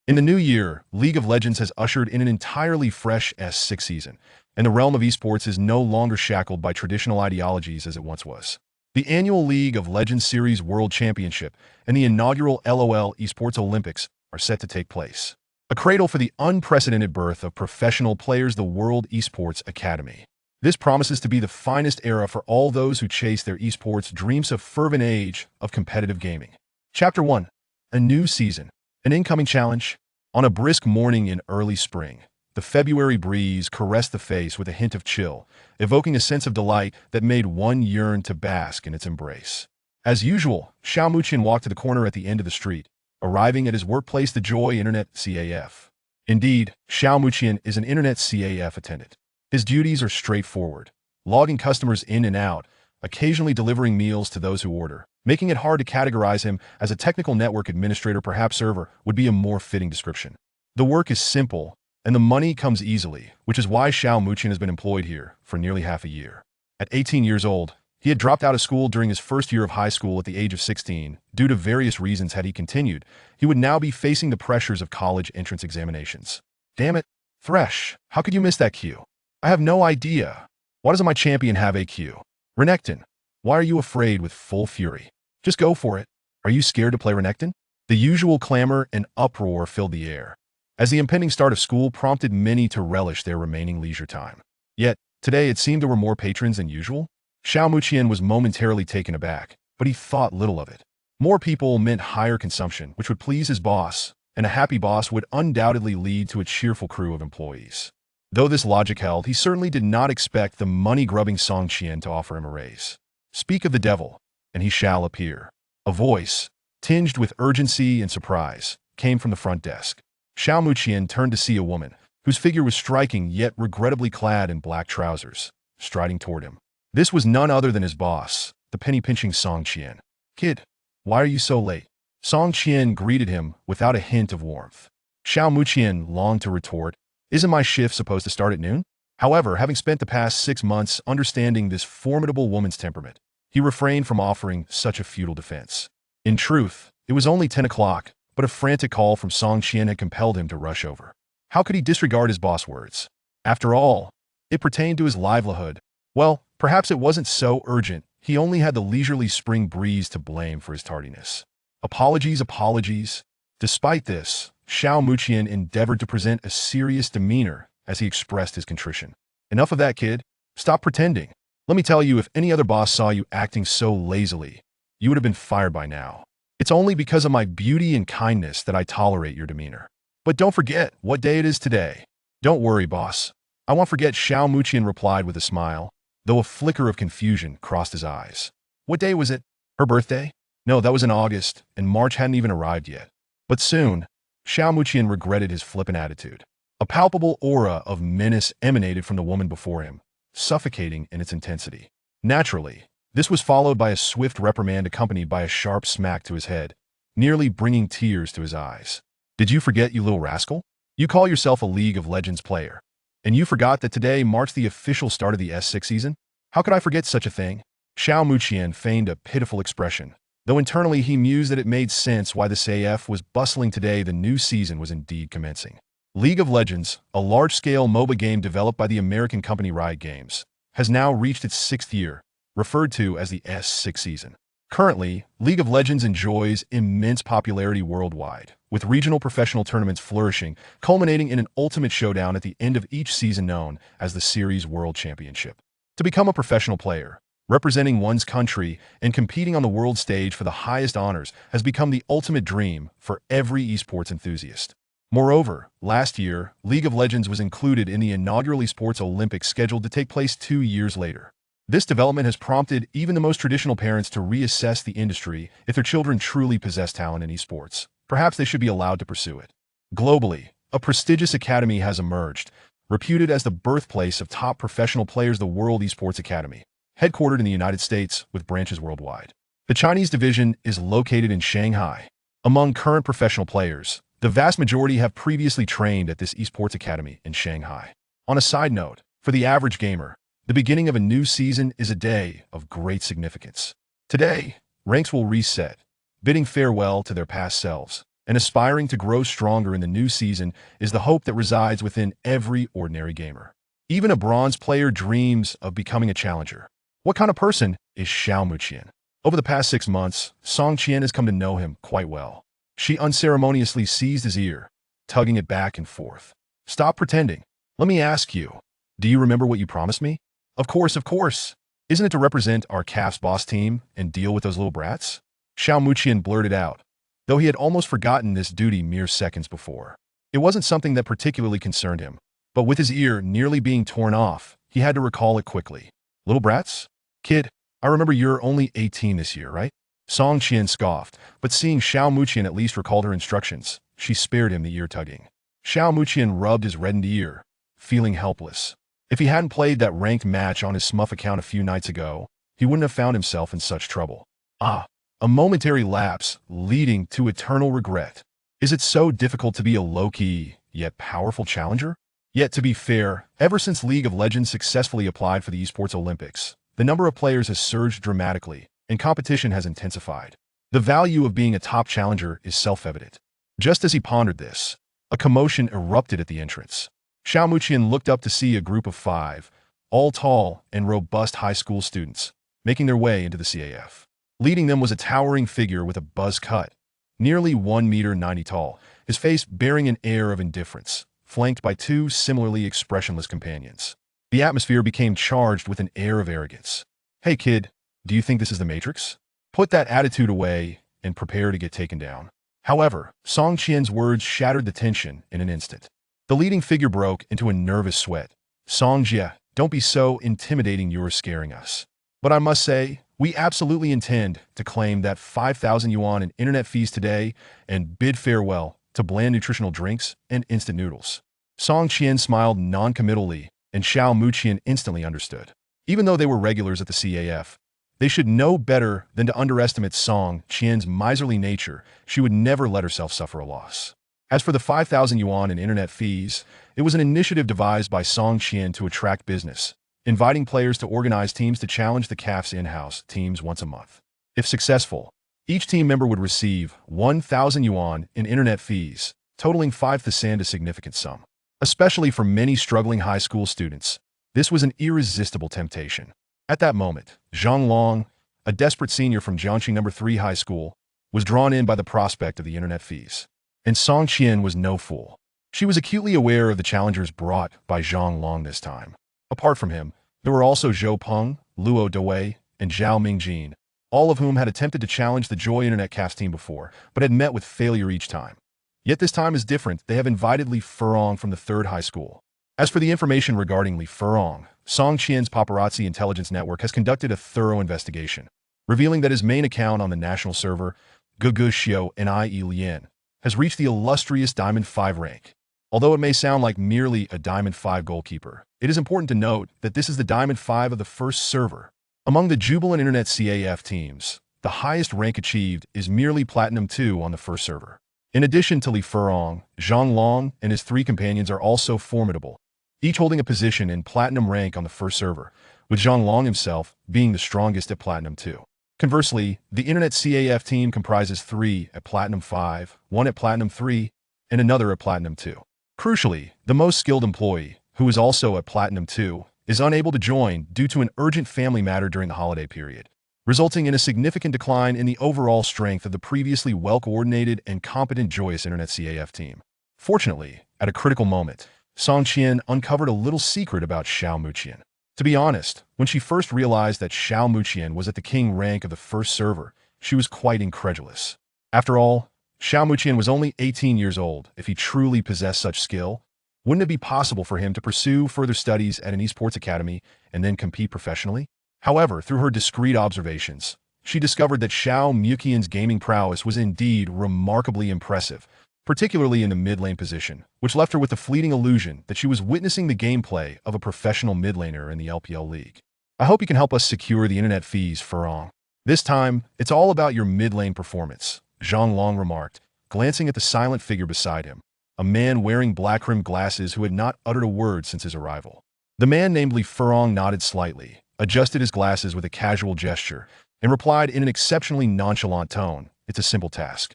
In the new year, League of Legends has ushered in an entirely fresh S6 season, and the realm of esports is no longer shackled by traditional ideologies as it once was. The annual League of Legends Series World Championship and the inaugural LOL Esports Olympics are set to take place. A cradle for the unprecedented birth of professional players, the World Esports Academy. This promises to be the finest era for all those who chase their esports dreams of fervent age of competitive gaming. Chapter 1. A new season. An incoming challenge. On a brisk morning in early spring, the February breeze caressed the face with a hint of chill, evoking a sense of delight that made one yearn to bask in its embrace. As usual, Xiao Muqian walked to the corner at the end of the street, arriving at his workplace, the Joy Internet CAF. Indeed, Xiao Muqian is an Internet CAF attendant. His duties are straightforward, logging customers in and out, occasionally delivering meals to those who order. Making it hard to categorize him as a technical network administrator, perhaps server, would be a more fitting description. The work is simple, and the money comes easily, which is why Xiao Muqian has been employed here for nearly half a year. At 18 years old, he had dropped out of school during his first year of high school at the age of 16. Due to various reasons, had he continued, he would now be facing the pressures of college entrance examinations. Damn it, Thresh, how could you miss that Q? I have no idea. Why doesn't my champion have a Q? Renekton, why are you afraid with full fury? Just go for it. Are you scared to play Renekton? The usual clamor and uproar filled the air, as the impending start of school prompted many to relish their remaining leisure time. Yet, today it seemed there were more patrons than usual. Xiao Muqian was momentarily taken aback, but he thought little of it. More people meant higher consumption, which would please his boss, and a happy boss would undoubtedly lead to a cheerful crew of employees. Though this logic held, he certainly did not expect the money-grubbing Song Qian to offer him a raise. Speak of the devil, and he shall appear. A voice, tinged with urgency and surprise, came from the front desk. Xiao Muqian turned to see a woman, whose figure was striking yet regrettably clad in black trousers, striding toward him. This was none other than his boss, the penny-pinching Song Qian. Kid, why are you so late? Song Qian greeted him without a hint of warmth. Xiao Muqian longed to retort, isn't my shift supposed to start at noon? However, having spent the past 6 months understanding this formidable woman's temperament, he refrained from offering such a futile defense. In truth, it was only 10 o'clock, but a frantic call from Song Qian had compelled him to rush over. How could he disregard his boss' words? After all, it pertained to his livelihood. Well, perhaps it wasn't so urgent. He only had the leisurely spring breeze to blame for his tardiness. Apologies, apologies. Despite this, Xiao Muqian endeavored to present a serious demeanor as he expressed his contrition. Enough of that, kid. Stop pretending. Let me tell you, if any other boss saw you acting so lazily, you would have been fired by now. It's only because of my beauty and kindness that I tolerate your demeanor. But don't forget what day it is today. Don't worry, boss. I won't forget, Xiao Muqian replied with a smile, though a flicker of confusion crossed his eyes. What day was it? Her birthday? No, that was in August, and March hadn't even arrived yet. But soon, Xiao Muqian regretted his flippant attitude. A palpable aura of menace emanated from the woman before him, suffocating in its intensity. Naturally, this was followed by a swift reprimand accompanied by a sharp smack to his head, nearly bringing tears to his eyes. Did you forget, you little rascal? You call yourself a League of Legends player, and you forgot that today marks the official start of the S6 season? How could I forget such a thing? Xiao Muqian feigned a pitiful expression, though internally he mused that it made sense why the CAF was bustling today. The new season was indeed commencing. League of Legends, a large-scale MOBA game developed by the American company Riot Games, has now reached its 6th year, referred to as the S6 season. Currently, League of Legends enjoys immense popularity worldwide, with regional professional tournaments flourishing, culminating in an ultimate showdown at the end of each season known as the Series World Championship. To become a professional player, representing one's country and competing on the world stage for the highest honors has become the ultimate dream for every esports enthusiast. Moreover, last year, League of Legends was included in the inaugural Esports Olympics scheduled to take place 2 years later. This development has prompted even the most traditional parents to reassess the industry. If their children truly possess talent in esports, perhaps they should be allowed to pursue it. Globally, a prestigious academy has emerged, reputed as the birthplace of top professional players, the World Esports Academy, headquartered in the United States with branches worldwide. The Chinese division is located in Shanghai. Among current professional players, the vast majority have previously trained at this esports academy in Shanghai. On a side note, for the average gamer, the beginning of a new season is a day of great significance. Today, ranks will reset, bidding farewell to their past selves, and aspiring to grow stronger in the new season is the hope that resides within every ordinary gamer. Even a bronze player dreams of becoming a challenger. What kind of person is Xiao Muqian? Over the past 6 months, Song Qian has come to know him quite well. She unceremoniously seized his ear, tugging it back and forth. Stop pretending. Let me ask you, do you remember what you promised me? Of course, of course. Isn't it to represent our CAF's boss team and deal with those little brats? Xiao Muqian blurted out, though he had almost forgotten this duty mere seconds before. It wasn't something that particularly concerned him, but with his ear nearly being torn off, he had to recall it quickly. Little brats? Kid, I remember you're only 18 this year, right? Song Qian scoffed, but seeing Xiao Muqian at least recalled her instructions, she spared him the ear-tugging. Xiao Muqian rubbed his reddened ear, feeling helpless. If he hadn't played that ranked match on his Smuff account a few nights ago, he wouldn't have found himself in such trouble. A momentary lapse leading to eternal regret. Is it so difficult to be a low-key, yet powerful challenger? Yet to be fair, ever since League of Legends successfully applied for the Esports Olympics, the number of players has surged dramatically, and competition has intensified. The value of being a top challenger is self-evident. Just as he pondered this, a commotion erupted at the entrance. Xiao Muqian looked up to see a group of 5, all tall and robust high school students, making their way into the CAF. Leading them was a towering figure with a buzz cut, nearly 1 meter 90 tall, his face bearing an air of indifference, flanked by 2 similarly expressionless companions. The atmosphere became charged with an air of arrogance. Hey kid, do you think this is the Matrix? Put that attitude away and prepare to get taken down. However, Song Qian's words shattered the tension in an instant. The leading figure broke into a nervous sweat. Song Jia, don't be so intimidating, you're scaring us. But I must say, we absolutely intend to claim that 5,000 yuan in internet fees today and bid farewell to bland nutritional drinks and instant noodles. Song Qian smiled non-committally, and Xiao Muqian instantly understood. Even though they were regulars at the CAF, they should know better than to underestimate Song Qian's miserly nature. She would never let herself suffer a loss. As for the 5,000 yuan in internet fees, it was an initiative devised by Song Qian to attract business, inviting players to organize teams to challenge the CAF's in-house teams once a month. If successful, each team member would receive 1,000 yuan in internet fees, totaling 5,000, a significant sum. Especially for many struggling high school students, this was an irresistible temptation. At that moment, Zhang Long, a desperate senior from Jiangxi No. 3 High School, was drawn in by the prospect of the internet fees. And Song Qian was no fool. She was acutely aware of the challengers brought by Zhang Long this time. Apart from him, there were also Zhou Peng, Luo Dewei, and Zhao Mingjin, all of whom had attempted to challenge the Joy Internet CAF's team before, but had met with failure each time. Yet this time is different. They have invited Li Furong from the 3rd High School. As for the information regarding Li Furong, Song Qian's paparazzi intelligence network has conducted a thorough investigation, revealing that his main account on the national server, Gugu Xiao Nie Lian, has reached the illustrious Diamond 5 rank. Although it may sound like merely a Diamond 5 goalkeeper, it is important to note that this is the Diamond 5 of the first server. Among the Jubilant Internet CAF teams, the highest rank achieved is merely Platinum 2 on the first server. In addition to Li Furong, Zhang Long and his 3 companions are also formidable, each holding a position in Platinum rank on the first server, with Zhang Long himself being the strongest at Platinum 2. Conversely, the Internet CAF team comprises 3 at Platinum 5, 1 at Platinum 3, and another at Platinum 2. Crucially, the most skilled employee, who is also at Platinum 2, is unable to join due to an urgent family matter during the holiday period, resulting in a significant decline in the overall strength of the previously well-coordinated and competent Joyous Internet CAF team. Fortunately, at a critical moment, Song Qian uncovered a little secret about Xiao Muqian. To be honest, when she first realized that Xiao Muqian was at the king rank of the first server, she was quite incredulous. After all, Xiao Muqian was only 18 years old. If he truly possessed such skill, wouldn't it be possible for him to pursue further studies at an esports academy and then compete professionally? However, through her discreet observations, she discovered that Xiao Muqian's gaming prowess was indeed remarkably impressive, particularly in the mid-lane position, which left her with the fleeting illusion that she was witnessing the gameplay of a professional mid-laner in the LPL League. I hope you can help us secure the internet fees, Furong. This time, it's all about your mid-lane performance, Zhang Long remarked, glancing at the silent figure beside him, a man wearing black-rimmed glasses who had not uttered a word since his arrival. The man named Li Furong nodded slightly, adjusted his glasses with a casual gesture, and replied in an exceptionally nonchalant tone, "It's a simple task."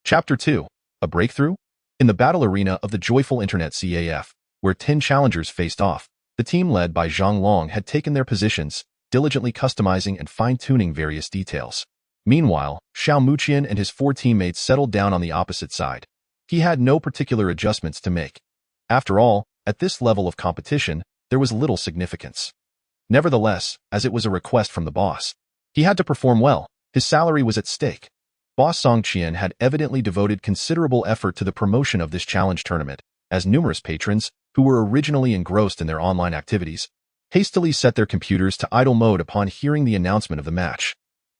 Chapter 2. A breakthrough? In the battle arena of the joyful internet CAF, where 10 challengers faced off, the team led by Zhang Long had taken their positions, diligently customizing and fine-tuning various details. Meanwhile, Xiao Muqian and his 4 teammates settled down on the opposite side. He had no particular adjustments to make. After all, at this level of competition, there was little significance. Nevertheless, as it was a request from the boss, he had to perform well. His salary was at stake. Boss Song Qian had evidently devoted considerable effort to the promotion of this challenge tournament, as numerous patrons, who were originally engrossed in their online activities, hastily set their computers to idle mode upon hearing the announcement of the match.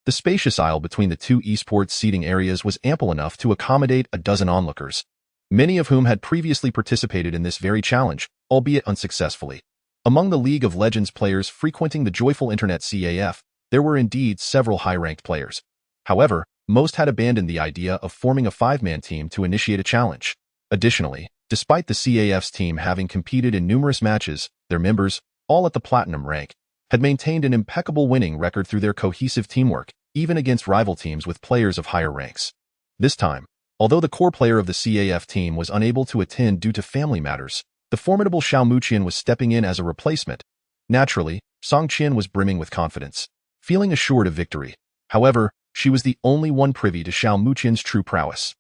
The spacious aisle between the 2 esports seating areas was ample enough to accommodate a dozen onlookers, many of whom had previously participated in this very challenge, albeit unsuccessfully. Among the League of Legends players frequenting the joyful internet CAF, there were indeed several high-ranked players. However, most had abandoned the idea of forming a 5-man team to initiate a challenge. Additionally, despite the CAF's team having competed in numerous matches, their members, all at the platinum rank, had maintained an impeccable winning record through their cohesive teamwork, even against rival teams with players of higher ranks. This time, although the core player of the CAF team was unable to attend due to family matters, the formidable Xiao Muqian was stepping in as a replacement. Naturally, Song Qian was brimming with confidence, feeling assured of victory. However, she was the only one privy to Xiao Muqian's true prowess.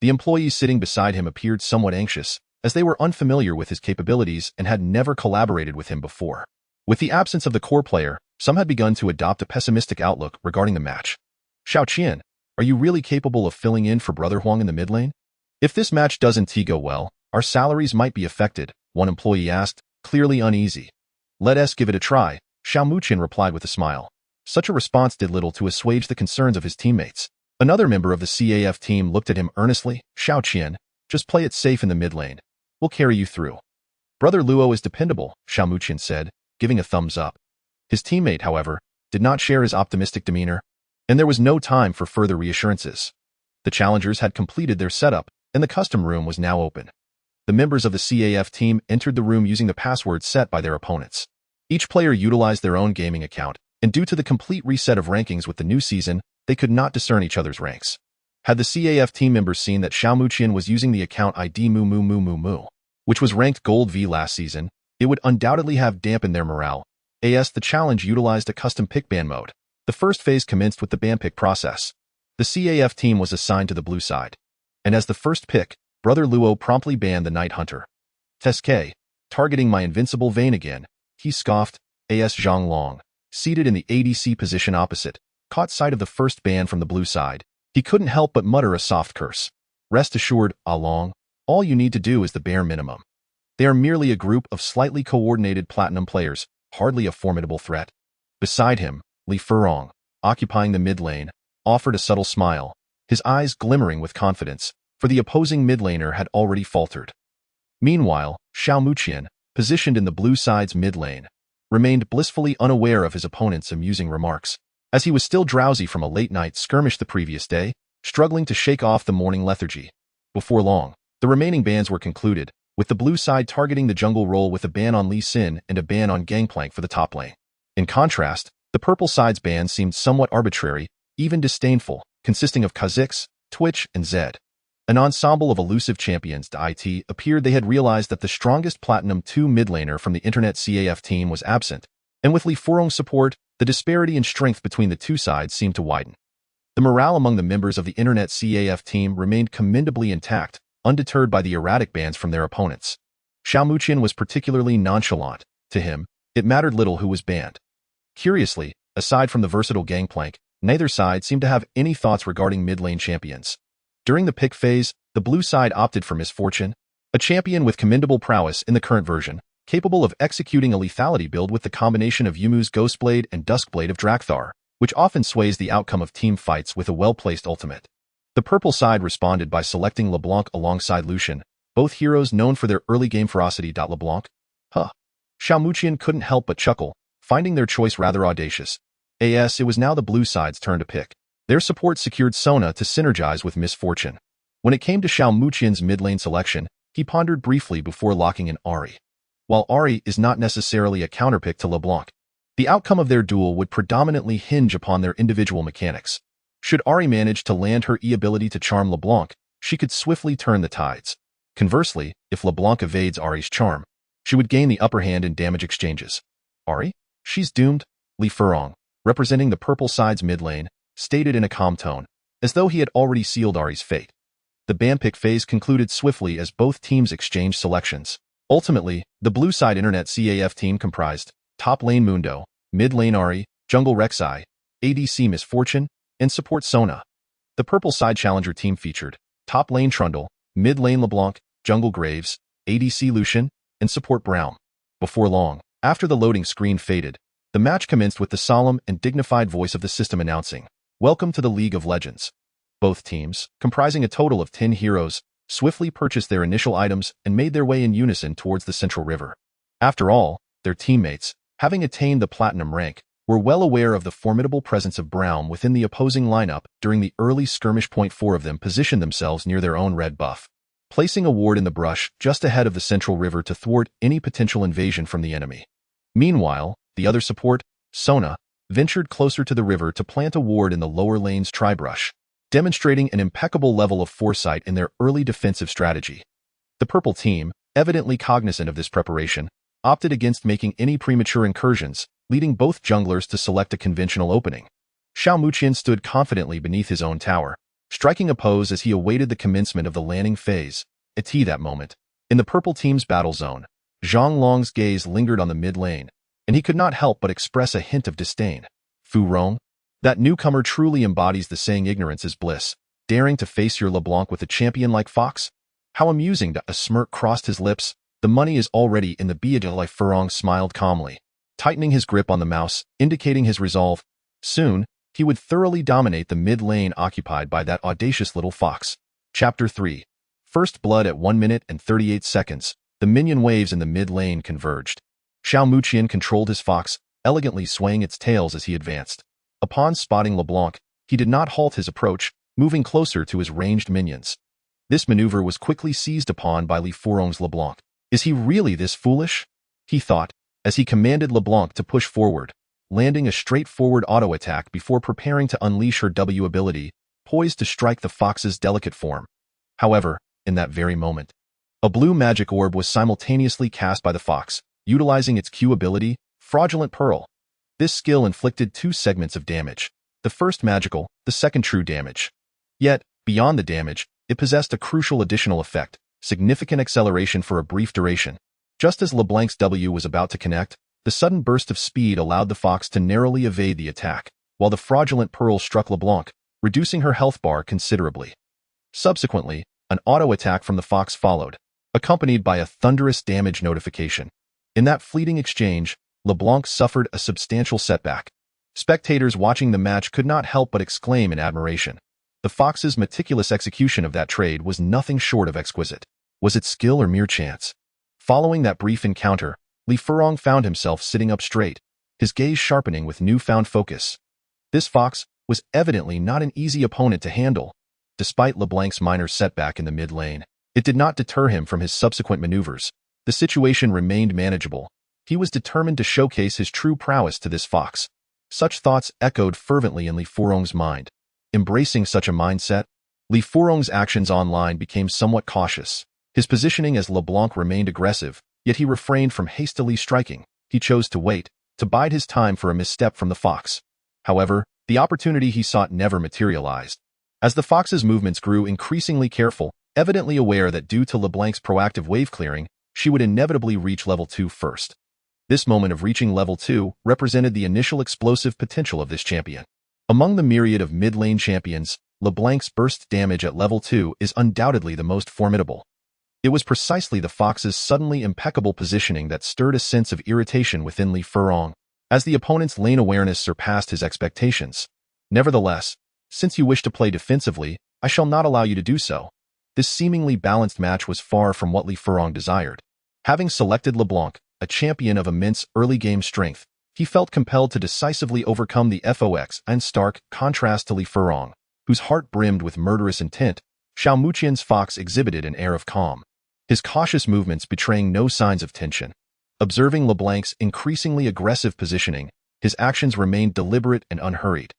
The employees sitting beside him appeared somewhat anxious, as they were unfamiliar with his capabilities and had never collaborated with him before. With the absence of the core player, some had begun to adopt a pessimistic outlook regarding the match. Xiao Qian, are you really capable of filling in for Brother Huang in the mid lane? If this match doesn't go well, our salaries might be affected, one employee asked, clearly uneasy. Let us give it a try, Xiao Muqian replied with a smile. Such a response did little to assuage the concerns of his teammates. Another member of the CAF team looked at him earnestly. Xiao Qian, just play it safe in the mid lane. We'll carry you through. Brother Luo is dependable, Xiao Muqian said, giving a thumbs up. His teammate, however, did not share his optimistic demeanor, and there was no time for further reassurances. The challengers had completed their setup, and the custom room was now open. The members of the CAF team entered the room using the password set by their opponents. Each player utilized their own gaming account, and due to the complete reset of rankings with the new season, they could not discern each other's ranks. Had the CAF team members seen that Xiao Muqian was using the account ID Mu, which was ranked Gold V last season, it would undoubtedly have dampened their morale. As the challenge utilized a custom pick ban mode. The first phase commenced with the ban pick process. The CAF team was assigned to the blue side, and as the first pick, Brother Luo promptly banned the Night Hunter. Teske, targeting my invincible vein again, he scoffed. As Zhang Long, seated in the ADC position opposite, caught sight of the first ban from the blue side. He couldn't help but mutter a soft curse. Rest assured, Ah Long, all you need to do is the bare minimum. They are merely a group of slightly coordinated platinum players, hardly a formidable threat. Beside him, Li Furong, occupying the mid lane, offered a subtle smile, his eyes glimmering with confidence, for the opposing mid laner had already faltered. Meanwhile, Xiao Muqian, positioned in the blue side's mid lane, remained blissfully unaware of his opponent's amusing remarks, as he was still drowsy from a late-night skirmish the previous day, struggling to shake off the morning lethargy. Before long, the remaining bans were concluded, with the blue side targeting the jungle role with a ban on Lee Sin and a ban on Gangplank for the top lane. In contrast, the purple side's ban seemed somewhat arbitrary, even disdainful, consisting of Kha'Zix, Twitch, and Zed. An ensemble of elusive champions to IT appeared they had realized that the strongest Platinum 2 mid laner from the Internet CAF team was absent, and with Li Furong's support, the disparity in strength between the two sides seemed to widen. The morale among the members of the Internet CAF team remained commendably intact, undeterred by the erratic bans from their opponents. Xiao Muqian was particularly nonchalant. To him, it mattered little who was banned. Curiously, aside from the versatile Gangplank, neither side seemed to have any thoughts regarding mid-lane champions. During the pick phase, the blue side opted for Misfortune, a champion with commendable prowess in the current version, capable of executing a lethality build with the combination of Yumu's Ghostblade and Duskblade of Drakthar, which often sways the outcome of team fights with a well-placed ultimate. The purple side responded by selecting LeBlanc alongside Lucian, both heroes known for their early-game ferocity. LeBlanc? Huh. Xiao Muqian couldn't help but chuckle, finding their choice rather audacious. It was now the blue side's turn to pick. Their support secured Sona to synergize with Misfortune. When it came to Xiao Muqian's mid-lane selection, he pondered briefly before locking in Ahri. While Ahri is not necessarily a counterpick to LeBlanc, the outcome of their duel would predominantly hinge upon their individual mechanics. Should Ahri manage to land her E ability to charm LeBlanc, she could swiftly turn the tides. Conversely, if LeBlanc evades Ahri's charm, she would gain the upper hand in damage exchanges. Ahri? She's doomed, Li Furong, representing the purple side's mid lane, stated in a calm tone, as though he had already sealed Ahri's fate. The banpick phase concluded swiftly as both teams exchanged selections. Ultimately, the blue side internet CAF team comprised top lane Mundo, mid lane Ahri, jungle Rek'Sai, ADC Misfortune, and support Sona. The purple side challenger team featured top lane Trundle, mid lane LeBlanc, jungle Graves, ADC Lucian, and support Braum. Before long, after the loading screen faded, the match commenced with the solemn and dignified voice of the system announcing, "Welcome to the League of Legends." Both teams, comprising a total of 10 heroes, swiftly purchased their initial items and made their way in unison towards the central river. After all, their teammates, having attained the platinum rank, were well aware of the formidable presence of Braum within the opposing lineup during the early skirmish. 4 of them positioned themselves near their own red buff, placing a ward in the brush just ahead of the central river to thwart any potential invasion from the enemy. Meanwhile, the other support, Sona, ventured closer to the river to plant a ward in the lower lane's tri-brush, demonstrating an impeccable level of foresight in their early defensive strategy. The purple team, evidently cognizant of this preparation, opted against making any premature incursions, leading both junglers to select a conventional opening. Xiao Muqian stood confidently beneath his own tower, striking a pose as he awaited the commencement of the landing phase. At that moment, in the purple team's battle zone, Zhang Long's gaze lingered on the mid lane, and he could not help but express a hint of disdain. Fu Rong? That newcomer truly embodies the saying ignorance is bliss, daring to face your LeBlanc with a champion like Fox? How amusing. A smirk crossed his lips. The money is already in the Li Furong smiled calmly, tightening his grip on the mouse, indicating his resolve. Soon, he would thoroughly dominate the mid lane occupied by that audacious little fox. Chapter 3. First blood at 1 minute and 38 seconds. The minion waves in the mid lane converged. Xiao Muqian controlled his fox, elegantly swaying its tails as he advanced. Upon spotting LeBlanc, he did not halt his approach, moving closer to his ranged minions. This maneuver was quickly seized upon by Li Furong's LeBlanc. Is he really this foolish? He thought, as he commanded LeBlanc to push forward, landing a straightforward auto attack before preparing to unleash her W ability, poised to strike the fox's delicate form. However, in that very moment, a blue magic orb was simultaneously cast by the fox, utilizing its Q ability, Fraudulent Pearl. This skill inflicted 2 segments of damage, the first magical, the second true damage. Yet, beyond the damage, it possessed a crucial additional effect, significant acceleration for a brief duration. Just as LeBlanc's W was about to connect, the sudden burst of speed allowed the fox to narrowly evade the attack, while the Fraudulent Pearl struck LeBlanc, reducing her health bar considerably. Subsequently, an auto attack from the fox followed, accompanied by a thunderous damage notification. In that fleeting exchange, LeBlanc suffered a substantial setback. Spectators watching the match could not help but exclaim in admiration. The fox's meticulous execution of that trade was nothing short of exquisite. Was it skill or mere chance? Following that brief encounter, Li Furong found himself sitting up straight, his gaze sharpening with newfound focus. This fox was evidently not an easy opponent to handle. Despite LeBlanc's minor setback in the mid lane, it did not deter him from his subsequent maneuvers. The situation remained manageable. He was determined to showcase his true prowess to this fox. Such thoughts echoed fervently in Li Furong's mind. Embracing such a mindset, Li Furong's actions online became somewhat cautious. His positioning as LeBlanc remained aggressive, yet he refrained from hastily striking. He chose to wait, to bide his time for a misstep from the fox. However, the opportunity he sought never materialized. As the fox's movements grew increasingly careful, evidently aware that due to LeBlanc's proactive wave clearing, she would inevitably reach level 2 first. This moment of reaching level 2 represented the initial explosive potential of this champion. Among the myriad of mid-lane champions, LeBlanc's burst damage at level 2 is undoubtedly the most formidable. It was precisely the fox's suddenly impeccable positioning that stirred a sense of irritation within Li Furong, as the opponent's lane awareness surpassed his expectations. Nevertheless, since you wish to play defensively, I shall not allow you to do so. This seemingly balanced match was far from what Li Furong desired. Having selected LeBlanc, a champion of immense early-game strength, he felt compelled to decisively overcome the FOX and stark contrast to Li Furong, whose heart brimmed with murderous intent. Xiao Muqian's fox exhibited an air of calm, his cautious movements betraying no signs of tension. Observing LeBlanc's increasingly aggressive positioning, his actions remained deliberate and unhurried.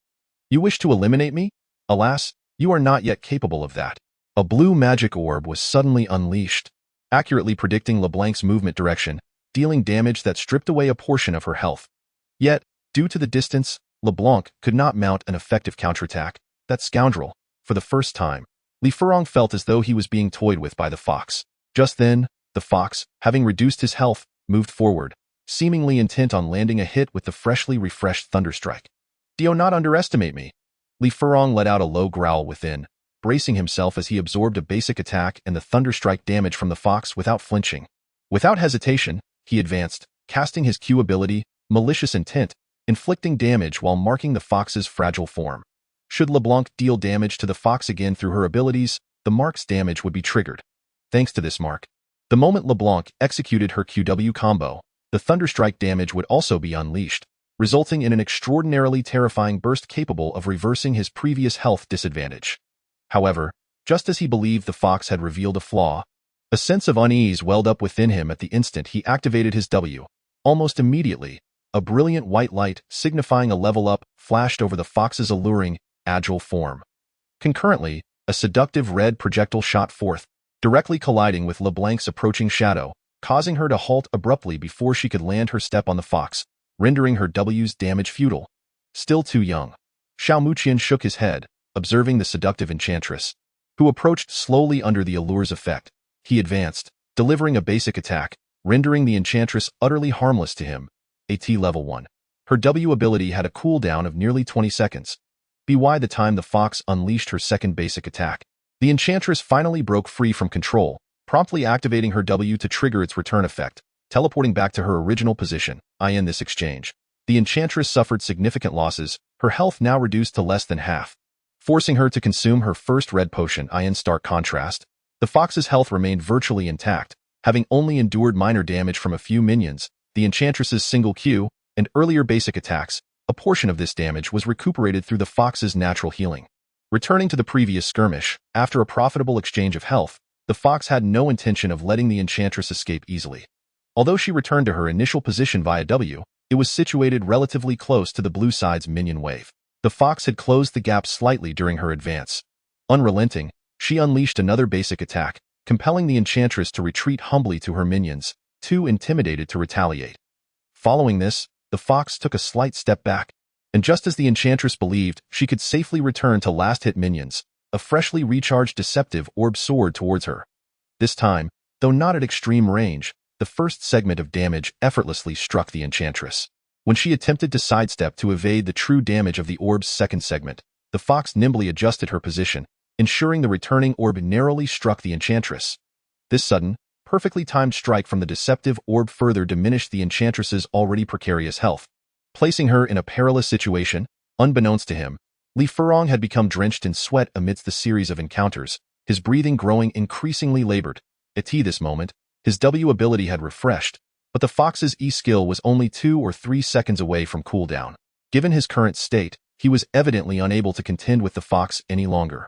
You wish to eliminate me? Alas, you are not yet capable of that. A blue magic orb was suddenly unleashed, accurately predicting LeBlanc's movement direction, dealing damage that stripped away a portion of her health. Yet, due to the distance, LeBlanc could not mount an effective counterattack. That scoundrel, for the first time, Li Furong felt as though he was being toyed with by the fox. Just then, the fox, having reduced his health, moved forward, seemingly intent on landing a hit with the freshly refreshed Thunderstrike. "Do not underestimate me." Li Furong let out a low growl within, bracing himself as he absorbed a basic attack and the Thunderstrike damage from the fox without flinching. Without hesitation, he advanced, casting his Q ability, Malicious Intent, inflicting damage while marking the fox's fragile form. Should LeBlanc deal damage to the fox again through her abilities, the mark's damage would be triggered. Thanks to this mark, the moment LeBlanc executed her QW combo, the Thunderstrike damage would also be unleashed, resulting in an extraordinarily terrifying burst capable of reversing his previous health disadvantage. However, just as he believed the fox had revealed a flaw, a sense of unease welled up within him at the instant he activated his W. Almost immediately, a brilliant white light, signifying a level up, flashed over the fox's alluring, agile form. Concurrently, a seductive red projectile shot forth, directly colliding with LeBlanc's approaching shadow, causing her to halt abruptly before she could land her step on the fox, rendering her W's damage futile. Still too young. Xiao Muqian shook his head, observing the seductive enchantress, who approached slowly under the allure's effect. He advanced, delivering a basic attack, rendering the enchantress utterly harmless to him. AT level 1. Her W ability had a cooldown of nearly 20 seconds. By the time the fox unleashed her second basic attack, the enchantress finally broke free from control, promptly activating her W to trigger its return effect, teleporting back to her original position. In this exchange, the enchantress suffered significant losses, her health now reduced to less than half, forcing her to consume her first red potion. In stark contrast, the fox's health remained virtually intact, having only endured minor damage from a few minions, the enchantress's single Q, and earlier basic attacks. A portion of this damage was recuperated through the fox's natural healing. Returning to the previous skirmish, after a profitable exchange of health, the fox had no intention of letting the enchantress escape easily. Although she returned to her initial position via W, it was situated relatively close to the blue side's minion wave. The fox had closed the gap slightly during her advance. Unrelenting, she unleashed another basic attack, compelling the enchantress to retreat humbly to her minions, too intimidated to retaliate. Following this, the fox took a slight step back, and just as the enchantress believed she could safely return to last-hit minions, a freshly recharged deceptive orb soared towards her. This time, though not at extreme range, the first segment of damage effortlessly struck the enchantress. When she attempted to sidestep to evade the true damage of the orb's second segment, the fox nimbly adjusted her position, ensuring the returning orb narrowly struck the enchantress. This sudden, perfectly timed strike from the deceptive orb further diminished the enchantress's already precarious health, placing her in a perilous situation. Unbeknownst to him, Li Furong had become drenched in sweat amidst the series of encounters, his breathing growing increasingly labored. At this moment, his W ability had refreshed, but the fox's E skill was only 2 or 3 seconds away from cooldown. Given his current state, he was evidently unable to contend with the fox any longer.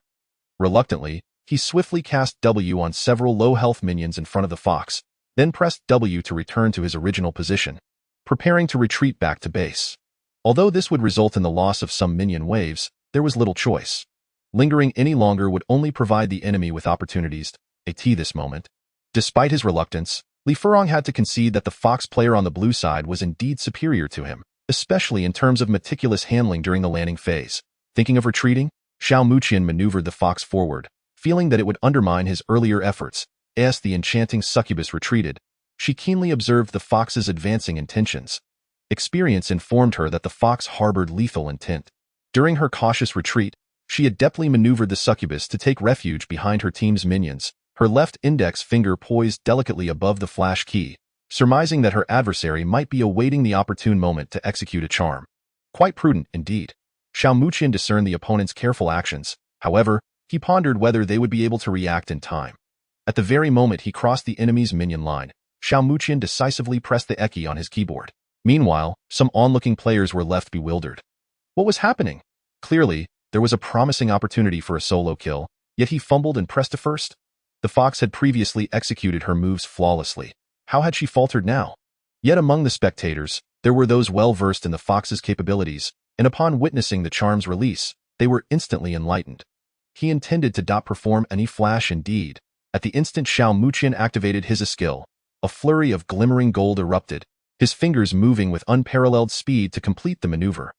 Reluctantly, he swiftly cast W on several low-health minions in front of the fox, then pressed W to return to his original position, preparing to retreat back to base. Although this would result in the loss of some minion waves, there was little choice. Lingering any longer would only provide the enemy with opportunities. At this moment, despite his reluctance, Li Furong had to concede that the fox player on the blue side was indeed superior to him, especially in terms of meticulous handling during the landing phase. Thinking of retreating, Xiao Muqian maneuvered the fox forward, feeling that it would undermine his earlier efforts. As the enchanting succubus retreated, she keenly observed the fox's advancing intentions. Experience informed her that the fox harbored lethal intent. During her cautious retreat, she adeptly maneuvered the succubus to take refuge behind her team's minions, her left index finger poised delicately above the flash key, surmising that her adversary might be awaiting the opportune moment to execute a charm. Quite prudent, indeed. Xiao Muqian discerned the opponent's careful actions. However, he pondered whether they would be able to react in time. At the very moment he crossed the enemy's minion line, Xiao Muqian decisively pressed the Eki on his keyboard. Meanwhile, some onlooking players were left bewildered. What was happening? Clearly, there was a promising opportunity for a solo kill, yet he fumbled and pressed a first. The fox had previously executed her moves flawlessly. How had she faltered now? Yet among the spectators, there were those well-versed in the fox's capabilities, and upon witnessing the charm's release, they were instantly enlightened. he intended to not perform any flash indeed. At the instant Xiao Muqian activated his skill, a flurry of glimmering gold erupted, his fingers moving with unparalleled speed to complete the maneuver.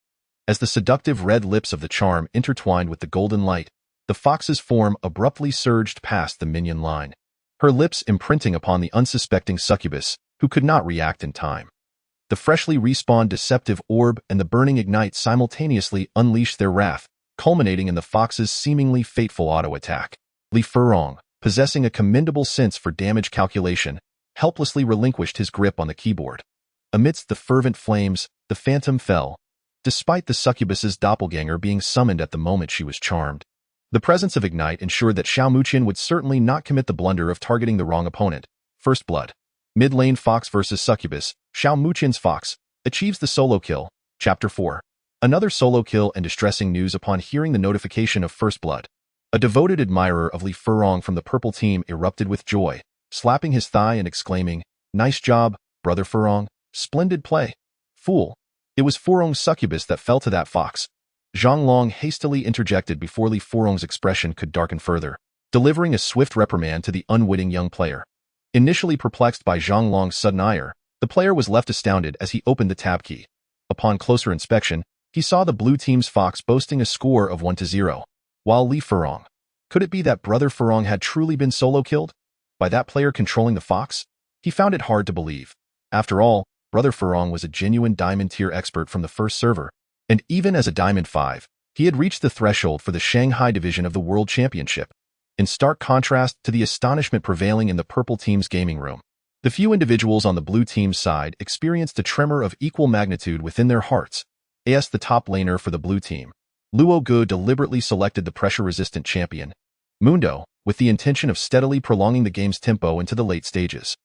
As the seductive red lips of the charm intertwined with the golden light, the fox's form abruptly surged past the minion line, her lips imprinting upon the unsuspecting succubus, who could not react in time. The freshly respawned deceptive orb and the burning ignite simultaneously unleashed their wrath, culminating in the fox's seemingly fateful auto-attack. Li Furong, possessing a commendable sense for damage calculation, helplessly relinquished his grip on the keyboard. Amidst the fervent flames, the phantom fell, despite the succubus's doppelganger being summoned at the moment she was charmed. The presence of Ignite ensured that Xiao Muqian would certainly not commit the blunder of targeting the wrong opponent. First blood. Mid-lane Fox versus Succubus, Xiao Muqian's Fox, achieves the solo kill. Chapter 4. Another solo kill and distressing news upon hearing the notification of first blood. A devoted admirer of Li Furong from the purple team erupted with joy, slapping his thigh and exclaiming, "Nice job, brother Furong. Splendid play." "Fool. It was Furong's succubus that fell to that fox." Zhang Long hastily interjected before Li Furong's expression could darken further, delivering a swift reprimand to the unwitting young player. Initially perplexed by Zhang Long's sudden ire, the player was left astounded as he opened the tab key. Upon closer inspection, he saw the blue team's fox boasting a score of 1-0, while Li Furong. Could it be that brother Furong had truly been solo killed by that player controlling the fox? He found it hard to believe. After all, brother Furong was a genuine Diamond tier expert from the first server, and even as a Diamond 5, he had reached the threshold for the Shanghai division of the World Championship. In stark contrast to the astonishment prevailing in the purple team's gaming room, the few individuals on the blue team's side experienced a tremor of equal magnitude within their hearts. As the top laner for the blue team, Luo Gu deliberately selected the pressure-resistant champion, Mundo, with the intention of steadily prolonging the game's tempo into the late stages.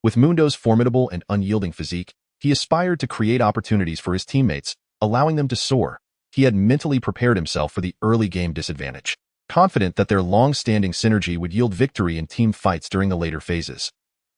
With Mundo's formidable and unyielding physique, he aspired to create opportunities for his teammates, allowing them to soar. He had mentally prepared himself for the early game disadvantage, confident that their long-standing synergy would yield victory in team fights during the later phases.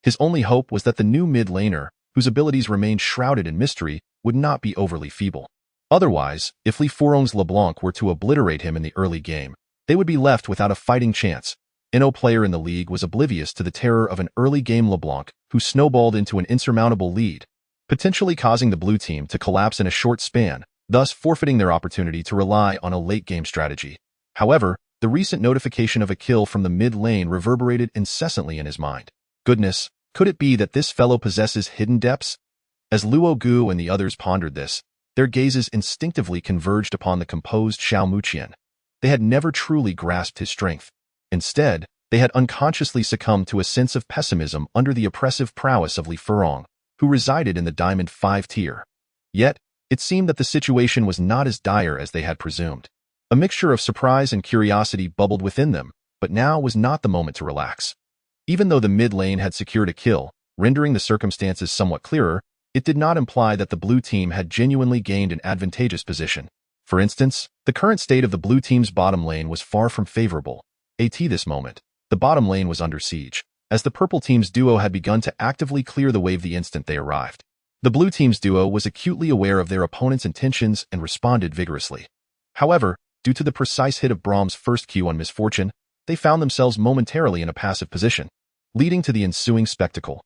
His only hope was that the new mid-laner, whose abilities remained shrouded in mystery, would not be overly feeble. Otherwise, if Li Furong's LeBlanc were to obliterate him in the early game, they would be left without a fighting chance. No player in the league was oblivious to the terror of an early-game LeBlanc who snowballed into an insurmountable lead, potentially causing the blue team to collapse in a short span, thus forfeiting their opportunity to rely on a late-game strategy. However, the recent notification of a kill from the mid lane reverberated incessantly in his mind. Goodness, could it be that this fellow possesses hidden depths? As Luo Gu and the others pondered this, their gazes instinctively converged upon the composed Xiao Muqian. They had never truly grasped his strength. Instead, they had unconsciously succumbed to a sense of pessimism under the oppressive prowess of Li Furong, who resided in the Diamond 5 tier. Yet, it seemed that the situation was not as dire as they had presumed. A mixture of surprise and curiosity bubbled within them, but now was not the moment to relax. Even though the mid lane had secured a kill, rendering the circumstances somewhat clearer, it did not imply that the blue team had genuinely gained an advantageous position. For instance, the current state of the blue team's bottom lane was far from favorable. At this moment, the bottom lane was under siege, as the purple team's duo had begun to actively clear the wave the instant they arrived. The blue team's duo was acutely aware of their opponent's intentions and responded vigorously. However, due to the precise hit of Braum's first Q on Misfortune, they found themselves momentarily in a passive position, leading to the ensuing spectacle.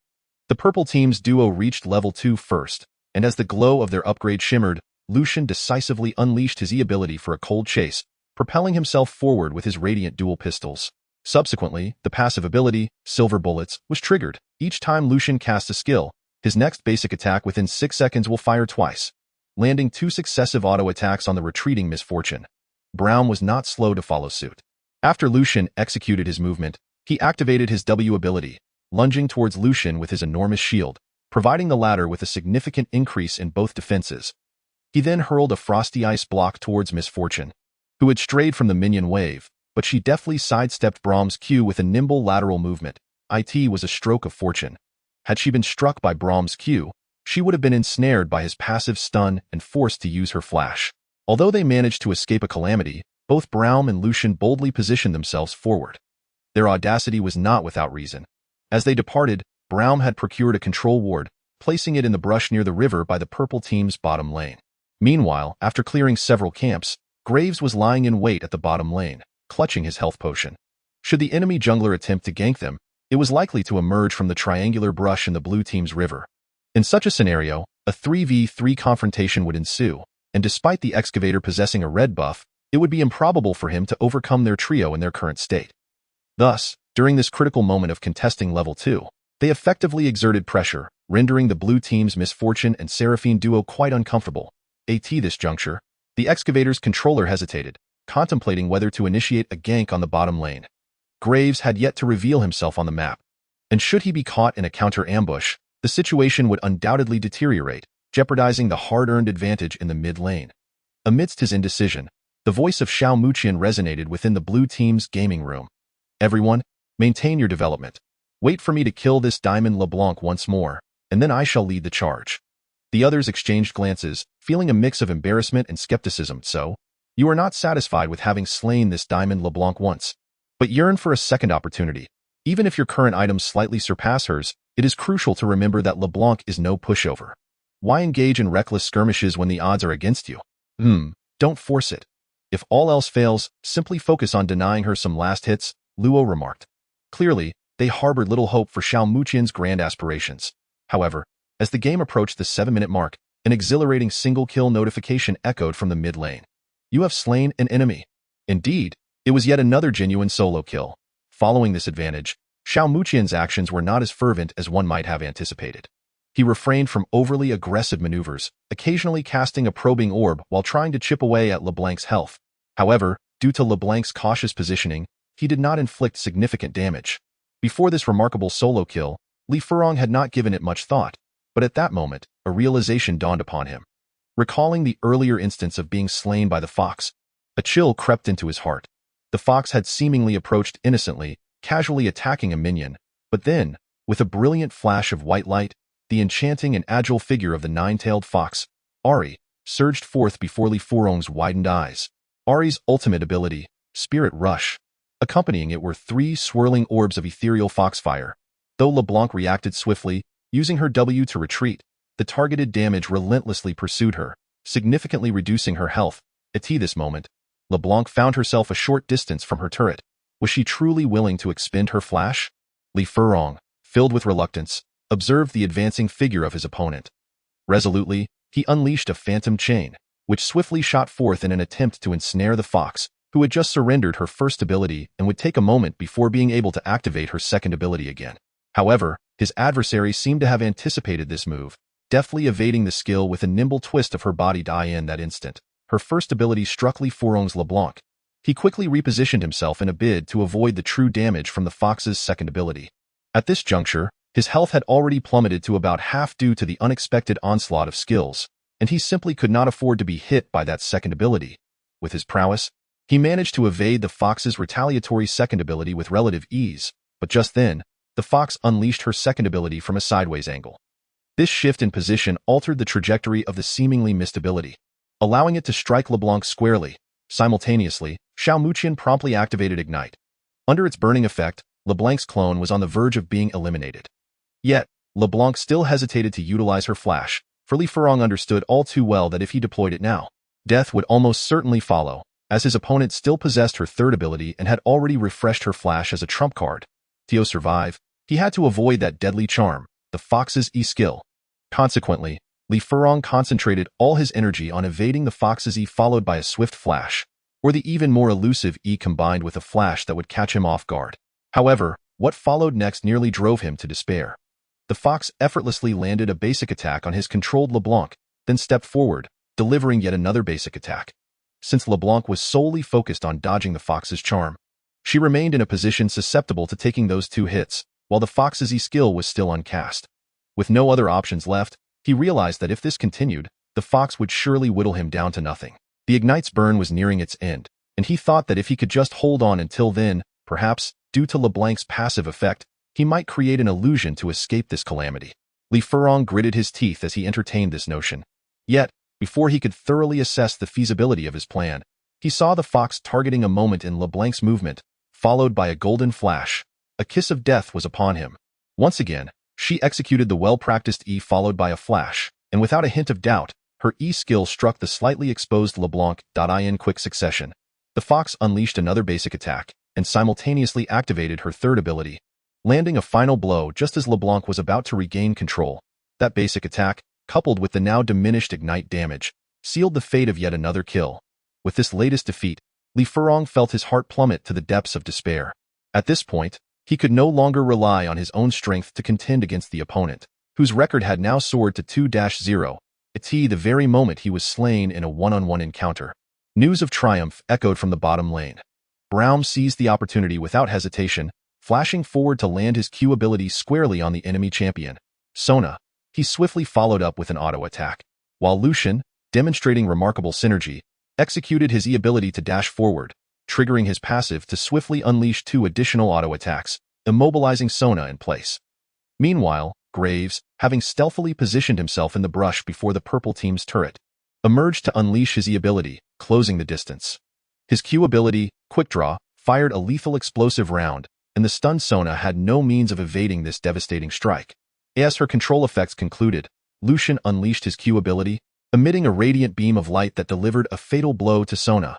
The purple team's duo reached level 2 first, and as the glow of their upgrade shimmered, Lucian decisively unleashed his E-ability for a cold chase, propelling himself forward with his radiant dual pistols. Subsequently, the passive ability, Silver Bullets, was triggered. Each time Lucian casts a skill, his next basic attack within 6 seconds will fire twice, landing 2 successive auto-attacks on the retreating Misfortune. Braum was not slow to follow suit. After Lucian executed his movement, he activated his W ability, lunging towards Lucian with his enormous shield, providing the latter with a significant increase in both defenses. He then hurled a frosty ice block towards Misfortune, who had strayed from the minion wave, but she deftly sidestepped Braum's Q with a nimble lateral movement. It was a stroke of fortune. Had she been struck by Braum's Q, she would have been ensnared by his passive stun and forced to use her flash. Although they managed to escape a calamity, both Braum and Lucian boldly positioned themselves forward. Their audacity was not without reason. As they departed, Braum had procured a control ward, placing it in the brush near the river by the purple team's bottom lane. Meanwhile, after clearing several camps, Graves was lying in wait at the bottom lane, clutching his health potion. Should the enemy jungler attempt to gank them, it was likely to emerge from the triangular brush in the blue team's river. In such a scenario, a 3v3 confrontation would ensue, and despite the excavator possessing a red buff, it would be improbable for him to overcome their trio in their current state. Thus, during this critical moment of contesting level 2, they effectively exerted pressure, rendering the blue team's Misfortune and Seraphine duo quite uncomfortable. At this juncture, the excavator's controller hesitated, contemplating whether to initiate a gank on the bottom lane. Graves had yet to reveal himself on the map, and should he be caught in a counter-ambush, the situation would undoubtedly deteriorate, jeopardizing the hard-earned advantage in the mid lane. Amidst his indecision, the voice of Xiao Muqian resonated within the blue team's gaming room. Everyone, maintain your development. Wait for me to kill this Diamond LeBlanc once more, and then I shall lead the charge. The others exchanged glances, feeling a mix of embarrassment and skepticism. So, you are not satisfied with having slain this Diamond LeBlanc once, but yearn for a second opportunity. Even if your current items slightly surpass hers, it is crucial to remember that LeBlanc is no pushover. Why engage in reckless skirmishes when the odds are against you? Don't force it. If all else fails, simply focus on denying her some last hits, Luo remarked. Clearly, they harbored little hope for Xiao Muqian's grand aspirations. However, as the game approached the 7-minute mark, an exhilarating single-kill notification echoed from the mid lane. You have slain an enemy. Indeed, it was yet another genuine solo kill. Following this advantage, Xiao Muqian's actions were not as fervent as one might have anticipated. He refrained from overly aggressive maneuvers, occasionally casting a probing orb while trying to chip away at LeBlanc's health. However, due to LeBlanc's cautious positioning, he did not inflict significant damage. Before this remarkable solo kill, Li Furong had not given it much thought, but at that moment, a realization dawned upon him. Recalling the earlier instance of being slain by the fox, a chill crept into his heart. The fox had seemingly approached innocently, casually attacking a minion, but then, with a brilliant flash of white light, the enchanting and agile figure of the nine-tailed fox, Ari, surged forth before Li Furong's widened eyes. Ari's ultimate ability, Spirit Rush. Accompanying it were 3 swirling orbs of ethereal foxfire. Though LeBlanc reacted swiftly, using her W to retreat, the targeted damage relentlessly pursued her, significantly reducing her health. At this moment, LeBlanc found herself a short distance from her turret. Was she truly willing to expend her flash? Li Furong, filled with reluctance, observed the advancing figure of his opponent. Resolutely, he unleashed a phantom chain, which swiftly shot forth in an attempt to ensnare the fox, who had just surrendered her first ability and would take a moment before being able to activate her second ability again. However, his adversary seemed to have anticipated this move, deftly evading the skill with a nimble twist of her body in that instant. Her first ability struck Li Furong's LeBlanc. He quickly repositioned himself in a bid to avoid the true damage from the fox's second ability. At this juncture, his health had already plummeted to about half due to the unexpected onslaught of skills, and he simply could not afford to be hit by that second ability. With his prowess, he managed to evade the fox's retaliatory second ability with relative ease, but just then, the fox unleashed her second ability from a sideways angle. This shift in position altered the trajectory of the seemingly missed ability, allowing it to strike LeBlanc squarely. Simultaneously, Xiao Muqian promptly activated Ignite. Under its burning effect, LeBlanc's clone was on the verge of being eliminated. Yet, LeBlanc still hesitated to utilize her flash, for Li Furong understood all too well that if he deployed it now, death would almost certainly follow, as his opponent still possessed her third ability and had already refreshed her flash as a trump card. To survive, he had to avoid that deadly charm, the fox's E skill. Consequently, Li Furong concentrated all his energy on evading the fox's E followed by a swift flash, or the even more elusive E combined with a flash that would catch him off guard. However, what followed next nearly drove him to despair. The fox effortlessly landed a basic attack on his controlled LeBlanc, then stepped forward, delivering yet another basic attack. Since LeBlanc was solely focused on dodging the fox's charm, she remained in a position susceptible to taking those 2 hits, while the fox's E skill was still uncast. With no other options left, he realized that if this continued, the fox would surely whittle him down to nothing. The Ignite's burn was nearing its end, and he thought that if he could just hold on until then, perhaps, due to LeBlanc's passive effect, he might create an illusion to escape this calamity. Li Furong gritted his teeth as he entertained this notion. Yet, before he could thoroughly assess the feasibility of his plan, he saw the fox targeting a moment in LeBlanc's movement, followed by a golden flash. A kiss of death was upon him. Once again, she executed the well-practiced E followed by a flash, and without a hint of doubt, her E skill struck the slightly exposed LeBlanc in quick succession. The fox unleashed another basic attack and simultaneously activated her third ability, landing a final blow just as LeBlanc was about to regain control. That basic attack, coupled with the now diminished ignite damage, sealed the fate of yet another kill. With this latest defeat, Li Furong felt his heart plummet to the depths of despair. At this point, he could no longer rely on his own strength to contend against the opponent, whose record had now soared to 2-0, at the very moment he was slain in a one-on-one encounter. News of triumph echoed from the bottom lane. Braum seized the opportunity without hesitation, flashing forward to land his Q ability squarely on the enemy champion, Sona. He swiftly followed up with an auto attack, while Lucian, demonstrating remarkable synergy, executed his E ability to dash forward, triggering his passive to swiftly unleash 2 additional auto attacks, immobilizing Sona in place. Meanwhile, Graves, having stealthily positioned himself in the brush before the purple team's turret, emerged to unleash his E ability, closing the distance. His Q ability, Quick Draw, fired a lethal explosive round, and the stunned Sona had no means of evading this devastating strike. As her control effects concluded, Lucian unleashed his Q ability, emitting a radiant beam of light that delivered a fatal blow to Sona.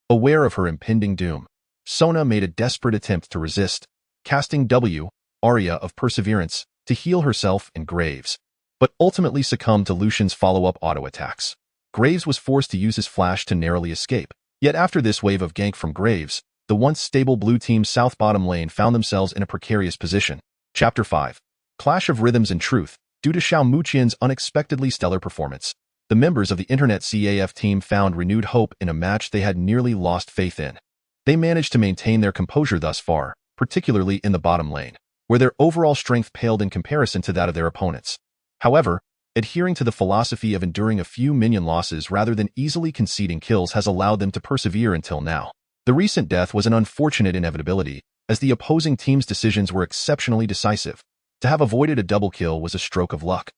Aware of her impending doom, Sona made a desperate attempt to resist, casting W, Aria of Perseverance, to heal herself and Graves, but ultimately succumbed to Lucian's follow-up auto attacks. Graves was forced to use his flash to narrowly escape. Yet after this wave of gank from Graves, the once stable blue team's south bottom lane found themselves in a precarious position. Chapter 5. Clash of Rhythms and Truth. Due to Xiao Muqian's unexpectedly stellar performance, the members of the Internet CAF team found renewed hope in a match they had nearly lost faith in. They managed to maintain their composure thus far, particularly in the bottom lane, where their overall strength paled in comparison to that of their opponents. However, adhering to the philosophy of enduring a few minion losses rather than easily conceding kills has allowed them to persevere until now. The recent death was an unfortunate inevitability, as the opposing team's decisions were exceptionally decisive. To have avoided a double kill was a stroke of luck.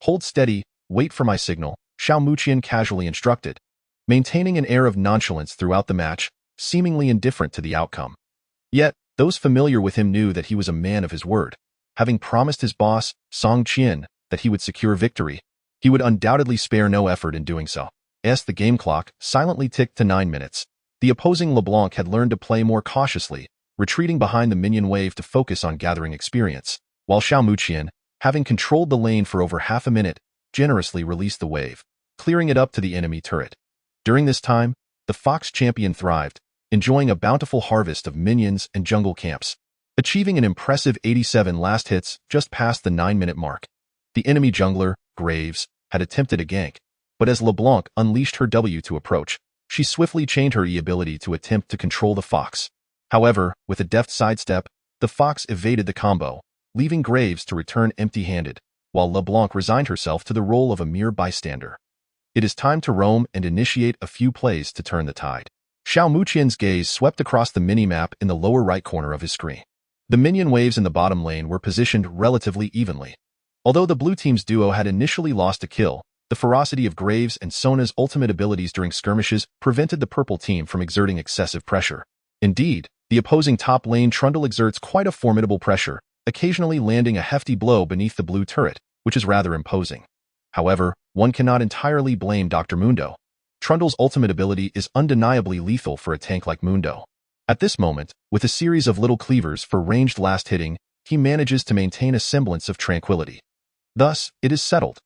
Hold steady, wait for my signal, Xiao Muqian casually instructed, maintaining an air of nonchalance throughout the match, seemingly indifferent to the outcome. Yet, those familiar with him knew that he was a man of his word. Having promised his boss, Song Qian, that he would secure victory, he would undoubtedly spare no effort in doing so. As the game clock silently ticked to 9 minutes, the opposing LeBlanc had learned to play more cautiously, retreating behind the minion wave to focus on gathering experience, while Xiao Muqian, having controlled the lane for over half a minute, generously released the wave, clearing it up to the enemy turret. During this time, the Fox champion thrived, enjoying a bountiful harvest of minions and jungle camps, achieving an impressive 87 last hits just past the 9-minute mark. The enemy jungler, Graves, had attempted a gank, but as LeBlanc unleashed her W to approach, she swiftly chained her E ability to attempt to control the Fox. However, with a deft sidestep, the Fox evaded the combo, leaving Graves to return empty-handed, while LeBlanc resigned herself to the role of a mere bystander. It is time to roam and initiate a few plays to turn the tide. Xiao Muqian's gaze swept across the minimap in the lower right corner of his screen. The minion waves in the bottom lane were positioned relatively evenly. Although the blue team's duo had initially lost a kill, the ferocity of Graves and Sona's ultimate abilities during skirmishes prevented the purple team from exerting excessive pressure. Indeed, the opposing top lane Trundle exerts quite a formidable pressure, occasionally landing a hefty blow beneath the blue turret, which is rather imposing. However, one cannot entirely blame Dr. Mundo. Trundle's ultimate ability is undeniably lethal for a tank like Mundo. At this moment, with a series of little cleavers for ranged last hitting, he manages to maintain a semblance of tranquility. Thus, it is settled.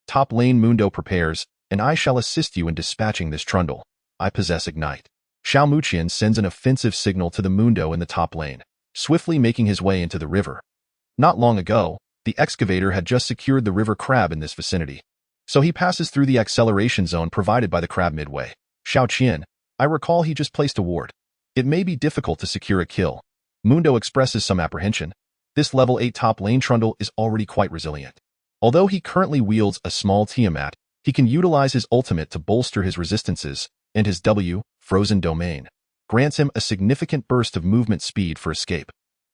Top lane Mundo prepares, and I shall assist you in dispatching this Trundle. I possess Ignite. Xiao Muqian sends an offensive signal to the Mundo in the top lane, swiftly making his way into the river. Not long ago, the excavator had just secured the river crab in this vicinity, so he passes through the acceleration zone provided by the crab midway. Xiao Qian, I recall he just placed a ward. It may be difficult to secure a kill. Mundo expresses some apprehension. This level 8 top lane Trundle is already quite resilient. Although he currently wields a small Tiamat, he can utilize his ultimate to bolster his resistances, and his W, Frozen Domain, grants him a significant burst of movement speed for escape.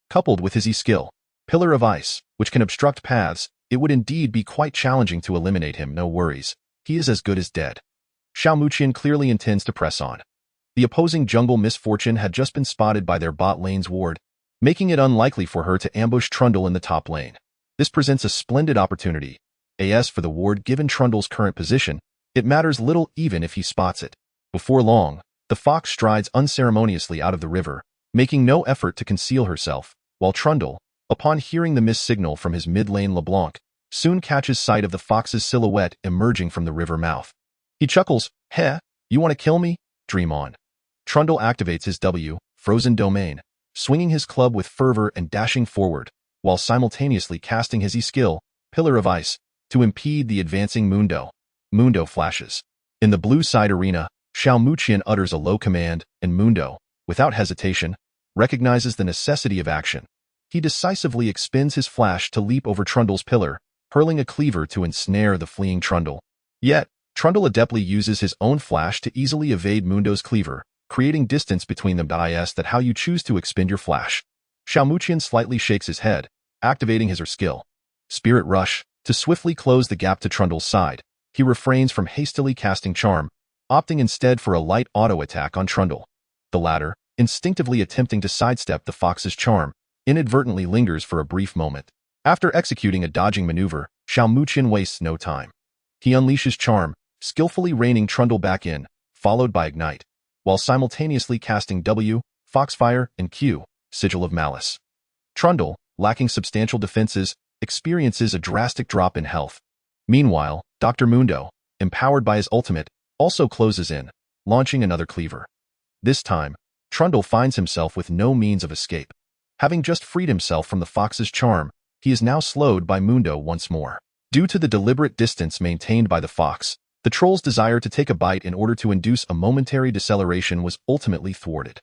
Coupled with his E-skill, Pillar of Ice, which can obstruct paths, it would indeed be quite challenging to eliminate him. No worries, he is as good as dead. Xiao Muqian clearly intends to press on. The opposing jungle Misfortune had just been spotted by their bot lane's ward, making it unlikely for her to ambush Trundle in the top lane. This presents a splendid opportunity. As for the ward given Trundle's current position, it matters little even if he spots it. Before long, The fox strides unceremoniously out of the river, making no effort to conceal herself, while Trundle, upon hearing the miss signal from his mid-lane LeBlanc, soon catches sight of the fox's silhouette emerging from the river mouth. He chuckles, "Heh, you want to kill me? Dream on." Trundle activates his W, Frozen Domain, swinging his club with fervor and dashing forward, while simultaneously casting his E-skill, Pillar of Ice, to impede the advancing Mundo. Mundo flashes. In the blue side arena, Xiao Muqian utters a low command, and Mundo, without hesitation, recognizes the necessity of action. He decisively expends his flash to leap over Trundle's pillar, hurling a cleaver to ensnare the fleeing Trundle. Yet, Trundle adeptly uses his own flash to easily evade Mundo's cleaver, creating distance between them. Is that how you choose to expend your flash? Xiao Muqian slightly shakes his head, activating his skill, Spirit Rush, to swiftly close the gap to Trundle's side. He refrains from hastily casting Charm, opting instead for a light auto attack on Trundle. The latter, instinctively attempting to sidestep the fox's charm, inadvertently lingers for a brief moment. After executing a dodging maneuver, Xiao Muqian wastes no time. He unleashes Charm, skillfully reining Trundle back in, followed by Ignite, while simultaneously casting W, Foxfire, and Q, Sigil of Malice. Trundle, lacking substantial defenses, experiences a drastic drop in health. Meanwhile, Dr. Mundo, empowered by his ultimate, also closes in, launching another cleaver. This time, Trundle finds himself with no means of escape. Having just freed himself from the fox's charm, he is now slowed by Mundo once more. Due to the deliberate distance maintained by the fox, the troll's desire to take a bite in order to induce a momentary deceleration was ultimately thwarted.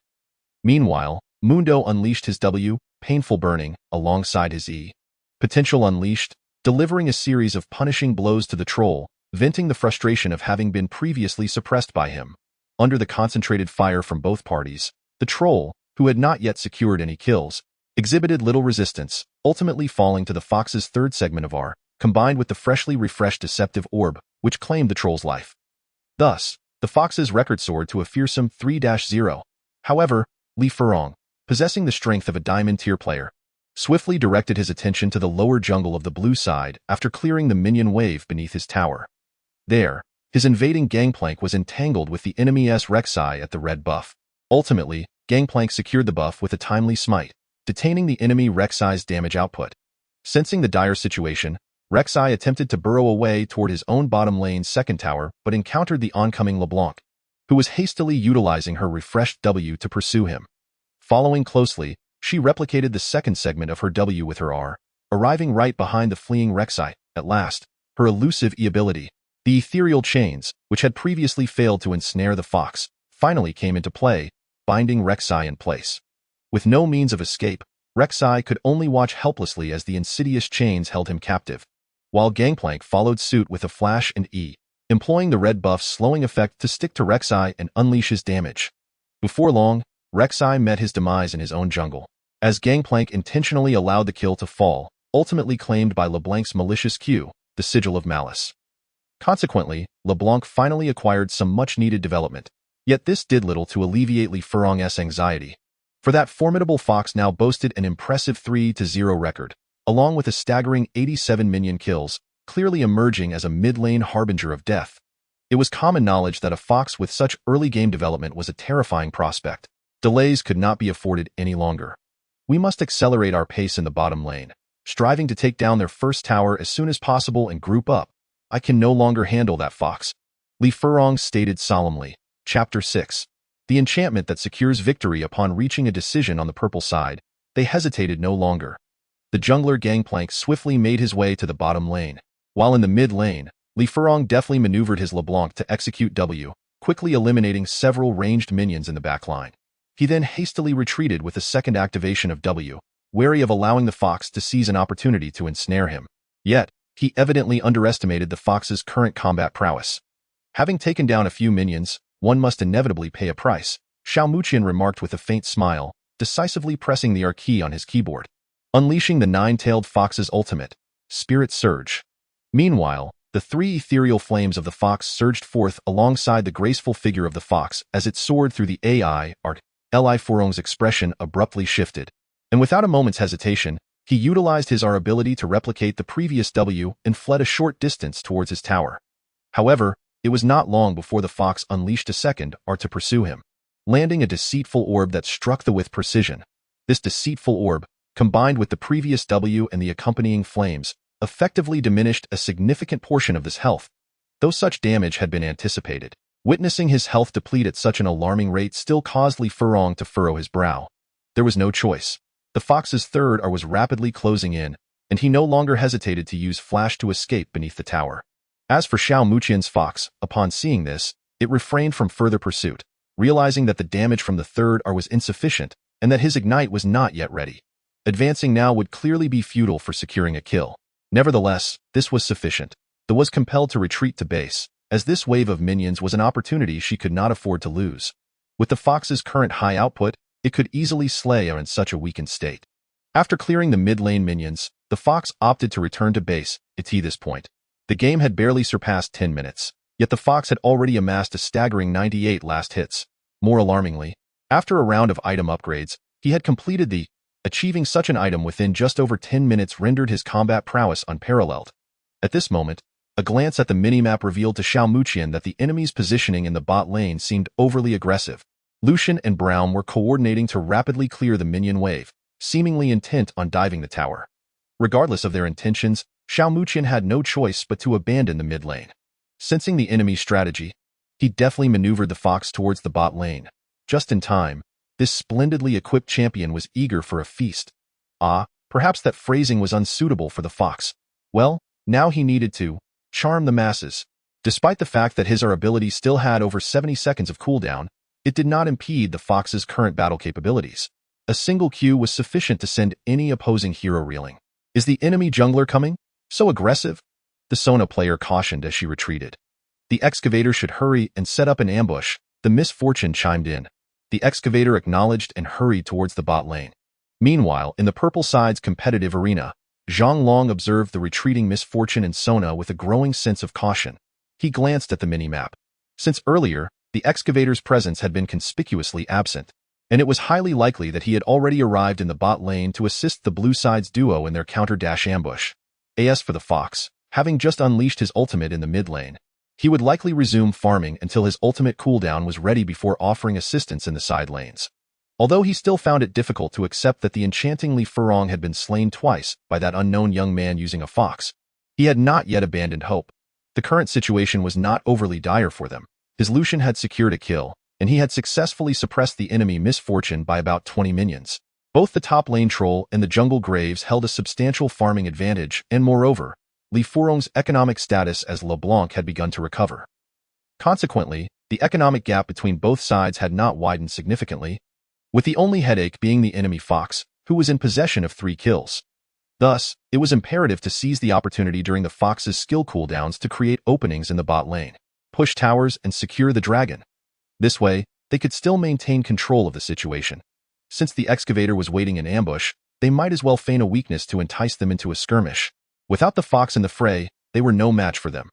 Meanwhile, Mundo unleashed his W, Painful Burning, alongside his E. Potential unleashed, delivering a series of punishing blows to the troll, venting the frustration of having been previously suppressed by him. Under the concentrated fire from both parties, the troll, who had not yet secured any kills, exhibited little resistance, ultimately falling to the fox's third segment of R, combined with the freshly refreshed Deceptive Orb, which claimed the troll's life. Thus, the fox's record soared to a fearsome 3-0. However, Li Furong, possessing the strength of a Diamond tier player, swiftly directed his attention to the lower jungle of the blue side after clearing the minion wave beneath his tower. There, his invading Gangplank was entangled with the enemy's Rek'Sai at the red buff. Ultimately, Gangplank secured the buff with a timely smite, detaining the enemy Rek'Sai's damage output. Sensing the dire situation, Rek'Sai attempted to burrow away toward his own bottom lane's second tower but encountered the oncoming LeBlanc, who was hastily utilizing her refreshed W to pursue him. Following closely, she replicated the second segment of her W with her R, arriving right behind the fleeing Rek'Sai. At last, her elusive E-ability, the Ethereal Chains, which had previously failed to ensnare the fox, finally came into play, binding Rek'Sai in place. With no means of escape, Rek'Sai could only watch helplessly as the insidious chains held him captive, while Gangplank followed suit with a flash and E, employing the red buff's slowing effect to stick to Rek'Sai and unleash his damage. Before long, Rek'Sai met his demise in his own jungle, as Gangplank intentionally allowed the kill to fall, ultimately claimed by LeBlanc's malicious Q, the Sigil of Malice. Consequently, LeBlanc finally acquired some much-needed development, yet this did little to alleviate Li Furong's anxiety. For that formidable fox now boasted an impressive 3-0 record, along with a staggering 87 minion kills, clearly emerging as a mid-lane harbinger of death. It was common knowledge that a fox with such early game development was a terrifying prospect. Delays could not be afforded any longer. We must accelerate our pace in the bottom lane, striving to take down their first tower as soon as possible and group up. I can no longer handle that fox, Li Furong stated solemnly. Chapter 6. The enchantment that secures victory upon reaching a decision on the purple side. They hesitated no longer. The jungler Gangplank swiftly made his way to the bottom lane, while in the mid lane, Li Furong deftly maneuvered his LeBlanc to execute W, quickly eliminating several ranged minions in the backline. He then hastily retreated with a second activation of W, wary of allowing the fox to seize an opportunity to ensnare him. Yet, he evidently underestimated the fox's current combat prowess. Having taken down a few minions, one must inevitably pay a price, Xiao Muqian remarked with a faint smile, decisively pressing the R key on his keyboard. Unleashing the nine-tailed fox's ultimate, Spirit Surge. Meanwhile, the three ethereal flames of the fox surged forth alongside the graceful figure of the fox as it soared through the AI art. Li Furong's expression abruptly shifted, and without a moment's hesitation, he utilized his R ability to replicate the previous W and fled a short distance towards his tower. However, it was not long before the fox unleashed a second R to pursue him. landing a deceitful orb that struck with precision. This deceitful orb, combined with the previous W and the accompanying flames, effectively diminished a significant portion of his health, though such damage had been anticipated. Witnessing his health deplete at such an alarming rate still caused Li Furong to furrow his brow. There was no choice. The fox's third R was rapidly closing in, and he no longer hesitated to use flash to escape beneath the tower. As for Xiao Muqian's fox, upon seeing this, it refrained from further pursuit, realizing that the damage from the third R was insufficient and that his ignite was not yet ready. Advancing now would clearly be futile for securing a kill. Nevertheless, this was sufficient. The was compelled to retreat to base, as this wave of minions was an opportunity she could not afford to lose. With the fox's current high output, it could easily slay her in such a weakened state. After clearing the mid-lane minions, the fox opted to return to base at this point. The game had barely surpassed 10 minutes, yet the fox had already amassed a staggering 98 last hits. More alarmingly, after a round of item upgrades, he had completed the achieving such an item within just over 10 minutes rendered his combat prowess unparalleled. At this moment, a glance at the minimap revealed to Xiao Muqian that the enemy's positioning in the bot lane seemed overly aggressive. Lucian and Braum were coordinating to rapidly clear the minion wave, seemingly intent on diving the tower. Regardless of their intentions, Xiao Muqian had no choice but to abandon the mid lane. Sensing the enemy's strategy, he deftly maneuvered the fox towards the bot lane. Just in time, this splendidly equipped champion was eager for a feast. Perhaps that phrasing was unsuitable for the fox. Well, now he needed to charm the masses. Despite the fact that his R ability still had over 70 seconds of cooldown, it did not impede the fox's current battle capabilities. A single Q was sufficient to send any opposing hero reeling. Is the enemy jungler coming? So aggressive? The Sona player cautioned as she retreated. The excavator should hurry and set up an ambush. The misfortune chimed in. The excavator acknowledged and hurried towards the bot lane. Meanwhile, in the purple side's competitive arena, Zhang Long observed the retreating misfortune and Sona with a growing sense of caution. He glanced at the minimap. Since earlier, the excavator's presence had been conspicuously absent, and it was highly likely that he had already arrived in the bot lane to assist the blue side's duo in their counter-dash ambush. As for the fox, having just unleashed his ultimate in the mid lane, he would likely resume farming until his ultimate cooldown was ready before offering assistance in the side lanes. Although he still found it difficult to accept that the enchanting Li Furong had been slain twice by that unknown young man using a fox, he had not yet abandoned hope. The current situation was not overly dire for them. His Lucian had secured a kill, and he had successfully suppressed the enemy misfortune by about 20 minions. Both the top lane troll and the jungle graves held a substantial farming advantage, and moreover, Li Furong's economic status as LeBlanc had begun to recover. Consequently, the economic gap between both sides had not widened significantly, with the only headache being the enemy fox, who was in possession of 3 kills. Thus, it was imperative to seize the opportunity during the fox's skill cooldowns to create openings in the bot lane, push towers, and secure the dragon. This way, they could still maintain control of the situation. Since the excavator was waiting in ambush, they might as well feign a weakness to entice them into a skirmish. Without the fox in the fray, they were no match for them.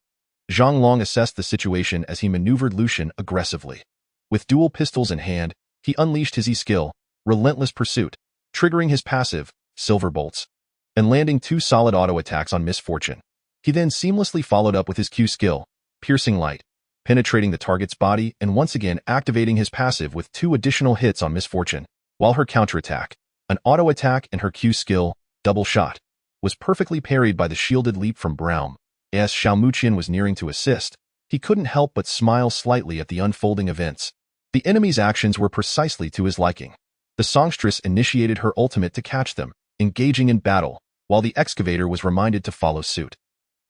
Zhang Long assessed the situation as he maneuvered Lucian aggressively. With dual pistols in hand, he unleashed his E-skill, Relentless Pursuit, triggering his passive, Silver Bolts, and landing 2 solid auto attacks on Misfortune. He then seamlessly followed up with his Q skill, Piercing Light, penetrating the target's body and once again activating his passive with 2 additional hits on Misfortune, while her counterattack, an auto attack and her Q skill, Double Shot, was perfectly parried by the shielded leap from Braum. As Xiao Muqian was nearing to assist, he couldn't help but smile slightly at the unfolding events. The enemy's actions were precisely to his liking. The songstress initiated her ultimate to catch them, engaging in battle, while the excavator was reminded to follow suit.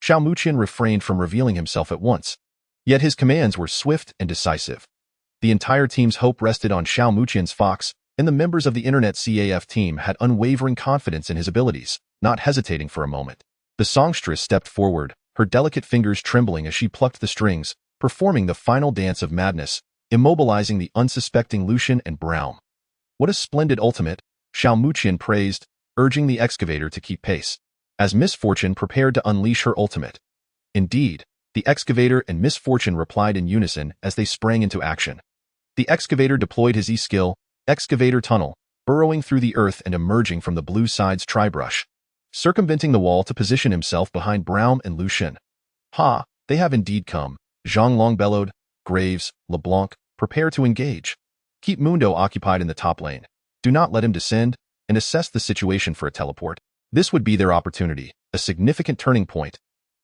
Xiao Muqian refrained from revealing himself at once, yet his commands were swift and decisive. The entire team's hope rested on Xiao Muqian's fox, and the members of the Internet CAF team had unwavering confidence in his abilities, not hesitating for a moment. The songstress stepped forward, her delicate fingers trembling as she plucked the strings, performing the final dance of madness, immobilizing the unsuspecting Lucian and Braum. What a splendid ultimate, Xiao Muqian praised, urging the excavator to keep pace, as Misfortune prepared to unleash her ultimate. Indeed, the excavator and Misfortune replied in unison as they sprang into action. The excavator deployed his E-skill, Excavator Tunnel, burrowing through the earth and emerging from the blue side's tri-brush, circumventing the wall to position himself behind Braum and Lucian. Ha, they have indeed come, Zhang Long bellowed. Graves, LeBlanc, prepare to engage. Keep Mundo occupied in the top lane. Do not let him descend, and assess the situation for a teleport. This would be their opportunity, a significant turning point.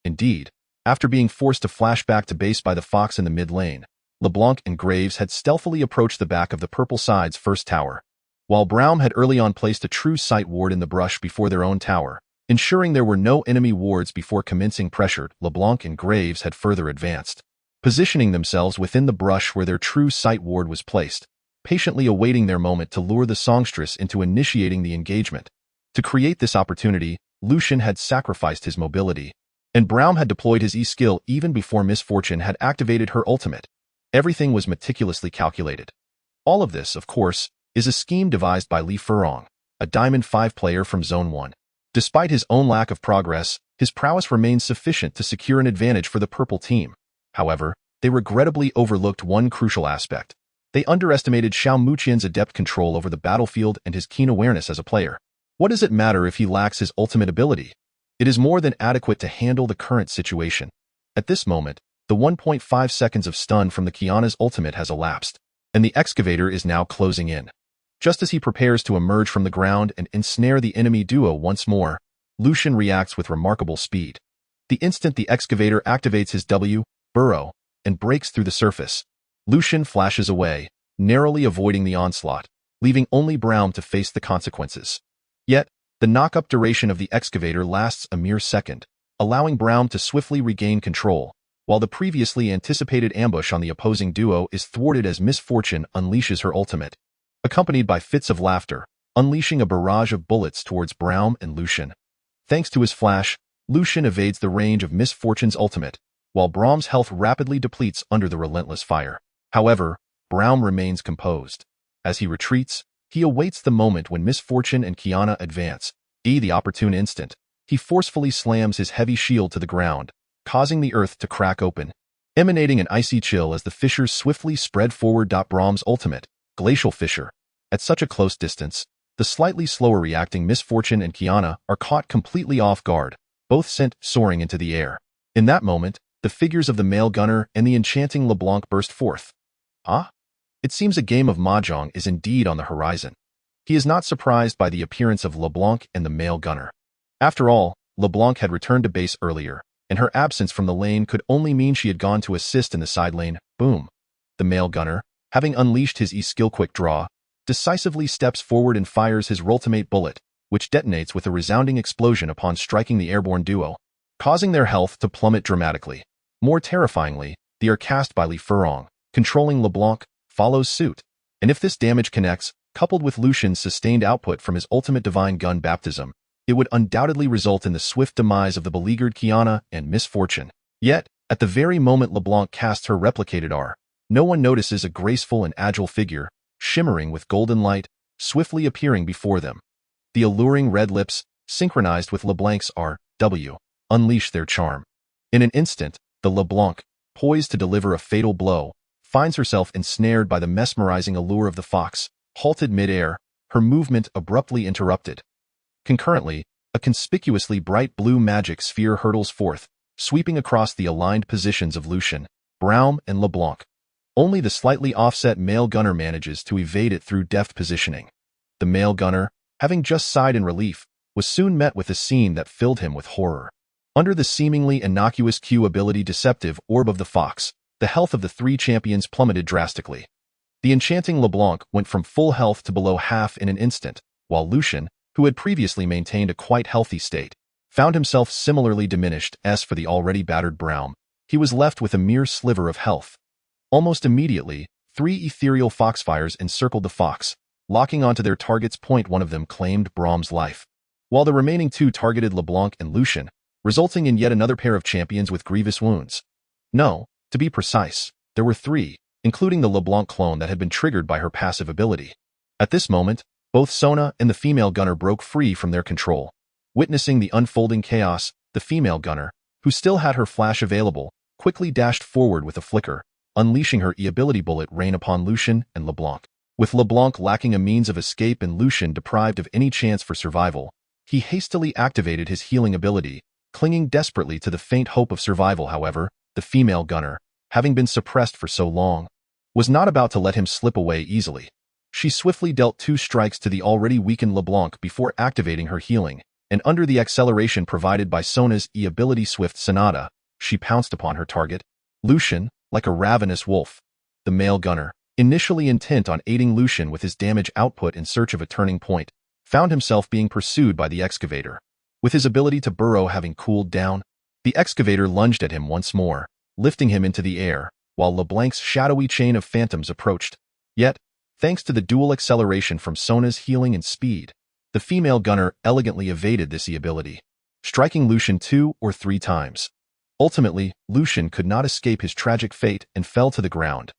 Indeed, after being forced to flash back to base by the Fox in the mid lane, LeBlanc and Graves had stealthily approached the back of the purple side's first tower, while Braum had early on placed a true sight ward in the brush before their own tower, ensuring there were no enemy wards before commencing pressure. LeBlanc and Graves had further advanced, positioning themselves within the brush where their true sight ward was placed, patiently awaiting their moment to lure the songstress into initiating the engagement. To create this opportunity, Lucian had sacrificed his mobility, and Braum had deployed his E-skill even before Miss Fortune had activated her ultimate. Everything was meticulously calculated. All of this, of course, is a scheme devised by Li Furong, a Diamond 5 player from Zone 1. Despite his own lack of progress, his prowess remained sufficient to secure an advantage for the purple team. However, they regrettably overlooked one crucial aspect. They underestimated Xiao Muqian's adept control over the battlefield and his keen awareness as a player. What does it matter if he lacks his ultimate ability? It is more than adequate to handle the current situation. At this moment, the 1.5 seconds of stun from the Qiyana's ultimate has elapsed, and the excavator is now closing in. Just as he prepares to emerge from the ground and ensnare the enemy duo once more, Lucian reacts with remarkable speed. The instant the excavator activates his W, burrow, and breaks through the surface, Lucian flashes away, narrowly avoiding the onslaught, leaving only Braum to face the consequences. Yet, the knock-up duration of the excavator lasts a mere second, allowing Braum to swiftly regain control, while the previously anticipated ambush on the opposing duo is thwarted as Miss Fortune unleashes her ultimate, accompanied by fits of laughter, unleashing a barrage of bullets towards Braum and Lucian. Thanks to his flash, Lucian evades the range of Miss Fortune's ultimate, while Braum's health rapidly depletes under the relentless fire. However, Braum remains composed. As he retreats, he awaits the moment when Miss Fortune and Qiyana advance. The opportune instant, he forcefully slams his heavy shield to the ground, causing the earth to crack open, emanating an icy chill as the fissures swiftly spread forward. Braum's ultimate, Glacial Fissure. At such a close distance, the slightly slower reacting Miss Fortune and Qiyana are caught completely off guard, both sent soaring into the air. In that moment, the figures of the male gunner and the enchanting LeBlanc burst forth. It seems a game of mahjong is indeed on the horizon. He is not surprised by the appearance of LeBlanc and the male gunner. After all, LeBlanc had returned to base earlier, and her absence from the lane could only mean she had gone to assist in the side lane. Boom. The male gunner, having unleashed his E-skill quick draw, decisively steps forward and fires his ultimate bullet, which detonates with a resounding explosion upon striking the airborne duo, causing their health to plummet dramatically. More terrifyingly, they are cast by Li Furong, controlling LeBlanc, follows suit, and if this damage connects, coupled with Lucian's sustained output from his ultimate divine gun baptism, it would undoubtedly result in the swift demise of the beleaguered Qiyana and Miss Fortune. Yet, at the very moment LeBlanc casts her replicated R, no one notices a graceful and agile figure, shimmering with golden light, swiftly appearing before them. The alluring red lips, synchronized with LeBlanc's R, W, unleash their charm. In an instant, the LeBlanc, poised to deliver a fatal blow, finds herself ensnared by the mesmerizing allure of the Fox, halted mid-air, her movement abruptly interrupted. Concurrently, a conspicuously bright blue magic sphere hurtles forth, sweeping across the aligned positions of Lucian, Braum, and LeBlanc. Only the slightly offset male gunner manages to evade it through deft positioning. The male gunner, having just sighed in relief, was soon met with a scene that filled him with horror. Under the seemingly innocuous Q ability deceptive orb of the Fox, the health of the three champions plummeted drastically. The enchanting LeBlanc went from full health to below half in an instant, while Lucian, who had previously maintained a quite healthy state, found himself similarly diminished. As for the already battered Braum, he was left with a mere sliver of health. Almost immediately, 3 ethereal foxfires encircled the Fox, locking onto their targets. One of them claimed Braum's life, while the remaining 2 targeted LeBlanc and Lucian, resulting in yet another pair of champions with grievous wounds. No, to be precise, there were 3, including the LeBlanc clone that had been triggered by her passive ability. At this moment, both Sona and the female gunner broke free from their control. Witnessing the unfolding chaos, the female gunner, who still had her flash available, quickly dashed forward with a flicker, unleashing her E-ability bullet rain upon Lucian and LeBlanc. With LeBlanc lacking a means of escape and Lucian deprived of any chance for survival, he hastily activated his healing ability, clinging desperately to the faint hope of survival. However, the female gunner, having been suppressed for so long, was not about to let him slip away easily. She swiftly dealt 2 strikes to the already weakened LeBlanc before activating her healing, and under the acceleration provided by Sona's E-ability Swift Sonata, she pounced upon her target. Lucian, like a ravenous wolf, the male gunner, initially intent on aiding Lucian with his damage output in search of a turning point, found himself being pursued by the excavator. With his ability to burrow having cooled down, the excavator lunged at him once more, lifting him into the air, while LeBlanc's shadowy chain of phantoms approached. Yet, thanks to the dual acceleration from Sona's healing and speed, the female gunner elegantly evaded this E-ability, striking Lucian 2 or 3 times. Ultimately, Lucian could not escape his tragic fate and fell to the ground.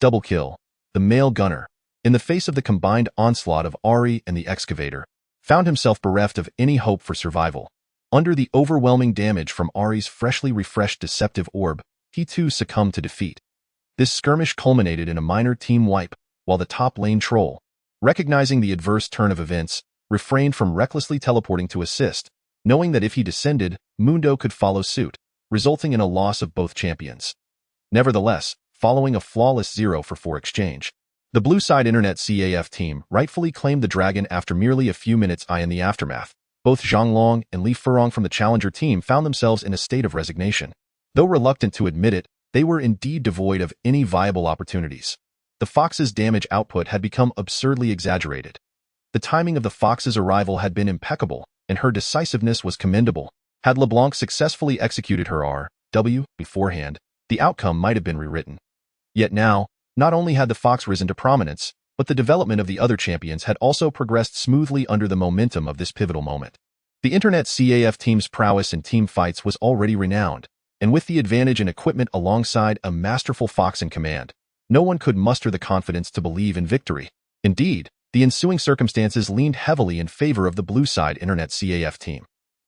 Double kill. The male gunner, in the face of the combined onslaught of Ahri and the excavator, found himself bereft of any hope for survival. Under the overwhelming damage from Ahri's freshly refreshed deceptive orb, he too succumbed to defeat. This skirmish culminated in a minor team wipe, while the top lane troll, recognizing the adverse turn of events, refrained from recklessly teleporting to assist, knowing that if he descended, Mundo could follow suit, resulting in a loss of both champions. Nevertheless, following a flawless 0-for-4 exchange, the blue side internet CAF team rightfully claimed the dragon after merely a few minutes. In the aftermath, both Zhonglong and Li Furong from the challenger team found themselves in a state of resignation. Though reluctant to admit it, they were indeed devoid of any viable opportunities. The Fox's damage output had become absurdly exaggerated. The timing of the Fox's arrival had been impeccable, and her decisiveness was commendable. Had LeBlanc successfully executed her R.W. beforehand, the outcome might have been rewritten. Yet now, not only had the Fox risen to prominence, but the development of the other champions had also progressed smoothly under the momentum of this pivotal moment. The internet CAF team's prowess in team fights was already renowned, and with the advantage in equipment alongside a masterful Fox in command, no one could muster the confidence to believe in victory. Indeed, the ensuing circumstances leaned heavily in favor of the blue side internet CAF team.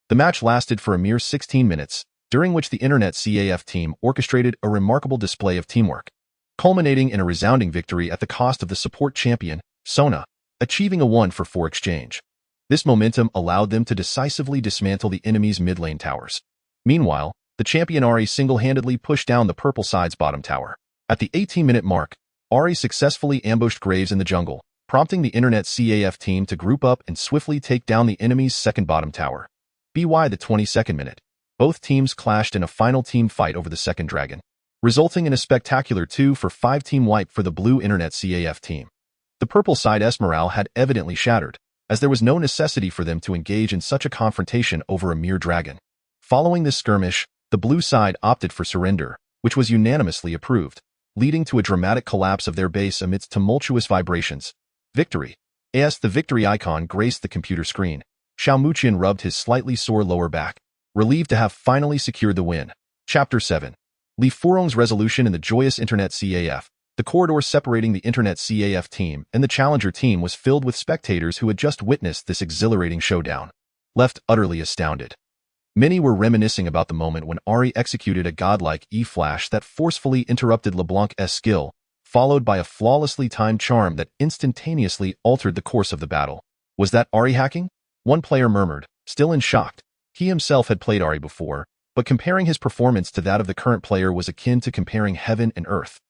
The match lasted for a mere 16 minutes, during which the internet CAF team orchestrated a remarkable display of teamwork, culminating in a resounding victory at the cost of the support champion, Sona, achieving a 1-for-4 exchange. This momentum allowed them to decisively dismantle the enemy's mid lane towers. Meanwhile, the champion Ahri single-handedly pushed down the purple side's bottom tower. At the 18-minute mark, Ahri successfully ambushed Graves in the jungle, prompting the internet CAF team to group up and swiftly take down the enemy's second bottom tower. By the 22nd minute, both teams clashed in a final team fight over the second dragon, resulting in a spectacular 2-for-5 team wipe for the blue internet CAF team. The purple side's morale had evidently shattered, as there was no necessity for them to engage in such a confrontation over a mere dragon. Following this skirmish, the blue side opted for surrender, which was unanimously approved, leading to a dramatic collapse of their base amidst tumultuous vibrations. Victory. As the victory icon graced the computer screen, Xiao Muqian rubbed his slightly sore lower back, relieved to have finally secured the win. Chapter 7. Li Furong's resolution in the joyous internet CAF. The corridor separating the internet CAF team and the challenger team was filled with spectators who had just witnessed this exhilarating showdown, left utterly astounded. Many were reminiscing about the moment when Ahri executed a godlike E-flash that forcefully interrupted LeBlanc's skill, followed by a flawlessly timed charm that instantaneously altered the course of the battle. Was that Ahri hacking? One player murmured, still in shock. He himself had played Ahri before, but comparing his performance to that of the current player was akin to comparing heaven and earth.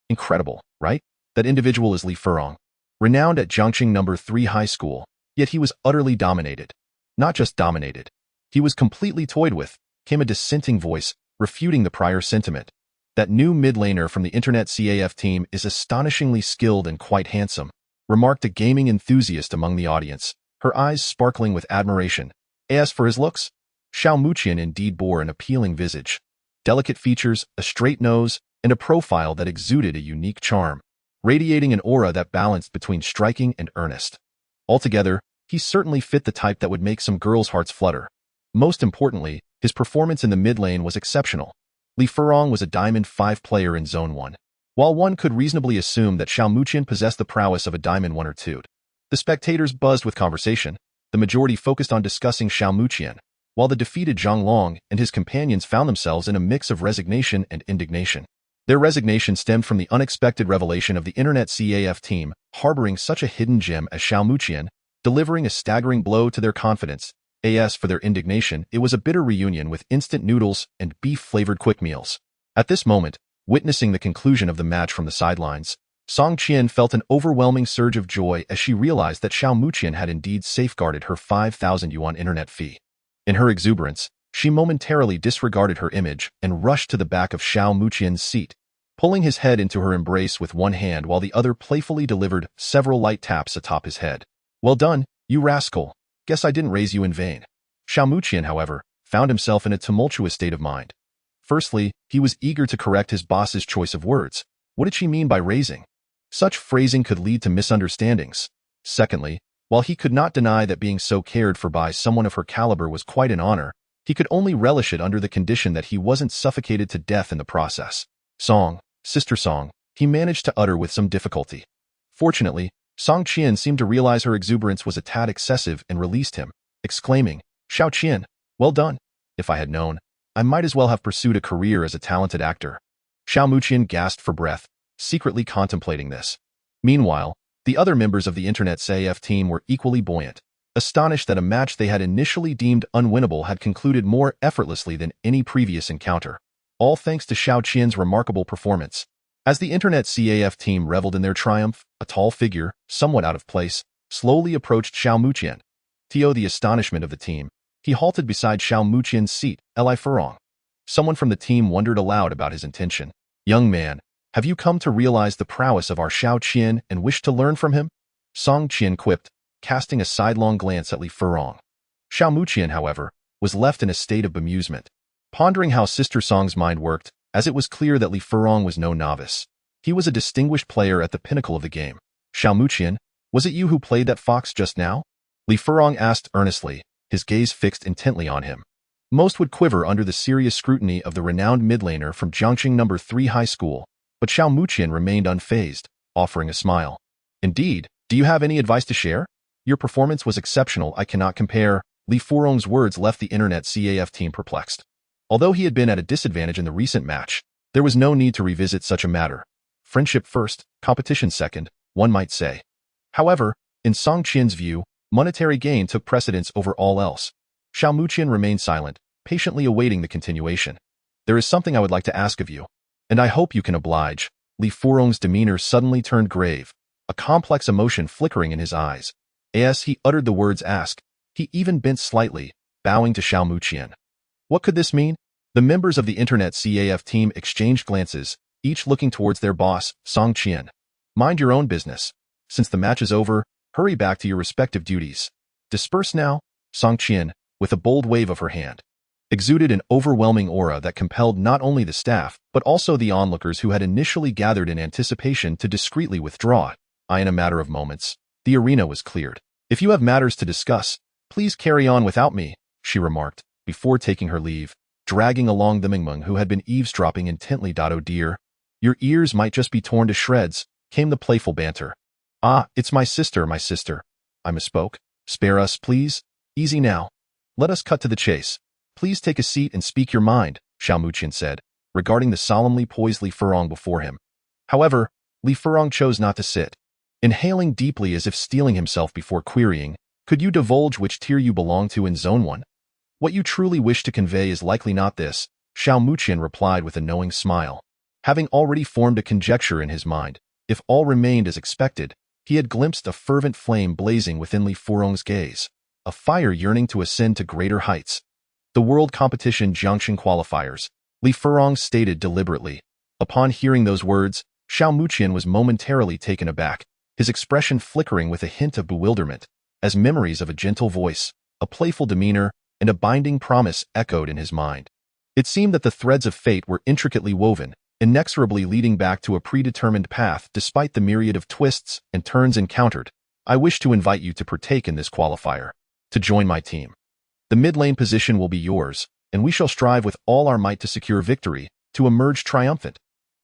Incredible, right? That individual is Li Furong, renowned at Jiangqing No. 3 High School, yet he was utterly dominated. Not just dominated. He was completely toyed with, came a dissenting voice, refuting the prior sentiment. That new mid laner from the internet CAF team is astonishingly skilled and quite handsome, remarked a gaming enthusiast among the audience, her eyes sparkling with admiration. As for his looks, Xiao Muqian indeed bore an appealing visage. Delicate features, a straight nose, and a profile that exuded a unique charm, radiating an aura that balanced between striking and earnest. Altogether, he certainly fit the type that would make some girls' hearts flutter. Most importantly, his performance in the mid lane was exceptional. Li Furong was a Diamond 5 player in Zone 1. While one could reasonably assume that Xiao Muqian possessed the prowess of a Diamond 1 or 2, the spectators buzzed with conversation. The majority focused on discussing Xiao Muqian, while the defeated Zhang Long and his companions found themselves in a mix of resignation and indignation. Their resignation stemmed from the unexpected revelation of the internet CAF team harboring such a hidden gem as Xiao Muqian, delivering a staggering blow to their confidence. As for their indignation, it was a bitter reunion with instant noodles and beef-flavored quick meals. At this moment, witnessing the conclusion of the match from the sidelines, Song Qian felt an overwhelming surge of joy as she realized that Xiao Muqian had indeed safeguarded her 5,000 yuan internet fee. In her exuberance, she momentarily disregarded her image and rushed to the back of Xiao Muqian's seat, pulling his head into her embrace with one hand while the other playfully delivered several light taps atop his head. "Well done, you rascal. Guess I didn't raise you in vain." Xiao Muqian, however, found himself in a tumultuous state of mind. Firstly, he was eager to correct his boss's choice of words. What did she mean by raising? Such phrasing could lead to misunderstandings. Secondly, while he could not deny that being so cared for by someone of her caliber was quite an honor, he could only relish it under the condition that he wasn't suffocated to death in the process. "Song, sister Song," he managed to utter with some difficulty. Fortunately, Song Qian seemed to realize her exuberance was a tad excessive and released him, exclaiming, "Xiao Qian, well done. If I had known, I might as well have pursued a career as a talented actor." Xiao Muqian gasped for breath, secretly contemplating this. Meanwhile, the other members of the Internet CAF team were equally buoyant, astonished that a match they had initially deemed unwinnable had concluded more effortlessly than any previous encounter, all thanks to Xiao Qian's remarkable performance. As the Internet CAF team reveled in their triumph, a tall figure, somewhat out of place, slowly approached Xiao Muqian. To the astonishment of the team, he halted beside Xiao Muqian's seat, Li Furong. Someone from the team wondered aloud about his intention. "Young man, have you come to realize the prowess of our Xiao Qian and wish to learn from him?" Song Qian quipped, casting a sidelong glance at Li Furong. Xiao Muqian, however, was left in a state of bemusement, pondering how Sister Song's mind worked, as it was clear that Li Furong was no novice. He was a distinguished player at the pinnacle of the game. "Xiao Muqian, was it you who played that fox just now?" Li Furong asked earnestly, his gaze fixed intently on him. Most would quiver under the serious scrutiny of the renowned mid-laner from Jiangxing No. 3 High School, but Xiao Muqian remained unfazed, offering a smile. "Indeed, do you have any advice to share? Your performance was exceptional, I cannot compare." Li Furong's words left the Internet CAF team perplexed. Although he had been at a disadvantage in the recent match, there was no need to revisit such a matter. Friendship first, competition second, one might say. However, in Song Qian's view, monetary gain took precedence over all else. Xiao Muqian remained silent, patiently awaiting the continuation. "There is something I would like to ask of you, and I hope you can oblige." Li Furong's demeanor suddenly turned grave, a complex emotion flickering in his eyes. As he uttered the words "ask," he even bent slightly, bowing to Xiao Muqian. What could this mean? The members of the Internet CAF team exchanged glances, each looking towards their boss, Song Qian. "Mind your own business. Since the match is over, hurry back to your respective duties. Disperse now." Song Qian, with a bold wave of her hand, exuded an overwhelming aura that compelled not only the staff, but also the onlookers who had initially gathered in anticipation to discreetly withdraw. In a matter of moments, the arena was cleared. "If you have matters to discuss, please carry on without me," she remarked, before taking her leave, dragging along the Mingmeng who had been eavesdropping intently. "Oh dear, your ears might just be torn to shreds," came the playful banter. "Ah, it's my sister, my sister. I misspoke. Spare us, please. Easy now. Let us cut to the chase. Please take a seat and speak your mind," Xiao Muqian said, regarding the solemnly poised Li Furong before him. However, Li Furong chose not to sit. Inhaling deeply as if steeling himself before querying, "Could you divulge which tier you belong to in Zone 1? What you truly wish to convey is likely not this," Xiao Muqian replied with a knowing smile. Having already formed a conjecture in his mind, if all remained as expected, he had glimpsed a fervent flame blazing within Li Furong's gaze, a fire yearning to ascend to greater heights. "The World Competition Jiangxing Qualifiers," Li Furong stated deliberately. Upon hearing those words, Xiao Muqian was momentarily taken aback, his expression flickering with a hint of bewilderment, as memories of a gentle voice, a playful demeanor, and a binding promise echoed in his mind. It seemed that the threads of fate were intricately woven, inexorably leading back to a predetermined path despite the myriad of twists and turns encountered. "I wish to invite you to partake in this qualifier, to join my team. The mid-lane position will be yours, and we shall strive with all our might to secure victory, to emerge triumphant."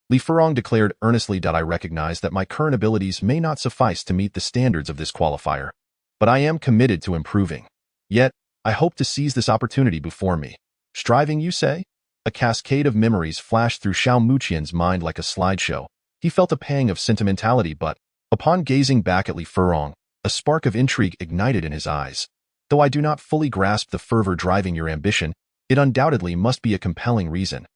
Li Furong declared earnestly, "I recognize that my current abilities may not suffice to meet the standards of this qualifier, but I am committed to improving. Yet, I hope to seize this opportunity before me." "Striving, you say?" A cascade of memories flashed through Xiao Muqian's mind like a slideshow. He felt a pang of sentimentality, but, upon gazing back at Li Furong, a spark of intrigue ignited in his eyes. "Though I do not fully grasp the fervor driving your ambition, it undoubtedly must be a compelling reason.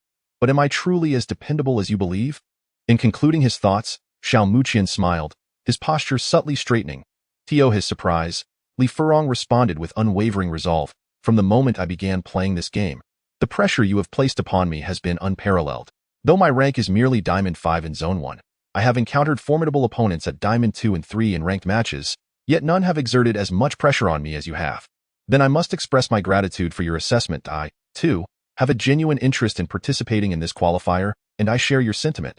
But am I truly as dependable as you believe?" In concluding his thoughts, Xiao Muqian smiled, his posture subtly straightening. To his surprise, Li Furong responded with unwavering resolve. From the moment I began playing this game, the pressure you have placed upon me has been unparalleled. Though my rank is merely Diamond 5 in Zone 1, I have encountered formidable opponents at Diamond 2 and 3 in ranked matches, yet none have exerted as much pressure on me as you have. Then I must express my gratitude for your assessment. I, too, have a genuine interest in participating in this qualifier, and I share your sentiment.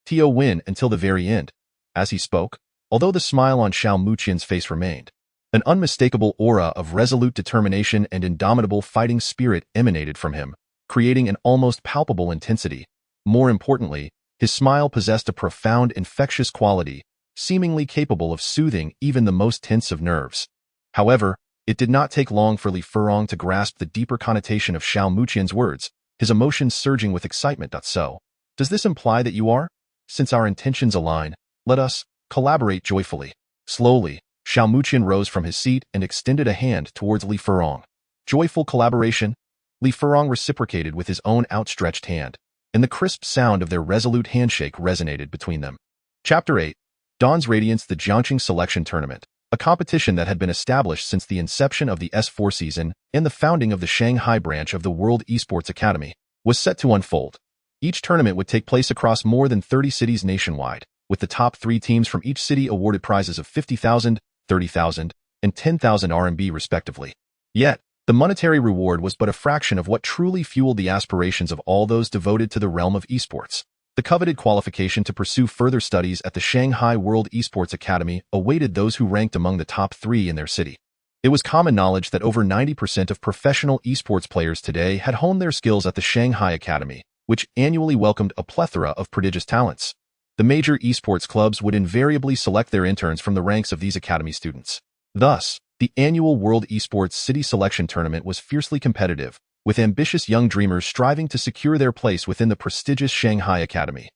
To win until the very end. As he spoke, although the smile on Xiao Muqian's face remained, an unmistakable aura of resolute determination and indomitable fighting spirit emanated from him, creating an almost palpable intensity. More importantly, his smile possessed a profound, infectious quality, seemingly capable of soothing even the most tense of nerves. However, it did not take long for Li Furong to grasp the deeper connotation of Xiao Muqian's words, his emotions surging with excitement. So, does this imply that you are? Since our intentions align, let us collaborate joyfully. Slowly, Xiao Muqian rose from his seat and extended a hand towards Li Furong. Joyful collaboration? Li Furong reciprocated with his own outstretched hand, and the crisp sound of their resolute handshake resonated between them. Chapter 8. Dawn's Radiance, the Jiangxing Selection Tournament, a competition that had been established since the inception of the S4 season and the founding of the Shanghai branch of the World Esports Academy, was set to unfold. Each tournament would take place across more than 30 cities nationwide, with the top 3 teams from each city awarded prizes of 50,000, 30,000, and 10,000 RMB respectively. Yet, the monetary reward was but a fraction of what truly fueled the aspirations of all those devoted to the realm of esports. The coveted qualification to pursue further studies at the Shanghai World Esports Academy awaited those who ranked among the top 3 in their city. It was common knowledge that over 90% of professional esports players today had honed their skills at the Shanghai Academy, which annually welcomed a plethora of prodigious talents. The major esports clubs would invariably select their interns from the ranks of these academy students. Thus, the annual World Esports City Selection Tournament was fiercely competitive, with ambitious young dreamers striving to secure their place within the prestigious Shanghai Academy.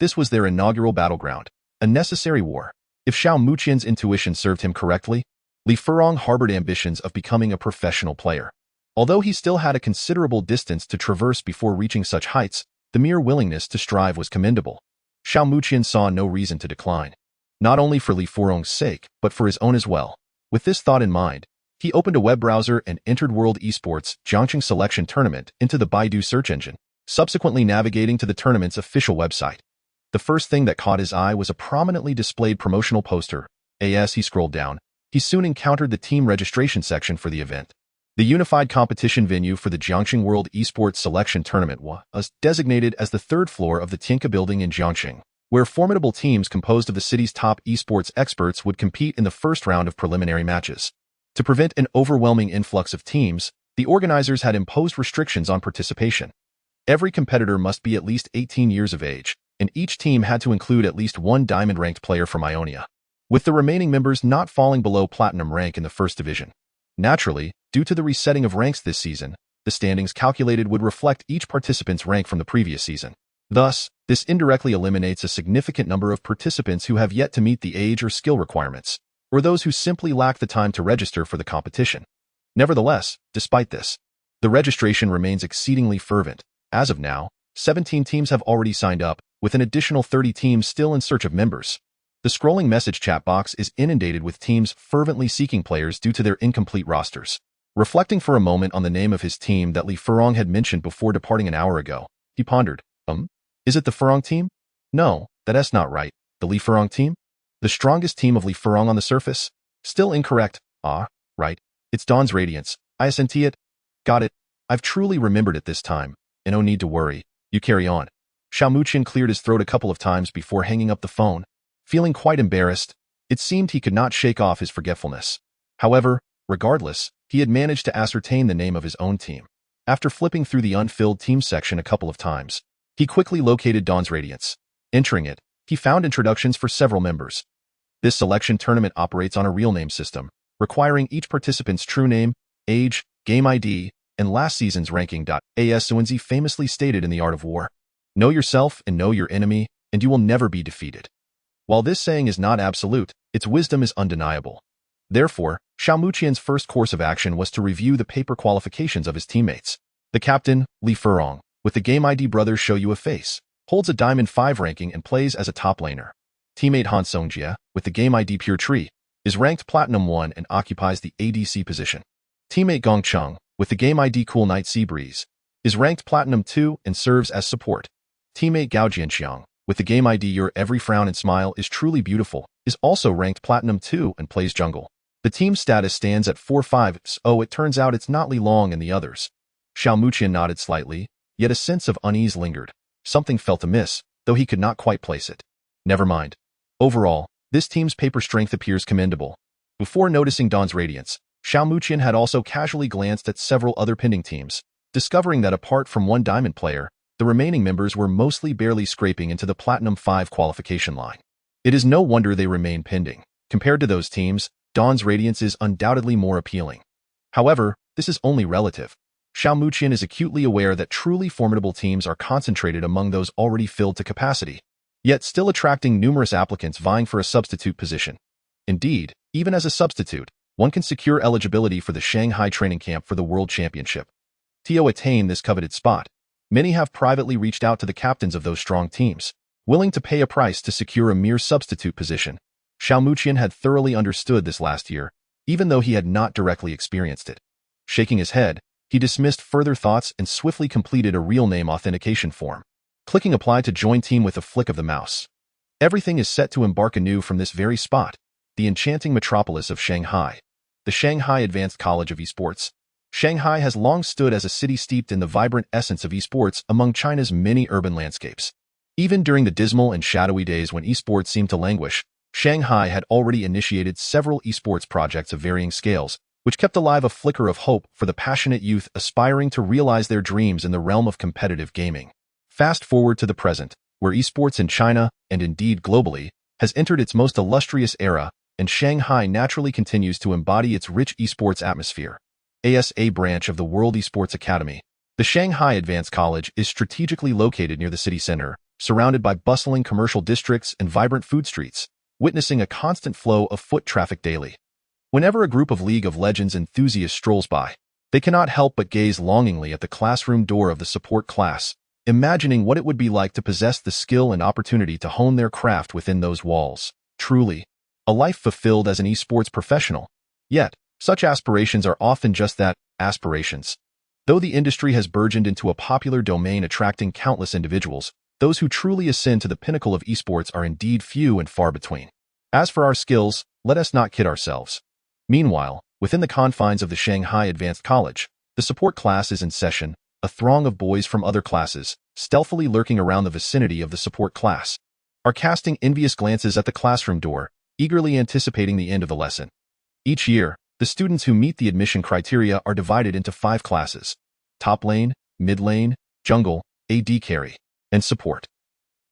This was their inaugural battleground, a necessary war. If Xiao Muqian's intuition served him correctly, Li Furong harbored ambitions of becoming a professional player. Although he still had a considerable distance to traverse before reaching such heights, the mere willingness to strive was commendable. Xiao Muqian saw no reason to decline, not only for Li Furong's sake, but for his own as well. With this thought in mind, he opened a web browser and entered World Esports Jiangxing Selection Tournament into the Baidu search engine, subsequently navigating to the tournament's official website. The first thing that caught his eye was a prominently displayed promotional poster. As he scrolled down, he soon encountered the team registration section for the event. The unified competition venue for the Jiangxing World Esports Selection Tournament was designated as the 3rd floor of the Tianke building in Jiangxing, where formidable teams composed of the city's top esports experts would compete in the first round of preliminary matches. To prevent an overwhelming influx of teams, the organizers had imposed restrictions on participation. Every competitor must be at least 18 years of age, and each team had to include at least 1 diamond-ranked player from Ionia, with the remaining members not falling below platinum rank in the first division. Naturally, due to the resetting of ranks this season, the standings calculated would reflect each participant's rank from the previous season. Thus, this indirectly eliminates a significant number of participants who have yet to meet the age or skill requirements, or those who simply lack the time to register for the competition. Nevertheless, despite this, the registration remains exceedingly fervent. As of now, 17 teams have already signed up, with an additional 30 teams still in search of members. The scrolling message chat box is inundated with teams fervently seeking players due to their incomplete rosters. Reflecting for a moment on the name of his team that Li Furong had mentioned before departing an hour ago, he pondered, is it the Furong team? No, that's not right. The Li Furong team? The strongest team of Li Furong on the surface? Still incorrect. Right. It's Dawn's Radiance. I sent it. Got it. I've truly remembered it this time, and no need to worry. You carry on. Xiao Muqian cleared his throat a couple of times before hanging up the phone. Feeling quite embarrassed, it seemed he could not shake off his forgetfulness. However, regardless, he had managed to ascertain the name of his own team. After flipping through the unfilled team section a couple of times, he quickly located Dawn's Radiance. Entering it, he found introductions for several members. This selection tournament operates on a real name system, requiring each participant's true name, age, game ID, and last season's ranking. As Suenzi famously stated in The Art of War, know yourself and know your enemy, and you will never be defeated. While this saying is not absolute, its wisdom is undeniable. Therefore, Xiao Muqian's first course of action was to review the paper qualifications of his teammates. The captain, Li Furong, with the Game ID brothers show you a face, holds a Diamond 5 ranking and plays as a top laner. Teammate Han Songjie, with the game ID Pure Tree, is ranked Platinum 1 and occupies the ADC position. Teammate Gong Chung, with the game ID Cool Night Sea Breeze, is ranked Platinum 2 and serves as support. Teammate Gao Jianxiang, with the game ID Your Every Frown and Smile is Truly Beautiful, is also ranked Platinum 2 and plays jungle. The team's status stands at 4-5, so it turns out it's not Li Long and the others. Xiao Muqian nodded slightly, yet a sense of unease lingered. Something felt amiss, though he could not quite place it. Never mind. Overall, this team's paper strength appears commendable. Before noticing Dawn's radiance, Xiao Muqian had also casually glanced at several other pending teams, discovering that apart from one diamond player, the remaining members were mostly barely scraping into the Platinum 5 qualification line. It is no wonder they remain pending. Compared to those teams, Dawn's radiance is undoubtedly more appealing. However, this is only relative. Xiao Muqian is acutely aware that truly formidable teams are concentrated among those already filled to capacity, yet still attracting numerous applicants vying for a substitute position. Indeed, even as a substitute, one can secure eligibility for the Shanghai training camp for the World Championship. To attain this coveted spot, many have privately reached out to the captains of those strong teams, willing to pay a price to secure a mere substitute position. Xiao Muqian had thoroughly understood this last year, even though he had not directly experienced it. Shaking his head, he dismissed further thoughts and swiftly completed a real name authentication form, clicking Apply to join team with a flick of the mouse. Everything is set to embark anew from this very spot, the enchanting metropolis of Shanghai. The Shanghai Advanced College of Esports. Shanghai has long stood as a city steeped in the vibrant essence of esports among China's many urban landscapes. Even during the dismal and shadowy days when esports seemed to languish, Shanghai had already initiated several esports projects of varying scales, which kept alive a flicker of hope for the passionate youth aspiring to realize their dreams in the realm of competitive gaming. Fast forward to the present, where esports in China, and indeed globally, has entered its most illustrious era, and Shanghai naturally continues to embody its rich esports atmosphere. ASA branch of the World Esports Academy. The Shanghai Advanced College is strategically located near the city center, surrounded by bustling commercial districts and vibrant food streets, witnessing a constant flow of foot traffic daily. Whenever a group of League of Legends enthusiasts strolls by, they cannot help but gaze longingly at the classroom door of the support class, imagining what it would be like to possess the skill and opportunity to hone their craft within those walls. Truly, a life fulfilled as an esports professional. Yet, such aspirations are often just that, aspirations. Though the industry has burgeoned into a popular domain attracting countless individuals, those who truly ascend to the pinnacle of esports are indeed few and far between. As for our skills, let us not kid ourselves. Meanwhile, within the confines of the Shanghai Advanced College, the support class is in session, a throng of boys from other classes, stealthily lurking around the vicinity of the support class, are casting envious glances at the classroom door, eagerly anticipating the end of the lesson. Each year, the students who meet the admission criteria are divided into 5 classes: top lane, mid lane, jungle, AD carry, and support.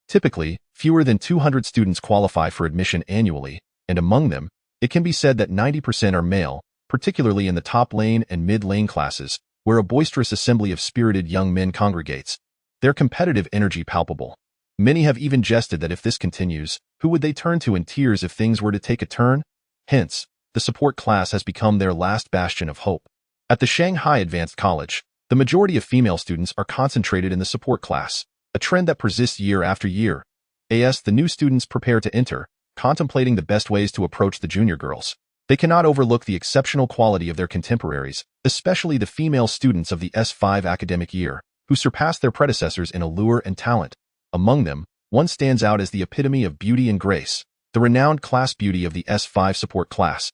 Typically, fewer than 200 students qualify for admission annually, and among them, it can be said that 90% are male, particularly in the top lane and mid lane classes, where a boisterous assembly of spirited young men congregates, their competitive energy palpable. Many have even jested that if this continues, who would they turn to in tears if things were to take a turn? Hence, the support class has become their last bastion of hope. At the Shanghai Advanced College, the majority of female students are concentrated in the support class, a trend that persists year after year. As the new students prepare to enter, contemplating the best ways to approach the junior girls, they cannot overlook the exceptional quality of their contemporaries, especially the female students of the S5 academic year, who surpass their predecessors in allure and talent. Among them, one stands out as the epitome of beauty and grace, the renowned class beauty of the S5 support class,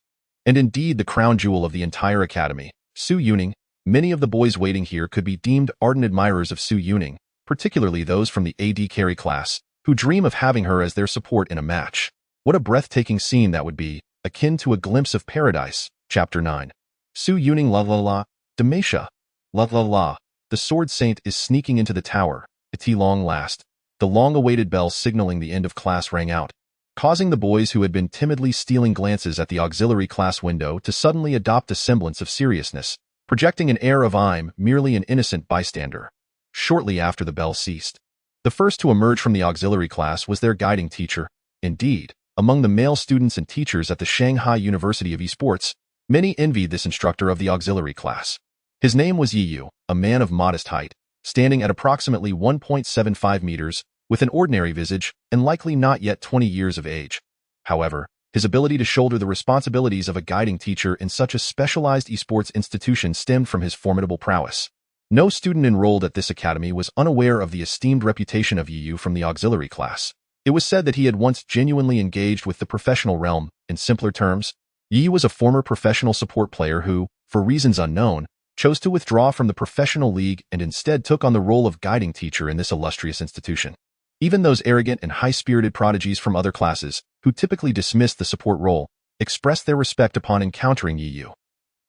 and indeed the crown jewel of the entire academy, Su Yuning. Many of the boys waiting here could be deemed ardent admirers of Su Yuning, particularly those from the AD carry class, who dream of having her as their support in a match. What a breathtaking scene that would be, akin to a glimpse of paradise. Chapter 9. Su Yuning la la la, Demasha. La la la, the sword saint is sneaking into the tower, at long last. The long-awaited bell signaling the end of class rang out, causing the boys who had been timidly stealing glances at the auxiliary class window to suddenly adopt a semblance of seriousness, projecting an air of I'm merely an innocent bystander. Shortly after the bell ceased, the first to emerge from the auxiliary class was their guiding teacher. Indeed, among the male students and teachers at the Shanghai University of Esports, many envied this instructor of the auxiliary class. His name was Yi Yu, a man of modest height, standing at approximately 1.75 meters, with an ordinary visage and likely not yet 20 years of age. However, his ability to shoulder the responsibilities of a guiding teacher in such a specialized esports institution stemmed from his formidable prowess. No student enrolled at this academy was unaware of the esteemed reputation of Yu from the auxiliary class. It was said that he had once genuinely engaged with the professional realm. In simpler terms, Yu was a former professional support player who, for reasons unknown, chose to withdraw from the professional league and instead took on the role of guiding teacher in this illustrious institution. Even those arrogant and high-spirited prodigies from other classes, who typically dismissed the support role, expressed their respect upon encountering Yu.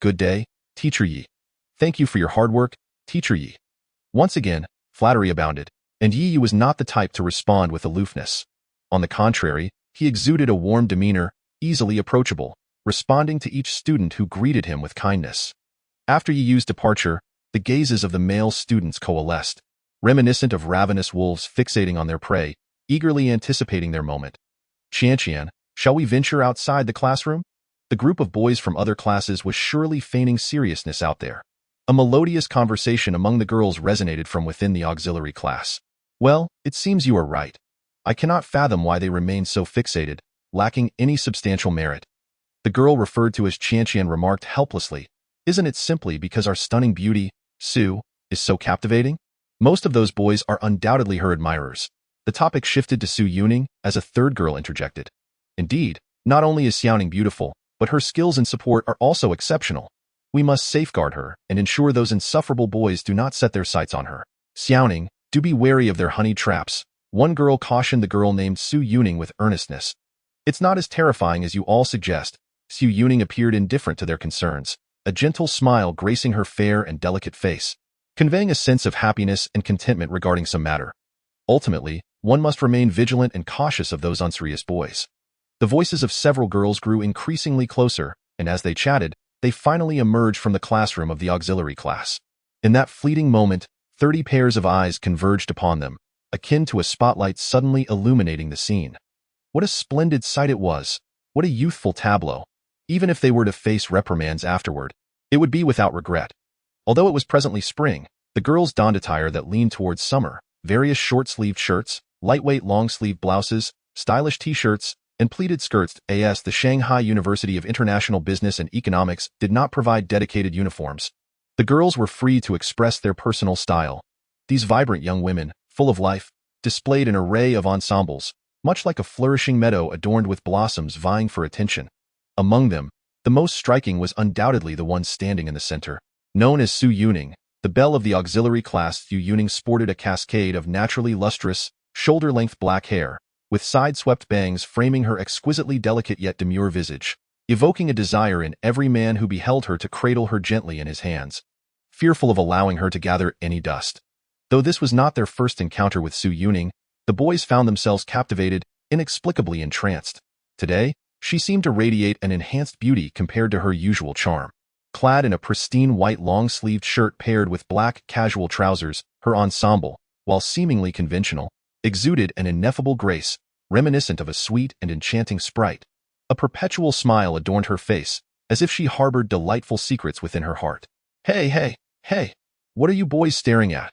"Good day, Teacher Yi. Thank you for your hard work, Teacher Yi." Once again, flattery abounded, and Yu was not the type to respond with aloofness. On the contrary, he exuded a warm demeanor, easily approachable, responding to each student who greeted him with kindness. After Yu's departure, the gazes of the male students coalesced, reminiscent of ravenous wolves fixating on their prey, eagerly anticipating their moment. "Qianqian, shall we venture outside the classroom?" The group of boys from other classes was surely feigning seriousness out there. A melodious conversation among the girls resonated from within the auxiliary class. "Well, it seems you are right. I cannot fathom why they remain so fixated, lacking any substantial merit." The girl referred to as Qianqian remarked helplessly, "Isn't it simply because our stunning beauty, Su, is so captivating?" Most of those boys are undoubtedly her admirers. The topic shifted to Su Yuning as a third girl interjected. "Indeed, not only is Xiaoning beautiful, but her skills and support are also exceptional. We must safeguard her and ensure those insufferable boys do not set their sights on her. Xiaoning, do be wary of their honey traps," one girl cautioned the girl named Su Yuning with earnestness. "It's not as terrifying as you all suggest." Su Yuning appeared indifferent to their concerns, a gentle smile gracing her fair and delicate face, conveying a sense of happiness and contentment regarding some matter. Ultimately, one must remain vigilant and cautious of those unserious boys. The voices of several girls grew increasingly closer, and as they chatted, they finally emerged from the classroom of the auxiliary class. In that fleeting moment, 30 pairs of eyes converged upon them, akin to a spotlight suddenly illuminating the scene. What a splendid sight it was! What a youthful tableau! Even if they were to face reprimands afterward, it would be without regret. Although it was presently spring, the girls donned attire that leaned towards summer, various short-sleeved shirts, lightweight long-sleeve blouses, stylish t-shirts, and pleated skirts. As the Shanghai University of International Business and Economics did not provide dedicated uniforms, the girls were free to express their personal style. These vibrant young women, full of life, displayed an array of ensembles, much like a flourishing meadow adorned with blossoms vying for attention. Among them, the most striking was undoubtedly the one standing in the center. Known as Su Yuning, the belle of the auxiliary class, Su Yuning sported a cascade of naturally lustrous, shoulder-length black hair, with side-swept bangs framing her exquisitely delicate yet demure visage, evoking a desire in every man who beheld her to cradle her gently in his hands, fearful of allowing her to gather any dust. Though this was not their first encounter with Su Yuning, the boys found themselves captivated, inexplicably entranced. Today, she seemed to radiate an enhanced beauty compared to her usual charm. Clad in a pristine white long-sleeved shirt paired with black casual trousers, her ensemble, while seemingly conventional, exuded an ineffable grace, reminiscent of a sweet and enchanting sprite. A perpetual smile adorned her face, as if she harbored delightful secrets within her heart. Hey, what are you boys staring at?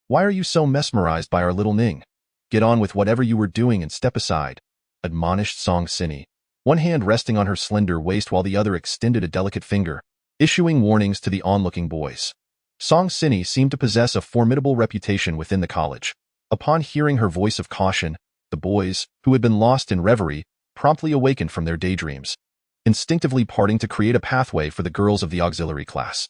Why are you so mesmerized by our little Ning? Get on with whatever you were doing and step aside," admonished Song Sini, one hand resting on her slender waist while the other extended a delicate finger, issuing warnings to the onlooking boys. Song Sini seemed to possess a formidable reputation within the college. Upon hearing her voice of caution, the boys, who had been lost in reverie, promptly awakened from their daydreams, instinctively parting to create a pathway for the girls of the auxiliary class.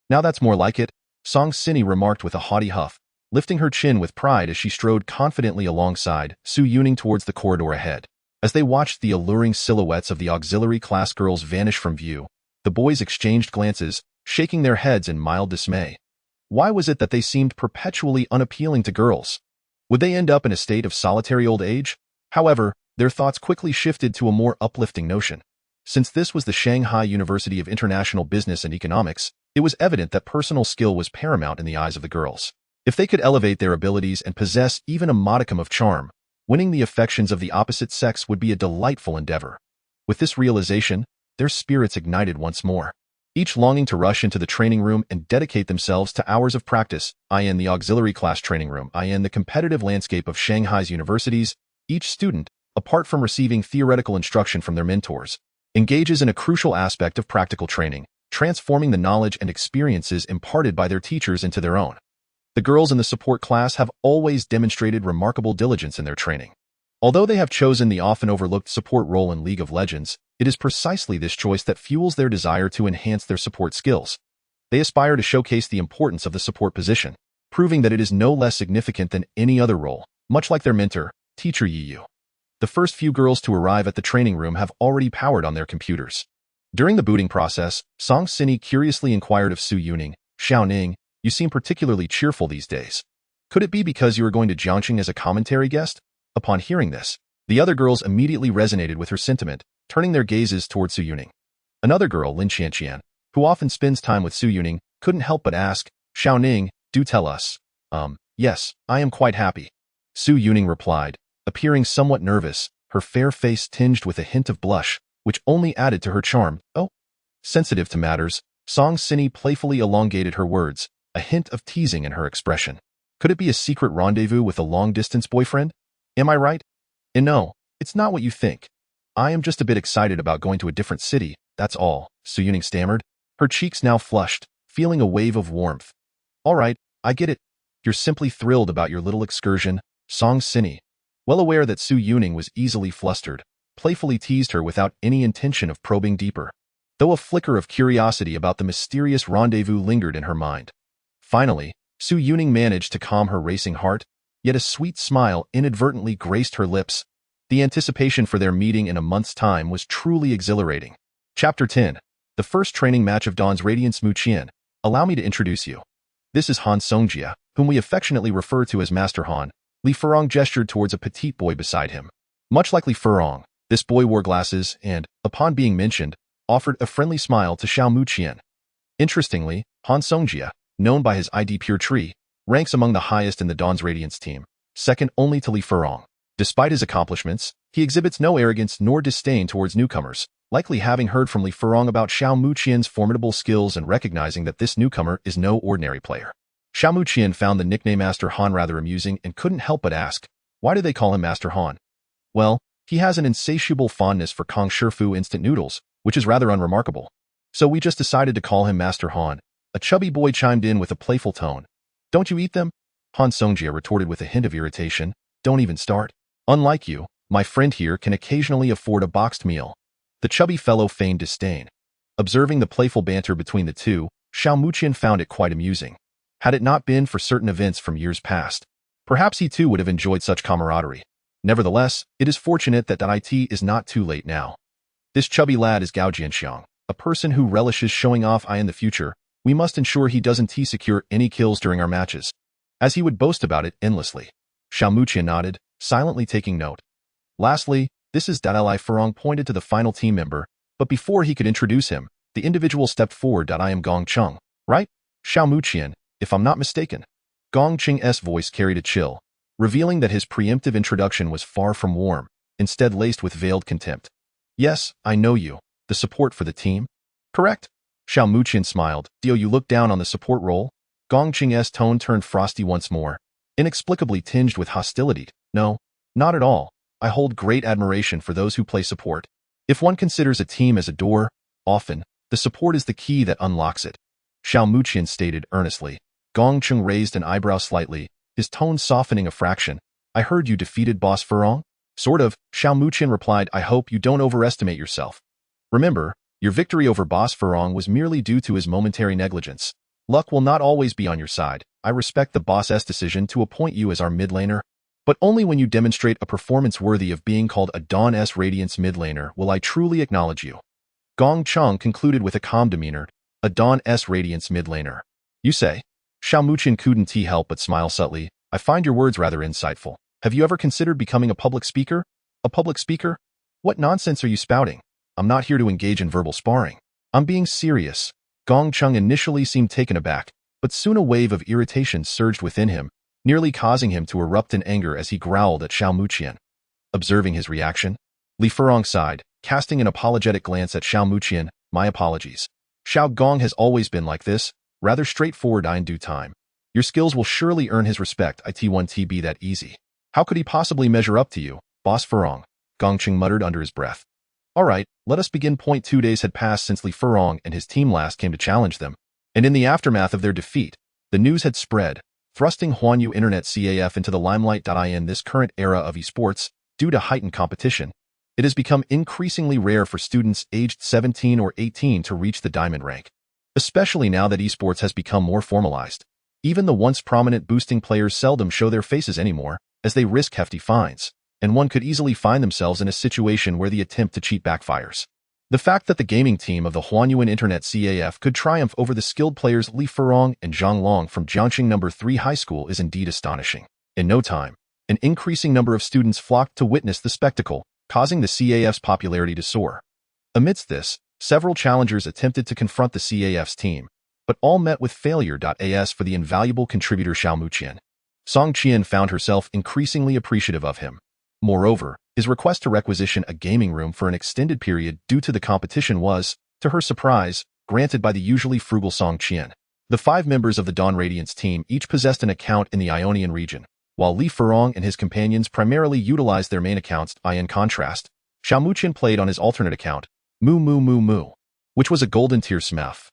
"Now that's more like it," Song Sini remarked with a haughty huff, lifting her chin with pride as she strode confidently alongside Su Yuning towards the corridor ahead. As they watched the alluring silhouettes of the auxiliary class girls vanish from view, the boys exchanged glances, shaking their heads in mild dismay. Why was it that they seemed perpetually unappealing to girls? Would they end up in a state of solitary old age? However, their thoughts quickly shifted to a more uplifting notion. Since this was the Shanghai University of International Business and Economics, it was evident that personal skill was paramount in the eyes of the girls. If they could elevate their abilities and possess even a modicum of charm, winning the affections of the opposite sex would be a delightful endeavor. With this realization, their spirits ignited once more. each longing to rush into the training room and dedicate themselves to hours of practice, in the auxiliary class training room, in the competitive landscape of Shanghai's universities. Each student, apart from receiving theoretical instruction from their mentors, engages in a crucial aspect of practical training, transforming the knowledge and experiences imparted by their teachers into their own. The girls in the support class have always demonstrated remarkable diligence in their training. Although they have chosen the often overlooked support role in League of Legends, it is precisely this choice that fuels their desire to enhance their support skills. They aspire to showcase the importance of the support position, proving that it is no less significant than any other role, much like their mentor, Teacher Yu. The first few girls to arrive at the training room have already powered on their computers. During the booting process, Song Sini curiously inquired of Su Yuning, "Xiao Ning, you seem particularly cheerful these days. Could it be because you are going to Jiangxing as a commentary guest?" Upon hearing this, the other girls immediately resonated with her sentiment, turning their gazes toward Su Yuning. Another girl, Lin Qianqian, who often spends time with Su Yuning, couldn't help but ask, "Xiao Ning, do tell us." Yes, I am quite happy," Su Yuning replied, appearing somewhat nervous, her fair face tinged with a hint of blush, which only added to her charm. "Oh." Sensitive to matters, Song Sini playfully elongated her words, a hint of teasing in her expression. Could it be a secret rendezvous with a long-distance boyfriend? Am I right? And no, it's not what you think. I am just a bit excited about going to a different city, that's all," Su Yuning stammered, her cheeks now flushed, feeling a wave of warmth. "All right, I get it. You're simply thrilled about your little excursion," Song Sini, well aware that Su Yuning was easily flustered, playfully teased her without any intention of probing deeper, though a flicker of curiosity about the mysterious rendezvous lingered in her mind. Finally, Su Yuning managed to calm her racing heart, yet a sweet smile inadvertently graced her lips. The anticipation for their meeting in a month's time was truly exhilarating. Chapter 10. The first training match of Dawn's Radiance. Mu Qian, allow me to introduce you. This is Han Songjia, whom we affectionately refer to as Master Han. Li Furong gestured towards a petite boy beside him. Much like Li Furong, this boy wore glasses and, upon being mentioned, offered a friendly smile to Xiao Mu Qian. Interestingly, Han Songjia, known by his ID Pure Tree, ranks among the highest in the Dawn's Radiance team, second only to Li Furong. Despite his accomplishments, he exhibits no arrogance nor disdain towards newcomers, likely having heard from Li Furong about Xiao Mu Qian's formidable skills and recognizing that this newcomer is no ordinary player. Xiao Mu Qian found the nickname Master Han rather amusing and couldn't help but ask, why do they call him Master Han? Well, he has an insatiable fondness for Kong Shifu instant noodles, which is rather unremarkable. So we just decided to call him Master Han. A chubby boy chimed in with a playful tone. Don't you eat them? Han Songjia retorted with a hint of irritation. Don't even start. Unlike you, my friend here can occasionally afford a boxed meal. The chubby fellow feigned disdain. Observing the playful banter between the two, Xiao Mu Qian found it quite amusing. Had it not been for certain events from years past, perhaps he too would have enjoyed such camaraderie. Nevertheless, it is fortunate that it is not too late now. This chubby lad is Gao Jianxiang, a person who relishes showing off in the future. We must ensure he doesn't secure any kills during our matches, as he would boast about it endlessly. Xiao Mu Qian nodded, silently taking note. Lastly, this is Li Furong pointed to the final team member, but before he could introduce him, the individual stepped forward. I am Gong Cheng, right? Xiao Mu Qian, if I'm not mistaken. Gong Cheng's voice carried a chill, revealing that his preemptive introduction was far from warm, instead laced with veiled contempt. Yes, I know you, the support for the team. Correct? Xiao Mu Qian smiled. Do you look down on the support role? Gong Cheng's tone turned frosty once more, inexplicably tinged with hostility. No, not at all. I hold great admiration for those who play support. If one considers a team as a door, often, the support is the key that unlocks it. Xiao Mu Qian stated earnestly. Gong Cheng raised an eyebrow slightly, his tone softening a fraction. I heard you defeated Boss Furong? Sort of, Xiao Mu Qian replied. I hope you don't overestimate yourself. Remember, your victory over Boss Furong was merely due to his momentary negligence. Luck will not always be on your side. I respect the boss's decision to appoint you as our mid laner, but only when you demonstrate a performance worthy of being called a Dawn's Radiance mid laner will I truly acknowledge you. Gong Cheng concluded with a calm demeanor. A Dawn's Radiance mid laner. You say? Xiao Mu Qian couldn't help but smile subtly. I find your words rather insightful. Have you ever considered becoming a public speaker? A public speaker? What nonsense are you spouting? I'm not here to engage in verbal sparring. I'm being serious. Gong Cheng initially seemed taken aback, but soon a wave of irritation surged within him, nearly causing him to erupt in anger as he growled at Xiao Mu Qian. Observing his reaction, Li Furong sighed, casting an apologetic glance at Xiao Mu Qian. My apologies. Xiao Gong has always been like this, rather straightforward in due time. Your skills will surely earn his respect. It won't be that easy. How could he possibly measure up to you, Boss Furong? Gongqing muttered under his breath. All right, let us begin. 2 days had passed since Li Furong and his team last came to challenge them, and in the aftermath of their defeat, the news had spread, thrusting Huanyu Internet CAF into the limelight. In this current era of esports, due to heightened competition, it has become increasingly rare for students aged 17 or 18 to reach the diamond rank, especially now that esports has become more formalized. Even the once prominent boosting players seldom show their faces anymore, as they risk hefty fines, and one could easily find themselves in a situation where the attempt to cheat backfires. The fact that the gaming team of the Huanyuan Internet CAF could triumph over the skilled players Li Furong and Zhang Long from Jiangxing No. 3 High School is indeed astonishing. In no time, an increasing number of students flocked to witness the spectacle, causing the CAF's popularity to soar. Amidst this, several challengers attempted to confront the CAF's team, but all met with failure. As for the invaluable contributor Xiao Muqian, Song Qian found herself increasingly appreciative of him. Moreover, his request to requisition a gaming room for an extended period due to the competition was, to her surprise, granted by the usually frugal Song Qian. The 5 members of the Dawn Radiance team each possessed an account in the Ionian region, while Li Furong and his companions primarily utilized their main accounts. In contrast, Xiao Muqian played on his alternate account, Mu, which was a golden tier smurf.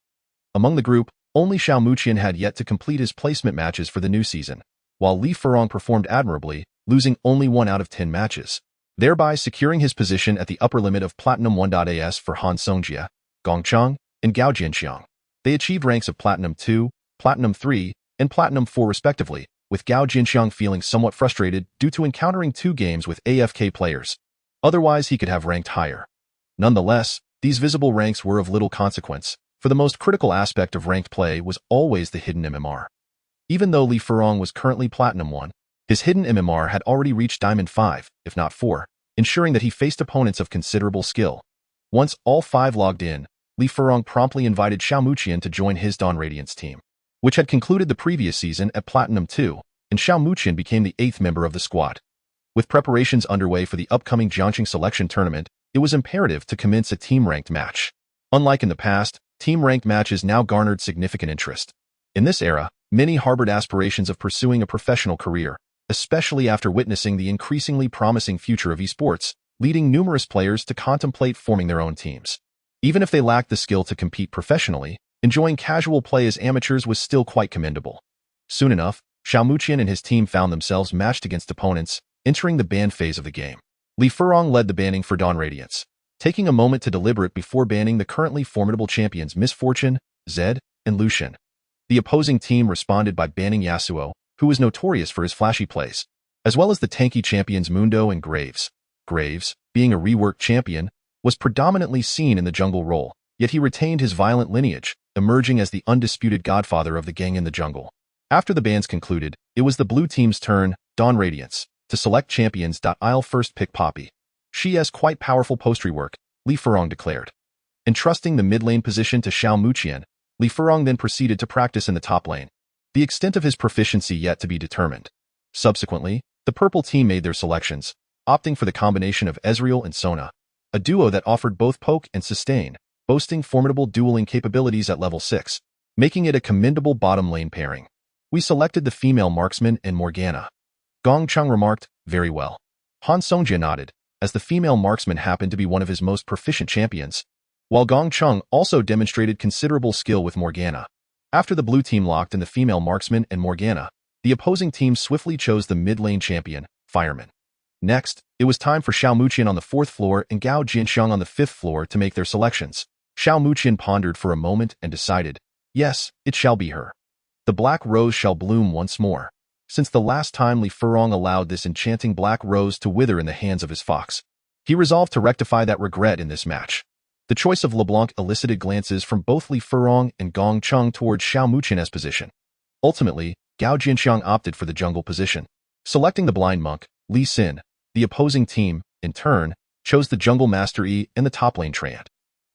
Among the group, only Xiao Muqian had yet to complete his placement matches for the new season, while Li Furong performed admirably, losing only 1 out of 10 matches, thereby securing his position at the upper limit of Platinum 1. For Han Songjia, Gong Cheng, and Gao Jinxiang. They achieved ranks of Platinum 2, Platinum 3, and Platinum 4 respectively, with Gao Jinxiang feeling somewhat frustrated due to encountering 2 games with AFK players. Otherwise, he could have ranked higher. Nonetheless, these visible ranks were of little consequence, for the most critical aspect of ranked play was always the hidden MMR. Even though Li Furong was currently Platinum 1, his hidden MMR had already reached Diamond 5, if not 4, ensuring that he faced opponents of considerable skill. Once all 5 logged in, Li Furong promptly invited Xiao Muqian to join his Dawn Radiance team, which had concluded the previous season at Platinum 2, and Xiao Muqian became the 8th member of the squad. With preparations underway for the upcoming Jiangxing selection tournament, it was imperative to commence a team-ranked match. Unlike in the past, team-ranked matches now garnered significant interest. In this era, many harbored aspirations of pursuing a professional career, especially after witnessing the increasingly promising future of esports, leading numerous players to contemplate forming their own teams. Even if they lacked the skill to compete professionally, enjoying casual play as amateurs was still quite commendable. Soon enough, Xiao Muqian and his team found themselves matched against opponents, entering the ban phase of the game. Li Furong led the banning for Dawn Radiance, taking a moment to deliberate before banning the currently formidable champions Misfortune, Zed, and Lucian. The opposing team responded by banning Yasuo, who was notorious for his flashy plays, as well as the tanky champions Mundo and Graves. Graves, being a reworked champion, was predominantly seen in the jungle role, yet he retained his violent lineage, emerging as the undisputed godfather of the gang in the jungle. After the bans concluded, it was the blue team's turn, Dawn Radiance, to select champions. I'll first pick Poppy. She has quite powerful post rework, Li Furong declared. Entrusting the mid lane position to Xiao Muqian, Li Furong then proceeded to practice in the top lane, the extent of his proficiency yet to be determined. Subsequently, the purple team made their selections, opting for the combination of Ezreal and Sona, a duo that offered both poke and sustain, boasting formidable dueling capabilities at level 6, making it a commendable bottom lane pairing. We selected the female marksman and Morgana. Gong Cheng remarked, very well. Han Songjia nodded, as the female marksman happened to be one of his most proficient champions, while Gong Cheng also demonstrated considerable skill with Morgana. After the blue team locked in the female marksman and Morgana, the opposing team swiftly chose the mid-lane champion, Fireman. Next, it was time for Xiao Muqian on the 4th floor and Gao Jinxiang on the 5th floor to make their selections. Xiao Muqian pondered for a moment and decided, yes, it shall be her. The black rose shall bloom once more. Since the last time Li Furong allowed this enchanting black rose to wither in the hands of his fox, he resolved to rectify that regret in this match. The choice of LeBlanc elicited glances from both Li Furong and Gong Cheng towards Xiao Muqian's position. Ultimately, Gao Jinxiang opted for the jungle position. Selecting the blind monk, Li Xin, the opposing team, in turn, chose the jungle master Yi and the top lane Trant.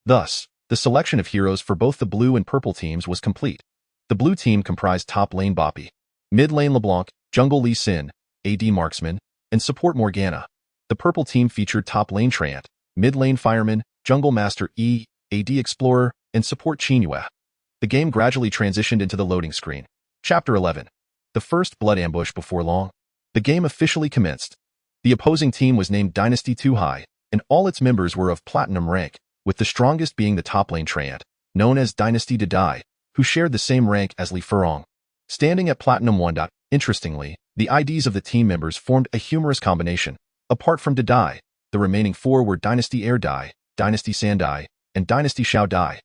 Thus, the selection of heroes for both the blue and purple teams was complete. The blue team comprised top lane Boppy, mid lane LeBlanc, jungle Li Xin, AD Marksman, and support Morgana. The purple team featured top lane Trant, mid lane Fireman, jungle master E, AD Explorer, and support Chinua. The game gradually transitioned into the loading screen. Chapter 11. The first blood ambush. Before long, the game officially commenced. The opposing team was named Dynasty 2 High, and all its members were of platinum rank, with the strongest being the top lane Trant, known as Dynasty Dadai, who shared the same rank as Li Furong. Standing at platinum 1. Interestingly, the IDs of the team members formed a humorous combination. Apart from Dadai, the remaining 4 were Dynasty Air Dai, Dynasty Sandai, and Dynasty Xiao Dai.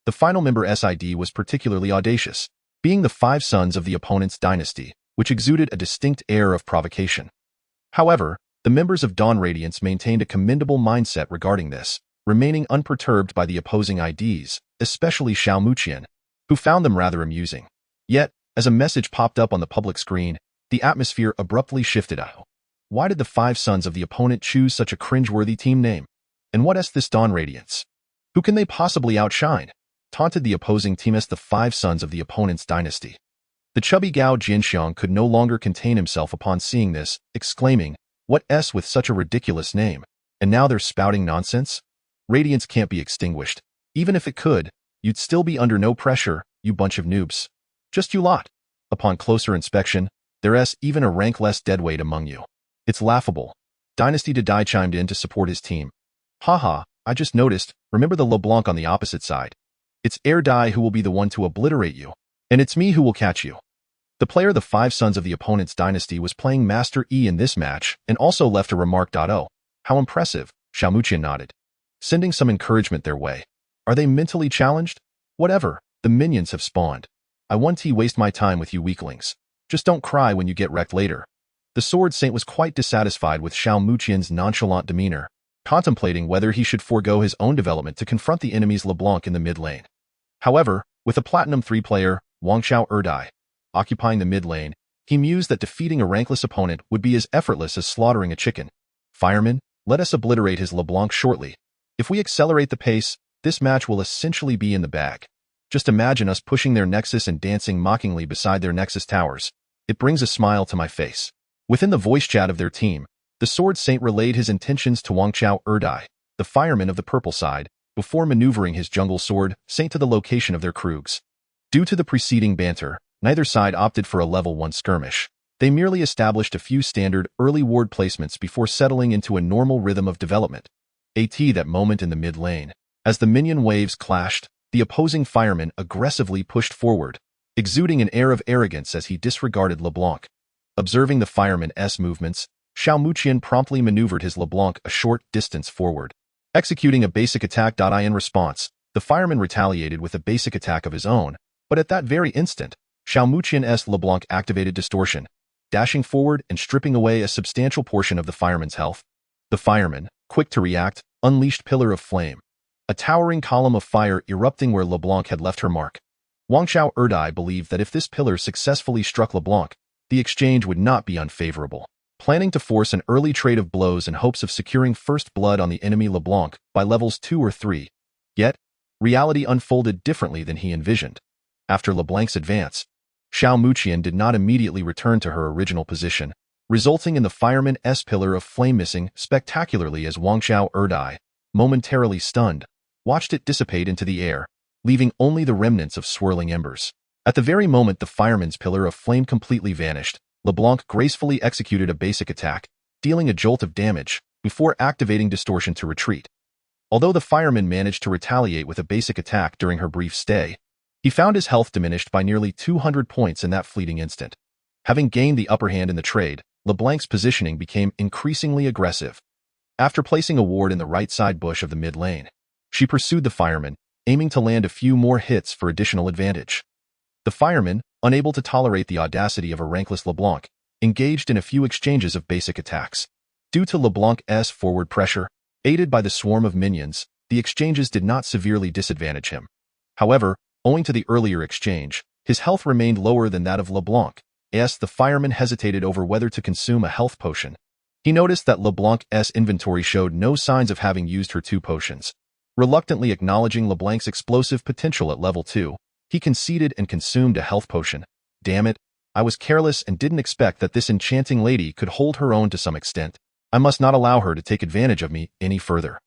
The final member's ID was particularly audacious, being the 5 sons of the opponent's dynasty, which exuded a distinct air of provocation. However, the members of Dawn Radiance maintained a commendable mindset regarding this, remaining unperturbed by the opposing IDs, especially Xiao Muqian, who found them rather amusing. Yet, as a message popped up on the public screen, the atmosphere abruptly shifted. Why did the 5 sons of the opponent choose such a cringeworthy team name? And what is this Dawn Radiance? Who can they possibly outshine? Taunted the opposing team as the 5 sons of the opponent's dynasty. The chubby Gao Jinxiang could no longer contain himself upon seeing this, exclaiming, "What s with such a ridiculous name? And now they're spouting nonsense? Radiance can't be extinguished. Even if it could, you'd still be under no pressure, you bunch of noobs. Just you lot. Upon closer inspection, there's even a rank less deadweight among you. It's laughable." Dynasty Dadai chimed in to support his team. "Haha, I just noticed, remember the LeBlanc on the opposite side? It's Air Dai who will be the one to obliterate you. And it's me who will catch you." The player the 5 sons of the opponent's dynasty was playing Master E in this match and also left a remark. "Oh, how impressive," Xiao Muqian nodded, sending some encouragement their way. "Are they mentally challenged? Whatever, the minions have spawned. I won't waste my time with you weaklings. Just don't cry when you get wrecked later." The Sword Saint was quite dissatisfied with Xiao Muqian's nonchalant demeanor, contemplating whether he should forego his own development to confront the enemy's LeBlanc in the mid lane. However, with a Platinum 3 player, Wangxiao Erdai, occupying the mid lane, he mused that defeating a rankless opponent would be as effortless as slaughtering a chicken. "Fireman, let us obliterate his LeBlanc shortly. If we accelerate the pace, this match will essentially be in the bag. Just imagine us pushing their Nexus and dancing mockingly beside their Nexus towers. It brings a smile to my face." Within the voice chat of their team, the Sword Saint relayed his intentions to Wangxiao Erdai, the fireman of the purple side, before maneuvering his jungle sword Saint to the location of their Krugs. Due to the preceding banter, neither side opted for a level 1 skirmish. They merely established a few standard early ward placements before settling into a normal rhythm of development. That moment in the mid lane, as the minion waves clashed, the opposing fireman aggressively pushed forward, exuding an air of arrogance as he disregarded LeBlanc. Observing the fireman's movements, Xiao Muqian promptly maneuvered his LeBlanc a short distance forward, executing a basic attack. In response, the fireman retaliated with a basic attack of his own, but at that very instant, Xiao Muqian's LeBlanc activated Distortion, dashing forward and stripping away a substantial portion of the fireman's health. The fireman, quick to react, unleashed Pillar of Flame, a towering column of fire erupting where LeBlanc had left her mark. Wangxiao Erdai believed that if this pillar successfully struck LeBlanc, the exchange would not be unfavorable. Planning to force an early trade of blows in hopes of securing first blood on the enemy LeBlanc by levels 2 or 3. Yet, reality unfolded differently than he envisioned. After LeBlanc's advance, Xiao Muqian did not immediately return to her original position, resulting in the fireman's Pillar of Flame missing spectacularly as Wangxiao Erdai, momentarily stunned, watched it dissipate into the air, leaving only the remnants of swirling embers. At the very moment the fireman's Pillar of Flame completely vanished, LeBlanc gracefully executed a basic attack, dealing a jolt of damage, before activating Distortion to retreat. Although the fireman managed to retaliate with a basic attack during her brief stay, he found his health diminished by nearly 200 points in that fleeting instant. Having gained the upper hand in the trade, LeBlanc's positioning became increasingly aggressive. After placing a ward in the right side bush of the mid lane, she pursued the fireman, aiming to land a few more hits for additional advantage. The fireman, unable to tolerate the audacity of a rankless LeBlanc, engaged in a few exchanges of basic attacks. Due to LeBlanc's forward pressure, aided by the swarm of minions, the exchanges did not severely disadvantage him. However, owing to the earlier exchange, his health remained lower than that of LeBlanc. The fireman hesitated over whether to consume a health potion. He noticed that LeBlanc's inventory showed no signs of having used her 2 potions. Reluctantly acknowledging LeBlanc's explosive potential at level 2, he conceded and consumed a health potion. "Damn it, I was careless and didn't expect that this enchanting lady could hold her own to some extent. I must not allow her to take advantage of me any further."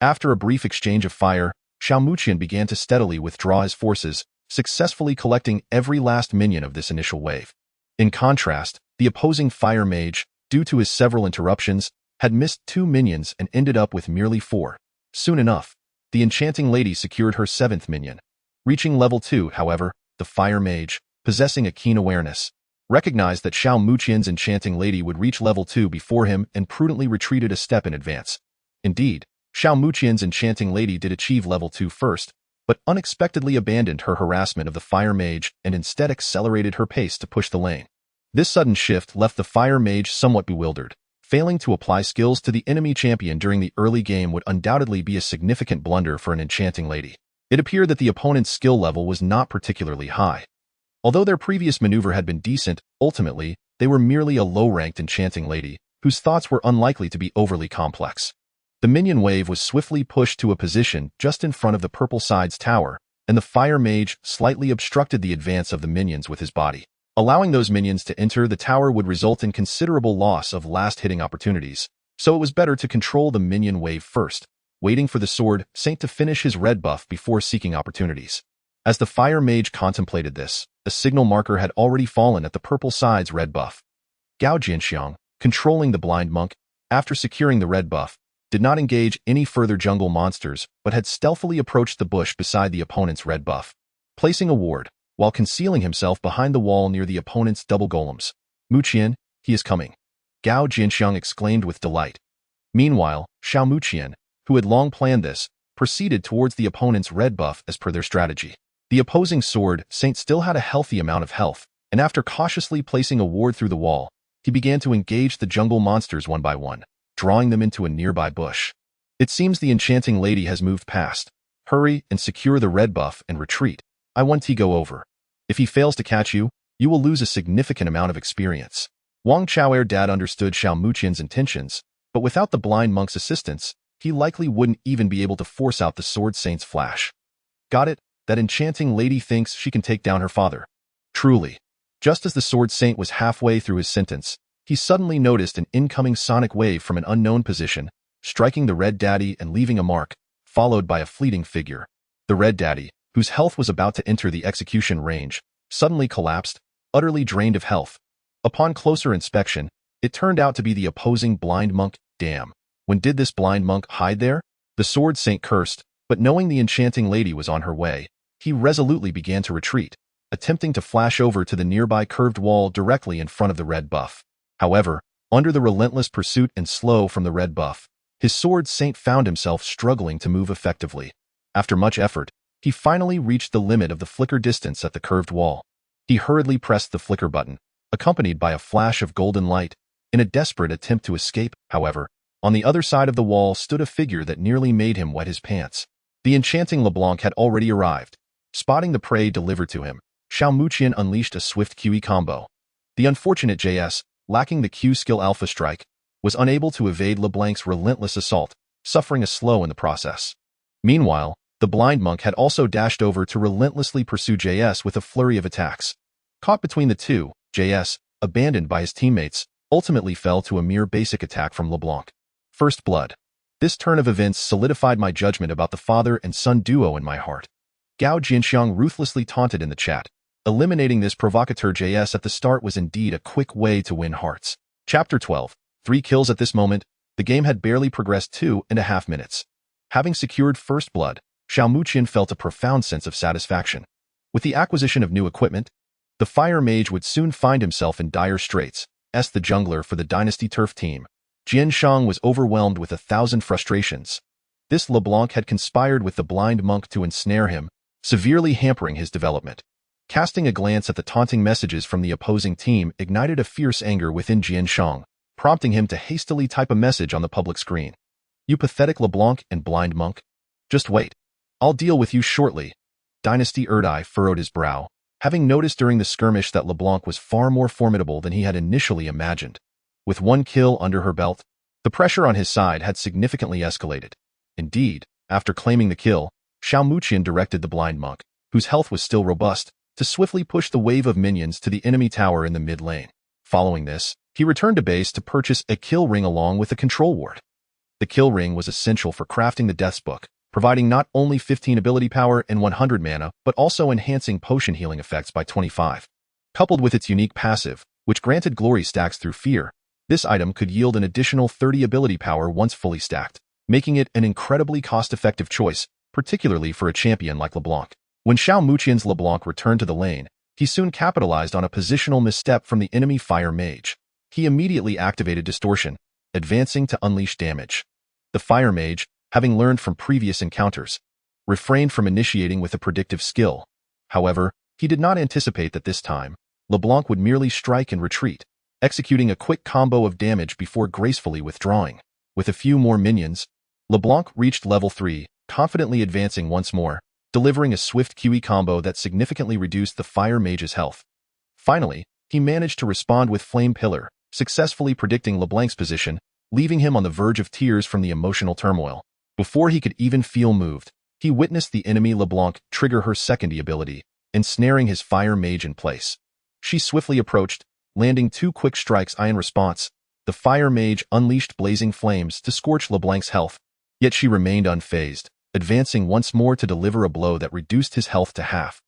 After a brief exchange of fire, Xiao Muqian began to steadily withdraw his forces, successfully collecting every last minion of this initial wave. In contrast, the opposing fire mage, due to his several interruptions, had missed 2 minions and ended up with merely 4. Soon enough, the enchanting lady secured her 7th minion. Reaching level 2, however, the fire mage, possessing a keen awareness, recognized that Xiao Muqian's enchanting lady would reach level 2 before him and prudently retreated a step in advance. Indeed, Xiao Muqian's enchanting lady did achieve level 2 first, but unexpectedly abandoned her harassment of the fire mage and instead accelerated her pace to push the lane. This sudden shift left the fire mage somewhat bewildered. Failing to apply skills to the enemy champion during the early game would undoubtedly be a significant blunder for an enchanting lady. It appeared that the opponent's skill level was not particularly high. Although their previous maneuver had been decent, ultimately, they were merely a low-ranked enchanting lady, whose thoughts were unlikely to be overly complex. The minion wave was swiftly pushed to a position just in front of the purple side's tower, and the fire mage slightly obstructed the advance of the minions with his body. Allowing those minions to enter the tower would result in considerable loss of last-hitting opportunities, so it was better to control the minion wave first, waiting for the sword saint to finish his red buff before seeking opportunities. As the fire mage contemplated this, a signal marker had already fallen at the purple side's red buff. Gao Jianxiang, controlling the blind monk, after securing the red buff, did not engage any further jungle monsters but had stealthily approached the bush beside the opponent's red buff, placing a ward, while concealing himself behind the wall near the opponent's double golems. "Muqian, he is coming," Gao Jianxiang exclaimed with delight. Meanwhile, Xiao Muqian, who had long planned this, proceeded towards the opponent's red buff as per their strategy. The opposing sword saint still had a healthy amount of health, and after cautiously placing a ward through the wall, he began to engage the jungle monsters one by one, drawing them into a nearby bush. "It seems the enchanting lady has moved past. Hurry and secure the red buff and retreat. I want to go over. If he fails to catch you, you will lose a significant amount of experience." Wang Chao'er Dad understood Xiao Muqian's intentions, but without the blind monk's assistance, he likely wouldn't even be able to force out the sword saint's flash. "Got it? That enchanting lady thinks she can take down her father." Truly. Just as the sword saint was halfway through his sentence, he suddenly noticed an incoming sonic wave from an unknown position, striking the Red Daddy and leaving a mark, followed by a fleeting figure. The Red Daddy, whose health was about to enter the execution range, suddenly collapsed, utterly drained of health. Upon closer inspection, it turned out to be the opposing blind monk. Damn. When did this blind monk hide there? The sword saint cursed, but knowing the enchanting lady was on her way, he resolutely began to retreat, attempting to flash over to the nearby curved wall directly in front of the red buff. However, under the relentless pursuit and slow from the red buff, his sword saint found himself struggling to move effectively. After much effort, he finally reached the limit of the flicker distance at the curved wall. He hurriedly pressed the flicker button, accompanied by a flash of golden light, in a desperate attempt to escape. However, on the other side of the wall stood a figure that nearly made him wet his pants. The enchanting LeBlanc had already arrived. Spotting the prey delivered to him, Xiao Muqian unleashed a swift QE combo. The unfortunate JS, lacking the Q skill Alpha Strike, was unable to evade LeBlanc's relentless assault, suffering a slow in the process. Meanwhile, the blind monk had also dashed over to relentlessly pursue JS with a flurry of attacks. Caught between the two, JS, abandoned by his teammates, ultimately fell to a mere basic attack from LeBlanc. First blood. This turn of events solidified my judgment about the father and son duo in my heart. Gao Jianxiang ruthlessly taunted in the chat. Eliminating this provocateur JS at the start was indeed a quick way to win hearts. Chapter 12. 3 kills. At this moment, the game had barely progressed 2.5 minutes. Having secured first blood, Xiao Muqian felt a profound sense of satisfaction. With the acquisition of new equipment, the fire mage would soon find himself in dire straits. As the jungler for the Dynasty Turf team, Jianshang was overwhelmed with 1,000 frustrations. This LeBlanc had conspired with the blind monk to ensnare him, severely hampering his development. Casting a glance at the taunting messages from the opposing team ignited a fierce anger within Jianshang, prompting him to hastily type a message on the public screen. "You pathetic LeBlanc and blind monk. Just wait. I'll deal with you shortly." Dynasty Erdai furrowed his brow, having noticed during the skirmish that LeBlanc was far more formidable than he had initially imagined. With 1 kill under her belt, the pressure on his side had significantly escalated. Indeed, after claiming the kill, Xiao Muqian directed the blind monk, whose health was still robust, to swiftly push the wave of minions to the enemy tower in the mid lane. Following this, he returned to base to purchase a kill ring along with a control ward. The kill ring was essential for crafting the Death's Book, providing not only 15 ability power and 100 mana, but also enhancing potion healing effects by 25. Coupled with its unique passive, which granted glory stacks through fear, this item could yield an additional 30 ability power once fully stacked, making it an incredibly cost-effective choice, particularly for a champion like LeBlanc. When Xiao Muqian's LeBlanc returned to the lane, he soon capitalized on a positional misstep from the enemy Fire Mage. He immediately activated Distortion, advancing to unleash damage. The Fire Mage, having learned from previous encounters, refrained from initiating with a predictive skill. However, he did not anticipate that this time, LeBlanc would merely strike and retreat, executing a quick combo of damage before gracefully withdrawing. With a few more minions, LeBlanc reached level 3, confidently advancing once more, delivering a swift QE combo that significantly reduced the Fire Mage's health. Finally, he managed to respond with Flame Pillar, successfully predicting LeBlanc's position, leaving him on the verge of tears from the emotional turmoil. Before he could even feel moved, he witnessed the enemy LeBlanc trigger her second ability, ensnaring his Fire Mage in place. She swiftly approached, landing 2 quick strikes. In response, the Fire Mage unleashed blazing flames to scorch LeBlanc's health, yet she remained unfazed, advancing once more to deliver a blow that reduced his health to half.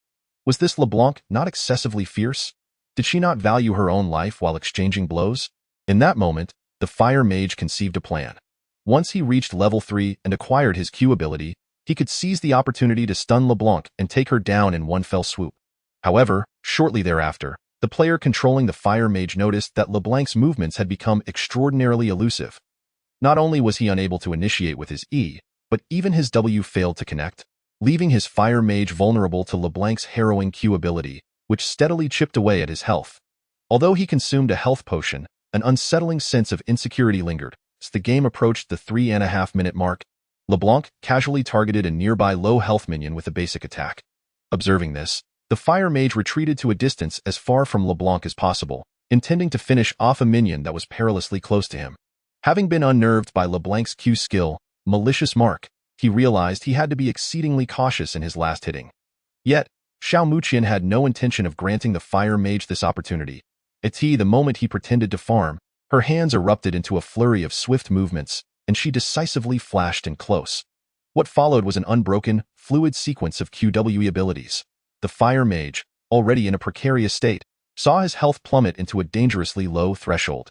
Was this LeBlanc not excessively fierce? Did she not value her own life while exchanging blows? In that moment, the Fire Mage conceived a plan. Once he reached level 3 and acquired his Q ability, he could seize the opportunity to stun LeBlanc and take her down in one fell swoop. However, shortly thereafter, the player controlling the Fire Mage noticed that LeBlanc's movements had become extraordinarily elusive. Not only was he unable to initiate with his E, but even his W failed to connect, leaving his Fire Mage vulnerable to LeBlanc's harrowing Q ability, which steadily chipped away at his health. Although he consumed a health potion, an unsettling sense of insecurity lingered. As the game approached the 3.5-minute mark, LeBlanc casually targeted a nearby low-health minion with a basic attack. Observing this, the Fire Mage retreated to a distance as far from LeBlanc as possible, intending to finish off a minion that was perilously close to him. Having been unnerved by LeBlanc's Q skill, Malicious Mark, he realized he had to be exceedingly cautious in his last hitting. Yet, Xiao Muqian had no intention of granting the Fire Mage this opportunity. The moment he pretended to farm, her hands erupted into a flurry of swift movements, and she decisively flashed in close. What followed was an unbroken, fluid sequence of QWE abilities. The Fire Mage, already in a precarious state, saw his health plummet into a dangerously low threshold.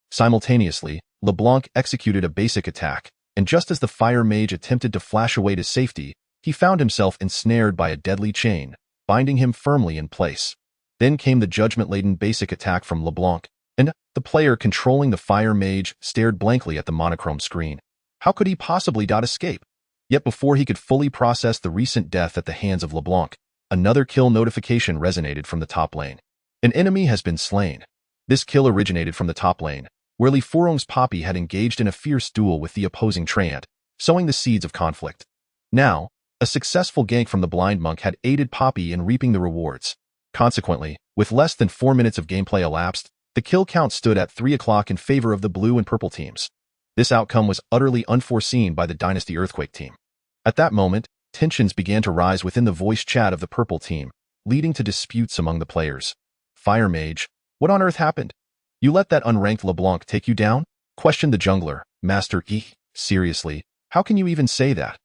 Simultaneously, LeBlanc executed a basic attack, and just as the Fire Mage attempted to flash away to safety, he found himself ensnared by a deadly chain, binding him firmly in place. Then came the judgment-laden basic attack from LeBlanc, and the player controlling the Fire Mage stared blankly at the monochrome screen. How could he possibly escape? Yet before he could fully process the recent death at the hands of LeBlanc, another kill notification resonated from the top lane. An enemy has been slain. This kill originated from the top lane, where Li Furong's Poppy had engaged in a fierce duel with the opposing Treant, sowing the seeds of conflict. Now, a successful gank from the Blind Monk had aided Poppy in reaping the rewards. Consequently, with less than 4 minutes of gameplay elapsed, the kill count stood at 3 o'clock in favor of the blue and purple teams. This outcome was utterly unforeseen by the Dynasty Earthquake team. At that moment, tensions began to rise within the voice chat of the purple team, leading to disputes among the players. Fire Mage, what on earth happened? You let that unranked LeBlanc take you down? Questioned the jungler, Master E. Seriously, how can you even say that?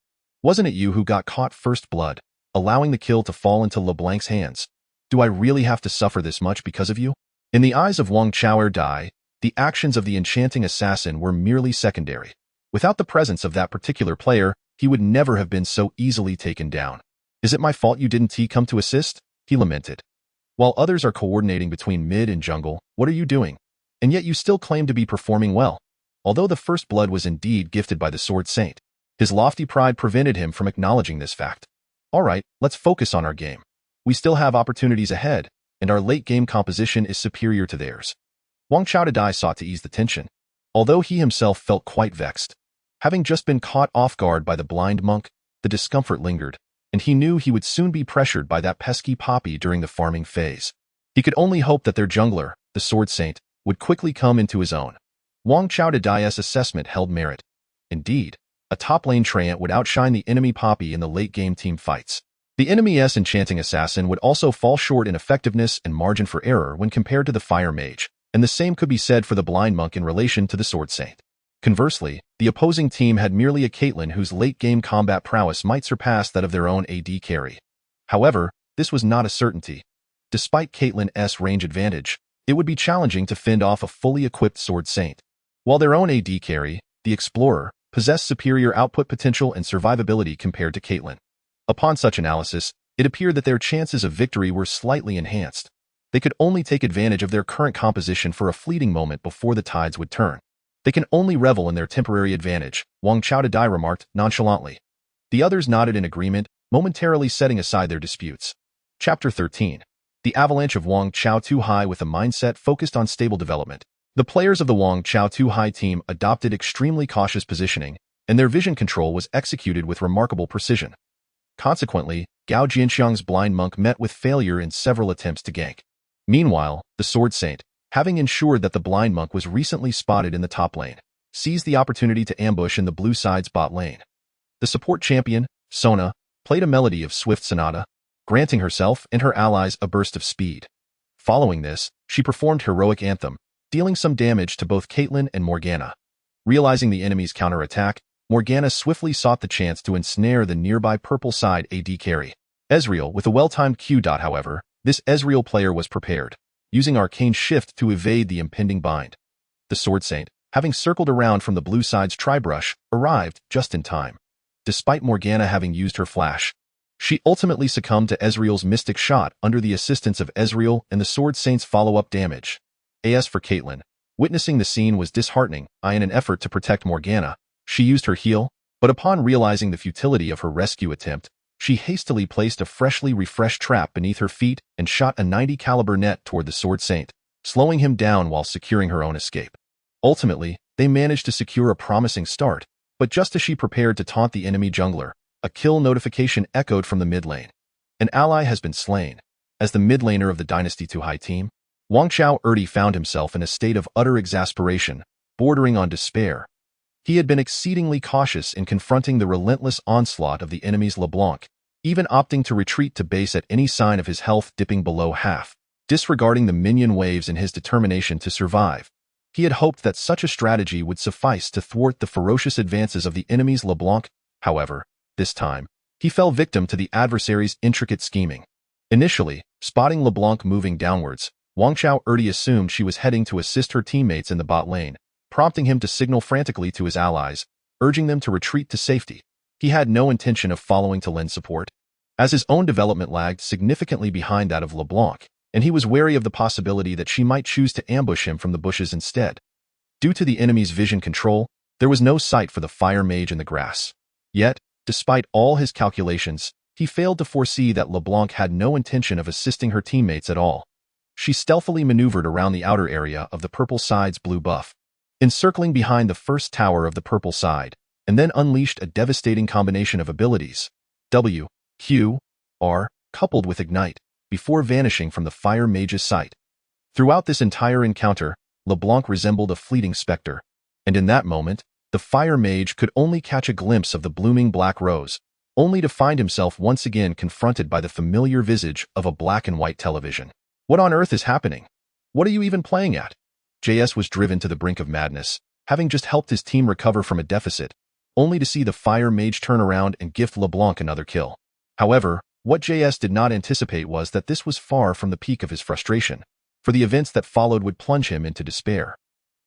Wasn't it you who got caught first blood, allowing the kill to fall into LeBlanc's hands? Do I really have to suffer this much because of you? In the eyes of Wang Chao Dai, the actions of the enchanting assassin were merely secondary. Without the presence of that particular player, he would never have been so easily taken down. Is it my fault you didn't come to assist? He lamented. While others are coordinating between mid and jungle, what are you doing? And yet you still claim to be performing well. Although the first blood was indeed gifted by the Sword Saint, his lofty pride prevented him from acknowledging this fact. Alright, let's focus on our game. We still have opportunities ahead, and our late-game composition is superior to theirs. Wang Chaodai sought to ease the tension, although he himself felt quite vexed. Having just been caught off guard by the Blind Monk, the discomfort lingered, and he knew he would soon be pressured by that pesky Poppy during the farming phase. He could only hope that their jungler, the Sword Saint, would quickly come into his own. Wang Chaodai's assessment held merit. Indeed, a top-lane Treant would outshine the enemy Poppy in the late-game team fights. The enemy's enchanting assassin would also fall short in effectiveness and margin for error when compared to the Fire Mage, and the same could be said for the Blind Monk in relation to the Sword Saint. Conversely, the opposing team had merely a Caitlyn whose late-game combat prowess might surpass that of their own AD carry. However, this was not a certainty. Despite Caitlyn's range advantage, it would be challenging to fend off a fully equipped Sword Saint. While their own AD carry, the Explorer, possessed superior output potential and survivability compared to Caitlyn. Upon such analysis, it appeared that their chances of victory were slightly enhanced. They could only take advantage of their current composition for a fleeting moment before the tides would turn. They can only revel in their temporary advantage, Wang Chaodai remarked nonchalantly. The others nodded in agreement, momentarily setting aside their disputes. Chapter 13. The Avalanche of Wang Chao Too High with a mindset focused on stable development. The players of the Wang Chao Too High team adopted extremely cautious positioning, and their vision control was executed with remarkable precision. Consequently, Gao Jianxiang's blind monk met with failure in several attempts to gank. Meanwhile, the Sword Saint, having ensured that the blind monk was recently spotted in the top lane, seized the opportunity to ambush in the blue side's bot lane. The support champion, Sona, played a melody of Swift Sonata, granting herself and her allies a burst of speed. Following this, she performed Heroic Anthem, dealing some damage to both Caitlyn and Morgana. Realizing the enemy's counterattack, Morgana swiftly sought the chance to ensnare the nearby purple side AD carry. Ezreal with a well-timed Q dot, however, this Ezreal player was prepared, using Arcane Shift to evade the impending bind. The Sword Saint, having circled around from the blue side's tri-brush, arrived just in time. Despite Morgana having used her flash, she ultimately succumbed to Ezreal's Mystic Shot under the assistance of Ezreal and the Sword Saint's follow-up damage. As for Caitlyn, witnessing the scene was disheartening. In an effort to protect Morgana, she used her heal, but upon realizing the futility of her rescue attempt, she hastily placed a freshly refreshed trap beneath her feet and shot a 90 caliber net toward the Sword Saint, slowing him down while securing her own escape. Ultimately, they managed to secure a promising start, but just as she prepared to taunt the enemy jungler, a kill notification echoed from the mid lane. An ally has been slain. As the mid laner of the Dynasty Too High team, Wang Chao Erdi found himself in a state of utter exasperation, bordering on despair. He had been exceedingly cautious in confronting the relentless onslaught of the enemy's LeBlanc, even opting to retreat to base at any sign of his health dipping below half. Disregarding the minion waves in his determination to survive, he had hoped that such a strategy would suffice to thwart the ferocious advances of the enemy's LeBlanc. However, this time, he fell victim to the adversary's intricate scheming. Initially, spotting LeBlanc moving downwards, Wang Chao Erdi assumed she was heading to assist her teammates in the bot lane, prompting him to signal frantically to his allies, urging them to retreat to safety. He had no intention of following to lend support, as his own development lagged significantly behind that of LeBlanc, and he was wary of the possibility that she might choose to ambush him from the bushes instead. Due to the enemy's vision control, there was no sight for the fire mage in the grass. Yet, despite all his calculations, he failed to foresee that LeBlanc had no intention of assisting her teammates at all. She stealthily maneuvered around the outer area of the purple side's blue buff, encircling behind the first tower of the purple side, and then unleashed a devastating combination of abilities, W, Q, R, coupled with Ignite, before vanishing from the fire mage's sight. Throughout this entire encounter, LeBlanc resembled a fleeting specter, and in that moment, the fire mage could only catch a glimpse of the blooming black rose, only to find himself once again confronted by the familiar visage of a black and white television. What on earth is happening? What are you even playing at? JS was driven to the brink of madness, having just helped his team recover from a deficit, only to see the fire mage turn around and gift LeBlanc another kill. However, what JS did not anticipate was that this was far from the peak of his frustration, for the events that followed would plunge him into despair.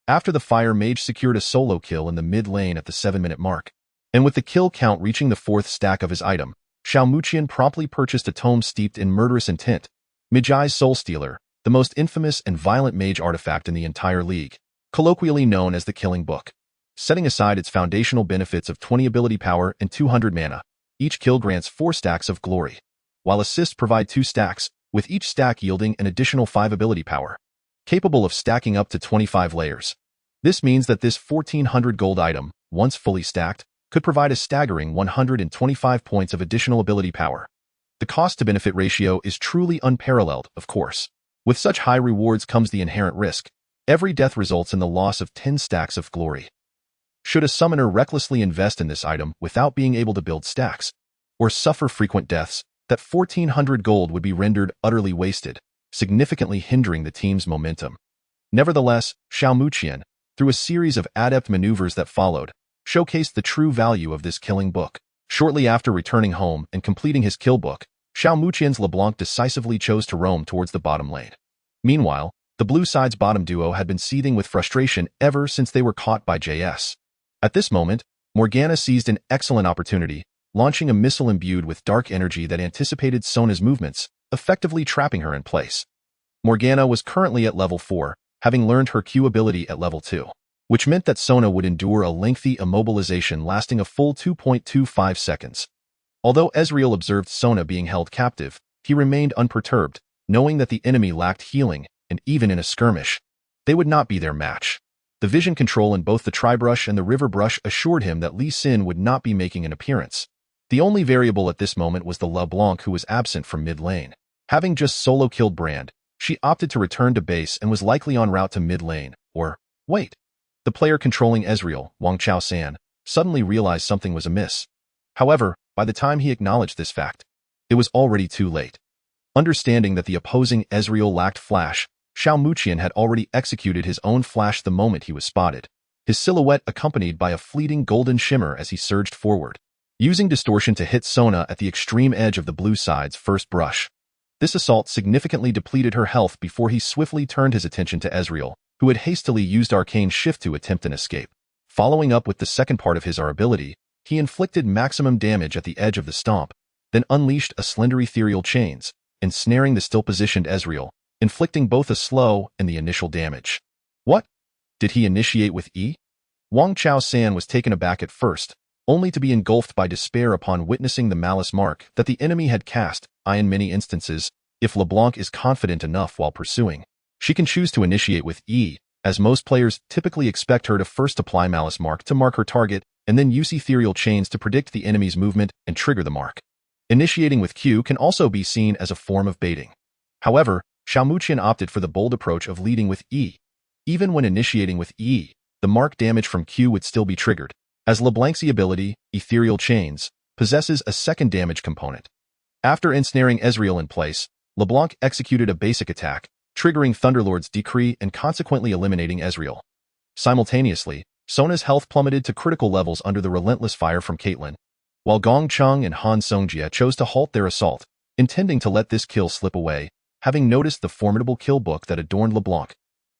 After the fire mage secured a solo kill in the mid lane at the 7-minute mark, and with the kill count reaching the 4th stack of his item, Xiao Muqian promptly purchased a tome steeped in murderous intent, Mijai's Soul Stealer, the most infamous and violent mage artifact in the entire league, colloquially known as the Killing Book. Setting aside its foundational benefits of 20 ability power and 200 mana, each kill grants 4 stacks of glory, while assists provide 2 stacks, with each stack yielding an additional 5 ability power, capable of stacking up to 25 layers. This means that this 1400 gold item, once fully stacked, could provide a staggering 125 points of additional ability power. The cost-to-benefit ratio is truly unparalleled, of course. With such high rewards comes the inherent risk. Every death results in the loss of 10 stacks of glory. Should a summoner recklessly invest in this item without being able to build stacks, or suffer frequent deaths, that 1400 gold would be rendered utterly wasted, significantly hindering the team's momentum. Nevertheless, Xiao Muqian, through a series of adept maneuvers that followed, showcased the true value of this killing book. Shortly after returning home and completing his kill book, Xiao Muqian's LeBlanc decisively chose to roam towards the bottom lane. Meanwhile, the blue side's bottom duo had been seething with frustration ever since they were caught by JS. At this moment, Morgana seized an excellent opportunity, launching a missile imbued with dark energy that anticipated Sona's movements, effectively trapping her in place. Morgana was currently at level 4, having learned her Q ability at level 2, which meant that Sona would endure a lengthy immobilization lasting a full 2.25 seconds. Although Ezreal observed Sona being held captive, he remained unperturbed, knowing that the enemy lacked healing, and even in a skirmish, they would not be their match. The vision control in both the Tribrush and the River Brush assured him that Lee Sin would not be making an appearance. The only variable at this moment was the LeBlanc, who was absent from mid lane. Having just solo-killed Brand, she opted to return to base and was likely en route to mid lane, or, wait. The player controlling Ezreal, Wang Chao-san, suddenly realized something was amiss. However, by the time he acknowledged this fact, it was already too late. Understanding that the opposing Ezreal lacked flash, Xiao Muqian had already executed his own flash the moment he was spotted, his silhouette accompanied by a fleeting golden shimmer as he surged forward, using distortion to hit Sona at the extreme edge of the blue side's first brush. This assault significantly depleted her health before he swiftly turned his attention to Ezreal, who had hastily used Arcane Shift to attempt an escape. Following up with the second part of his R ability, he inflicted maximum damage at the edge of the stomp, then unleashed a slender ethereal chains, ensnaring the still-positioned Ezreal, inflicting both a slow and the initial damage. What? Did he initiate with E? Wang Chao-san was taken aback at first, only to be engulfed by despair upon witnessing the malice mark that the enemy had cast. In many instances, if LeBlanc is confident enough while pursuing, she can choose to initiate with E, as most players typically expect her to first apply malice mark to mark her target and then use ethereal chains to predict the enemy's movement and trigger the mark. Initiating with Q can also be seen as a form of baiting. However, Xiao Muqian opted for the bold approach of leading with E. Even when initiating with E, the mark damage from Q would still be triggered, as LeBlanc's ability, Ethereal Chains, possesses a second damage component. After ensnaring Ezreal in place, LeBlanc executed a basic attack, triggering Thunderlord's decree and consequently eliminating Ezreal. Simultaneously, Sona's health plummeted to critical levels under the relentless fire from Caitlyn, while Gong Chung and Han Songjie chose to halt their assault, intending to let this kill slip away, having noticed the formidable kill book that adorned LeBlanc.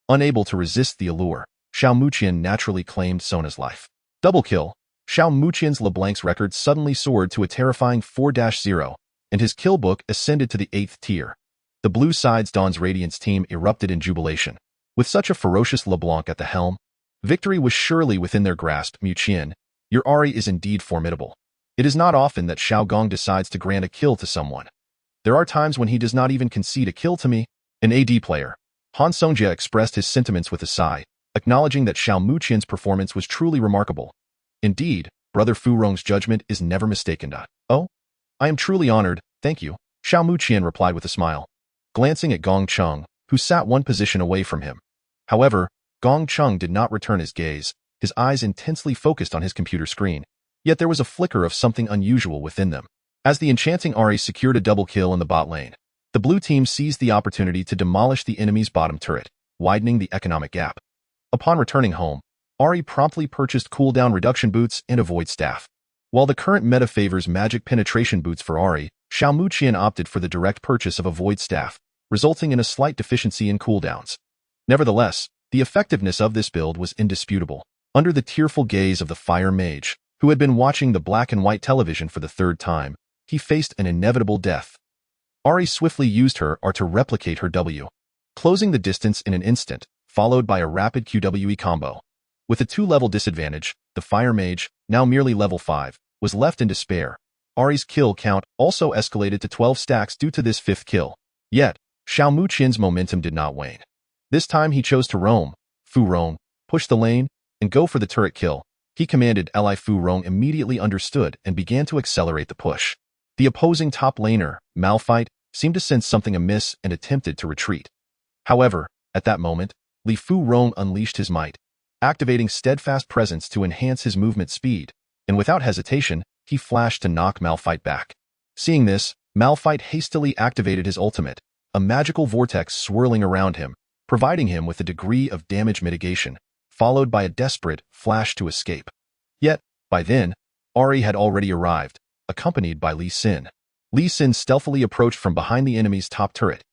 Unable to resist the allure, Xiao Muqian naturally claimed Sona's life. Double kill. Xiao Muqian's LeBlanc's record suddenly soared to a terrifying 4-0, and his kill book ascended to the 8th tier. The blue side's Dawn's Radiance team erupted in jubilation. With such a ferocious LeBlanc at the helm, victory was surely within their grasp. Muqian, your Ahri is indeed formidable. It is not often that Xiao Gong decides to grant a kill to someone. There are times when he does not even concede a kill to me. An AD player, Han Songjie expressed his sentiments with a sigh, acknowledging that Xiao Muqian's performance was truly remarkable. Indeed, Brother Fu Rong's judgment is never mistaken. Oh? I am truly honored, thank you, Xiao Muqian replied with a smile, glancing at Gong Chung, who sat one position away from him. However, Gong Chung did not return his gaze, his eyes intensely focused on his computer screen. Yet there was a flicker of something unusual within them. As the enchanting Ahri secured a double kill in the bot lane, the blue team seized the opportunity to demolish the enemy's bottom turret, widening the economic gap. Upon returning home, Ahri promptly purchased cooldown reduction boots and a void staff. While the current meta favors magic penetration boots for Ahri, Xiao Muqian opted for the direct purchase of a void staff, resulting in a slight deficiency in cooldowns. Nevertheless, the effectiveness of this build was indisputable. Under the tearful gaze of the Fire Mage, who had been watching the black and white television for the third time, he faced an inevitable death. Ahri swiftly used her R to replicate her W, closing the distance in an instant, followed by a rapid QWE combo. With a 2-level disadvantage, the Fire Mage, now merely level 5, was left in despair. Ahri's kill count also escalated to 12 stacks due to this 5th kill. Yet, Xiao Muqian's momentum did not wane. This time he chose to roam, Fu Rong, push the lane, and go for the turret kill. He commanded Li Fu Rong immediately understood and began to accelerate the push. The opposing top laner, Malphite, seemed to sense something amiss and attempted to retreat. However, at that moment, Li Fu Rong unleashed his might, activating Steadfast Presence to enhance his movement speed, and without hesitation, he flashed to knock Malphite back. Seeing this, Malphite hastily activated his ultimate, a magical vortex swirling around him, providing him with a degree of damage mitigation. followed by a desperate flash to escape. Yet, by then, Ari had already arrived, accompanied by Lee Sin. Lee Sin stealthily approached from behind the enemy's top turret.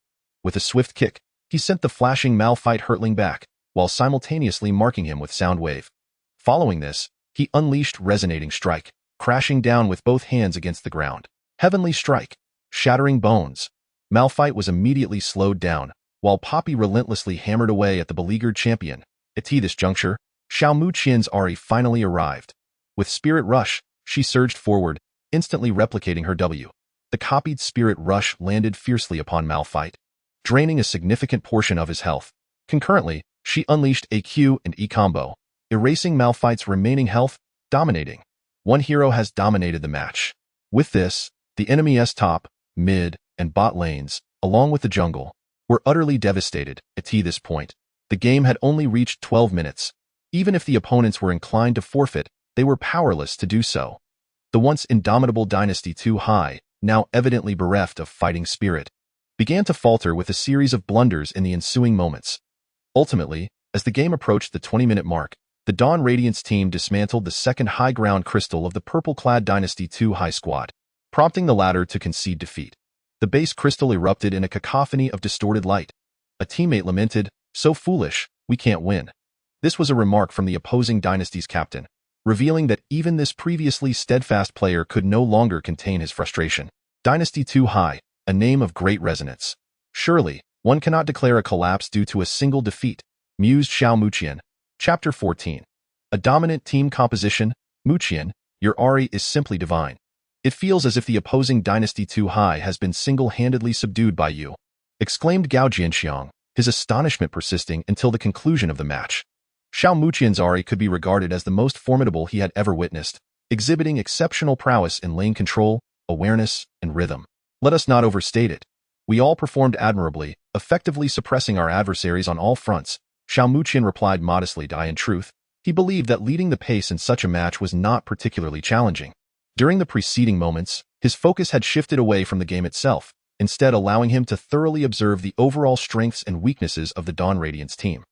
With a swift kick, he sent the flashing Malphite hurtling back, while simultaneously marking him with Sound Wave. Following this, he unleashed Resonating Strike, crashing down with both hands against the ground. Heavenly Strike, shattering bones. Malphite was immediately slowed down, while Poppy relentlessly hammered away at the beleaguered champion. At this juncture, Xiao Muqian's Ari finally arrived. With Spirit Rush, she surged forward, instantly replicating her W. The copied Spirit Rush landed fiercely upon Malphite, draining a significant portion of his health. Concurrently, she unleashed a Q and E combo, erasing Malphite's remaining health, dominating. One hero has dominated the match. With this, the enemy's top, mid, and bot lanes, along with the jungle, were utterly devastated. At this point, the game had only reached 12 minutes. Even if the opponents were inclined to forfeit, they were powerless to do so. The once indomitable Dynasty 2 High, now evidently bereft of fighting spirit, began to falter with a series of blunders in the ensuing moments. Ultimately, as the game approached the 20-minute mark, the Dawn Radiance team dismantled the second high ground crystal of the purple-clad Dynasty 2 High squad, prompting the latter to concede defeat. The base crystal erupted in a cacophony of distorted light. A teammate lamented, "So foolish, we can't win." This was a remark from the opposing dynasty's captain, revealing that even this previously steadfast player could no longer contain his frustration. Dynasty 2 High, a name of great resonance. Surely, one cannot declare a collapse due to a single defeat, mused Xiao Muqian. Chapter 14. A dominant team composition. Muqian, your Ari is simply divine. It feels as if the opposing Dynasty 2 High has been single-handedly subdued by you, exclaimed Gao Jianxiang, his astonishment persisting until the conclusion of the match. Xiao Muqian's Ari could be regarded as the most formidable he had ever witnessed, exhibiting exceptional prowess in lane control, awareness, and rhythm. Let us not overstate it. We all performed admirably, effectively suppressing our adversaries on all fronts. Xiao Muqian replied modestly. In truth, he believed that leading the pace in such a match was not particularly challenging. During the preceding moments, his focus had shifted away from the game itself, instead allowing him to thoroughly observe the overall strengths and weaknesses of the Dawn Radiance team.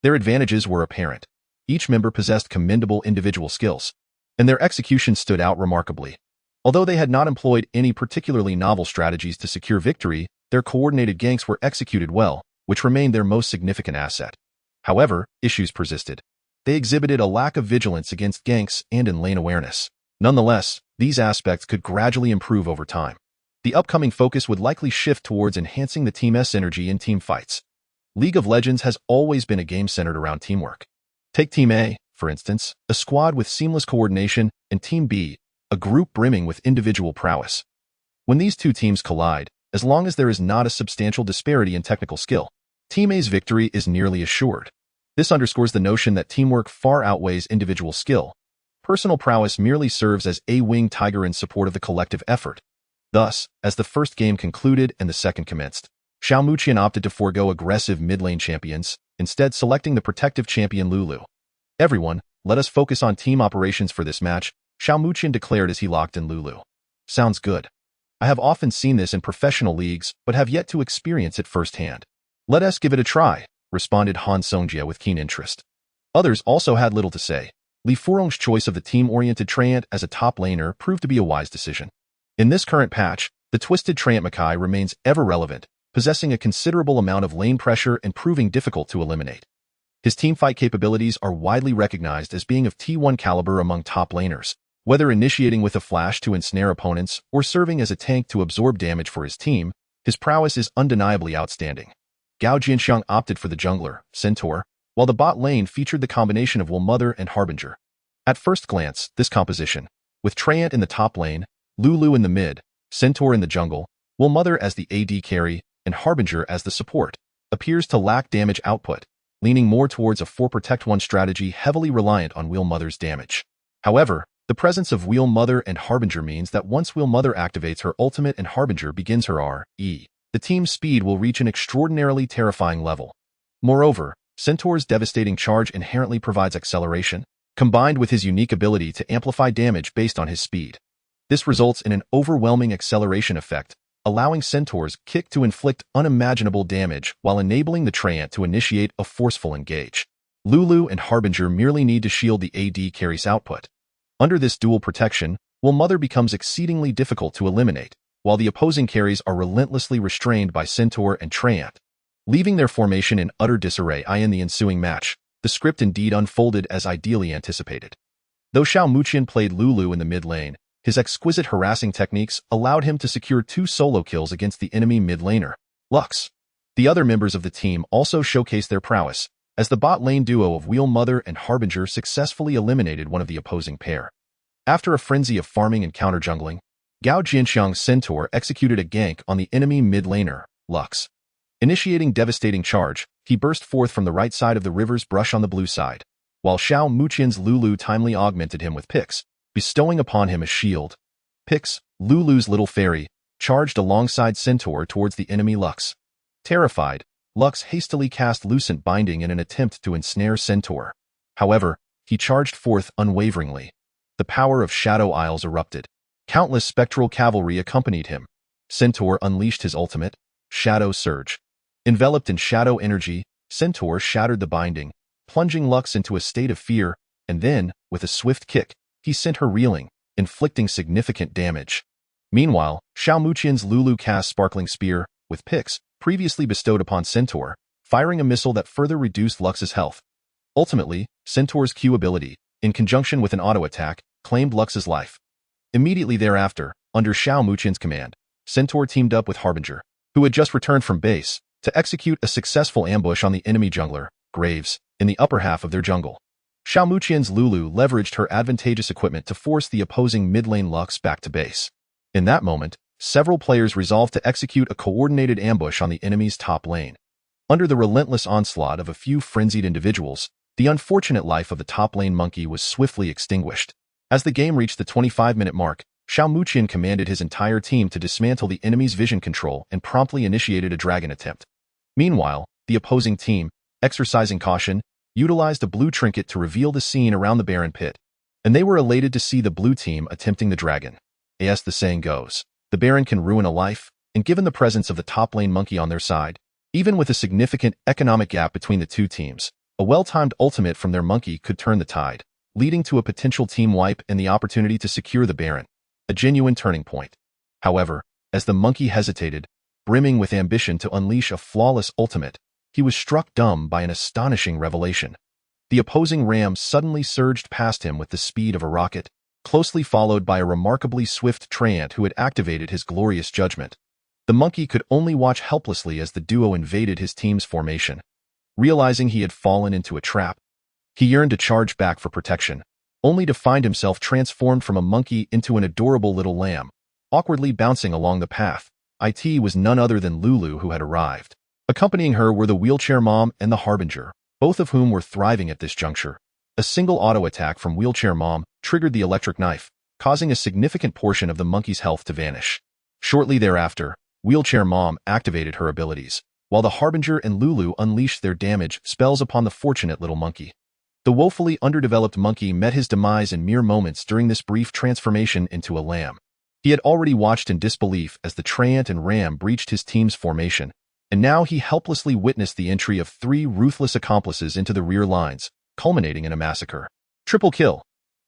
Their advantages were apparent. Each member possessed commendable individual skills, and their execution stood out remarkably. Although they had not employed any particularly novel strategies to secure victory, their coordinated ganks were executed well, which remained their most significant asset. However, issues persisted. They exhibited a lack of vigilance against ganks and in lane awareness. Nonetheless, these aspects could gradually improve over time. The upcoming focus would likely shift towards enhancing the team's energy in team fights. League of Legends has always been a game centered around teamwork. Take Team A, for instance, a squad with seamless coordination, and Team B, a group brimming with individual prowess. When these two teams collide, as long as there is not a substantial disparity in technical skill, Team A's victory is nearly assured. This underscores the notion that teamwork far outweighs individual skill. Personal prowess merely serves as a winged tiger in support of the collective effort. Thus, as the first game concluded and the second commenced, Xiao Muqian opted to forego aggressive mid-lane champions, instead selecting the protective champion Lulu. "Everyone, let us focus on team operations for this match," Xiao Muqian declared as he locked in Lulu. "Sounds good. I have often seen this in professional leagues, but have yet to experience it firsthand." "Let us give it a try," responded Han Songjie with keen interest. Others also had little to say. Li Furong's choice of the team-oriented Treant as a top laner proved to be a wise decision. In this current patch, the twisted Treant Makai remains ever relevant, possessing a considerable amount of lane pressure and proving difficult to eliminate. His teamfight capabilities are widely recognized as being of T1 caliber among top laners. Whether initiating with a flash to ensnare opponents or serving as a tank to absorb damage for his team, his prowess is undeniably outstanding. Gao Jianxiang opted for the jungler, Centaur, while the bot lane featured the combination of Will Mother and Harbinger. At first glance, this composition, with Treant in the top lane, Lulu in the mid, Centaur in the jungle, Will Mother as the AD carry, and Harbinger as the support, appears to lack damage output, leaning more towards a 4-protect-1 strategy heavily reliant on Will Mother's damage. However, the presence of Will Mother and Harbinger means that once Will Mother activates her ultimate and Harbinger begins her R.E., the team's speed will reach an extraordinarily terrifying level. Moreover, Centaur's devastating charge inherently provides acceleration, combined with his unique ability to amplify damage based on his speed. This results in an overwhelming acceleration effect, allowing Centaur's kick to inflict unimaginable damage while enabling the Treant to initiate a forceful engage. Lulu and Harbinger merely need to shield the AD carry's output. Under this dual protection, Will Mother becomes exceedingly difficult to eliminate, while the opposing carries are relentlessly restrained by Centaur and Treant. Leaving their formation in utter disarray in the ensuing match, the script indeed unfolded as ideally anticipated. Though Xiao Muqian played Lulu in the mid lane, his exquisite harassing techniques allowed him to secure 2 solo kills against the enemy mid laner, Lux. The other members of the team also showcased their prowess, as the bot lane duo of Will Mother and Harbinger successfully eliminated one of the opposing pair. After a frenzy of farming and counter-jungling, Gao Jinxiang's Centaur executed a gank on the enemy mid laner, Lux. Initiating devastating charge, he burst forth from the right side of the river's brush on the blue side, while Xiao Muqian's Lulu timely augmented him with Pix, bestowing upon him a shield. Pix, Lulu's little fairy, charged alongside Centaur towards the enemy Lux. Terrified, Lux hastily cast Lucent Binding in an attempt to ensnare Centaur. However, he charged forth unwaveringly. The power of Shadow Isles erupted. Countless spectral cavalry accompanied him. Centaur unleashed his ultimate, Shadow Surge. Enveloped in shadow energy, Centaur shattered the binding, plunging Lux into a state of fear, and then, with a swift kick, he sent her reeling, inflicting significant damage. Meanwhile, Xiao Muqian's Lulu cast Sparkling Spear, with Pix, previously bestowed upon Centaur, firing a missile that further reduced Lux's health. Ultimately, Centaur's Q ability, in conjunction with an auto-attack, claimed Lux's life. Immediately thereafter, under Xiao Muqian's command, Centaur teamed up with Harbinger, who had just returned from base, to execute a successful ambush on the enemy jungler, Graves, in the upper half of their jungle. Xiao Muqian's Lulu leveraged her advantageous equipment to force the opposing mid-lane Lux back to base. In that moment, several players resolved to execute a coordinated ambush on the enemy's top lane. Under the relentless onslaught of a few frenzied individuals, the unfortunate life of the top lane monkey was swiftly extinguished. As the game reached the 25-minute mark, Xiao Muqian commanded his entire team to dismantle the enemy's vision control and promptly initiated a dragon attempt. Meanwhile, the opposing team, exercising caution, utilized a blue trinket to reveal the scene around the Baron pit, and they were elated to see the blue team attempting the dragon. As the saying goes, the Baron can ruin a life, and given the presence of the top lane monkey on their side, even with a significant economic gap between the two teams, a well-timed ultimate from their monkey could turn the tide, leading to a potential team wipe and the opportunity to secure the Baron, a genuine turning point. However, as the monkey hesitated, brimming with ambition to unleash a flawless ultimate, he was struck dumb by an astonishing revelation. The opposing ram suddenly surged past him with the speed of a rocket, closely followed by a remarkably swift Treant who had activated his glorious judgment. The monkey could only watch helplessly as the duo invaded his team's formation. Realizing he had fallen into a trap, he yearned to charge back for protection, only to find himself transformed from a monkey into an adorable little lamb, awkwardly bouncing along the path. It was none other than Lulu who had arrived. Accompanying her were the Wheelchair Mom and the Harbinger, both of whom were thriving at this juncture. A single auto-attack from Wheelchair Mom triggered the electric knife, causing a significant portion of the monkey's health to vanish. Shortly thereafter, Wheelchair Mom activated her abilities, while the Harbinger and Lulu unleashed their damage spells upon the fortunate little monkey. The woefully underdeveloped monkey met his demise in mere moments during this brief transformation into a lamb. He had already watched in disbelief as the Treant and Ram breached his team's formation, and now he helplessly witnessed the entry of 3 ruthless accomplices into the rear lines, culminating in a massacre. Triple kill.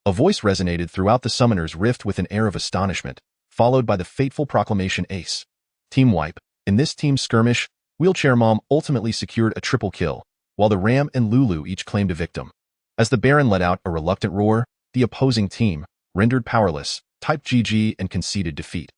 A voice resonated throughout the summoner's rift with an air of astonishment, followed by the fateful proclamation ace. Team wipe. In this team skirmish, Wheelchair Mom ultimately secured a triple kill, while the Ram and Lulu each claimed a victim. As the Baron let out a reluctant roar, the opposing team, rendered powerless, typed GG and conceded defeat.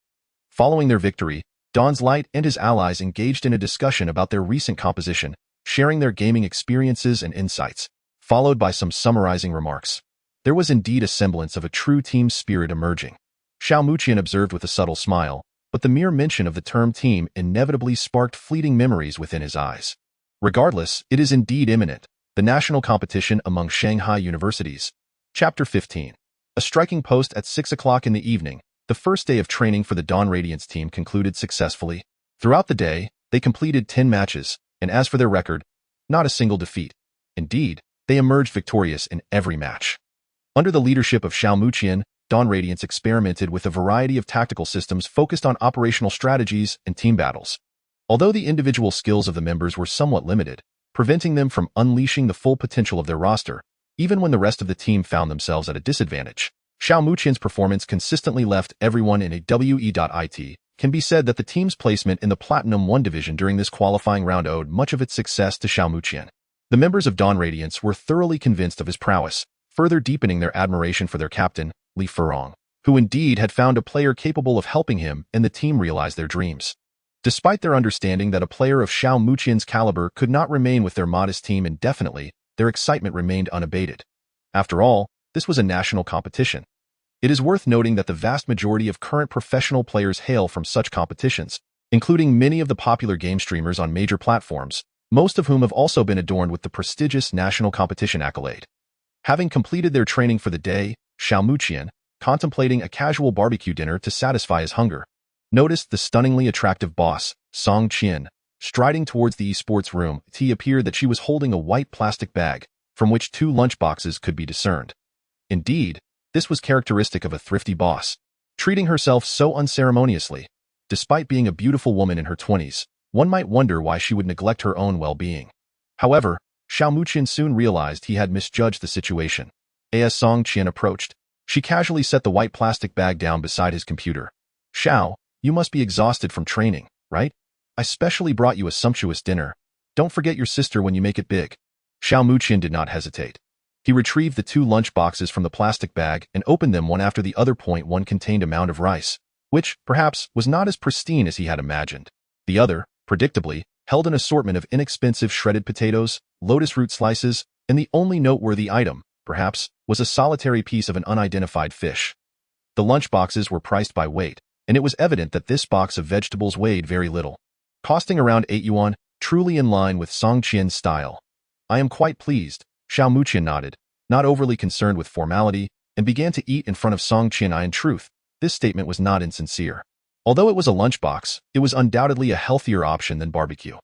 Following their victory, Dawn's Light and his allies engaged in a discussion about their recent composition, sharing their gaming experiences and insights, followed by some summarizing remarks. There was indeed a semblance of a true team spirit emerging. Xiao Muqian observed with a subtle smile, but the mere mention of the term team inevitably sparked fleeting memories within his eyes. Regardless, it is indeed imminent. The national competition among Shanghai universities. Chapter 15. A striking post at 6 o'clock in the evening, the first day of training for the Dawn Radiance team concluded successfully. Throughout the day, they completed 10 matches, and as for their record, not a single defeat. Indeed, they emerged victorious in every match. Under the leadership of Xiao Muqian, Dawn Radiance experimented with a variety of tactical systems focused on operational strategies and team battles. Although the individual skills of the members were somewhat limited, preventing them from unleashing the full potential of their roster, even when the rest of the team found themselves at a disadvantage. Xiao Muqian's performance consistently left everyone in a WE.it. Can be said that the team's placement in the Platinum 1 division during this qualifying round owed much of its success to Xiao Muqian. The members of Dawn Radiance were thoroughly convinced of his prowess, further deepening their admiration for their captain, Li Furong, who indeed had found a player capable of helping him and the team realize their dreams. Despite their understanding that a player of Xiao Muqian's caliber could not remain with their modest team indefinitely, their excitement remained unabated. After all, this was a national competition. It is worth noting that the vast majority of current professional players hail from such competitions, including many of the popular game streamers on major platforms, most of whom have also been adorned with the prestigious national competition accolade. Having completed their training for the day, Xiao Muqian, contemplating a casual barbecue dinner to satisfy his hunger, noticed the stunningly attractive boss, Song Qian, striding towards the esports room. It appeared that she was holding a white plastic bag, from which 2 lunchboxes could be discerned. Indeed, this was characteristic of a thrifty boss, treating herself so unceremoniously. Despite being a beautiful woman in her 20s, one might wonder why she would neglect her own well-being. However, Xiao Muqian soon realized he had misjudged the situation. As Song Qian approached, she casually set the white plastic bag down beside his computer. "Xiao, you must be exhausted from training, right? I specially brought you a sumptuous dinner. Don't forget your sister when you make it big." Xiao Muqian did not hesitate. He retrieved the 2 lunch boxes from the plastic bag and opened them one after the other. One contained a mound of rice, which, perhaps, was not as pristine as he had imagined. The other, predictably, held an assortment of inexpensive shredded potatoes, lotus root slices, and the only noteworthy item, perhaps, was a solitary piece of an unidentified fish. The lunch boxes were priced by weight, and it was evident that this box of vegetables weighed very little, costing around 8 yuan, truly in line with Song Qian's style. "I am quite pleased," Xiao Muqian nodded, not overly concerned with formality, and began to eat in front of Song Qian. In truth, this statement was not insincere. Although it was a lunchbox, it was undoubtedly a healthier option than barbecue.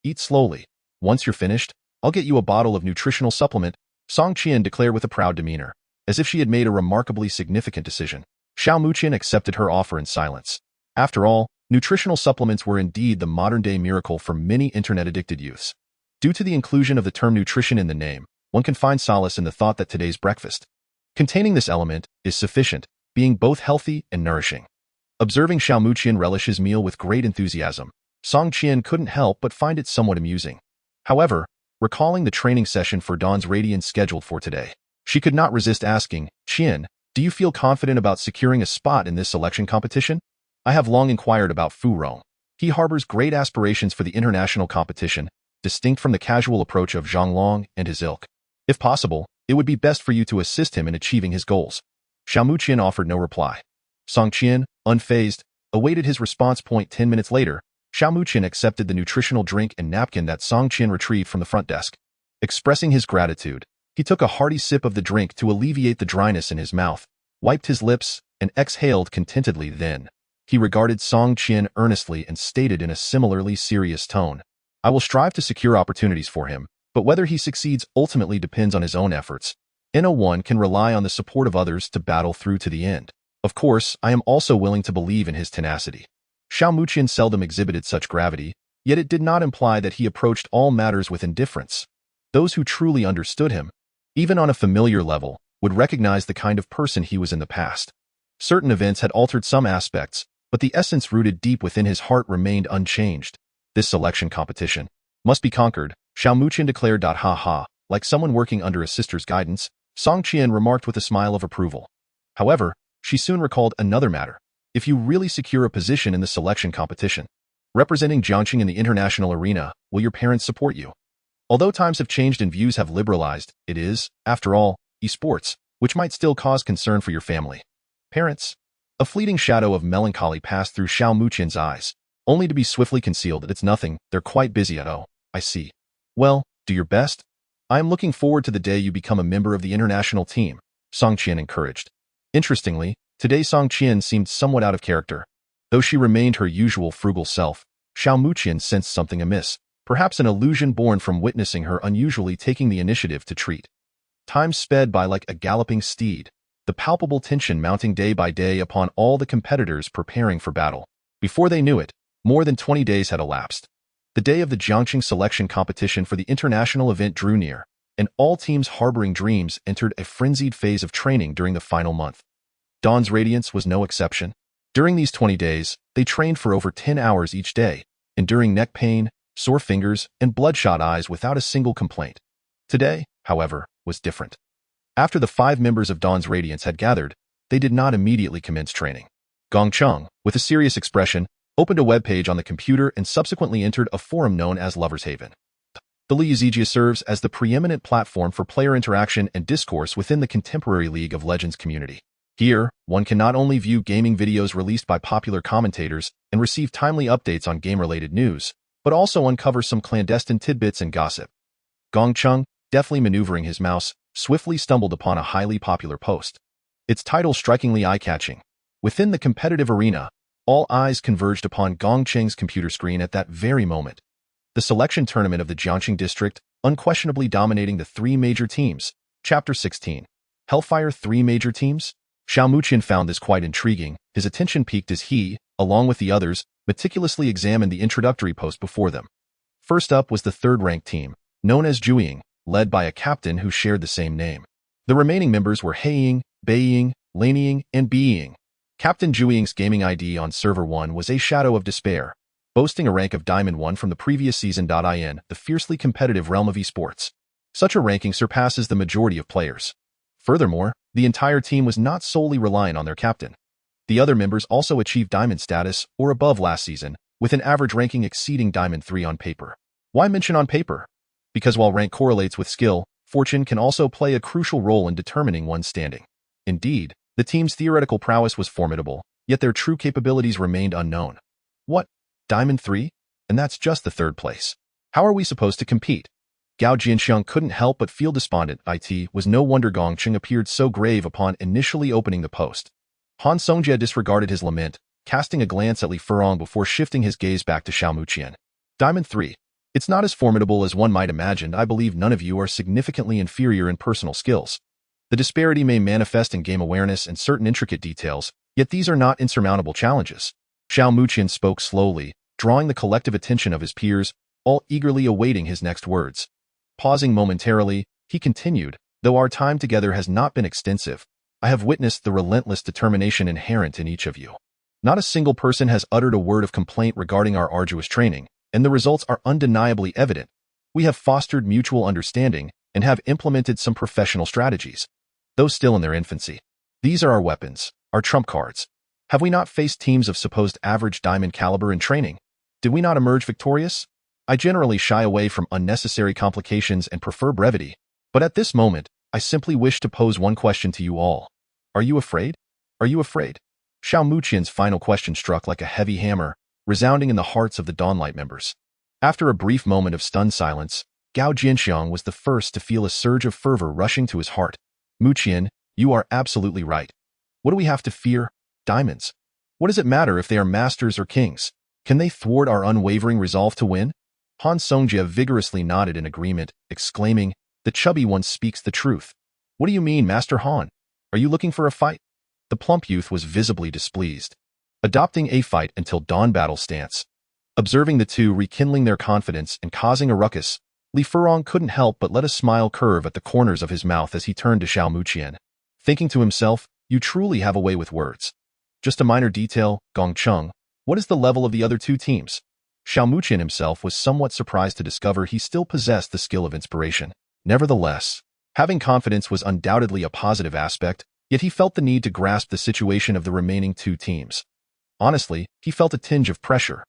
"Eat slowly. Once you're finished, I'll get you a bottle of nutritional supplement," Song Qian declared with a proud demeanor, as if she had made a remarkably significant decision. Xiao Muqian accepted her offer in silence. After all, nutritional supplements were indeed the modern-day miracle for many internet-addicted youths. Due to the inclusion of the term nutrition in the name, one can find solace in the thought that today's breakfast, containing this element, is sufficient, being both healthy and nourishing. Observing Xiao Muqian relish his meal with great enthusiasm, Song Qian couldn't help but find it somewhat amusing. However, recalling the training session for Dawn's Radiance scheduled for today, she could not resist asking, "Qian, do you feel confident about securing a spot in this selection competition?" "I have long inquired about Furong. He harbors great aspirations for the international competition, distinct from the casual approach of Zhonglong and his ilk. If possible, it would be best for you to assist him in achieving his goals." Xiao Muqian offered no reply. Song Qian, unfazed, awaited his response. 10 minutes later, Xiao Muqian accepted the nutritional drink and napkin that Song Qian retrieved from the front desk. Expressing his gratitude, he took a hearty sip of the drink to alleviate the dryness in his mouth, wiped his lips, and exhaled contentedly. Then, he regarded Song Qian earnestly and stated in a similarly serious tone, "I will strive to secure opportunities for him, but whether he succeeds ultimately depends on his own efforts. One can rely on the support of others to battle through to the end. Of course, I am also willing to believe in his tenacity." Xiao Muqian seldom exhibited such gravity, yet it did not imply that he approached all matters with indifference. Those who truly understood him, even on a familiar level, would recognize the kind of person he was in the past. Certain events had altered some aspects, but the essence rooted deep within his heart remained unchanged. "This selection competition must be conquered," Xiao Muqian declared. "Ha ha," like someone working under a sister's guidance, Song Qian remarked with a smile of approval. However, she soon recalled another matter. "If you really secure a position in the selection competition, representing Jiangxing in the international arena, will your parents support you?" Although times have changed and views have liberalized, it is, after all, esports, which might still cause concern for your family. "Parents?" A fleeting shadow of melancholy passed through Xiao Muqian's eyes, only to be swiftly concealed. "It's nothing, they're quite busy." "Oh, I see. Well, do your best. I am looking forward to the day you become a member of the international team," Song Qian encouraged. Interestingly, today Song Qian seemed somewhat out of character. Though she remained her usual frugal self, Xiao Muqian sensed something amiss, perhaps an illusion born from witnessing her unusually taking the initiative to treat. Time sped by like a galloping steed, the palpable tension mounting day by day upon all the competitors preparing for battle. Before they knew it, more than 20 days had elapsed. The day of the Jiangqing selection competition for the international event drew near, and all teams harboring dreams entered a frenzied phase of training during the final month. Dawn's Radiance was no exception. During these 20 days, they trained for over 10 hours each day, enduring neck pain, sore fingers, and bloodshot eyes without a single complaint. Today, however, was different. After the 5 members of Dawn's Radiance had gathered, they did not immediately commence training. Gong Cheng, with a serious expression, opened a webpage on the computer and subsequently entered a forum known as Lover's Haven. The Liuzigia serves as the preeminent platform for player interaction and discourse within the contemporary League of Legends community. Here, one can not only view gaming videos released by popular commentators and receive timely updates on game-related news, but also uncover some clandestine tidbits and gossip. Gong Cheng, deftly maneuvering his mouse, swiftly stumbled upon a highly popular post. Its title strikingly eye-catching. Within the competitive arena, all eyes converged upon Gong Cheng's computer screen at that very moment. The selection tournament of the Jiangqing district, unquestionably dominating the 3 major teams. Chapter 16. Hellfire 3 major teams? Xiao Muqian found this quite intriguing. His attention peaked as he, along with the others, meticulously examined the introductory post before them. First up was the 3rd-ranked team, known as Zhuiying, led by a captain who shared the same name. The remaining members were Heiying, Beiying, Laneying, and Beiying. Captain Zhuiying's gaming ID on Server 1 was a shadow of despair, boasting a rank of Diamond 1 from the previous season. In the fiercely competitive realm of esports. Such a ranking surpasses the majority of players. Furthermore, the entire team was not solely reliant on their captain. The other members also achieved Diamond status or above last season, with an average ranking exceeding Diamond 3 on paper. Why mention on paper? Because while rank correlates with skill, fortune can also play a crucial role in determining one's standing. Indeed, the team's theoretical prowess was formidable, yet their true capabilities remained unknown. What? Diamond 3? And that's just the 3rd place. How are we supposed to compete? Gao Jianxiang couldn't help but feel despondent. It was no wonder Gong Cheng appeared so grave upon initially opening the post. Han Songjie disregarded his lament, casting a glance at Li Furong before shifting his gaze back to Xiao Muqian. Diamond 3. It's not as formidable as one might imagine. I believe none of you are significantly inferior in personal skills. The disparity may manifest in game awareness and certain intricate details, yet these are not insurmountable challenges. Xiao Muqian spoke slowly, drawing the collective attention of his peers, all eagerly awaiting his next words. Pausing momentarily, he continued, though our time together has not been extensive, I have witnessed the relentless determination inherent in each of you. Not a single person has uttered a word of complaint regarding our arduous training, and the results are undeniably evident. We have fostered mutual understanding and have implemented some professional strategies, though still in their infancy. These are our weapons, our trump cards. Have we not faced teams of supposed average diamond caliber in training? Did we not emerge victorious? I generally shy away from unnecessary complications and prefer brevity, but at this moment, I simply wish to pose one question to you all. Are you afraid? Are you afraid? Xiao Muqian's final question struck like a heavy hammer, resounding in the hearts of the Dawnlight members. After a brief moment of stunned silence, Gao Jianxiang was the first to feel a surge of fervor rushing to his heart. Muqian, you are absolutely right. What do we have to fear? Diamonds. What does it matter if they are masters or kings? Can they thwart our unwavering resolve to win? Han Songjie vigorously nodded in agreement, exclaiming, the chubby one speaks the truth. What do you mean, Master Han? Are you looking for a fight? The plump youth was visibly displeased. Adopting a fight until dawn battle stance. Observing the two rekindling their confidence and causing a ruckus, Li Furong couldn't help but let a smile curve at the corners of his mouth as he turned to Xiao Muqian. Thinking to himself, you truly have a way with words. Just a minor detail, Gong Cheng, what is the level of the other 2 teams? Xiao Muqian himself was somewhat surprised to discover he still possessed the skill of inspiration. Nevertheless, having confidence was undoubtedly a positive aspect, yet he felt the need to grasp the situation of the remaining 2 teams. Honestly, he felt a tinge of pressure.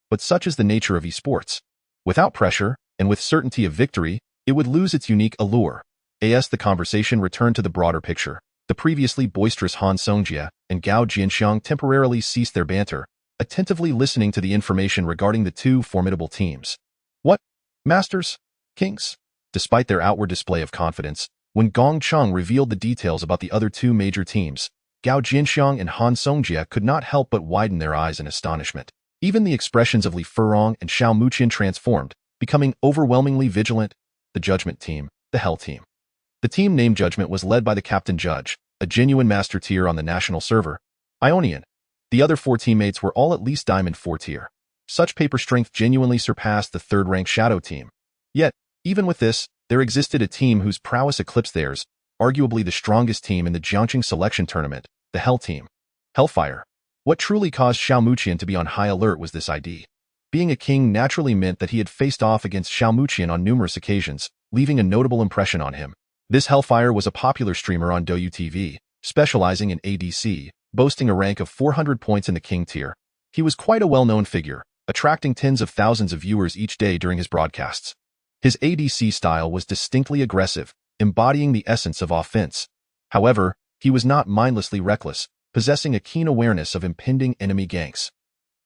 But such is the nature of esports. Without pressure, and with certainty of victory, it would lose its unique allure. As the conversation returned to the broader picture, the previously boisterous Han Songjie and Gao Jianxiang temporarily ceased their banter, attentively listening to the information regarding the 2 formidable teams. What? Masters? Kings? Despite their outward display of confidence, when Gong Cheng revealed the details about the other 2 major teams, Gao Jianxiang and Han Songjie could not help but widen their eyes in astonishment. Even the expressions of Li Furong and Xiao Muqian transformed, becoming overwhelmingly vigilant. The Judgment Team, the Hell Team. The team named Judgment was led by the Captain Judge, a genuine master tier on the national server, Ionian. The other 4 teammates were all at least Diamond 4 tier. Such paper strength genuinely surpassed the third-ranked Shadow team. Yet, even with this, there existed a team whose prowess eclipsed theirs, arguably the strongest team in the Jiangqing selection tournament, the Hell team. Hellfire. What truly caused Xiao Muqian to be on high alert was this ID. Being a king naturally meant that he had faced off against Xiao Muqian on numerous occasions, leaving a notable impression on him. This Hellfire was a popular streamer on Douyu TV, specializing in ADC, boasting a rank of 400 points in the king tier. He was quite a well-known figure, attracting tens of thousands of viewers each day during his broadcasts. His ADC style was distinctly aggressive, embodying the essence of offense. However, he was not mindlessly reckless, possessing a keen awareness of impending enemy ganks.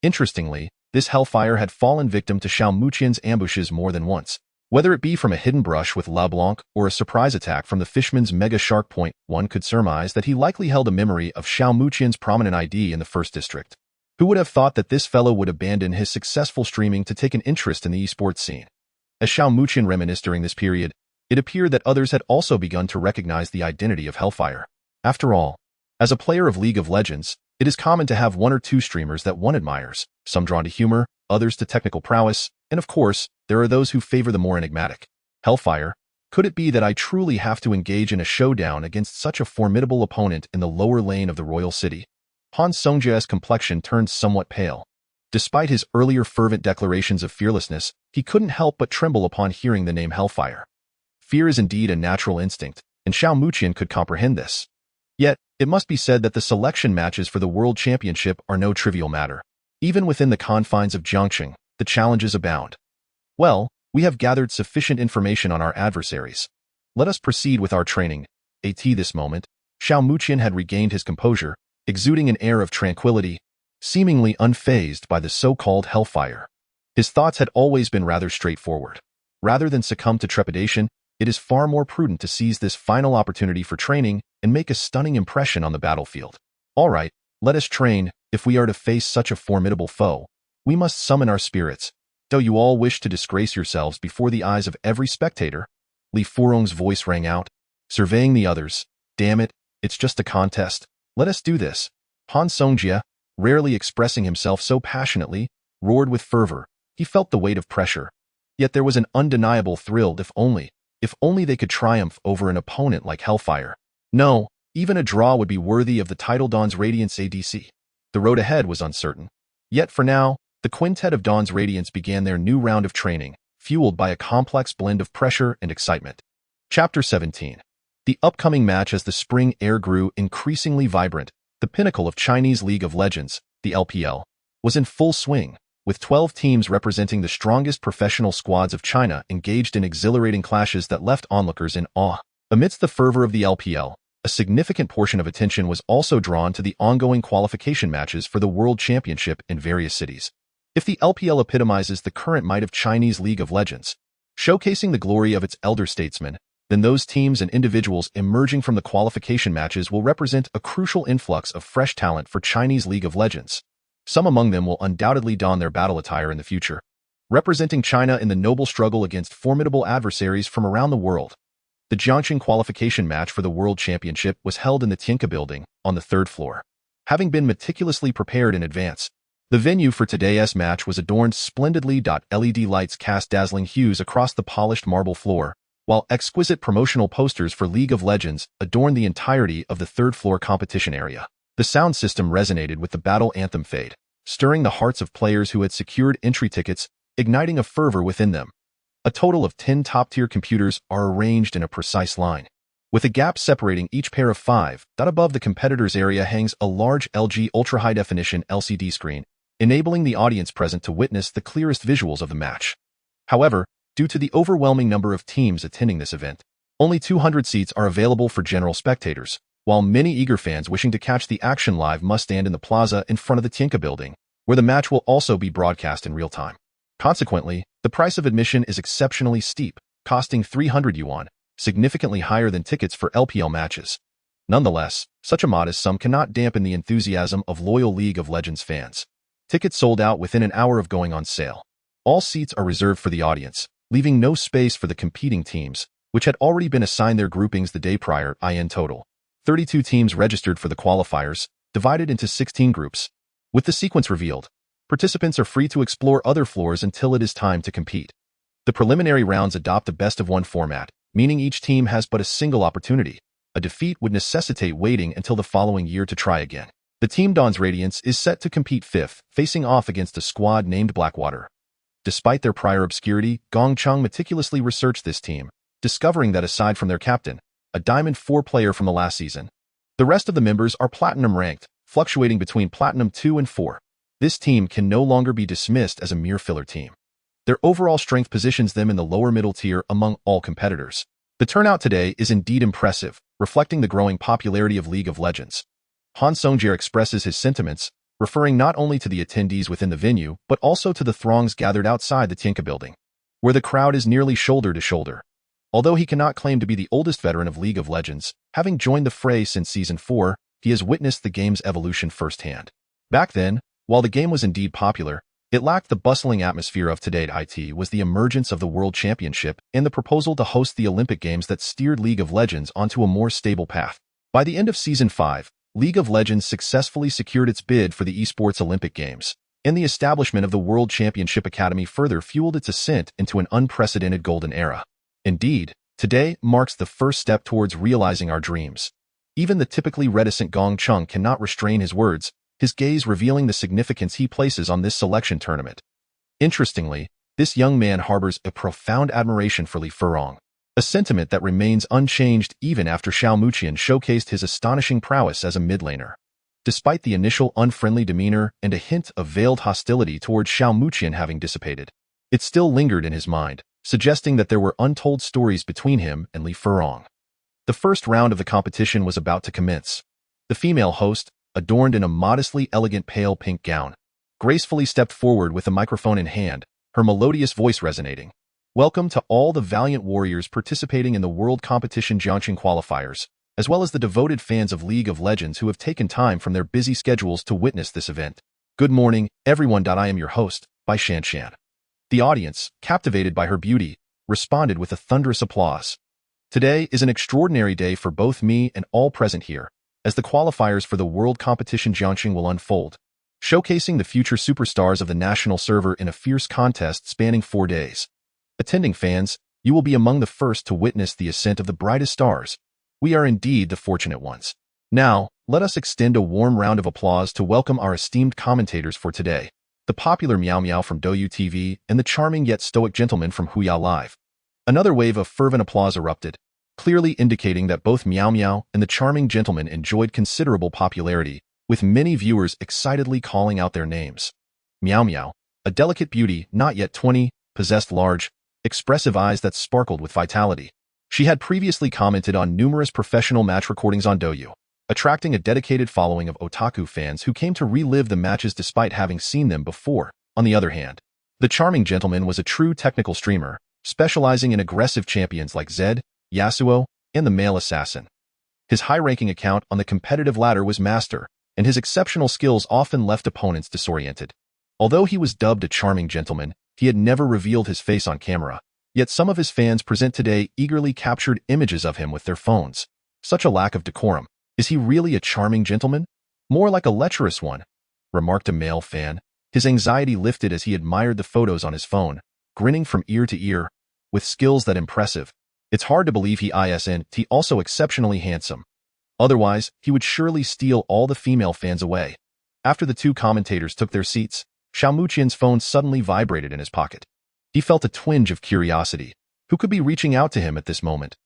Interestingly, this Hellfire had fallen victim to Xiao Muqian's ambushes more than once. Whether it be from a hidden brush with La Blanc or a surprise attack from the Fishman's Mega Shark Point, one could surmise that he likely held a memory of Xiao Muqian's prominent ID in the first district. Who would have thought that this fellow would abandon his successful streaming to take an interest in the esports scene? As Xiao Muqian reminisced during this period, it appeared that others had also begun to recognize the identity of Hellfire. After all, as a player of League of Legends, it is common to have one or two streamers that one admires, some drawn to humor, others to technical prowess, and of course, there are those who favor the more enigmatic. Hellfire, could it be that I truly have to engage in a showdown against such a formidable opponent in the lower lane of the royal city? Han Songjia's complexion turned somewhat pale. Despite his earlier fervent declarations of fearlessness, he couldn't help but tremble upon hearing the name Hellfire. Fear is indeed a natural instinct, and Xiao Muqian could comprehend this. Yet, it must be said that the selection matches for the World Championship are no trivial matter. Even within the confines of Jiangqing, the challenges abound. Well, we have gathered sufficient information on our adversaries. Let us proceed with our training. At this moment, Xiao Muqian had regained his composure, exuding an air of tranquility, seemingly unfazed by the so-called Hellfire. His thoughts had always been rather straightforward. Rather than succumb to trepidation, it is far more prudent to seize this final opportunity for training and make a stunning impression on the battlefield. All right, let us train. If we are to face such a formidable foe, we must summon our spirits. Do you all wish to disgrace yourselves before the eyes of every spectator? Li Furong's voice rang out, surveying the others. Damn it, it's just a contest. Let us do this. Han Songjia, rarely expressing himself so passionately, roared with fervor. He felt the weight of pressure. Yet there was an undeniable thrill if only they could triumph over an opponent like Hellfire. No, even a draw would be worthy of the title Dawn's Radiance ADC. The road ahead was uncertain. Yet for now, the quintet of Dawn's Radiance began their new round of training, fueled by a complex blend of pressure and excitement. Chapter 17. The upcoming match. As the spring air grew increasingly vibrant, the pinnacle of Chinese League of Legends, the LPL, was in full swing, with 12 teams representing the strongest professional squads of China engaged in exhilarating clashes that left onlookers in awe. Amidst the fervor of the LPL, a significant portion of attention was also drawn to the ongoing qualification matches for the World Championship in various cities. If the LPL epitomizes the current might of Chinese League of Legends, showcasing the glory of its elder statesmen, then those teams and individuals emerging from the qualification matches will represent a crucial influx of fresh talent for Chinese League of Legends. Some among them will undoubtedly don their battle attire in the future, representing China in the noble struggle against formidable adversaries from around the world. The Jiangqing qualification match for the World Championship was held in the Tianke building, on the third floor. Having been meticulously prepared in advance, the venue for today's match was adorned splendidly. LED lights cast dazzling hues across the polished marble floor, while exquisite promotional posters for League of Legends adorned the entirety of the third-floor competition area. The sound system resonated with the battle anthem fade, stirring the hearts of players who had secured entry tickets, igniting a fervor within them. A total of 10 top-tier computers are arranged in a precise line, with a gap separating each pair of 5. Above the competitors' area hangs a large LG ultra-high-definition LCD screen, enabling the audience present to witness the clearest visuals of the match. However, due to the overwhelming number of teams attending this event, only 200 seats are available for general spectators, while many eager fans wishing to catch the action live must stand in the plaza in front of the Tianke building, where the match will also be broadcast in real time. Consequently, the price of admission is exceptionally steep, costing 300 yuan, significantly higher than tickets for LPL matches. Nonetheless, such a modest sum cannot dampen the enthusiasm of loyal League of Legends fans. Tickets sold out within an hour of going on sale. All seats are reserved for the audience, leaving no space for the competing teams, which had already been assigned their groupings the day prior. In total, 32 teams registered for the qualifiers, divided into 16 groups. With the sequence revealed, Participants are free to explore other floors until it is time to compete. The preliminary rounds adopt a best-of-one format, meaning each team has but a single opportunity. A defeat would necessitate waiting until the following year to try again. The Team Dawn's Radiance is set to compete fifth, facing off against a squad named Blackwater. Despite their prior obscurity, Gongchang meticulously researched this team, discovering that aside from their captain, a Diamond 4 player from the last season, the rest of the members are Platinum ranked, fluctuating between Platinum 2 and 4. This team can no longer be dismissed as a mere filler team. Their overall strength positions them in the lower middle tier among all competitors. The turnout today is indeed impressive, reflecting the growing popularity of League of Legends. Han Songjier expresses his sentiments, referring not only to the attendees within the venue, but also to the throngs gathered outside the Tianka building, where the crowd is nearly shoulder to shoulder. Although he cannot claim to be the oldest veteran of League of Legends, having joined the fray since Season 4, he has witnessed the game's evolution firsthand. Back then, while the game was indeed popular, it lacked the bustling atmosphere of today. It was the emergence of the World Championship and the proposal to host the Olympic Games that steered League of Legends onto a more stable path. By the end of Season 5, League of Legends successfully secured its bid for the Esports Olympic Games, and the establishment of the World Championship Academy further fueled its ascent into an unprecedented golden era. Indeed, today marks the first step towards realizing our dreams. Even the typically reticent Gongchang cannot restrain his words, his gaze revealing the significance he places on this selection tournament. Interestingly, this young man harbors a profound admiration for Li Furong, a sentiment that remains unchanged even after Xiao Muqian showcased his astonishing prowess as a mid laner. Despite the initial unfriendly demeanor and a hint of veiled hostility towards Xiao Muqian having dissipated, it still lingered in his mind, suggesting that there were untold stories between him and Li Furong. The first round of the competition was about to commence. The female host, adorned in a modestly elegant pale pink gown, gracefully stepped forward with a microphone in hand, her melodious voice resonating. Welcome to all the valiant warriors participating in the World Competition Jiangxing qualifiers, as well as the devoted fans of League of Legends who have taken time from their busy schedules to witness this event. Good morning, everyone. I am your host, Bai Shanshan. The audience, captivated by her beauty, responded with a thunderous applause. Today is an extraordinary day for both me and all present here, as the qualifiers for the World Competition Jiangxing will unfold, showcasing the future superstars of the national server in a fierce contest spanning 4 days. Attending fans, you will be among the first to witness the ascent of the brightest stars. We are indeed the fortunate ones. Now, let us extend a warm round of applause to welcome our esteemed commentators for today, the popular Meow Meow from Douyu TV and the charming yet stoic gentleman from Huya Live. Another wave of fervent applause erupted, clearly indicating that both Meow Meow and the charming gentleman enjoyed considerable popularity, with many viewers excitedly calling out their names. Meow Meow, a delicate beauty not yet 20, possessed large, expressive eyes that sparkled with vitality. She had previously commented on numerous professional match recordings on Douyu, attracting a dedicated following of otaku fans who came to relive the matches despite having seen them before. On the other hand, the charming gentleman was a true technical streamer, specializing in aggressive champions like Zed, Yasuo, and the male assassin. His high-ranking account on the competitive ladder was master, and his exceptional skills often left opponents disoriented. Although he was dubbed a charming gentleman, he had never revealed his face on camera, yet some of his fans present today eagerly captured images of him with their phones. Such a lack of decorum. Is he really a charming gentleman? More like a lecherous one, remarked a male fan, his anxiety lifted as he admired the photos on his phone, grinning from ear to ear, with skills that impressive. It's hard to believe he isn't also exceptionally handsome. Otherwise, he would surely steal all the female fans away. After the two commentators took their seats, Xiao Muqian's phone suddenly vibrated in his pocket. He felt a twinge of curiosity. Who could be reaching out to him at this moment?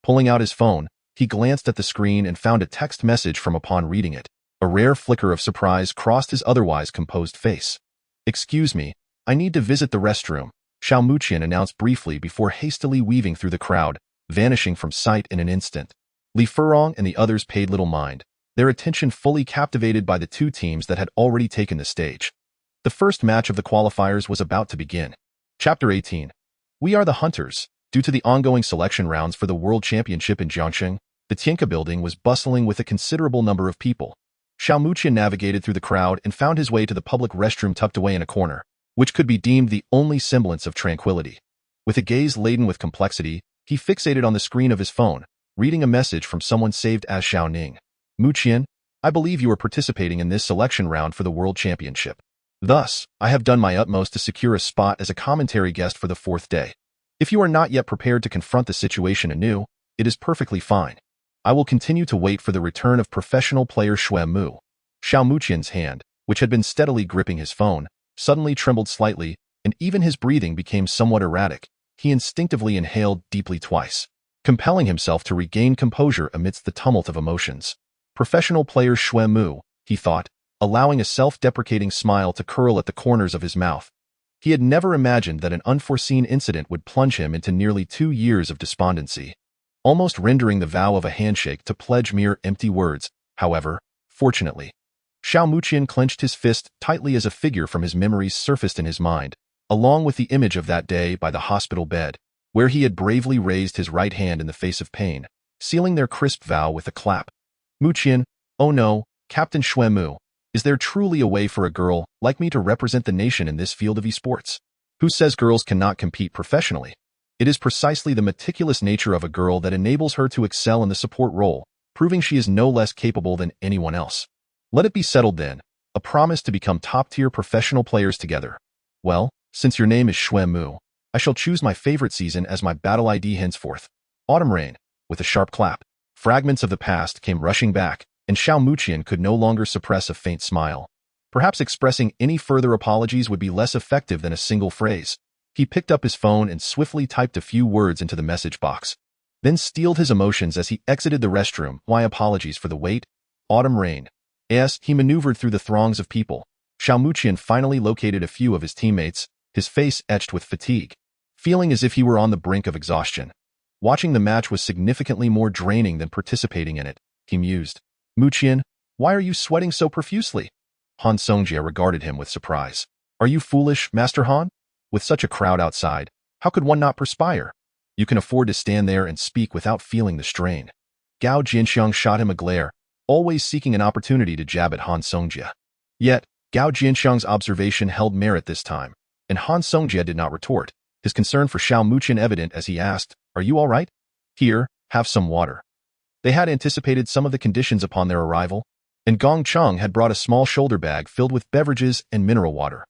Pulling out his phone, he glanced at the screen and found a text message from upon reading it. A rare flicker of surprise crossed his otherwise composed face. Excuse me, I need to visit the restroom, Xiao Muqian announced briefly before hastily weaving through the crowd, vanishing from sight in an instant. Li Furong and the others paid little mind, their attention fully captivated by the two teams that had already taken the stage. The first match of the qualifiers was about to begin. Chapter 18. We are the Hunters. Due to the ongoing selection rounds for the World Championship in Jiangxing, the Tianka building was bustling with a considerable number of people. Xiao Muqian navigated through the crowd and found his way to the public restroom tucked away in a corner, which could be deemed the only semblance of tranquility. With a gaze laden with complexity, he fixated on the screen of his phone, reading a message from someone saved as Xiao Ning. Muqian, I believe you are participating in this selection round for the World Championship. Thus, I have done my utmost to secure a spot as a commentary guest for the 4th day. If you are not yet prepared to confront the situation anew, it is perfectly fine. I will continue to wait for the return of professional player Xue Mu. Xiao Muqian's hand, which had been steadily gripping his phone, suddenly trembled slightly, and even his breathing became somewhat erratic. He instinctively inhaled deeply twice, compelling himself to regain composure amidst the tumult of emotions. Professional player Xue Mu, he thought, allowing a self-deprecating smile to curl at the corners of his mouth. He had never imagined that an unforeseen incident would plunge him into nearly 2 years of despondency, almost rendering the vow of a handshake to pledge mere empty words. However, fortunately, Xiao Muqian clenched his fist tightly as a figure from his memories surfaced in his mind, along with the image of that day by the hospital bed, where he had bravely raised his right hand in the face of pain, sealing their crisp vow with a clap. Muqian, oh no, Captain Xue Mu, is there truly a way for a girl like me to represent the nation in this field of esports? Who says girls cannot compete professionally? It is precisely the meticulous nature of a girl that enables her to excel in the support role, proving she is no less capable than anyone else. Let it be settled then, a promise to become top-tier professional players together. Well, since your name is Xue Mu, I shall choose my favorite season as my battle ID henceforth. Autumn Rain. With a sharp clap, fragments of the past came rushing back, and Xiao Muqian could no longer suppress a faint smile. Perhaps expressing any further apologies would be less effective than a single phrase. He picked up his phone and swiftly typed a few words into the message box, then steeled his emotions as he exited the restroom. My apologies for the wait. Autumn Rain. As he maneuvered through the throngs of people, Xiao Muqian finally located a few of his teammates, his face etched with fatigue, feeling as if he were on the brink of exhaustion. Watching the match was significantly more draining than participating in it, he mused. Muqian, why are you sweating so profusely? Han Songjie regarded him with surprise. Are you foolish, Master Han? With such a crowd outside, how could one not perspire? You can afford to stand there and speak without feeling the strain. Gao Jianxiang shot him a glare, always seeking an opportunity to jab at Han Songjie. Yet, Gao Jianxiang's observation held merit this time, and Han Songjie did not retort, his concern for Xiao Muqian evident as he asked, Are you all right? Here, have some water. They had anticipated some of the conditions upon their arrival, and Gong Cheng had brought a small shoulder bag filled with beverages and mineral water.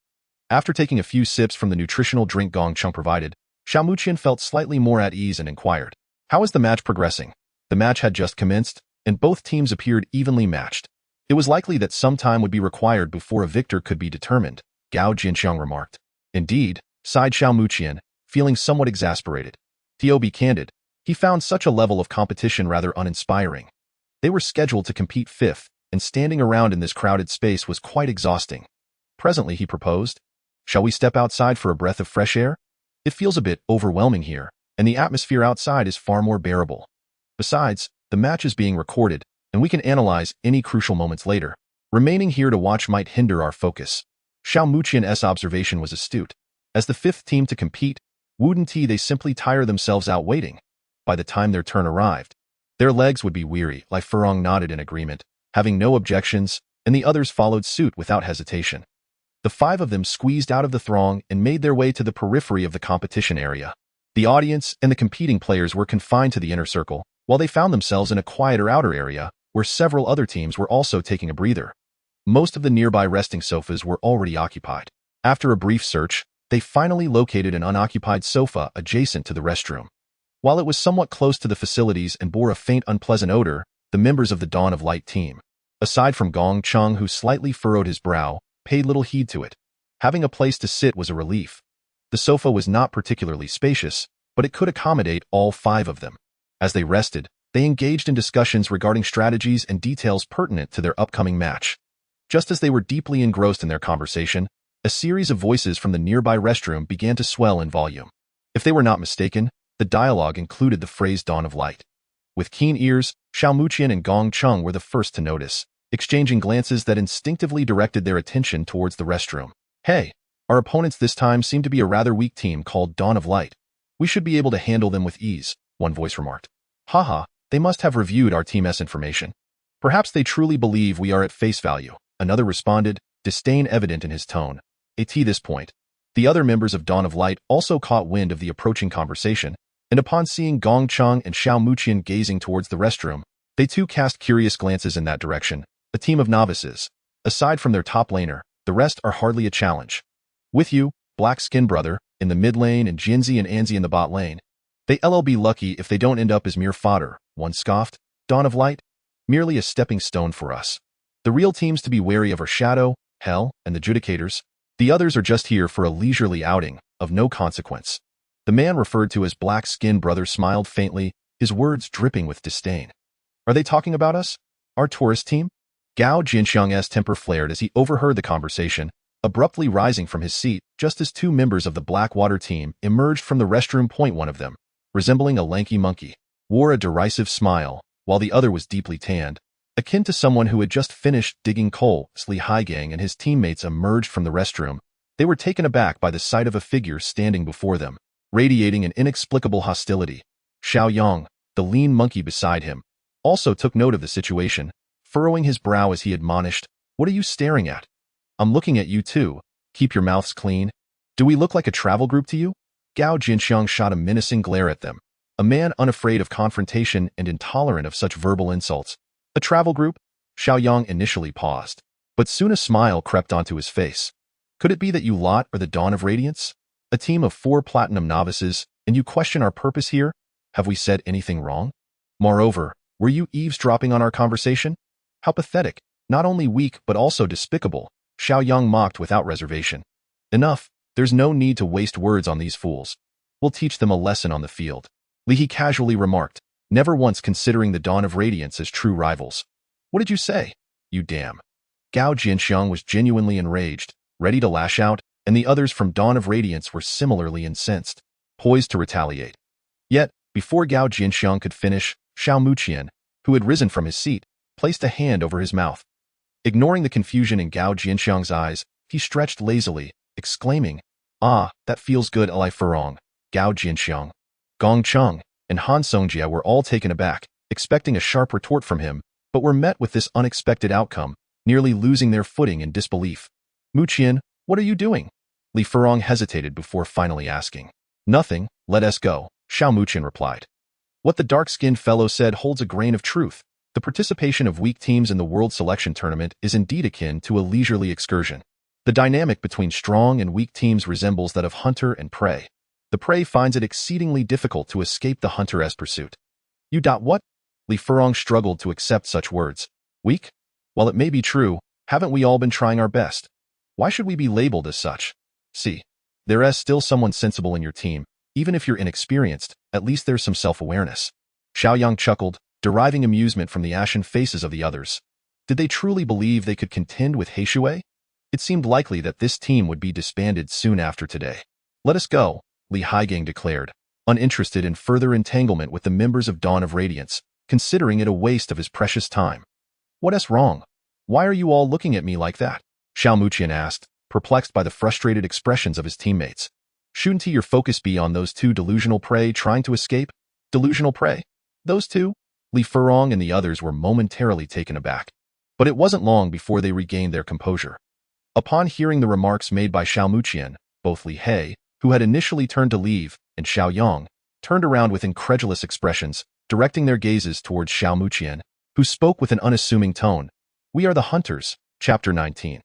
After taking a few sips from the nutritional drink Gong Cheng provided, Xiao Muqian felt slightly more at ease and inquired, How is the match progressing? The match had just commenced, and both teams appeared evenly matched. It was likely that some time would be required before a victor could be determined, Gao Jinxiang remarked. Indeed, sighed Xiao Muqian, feeling somewhat exasperated. To be candid, he found such a level of competition rather uninspiring. They were scheduled to compete 5th, and standing around in this crowded space was quite exhausting. Presently, he proposed, Shall we step outside for a breath of fresh air? It feels a bit overwhelming here, and the atmosphere outside is far more bearable. Besides, the match is being recorded, and we can analyze any crucial moments later. Remaining here to watch might hinder our focus. Xiao Muqian's observation was astute. As the 5th team to compete, wouldn't they simply tire themselves out waiting? By the time their turn arrived, their legs would be weary. Lai Furong nodded in agreement, having no objections, and the others followed suit without hesitation. The 5 of them squeezed out of the throng and made their way to the periphery of the competition area. The audience and the competing players were confined to the inner circle, while they found themselves in a quieter outer area, where several other teams were also taking a breather. Most of the nearby resting sofas were already occupied. After a brief search, they finally located an unoccupied sofa adjacent to the restroom. While it was somewhat close to the facilities and bore a faint unpleasant odor, the members of the Dawn of Light team, aside from Gong Cheng who slightly furrowed his brow, paid little heed to it. Having a place to sit was a relief. The sofa was not particularly spacious, but it could accommodate all 5 of them. As they rested, they engaged in discussions regarding strategies and details pertinent to their upcoming match. Just as they were deeply engrossed in their conversation, a series of voices from the nearby restroom began to swell in volume. If they were not mistaken, the dialogue included the phrase Dawn of Light. With keen ears, Xiao Muqian and Gong Cheng were the first to notice, exchanging glances that instinctively directed their attention towards the restroom. Hey, our opponents this time seem to be a rather weak team called Dawn of Light. We should be able to handle them with ease, one voice remarked. Haha, they must have reviewed our team's information. Perhaps they truly believe we are at face value, another responded, disdain evident in his tone. At this point, the other members of Dawn of Light also caught wind of the approaching conversation, and upon seeing Gong Cheng and Xiao Muqian gazing towards the restroom, they too cast curious glances in that direction. A team of novices. Aside from their top laner, The rest are hardly a challenge. With you, Black Skin Brother, in the mid lane and Jinzi and Anzi in the bot lane. They'll be lucky if they don't end up as mere fodder, one scoffed. Dawn of Light? Merely a stepping stone for us. The real teams to be wary of are Shadow, Hell, and the Judicators. The others are just here for a leisurely outing, of no consequence. The man referred to as Black Skin Brother smiled faintly, his words dripping with disdain. Are they talking about us? Our tourist team? Gao Jinxiang's temper flared as he overheard the conversation, abruptly rising from his seat just as two members of the Blackwater team emerged from the restroom. One of them, resembling a lanky monkey, wore a derisive smile, while the other was deeply tanned, akin to someone who had just finished digging coal. Li Haigang and his teammates emerged from the restroom. They were taken aback by the sight of a figure standing before them, radiating an inexplicable hostility. Xiao Yang, the lean monkey beside him, also took note of the situation, furrowing his brow as he admonished, "What are you staring at? I'm looking at you too. Keep your mouths clean. Do we look like a travel group to you?" Gao Jinxiang shot a menacing glare at them, a man unafraid of confrontation and intolerant of such verbal insults. A travel group? Xiao Yang initially paused, but soon a smile crept onto his face. Could it be that you lot are the Dawn of Radiance? A team of 4 platinum novices, and you question our purpose here? Have we said anything wrong? Moreover, were you eavesdropping on our conversation? How pathetic, not only weak but also despicable, Xiao Yang mocked without reservation. Enough, there's no need to waste words on these fools. We'll teach them a lesson on the field. Li He casually remarked, never once considering the Dawn of Radiance as true rivals. What did you say? You damn. Gao Jinxiang was genuinely enraged, ready to lash out, and the others from Dawn of Radiance were similarly incensed, poised to retaliate. Yet, before Gao Jinxiang could finish, Xiao Muqian, who had risen from his seat, placed a hand over his mouth. Ignoring the confusion in Gao Jinxiang's eyes, he stretched lazily, exclaiming, "Ah, that feels good, Li Furong." Gao Jinxiang, Gong Cheng, and Han Songjia were all taken aback, expecting a sharp retort from him, but were met with this unexpected outcome, nearly losing their footing in disbelief. "Muqian, what are you doing?" Li Furong hesitated before finally asking. "Nothing, let us go," Xiao Muqian replied. What the dark-skinned fellow said holds a grain of truth. The participation of weak teams in the World Selection Tournament is indeed akin to a leisurely excursion. The dynamic between strong and weak teams resembles that of hunter and prey. The prey finds it exceedingly difficult to escape the hunter's pursuit. You what? Li Furong struggled to accept such words. Weak? While it may be true, haven't we all been trying our best? Why should we be labeled as such? See, there is still someone sensible in your team. Even if you're inexperienced, at least there's some self-awareness. Xiao Yang chuckled, deriving amusement from the ashen faces of the others. Did they truly believe they could contend with Heishui? It seemed likely that this team would be disbanded soon after today. Let us go, Li Haigang declared, uninterested in further entanglement with the members of Dawn of Radiance, considering it a waste of his precious time. What's wrong? Why are you all looking at me like that? Xiao Muqian asked, perplexed by the frustrated expressions of his teammates. Shouldn't your focus be on those two delusional prey trying to escape? Delusional prey? Those two? Li Furong and the others were momentarily taken aback. But it wasn't long before they regained their composure. Upon hearing the remarks made by Xiao Muqian, both Li He, who had initially turned to leave, and Xiao Yang, turned around with incredulous expressions, directing their gazes towards Xiao Muqian, who spoke with an unassuming tone. We are the hunters, Chapter 19.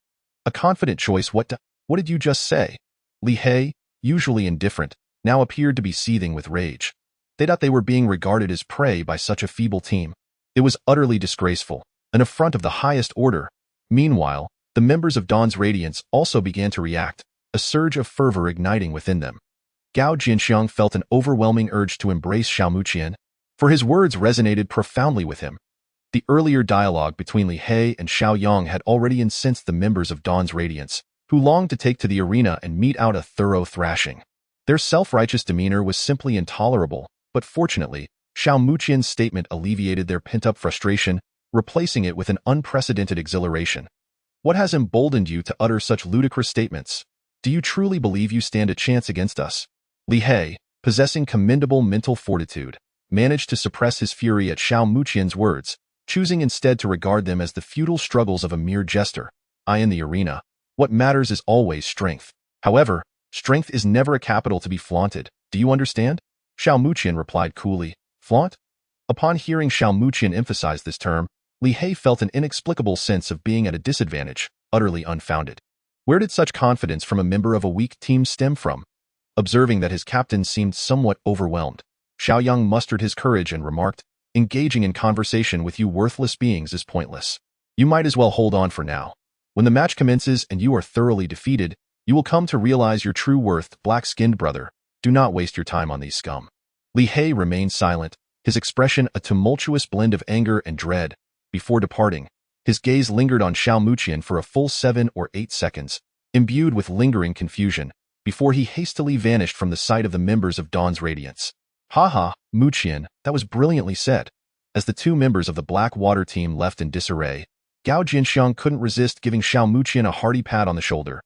A confident choice. What did you just say? Li He, usually indifferent, now appeared to be seething with rage. They thought they were being regarded as prey by such a feeble team. It was utterly disgraceful, an affront of the highest order. Meanwhile, the members of Dawn's Radiance also began to react, a surge of fervor igniting within them. Gao Jinxiang felt an overwhelming urge to embrace Xiao Muqian, for his words resonated profoundly with him. The earlier dialogue between Li He and Xiao Yang had already incensed the members of Dawn's Radiance, who longed to take to the arena and mete out a thorough thrashing. Their self-righteous demeanor was simply intolerable, but fortunately, Xiao Muqian's statement alleviated their pent-up frustration, replacing it with an unprecedented exhilaration. What has emboldened you to utter such ludicrous statements? Do you truly believe you stand a chance against us? Li He, possessing commendable mental fortitude, managed to suppress his fury at Xiao Muqian's words, choosing instead to regard them as the futile struggles of a mere jester. In the arena, what matters is always strength. However, strength is never a capital to be flaunted. Do you understand? Xiao Muqian replied coolly. Flaunt? Upon hearing Xiao Muqian emphasize this term, Li He felt an inexplicable sense of being at a disadvantage, utterly unfounded. Where did such confidence from a member of a weak team stem from? Observing that his captain seemed somewhat overwhelmed, Xiaoyang mustered his courage and remarked, "Engaging in conversation with you worthless beings is pointless. You might as well hold on for now. When the match commences and you are thoroughly defeated, you will come to realize your true worth, black-skinned brother. Do not waste your time on these scum." Li He remained silent, his expression a tumultuous blend of anger and dread. Before departing, his gaze lingered on Xiao Muqian for a full 7 or 8 seconds, imbued with lingering confusion, before he hastily vanished from the sight of the members of Dawn's Radiance. "Ha, Muqian, that was brilliantly said." As the two members of the Black Water team left in disarray, Gao Jinxiang couldn't resist giving Xiao Muqian a hearty pat on the shoulder.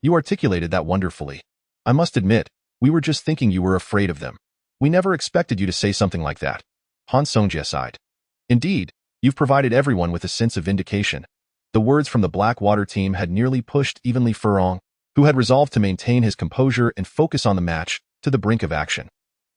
"You articulated that wonderfully. I must admit, we were just thinking you were afraid of them. We never expected you to say something like that." Han Songjie sighed. "Indeed, you've provided everyone with a sense of vindication." The words from the Black Water team had nearly pushed even Li Furong, who had resolved to maintain his composure and focus on the match, to the brink of action.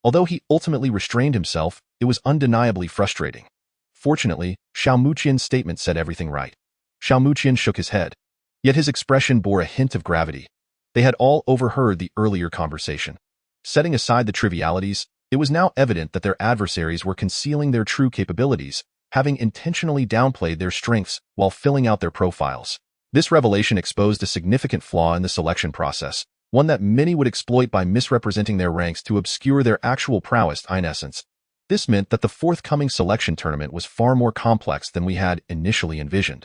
Although he ultimately restrained himself, it was undeniably frustrating. Fortunately, Xiao Muqian's statement said everything right. Xiao Muqian shook his head. Yet his expression bore a hint of gravity. They had all overheard the earlier conversation. Setting aside the trivialities, it was now evident that their adversaries were concealing their true capabilities, having intentionally downplayed their strengths while filling out their profiles. This revelation exposed a significant flaw in the selection process, one that many would exploit by misrepresenting their ranks to obscure their actual prowess. In essence, this meant that the forthcoming selection tournament was far more complex than we had initially envisioned.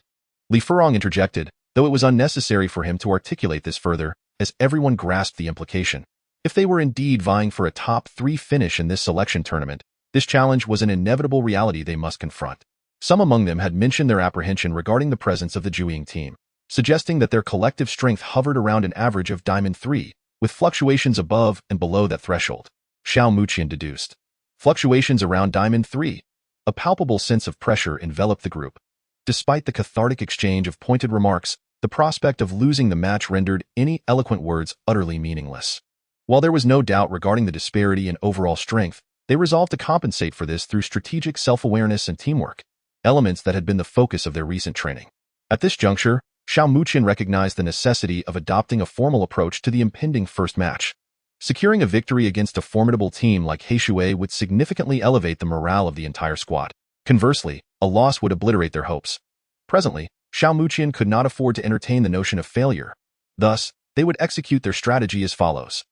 Li Furong interjected, though it was unnecessary for him to articulate this further, as everyone grasped the implication. If they were indeed vying for a top 3 finish in this selection tournament, this challenge was an inevitable reality they must confront. Some among them had mentioned their apprehension regarding the presence of the Zhuiying team, suggesting that their collective strength hovered around an average of Diamond 3, with fluctuations above and below that threshold. Xiao Muqian deduced. Fluctuations around Diamond 3. A palpable sense of pressure enveloped the group. Despite the cathartic exchange of pointed remarks, the prospect of losing the match rendered any eloquent words utterly meaningless. While there was no doubt regarding the disparity in overall strength, they resolved to compensate for this through strategic self-awareness and teamwork, elements that had been the focus of their recent training. At this juncture, Xiao Muqian recognized the necessity of adopting a formal approach to the impending first match. Securing a victory against a formidable team like Heishui would significantly elevate the morale of the entire squad. Conversely, a loss would obliterate their hopes. Presently, Xiao Muqian could not afford to entertain the notion of failure. Thus, they would execute their strategy as follows.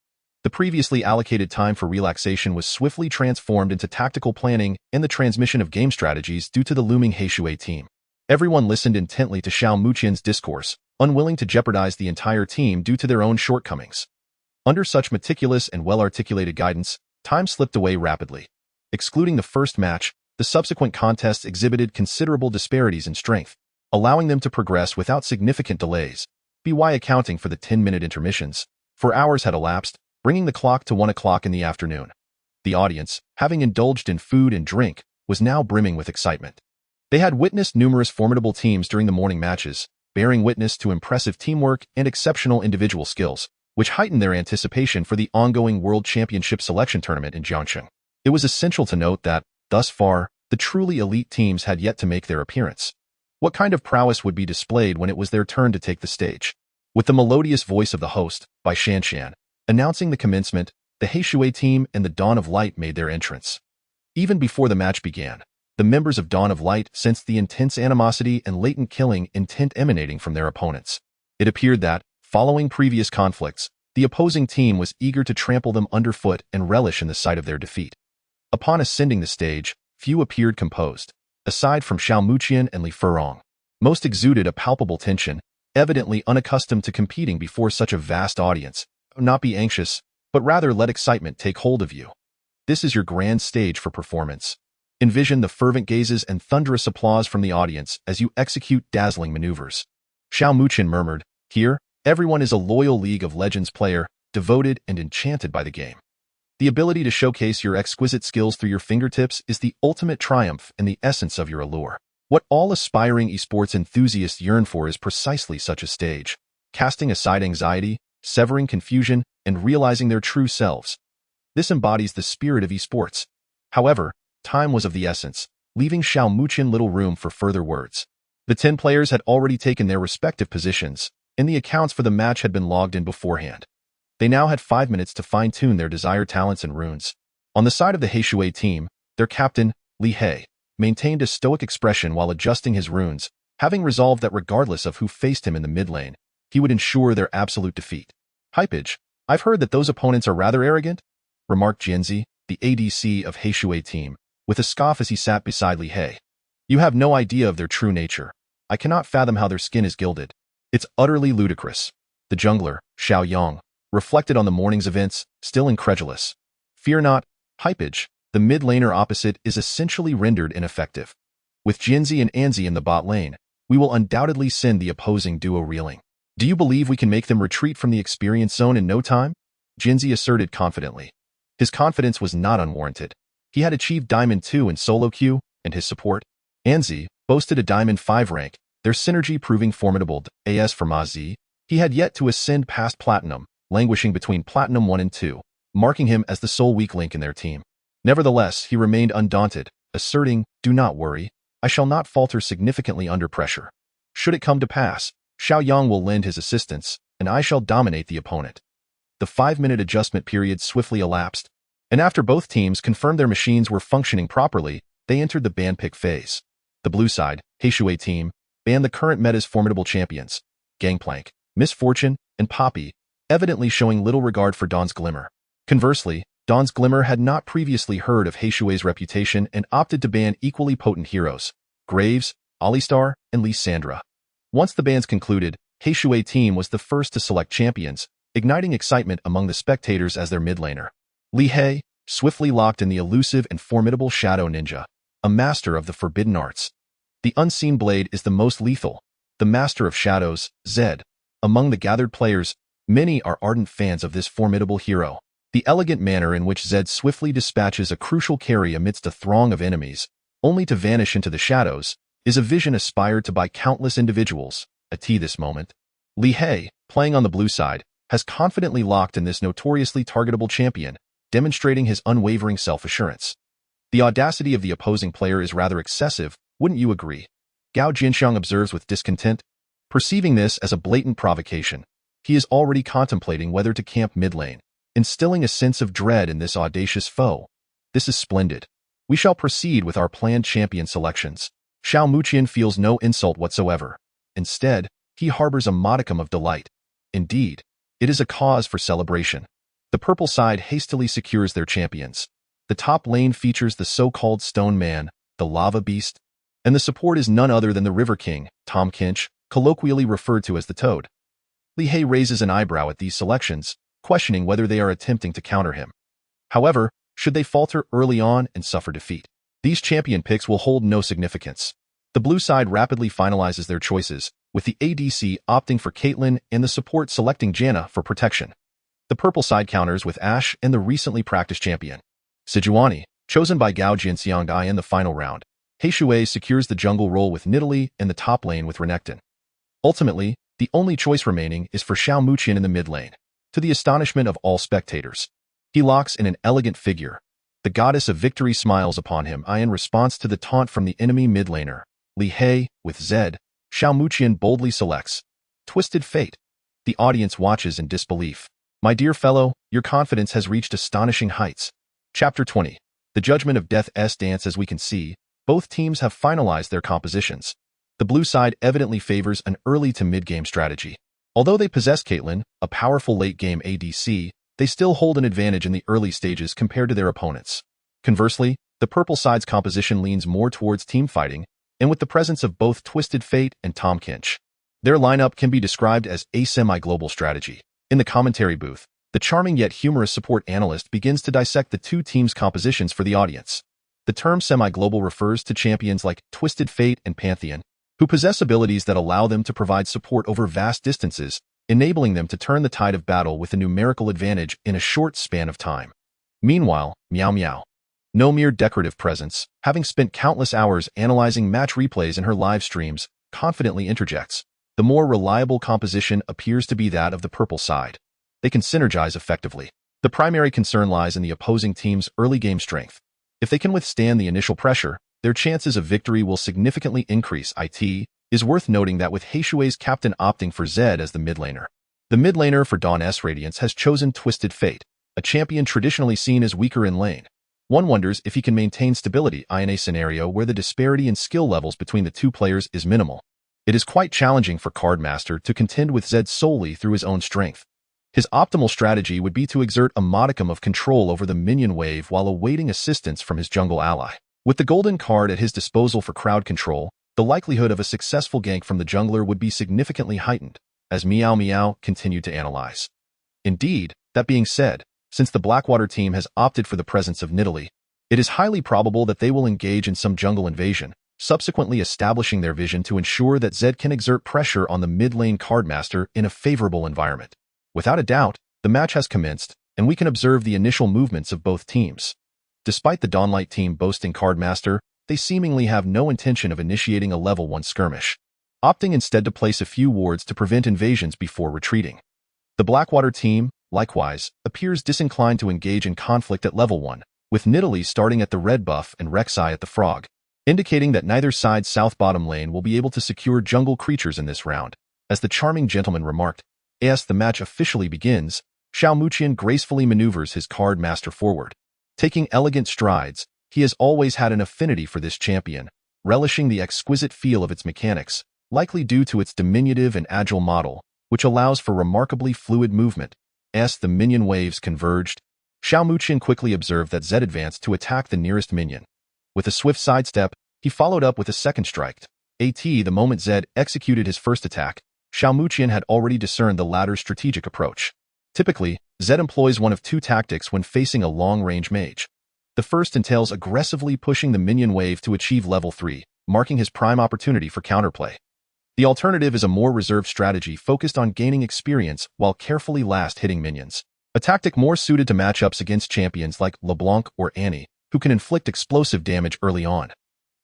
The previously allocated time for relaxation was swiftly transformed into tactical planning and the transmission of game strategies due to the looming Heishui team. Everyone listened intently to Xiao Muqian's discourse, unwilling to jeopardize the entire team due to their own shortcomings. Under such meticulous and well-articulated guidance, time slipped away rapidly. Excluding the first match, the subsequent contests exhibited considerable disparities in strength, allowing them to progress without significant delays. By accounting for the 10-minute intermissions, 4 hours had elapsed, bringing the clock to 1 o'clock in the afternoon. The audience, having indulged in food and drink, was now brimming with excitement. They had witnessed numerous formidable teams during the morning matches, bearing witness to impressive teamwork and exceptional individual skills, which heightened their anticipation for the ongoing World Championship selection tournament in Jiangcheng. It was essential to note that, thus far, the truly elite teams had yet to make their appearance. What kind of prowess would be displayed when it was their turn to take the stage? With the melodious voice of the host, Bai Shanshan, announcing the commencement, the Heishui team and the Dawn of Light made their entrance. Even before the match began, the members of Dawn of Light sensed the intense animosity and latent killing intent emanating from their opponents. It appeared that, following previous conflicts, the opposing team was eager to trample them underfoot and relish in the sight of their defeat. Upon ascending the stage, few appeared composed, aside from Xiao Muqian and Li Furong. Most exuded a palpable tension, evidently unaccustomed to competing before such a vast audience. Not be anxious, but rather let excitement take hold of you. This is your grand stage for performance. Envision the fervent gazes and thunderous applause from the audience as you execute dazzling maneuvers. Xiao Muqian murmured, "Here, everyone is a loyal League of Legends player, devoted and enchanted by the game. The ability to showcase your exquisite skills through your fingertips is the ultimate triumph and the essence of your allure. What all aspiring esports enthusiasts yearn for is precisely such a stage, casting aside anxiety, severing confusion, and realizing their true selves. This embodies the spirit of esports." However, time was of the essence, leaving Xiao Muqian little room for further words. The 10 players had already taken their respective positions, and the accounts for the match had been logged in beforehand. They now had 5 minutes to fine-tune their desired talents and runes. On the side of the Heishui team, their captain, Li He, maintained a stoic expression while adjusting his runes, having resolved that regardless of who faced him in the mid lane, he would ensure their absolute defeat. "Hypage, I've heard that those opponents are rather arrogant," remarked Jianzi, the ADC of Heishui team, with a scoff as he sat beside Li He. "You have no idea of their true nature. I cannot fathom how their skin is gilded. It's utterly ludicrous." The jungler, Xiao Yang, reflected on the morning's events, still incredulous. "Fear not, Hypage, the mid laner opposite is essentially rendered ineffective. With Jianzi and Anzi in the bot lane, we will undoubtedly send the opposing duo reeling. Do you believe we can make them retreat from the experience zone in no time?" Jianzi asserted confidently. His confidence was not unwarranted. He had achieved Diamond 2 in solo queue, and his support, Anzi, boasted a Diamond 5 rank, their synergy proving formidable. As for Ma Zi, he had yet to ascend past Platinum, languishing between Platinum 1 and 2, marking him as the sole weak link in their team. Nevertheless, he remained undaunted, asserting, "Do not worry, I shall not falter significantly under pressure. Should it come to pass, Xiao Yang will lend his assistance, and I shall dominate the opponent." The 5-minute adjustment period swiftly elapsed, and after both teams confirmed their machines were functioning properly, they entered the ban pick phase. The blue side, Heishui team, banned the current meta's formidable champions, Gangplank, Misfortune, and Poppy, evidently showing little regard for Dawn's Glimmer. Conversely, Dawn's Glimmer had not previously heard of Heishui's reputation and opted to ban equally potent heroes, Graves, Alistar, and Lysandra. Once the bans concluded, Heishui team was the first to select champions, igniting excitement among the spectators as their mid laner. Li He swiftly locked in the elusive and formidable Shadow Ninja, a master of the forbidden arts. The unseen blade is the most lethal, the master of shadows, Zed. Among the gathered players, many are ardent fans of this formidable hero. The elegant manner in which Zed swiftly dispatches a crucial carry amidst a throng of enemies, only to vanish into the shadows, is a vision aspired to by countless individuals. At this moment, Li He, playing on the blue side, has confidently locked in this notoriously targetable champion, demonstrating his unwavering self-assurance. The audacity of the opposing player is rather excessive, wouldn't you agree? Gao Jinxiang observes with discontent. Perceiving this as a blatant provocation, he is already contemplating whether to camp mid lane, instilling a sense of dread in this audacious foe. This is splendid. We shall proceed with our planned champion selections. Xiao Muqian feels no insult whatsoever. Instead, he harbors a modicum of delight. Indeed, it is a cause for celebration. The purple side hastily secures their champions. The top lane features the so-called Stone Man, the Lava Beast, and the support is none other than the River King, Tahm Kench, colloquially referred to as the Toad. Li He raises an eyebrow at these selections, questioning whether they are attempting to counter him. However, should they falter early on and suffer defeat, these champion picks will hold no significance. The blue side rapidly finalizes their choices, with the ADC opting for Caitlyn and the support selecting Janna for protection. The purple side counters with Ashe and the recently practiced champion, Sejuani, chosen by Gao Jinxiang in the final round. Heishui secures the jungle role with Nidalee and the top lane with Renekton. Ultimately, the only choice remaining is for Xiao Muqian in the mid lane. To the astonishment of all spectators, he locks in an elegant figure. The goddess of victory smiles upon him in response to the taunt from the enemy mid laner. Li He, with Zed, Xiao Muqian boldly selects Twisted Fate. The audience watches in disbelief. My dear fellow, your confidence has reached astonishing heights. Chapter 20. The Judgment of Death's Dance. As we can see, both teams have finalized their compositions. The blue side evidently favors an early to mid-game strategy. Although they possess Caitlyn, a powerful late-game ADC, they still hold an advantage in the early stages compared to their opponents. Conversely, the purple side's composition leans more towards team fighting, and with the presence of both Twisted Fate and Tahm Kench, their lineup can be described as a semi-global strategy. In the commentary booth, the charming yet humorous support analyst begins to dissect the two teams' compositions for the audience. The term semi-global refers to champions like Twisted Fate and Pantheon, who possess abilities that allow them to provide support over vast distances, enabling them to turn the tide of battle with a numerical advantage in a short span of time. Meanwhile, Meow Meow, no mere decorative presence, having spent countless hours analyzing match replays in her live streams, confidently interjects. The more reliable composition appears to be that of the purple side. They can synergize effectively. The primary concern lies in the opposing team's early game strength. If they can withstand the initial pressure, their chances of victory will significantly increase. Is worth noting that with Heishui's captain opting for Zed as the mid laner. The mid laner for Dawn S Radiance has chosen Twisted Fate, a champion traditionally seen as weaker in lane. One wonders if he can maintain stability in a scenario where the disparity in skill levels between the two players is minimal. It is quite challenging for Cardmaster to contend with Zed solely through his own strength. His optimal strategy would be to exert a modicum of control over the minion wave while awaiting assistance from his jungle ally. With the golden card at his disposal for crowd control, the likelihood of a successful gank from the jungler would be significantly heightened, as Meow Meow continued to analyze. Indeed, that being said, since the Blackwater team has opted for the presence of Nidalee, it is highly probable that they will engage in some jungle invasion, subsequently establishing their vision to ensure that Zed can exert pressure on the mid-lane Cardmaster in a favorable environment. Without a doubt, the match has commenced, and we can observe the initial movements of both teams. Despite the Dawnlight team boasting Cardmaster, they seemingly have no intention of initiating a level 1 skirmish, opting instead to place a few wards to prevent invasions before retreating. The Blackwater team, likewise, appears disinclined to engage in conflict at level 1, with Nidalee starting at the red buff and Rek'Sai at the frog, indicating that neither side's south bottom lane will be able to secure jungle creatures in this round. As the charming gentleman remarked, as the match officially begins, Xiao Muqian gracefully maneuvers his Cardmaster forward. Taking elegant strides, he has always had an affinity for this champion, relishing the exquisite feel of its mechanics, likely due to its diminutive and agile model, which allows for remarkably fluid movement. As the minion waves converged, Xiao Muqian quickly observed that Zed advanced to attack the nearest minion. With a swift sidestep, he followed up with a second strike. The moment Zed executed his first attack, Xiao Muqian had already discerned the latter's strategic approach. Typically, Zed employs one of two tactics when facing a long-range mage. The first entails aggressively pushing the minion wave to achieve level 3, marking his prime opportunity for counterplay. The alternative is a more reserved strategy focused on gaining experience while carefully last-hitting minions, a tactic more suited to matchups against champions like LeBlanc or Annie, who can inflict explosive damage early on.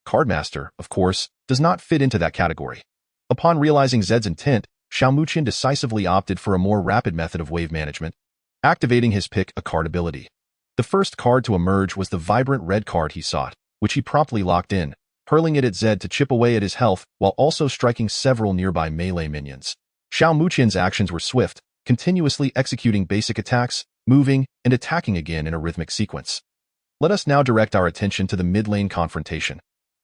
Cardmaster, of course, does not fit into that category. Upon realizing Zed's intent, Xiao Muqian decisively opted for a more rapid method of wave management, activating his pick a card ability. The first card to emerge was the vibrant red card he sought, which he promptly locked in, hurling it at Zed to chip away at his health while also striking several nearby melee minions. Xiao Muqian's actions were swift, continuously executing basic attacks, moving, and attacking again in a rhythmic sequence. Let us now direct our attention to the mid-lane confrontation.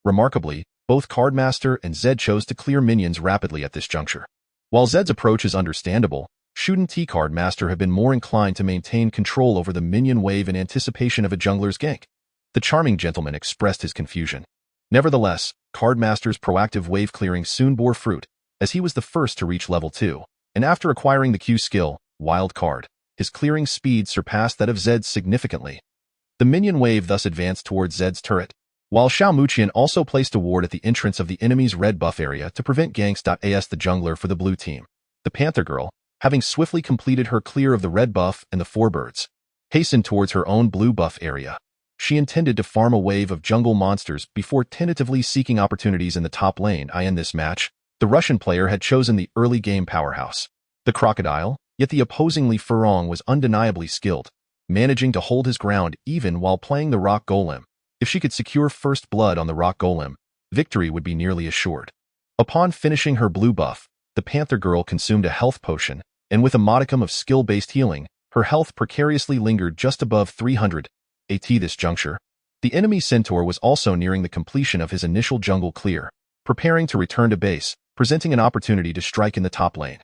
Remarkably, both Cardmaster and Zed chose to clear minions rapidly at this juncture. While Zed's approach is understandable, Shuden T Cardmaster have been more inclined to maintain control over the minion wave in anticipation of a jungler's gank. The charming gentleman expressed his confusion. Nevertheless, Cardmaster's proactive wave clearing soon bore fruit, as he was the first to reach level 2, and after acquiring the Q skill, Wild Card, his clearing speed surpassed that of Zed's significantly. The minion wave thus advanced towards Zed's turret, while Xiao Muqian also placed a ward at the entrance of the enemy's red buff area to prevent ganks. The jungler for the blue team, the Panther Girl, having swiftly completed her clear of the red buff and the four birds, hastened towards her own blue buff area. She intended to farm a wave of jungle monsters before tentatively seeking opportunities in the top lane. In this match, the Russian player had chosen the early game powerhouse, the Crocodile, yet the opposing Li Furong was undeniably skilled, managing to hold his ground even while playing the Rock Golem. If she could secure first blood on the Rock Golem, victory would be nearly assured. Upon finishing her blue buff, the Panther Girl consumed a health potion, and with a modicum of skill-based healing, her health precariously lingered just above 300 AT this juncture. The enemy Centaur was also nearing the completion of his initial jungle clear, preparing to return to base, presenting an opportunity to strike in the top lane.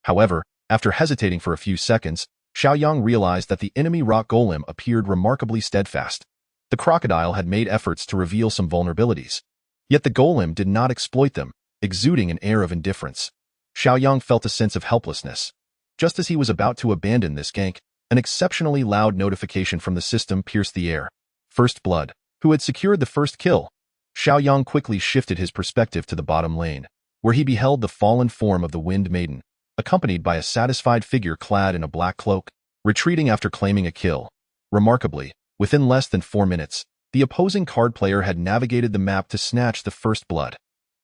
However, after hesitating for a few seconds, Xiaoyang realized that the enemy Rock Golem appeared remarkably steadfast. The Crocodile had made efforts to reveal some vulnerabilities, yet the Golem did not exploit them, exuding an air of indifference. Xiaoyang felt a sense of helplessness. Just as he was about to abandon this gank, an exceptionally loud notification from the system pierced the air. First Blood, who had secured the first kill. Xiaoyang quickly shifted his perspective to the bottom lane, where he beheld the fallen form of the Wind Maiden, accompanied by a satisfied figure clad in a black cloak, retreating after claiming a kill. Remarkably, within less than 4 minutes, the opposing card player had navigated the map to snatch the first blood.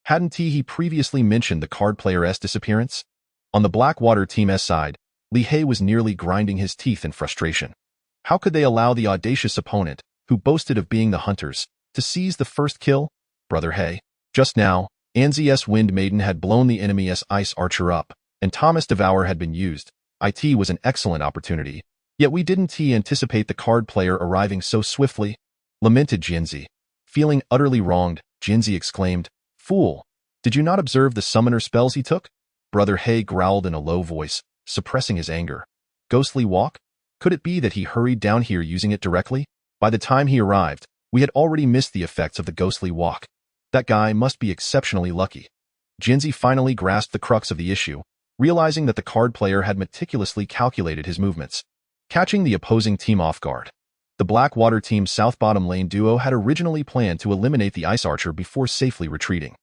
Hadn't he previously mentioned the card player's disappearance? On the Blackwater team's side, Li He was nearly grinding his teeth in frustration. How could they allow the audacious opponent, who boasted of being the hunters, to seize the first kill? Brother He. Just now, Anzi's Wind Maiden had blown the enemy's Ice Archer up, and Thomas Devour had been used. It was an excellent opportunity, yet we didn't anticipate the card player arriving so swiftly, lamented Jinzi. Feeling utterly wronged, Jinzi exclaimed, "Fool! Did you not observe the summoner spells he took?" Brother Hay growled in a low voice, suppressing his anger. Ghostly walk? Could it be that he hurried down here using it directly? By the time he arrived, we had already missed the effects of the ghostly walk. That guy must be exceptionally lucky. Jinzi finally grasped the crux of the issue, realizing that the card player had meticulously calculated his movements, catching the opposing team off guard. The Blackwater team's south bottom lane duo had originally planned to eliminate the Ice Archer before safely retreating.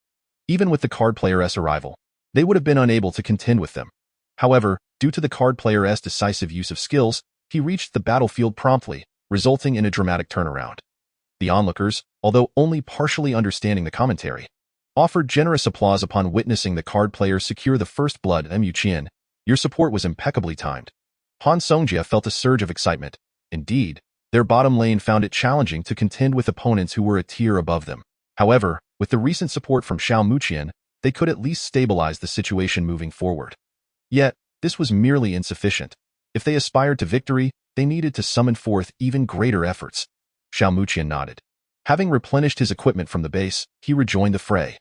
Even with the card player's arrival, they would have been unable to contend with them. However, due to the card player's decisive use of skills, he reached the battlefield promptly, resulting in a dramatic turnaround. The onlookers, although only partially understanding the commentary, offered generous applause upon witnessing the card player secure the first blood. Qian, your support was impeccably timed. Han Songjia felt a surge of excitement. Indeed, their bottom lane found it challenging to contend with opponents who were a tier above them. However, with the recent support from Xiao Muqian, they could at least stabilize the situation moving forward. Yet, this was merely insufficient. If they aspired to victory, they needed to summon forth even greater efforts. Xiao Muqian nodded. Having replenished his equipment from the base, he rejoined the fray.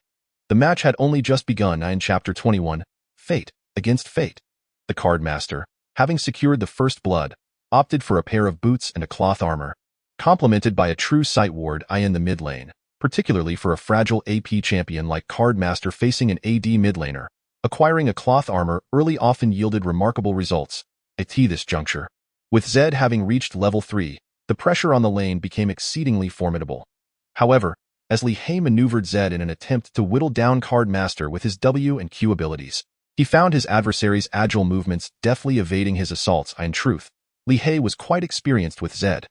The match had only just begun in Chapter 21, Fate against Fate. The card master, having secured the first blood, opted for a pair of boots and a cloth armor, complemented by a true sight ward in the mid lane, particularly for a fragile AP champion like Card Master facing an AD mid laner. Acquiring a cloth armor early often yielded remarkable results. At this juncture, with Zed having reached level 3, the pressure on the lane became exceedingly formidable. However, as Li He maneuvered Zed in an attempt to whittle down Card Master with his W and Q abilities, he found his adversary's agile movements deftly evading his assaults. In truth, Li He was quite experienced with Zed.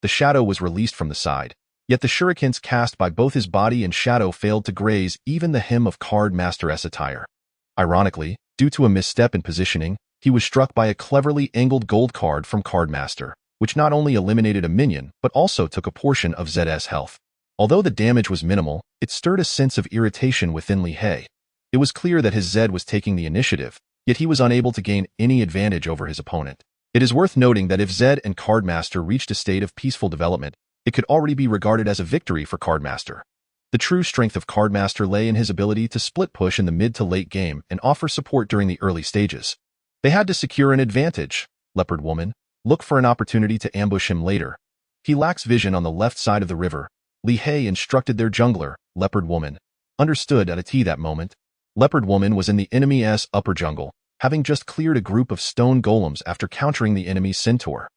The shadow was released from the side, yet the shurikens cast by both his body and shadow failed to graze even the hem of Card Master's attire. Ironically, due to a misstep in positioning, he was struck by a cleverly angled gold card from Card Master, which not only eliminated a minion but also took a portion of Zed's health. Although the damage was minimal, it stirred a sense of irritation within Li He. It was clear that his Zed was taking the initiative, yet he was unable to gain any advantage over his opponent. It is worth noting that if Zed and Card Master reached a state of peaceful development, it could already be regarded as a victory for Card Master. The true strength of Card Master lay in his ability to split push in the mid to late game and offer support during the early stages. They had to secure an advantage. Leopard Woman, look for an opportunity to ambush him later. He lacks vision on the left side of the river. Li He instructed their jungler, Leopard Woman. Understood at that moment. Leopard Woman was in the enemy's upper jungle, having just cleared a group of stone golems after countering the enemy's centaur.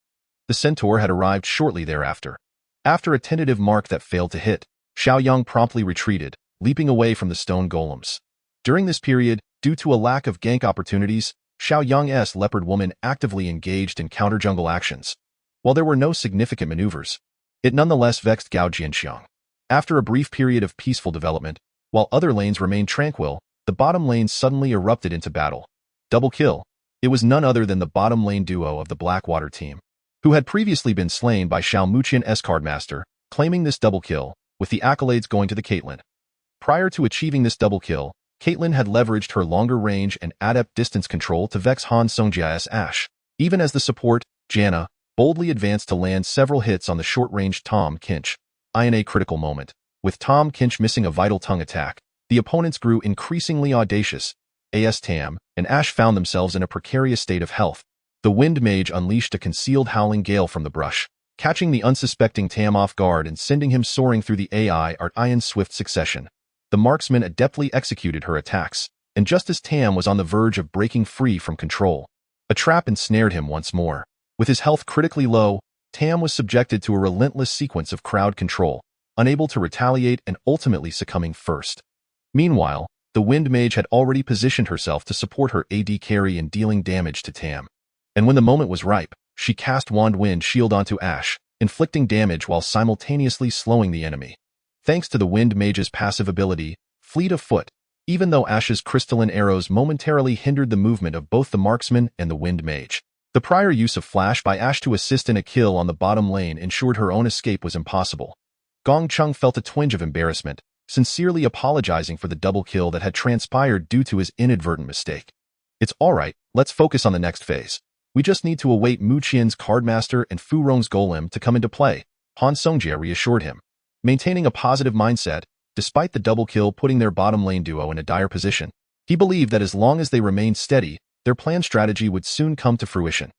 The centaur had arrived shortly thereafter. After a tentative mark that failed to hit, Xiaoyang promptly retreated, leaping away from the stone golems. During this period, due to a lack of gank opportunities, Xiaoyang's Leopard Woman actively engaged in counter-jungle actions. While there were no significant maneuvers, it nonetheless vexed Gao Jianxiang. After a brief period of peaceful development, while other lanes remained tranquil, the bottom lane suddenly erupted into battle. Double kill. It was none other than the bottom lane duo of the Blackwater team, who had previously been slain by Xiao Muqian's Card Master, claiming this double kill, with the accolades going to the Caitlyn. Prior to achieving this double kill, Caitlyn had leveraged her longer range and adept distance control to vex Han Songjia's Ashe. Even as the support, Janna, boldly advanced to land several hits on the short-range Tom Kinch. In a critical moment, with Tom Kinch missing a vital tongue attack, the opponents grew increasingly audacious. Tam and Ashe found themselves in a precarious state of health. The Wind Mage unleashed a concealed howling gale from the brush, catching the unsuspecting Tam off guard and sending him soaring through the art in swift succession. The marksman adeptly executed her attacks, and just as Tam was on the verge of breaking free from control, a trap ensnared him once more. With his health critically low, Tam was subjected to a relentless sequence of crowd control, unable to retaliate and ultimately succumbing first. Meanwhile, the Wind Mage had already positioned herself to support her AD carry in dealing damage to Tam. And when the moment was ripe, she cast Wand Wind Shield onto Ashe, inflicting damage while simultaneously slowing the enemy. Thanks to the Wind Mage's passive ability, Fleet of Foot, even though Ashe's crystalline arrows momentarily hindered the movement of both the marksman and the Wind Mage. The prior use of Flash by Ashe to assist in a kill on the bottom lane ensured her own escape was impossible. Gong Chung felt a twinge of embarrassment, sincerely apologizing for the double kill that had transpired due to his inadvertent mistake. It's alright, let's focus on the next phase. We just need to await Mu Qian's Cardmaster and Fu Rong's Golem to come into play, Han Songjie reassured him. Maintaining a positive mindset, despite the double kill putting their bottom lane duo in a dire position, he believed that as long as they remained steady, their planned strategy would soon come to fruition.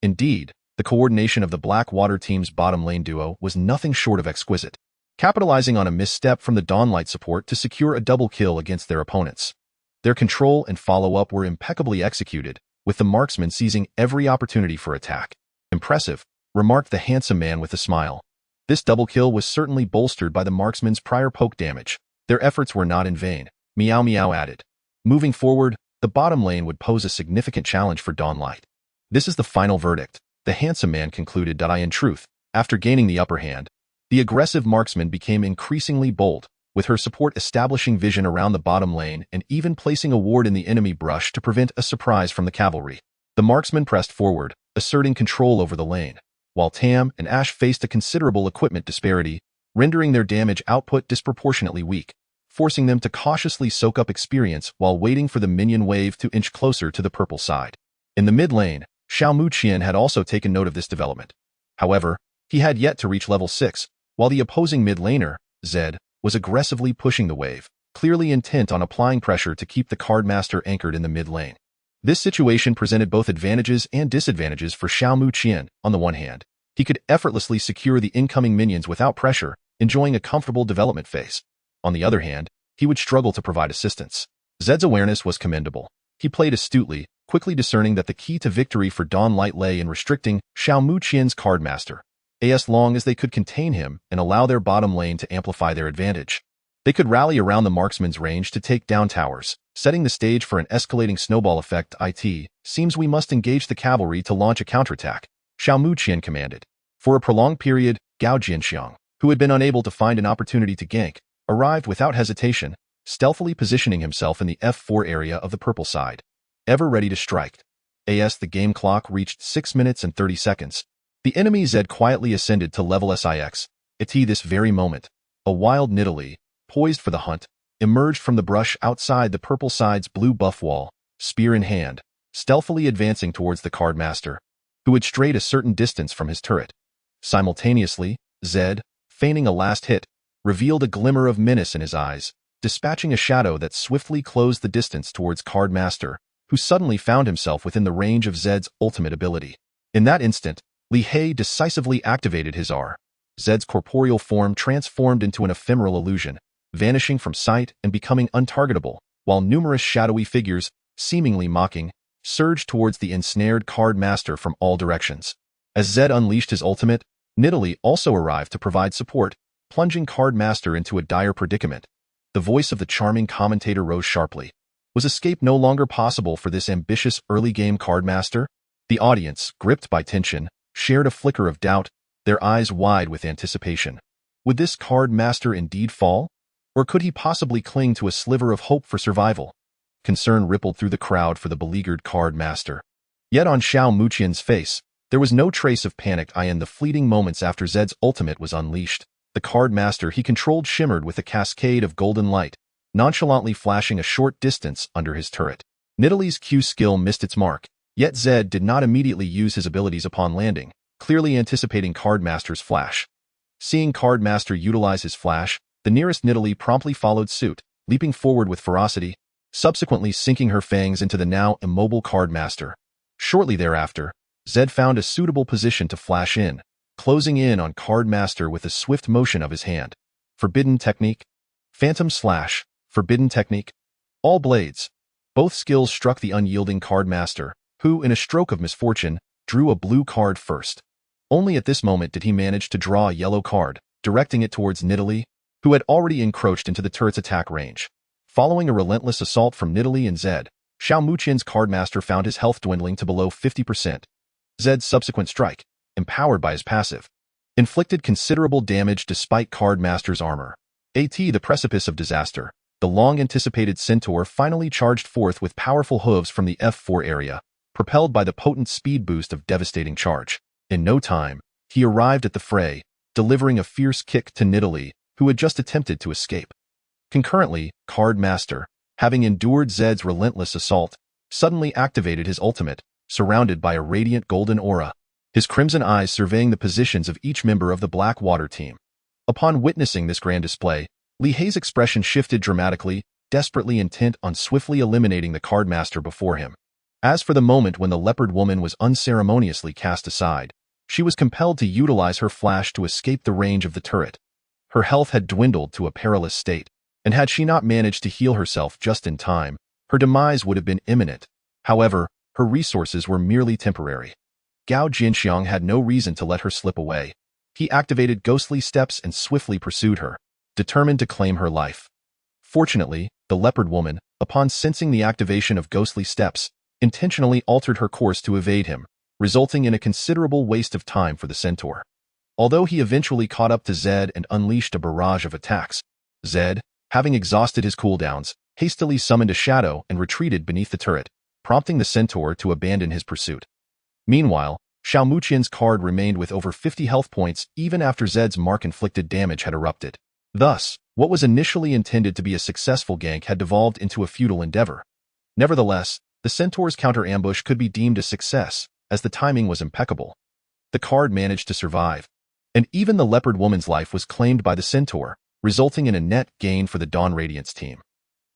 Indeed, the coordination of the Blackwater team's bottom lane duo was nothing short of exquisite, capitalizing on a misstep from the Dawnlight support to secure a double kill against their opponents. Their control and follow-up were impeccably executed, with the marksman seizing every opportunity for attack. Impressive, remarked the handsome man with a smile. This double kill was certainly bolstered by the marksman's prior poke damage. Their efforts were not in vain, Meow Meow added. Moving forward, the bottom lane would pose a significant challenge for Dawnlight. This is the final verdict, the handsome man concluded. In truth, after gaining the upper hand, the aggressive marksman became increasingly bold, with her support establishing vision around the bottom lane and even placing a ward in the enemy brush to prevent a surprise from the cavalry. The marksman pressed forward, asserting control over the lane, while Tam and Ashe faced a considerable equipment disparity, rendering their damage output disproportionately weak, forcing them to cautiously soak up experience while waiting for the minion wave to inch closer to the purple side. In the mid lane, Xiao Mu Qian had also taken note of this development. However, he had yet to reach level 6, while the opposing mid laner, Zed, was aggressively pushing the wave, clearly intent on applying pressure to keep the Cardmaster anchored in the mid lane. This situation presented both advantages and disadvantages for Xiao Mu Qian. On the one hand, he could effortlessly secure the incoming minions without pressure, enjoying a comfortable development phase. On the other hand, he would struggle to provide assistance. Zed's awareness was commendable. He played astutely, quickly discerning that the key to victory for Dawnlight lay in restricting Xiao Mu Qian's Cardmaster, as long as they could contain him and allow their bottom lane to amplify their advantage. They could rally around the marksman's range to take down towers, setting the stage for an escalating snowball effect. It seems we must engage the cavalry to launch a counterattack, Xiao Mu Qian commanded. For a prolonged period, Gao Jianxiang, who had been unable to find an opportunity to gank, arrived without hesitation, stealthily positioning himself in the F4 area of the purple side, ever ready to strike. As the game clock reached 6 minutes and 30 seconds, the enemy Zed quietly ascended to level 6. This very moment, a wild Nidalee, poised for the hunt, emerged from the brush outside the purple side's blue buff wall, spear in hand, stealthily advancing towards the Cardmaster, who had strayed a certain distance from his turret. Simultaneously, Zed, feigning a last hit, revealed a glimmer of menace in his eyes, dispatching a shadow that swiftly closed the distance towards Cardmaster, who suddenly found himself within the range of Zed's ultimate ability. In that instant, Li He decisively activated his R. Zed's corporeal form transformed into an ephemeral illusion, vanishing from sight and becoming untargetable, while numerous shadowy figures, seemingly mocking, surged towards the ensnared Cardmaster from all directions. As Zed unleashed his ultimate, Nidalee also arrived to provide support, plunging Cardmaster into a dire predicament. The voice of the charming commentator rose sharply. Was escape no longer possible for this ambitious early-game Cardmaster? The audience, gripped by tension, shared a flicker of doubt, their eyes wide with anticipation. Would this Cardmaster indeed fall? Or could he possibly cling to a sliver of hope for survival? Concern rippled through the crowd for the beleaguered Cardmaster. Yet on Xiao Mu Qian's face, there was no trace of panic in the fleeting moments after Zed's ultimate was unleashed. The Cardmaster he controlled shimmered with a cascade of golden light, nonchalantly flashing a short distance under his turret. Nidalee's Q skill missed its mark, yet Zed did not immediately use his abilities upon landing, clearly anticipating Cardmaster's flash. Seeing Cardmaster utilize his flash, the nearest Nidalee promptly followed suit, leaping forward with ferocity, subsequently sinking her fangs into the now immobile Cardmaster. Shortly thereafter, Zed found a suitable position to flash in, closing in on Cardmaster with a swift motion of his hand. Forbidden technique. Phantom slash. Forbidden technique. All blades. Both skills struck the unyielding Cardmaster, who, in a stroke of misfortune, drew a blue card first. Only at this moment did he manage to draw a yellow card, directing it towards Nidalee, who had already encroached into the turret's attack range. Following a relentless assault from Nidalee and Zed, Xiao Mu Qian's Cardmaster found his health dwindling to below 50%. Zed's subsequent strike, empowered by his passive, inflicted considerable damage despite Cardmaster's armor. The precipice of disaster, the long-anticipated Centaur finally charged forth with powerful hooves from the F4 area, propelled by the potent speed boost of devastating charge. In no time, he arrived at the fray, delivering a fierce kick to Nidalee, who had just attempted to escape. Concurrently, Card Master, having endured Zed's relentless assault, suddenly activated his ultimate, surrounded by a radiant golden aura, his crimson eyes surveying the positions of each member of the Blackwater team. Upon witnessing this grand display, Li Hei's expression shifted dramatically, desperately intent on swiftly eliminating the Card Master before him. As for the moment when the leopard woman was unceremoniously cast aside, she was compelled to utilize her flash to escape the range of the turret. Her health had dwindled to a perilous state, and had she not managed to heal herself just in time, her demise would have been imminent. However, her resources were merely temporary. Gao Jinxiang had no reason to let her slip away. He activated ghostly steps and swiftly pursued her, determined to claim her life. Fortunately, the leopard woman, upon sensing the activation of ghostly steps, intentionally altered her course to evade him, resulting in a considerable waste of time for the centaur. Although he eventually caught up to Zed and unleashed a barrage of attacks, Zed, having exhausted his cooldowns, hastily summoned a shadow and retreated beneath the turret, prompting the centaur to abandon his pursuit. Meanwhile, Xiao Muqian's card remained with over 50 health points even after Zed's mark-inflicted damage had erupted. Thus, what was initially intended to be a successful gank had devolved into a futile endeavor. Nevertheless, the centaur's counter-ambush could be deemed a success, as the timing was impeccable. The card managed to survive, and even the leopard woman's life was claimed by the centaur, resulting in a net gain for the Dawn Radiance team.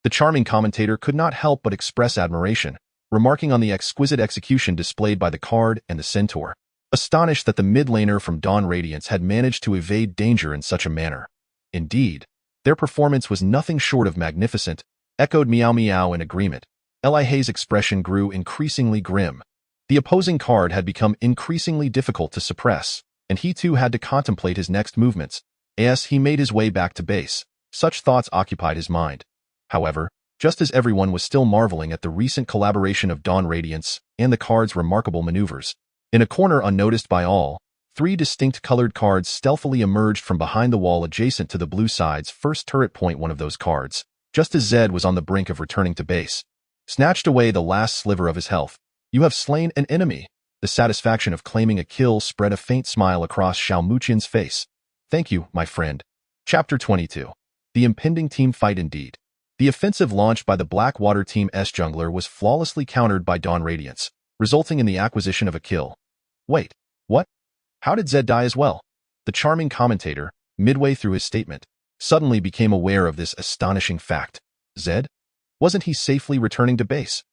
The charming commentator could not help but express admiration, remarking on the exquisite execution displayed by the card and the centaur, astonished that the mid laner from Dawn Radiance had managed to evade danger in such a manner. Indeed, their performance was nothing short of magnificent, echoed Meow Meow in agreement. Li Hei's expression grew increasingly grim. The opposing card had become increasingly difficult to suppress, and he too had to contemplate his next movements. As he made his way back to base, such thoughts occupied his mind. However, just as everyone was still marveling at the recent collaboration of Dawn Radiance and the card's remarkable maneuvers, in a corner unnoticed by all, 3 distinct colored cards stealthily emerged from behind the wall adjacent to the blue side's first turret point. One of those cards, just as Zed was on the brink of returning to base, snatched away the last sliver of his health. "You have slain an enemy." The satisfaction of claiming a kill spread a faint smile across Xiao Muqian's face. "Thank you, my friend." Chapter 22. The impending team fight indeed. The offensive launched by the Blackwater Team's jungler was flawlessly countered by Dawn Radiance, resulting in the acquisition of a kill. Wait, what? How did Zed die as well? The charming commentator, midway through his statement, suddenly became aware of this astonishing fact. Zed? Wasn't he safely returning to base?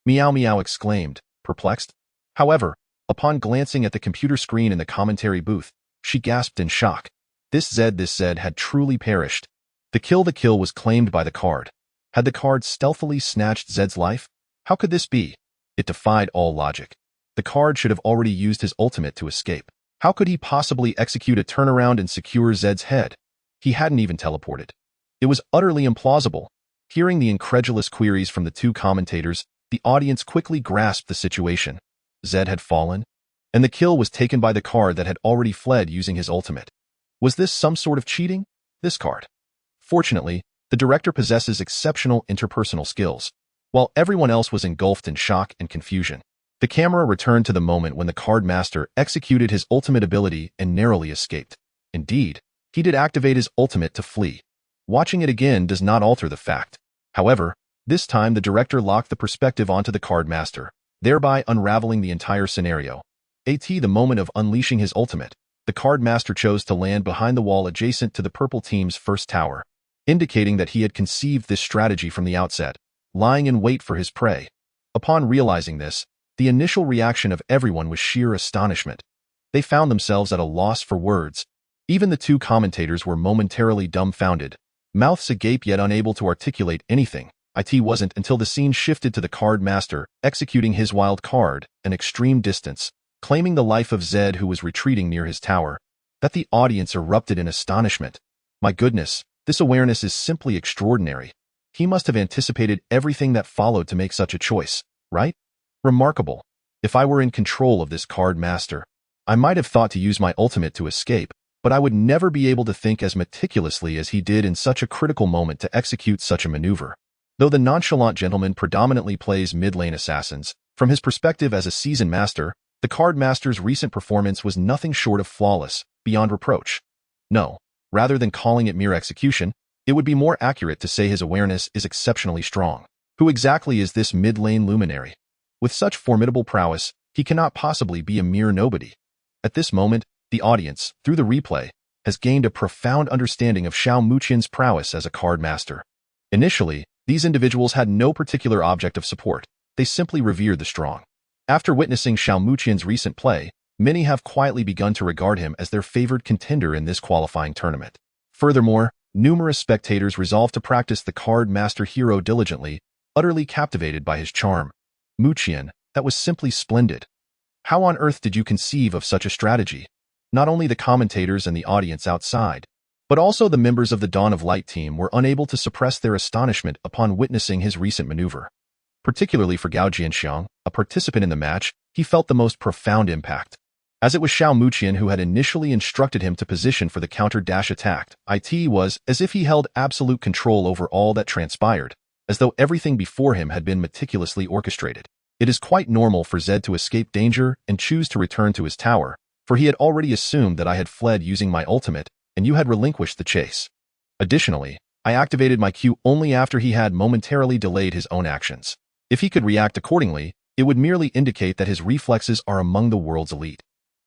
Meow Meow exclaimed, perplexed. However, upon glancing at the computer screen in the commentary booth, she gasped in shock. This Zed had truly perished. The kill was claimed by the card. Had the card stealthily snatched Zed's life? How could this be? It defied all logic. The card should have already used his ultimate to escape. How could he possibly execute a turnaround and secure Zed's head? He hadn't even teleported. It was utterly implausible. Hearing the incredulous queries from the 2 commentators, the audience quickly grasped the situation. Zed had fallen, and the kill was taken by the card that had already fled using his ultimate. Was this some sort of cheating? This card. Fortunately, the director possesses exceptional interpersonal skills. While everyone else was engulfed in shock and confusion, the camera returned to the moment when the card master executed his ultimate ability and narrowly escaped. Indeed, he did activate his ultimate to flee. Watching it again does not alter the fact. However, this time the director locked the perspective onto the card master, thereby unraveling the entire scenario. The moment of unleashing his ultimate, the card master chose to land behind the wall adjacent to the purple team's first tower, indicating that he had conceived this strategy from the outset, lying in wait for his prey. Upon realizing this, the initial reaction of everyone was sheer astonishment. They found themselves at a loss for words. Even the 2 commentators were momentarily dumbfounded, mouths agape yet unable to articulate anything. It wasn't until the scene shifted to the card master executing his wild card, an extreme distance, claiming the life of Zed who was retreating near his tower, that the audience erupted in astonishment. My goodness, this awareness is simply extraordinary. He must have anticipated everything that followed to make such a choice, right? Remarkable. If I were in control of this card master, I might have thought to use my ultimate to escape, but I would never be able to think as meticulously as he did in such a critical moment to execute such a maneuver. Though the nonchalant gentleman predominantly plays mid-lane assassins, from his perspective as a seasoned master, the card master's recent performance was nothing short of flawless, beyond reproach. No, rather than calling it mere execution, It would be more accurate to say his awareness is exceptionally strong. Who exactly is this mid-lane luminary? With such formidable prowess, he cannot possibly be a mere nobody. At this moment, the audience, through the replay, has gained a profound understanding of Xiao Muqian's prowess as a card master. Initially, these individuals had no particular object of support. They simply revered the strong. After witnessing Xiao Muqian's recent play, many have quietly begun to regard him as their favored contender in this qualifying tournament. Furthermore, numerous spectators resolved to practice the card master hero diligently, utterly captivated by his charm. Muqian, that was simply splendid. How on earth did you conceive of such a strategy? Not only the commentators and the audience outside, but also the members of the Dawn of Light team were unable to suppress their astonishment upon witnessing his recent maneuver. Particularly for Gao Jianxiang, a participant in the match, he felt the most profound impact. As it was Xiao Muqian who had initially instructed him to position for the counter-dash attack, it was as if he held absolute control over all that transpired, as though everything before him had been meticulously orchestrated. It is quite normal for Zed to escape danger and choose to return to his tower, for he had already assumed that I had fled using my ultimate, and you had relinquished the chase. Additionally, I activated my Q only after he had momentarily delayed his own actions. If he could react accordingly, it would merely indicate that his reflexes are among the world's elite.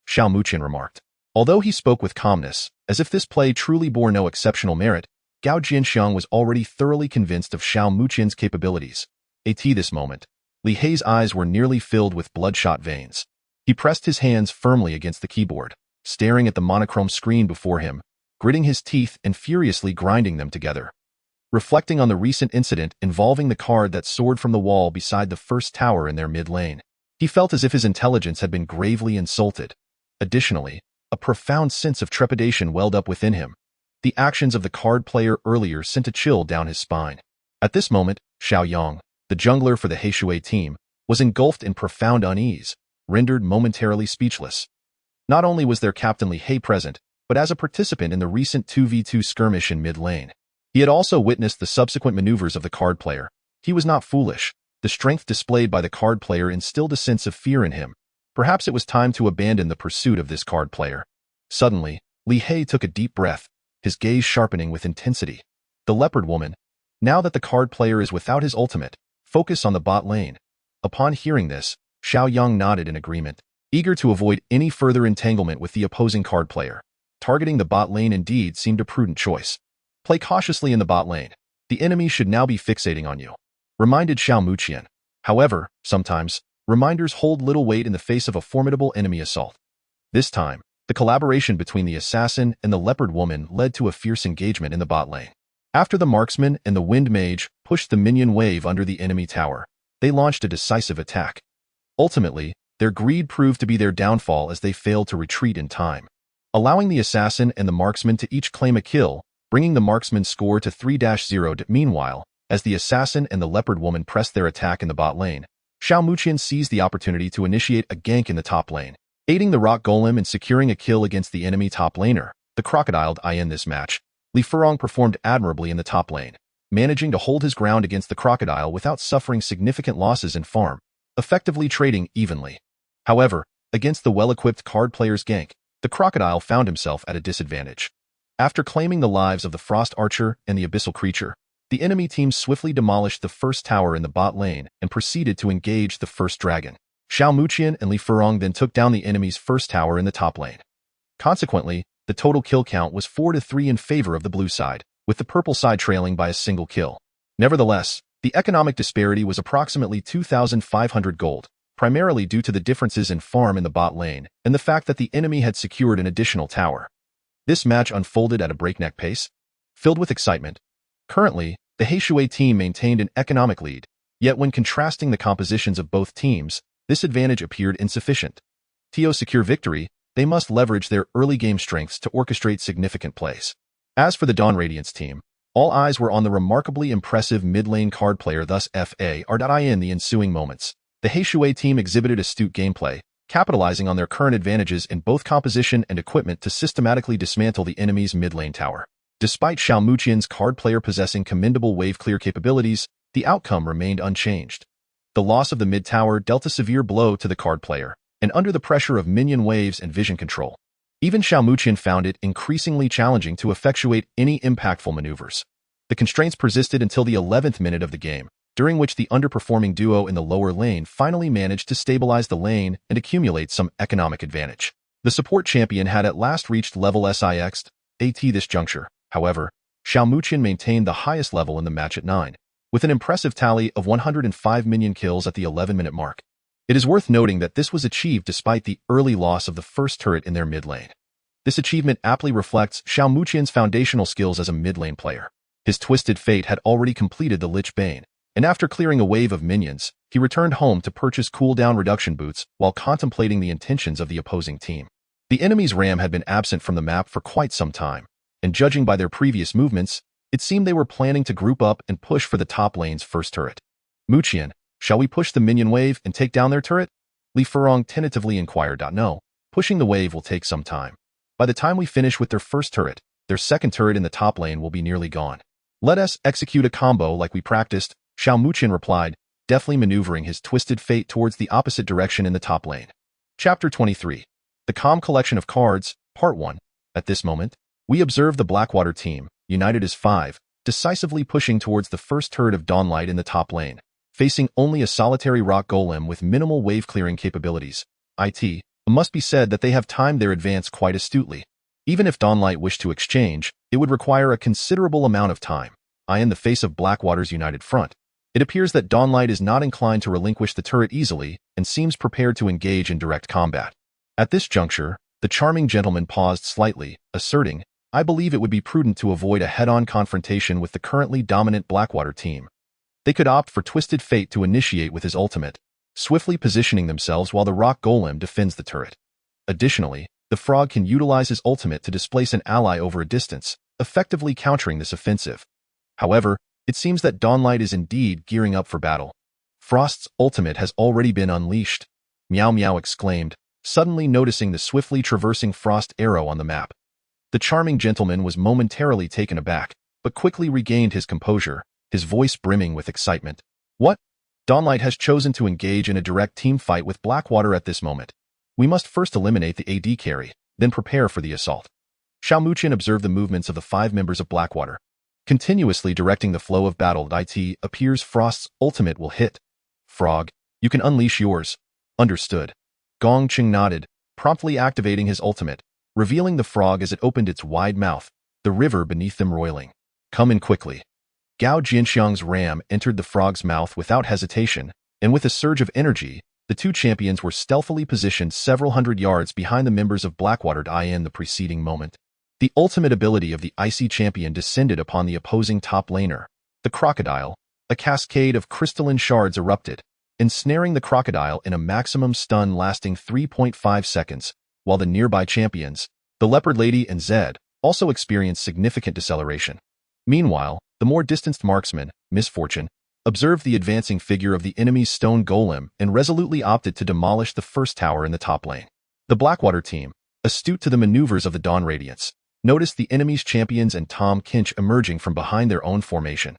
Xiao Muqian remarked. Although he spoke with calmness, as if this play truly bore no exceptional merit, Gao Jianxiang was already thoroughly convinced of Xiao Muqian's capabilities. At this moment, Li Hei's eyes were nearly filled with bloodshot veins. He pressed his hands firmly against the keyboard, staring at the monochrome screen before him, gritting his teeth and furiously grinding them together. Reflecting on the recent incident involving the card that soared from the wall beside the first tower in their mid-lane, he felt as if his intelligence had been gravely insulted. Additionally, a profound sense of trepidation welled up within him. The actions of the card player earlier sent a chill down his spine. At this moment, Xiao Yang, the jungler for the Heishui team, was engulfed in profound unease, rendered momentarily speechless. Not only was their captain Li Hei present, but as a participant in the recent 2v2 skirmish in mid-lane. He had also witnessed the subsequent maneuvers of the card player. He was not foolish. The strength displayed by the card player instilled a sense of fear in him. Perhaps it was time to abandon the pursuit of this card player. Suddenly, Li Hei took a deep breath, his gaze sharpening with intensity. The leopard woman, now that the card player is without his ultimate, focus on the bot lane. Upon hearing this, Xiao Yang nodded in agreement, eager to avoid any further entanglement with the opposing card player. Targeting the bot lane indeed seemed a prudent choice. Play cautiously in the bot lane. The enemy should now be fixating on you, reminded Xiao Muqian. However, sometimes, reminders hold little weight in the face of a formidable enemy assault. This time, the collaboration between the assassin and the leopard woman led to a fierce engagement in the bot lane. After the marksman and the wind mage pushed the minion wave under the enemy tower, they launched a decisive attack. Ultimately, their greed proved to be their downfall as they failed to retreat in time, allowing the assassin and the marksman to each claim a kill, bringing the marksman's score to 3-0. Meanwhile, as the assassin and the leopard woman pressed their attack in the bot lane, Xiao Muqian seized the opportunity to initiate a gank in the top lane, aiding the rock golem in securing a kill against the enemy top laner, the crocodile. In this match, Li Furong performed admirably in the top lane, managing to hold his ground against the crocodile without suffering significant losses in farm, effectively trading evenly. However, against the well-equipped card player's gank, the crocodile found himself at a disadvantage. After claiming the lives of the frost archer and the abyssal creature, the enemy team swiftly demolished the first tower in the bot lane and proceeded to engage the first dragon. Xiao Muqian and Li Furong then took down the enemy's first tower in the top lane. Consequently, the total kill count was 4-3 in favor of the blue side, with the purple side trailing by a single kill. Nevertheless, the economic disparity was approximately 2,500 gold, primarily due to the differences in farm in the bot lane and the fact that the enemy had secured an additional tower. This match unfolded at a breakneck pace, filled with excitement. Currently, the Heishui team maintained an economic lead, yet when contrasting the compositions of both teams, this advantage appeared insufficient. To secure victory, they must leverage their early game strengths to orchestrate significant plays. As for the Dawn Radiance team, all eyes were on the remarkably impressive mid-lane card player, thus in the ensuing moments. The Heishui team exhibited astute gameplay, capitalizing on their current advantages in both composition and equipment to systematically dismantle the enemy's mid-lane tower. Despite Xiao Muqian's card player possessing commendable wave-clear capabilities, the outcome remained unchanged. The loss of the mid-tower dealt a severe blow to the card player, and under the pressure of minion waves and vision control, even Xiao Muqian found it increasingly challenging to effectuate any impactful maneuvers. The constraints persisted until the 11th minute of the game, during which the underperforming duo in the lower lane finally managed to stabilize the lane and accumulate some economic advantage. The support champion had at last reached level SIX AT this juncture. However, Xiao Muqian maintained the highest level in the match at 9, with an impressive tally of 105 minion kills at the 11-minute mark. It is worth noting that this was achieved despite the early loss of the first turret in their mid lane. This achievement aptly reflects Xiao Muqian's foundational skills as a mid lane player. His Twisted Fate had already completed the Lich Bane, and after clearing a wave of minions, he returned home to purchase cooldown reduction boots while contemplating the intentions of the opposing team. The enemy's ram had been absent from the map for quite some time, and judging by their previous movements, it seemed they were planning to group up and push for the top lane's first turret. Muqian, shall we push the minion wave and take down their turret? Li Furong tentatively inquired. No, pushing the wave will take some time. By the time we finish with their first turret, their second turret in the top lane will be nearly gone. Let us execute a combo like we practiced, Xiao Muqian replied, deftly maneuvering his Twisted Fate towards the opposite direction in the top lane. Chapter 23. The Calm Collection of Cards, Part 1. At this moment, we observe the Blackwater team, united as 5, decisively pushing towards the first turret of Dawnlight in the top lane, facing only a solitary rock golem with minimal wave-clearing capabilities. It must be said that they have timed their advance quite astutely. Even if Dawnlight wished to exchange, it would require a considerable amount of time. In the face of Blackwater's united front, it appears that Dawnlight is not inclined to relinquish the turret easily and seems prepared to engage in direct combat. At this juncture, the charming gentleman paused slightly, asserting, I believe it would be prudent to avoid a head-on confrontation with the currently dominant Blackwater team. They could opt for Twisted Fate to initiate with his ultimate, swiftly positioning themselves while the rock golem defends the turret. Additionally, the frog can utilize his ultimate to displace an ally over a distance, effectively countering this offensive. However, it seems that Dawnlight is indeed gearing up for battle. Frost's ultimate has already been unleashed, Meow Meow exclaimed, suddenly noticing the swiftly traversing Frost arrow on the map. The charming gentleman was momentarily taken aback, but quickly regained his composure, his voice brimming with excitement. What? Dawnlight has chosen to engage in a direct team fight with Blackwater at this moment. We must first eliminate the AD carry, then prepare for the assault. Xiao Muqian observed the movements of the 5 members of Blackwater. Continuously directing the flow of battle, it appears Frost's ultimate will hit. Frog, you can unleash yours. Understood. Gong Ching nodded, promptly activating his ultimate, revealing the frog as it opened its wide mouth, the river beneath them roiling. Come in quickly. Gao Jianxiang's ram entered the frog's mouth without hesitation, and with a surge of energy, the two champions were stealthily positioned several hundred yards behind the members of Blackwater in the preceding moment. The ultimate ability of the Icy Champion descended upon the opposing top laner, the Crocodile. A cascade of crystalline shards erupted, ensnaring the Crocodile in a maximum stun lasting 3.5 seconds, while the nearby champions, the Leopard Lady and Zed, also experienced significant deceleration. Meanwhile, the more distanced marksman, Misfortune, observed the advancing figure of the enemy's stone golem and resolutely opted to demolish the first tower in the top lane. The Blackwater team, astute to the maneuvers of the Dawn Radiance, noticed the enemy's champions and Tom Kinch emerging from behind their own formation.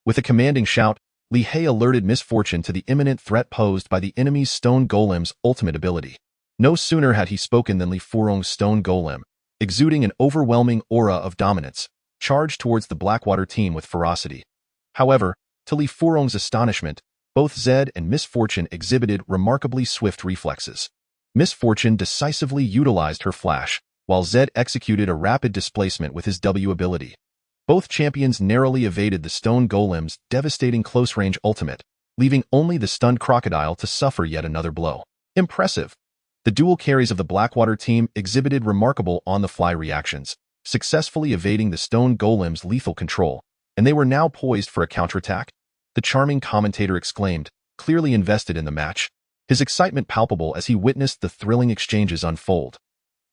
With a commanding shout, Li He alerted Misfortune to the imminent threat posed by the enemy's stone golem's ultimate ability. No sooner had he spoken than Li Furong's stone golem, exuding an overwhelming aura of dominance, charged towards the Blackwater team with ferocity. However, to Li Furong's astonishment, both Zed and Misfortune exhibited remarkably swift reflexes. Misfortune decisively utilized her flash, while Zed executed a rapid displacement with his W ability. Both champions narrowly evaded the stone golem's devastating close-range ultimate, leaving only the stunned Crocodile to suffer yet another blow. Impressive! The dual carries of the Blackwater team exhibited remarkable on-the-fly reactions, successfully evading the stone golem's lethal control, and they were now poised for a counterattack. The charming commentator exclaimed, clearly invested in the match, his excitement palpable as he witnessed the thrilling exchanges unfold.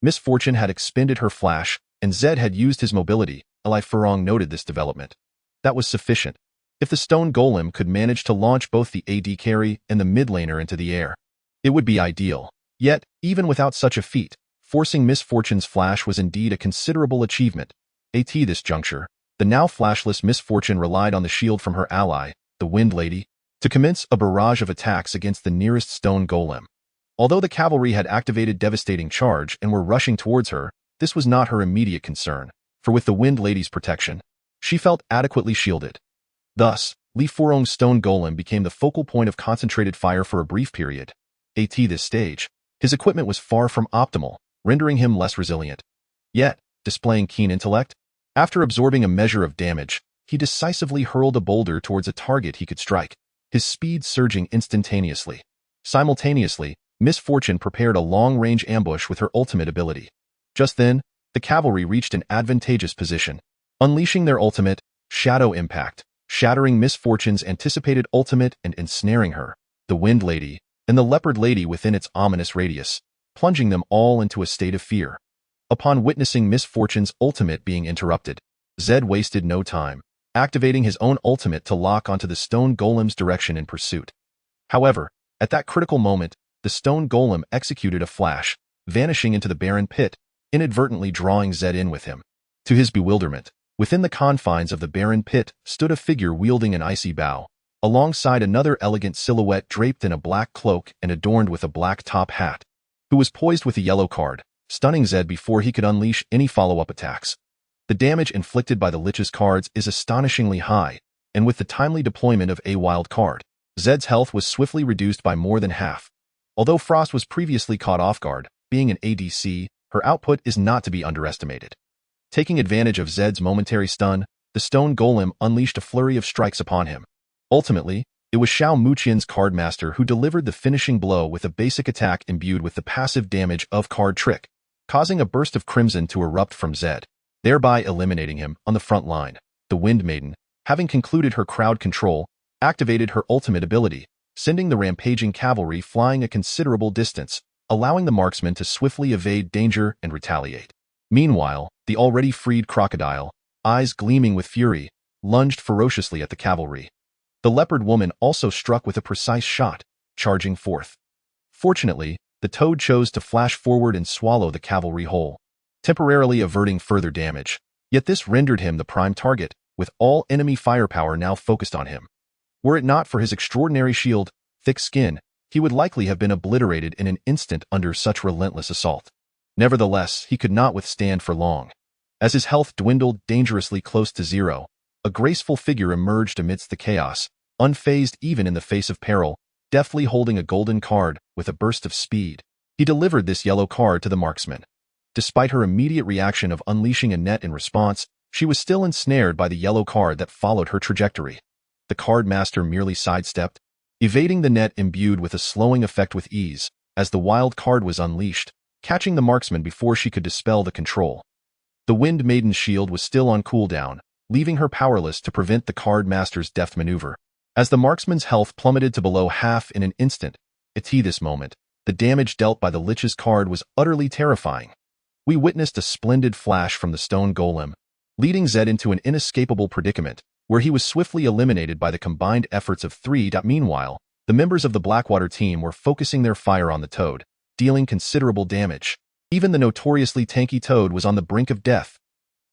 Misfortune had expended her flash, and Zed had used his mobility. Li Furong noted this development. That was sufficient. If the stone golem could manage to launch both the AD carry and the mid laner into the air, it would be ideal. Yet, even without such a feat, forcing Misfortune's flash was indeed a considerable achievement. At this juncture, the now flashless Misfortune relied on the shield from her ally, the Wind Lady, to commence a barrage of attacks against the nearest stone golem. Although the cavalry had activated Devastating Charge and were rushing towards her, this was not her immediate concern, for with the Wind Lady's protection, she felt adequately shielded. Thus, Li Furong's stone golem became the focal point of concentrated fire for a brief period. At this stage, his equipment was far from optimal, rendering him less resilient. Yet, displaying keen intellect, after absorbing a measure of damage, he decisively hurled a boulder towards a target he could strike, his speed surging instantaneously. Simultaneously, Miss Fortune prepared a long-range ambush with her ultimate ability. Just then, the cavalry reached an advantageous position, unleashing their ultimate, Shadow Impact, shattering Miss Fortune's anticipated ultimate and ensnaring her, the Wind Lady, and the Leopard Lady within its ominous radius, plunging them all into a state of fear. Upon witnessing Miss Fortune's ultimate being interrupted, Zed wasted no time, activating his own ultimate to lock onto the stone golem's direction in pursuit. However, at that critical moment, the stone golem executed a flash, vanishing into the barren pit, inadvertently drawing Zed in with him. To his bewilderment, within the confines of the barren pit stood a figure wielding an icy bow, alongside another elegant silhouette draped in a black cloak and adorned with a black top hat, who was poised with a yellow card, stunning Zed before he could unleash any follow-up attacks. The damage inflicted by the Lich's cards is astonishingly high, and with the timely deployment of a wild card, Zed's health was swiftly reduced by more than half. Although Frost was previously caught off guard, being an ADC, her output is not to be underestimated. Taking advantage of Zed's momentary stun, the stone golem unleashed a flurry of strikes upon him. Ultimately, it was Xiao Muqian's card master who delivered the finishing blow with a basic attack imbued with the passive damage of Card Trick, causing a burst of crimson to erupt from Zed, thereby eliminating him on the front line. The Wind Maiden, having concluded her crowd control, activated her ultimate ability, sending the rampaging cavalry flying a considerable distance, allowing the marksmen to swiftly evade danger and retaliate. Meanwhile, the already freed crocodile, eyes gleaming with fury, lunged ferociously at the cavalry. The leopard woman also struck with a precise shot, charging forth. Fortunately, the toad chose to flash forward and swallow the cavalry whole, temporarily averting further damage. Yet this rendered him the prime target, with all enemy firepower now focused on him. Were it not for his extraordinary shield, thick skin, he would likely have been obliterated in an instant under such relentless assault. Nevertheless, he could not withstand for long. As his health dwindled dangerously close to zero, a graceful figure emerged amidst the chaos, unfazed even in the face of peril, deftly holding a golden card with a burst of speed. He delivered this yellow card to the marksman. Despite her immediate reaction of unleashing a net in response, she was still ensnared by the yellow card that followed her trajectory. The card master merely sidestepped, evading the net imbued with a slowing effect with ease, as the wild card was unleashed, catching the marksman before she could dispel the control. The Wind Maiden's shield was still on cooldown, leaving her powerless to prevent the card master's deft maneuver. As the marksman's health plummeted to below half in an instant, at this moment, the damage dealt by the Lich's card was utterly terrifying. We witnessed a splendid flash from the stone golem, leading Zed into an inescapable predicament, where he was swiftly eliminated by the combined efforts of three. Meanwhile, the members of the Blackwater team were focusing their fire on the toad, dealing considerable damage. Even the notoriously tanky toad was on the brink of death.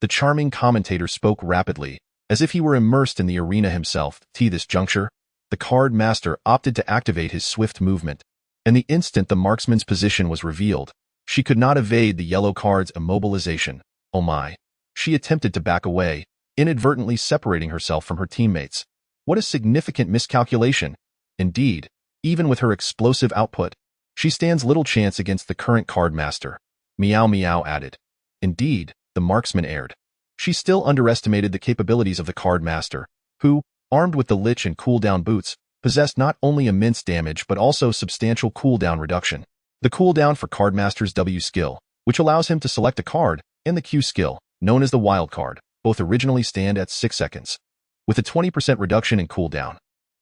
The charming commentator spoke rapidly, as if he were immersed in the arena himself. At this juncture, the card master opted to activate his swift movement, and the instant the marksman's position was revealed, she could not evade the yellow card's immobilization. Oh my! She attempted to back away, inadvertently separating herself from her teammates. What a significant miscalculation! Indeed, even with her explosive output, she stands little chance against the current card master. Meow Meow added. Indeed, the marksman erred. She still underestimated the capabilities of the card master, who, armed with the Lich and cooldown boots, possessed not only immense damage but also substantial cooldown reduction. The cooldown for Cardmaster's W skill, which allows him to select a card, and the Q skill, known as the wild card, both originally stand at 6 seconds, with a 20% reduction in cooldown.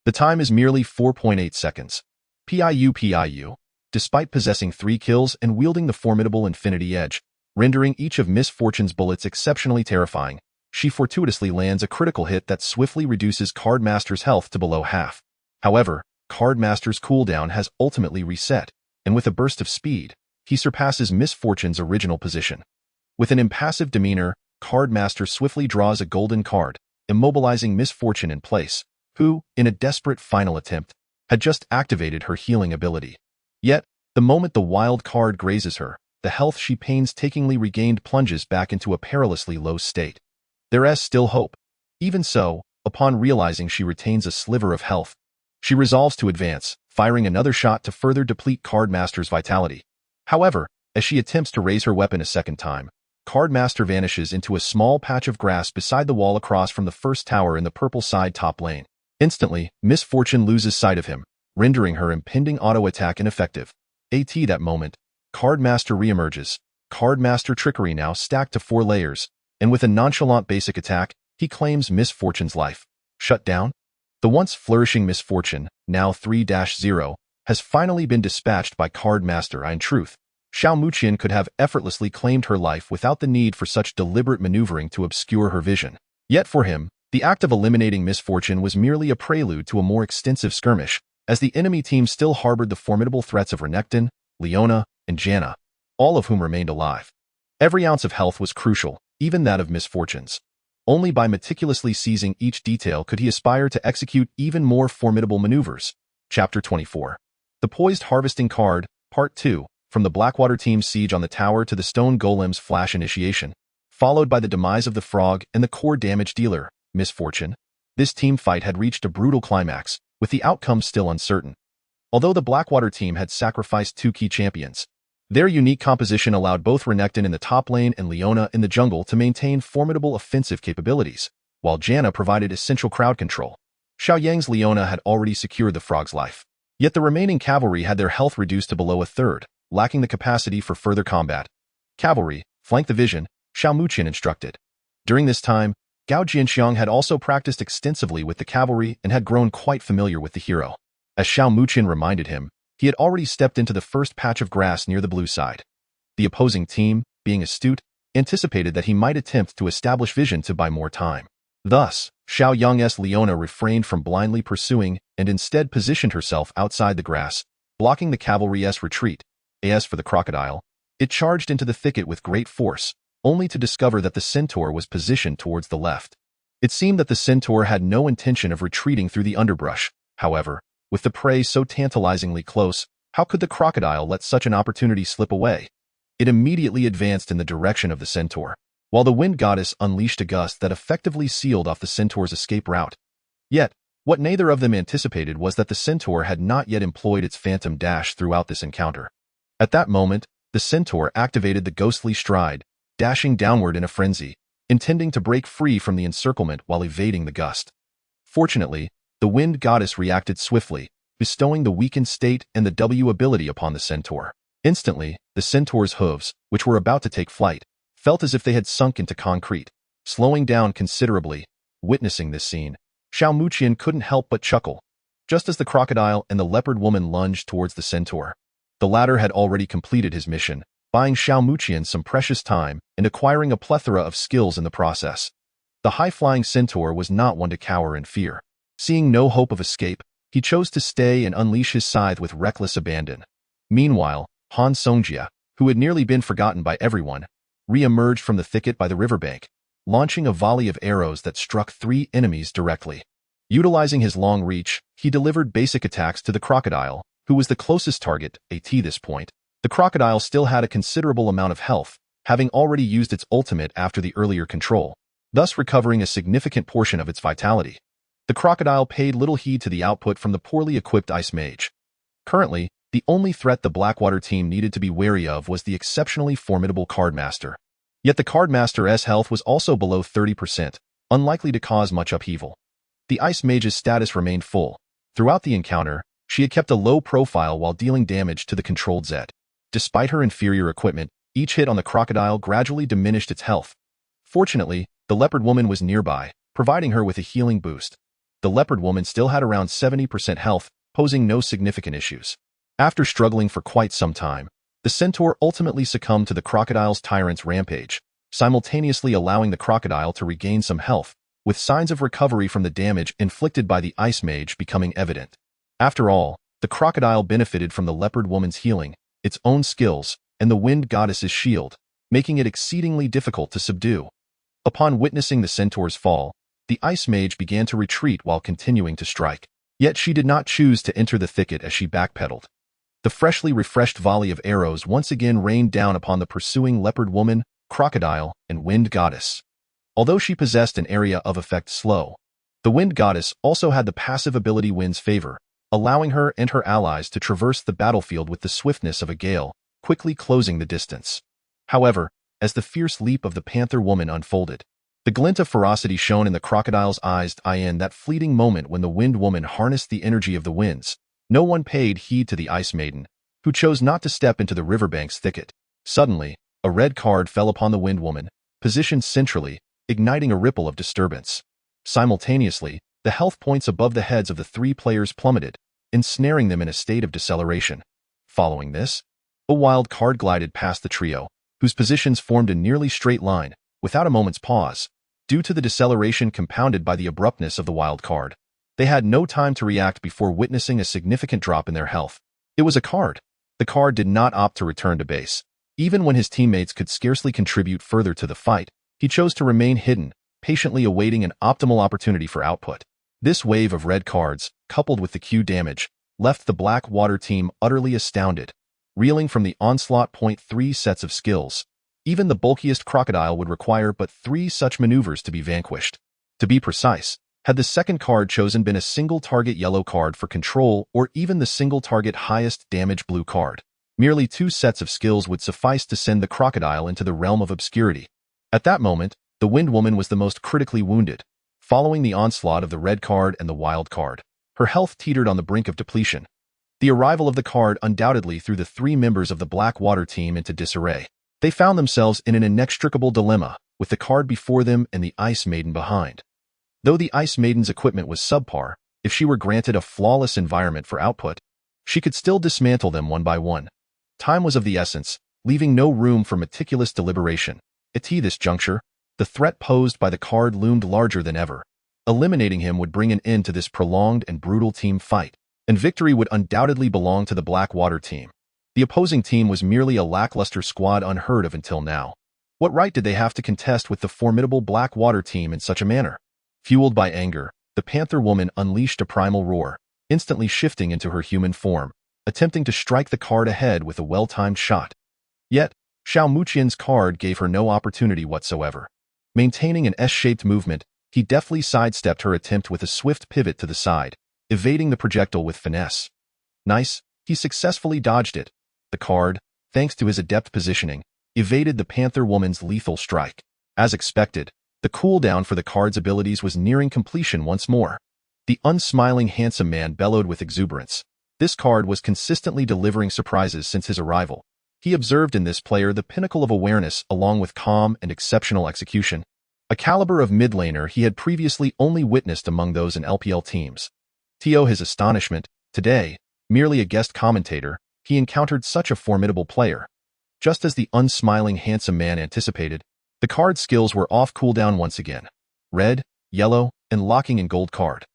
The time is merely 4.8 seconds. PIU. Despite possessing 3 kills and wielding the formidable Infinity Edge, rendering each of Miss Fortune's bullets exceptionally terrifying, she fortuitously lands a critical hit that swiftly reduces Cardmaster's health to below half. However, Cardmaster's cooldown has ultimately reset, and with a burst of speed, he surpasses Miss Fortune's original position. With an impassive demeanor, Cardmaster swiftly draws a golden card, immobilizing Miss Fortune in place, who, in a desperate final attempt, had just activated her healing ability. Yet, the moment the wild card grazes her, the health she painstakingly regained plunges back into a perilously low state. There is still hope. Even so, upon realizing she retains a sliver of health, she resolves to advance, firing another shot to further deplete Cardmaster's vitality. However, as she attempts to raise her weapon a second time, Cardmaster vanishes into a small patch of grass beside the wall across from the first tower in the purple side top lane. Instantly, Miss Fortune loses sight of him, rendering her impending auto-attack ineffective. At that moment, Cardmaster reemerges, Cardmaster Trickery now stacked to 4 layers, and with a nonchalant basic attack, he claims Miss Fortune's life. Shut down? The once flourishing Miss Fortune, now 3-0, has finally been dispatched by Cardmaster. In truth, Xiao Muqian could have effortlessly claimed her life without the need for such deliberate maneuvering to obscure her vision. Yet for him, the act of eliminating Miss Fortune was merely a prelude to a more extensive skirmish, as the enemy team still harbored the formidable threats of Renekton, Leona, and Janna, all of whom remained alive. Every ounce of health was crucial, even that of Miss Fortune's. Only by meticulously seizing each detail could he aspire to execute even more formidable maneuvers. Chapter 24. The Poised Harvesting Card, Part 2, from the Blackwater team's siege on the tower to the Stone Golem's flash initiation, followed by the demise of the Frog and the core damage dealer, Miss Fortune. This team fight had reached a brutal climax, with the outcome still uncertain. Although the Blackwater team had sacrificed 2 key champions, their unique composition allowed both Renekton in the top lane and Leona in the jungle to maintain formidable offensive capabilities, while Janna provided essential crowd control. Xiaoyang's Leona had already secured the Frog's life. Yet the remaining cavalry had their health reduced to below a third, lacking the capacity for further combat. Cavalry, flank the vision, Xiao Muqian instructed. During this time, Gao Jianxiang had also practiced extensively with the cavalry and had grown quite familiar with the hero. As Xiao Muqian reminded him, he had already stepped into the first patch of grass near the blue side. The opposing team, being astute, anticipated that he might attempt to establish vision to buy more time. Thus, Xiao Yang's Leona refrained from blindly pursuing and instead positioned herself outside the grass, blocking the cavalry's retreat. As for the crocodile, it charged into the thicket with great force, only to discover that the centaur was positioned towards the left. It seemed that the centaur had no intention of retreating through the underbrush. However, with the prey so tantalizingly close, how could the crocodile let such an opportunity slip away? It immediately advanced in the direction of the centaur, while the wind goddess unleashed a gust that effectively sealed off the centaur's escape route. Yet, what neither of them anticipated was that the centaur had not yet employed its phantom dash throughout this encounter. At that moment, the centaur activated the ghostly stride, dashing downward in a frenzy, intending to break free from the encirclement while evading the gust. Fortunately, the wind goddess reacted swiftly, bestowing the weakened state and the W ability upon the centaur. Instantly, the centaur's hooves, which were about to take flight, felt as if they had sunk into concrete, slowing down considerably. Witnessing this scene, Xiao Muqian couldn't help but chuckle. Just as the crocodile and the leopard woman lunged towards the centaur, the latter had already completed his mission, buying Xiao Muqian some precious time and acquiring a plethora of skills in the process. The high-flying centaur was not one to cower in fear. Seeing no hope of escape, he chose to stay and unleash his scythe with reckless abandon. Meanwhile, Han Songjia, who had nearly been forgotten by everyone, re-emerged from the thicket by the riverbank, launching a volley of arrows that struck 3 enemies directly. Utilizing his long reach, he delivered basic attacks to the crocodile, who was the closest target. At this point, the crocodile still had a considerable amount of health, having already used its ultimate after the earlier control, thus recovering a significant portion of its vitality. The crocodile paid little heed to the output from the poorly equipped Ice Mage. Currently, the only threat the Blackwater team needed to be wary of was the exceptionally formidable Cardmaster. Yet the Cardmaster's health was also below 30%, unlikely to cause much upheaval. The Ice Mage's status remained full. Throughout the encounter, she had kept a low profile while dealing damage to the controlled Zed. Despite her inferior equipment, each hit on the crocodile gradually diminished its health. Fortunately, the leopard woman was nearby, providing her with a healing boost. The leopard woman still had around 70% health, posing no significant issues. After struggling for quite some time, the centaur ultimately succumbed to the crocodile's tyrant's rampage, simultaneously allowing the crocodile to regain some health, with signs of recovery from the damage inflicted by the Ice Mage becoming evident. After all, the crocodile benefited from the leopard woman's healing, its own skills, and the wind goddess's shield, making it exceedingly difficult to subdue. Upon witnessing the centaur's fall, the Ice Mage began to retreat while continuing to strike. Yet she did not choose to enter the thicket as she backpedaled. The freshly refreshed volley of arrows once again rained down upon the pursuing leopard woman, crocodile, and wind goddess. Although she possessed an area of effect slow, the Wind Goddess also had the passive ability Wind's Favor, allowing her and her allies to traverse the battlefield with the swiftness of a gale, quickly closing the distance. However, as the fierce leap of the Panther Woman unfolded, the glint of ferocity shone in the crocodile's eyes. In that fleeting moment when the Wind Woman harnessed the energy of the winds, no one paid heed to the Ice Maiden, who chose not to step into the riverbank's thicket. Suddenly, a red card fell upon the Wind Woman, positioned centrally, igniting a ripple of disturbance. Simultaneously, the health points above the heads of the three players plummeted, ensnaring them in a state of deceleration. Following this, a wild card glided past the trio, whose positions formed a nearly straight line, without a moment's pause. Due to the deceleration compounded by the abruptness of the wild card, they had no time to react before witnessing a significant drop in their health. It was a card. The card did not opt to return to base. Even when his teammates could scarcely contribute further to the fight, he chose to remain hidden, patiently awaiting an optimal opportunity for output. This wave of red cards, coupled with the Q damage, left the Black Water team utterly astounded. Reeling from the onslaught. 3 sets of skills. Even the bulkiest crocodile would require but 3 such maneuvers to be vanquished. To be precise, had the second card chosen been a single target yellow card for control or even the single target highest damage blue card, merely 2 sets of skills would suffice to send the crocodile into the realm of obscurity. At that moment, the Wind Woman was the most critically wounded. Following the onslaught of the red card and the wild card, her health teetered on the brink of depletion. The arrival of the card undoubtedly threw the 3 members of the Black Water team into disarray. They found themselves in an inextricable dilemma, with the card before them and the Ice Maiden behind. Though the Ice Maiden's equipment was subpar, if she were granted a flawless environment for output, she could still dismantle them one by one. Time was of the essence, leaving no room for meticulous deliberation. At this juncture, the threat posed by the card loomed larger than ever. Eliminating him would bring an end to this prolonged and brutal team fight, and victory would undoubtedly belong to the Black Water team. The opposing team was merely a lackluster squad unheard of until now. What right did they have to contest with the formidable Black Water team in such a manner? Fueled by anger, the Panther Woman unleashed a primal roar, instantly shifting into her human form, attempting to strike the card ahead with a well-timed shot. Yet, Xiao Muqian's card gave her no opportunity whatsoever. Maintaining an S-shaped movement, he deftly sidestepped her attempt with a swift pivot to the side, evading the projectile with finesse. Nice, he successfully dodged it. The card, thanks to his adept positioning, evaded the Panther Woman's lethal strike. As expected, the cooldown for the card's abilities was nearing completion once more. The unsmiling handsome man bellowed with exuberance. This card was consistently delivering surprises since his arrival. He observed in this player the pinnacle of awareness along with calm and exceptional execution. A caliber of mid laner he had previously only witnessed among those in LPL teams. To his astonishment, today, merely a guest commentator, he encountered such a formidable player. Just as the unsmiling handsome man anticipated, the card skills were off cooldown once again. Red, yellow, and locking in gold card.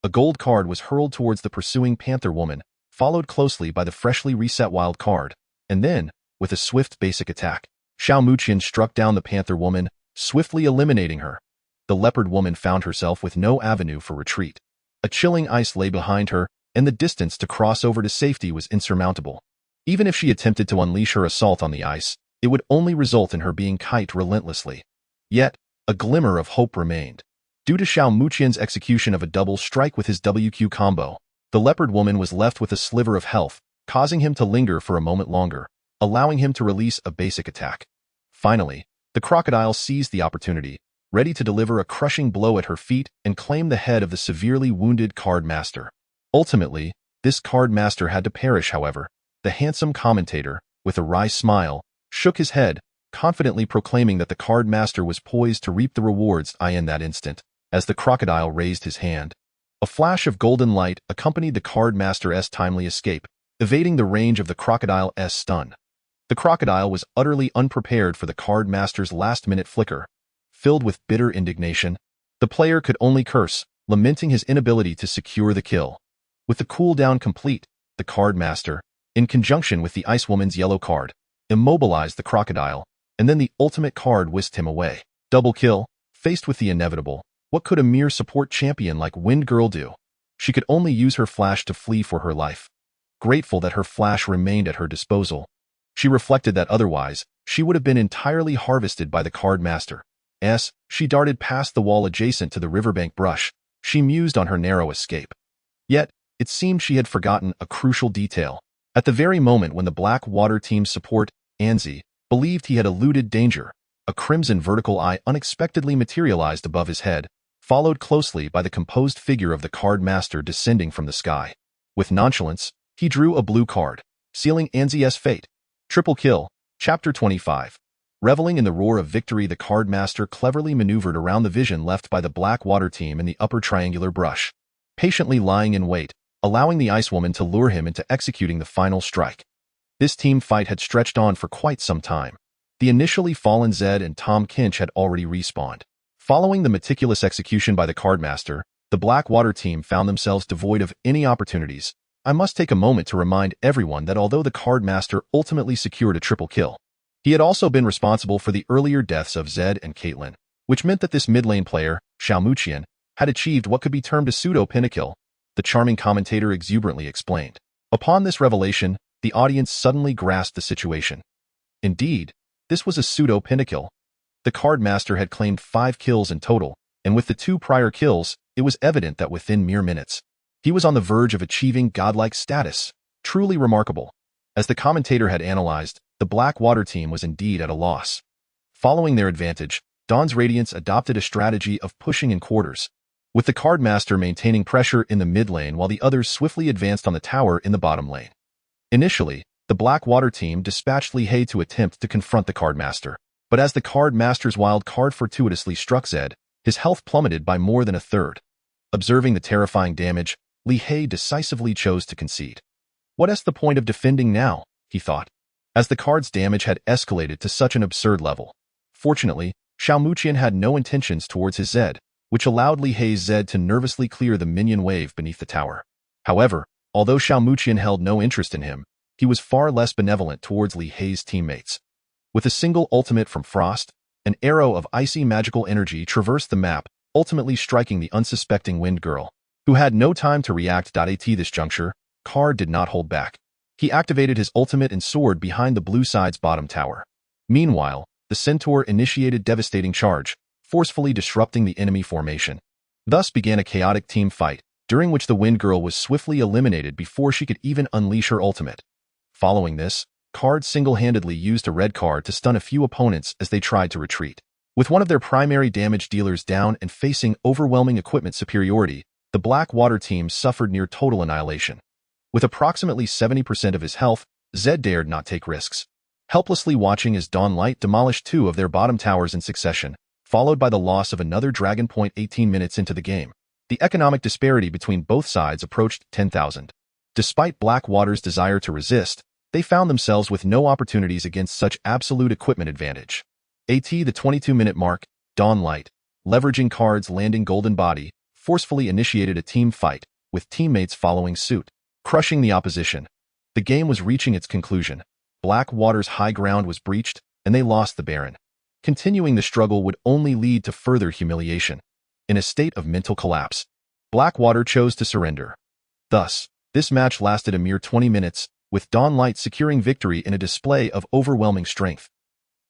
A gold card was hurled towards the pursuing Panther Woman, followed closely by the freshly reset wild card, and then, with a swift basic attack, Xiao Muqian struck down the Panther Woman, swiftly eliminating her. The Leopard Woman found herself with no avenue for retreat. A chilling ice lay behind her, and the distance to cross over to safety was insurmountable. Even if she attempted to unleash her assault on the ice, it would only result in her being kite relentlessly. Yet, a glimmer of hope remained. Due to Xiao Muqian's execution of a double strike with his WQ combo, the Leopard Woman was left with a sliver of health, causing him to linger for a moment longer, allowing him to release a basic attack. Finally, the crocodile seized the opportunity, ready to deliver a crushing blow at her feet and claim the head of the severely wounded card master. Ultimately, this card master had to perish, however. The handsome commentator, with a wry smile, shook his head, confidently proclaiming that the card master was poised to reap the rewards in that instant, as the crocodile raised his hand. A flash of golden light accompanied the card master's timely escape, evading the range of the crocodile's stun. The crocodile was utterly unprepared for the card master's last-minute flicker. Filled with bitter indignation, the player could only curse, lamenting his inability to secure the kill. With the cooldown complete, the card master, in conjunction with the Ice Woman's yellow card, immobilized the crocodile, and then the ultimate card whisked him away. Double kill. Faced with the inevitable, what could a mere support champion like Wind Girl do? She could only use her flash to flee for her life. Grateful that her flash remained at her disposal, she reflected that otherwise, she would have been entirely harvested by the card master. As she darted past the wall adjacent to the riverbank brush, she mused on her narrow escape. Yet, it seemed she had forgotten a crucial detail. At the very moment when the Black Water Team's support, Anzi, believed he had eluded danger, a crimson vertical eye unexpectedly materialized above his head, followed closely by the composed figure of the card master descending from the sky. With nonchalance, he drew a blue card, sealing Anzi's fate. Triple kill, Chapter 25. Reveling in the roar of victory, the card master cleverly maneuvered around the vision left by the Black Water Team in the upper triangular brush, patiently lying in wait, allowing the Ice Woman to lure him into executing the final strike. This team fight had stretched on for quite some time. The initially fallen Zed and Tom Kinch had already respawned. Following the meticulous execution by the cardmaster, the Black Water Team found themselves devoid of any opportunities. I must take a moment to remind everyone that although the cardmaster ultimately secured a triple kill, he had also been responsible for the earlier deaths of Zed and Caitlyn, which meant that this mid-lane player, Xiaomuqian, had achieved what could be termed a pseudo-pentakill, the charming commentator exuberantly explained. Upon this revelation, the audience suddenly grasped the situation. Indeed, this was a pseudo-pentakill. The cardmaster had claimed 5 kills in total, and with the 2 prior kills, it was evident that within mere minutes, he was on the verge of achieving godlike status. Truly remarkable. As the commentator had analyzed, the Black Water Team was indeed at a loss. Following their advantage, Dawn's Radiance adopted a strategy of pushing in quarters, with the cardmaster maintaining pressure in the mid lane while the others swiftly advanced on the tower in the bottom lane. Initially, the Black Water Team dispatched Li He to attempt to confront the cardmaster, but as the cardmaster's wild card fortuitously struck Zed, his health plummeted by more than a third. Observing the terrifying damage, Li He decisively chose to concede. What's the point of defending now, he thought, as the card's damage had escalated to such an absurd level. Fortunately, Xiaomuqian had no intentions towards his Zed, which allowed Li He's Zed to nervously clear the minion wave beneath the tower. However, although Xiaomuqian held no interest in him, he was far less benevolent towards Li He's teammates. With a single ultimate from Frost, an arrow of icy magical energy traversed the map, ultimately striking the unsuspecting Wind Girl, who had no time to react. At this juncture, Card did not hold back. He activated his ultimate and soared behind the blue side's bottom tower. Meanwhile, the Centaur initiated devastating charge, forcefully disrupting the enemy formation. Thus began a chaotic team fight, during which the Wind Girl was swiftly eliminated before she could even unleash her ultimate. Following this, Card single-handedly used a red card to stun a few opponents as they tried to retreat. With one of their primary damage dealers down and facing overwhelming equipment superiority, the Black Water Team suffered near total annihilation. With approximately 70% of his health, Zed dared not take risks. Helplessly watching as Dawnlight demolished 2 of their bottom towers in succession, followed by the loss of another Dragon Point 18 minutes into the game, the economic disparity between both sides approached 10,000. Despite Blackwater's desire to resist, they found themselves with no opportunities against such absolute equipment advantage. At the 22-minute mark, Dawnlight, leveraging Card's landing golden body, forcefully initiated a team fight, with teammates following suit, crushing the opposition. The game was reaching its conclusion. Blackwater's high ground was breached, and they lost the Baron. Continuing the struggle would only lead to further humiliation. In a state of mental collapse, Blackwater chose to surrender. Thus, this match lasted a mere 20 minutes, with Dawnlight securing victory in a display of overwhelming strength.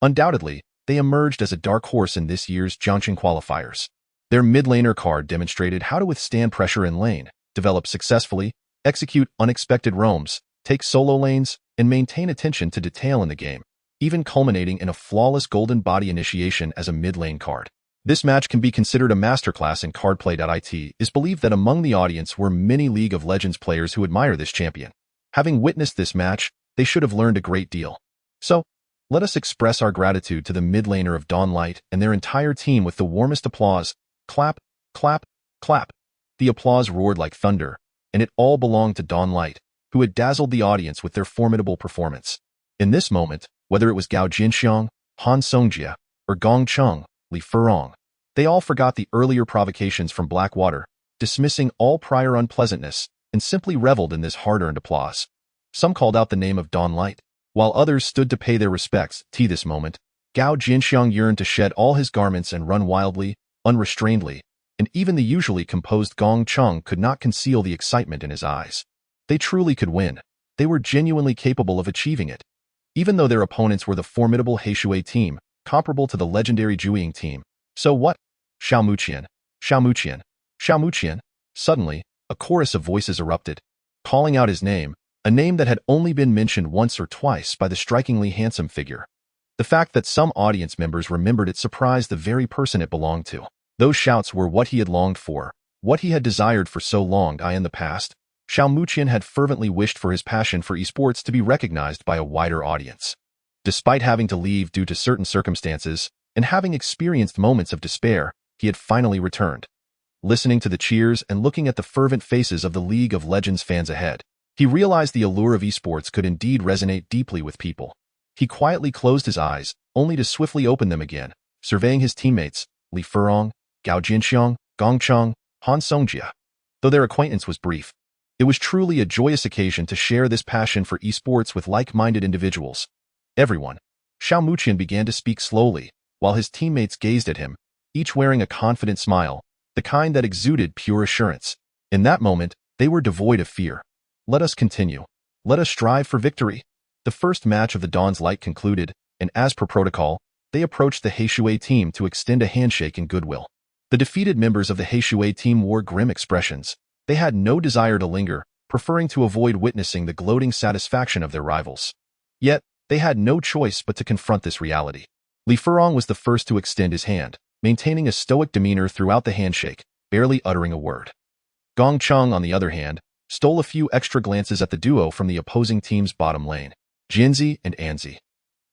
Undoubtedly, they emerged as a dark horse in this year's Zhongqing qualifiers. Their mid-laner Card demonstrated how to withstand pressure in lane, develop successfully, execute unexpected roams, take solo lanes, and maintain attention to detail in the game, even culminating in a flawless golden body initiation as a mid-lane Card. This match can be considered a masterclass in card play. It is believed that among the audience were many League of Legends players who admire this champion. Having witnessed this match, they should have learned a great deal. So, let us express our gratitude to the mid-laner of Dawnlight and their entire team with the warmest applause. Clap, clap, clap. The applause roared like thunder, and it all belonged to Dawnlight, who had dazzled the audience with their formidable performance. In this moment, whether it was Gao Jinxiang, Han Songjia, or Gong Chung, Li Furong, they all forgot the earlier provocations from Blackwater, dismissing all prior unpleasantness, and simply reveled in this hard-earned applause. Some called out the name of Dawnlight, while others stood to pay their respects. To this moment, Gao Jinxiang yearned to shed all his garments and run wildly, unrestrainedly, and even the usually composed Gong Chung could not conceal the excitement in his eyes. They truly could win. They were genuinely capable of achieving it. Even though their opponents were the formidable Heishui team, comparable to the legendary Zhuiying team, So what? Xiao Muqian, Xiao Muqian, Xiao Muqian. Suddenly, a chorus of voices erupted, calling out his name, a name that had only been mentioned once or twice by the strikingly handsome figure. The fact that some audience members remembered it surprised the very person it belonged to. Those shouts were what he had longed for, what he had desired for so long. In the past, Xiao Muqian had fervently wished for his passion for esports to be recognized by a wider audience. Despite having to leave due to certain circumstances, and having experienced moments of despair, he had finally returned. Listening to the cheers and looking at the fervent faces of the League of Legends fans ahead, he realized the allure of esports could indeed resonate deeply with people. He quietly closed his eyes, only to swiftly open them again, surveying his teammates, Li Furong, Gao Jinxiang, Gong Cheng, Han Songjia. Though their acquaintance was brief, it was truly a joyous occasion to share this passion for esports with like-minded individuals. Everyone. Xiao Muqian began to speak slowly, while his teammates gazed at him, each wearing a confident smile, the kind that exuded pure assurance. In that moment, they were devoid of fear. Let us continue. Let us strive for victory. The first match of the Dawn's Light concluded, and as per protocol, they approached the Heishui team to extend a handshake in goodwill. The defeated members of the Heishui team wore grim expressions. They had no desire to linger, preferring to avoid witnessing the gloating satisfaction of their rivals. Yet, they had no choice but to confront this reality. Li Furong was the first to extend his hand, maintaining a stoic demeanor throughout the handshake, barely uttering a word. Gong Cheng, on the other hand, stole a few extra glances at the duo from the opposing team's bottom lane, Jinzi and Anzi.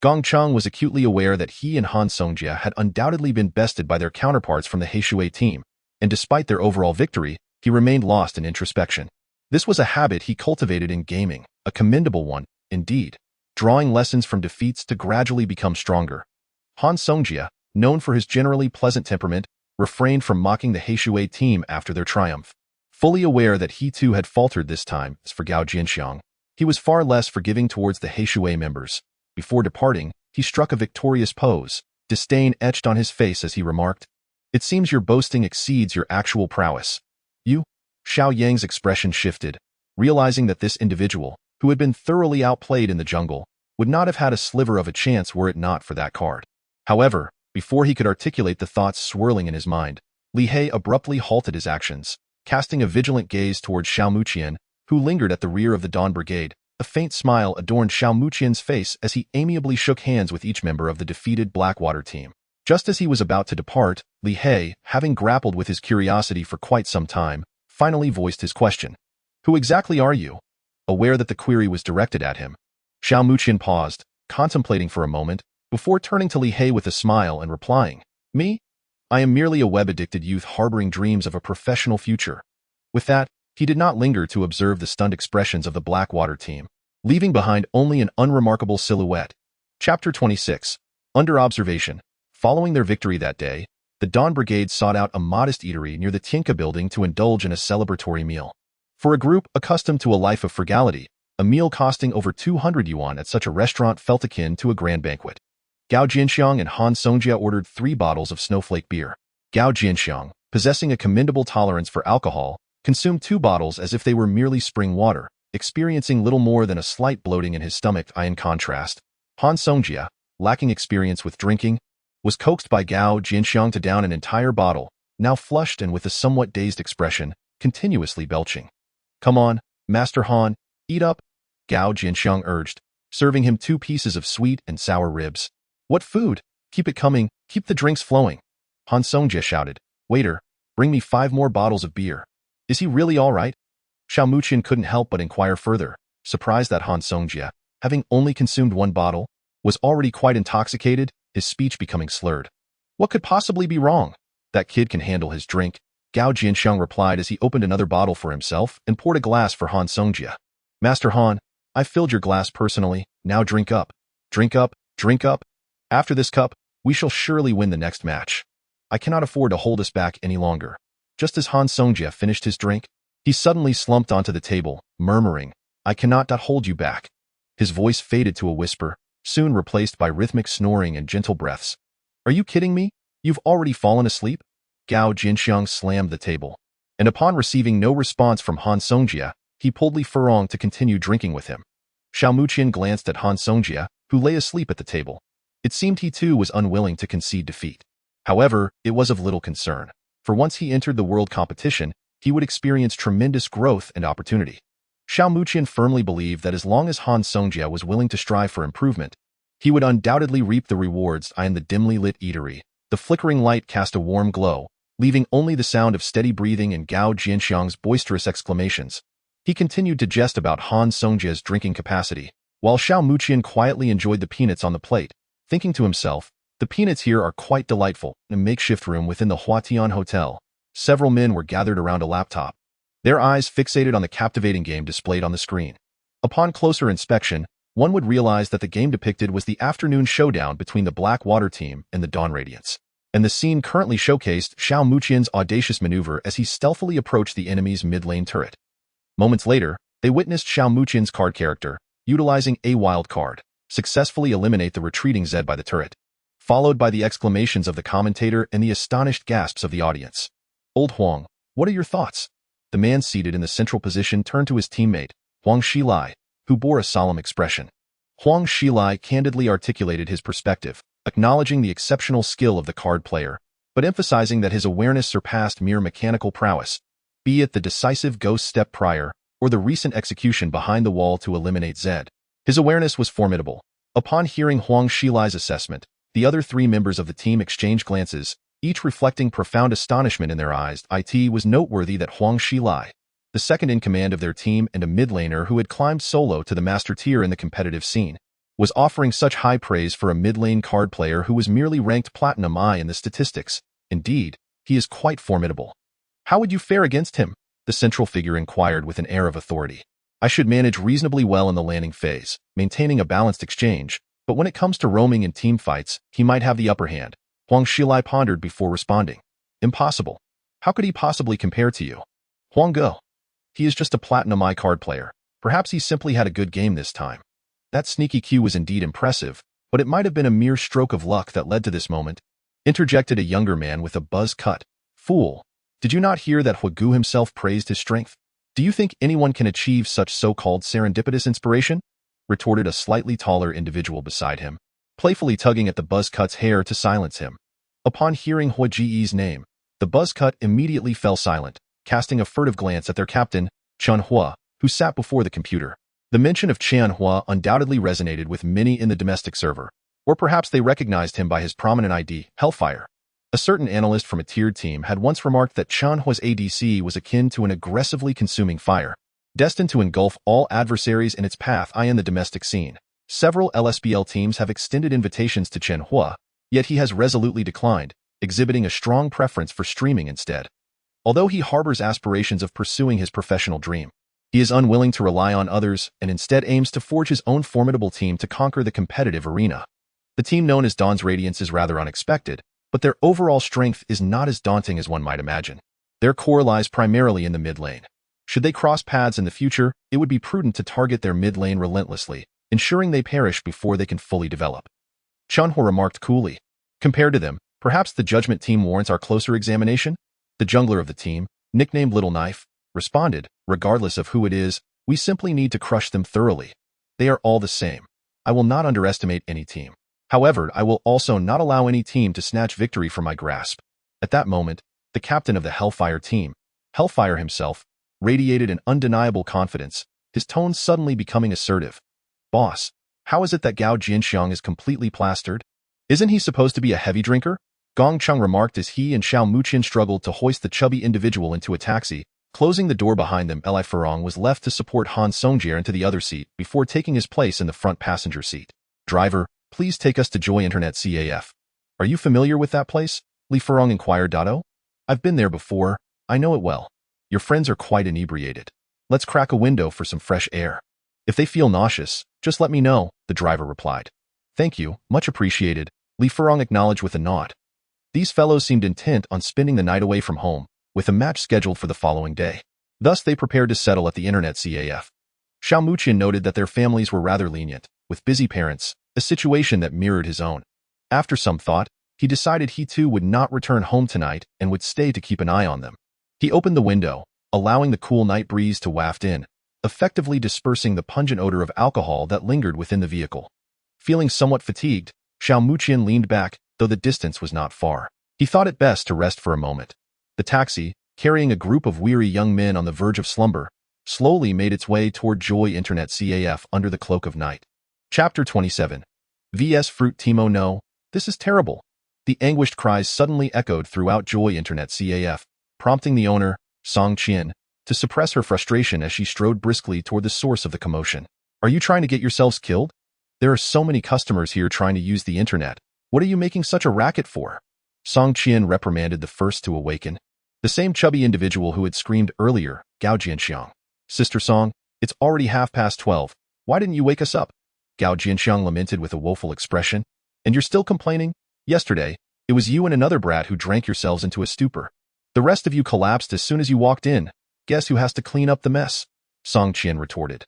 Gong Cheng was acutely aware that he and Han Songjia had undoubtedly been bested by their counterparts from the Heishui team, and despite their overall victory, he remained lost in introspection. This was a habit he cultivated in gaming, a commendable one, indeed, drawing lessons from defeats to gradually become stronger. Han Songjia, known for his generally pleasant temperament, refrained from mocking the Heishui team after their triumph. Fully aware that he too had faltered this time, as for Gao Jinxiang, he was far less forgiving towards the Heishui members. Before departing, he struck a victorious pose, disdain etched on his face as he remarked, "It seems your boasting exceeds your actual prowess." You? Xiao Yang's expression shifted, realizing that this individual, who had been thoroughly outplayed in the jungle, would not have had a sliver of a chance were it not for that card. However, before he could articulate the thoughts swirling in his mind, Li He abruptly halted his actions, casting a vigilant gaze towards Xiao Muqian, who lingered at the rear of the Dawn Brigade. A faint smile adorned Xiao Muqian's face as he amiably shook hands with each member of the defeated Blackwater team. Just as he was about to depart, Li He, having grappled with his curiosity for quite some time, finally voiced his question. "Who exactly are you?" Aware that the query was directed at him, Xiao Muqian paused, contemplating for a moment, before turning to Li He with a smile and replying, "Me? I am merely a web-addicted youth harboring dreams of a professional future." With that, he did not linger to observe the stunned expressions of the Blackwater team, leaving behind only an unremarkable silhouette. Chapter 26. Under observation. Following their victory that day, the Dawn Brigade sought out a modest eatery near the Tianka building to indulge in a celebratory meal. For a group accustomed to a life of frugality, a meal costing over 200 yuan at such a restaurant felt akin to a grand banquet. Gao Jinxiang and Han Songjia ordered 3 bottles of snowflake beer. Gao Jinxiang, possessing a commendable tolerance for alcohol, consumed 2 bottles as if they were merely spring water, experiencing little more than a slight bloating in his stomach. In contrast, Han Songjia, lacking experience with drinking, was coaxed by Gao Jinxiang to down an entire bottle, now flushed and with a somewhat dazed expression, continuously belching. "Come on, Master Han, eat up," Gao Jinxiang urged, serving him 2 pieces of sweet and sour ribs. "What food? Keep it coming, keep the drinks flowing," Han Songjia shouted. "Waiter, bring me 5 more bottles of beer." "Is he really all right?" Xiao Muqian couldn't help but inquire further, surprised that Han Songjia, having only consumed 1 bottle, was already quite intoxicated, his speech becoming slurred. "What could possibly be wrong? That kid can handle his drink," Gao Jinxiang replied as he opened another bottle for himself and poured a glass for Han Songjia. "Master Han, I filled your glass personally, now drink up. Drink up, drink up. After this cup, we shall surely win the next match. I cannot afford to hold us back any longer." Just as Han Songjia finished his drink, he suddenly slumped onto the table, murmuring, "I cannot hold you back." His voice faded to a whisper, soon replaced by rhythmic snoring and gentle breaths. "Are you kidding me? You've already fallen asleep?" Gao Jinxiang slammed the table, and upon receiving no response from Han Songjia, he pulled Li Furong to continue drinking with him. Xiao Muqian glanced at Han Songjia, who lay asleep at the table. It seemed he too was unwilling to concede defeat. However, it was of little concern, for once he entered the world competition, he would experience tremendous growth and opportunity. Xiao Muqian firmly believed that as long as Han Songjie was willing to strive for improvement, he would undoubtedly reap the rewards. In the dimly lit eatery, the flickering light cast a warm glow, leaving only the sound of steady breathing and Gao Jianxiang's boisterous exclamations. He continued to jest about Han Songjie's drinking capacity, while Xiao Muqian quietly enjoyed the peanuts on the plate, thinking to himself, "The peanuts here are quite delightful." In a makeshift room within the Huatian Hotel, several men were gathered around a laptop, their eyes fixated on the captivating game displayed on the screen. Upon closer inspection, one would realize that the game depicted was the afternoon showdown between the Blackwater team and the Dawn Radiance, and the scene currently showcased Xiao Muqian's audacious maneuver as he stealthily approached the enemy's mid-lane turret. Moments later, they witnessed Xiao Muqian's card character, utilizing a wild card, successfully eliminate the retreating Zed by the turret, followed by the exclamations of the commentator and the astonished gasps of the audience. "Old Huang, what are your thoughts?" The man seated in the central position turned to his teammate, Huang Shilai, who bore a solemn expression. Huang Shilai candidly articulated his perspective, acknowledging the exceptional skill of the card player, but emphasizing that his awareness surpassed mere mechanical prowess, be it the decisive ghost step prior or the recent execution behind the wall to eliminate Zed. His awareness was formidable. Upon hearing Huang Shilai's assessment, the other three members of the team exchanged glances, each reflecting profound astonishment in their eyes. It was noteworthy that Huang Shilai, the second in command of their team and a mid-laner who had climbed solo to the master tier in the competitive scene, was offering such high praise for a mid-lane card player who was merely ranked Platinum I in the statistics. Indeed, he is quite formidable. "How would you fare against him?" the central figure inquired with an air of authority. "I should manage reasonably well in the landing phase, maintaining a balanced exchange, but when it comes to roaming and team fights, he might have the upper hand." Huang Shilai pondered before responding. "Impossible. How could he possibly compare to you?" "Huang Go. He is just a Platinum I card player. Perhaps he simply had a good game this time." That sneaky cue was indeed impressive, but it might have been a mere stroke of luck that led to this moment, interjected a younger man with a buzz cut. "Fool. Did you not hear that Huagu himself praised his strength? Do you think anyone can achieve such so-called serendipitous inspiration?" retorted a slightly taller individual beside him, playfully tugging at the buzzcut's hair to silence him. Upon hearing Hua Ji's name, the buzzcut immediately fell silent, casting a furtive glance at their captain, Chen Hua, who sat before the computer. The mention of Chen Hua undoubtedly resonated with many in the domestic server, or perhaps they recognized him by his prominent ID, Hellfire. A certain analyst from a tiered team had once remarked that Chen Hua's ADC was akin to an aggressively consuming fire, destined to engulf all adversaries in its path. In the domestic scene, several LSBL teams have extended invitations to Chen Hua, yet he has resolutely declined, exhibiting a strong preference for streaming instead. Although he harbors aspirations of pursuing his professional dream, he is unwilling to rely on others and instead aims to forge his own formidable team to conquer the competitive arena. The team known as Dawn's Radiance is rather unexpected, but their overall strength is not as daunting as one might imagine. Their core lies primarily in the mid lane. Should they cross paths in the future, it would be prudent to target their mid lane relentlessly, ensuring they perish before they can fully develop. Chunhua remarked coolly. "Compared to them, perhaps the Judgment team warrants our closer examination?" The jungler of the team, nicknamed Little Knife, responded, "Regardless of who it is, we simply need to crush them thoroughly. They are all the same. I will not underestimate any team. However, I will also not allow any team to snatch victory from my grasp." At that moment, the captain of the Hellfire team, Hellfire himself, radiated an undeniable confidence, his tone suddenly becoming assertive. "Boss, how is it that Gao Jianxiang is completely plastered? Isn't he supposed to be a heavy drinker?" Gong Chung remarked as he and Xiao Muqian struggled to hoist the chubby individual into a taxi. Closing the door behind them, Li Furong was left to support Han Songjie into the other seat before taking his place in the front passenger seat. "Driver, please take us to Joy Internet CAF. Are you familiar with that place?" Li Furong inquired. "Oh, I've been there before. I know it well. Your friends are quite inebriated. Let's crack a window for some fresh air. If they feel nauseous, just let me know," the driver replied. "Thank you, much appreciated," Li Furong acknowledged with a nod. These fellows seemed intent on spending the night away from home, with a match scheduled for the following day. Thus they prepared to settle at the Internet CAF. Xiao Muqian noted that their families were rather lenient, with busy parents, a situation that mirrored his own. After some thought, he decided he too would not return home tonight and would stay to keep an eye on them. He opened the window, allowing the cool night breeze to waft in, effectively dispersing the pungent odor of alcohol that lingered within the vehicle. Feeling somewhat fatigued, Xiao Muqian leaned back, though the distance was not far. He thought it best to rest for a moment. The taxi, carrying a group of weary young men on the verge of slumber, slowly made its way toward Joy Internet CAF under the cloak of night. Chapter 27. VS Fruit Timo. No, this is terrible. The anguished cries suddenly echoed throughout Joy Internet CAF, prompting the owner, Song Qian, to suppress her frustration as she strode briskly toward the source of the commotion. Are you trying to get yourselves killed? There are so many customers here trying to use the internet. What are you making such a racket for? Song Qian reprimanded the first to awaken. The same chubby individual who had screamed earlier, Gao Jianxiang. Sister Song, it's already 12:30. Why didn't you wake us up? Gao Jianxiang lamented with a woeful expression. And you're still complaining? Yesterday, it was you and another brat who drank yourselves into a stupor. The rest of you collapsed as soon as you walked in. Guess who has to clean up the mess? Song Qian retorted.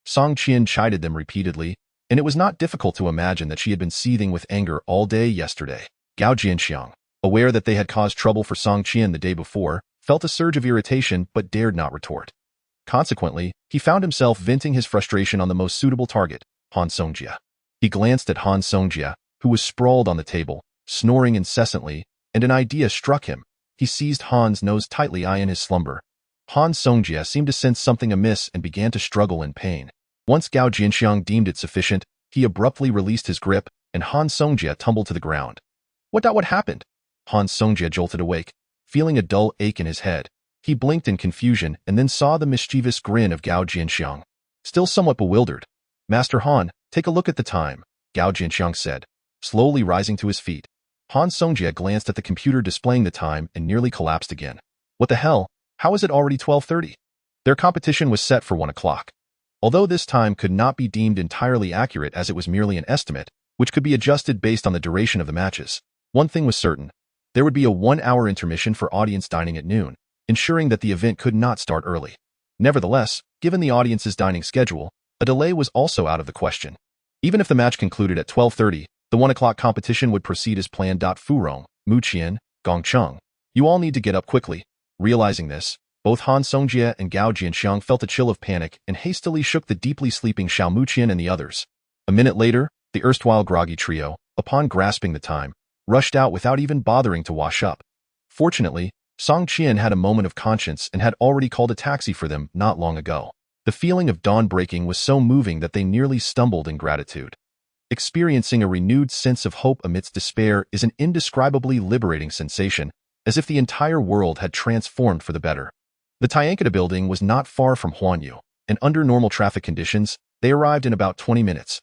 Song Qian chided them repeatedly, and it was not difficult to imagine that she had been seething with anger all day yesterday. Gao Jianxiang, aware that they had caused trouble for Song Qian the day before, felt a surge of irritation but dared not retort. Consequently, he found himself venting his frustration on the most suitable target, Han Songjia. He glanced at Han Songjia, who was sprawled on the table, snoring incessantly, and an idea struck him. He seized Han's nose tightly in his slumber. Han Songjia seemed to sense something amiss and began to struggle in pain. Once Gao Jianxiang deemed it sufficient, he abruptly released his grip, and Han Songjia tumbled to the ground. What happened? Han Songjia jolted awake, feeling a dull ache in his head. He blinked in confusion and then saw the mischievous grin of Gao Jianxiang. Still somewhat bewildered. Master Han, take a look at the time, Gao Jianxiang said, slowly rising to his feet. Han Songjia glanced at the computer displaying the time and nearly collapsed again. What the hell? How is it already 12:30? Their competition was set for 1 o'clock. Although this time could not be deemed entirely accurate as it was merely an estimate, which could be adjusted based on the duration of the matches, one thing was certain. There would be a 1-hour intermission for audience dining at noon, ensuring that the event could not start early. Nevertheless, given the audience's dining schedule, a delay was also out of the question. Even if the match concluded at 12:30, the 1 o'clock competition would proceed as planned. Furong, Muqian, Gongcheng, you all need to get up quickly. Realizing this, both Han Songjia and Gao Jianxiang felt a chill of panic and hastily shook the deeply sleeping Xiao Muqian and the others. A minute later, the erstwhile groggy trio, upon grasping the time, rushed out without even bothering to wash up. Fortunately, Song Qian had a moment of conscience and had already called a taxi for them not long ago. The feeling of dawn breaking was so moving that they nearly stumbled in gratitude. Experiencing a renewed sense of hope amidst despair is an indescribably liberating sensation, as if the entire world had transformed for the better. The Tiankata building was not far from Huanyu, and under normal traffic conditions, they arrived in about 20 minutes.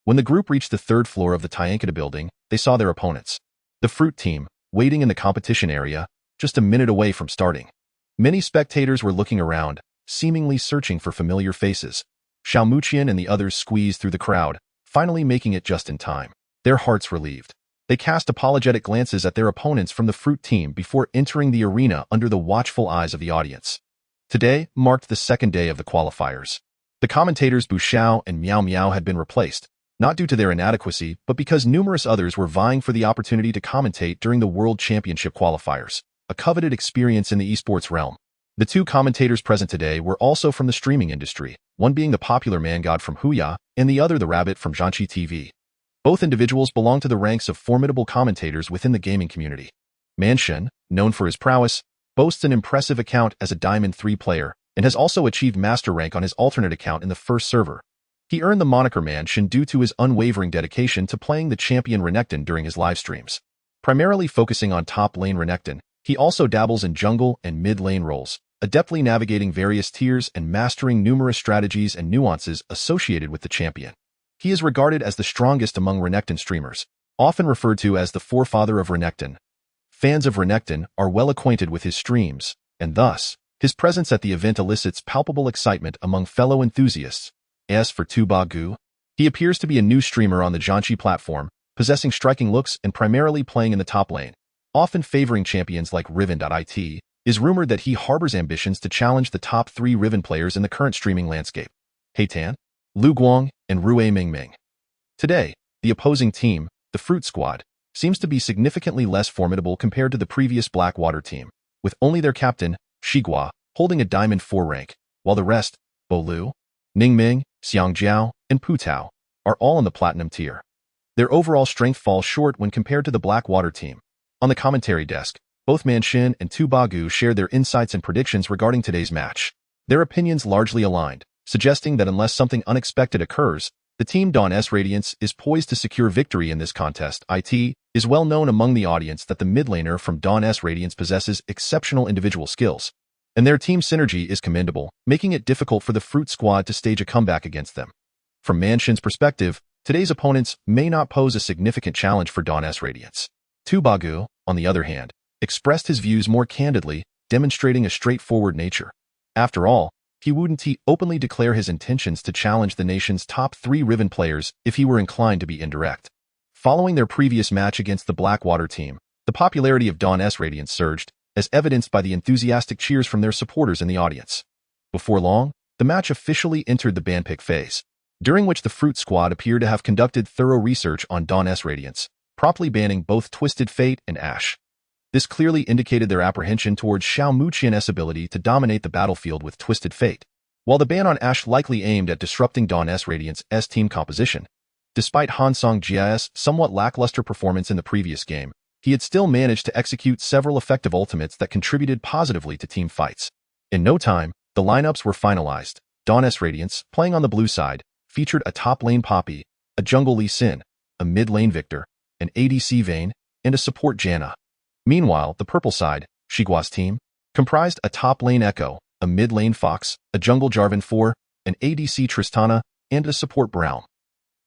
When the group reached the 3rd floor of the Tiankata building, they saw their opponents. The fruit team, waiting in the competition area, just a minute away from starting. Many spectators were looking around, seemingly searching for familiar faces. Xiao Muqian and the others squeezed through the crowd, finally making it just in time. Their hearts relieved. They cast apologetic glances at their opponents from the fruit team before entering the arena under the watchful eyes of the audience. Today marked the 2nd day of the qualifiers. The commentators Bu Xiao and Miao Miao had been replaced, not due to their inadequacy, but because numerous others were vying for the opportunity to commentate during the World Championship qualifiers, a coveted experience in the esports realm. The 2 commentators present today were also from the streaming industry, one being the popular man god from Huya, and the other the rabbit from Zhanqi TV. Both individuals belong to the ranks of formidable commentators within the gaming community. Man Shen, known for his prowess, boasts an impressive account as a Diamond 3 player, and has also achieved master rank on his alternate account in the first server. He earned the moniker Man Shen due to his unwavering dedication to playing the champion Renekton during his live streams. Primarily focusing on top lane Renekton, he also dabbles in jungle and mid lane roles, adeptly navigating various tiers and mastering numerous strategies and nuances associated with the champion. He is regarded as the strongest among Renekton streamers, often referred to as the forefather of Renekton. Fans of Renekton are well acquainted with his streams, and thus, his presence at the event elicits palpable excitement among fellow enthusiasts. As for Tu Ba Gu, he appears to be a new streamer on the Zhanqi platform, possessing striking looks and primarily playing in the top lane, often favoring champions like Riven.it. Is rumored that he harbors ambitions to challenge the top 3 Riven players in the current streaming landscape: Heitan, Lu Guang, and Rui Mingming. Today, the opposing team, the Fruit Squad, seems to be significantly less formidable compared to the previous Blackwater team, with only their captain, Shigua, holding a Diamond 4 rank, while the rest, Bo Lu, Ningming, Xiang Jiao, and Pu Tao, are all in the Platinum tier. Their overall strength falls short when compared to the Blackwater team. On the commentary desk, both Manshin and Tu Bagu shared their insights and predictions regarding today's match. Their opinions largely aligned, suggesting that unless something unexpected occurs, the Team Dawn S Radiance is poised to secure victory in this contest. It is well known among the audience that the mid laner from Dawn S Radiance possesses exceptional individual skills, and their team synergy is commendable, making it difficult for the Fruit Squad to stage a comeback against them. From Manshin's perspective, today's opponents may not pose a significant challenge for Dawn S Radiance. Tu Bagu, on the other hand, expressed his views more candidly, demonstrating a straightforward nature. After all, he wouldn't openly declare his intentions to challenge the nation's top 3 Riven players if he were inclined to be indirect. Following their previous match against the Blackwater team, the popularity of Dawn S Radiance surged, as evidenced by the enthusiastic cheers from their supporters in the audience. Before long, the match officially entered the ban-pick phase, during which the Fruit Squad appeared to have conducted thorough research on Dawn S Radiance, promptly banning both Twisted Fate and Ashe. This clearly indicated their apprehension towards Xiao Muqian's ability to dominate the battlefield with Twisted Fate, while the ban on Ashe likely aimed at disrupting Dawn S Radiance's team composition. Despite Han Songjia's somewhat lackluster performance in the previous game, he had still managed to execute several effective ultimates that contributed positively to team fights. In no time, the lineups were finalized. Dawn S Radiance, playing on the blue side, featured a top lane Poppy, a jungle Lee Sin, a mid lane Victor, an ADC Vayne, and a support Janna. Meanwhile, the purple side, Shigua's team, comprised a top lane Echo, a mid lane Fox, a jungle Jarvan 4, an ADC Tristana, and a support Braum.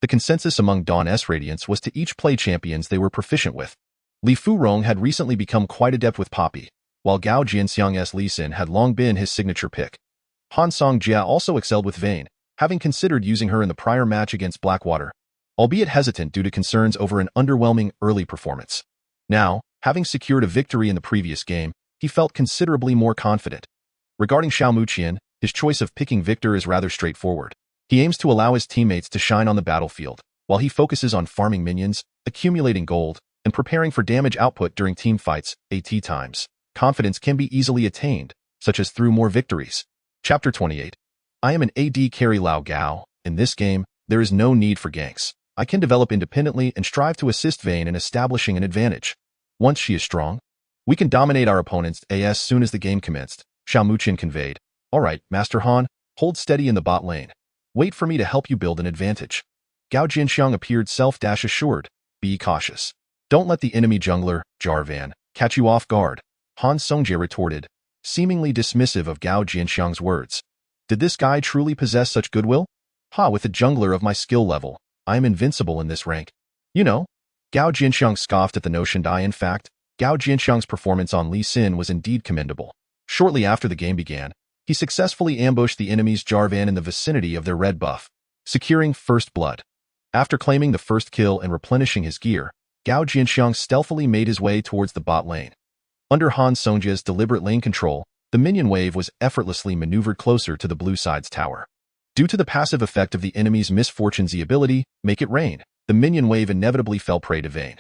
The consensus among Dawn S Radiance was to each play champions they were proficient with. Li Furong had recently become quite adept with Poppy, while Gao Jianxiang's Lee Sin had long been his signature pick. Han Songjia also excelled with Vayne, having considered using her in the prior match against Blackwater, albeit hesitant due to concerns over an underwhelming early performance. Now, having secured a victory in the previous game, he felt considerably more confident. Regarding Xiao Muqian, his choice of picking Victor is rather straightforward. He aims to allow his teammates to shine on the battlefield, while he focuses on farming minions, accumulating gold, and preparing for damage output during team fights. At times, confidence can be easily attained, such as through more victories. Chapter 28. I am an AD carry Lao Gao. In this game, there is no need for ganks. I can develop independently and strive to assist Vayne in establishing an advantage. Once she is strong, we can dominate our opponents as soon as the game commenced, Xiao Muqian conveyed. Alright, Master Han, hold steady in the bot lane. Wait for me to help you build an advantage. Gao Jinxiang appeared self-assured. Be cautious. Don't let the enemy jungler, Jarvan, catch you off guard, Han Songjie retorted, seemingly dismissive of Gao Jinxiang's words. Did this guy truly possess such goodwill? With a jungler of my skill level, I am invincible in this rank. You know, Gao Jinxiang scoffed at the notion. In fact, Gao Jinxiang's performance on Lee Sin was indeed commendable. Shortly after the game began, he successfully ambushed the enemy's Jarvan in the vicinity of their red buff, securing first blood. After claiming the first kill and replenishing his gear, Gao Jinxiang stealthily made his way towards the bot lane. Under Han Songjia's deliberate lane control, the minion wave was effortlessly maneuvered closer to the blue side's tower. Due to the passive effect of the enemy's Misfortune's ability, Make It Rain, the minion wave inevitably fell prey to Vayne.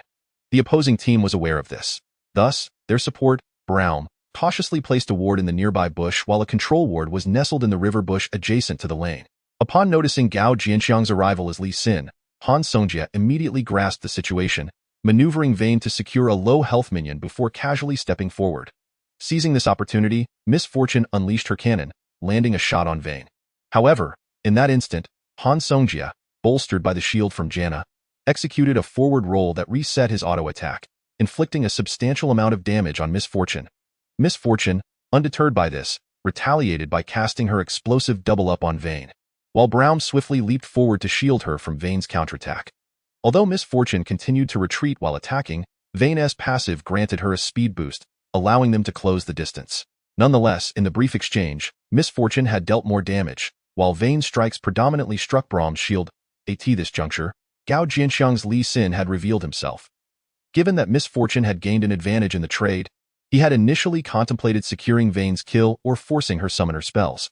The opposing team was aware of this. Thus, their support, Braum, cautiously placed a ward in the nearby bush while a control ward was nestled in the river bush adjacent to the lane. Upon noticing Gao Jinxiang's arrival as Lee Sin, Han Songjia immediately grasped the situation, maneuvering Vayne to secure a low health minion before casually stepping forward. Seizing this opportunity, Misfortune unleashed her cannon, landing a shot on Vayne. However, in that instant, Han Songjia, bolstered by the shield from Janna, executed a forward roll that reset his auto-attack, inflicting a substantial amount of damage on Misfortune. Misfortune, undeterred by this, retaliated by casting her explosive double-up on Vayne, while Braum swiftly leaped forward to shield her from Vayne's counterattack. Although Misfortune continued to retreat while attacking, Vayne's passive granted her a speed boost, allowing them to close the distance. Nonetheless, in the brief exchange, Misfortune had dealt more damage, while Vayne's strikes predominantly struck Braum's shield. At this juncture, Gao Jinxiang's Lee Sin had revealed himself. Given that Misfortune had gained an advantage in the trade, he had initially contemplated securing Vayne's kill or forcing her summoner spells.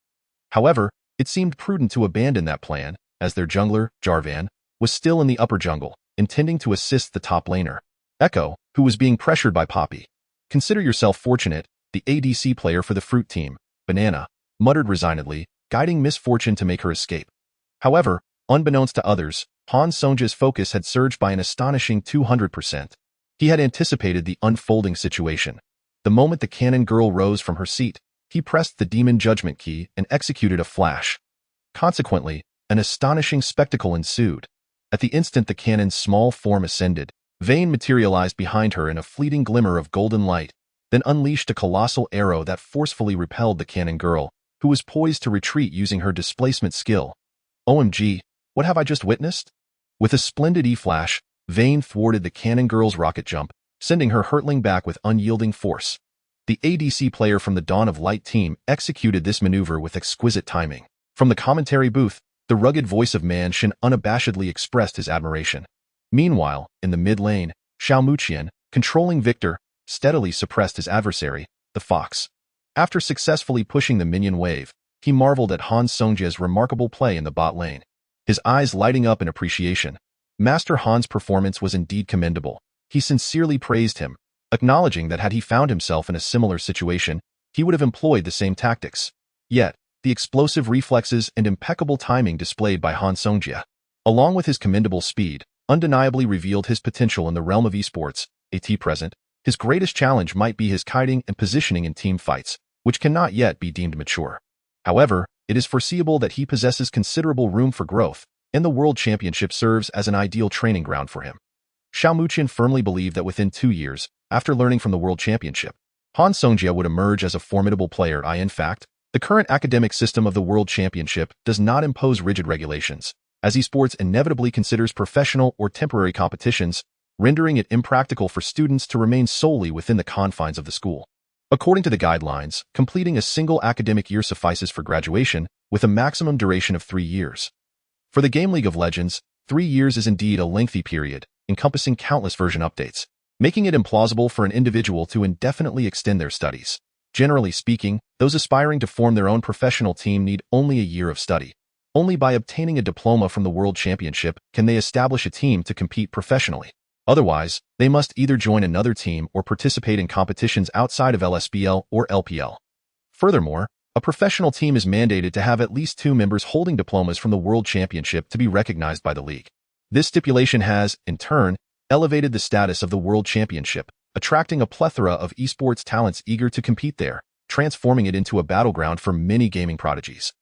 However, it seemed prudent to abandon that plan, as their jungler, Jarvan, was still in the upper jungle, intending to assist the top laner, Echo, who was being pressured by Poppy. Consider yourself fortunate, the ADC player for the fruit team, Banana, muttered resignedly, guiding Misfortune to make her escape. However, unbeknownst to others, Han Songjia's focus had surged by an astonishing 200%. He had anticipated the unfolding situation. The moment the cannon girl rose from her seat, he pressed the demon judgment key and executed a flash. Consequently, an astonishing spectacle ensued. At the instant the cannon's small form ascended, Vayne materialized behind her in a fleeting glimmer of golden light, then unleashed a colossal arrow that forcefully repelled the cannon girl, who was poised to retreat using her displacement skill. OMG, what have I just witnessed? With a splendid E-flash, Vayne thwarted the cannon girl's rocket jump, sending her hurtling back with unyielding force. The ADC player from the Dawn of Light team executed this maneuver with exquisite timing. From the commentary booth, the rugged voice of Man Shin unabashedly expressed his admiration. Meanwhile, in the mid lane, Xiao Muqian, controlling Victor, steadily suppressed his adversary, the Fox. After successfully pushing the minion wave, he marveled at Han Songjie's remarkable play in the bot lane. His eyes lighting up in appreciation. Master Han's performance was indeed commendable. He sincerely praised him, acknowledging that had he found himself in a similar situation, he would have employed the same tactics. Yet, the explosive reflexes and impeccable timing displayed by Han Songjie, along with his commendable speed, undeniably revealed his potential in the realm of esports. At present, his greatest challenge might be his kiting and positioning in team fights, which cannot yet be deemed mature. However, it is foreseeable that he possesses considerable room for growth, and the World Championship serves as an ideal training ground for him. Xiao Muqian firmly believed that within 2 years, after learning from the World Championship, Han Songjie would emerge as a formidable player. In fact, the current academic system of the World Championship does not impose rigid regulations, as esports inevitably considers professional or temporary competitions, rendering it impractical for students to remain solely within the confines of the school. According to the guidelines, completing a single academic year suffices for graduation, with a maximum duration of 3 years. For the game League of Legends, 3 years is indeed a lengthy period, encompassing countless version updates, making it implausible for an individual to indefinitely extend their studies. Generally speaking, those aspiring to form their own professional team need only a year of study. Only by obtaining a diploma from the World Championship can they establish a team to compete professionally. Otherwise, they must either join another team or participate in competitions outside of LSBL or LPL. Furthermore, a professional team is mandated to have at least 2 members holding diplomas from the World Championship to be recognized by the league. This stipulation has, in turn, elevated the status of the World Championship, attracting a plethora of esports talents eager to compete there, transforming it into a battleground for many gaming prodigies.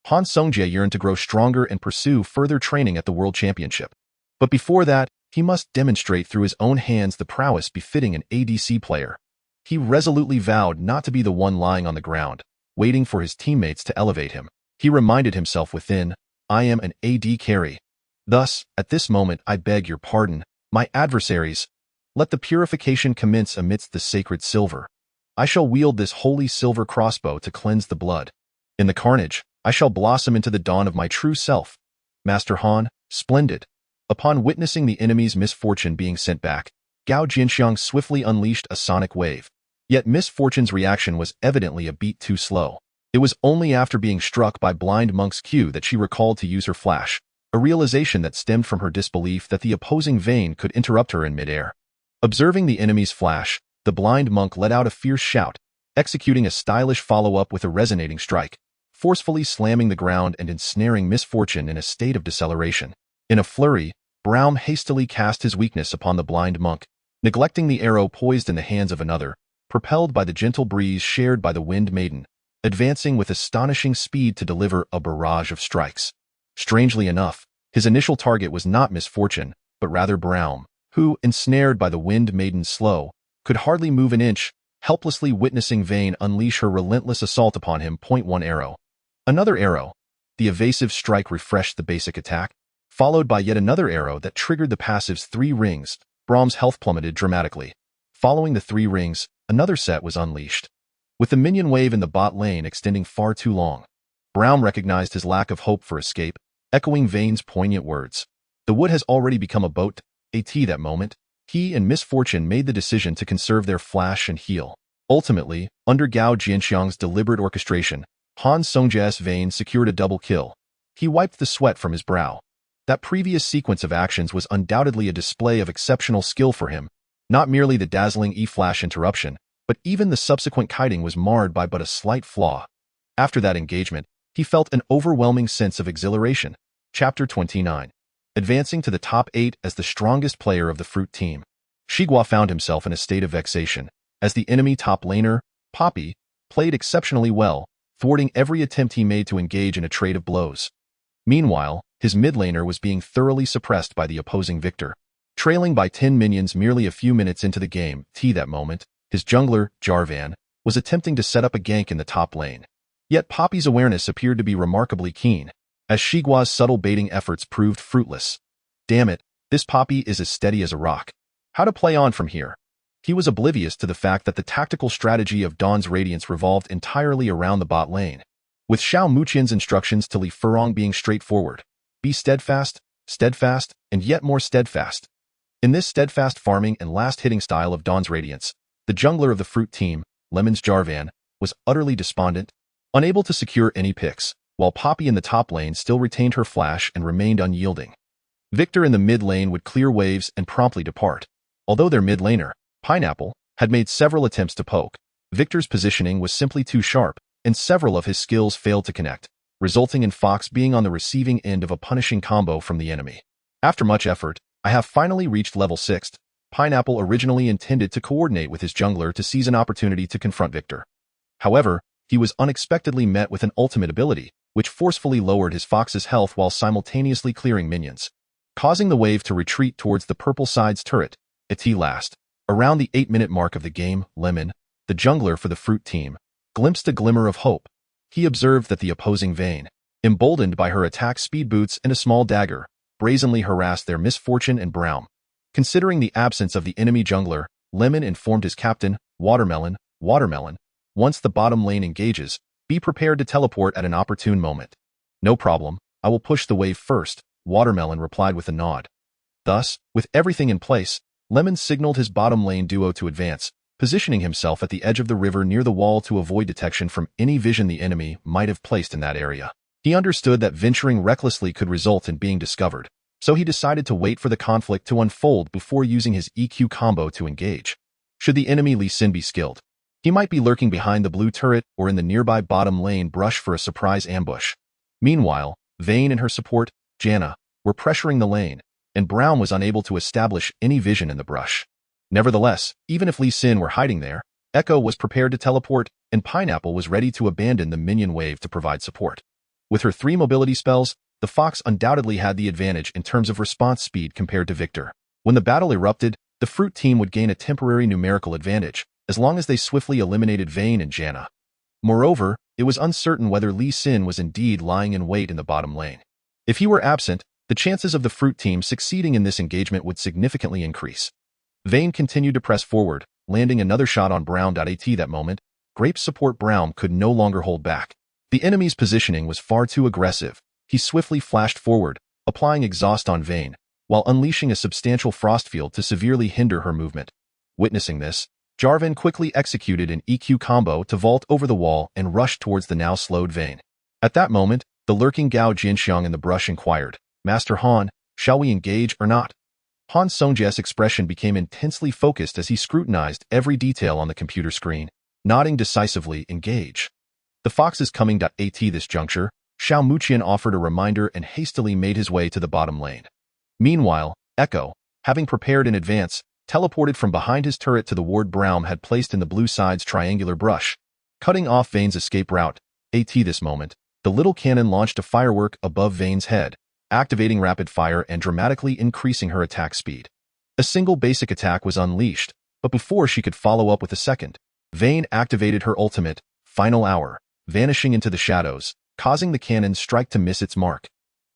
Han Songjie yearned to grow stronger and pursue further training at the World Championship. But before that, he must demonstrate through his own hands the prowess befitting an ADC player. He resolutely vowed not to be the one lying on the ground, waiting for his teammates to elevate him. He reminded himself within, I am an AD carry. Thus, at this moment I beg your pardon, my adversaries. Let the purification commence amidst the sacred silver. I shall wield this holy silver crossbow to cleanse the blood. In the carnage, I shall blossom into the dawn of my true self. Master Han, splendid. Upon witnessing the enemy's misfortune being sent back, Gao Jinxiang swiftly unleashed a sonic wave. Yet Misfortune's reaction was evidently a beat too slow. It was only after being struck by Blind Monk's Q that she recalled to use her flash, a realization that stemmed from her disbelief that the opposing Vayne could interrupt her in midair. Observing the enemy's flash, the Blind Monk let out a fierce shout, executing a stylish follow-up with a resonating strike, forcefully slamming the ground and ensnaring Misfortune in a state of deceleration. In a flurry, Braum hastily cast his weakness upon the Blind Monk, neglecting the arrow poised in the hands of another, propelled by the gentle breeze shared by the Wind Maiden, advancing with astonishing speed to deliver a barrage of strikes. Strangely enough, his initial target was not Misfortune, but rather Braum, who, ensnared by the Wind Maiden's slow, could hardly move an inch, helplessly witnessing Vayne unleash her relentless assault upon him. 1 arrow. Another arrow. The evasive strike refreshed the basic attack, followed by yet another arrow that triggered the passive's 3 rings. Braum's health plummeted dramatically. Following the 3 rings, another set was unleashed. With the minion wave in the bot lane extending far too long, Braum recognized his lack of hope for escape, echoing Vayne's poignant words. The wood has already become a boat. At that moment, he and Misfortune made the decision to conserve their flash and heal. Ultimately, under Gao Jinxiang's deliberate orchestration, Han Songjie's Vayne secured a double kill. He wiped the sweat from his brow. That previous sequence of actions was undoubtedly a display of exceptional skill for him. Not merely the dazzling E-flash interruption, but even the subsequent kiting was marred by but a slight flaw. After that engagement, he felt an overwhelming sense of exhilaration. Chapter 29. Advancing to the top 8 as the strongest player of the Fruit team. Shigua found himself in a state of vexation, as the enemy top laner, Poppy, played exceptionally well, thwarting every attempt he made to engage in a trade of blows. Meanwhile, his mid laner was being thoroughly suppressed by the opposing Victor. Trailing by 10 minions merely a few minutes into the game, that moment, his jungler, Jarvan, was attempting to set up a gank in the top lane. Yet Poppy's awareness appeared to be remarkably keen, as Shigua's subtle baiting efforts proved fruitless. Damn it, this Poppy is as steady as a rock. How to play on from here? He was oblivious to the fact that the tactical strategy of Dawn's Radiance revolved entirely around the bot lane, with Xiao Muqian's instructions to Li Furong being straightforward. Be steadfast, steadfast, and yet more steadfast. In this steadfast farming and last-hitting style of Dawn's Radiance, the jungler of the Fruit team, Lemon's Jarvan, was utterly despondent, unable to secure any picks, while Poppy in the top lane still retained her flash and remained unyielding. Victor in the mid lane would clear waves and promptly depart. Although their mid laner, Pineapple, had made several attempts to poke, Victor's positioning was simply too sharp, and several of his skills failed to connect, resulting in Fox being on the receiving end of a punishing combo from the enemy. After much effort, I have finally reached level 6. Pineapple originally intended to coordinate with his jungler to seize an opportunity to confront Victor. However, he was unexpectedly met with an ultimate ability, which forcefully lowered his Fox's health while simultaneously clearing minions, causing the wave to retreat towards the purple side's turret. At last, around the 8-minute mark of the game, Lemon, the jungler for the Fruit team, glimpsed a glimmer of hope. He observed that the opposing Vayne, emboldened by her attack speed boots and a small dagger, brazenly harassed their misfortune and Braum. Considering the absence of the enemy jungler, Lemon informed his captain, Watermelon, once the bottom lane engages, be prepared to teleport at an opportune moment. No problem, I will push the wave first, Watermelon replied with a nod. Thus, with everything in place, Lemon signaled his bottom lane duo to advance, positioning himself at the edge of the river near the wall to avoid detection from any vision the enemy might have placed in that area. He understood that venturing recklessly could result in being discovered, so he decided to wait for the conflict to unfold before using his EQ combo to engage. Should the enemy Lee Sin be skilled, he might be lurking behind the blue turret or in the nearby bottom lane brush for a surprise ambush. Meanwhile, Vayne and her support, Janna, were pressuring the lane, and Braum was unable to establish any vision in the brush. Nevertheless, even if Lee Sin were hiding there, Echo was prepared to teleport, and Pineapple was ready to abandon the minion wave to provide support. With her 3 mobility spells, the Fox undoubtedly had the advantage in terms of response speed compared to Victor. When the battle erupted, the Fruit team would gain a temporary numerical advantage, as long as they swiftly eliminated Vayne and Janna. Moreover, it was uncertain whether Lee Sin was indeed lying in wait in the bottom lane. If he were absent, the chances of the Fruit team succeeding in this engagement would significantly increase. Vayne continued to press forward, landing another shot on Braum. At that moment, Grape's support Braum could no longer hold back. The enemy's positioning was far too aggressive. He swiftly flashed forward, applying exhaust on Vayne, while unleashing a substantial frost field to severely hinder her movement. Witnessing this, Jarvan quickly executed an EQ combo to vault over the wall and rush towards the now slowed Vayne. At that moment, the lurking Gao Jinxiang in the brush inquired, "Master Han, shall we engage or not?" Han Songjia's expression became intensely focused as he scrutinized every detail on the computer screen, nodding decisively, "Engage." The Fox is coming. At this juncture, Xiao Muqian offered a reminder and hastily made his way to the bottom lane. Meanwhile, Echo, having prepared in advance, teleported from behind his turret to the ward Braum had placed in the blue side's triangular brush, cutting off Vayne's escape route. At this moment, the little cannon launched a firework above Vayne's head, activating rapid fire and dramatically increasing her attack speed. A single basic attack was unleashed, but before she could follow up with a second, Vayne activated her ultimate, Final Hour, vanishing into the shadows, causing the cannon's strike to miss its mark.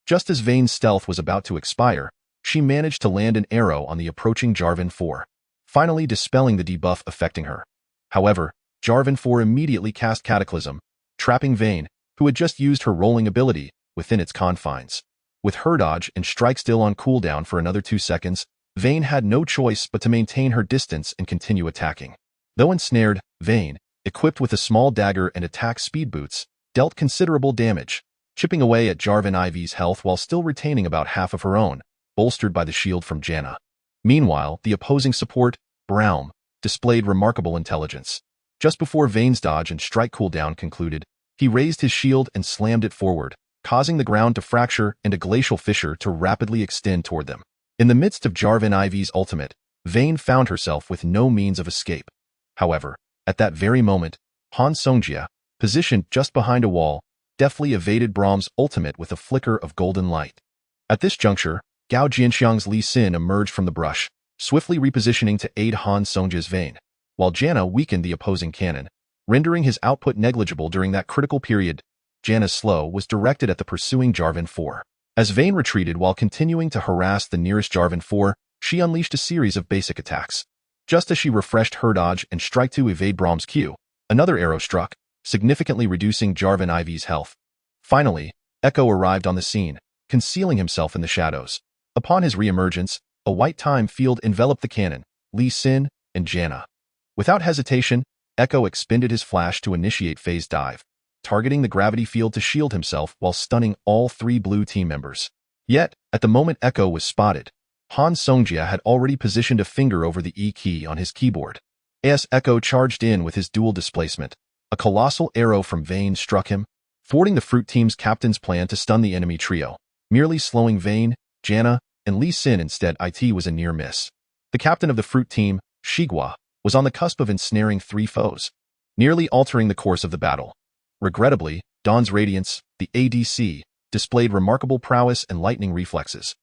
Just as Vayne's stealth was about to expire, she managed to land an arrow on the approaching Jarvan 4, finally dispelling the debuff affecting her. However, Jarvan 4 immediately cast Cataclysm, trapping Vayne, who had just used her rolling ability, within its confines. With her dodge and strike still on cooldown for another 2 seconds, Vayne had no choice but to maintain her distance and continue attacking. Though ensnared, Vayne, equipped with a small dagger and attack speed boots, dealt considerable damage, chipping away at Jarvan Ivy's health while still retaining about half of her own, bolstered by the shield from Janna. Meanwhile, the opposing support, Braum, displayed remarkable intelligence. Just before Vayne's dodge and strike cooldown concluded, he raised his shield and slammed it forward, causing the ground to fracture and a glacial fissure to rapidly extend toward them. In the midst of Jarvan Ivy's ultimate, Vayne found herself with no means of escape. However, at that very moment, Han Songjia, positioned just behind a wall, deftly evaded Braum's ultimate with a flicker of golden light. At this juncture, Gao Jianxiang's Li Xin emerged from the brush, swiftly repositioning to aid Han Songjia's Vayne, while Janna weakened the opposing cannon, rendering his output negligible during that critical period. Janna's slow was directed at the pursuing Jarvan 4. As Vayne retreated while continuing to harass the nearest Jarvan 4, she unleashed a series of basic attacks. Just as she refreshed her dodge and strike to evade Braum's Q, another arrow struck, significantly reducing Jarvan IV's health. Finally, Echo arrived on the scene, concealing himself in the shadows. Upon his reemergence, a white time field enveloped the cannon, Li Xin, and Janna. Without hesitation, Echo expended his flash to initiate phase dive, targeting the gravity field to shield himself while stunning all three blue team members. Yet, at the moment Echo was spotted, Han Songjia had already positioned a finger over the E key on his keyboard. As Echo charged in with his dual displacement, a colossal arrow from Vayne struck him, thwarting the Fruit Team's captain's plan to stun the enemy trio, merely slowing Vayne, Janna, and Li Xin instead. It was a near miss. The captain of the Fruit Team, Shigua, was on the cusp of ensnaring three foes, nearly altering the course of the battle. Regrettably, Dawn's Radiance, the ADC, displayed remarkable prowess and lightning reflexes.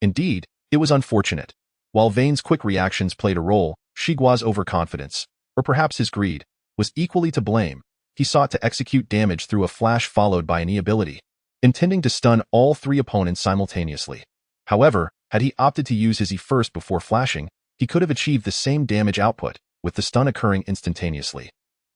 Indeed, it was unfortunate. While Vayne's quick reactions played a role, Shigua's overconfidence, or perhaps his greed, was equally to blame. He sought to execute damage through a flash followed by an E ability, intending to stun all three opponents simultaneously. However, had he opted to use his E first before flashing, he could have achieved the same damage output, with the stun occurring instantaneously.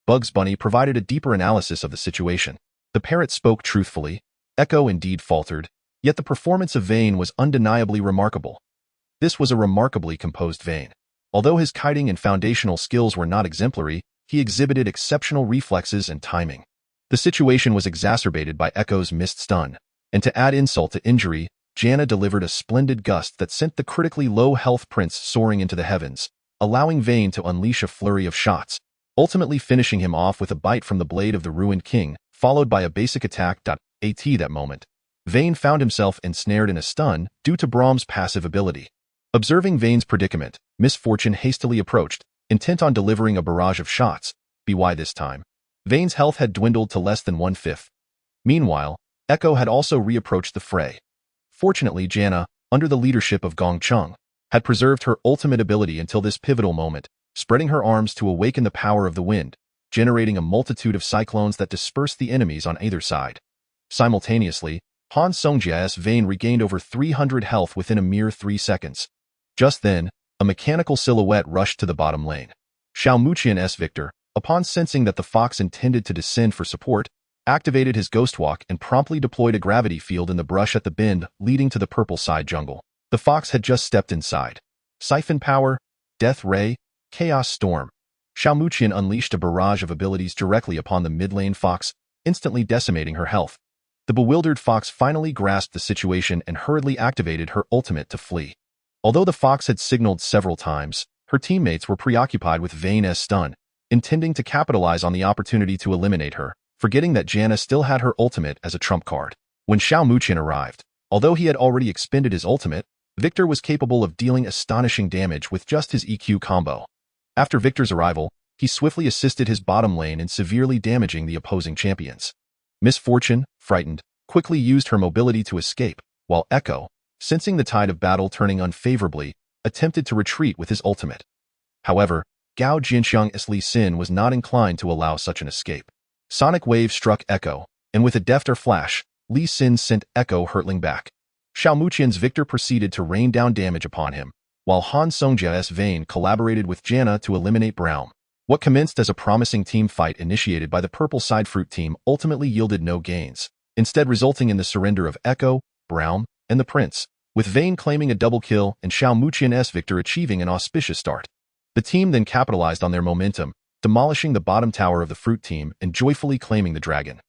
Bugs Bunny provided a deeper analysis of the situation. The parrot spoke truthfully. Echo indeed faltered, yet the performance of Vayne was undeniably remarkable. This was a remarkably composed Vayne. Although his kiting and foundational skills were not exemplary, he exhibited exceptional reflexes and timing. The situation was exacerbated by Echo's missed stun, and to add insult to injury, Janna delivered a splendid gust that sent the critically low health prince soaring into the heavens, allowing Vayne to unleash a flurry of shots, ultimately finishing him off with a bite from the blade of the Ruined King, followed by a basic attack. At that moment, Vayne found himself ensnared in a stun due to Braum's passive ability. Observing Vayne's predicament, Misfortune hastily approached, intent on delivering a barrage of shots. By this time, Vayne's health had dwindled to less than 1/5. Meanwhile, Echo had also reapproached the fray. Fortunately, Janna, under the leadership of Gong Chung, had preserved her ultimate ability until this pivotal moment, spreading her arms to awaken the power of the wind, generating a multitude of cyclones that dispersed the enemies on either side. Simultaneously, Han Songjia's Vayne regained over 300 health within a mere 3 seconds. Just then, a mechanical silhouette rushed to the bottom lane. Xiao Muqian's Victor, upon sensing that the fox intended to descend for support, activated his Ghost Walk and promptly deployed a gravity field in the brush at the bend leading to the purple side jungle. The fox had just stepped inside. Siphon Power, Death Ray, Chaos Storm. Xiao Muqian unleashed a barrage of abilities directly upon the mid-lane fox, instantly decimating her health. The bewildered fox finally grasped the situation and hurriedly activated her ultimate to flee. Although the fox had signaled several times, her teammates were preoccupied with Vayne's stun, intending to capitalize on the opportunity to eliminate her, forgetting that Janna still had her ultimate as a trump card. When Xiao Muqian arrived, although he had already expended his ultimate, Victor was capable of dealing astonishing damage with just his EQ combo. After Victor's arrival, he swiftly assisted his bottom lane in severely damaging the opposing champions. Misfortune, frightened, quickly used her mobility to escape, while Echo, sensing the tide of battle turning unfavorably, attempted to retreat with his ultimate. However, Gao Jianxiang's Li Xin was not inclined to allow such an escape. Sonic Wave struck Echo, and with a defter flash, Li Xin sent Echo hurtling back. Xiao Muqian's Victor proceeded to rain down damage upon him, while Han Songjia's Vayne collaborated with Janna to eliminate Braum. What commenced as a promising team fight initiated by the Purple Side Fruit team ultimately yielded no gains, instead resulting in the surrender of Echo, Braum, and the Prince, with Vayne claiming a double kill and Xiao Muqian's Victor achieving an auspicious start. The team then capitalized on their momentum, demolishing the bottom tower of the Fruit team and joyfully claiming the dragon.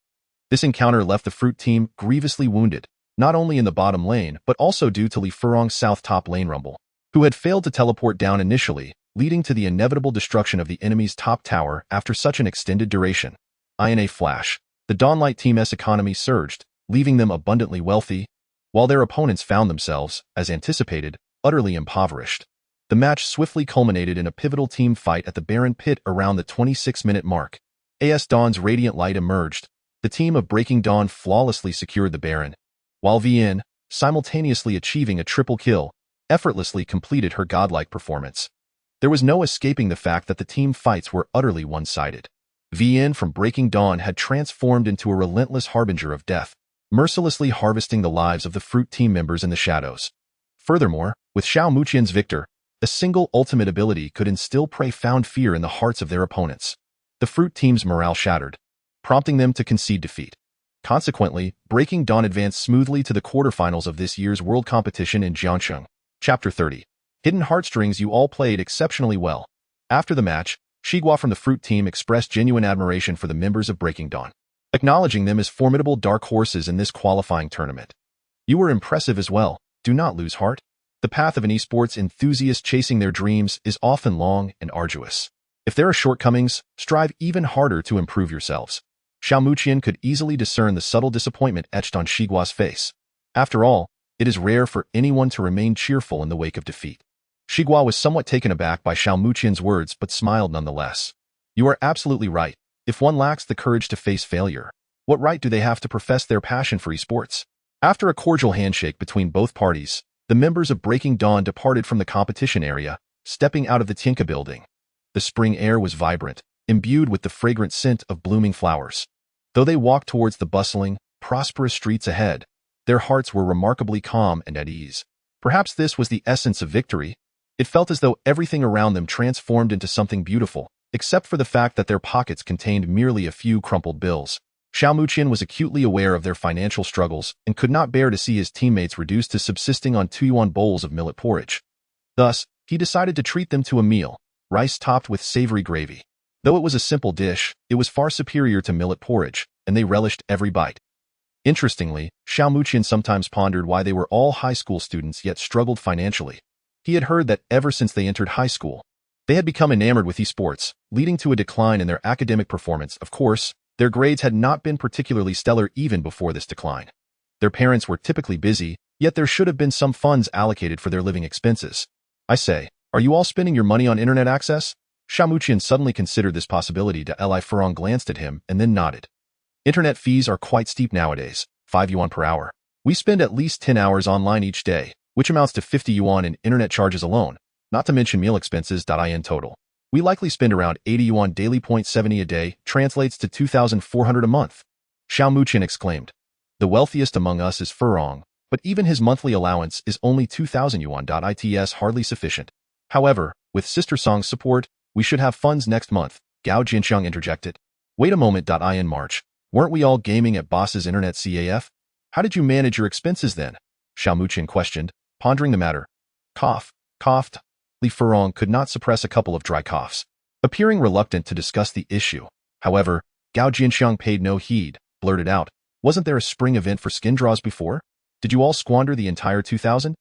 This encounter left the Fruit team grievously wounded, not only in the bottom lane but also due to Li Furong's south top lane rumble, who had failed to teleport down initially, leading to the inevitable destruction of the enemy's top tower after such an extended duration. In a flash, the Dawnlight team's economy surged, leaving them abundantly wealthy, while their opponents found themselves, as anticipated, utterly impoverished. The match swiftly culminated in a pivotal team fight at the Baron Pit around the 26-minute mark. AS Dawn's radiant light emerged. The team of Breaking Dawn flawlessly secured the Baron, while VN, simultaneously achieving a triple kill, effortlessly completed her godlike performance. There was no escaping the fact that the team fights were utterly one-sided. VN from Breaking Dawn had transformed into a relentless harbinger of death, mercilessly harvesting the lives of the Fruit team members in the shadows. Furthermore, with Xiao Muqian's Victor, a single ultimate ability could instill profound fear in the hearts of their opponents. The Fruit team's morale shattered, prompting them to concede defeat. Consequently, Breaking Dawn advanced smoothly to the quarterfinals of this year's world competition in Jiangcheng. Chapter 30. Hidden Heartstrings. You all played exceptionally well. After the match, Shigua from the Fruit team expressed genuine admiration for the members of Breaking Dawn, acknowledging them as formidable dark horses in this qualifying tournament. You were impressive as well. Do not lose heart. The path of an esports enthusiast chasing their dreams is often long and arduous. If there are shortcomings, strive even harder to improve yourselves. Xiao Muqian could easily discern the subtle disappointment etched on Shigua's face. After all, it is rare for anyone to remain cheerful in the wake of defeat. Shigua was somewhat taken aback by Xiao Muqian's words but smiled nonetheless. You are absolutely right. If one lacks the courage to face failure, what right do they have to profess their passion for esports? After a cordial handshake between both parties, the members of Breaking Dawn departed from the competition area, stepping out of the Tianka building. The spring air was vibrant, imbued with the fragrant scent of blooming flowers. Though they walked towards the bustling, prosperous streets ahead, their hearts were remarkably calm and at ease. Perhaps this was the essence of victory. It felt as though everything around them transformed into something beautiful, except for the fact that their pockets contained merely a few crumpled bills. Xiao Muqian was acutely aware of their financial struggles and could not bear to see his teammates reduced to subsisting on 2 yuan bowls of millet porridge. Thus, he decided to treat them to a meal, rice topped with savory gravy. Though it was a simple dish, it was far superior to millet porridge, and they relished every bite. Interestingly, Xiao Muqian sometimes pondered why they were all high school students yet struggled financially. He had heard that ever since they entered high school, they had become enamored with esports, leading to a decline in their academic performance. Of course, their grades had not been particularly stellar even before this decline. Their parents were typically busy, yet there should have been some funds allocated for their living expenses. I say, are you all spending your money on internet access? Xiao Muqian suddenly considered this possibility. Li Furong glanced at him and then nodded. Internet fees are quite steep nowadays, 5 yuan per hour. We spend at least 10 hours online each day, which amounts to 50 yuan in internet charges alone, not to mention meal expenses. In total, we likely spend around 80 yuan daily. 70 a day translates to 2,400 a month. Xiao Muqian exclaimed. The wealthiest among us is Furong, but even his monthly allowance is only 2,000 yuan. It's hardly sufficient. However, with Sister Song's support, we should have funds next month, Gao Jinxiang interjected. Wait a moment. In March, weren't we all gaming at Boss's Internet CAF? How did you manage your expenses then? Xiao Muqian questioned, pondering the matter. Coughed. Li Furong could not suppress a couple of dry coughs, appearing reluctant to discuss the issue. However, Gao Jinxiang paid no heed, blurted out, wasn't there a spring event for skin draws before? Did you all squander the entire 2,000?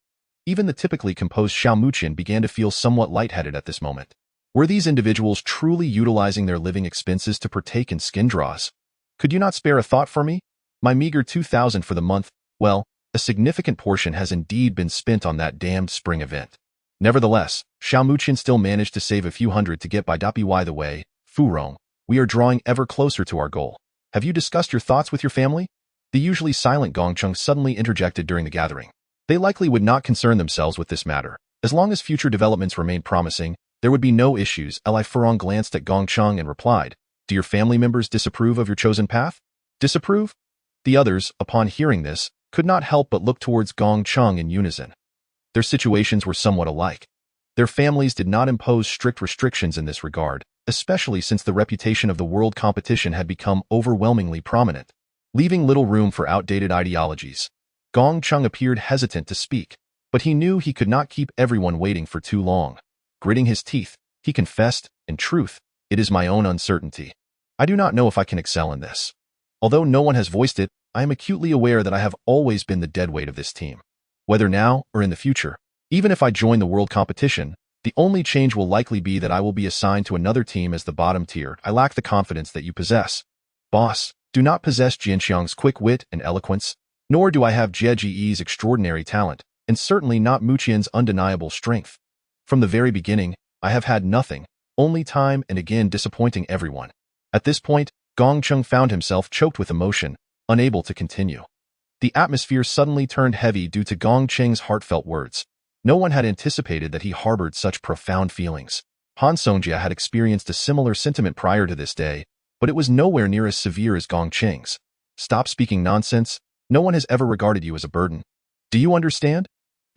Even the typically composed Xiao Muqian began to feel somewhat lightheaded at this moment. Were these individuals truly utilizing their living expenses to partake in skin draws? Could you not spare a thought for me? My meager 2,000 for the month, well, a significant portion has indeed been spent on that damned spring event. Nevertheless, Xiao Muqian still managed to save a few hundred to get by. By the way, Furong, we are drawing ever closer to our goal. Have you discussed your thoughts with your family? The usually silent Gongcheng suddenly interjected during the gathering. They likely would not concern themselves with this matter. As long as future developments remained promising, there would be no issues. Li Furong glanced at Gongcheng and replied, do your family members disapprove of your chosen path? Disapprove? The others, upon hearing this, could not help but look towards Gongcheng in unison. Their situations were somewhat alike. Their families did not impose strict restrictions in this regard, especially since the reputation of the world competition had become overwhelmingly prominent, leaving little room for outdated ideologies. Gongcheng appeared hesitant to speak, but he knew he could not keep everyone waiting for too long. Gritting his teeth, he confessed, in truth, it is my own uncertainty. I do not know if I can excel in this. Although no one has voiced it, I am acutely aware that I have always been the deadweight of this team. Whether now or in the future, even if I join the world competition, the only change will likely be that I will be assigned to another team as the bottom tier. I lack the confidence that you possess. Boss, do not possess Jinxiang's quick wit and eloquence, nor do I have Jie Ji's extraordinary talent, and certainly not Muqian's undeniable strength. From the very beginning, I have had nothing, only time and again disappointing everyone. At this point, Gong Chung found himself choked with emotion, unable to continue. The atmosphere suddenly turned heavy due to Gong Cheng's heartfelt words. No one had anticipated that he harbored such profound feelings. Han Songjia had experienced a similar sentiment prior to this day, but it was nowhere near as severe as Gong Cheng's. Stop speaking nonsense. No one has ever regarded you as a burden. Do you understand?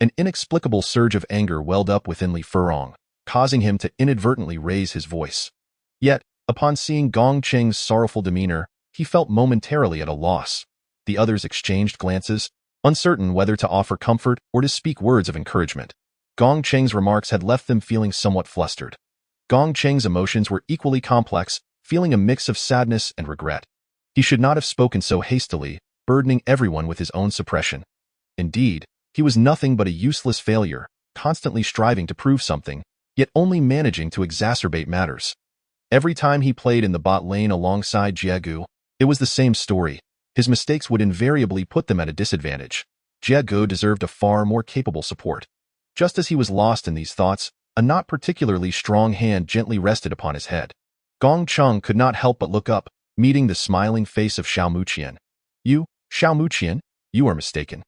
An inexplicable surge of anger welled up within Li Furong, causing him to inadvertently raise his voice. Yet, upon seeing Gong Cheng's sorrowful demeanor, he felt momentarily at a loss. The others exchanged glances, uncertain whether to offer comfort or to speak words of encouragement. Gong Cheng's remarks had left them feeling somewhat flustered. Gong Cheng's emotions were equally complex, feeling a mix of sadness and regret. He should not have spoken so hastily, burdening everyone with his own suppression. Indeed, he was nothing but a useless failure, constantly striving to prove something, yet only managing to exacerbate matters. Every time he played in the bot lane alongside Jiegu, it was the same story. His mistakes would invariably put them at a disadvantage. Jiegu deserved a far more capable support. Just as he was lost in these thoughts, a not particularly strong hand gently rested upon his head. Gong Chung could not help but look up, meeting the smiling face of Xiao Muqian. You, Xiao Muqian, you are mistaken.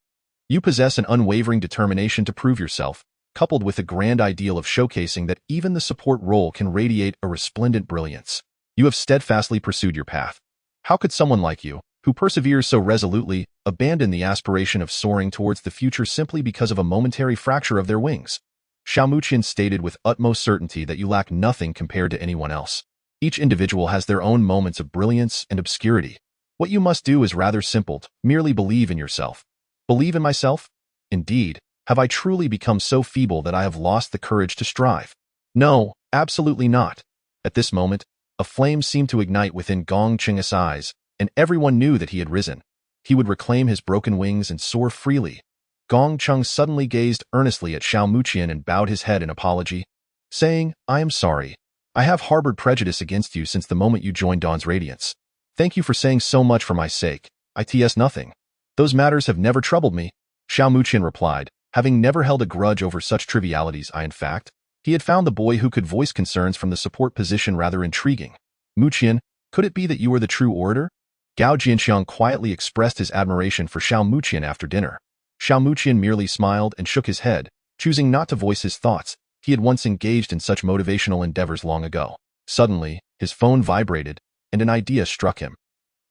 You possess an unwavering determination to prove yourself, coupled with a grand ideal of showcasing that even the support role can radiate a resplendent brilliance. You have steadfastly pursued your path. How could someone like you, who perseveres so resolutely, abandon the aspiration of soaring towards the future simply because of a momentary fracture of their wings? Xiao Muqian stated with utmost certainty that you lack nothing compared to anyone else. Each individual has their own moments of brilliance and obscurity. What you must do is rather simple, merely believe in yourself. Believe in myself? Indeed, have I truly become so feeble that I have lost the courage to strive? No, absolutely not. At this moment, a flame seemed to ignite within Gong Cheng's eyes, and everyone knew that he had risen. He would reclaim his broken wings and soar freely. Gong Chung suddenly gazed earnestly at Xiao Muqian and bowed his head in apology, saying, I am sorry. I have harbored prejudice against you since the moment you joined Dawn's Radiance. Thank you for saying so much for my sake. It's nothing. Those matters have never troubled me, Xiao Muqian replied, having never held a grudge over such trivialities. In fact, he had found the boy who could voice concerns from the support position rather intriguing. Muqian, could it be that you are the true orator? Gao Jianxiang quietly expressed his admiration for Xiao Muqian after dinner. Xiao Muqian merely smiled and shook his head, choosing not to voice his thoughts. He had once engaged in such motivational endeavors long ago. Suddenly, his phone vibrated, and an idea struck him.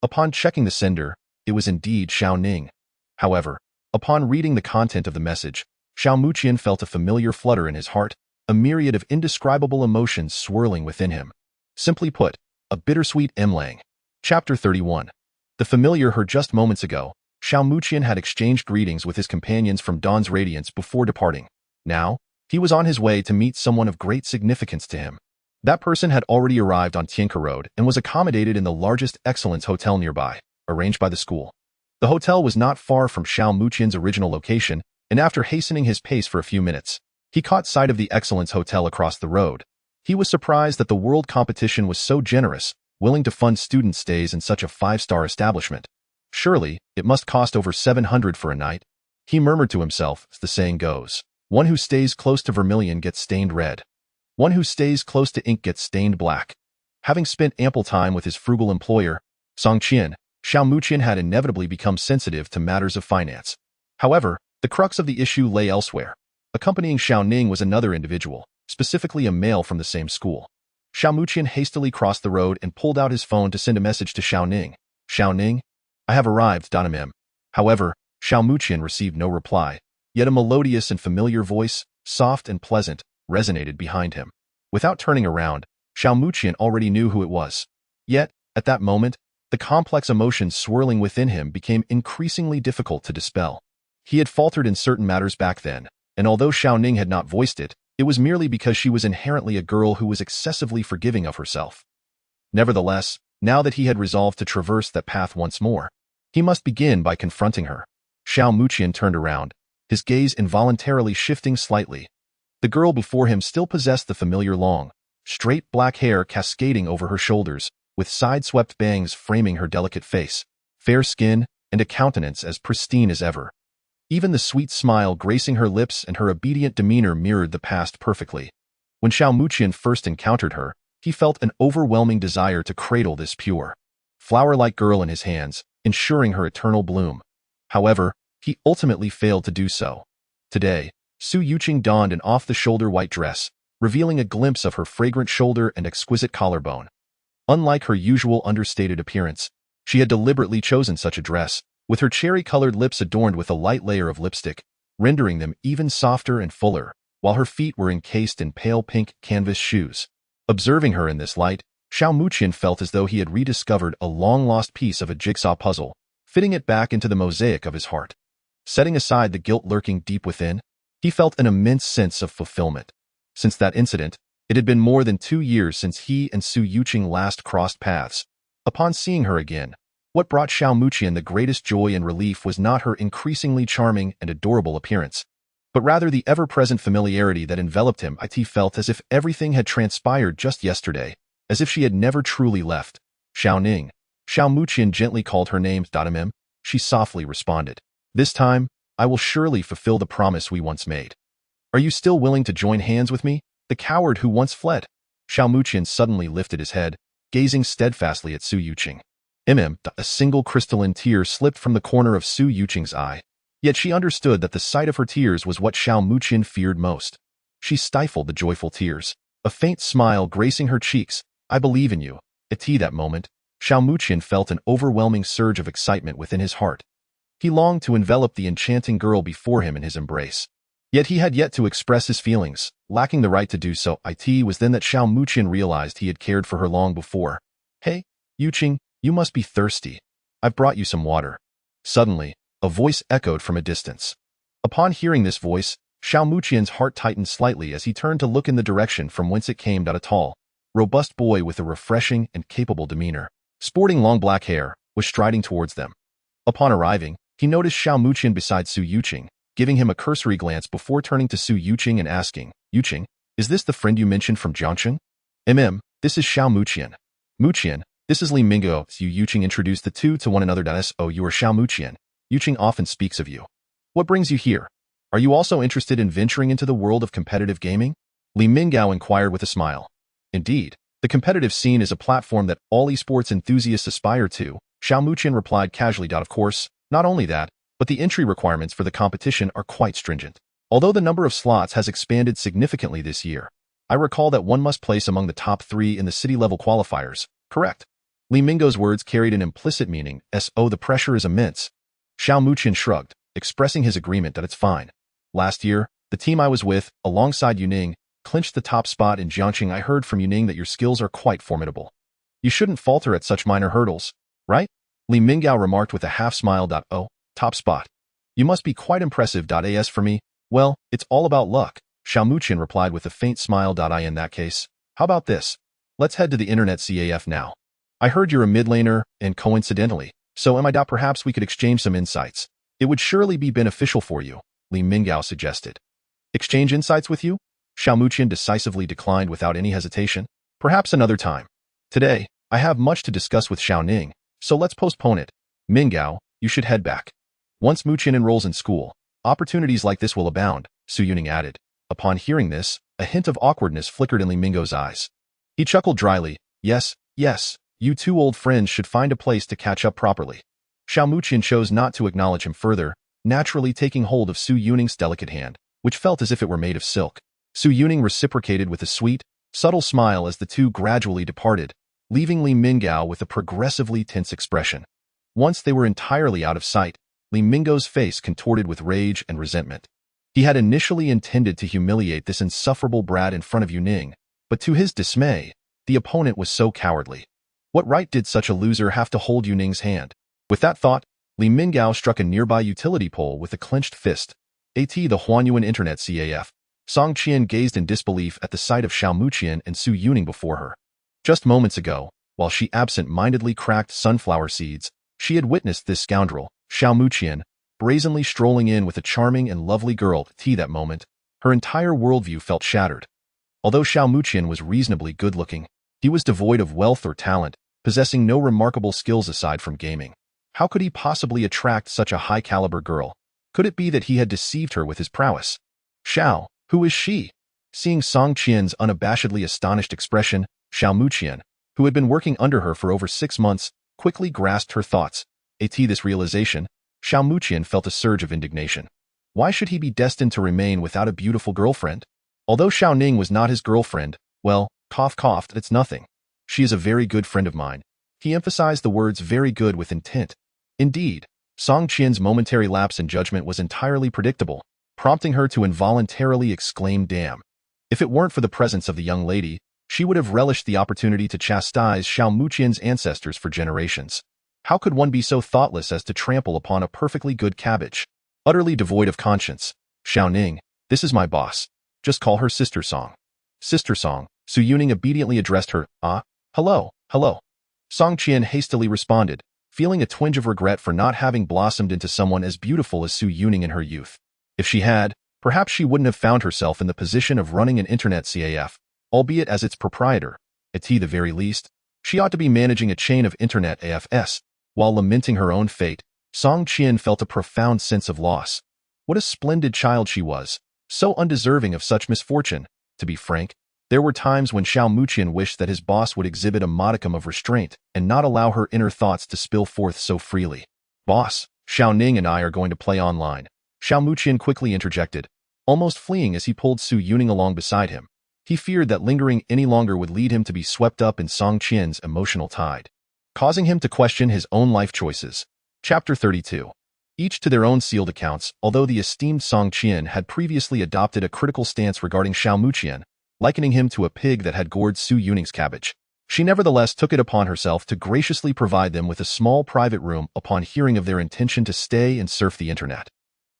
Upon checking the sender, it was indeed Xiao Ning. However, upon reading the content of the message, Xiao Muqian felt a familiar flutter in his heart, a myriad of indescribable emotions swirling within him. Simply put, a bittersweet emlang. Chapter 31. The familiar heard just moments ago, Xiao Muqian had exchanged greetings with his companions from Dawn's Radiance before departing. Now, he was on his way to meet someone of great significance to him. That person had already arrived on Tianke Road and was accommodated in the largest excellence hotel nearby, arranged by the school. The hotel was not far from Xiao Muqian's original location, and after hastening his pace for a few minutes, he caught sight of the Excellence Hotel across the road. He was surprised that the world competition was so generous, willing to fund student stays in such a five-star establishment. Surely, it must cost over 700 for a night. He murmured to himself, as the saying goes, one who stays close to vermilion gets stained red. One who stays close to ink gets stained black. Having spent ample time with his frugal employer, Song Qian, Xiao Muqian had inevitably become sensitive to matters of finance. However, the crux of the issue lay elsewhere. Accompanying Xiao Ning was another individual, specifically a male from the same school. Xiao Muqian hastily crossed the road and pulled out his phone to send a message to Xiao Ning. Xiao Ning, I have arrived, Donamim. However, Xiao Muqian received no reply, yet a melodious and familiar voice, soft and pleasant, resonated behind him. Without turning around, Xiao Muqian already knew who it was. Yet, at that moment, the complex emotions swirling within him became increasingly difficult to dispel. He had faltered in certain matters back then, and although Xiao Ning had not voiced it, it was merely because she was inherently a girl who was excessively forgiving of herself. Nevertheless, now that he had resolved to traverse that path once more, he must begin by confronting her. Xiao Muqian turned around, his gaze involuntarily shifting slightly. The girl before him still possessed the familiar long, straight black hair cascading over her shoulders, with side-swept bangs framing her delicate face, fair skin, and a countenance as pristine as ever. Even the sweet smile gracing her lips and her obedient demeanor mirrored the past perfectly. When Xiao Muqian first encountered her, he felt an overwhelming desire to cradle this pure, flower-like girl in his hands, ensuring her eternal bloom. However, he ultimately failed to do so. Today, Su Yuqing donned an off-the-shoulder white dress, revealing a glimpse of her fragrant shoulder and exquisite collarbone. Unlike her usual understated appearance, she had deliberately chosen such a dress, with her cherry-colored lips adorned with a light layer of lipstick, rendering them even softer and fuller, while her feet were encased in pale pink canvas shoes. Observing her in this light, Xiao Muqian felt as though he had rediscovered a long-lost piece of a jigsaw puzzle, fitting it back into the mosaic of his heart. Setting aside the guilt lurking deep within, he felt an immense sense of fulfillment. Since that incident, it had been more than 2 years since he and Su Yuqing last crossed paths. Upon seeing her again, what brought Xiao Muqian the greatest joy and relief was not her increasingly charming and adorable appearance, but rather the ever-present familiarity that enveloped him. It felt as if everything had transpired just yesterday, as if she had never truly left. Xiao Ning. Xiao Muqian gently called her name. She softly responded. This time, I will surely fulfill the promise we once made. Are you still willing to join hands with me, the coward who once fled? Xiao Muqian suddenly lifted his head, gazing steadfastly at Su Yuqing. A single crystalline tear slipped from the corner of Su Yuqing's eye. Yet she understood that the sight of her tears was what Xiao Muqian feared most. She stifled the joyful tears, a faint smile gracing her cheeks. I believe in you. At that moment, Xiao Muqian felt an overwhelming surge of excitement within his heart. He longed to envelop the enchanting girl before him in his embrace. Yet he had yet to express his feelings, lacking the right to do so. It was then that Xiao Muqian realized he had cared for her long before. Hey, Yuqing, you must be thirsty. I've brought you some water. Suddenly, a voice echoed from a distance. Upon hearing this voice, Xiao Muqian's heart tightened slightly as he turned to look in the direction from whence it came. A tall, robust boy with a refreshing and capable demeanor, sporting long black hair, was striding towards them. Upon arriving, he noticed Xiao Muqian beside Su Yuqing, giving him a cursory glance before turning to Su Yuqing and asking, Yuqing, is this the friend you mentioned from Jiangcheng? This is Xiao Muqian. Muqian, this is Li Mingo. Su Yuqing introduced the two to one another. So you are Xiao Muqian. Yuqing often speaks of you. What brings you here? Are you also interested in venturing into the world of competitive gaming? Li Mingao inquired with a smile. Indeed, the competitive scene is a platform that all esports enthusiasts aspire to, Xiao Muqian replied casually. Of course, not only that, but the entry requirements for the competition are quite stringent. Although the number of slots has expanded significantly this year, I recall that one must place among the top 3 in the city-level qualifiers, correct? Li Mingo's words carried an implicit meaning, the pressure is immense. Xiao Muqian shrugged, expressing his agreement that it's fine. Last year, the team I was with, alongside Yuning, clinched the top spot in Jiangcheng. I heard from Yuning that your skills are quite formidable. You shouldn't falter at such minor hurdles, right? Li Mingao remarked with a half-smile. Oh, top spot. You must be quite impressive. As for me, well, it's all about luck, Xiao Muqian replied with a faint smile. In that case, how about this? Let's head to the internet CAF now. I heard you're a mid laner, and coincidentally, so am I. Perhaps we could exchange some insights. It would surely be beneficial for you, Li Mingao suggested. Exchange insights with you? Xiao Muqian decisively declined without any hesitation. Perhaps another time. Today, I have much to discuss with Xiao Ning, so let's postpone it. Mingao, you should head back. Once Muqian enrolls in school, opportunities like this will abound, Su Yuning added. Upon hearing this, a hint of awkwardness flickered in Li Mingo's eyes. He chuckled dryly. Yes, you two old friends should find a place to catch up properly. Xiao Muqian chose not to acknowledge him further, naturally taking hold of Su Yuning's delicate hand, which felt as if it were made of silk. Su Yuning reciprocated with a sweet, subtle smile as the two gradually departed, leaving Li Mingao with a progressively tense expression. Once they were entirely out of sight, Li Mingo's face contorted with rage and resentment. He had initially intended to humiliate this insufferable brat in front of Yuning, but to his dismay, the opponent was so cowardly. What right did such a loser have to hold Yuning's hand? With that thought, Li Mingao struck a nearby utility pole with a clenched fist. The Huanyuan Internet CAF. Song Qian gazed in disbelief at the sight of Xiao Muqian and Su Yuning before her. Just moments ago, while she absent-mindedly cracked sunflower seeds, she had witnessed this scoundrel, Xiao Muqian, brazenly strolling in with a charming and lovely girl. That moment, her entire worldview felt shattered. Although Xiao Muqian was reasonably good-looking, he was devoid of wealth or talent, possessing no remarkable skills aside from gaming. How could he possibly attract such a high-caliber girl? Could it be that he had deceived her with his prowess? Xiao, who is she? Seeing Song Qian's unabashedly astonished expression, Xiao Muqian, who had been working under her for over 6 months, quickly grasped her thoughts. At this realization, Xiao Muqian felt a surge of indignation. Why should he be destined to remain without a beautiful girlfriend? Although Xiao Ning was not his girlfriend, well, cough cough, it's nothing. She is a very good friend of mine. He emphasized the words very good with intent. Indeed, Song Qian's momentary lapse in judgment was entirely predictable, prompting her to involuntarily exclaim damn. If it weren't for the presence of the young lady, she would have relished the opportunity to chastise Xiao Muqian's ancestors for generations. How could one be so thoughtless as to trample upon a perfectly good cabbage? Utterly devoid of conscience. Xiao Ning, this is my boss. Just call her Sister Song. Sister Song, Su Yuning obediently addressed her. Hello. Song Qian hastily responded, feeling a twinge of regret for not having blossomed into someone as beautiful as Su Yuning in her youth. If she had, perhaps she wouldn't have found herself in the position of running an internet CAF, albeit as its proprietor. At the very least, she ought to be managing a chain of internet AFS. While lamenting her own fate, Song Qian felt a profound sense of loss. What a splendid child she was, so undeserving of such misfortune. To be frank, there were times when Xiao Muqian wished that his boss would exhibit a modicum of restraint and not allow her inner thoughts to spill forth so freely. Boss, Xiao Ning and I are going to play online. Xiao Muqian quickly interjected, almost fleeing as he pulled Su Yuning along beside him. He feared that lingering any longer would lead him to be swept up in Song Qian's emotional tide, causing him to question his own life choices. Chapter 32. Each to their own sealed accounts. Although the esteemed Song Qian had previously adopted a critical stance regarding Xiao Muqian, likening him to a pig that had gored Su Yuning's cabbage, she nevertheless took it upon herself to graciously provide them with a small private room upon hearing of their intention to stay and surf the internet.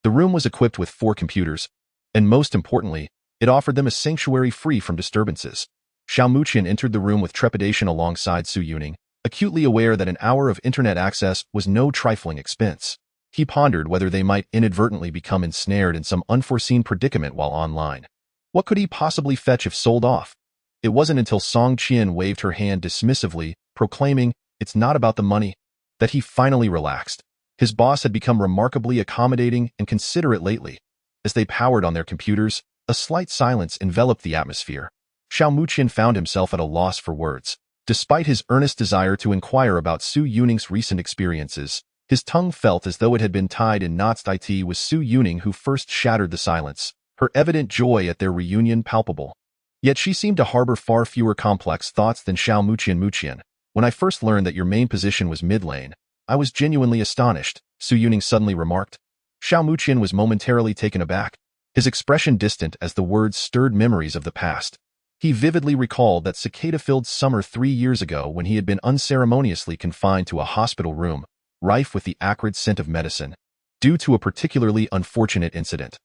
The room was equipped with 4 computers, and most importantly, it offered them a sanctuary free from disturbances. Xiao Muqian entered the room with trepidation alongside Su Yuning, acutely aware that an hour of internet access was no trifling expense. He pondered whether they might inadvertently become ensnared in some unforeseen predicament while online. What could he possibly fetch if sold off? It wasn't until Song Qian waved her hand dismissively, proclaiming, "It's not about the money," that he finally relaxed. His boss had become remarkably accommodating and considerate lately. As they powered on their computers, a slight silence enveloped the atmosphere. Xiao Muqian found himself at a loss for words. Despite his earnest desire to inquire about Su Yuning's recent experiences, his tongue felt as though it had been tied in knots. It was Su Yuning who first shattered the silence, her evident joy at their reunion palpable. Yet she seemed to harbor far fewer complex thoughts than Xiao Muqian. When I first learned that your main position was mid lane, I was genuinely astonished, Su Yuning suddenly remarked. Xiao Muqian was momentarily taken aback, his expression distant as the words stirred memories of the past. He vividly recalled that cicada-filled summer 3 years ago when he had been unceremoniously confined to a hospital room, rife with the acrid scent of medicine, due to a particularly unfortunate incident.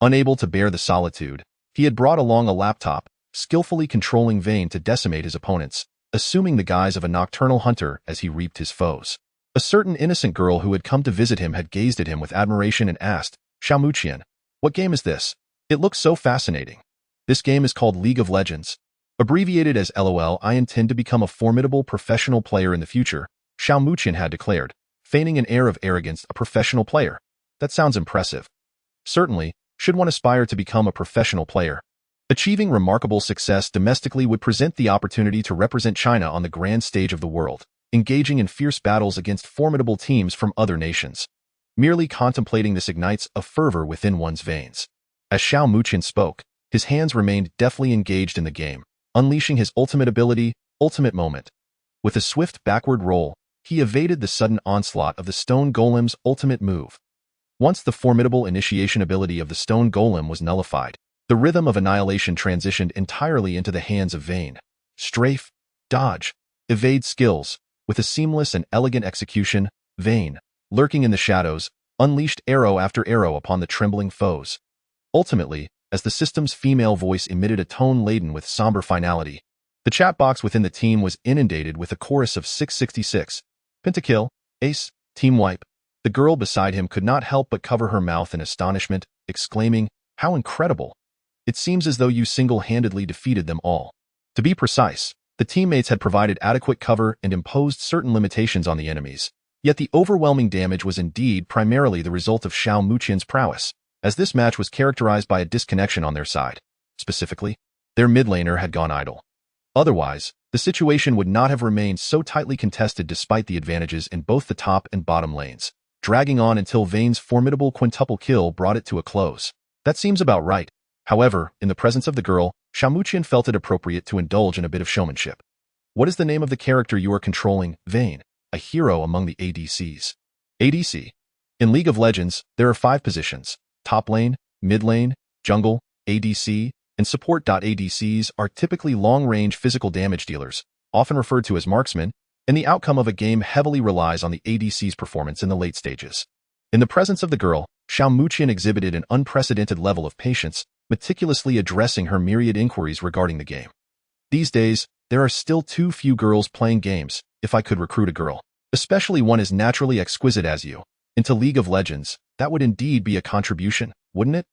Unable to bear the solitude, he had brought along a laptop, skillfully controlling Vayne to decimate his opponents, assuming the guise of a nocturnal hunter as he reaped his foes. A certain innocent girl who had come to visit him had gazed at him with admiration and asked, "Xiao Muqian, what game is this? It looks so fascinating." This game is called League of Legends. Abbreviated as LOL, I intend to become a formidable professional player in the future, Xiao Muqian had declared, feigning an air of arrogance. A professional player? That sounds impressive. Certainly, should one aspire to become a professional player. Achieving remarkable success domestically would present the opportunity to represent China on the grand stage of the world, engaging in fierce battles against formidable teams from other nations. Merely contemplating this ignites a fervor within one's veins. As Xiao Muqian spoke, his hands remained deftly engaged in the game, unleashing his ultimate ability, Ultimate Moment. With a swift backward roll, he evaded the sudden onslaught of the Stone Golem's ultimate move. Once the formidable initiation ability of the Stone Golem was nullified, the rhythm of annihilation transitioned entirely into the hands of Vayne. Strafe, dodge, evade skills. With a seamless and elegant execution, Vayne, lurking in the shadows, unleashed arrow after arrow upon the trembling foes. Ultimately, as the system's female voice emitted a tone laden with somber finality, the chat box within the team was inundated with a chorus of 666. Pentakill, ace, team wipe. The girl beside him could not help but cover her mouth in astonishment, exclaiming, "How incredible! It seems as though you single-handedly defeated them all." To be precise, the teammates had provided adequate cover and imposed certain limitations on the enemies, Yet the overwhelming damage was indeed primarily the result of Xiao Muqian's prowess, as this match was characterized by a disconnection on their side. Specifically, their mid laner had gone idle. Otherwise, the situation would not have remained so tightly contested despite the advantages in both the top and bottom lanes, dragging on until Vayne's formidable quintuple kill brought it to a close. That seems about right. However, in the presence of the girl, Xiao Muqian felt it appropriate to indulge in a bit of showmanship. What is the name of the character you are controlling? Vayne, a hero among the ADCs. ADC. In League of Legends, there are 5 positions: top lane, mid lane, jungle, ADC, and support. ADCs are typically long-range physical damage dealers, often referred to as marksmen, and the outcome of a game heavily relies on the ADC's performance in the late stages. In the presence of the girl, Xiao Muqian exhibited an unprecedented level of patience, meticulously addressing her myriad inquiries regarding the game. These days, there are still too few girls playing games. If I could recruit a girl, especially one as naturally exquisite as you, into League of Legends, that would indeed be a contribution, wouldn't it?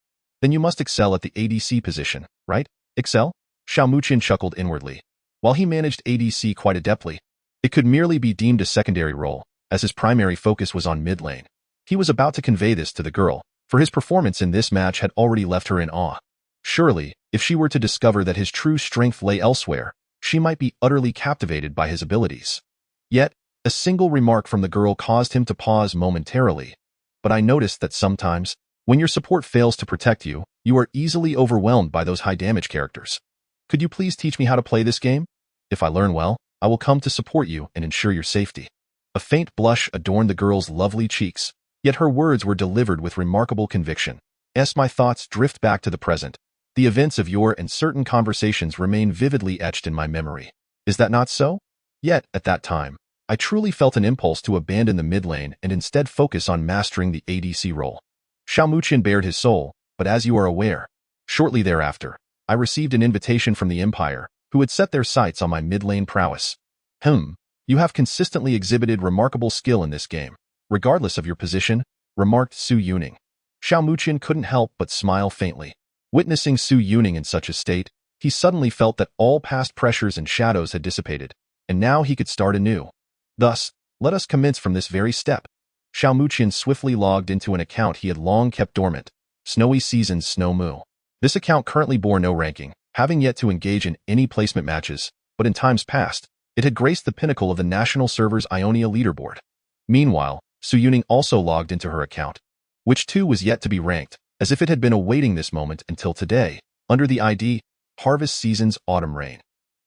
Then you must excel at the ADC position, right? Excel? Xiao Muqian chuckled inwardly. While he managed ADC quite adeptly, it could merely be deemed a secondary role, as his primary focus was on mid lane. He was about to convey this to the girl, for his performance in this match had already left her in awe. Surely, if she were to discover that his true strength lay elsewhere, she might be utterly captivated by his abilities. Yet, a single remark from the girl caused him to pause momentarily. But I noticed that sometimes, when your support fails to protect you, you are easily overwhelmed by those high-damage characters. Could you please teach me how to play this game? If I learn well, I will come to support you and ensure your safety. A faint blush adorned the girl's lovely cheeks, yet her words were delivered with remarkable conviction. As my thoughts drift back to the present, the events of your and certain conversations remain vividly etched in my memory. Is that not so? Yet, at that time, I truly felt an impulse to abandon the mid lane and instead focus on mastering the ADC role. Xiao Muqian bared his soul, but as you are aware, shortly thereafter, I received an invitation from the Empire, who had set their sights on my mid lane prowess. You have consistently exhibited remarkable skill in this game, regardless of your position, remarked Su Yuning. Xiao Muqian couldn't help but smile faintly. Witnessing Su Yuning in such a state, he suddenly felt that all past pressures and shadows had dissipated, and now he could start anew. Thus, let us commence from this very step. Xiao Muqian swiftly logged into an account he had long kept dormant, Snowy Seasons Snow Moo. This account currently bore no ranking, having yet to engage in any placement matches, but in times past, it had graced the pinnacle of the national server's Ionia leaderboard. Meanwhile, Su Yuning also logged into her account, which too was yet to be ranked, as if it had been awaiting this moment until today, under the ID, Harvest Seasons Autumn Rain.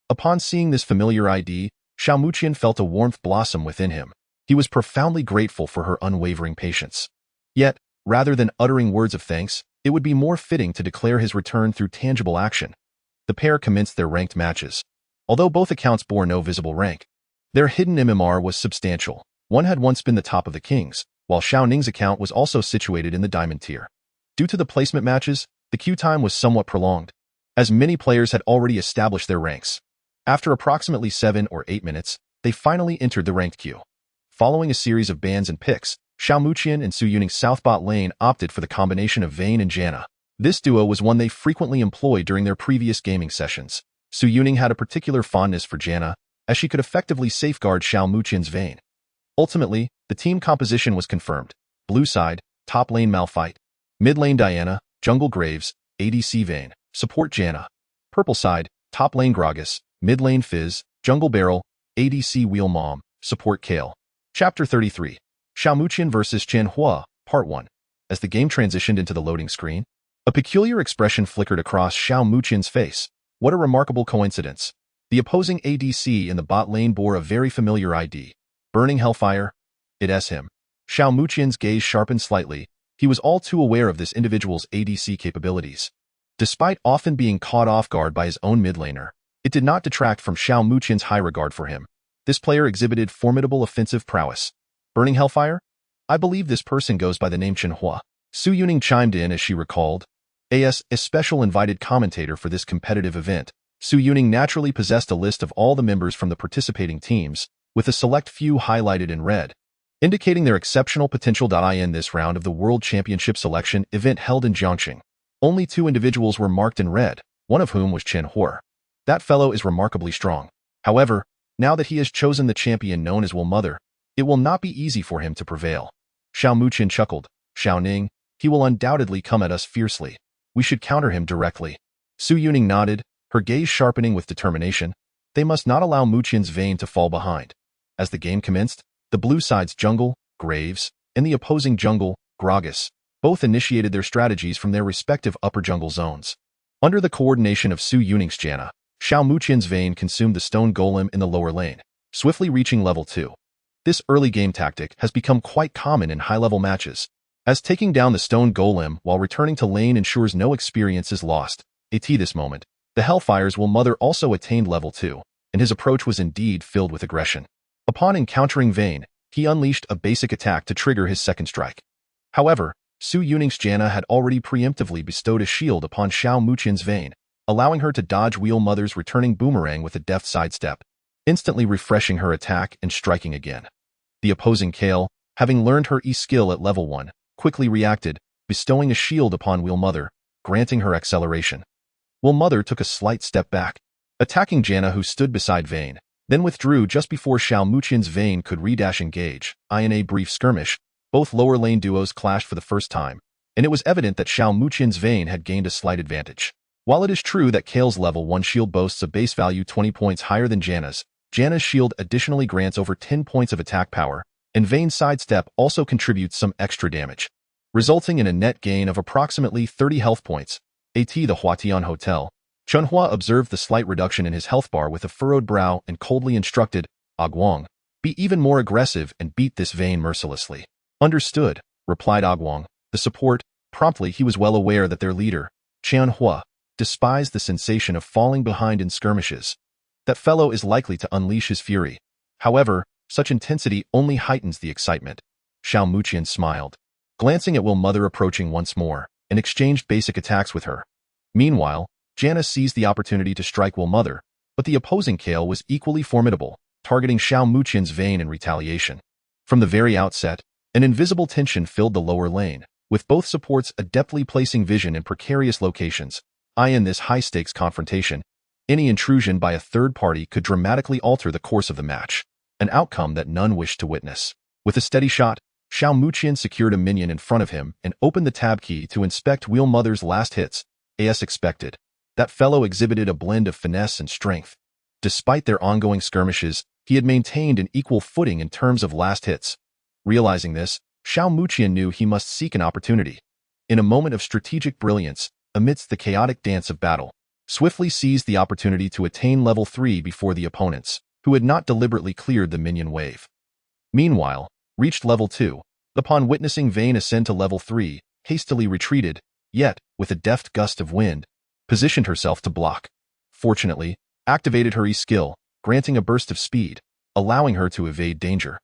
Upon seeing this familiar ID, Xiao Muqian felt a warmth blossom within him. He was profoundly grateful for her unwavering patience. Yet, rather than uttering words of thanks, it would be more fitting to declare his return through tangible action. The pair commenced their ranked matches. Although both accounts bore no visible rank, their hidden MMR was substantial. One had once been the top of the kings, while Xiao Ning's account was also situated in the diamond tier. Due to the placement matches, the queue time was somewhat prolonged, as many players had already established their ranks. After approximately 7 or 8 minutes, they finally entered the ranked queue. Following a series of bans and picks, Xiao Muqian and Su Yuning's South bot lane opted for the combination of Vayne and Janna. This duo was one they frequently employed during their previous gaming sessions. Su Yuning had a particular fondness for Janna, as she could effectively safeguard Xiao Muqian's Vayne. Ultimately, the team composition was confirmed. Blue side, top lane Malphite, mid lane Diana, jungle Graves, ADC Vayne, support Janna. Purple side, top lane Gragas, mid lane Fizz, jungle Beryl, ADC Wheel Mom, support Kale. Chapter 33. Xiao Muqian vs Chen Hua, Part 1. As the game transitioned into the loading screen, a peculiar expression flickered across Xiao Muqian's face. What a remarkable coincidence. The opposing ADC in the bot lane bore a very familiar ID. Burning Hellfire. It's him. Xiao Muqian's gaze sharpened slightly. He was all too aware of this individual's ADC capabilities. Despite often being caught off guard by his own mid laner, it did not detract from Xiao Muqian's high regard for him. This player exhibited formidable offensive prowess. Burning Hellfire? I believe this person goes by the name Chen Hua. Su Yuning chimed in as she recalled. As a special invited commentator for this competitive event, Su Yuning naturally possessed a list of all the members from the participating teams, with a select few highlighted in red, indicating their exceptional potential. In this round of the World Championship selection event held in Jiangxing, only 2 individuals were marked in red, one of whom was Chen Hua. That fellow is remarkably strong. However, now that he has chosen the champion known as Will Mother, It will not be easy for him to prevail. Xiao Muqian chuckled. Xiao Ning, he will undoubtedly come at us fiercely. We should counter him directly. Su Yuning nodded, her gaze sharpening with determination. They must not allow Muqian's vein to fall behind. As the game commenced, the blue side's jungle, Graves, and the opposing jungle, Gragas, both initiated their strategies from their respective upper jungle zones. Under the coordination of Su Yuning's Janna, Xiao Muqian's vein consumed the stone golem in the lower lane, swiftly reaching level 2. This early game tactic has become quite common in high-level matches, as taking down the stone golem while returning to lane ensures no experience is lost. At this moment, the Hellfire's Will Mother also attained level 2, and his approach was indeed filled with aggression. Upon encountering Vayne, he unleashed a basic attack to trigger his second strike. However, Su Yuning's Janna had already preemptively bestowed a shield upon Xiao Muqian's Vayne, allowing her to dodge Wheel Mother's returning boomerang with a deft sidestep, instantly refreshing her attack and striking again. The opposing Kale, having learned her E-skill at level 1, quickly reacted, bestowing a shield upon Wheel Mother, granting her acceleration. Wheel Mother took a slight step back, attacking Janna who stood beside Vayne, then withdrew just before Xiao Muqian's Vayne could re-dash engage. In a brief skirmish, both lower lane duos clashed for the first time, and it was evident that Xiao Muqian's Vayne had gained a slight advantage. While it is true that Kale's level 1 shield boasts a base value 20 points higher than Janna's shield additionally grants over 10 points of attack power, and Vayne's sidestep also contributes some extra damage, resulting in a net gain of approximately 30 health points. At the Huatian Hotel, Chunhua observed the slight reduction in his health bar with a furrowed brow and coldly instructed, Guang, be even more aggressive and beat this Vayne mercilessly. Understood, replied Guang, the support. Promptly he was well aware that their leader, Chunhua, despised the sensation of falling behind in skirmishes. That fellow is likely to unleash his fury. However, such intensity only heightens the excitement. Xiao Muqian smiled, glancing at Will Mother approaching once more, and exchanged basic attacks with her. Meanwhile, Janna seized the opportunity to strike Will Mother, but the opposing Kale was equally formidable, targeting Xiao Muqian's Vayne in retaliation. From the very outset, an invisible tension filled the lower lane, with both supports adeptly placing vision in precarious locations. In this high-stakes confrontation, any intrusion by a third party could dramatically alter the course of the match, an outcome that none wished to witness. With a steady shot, Xiao Muqian secured a minion in front of him and opened the tab key to inspect Wheel Mother's last hits. As expected, that fellow exhibited a blend of finesse and strength. Despite their ongoing skirmishes, he had maintained an equal footing in terms of last hits. Realizing this, Xiao Muqian knew he must seek an opportunity. In a moment of strategic brilliance, amidst the chaotic dance of battle, swiftly seized the opportunity to attain level 3 before the opponents, who had not deliberately cleared the minion wave. Meanwhile, reached level 2, upon witnessing Vayne ascend to level 3, hastily retreated, yet, with a deft gust of wind, positioned herself to block. Fortunately, activated her E-skill, granting a burst of speed, allowing her to evade danger.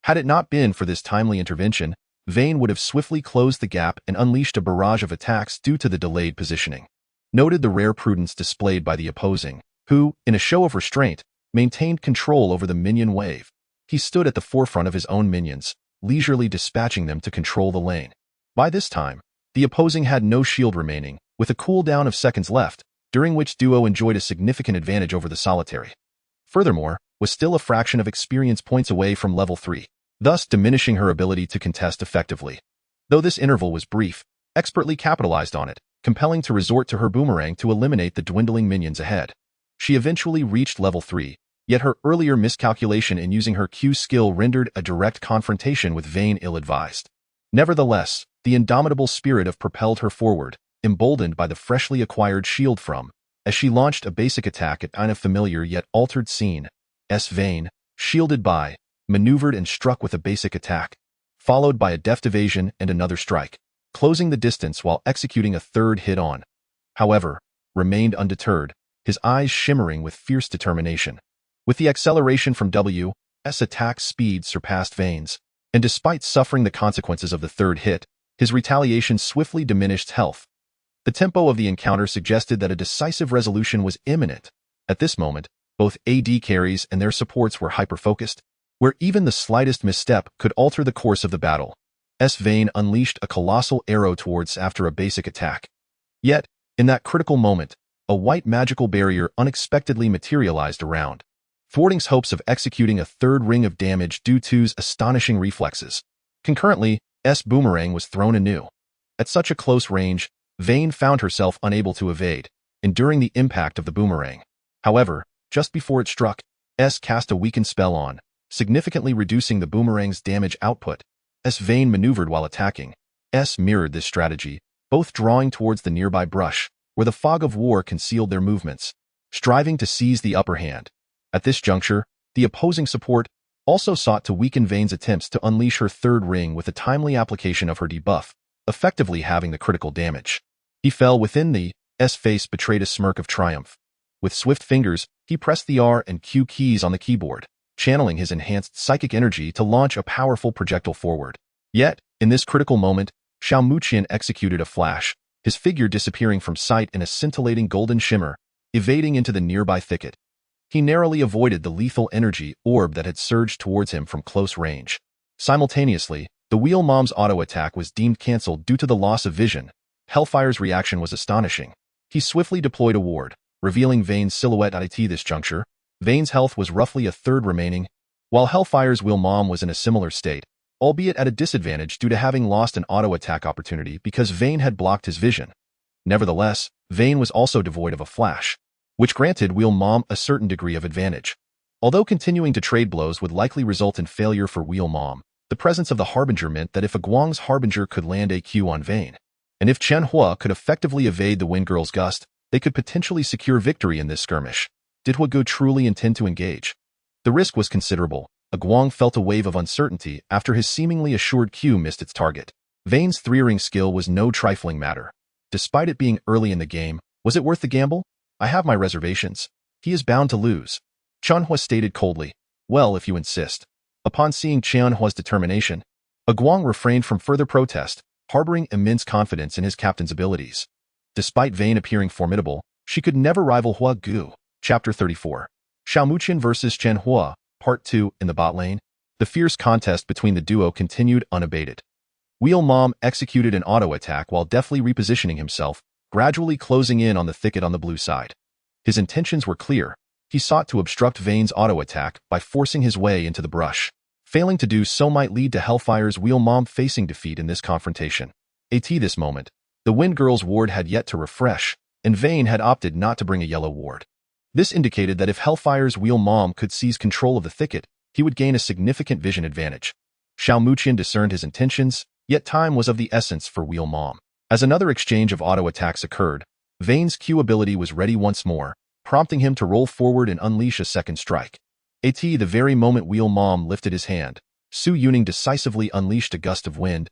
Had it not been for this timely intervention, Vayne would have swiftly closed the gap and unleashed a barrage of attacks due to the delayed positioning. Noted the rare prudence displayed by the opposing, who, in a show of restraint, maintained control over the minion wave. He stood at the forefront of his own minions, leisurely dispatching them to control the lane. By this time, the opposing had no shield remaining, with a cooldown of seconds left, during which Duo enjoyed a significant advantage over the solitary. Furthermore, was still a fraction of experience points away from level 3, thus diminishing her ability to contest effectively. Though this interval was brief, expertly capitalized on it, compelling to resort to her boomerang to eliminate the dwindling minions ahead. She eventually reached level 3, yet her earlier miscalculation in using her Q skill rendered a direct confrontation with Vayne ill-advised. Nevertheless, the indomitable spirit of propelled her forward, emboldened by the freshly acquired shield from, as she launched a basic attack at a familiar yet altered scene. Vayne, shielded by, maneuvered and struck with a basic attack, followed by a deft evasion and another strike, closing the distance while executing a third hit on. However, remained undeterred, his eyes shimmering with fierce determination. With the acceleration from W's attack speed surpassed Vayne's, and despite suffering the consequences of the third hit, his retaliation swiftly diminished health. The tempo of the encounter suggested that a decisive resolution was imminent. At this moment, both AD carries and their supports were hyper-focused, where even the slightest misstep could alter the course of the battle. Vayne unleashed a colossal arrow towards after a basic attack. Yet, in that critical moment, a white magical barrier unexpectedly materialized around. thwarting hopes of executing a third ring of damage due to T's astonishing reflexes. Concurrently, S boomerang was thrown anew. At such a close range, Vayne found herself unable to evade, enduring the impact of the boomerang. However, just before it struck, S cast a weakened spell on, significantly reducing the boomerang's damage output. As Vayne maneuvered while attacking, S mirrored this strategy, both drawing towards the nearby brush, where the fog of war concealed their movements, striving to seize the upper hand. At this juncture, the opposing support also sought to weaken Vayne's attempts to unleash her third ring with a timely application of her debuff, effectively having the critical damage. He fell within the S face betrayed a smirk of triumph. With swift fingers, he pressed the R and Q keys on the keyboard, channeling his enhanced psychic energy to launch a powerful projectile forward. Yet, in this critical moment, Xiao Muqian executed a flash, his figure disappearing from sight in a scintillating golden shimmer, evading into the nearby thicket. He narrowly avoided the lethal energy orb that had surged towards him from close range. Simultaneously, the Wheel Mom's auto attack was deemed cancelled due to the loss of vision. Hellfire's reaction was astonishing. He swiftly deployed a ward, revealing Vayne's silhouette at this juncture. Vayne's health was roughly a third remaining, while Hellfire's Wheel Mom was in a similar state, albeit at a disadvantage due to having lost an auto attack opportunity because Vayne had blocked his vision. Nevertheless, Vayne was also devoid of a flash, which granted Wheel Mom a certain degree of advantage. Although continuing to trade blows would likely result in failure for Wheel Mom, the presence of the Harbinger meant that if Guang's Harbinger could land a Q on Vayne, and if Chen Hua could effectively evade the Wind Girl's gust, they could potentially secure victory in this skirmish. Did Huagu truly intend to engage? The risk was considerable. Guang felt a wave of uncertainty after his seemingly assured Q missed its target. Vayne's three-ring skill was no trifling matter. Despite it being early in the game, was it worth the gamble? I have my reservations. He is bound to lose. Chen Hua stated coldly. Well, if you insist. Upon seeing Chen Hua's determination, Guang refrained from further protest, harboring immense confidence in his captain's abilities. Despite Vayne appearing formidable, she could never rival Huagu. Chapter 34. Xiao Muqian vs. Chen Hua, Part 2. In the bot lane, the fierce contest between the duo continued unabated. Wheel Mom executed an auto attack while deftly repositioning himself, gradually closing in on the thicket on the blue side. His intentions were clear. He sought to obstruct Vayne's auto attack by forcing his way into the brush. Failing to do so might lead to Hellfire's Wheel Mom facing defeat in this confrontation. At this moment, the Wind Girl's ward had yet to refresh, and Vayne had opted not to bring a yellow ward. This indicated that if Hellfire's Wheel Mom could seize control of the thicket, he would gain a significant vision advantage. Xiao Muqian discerned his intentions, yet time was of the essence for Wheel Mom. As another exchange of auto attacks occurred, Vayne's Q ability was ready once more, prompting him to roll forward and unleash a second strike. At the very moment Wheel Mom lifted his hand, Su Yuning decisively unleashed a gust of wind.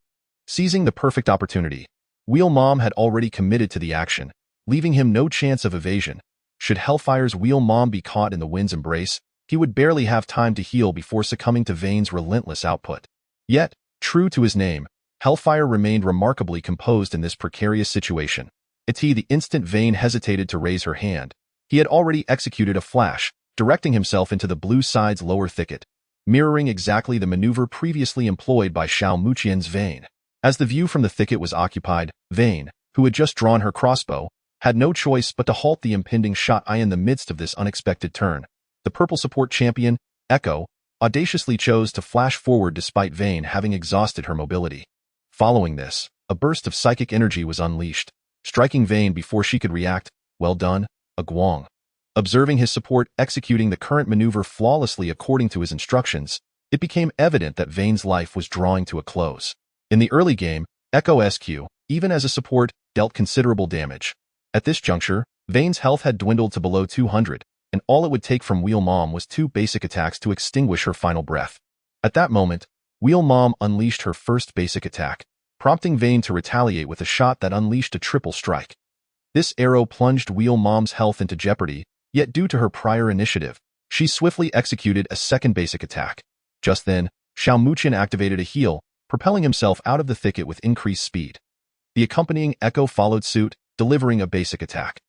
Seizing the perfect opportunity, Wheel Mom had already committed to the action, leaving him no chance of evasion. Should Hellfire's Wheel Mom be caught in the wind's embrace, he would barely have time to heal before succumbing to Vayne's relentless output. Yet, true to his name, Hellfire remained remarkably composed in this precarious situation. At the instant Vayne hesitated to raise her hand, he had already executed a flash, directing himself into the blue side's lower thicket, mirroring exactly the maneuver previously employed by Xiao Muqian's Vayne. As the view from the thicket was occupied, Vayne, who had just drawn her crossbow, had no choice but to halt the impending shot. In the midst of this unexpected turn, the purple support champion, Echo, audaciously chose to flash forward despite Vayne having exhausted her mobility. Following this, a burst of psychic energy was unleashed, striking Vayne before she could react. Well done, Guang. Observing his support executing the current maneuver flawlessly according to his instructions, it became evident that Vayne's life was drawing to a close. In the early game, Echo SQ, even as a support, dealt considerable damage. At this juncture, Vayne's health had dwindled to below 200, and all it would take from Wheel Mom was 2 basic attacks to extinguish her final breath. At that moment, Wheel Mom unleashed her first basic attack, prompting Vayne to retaliate with a shot that unleashed a triple strike. This arrow plunged Wheel Mom's health into jeopardy, yet due to her prior initiative, she swiftly executed a second basic attack. Just then, Xiao Muqian activated a heal, propelling himself out of the thicket with increased speed. The accompanying Echo followed suit, delivering a basic attack.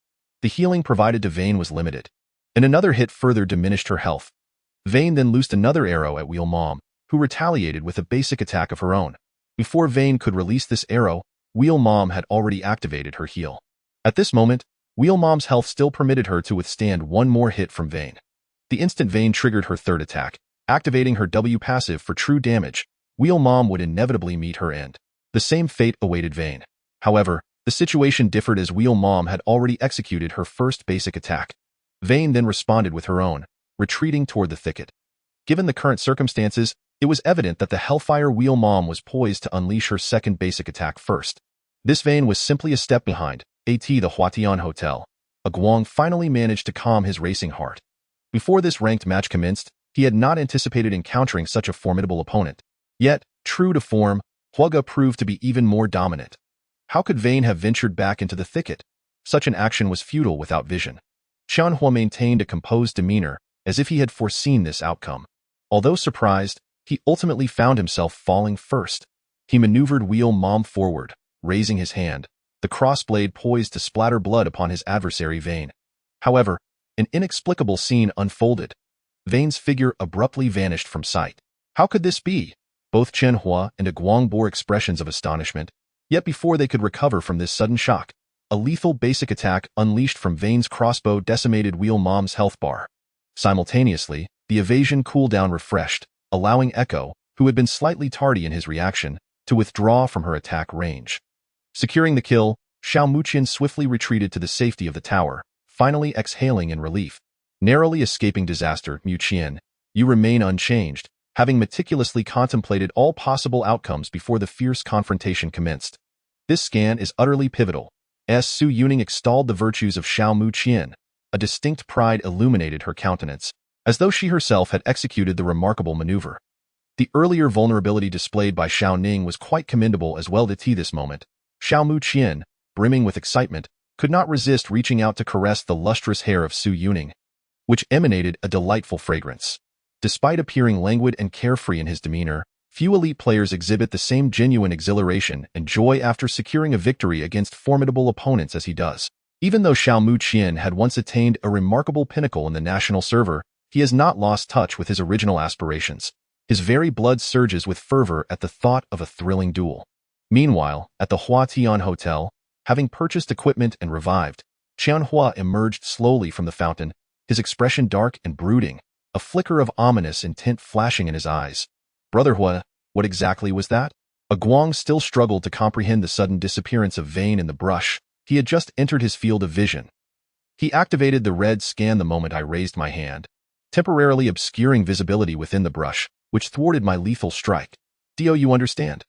The healing provided to Vayne was limited, and another hit further diminished her health. Vayne then loosed another arrow at Wheel Mom, who retaliated with a basic attack of her own. Before Vayne could release this arrow, Wheel Mom had already activated her heal. At this moment, Wheel Mom's health still permitted her to withstand one more hit from Vayne. The instant Vayne triggered her third attack, activating her W passive for true damage, Wheel Mom would inevitably meet her end. The same fate awaited Vayne. However, the situation differed as Wheel Mom had already executed her first basic attack. Vayne then responded with her own, retreating toward the thicket. Given the current circumstances, it was evident that the Hellfire Wheel Mom was poised to unleash her second basic attack first. This Vayne was simply a step behind, the Huatian Hotel. Guang finally managed to calm his racing heart. Before this ranked match commenced, he had not anticipated encountering such a formidable opponent. Yet, true to form, Huaga proved to be even more dominant. How could Vayne have ventured back into the thicket? Such an action was futile without vision. Qianhua maintained a composed demeanor, as if he had foreseen this outcome. Although surprised, he ultimately found himself falling first. He maneuvered Wheel Mom forward, raising his hand, the crossblade poised to splatter blood upon his adversary Vayne. However, an inexplicable scene unfolded. Vayne's figure abruptly vanished from sight. How could this be? Both Qianhua and Guang bore expressions of astonishment, yet before they could recover from this sudden shock, a lethal basic attack unleashed from Vayne's crossbow decimated Wheel Mom's health bar. Simultaneously, the evasion cooldown refreshed, allowing Echo, who had been slightly tardy in his reaction, to withdraw from her attack range. Securing the kill, Xiao Muqian swiftly retreated to the safety of the tower, finally exhaling in relief. Narrowly escaping disaster, Muqian, you remain unchanged, having meticulously contemplated all possible outcomes before the fierce confrontation commenced. This scan is utterly pivotal. Su Yuning extolled the virtues of Xiao Muqian. A distinct pride illuminated her countenance, as though she herself had executed the remarkable maneuver. The earlier vulnerability displayed by Xiao Ning was quite commendable as well. To this moment, Xiao Muqian, brimming with excitement, could not resist reaching out to caress the lustrous hair of Su Yuning, which emanated a delightful fragrance. Despite appearing languid and carefree in his demeanor, few elite players exhibit the same genuine exhilaration and joy after securing a victory against formidable opponents as he does. Even though Xiao Muqian had once attained a remarkable pinnacle in the national server, he has not lost touch with his original aspirations. His very blood surges with fervor at the thought of a thrilling duel. Meanwhile, at the Huatian Hotel, having purchased equipment and revived, Qianhua emerged slowly from the fountain, his expression dark and brooding, a flicker of ominous intent flashing in his eyes. Brother Hua, what exactly was that? Guang still struggled to comprehend the sudden disappearance of Vayne in the brush. He had just entered his field of vision. He activated the red scan the moment I raised my hand, temporarily obscuring visibility within the brush, which thwarted my lethal strike. Do you understand?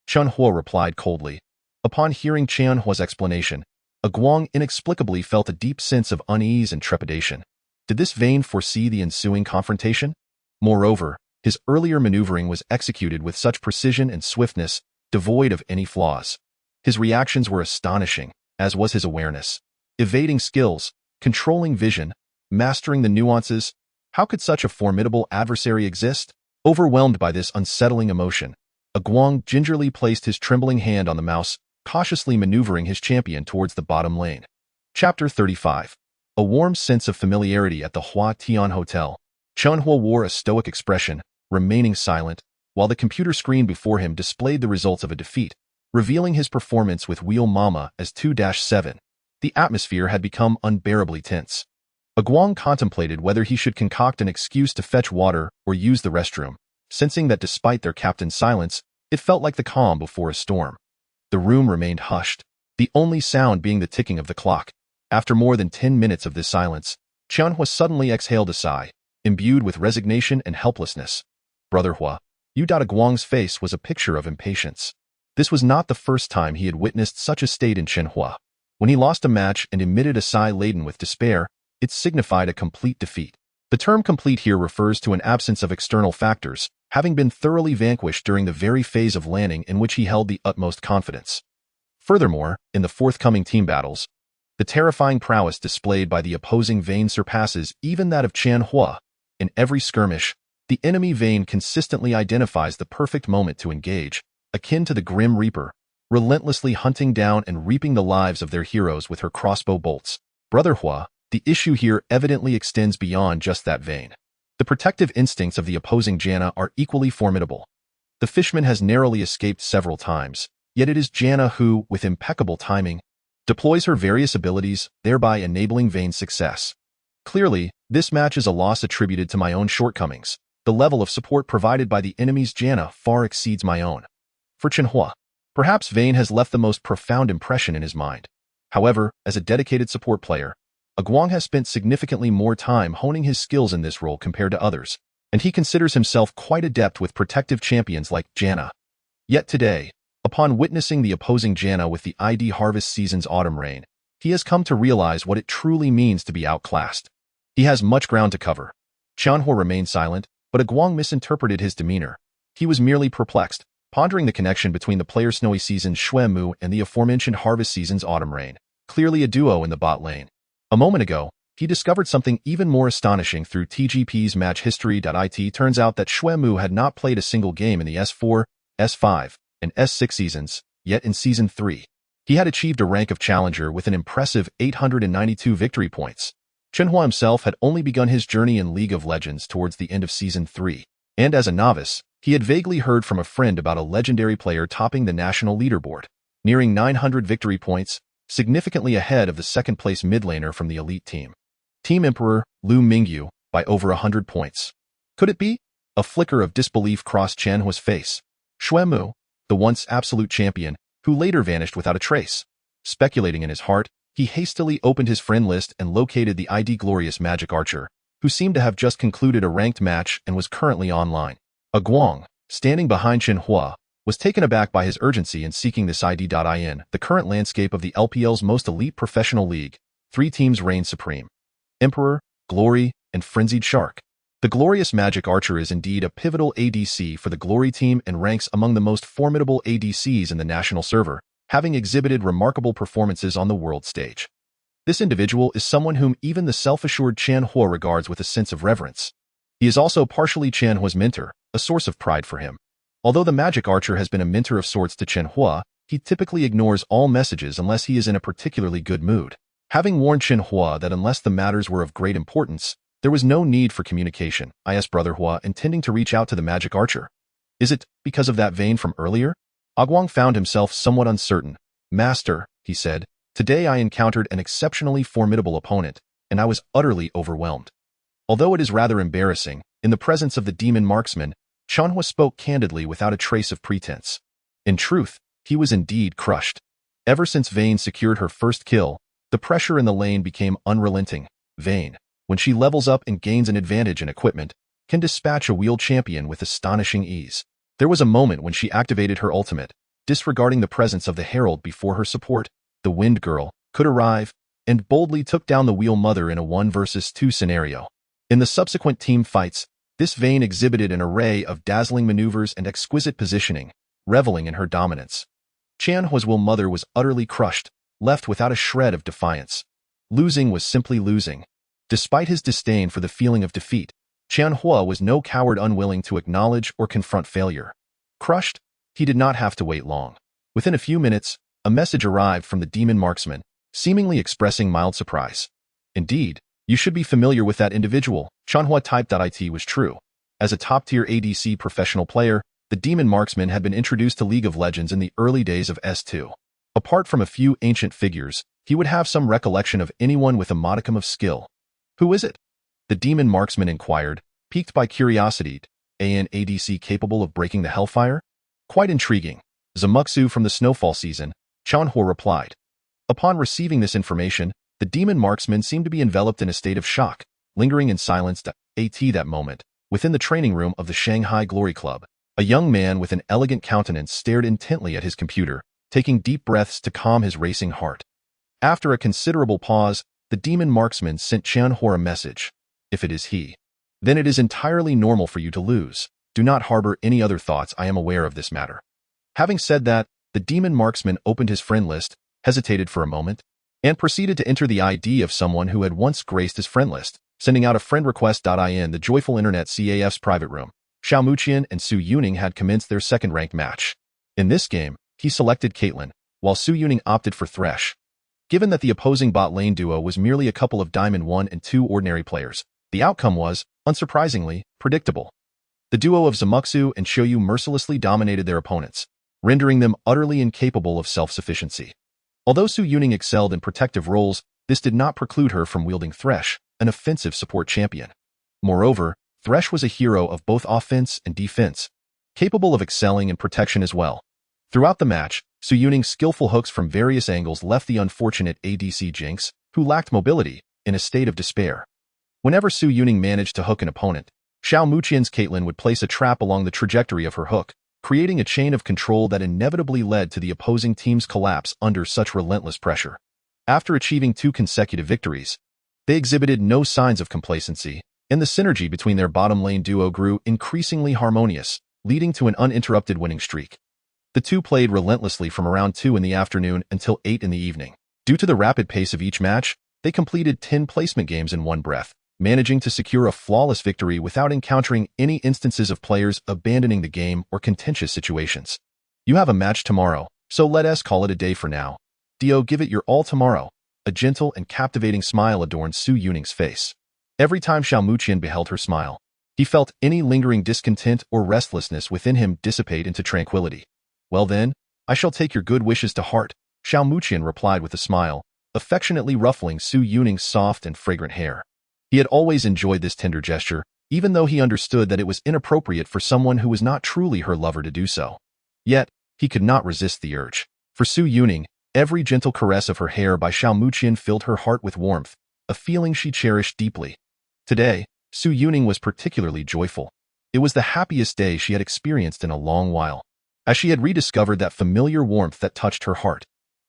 Qianhua replied coldly. Upon hearing Qianhua's explanation, Guang inexplicably felt a deep sense of unease and trepidation. Did this Vayne foresee the ensuing confrontation? Moreover, his earlier maneuvering was executed with such precision and swiftness, devoid of any flaws. His reactions were astonishing, as was his awareness. Evading skills, controlling vision, mastering the nuances. How could such a formidable adversary exist? Overwhelmed by this unsettling emotion, Guang gingerly placed his trembling hand on the mouse, cautiously maneuvering his champion towards the bottom lane. Chapter 35. A warm sense of familiarity at the Huatian Hotel. Qianhua wore a stoic expression, remaining silent, while the computer screen before him displayed the results of a defeat, revealing his performance with Wheel Mama as 2-7. The atmosphere had become unbearably tense. Guang contemplated whether he should concoct an excuse to fetch water or use the restroom, sensing that despite their captain's silence, it felt like the calm before a storm. The room remained hushed, the only sound being the ticking of the clock. After more than 10 minutes of this silence, Qianhua suddenly exhaled a sigh, imbued with resignation and helplessness. Brother Hua, Guang's face was a picture of impatience. This was not the first time he had witnessed such a state in Qianhua. When he lost a match and emitted a sigh laden with despair, it signified a complete defeat. The term complete here refers to an absence of external factors, having been thoroughly vanquished during the very phase of landing in which he held the utmost confidence. Furthermore, in the forthcoming team battles, the terrifying prowess displayed by the opposing Vayne surpasses even that of Qianhua. In every skirmish, the enemy Vayne consistently identifies the perfect moment to engage, akin to the Grim Reaper, relentlessly hunting down and reaping the lives of their heroes with her crossbow bolts. Brother Hua, the issue here evidently extends beyond just that Vayne. The protective instincts of the opposing Janna are equally formidable. The fishman has narrowly escaped several times, yet it is Janna who, with impeccable timing, deploys her various abilities, thereby enabling Vayne's success. Clearly, this match is a loss attributed to my own shortcomings. The level of support provided by the enemy's Janna far exceeds my own. For Chenhua, perhaps Vayne has left the most profound impression in his mind. However, as a dedicated support player, Aguang has spent significantly more time honing his skills in this role compared to others, and he considers himself quite adept with protective champions like Janna. Yet today, upon witnessing the opposing Janna with the ID Harvest Season's Autumn Rain, he has come to realize what it truly means to be outclassed. He has much ground to cover. Qianhua remained silent, but Aguang misinterpreted his demeanor. He was merely perplexed, pondering the connection between the player's Snowy Season's Xue Mu and the aforementioned Harvest Season's Autumn Rain, clearly a duo in the bot lane. A moment ago, he discovered something even more astonishing through TGP's match history.it. Turns out that Xue Mu had not played a single game in the S4, S5, and S6 seasons, yet in Season 3, he had achieved a rank of challenger with an impressive 892 victory points. Chenhua himself had only begun his journey in League of Legends towards the end of Season 3, and as a novice, he had vaguely heard from a friend about a legendary player topping the national leaderboard, nearing 900 victory points, significantly ahead of the second-place mid laner from the elite team. Team Emperor, Lu Mingyu, by over 100 points. Could it be? A flicker of disbelief crossed Qianhua's face. Xue Mu, the once absolute champion, who later vanished without a trace. Speculating in his heart, he hastily opened his friend list and located the ID Glorious Magic Archer, who seemed to have just concluded a ranked match and was currently online. Aguang, standing behind Chenhua, was taken aback by his urgency in seeking this ID.in. The current landscape of the LPL's most elite professional league, 3 teams reign supreme: Emperor, Glory, and Frenzied Shark. The Glorious Magic Archer is indeed a pivotal ADC for the Glory team and ranks among the most formidable ADCs in the national server, having exhibited remarkable performances on the world stage. This individual is someone whom even the self-assured Qianhua regards with a sense of reverence. He is also partially Qianhua's mentor, a source of pride for him. Although the Magic Archer has been a mentor of sorts to Qianhua, he typically ignores all messages unless he is in a particularly good mood. Having warned Qianhua that unless the matters were of great importance, there was no need for communication, I.S. Brother Hua intending to reach out to the Magic Archer. Is it because of that vein from earlier? Aguang found himself somewhat uncertain. Master, he said, today I encountered an exceptionally formidable opponent, and I was utterly overwhelmed. Although it is rather embarrassing, in the presence of the demon marksman, Qianhua spoke candidly without a trace of pretense. In truth, he was indeed crushed. Ever since Vayne secured her first kill, the pressure in the lane became unrelenting. Vayne, when she levels up and gains an advantage in equipment, can dispatch a wheel champion with astonishing ease. There was a moment when she activated her ultimate, disregarding the presence of the herald before her support, the Wind Girl, could arrive, and boldly took down the Wheel Mother in a 1 versus 2 scenario. In the subsequent team fights, this Vayne exhibited an array of dazzling maneuvers and exquisite positioning, reveling in her dominance. Qianhua's Wheel Mother was utterly crushed, left without a shred of defiance. Losing was simply losing. Despite his disdain for the feeling of defeat, Qianhua was no coward unwilling to acknowledge or confront failure. Crushed, he did not have to wait long. Within a few minutes, a message arrived from the demon marksman, seemingly expressing mild surprise. Indeed, you should be familiar with that individual. Qianhua type.it was true. As a top-tier ADC professional player, the demon marksman had been introduced to League of Legends in the early days of S2. Apart from a few ancient figures, he would have some recollection of anyone with a modicum of skill. Who is it? The demon marksman inquired, piqued by curiosity. An ADC capable of breaking the hellfire? Quite intriguing. Zamuxu from the Snowfall season, Qianhua replied. Upon receiving this information, the demon marksman seemed to be enveloped in a state of shock, lingering in silence at that moment. Within the training room of the Shanghai Glory Club, a young man with an elegant countenance stared intently at his computer, taking deep breaths to calm his racing heart. After a considerable pause, the demon marksman sent Qianhua a message. If it is he, then it is entirely normal for you to lose. Do not harbor any other thoughts. I am aware of this matter. Having said that, the demon marksman opened his friend list, hesitated for a moment, and proceeded to enter the ID of someone who had once graced his friend list, sending out a friend request.in. The joyful internet CAF's private room. Xiao Muqian and Su Yuning had commenced their second-ranked match. In this game, he selected Caitlyn, while Su Yuning opted for Thresh. Given that the opposing bot lane duo was merely a couple of Diamond 1 and 2 ordinary players, the outcome was, unsurprisingly, predictable. The duo of Zamuxu and Shoyu mercilessly dominated their opponents, rendering them utterly incapable of self-sufficiency. Although Su Yuning excelled in protective roles, this did not preclude her from wielding Thresh, an offensive support champion. Moreover, Thresh was a hero of both offense and defense, capable of excelling in protection as well. Throughout the match, Su Yuning's skillful hooks from various angles left the unfortunate ADC Jinx, who lacked mobility, in a state of despair. Whenever Su Yuning managed to hook an opponent, Xiao Muqian's Caitlyn would place a trap along the trajectory of her hook, creating a chain of control that inevitably led to the opposing team's collapse under such relentless pressure. After achieving 2 consecutive victories, they exhibited no signs of complacency, and the synergy between their bottom lane duo grew increasingly harmonious, leading to an uninterrupted winning streak. The two played relentlessly from around 2 in the afternoon until 8 in the evening. Due to the rapid pace of each match, they completed 10 placement games in one breath, managing to secure a flawless victory without encountering any instances of players abandoning the game or contentious situations. You have a match tomorrow, so let us call it a day for now. Dio, give it your all tomorrow. A gentle and captivating smile adorned Su Yuning's face. Every time Xiao Muqian beheld her smile, he felt any lingering discontent or restlessness within him dissipate into tranquility. Well then, I shall take your good wishes to heart, Xiao Muqian replied with a smile, affectionately ruffling Su Yuning's soft and fragrant hair. He had always enjoyed this tender gesture, even though he understood that it was inappropriate for someone who was not truly her lover to do so. Yet, he could not resist the urge. For Su Yuning, every gentle caress of her hair by Xiao Muqian filled her heart with warmth, a feeling she cherished deeply. Today, Su Yuning was particularly joyful. It was the happiest day she had experienced in a long while, as she had rediscovered that familiar warmth that touched her heart.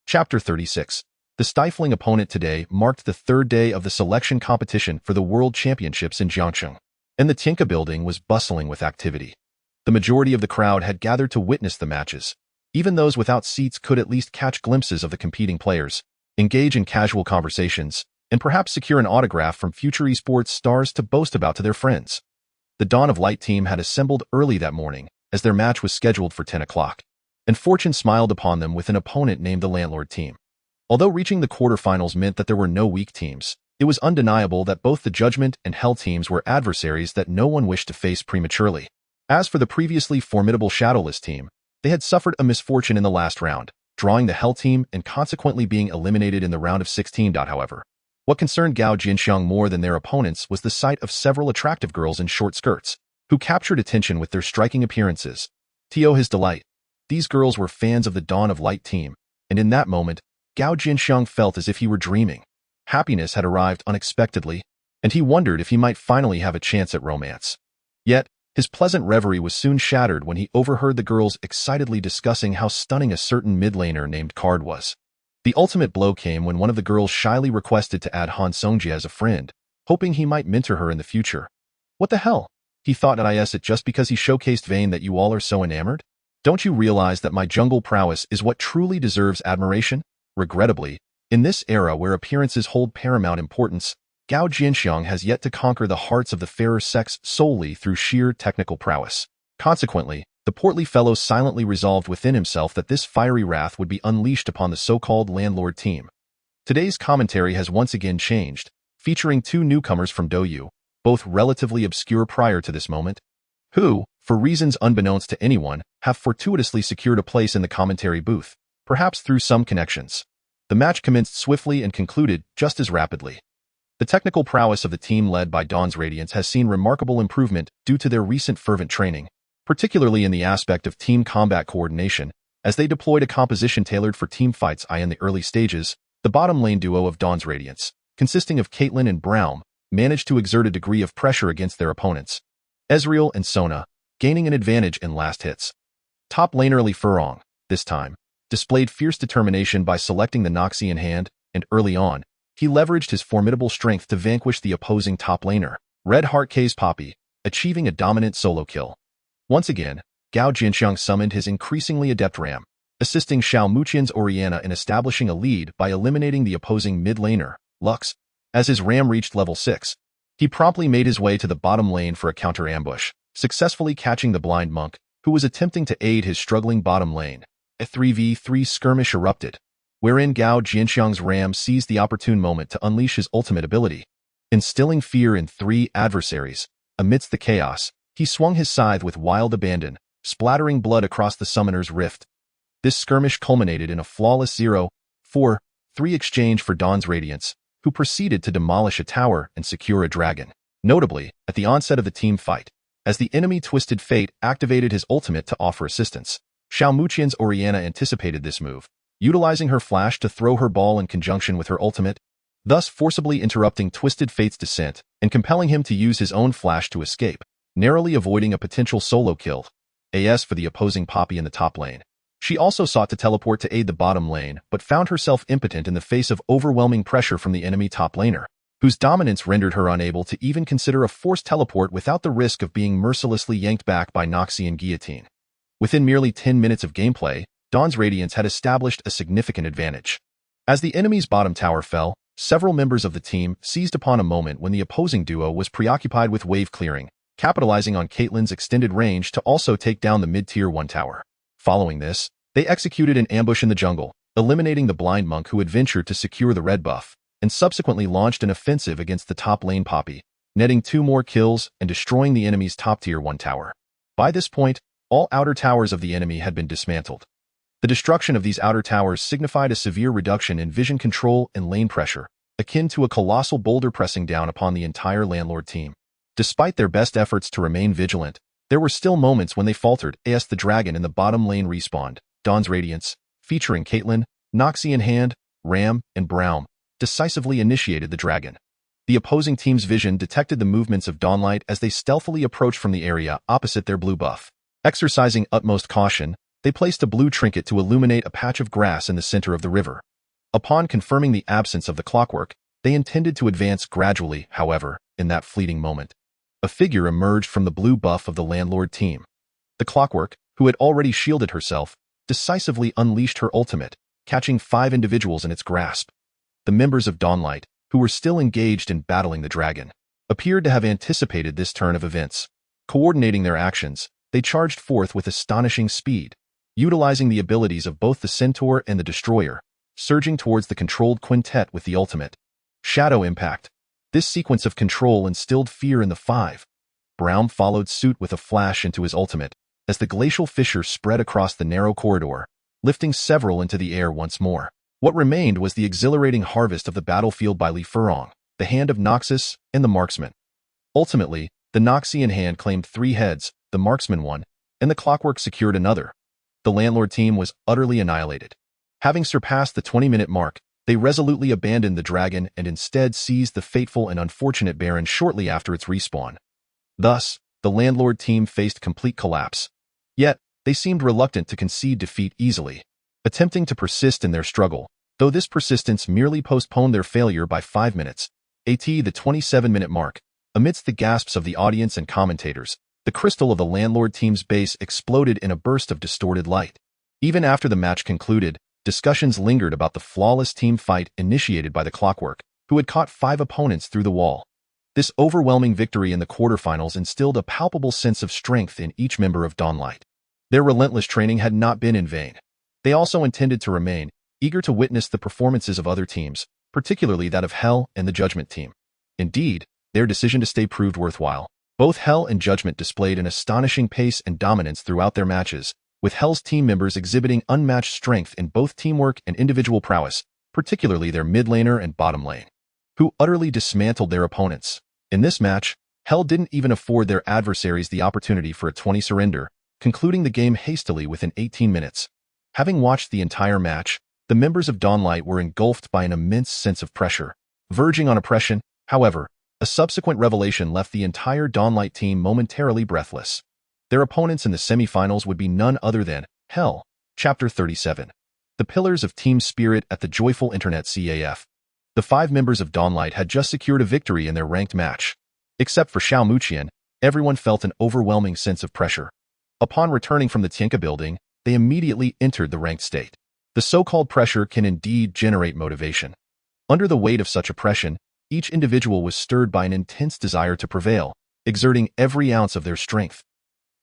Chapter 36. The stifling opponent today marked the 3rd day of the selection competition for the World Championships in Jiangcheng, and the Tianke building was bustling with activity. The majority of the crowd had gathered to witness the matches. Even those without seats could at least catch glimpses of the competing players, engage in casual conversations, and perhaps secure an autograph from future esports stars to boast about to their friends. The Dawn of Light team had assembled early that morning, as their match was scheduled for 10 o'clock, and fortune smiled upon them with an opponent named the Landlord team. Although reaching the quarterfinals meant that there were no weak teams, it was undeniable that both the Judgment and Hell teams were adversaries that no one wished to face prematurely. As for the previously formidable Shadowless team, they had suffered a misfortune in the last round, drawing the Hell team and consequently being eliminated in the round of 16. However, what concerned Gao Jinxiang more than their opponents was the sight of several attractive girls in short skirts, who captured attention with their striking appearances. To his delight, these girls were fans of the Dawn of Light team, and in that moment, Gao Jinxiang felt as if he were dreaming. Happiness had arrived unexpectedly, and he wondered if he might finally have a chance at romance. Yet, his pleasant reverie was soon shattered when he overheard the girls excitedly discussing how stunning a certain mid-laner named Card was. The ultimate blow came when one of the girls shyly requested to add Han Songjie as a friend, hoping he might mentor her in the future. What the hell? He thought at it just because he showcased Vayne that you all are so enamored? Don't you realize that my jungle prowess is what truly deserves admiration? Regrettably, in this era where appearances hold paramount importance, Gao Jinxiang has yet to conquer the hearts of the fairer sex solely through sheer technical prowess. Consequently, the portly fellow silently resolved within himself that this fiery wrath would be unleashed upon the so-called Landlord team. Today's commentary has once again changed, featuring 2 newcomers from Douyu, both relatively obscure prior to this moment, who, for reasons unbeknownst to anyone, have fortuitously secured a place in the commentary booth, perhaps through some connections. The match commenced swiftly and concluded just as rapidly. The technical prowess of the team led by Dawn's Radiance has seen remarkable improvement due to their recent fervent training, particularly in the aspect of team combat coordination, as they deployed a composition tailored for team fights. In the early stages, the bottom lane duo of Dawn's Radiance, consisting of Caitlyn and Braum, managed to exert a degree of pressure against their opponents, Ezreal and Sona, gaining an advantage in last hits. Top laner Li Furong, this time, displayed fierce determination by selecting the Noxie in hand, and early on, he leveraged his formidable strength to vanquish the opposing top laner, Red Heart K's Poppy, achieving a dominant solo kill. Once again, Gao Jinxiang summoned his increasingly adept Ram, assisting Xiao Muqian's Orianna in establishing a lead by eliminating the opposing mid laner, Lux. As his Ram reached level 6, he promptly made his way to the bottom lane for a counter ambush, successfully catching the blind monk, who was attempting to aid his struggling bottom lane. A 3v3 skirmish erupted, wherein Gao Jinxiang's Ram seized the opportune moment to unleash his ultimate ability. Instilling fear in 3 adversaries, amidst the chaos, he swung his scythe with wild abandon, splattering blood across the summoner's rift. This skirmish culminated in a flawless 0-4-3 exchange for Dawn's Radiance, who proceeded to demolish a tower and secure a dragon. Notably, at the onset of the team fight, as the enemy Twisted Fate activated his ultimate to offer assistance, Xiao Muqian's Oriana anticipated this move, utilizing her flash to throw her ball in conjunction with her ultimate, thus forcibly interrupting Twisted Fate's descent and compelling him to use his own flash to escape, narrowly avoiding a potential solo kill. AS for the opposing Poppy in the top lane. She also sought to teleport to aid the bottom lane, but found herself impotent in the face of overwhelming pressure from the enemy top laner, whose dominance rendered her unable to even consider a forced teleport without the risk of being mercilessly yanked back by Noxian Guillotine. Within merely 10 minutes of gameplay, Dawn's Radiance had established a significant advantage. As the enemy's bottom tower fell, several members of the team seized upon a moment when the opposing duo was preoccupied with wave clearing, capitalizing on Caitlyn's extended range to also take down the mid-tier 1 tower. Following this, they executed an ambush in the jungle, eliminating the blind monk who had ventured to secure the red buff, and subsequently launched an offensive against the top lane Poppy, netting 2 more kills and destroying the enemy's top-tier 1 tower. By this point, all outer towers of the enemy had been dismantled. The destruction of these outer towers signified a severe reduction in vision control and lane pressure, akin to a colossal boulder pressing down upon the entire landlord team. Despite their best efforts to remain vigilant, there were still moments when they faltered. As the dragon in the bottom lane respawned, Dawn's Radiance, featuring Caitlyn, Noxie in hand, Ram, and Braum, decisively initiated the dragon. The opposing team's vision detected the movements of Dawnlight as they stealthily approached from the area opposite their blue buff. Exercising utmost caution, they placed a blue trinket to illuminate a patch of grass in the center of the river. Upon confirming the absence of the clockwork, they intended to advance gradually. However, in that fleeting moment, a figure emerged from the blue buff of the landlord team. The clockwork, who had already shielded herself, decisively unleashed her ultimate, catching 5 individuals in its grasp. The members of Dawnlight, who were still engaged in battling the dragon, appeared to have anticipated this turn of events. Coordinating their actions, they charged forth with astonishing speed, utilizing the abilities of both the Centaur and the Destroyer, surging towards the controlled quintet with the ultimate. Shadow Impact. This sequence of control instilled fear in the 5. Braum followed suit with a flash into his ultimate, as the glacial fissure spread across the narrow corridor, lifting several into the air once more. What remained was the exhilarating harvest of the battlefield by Li Furong, the Hand of Noxus, and the Marksman. Ultimately, the Noxian hand claimed 3 heads, the Marksman 1, and the Clockwork secured another. The landlord team was utterly annihilated. Having surpassed the 20-minute mark, they resolutely abandoned the dragon and instead seized the fateful and unfortunate Baron shortly after its respawn. Thus, the landlord team faced complete collapse. Yet, they seemed reluctant to concede defeat easily, attempting to persist in their struggle, though this persistence merely postponed their failure by 5 minutes. At the 27-minute mark, amidst the gasps of the audience and commentators, the crystal of the landlord team's base exploded in a burst of distorted light. Even after the match concluded, discussions lingered about the flawless team fight initiated by the Clockwork, who had caught 5 opponents through the wall. This overwhelming victory in the quarterfinals instilled a palpable sense of strength in each member of Dawnlight. Their relentless training had not been in vain. They also intended to remain, eager to witness the performances of other teams, particularly that of Hell and the Judgment team. Indeed, their decision to stay proved worthwhile. Both Hell and Judgment displayed an astonishing pace and dominance throughout their matches, with Hell's team members exhibiting unmatched strength in both teamwork and individual prowess, particularly their mid laner and bottom lane, who utterly dismantled their opponents. In this match, Hell didn't even afford their adversaries the opportunity for a 20 surrender, concluding the game hastily within 18 minutes. Having watched the entire match, the members of Dawnlight were engulfed by an immense sense of pressure. Verging on oppression, however, a subsequent revelation left the entire Dawnlight team momentarily breathless. Their opponents in the semifinals would be none other than Hell. Chapter 37. The Pillars of Team Spirit at the Joyful Internet CAF. The 5 members of Dawnlight had just secured a victory in their ranked match. Except for Xiao Muqian, everyone felt an overwhelming sense of pressure. Upon returning from the Tianka building, they immediately entered the ranked state. The so-called pressure can indeed generate motivation. Under the weight of such oppression, each individual was stirred by an intense desire to prevail, exerting every ounce of their strength.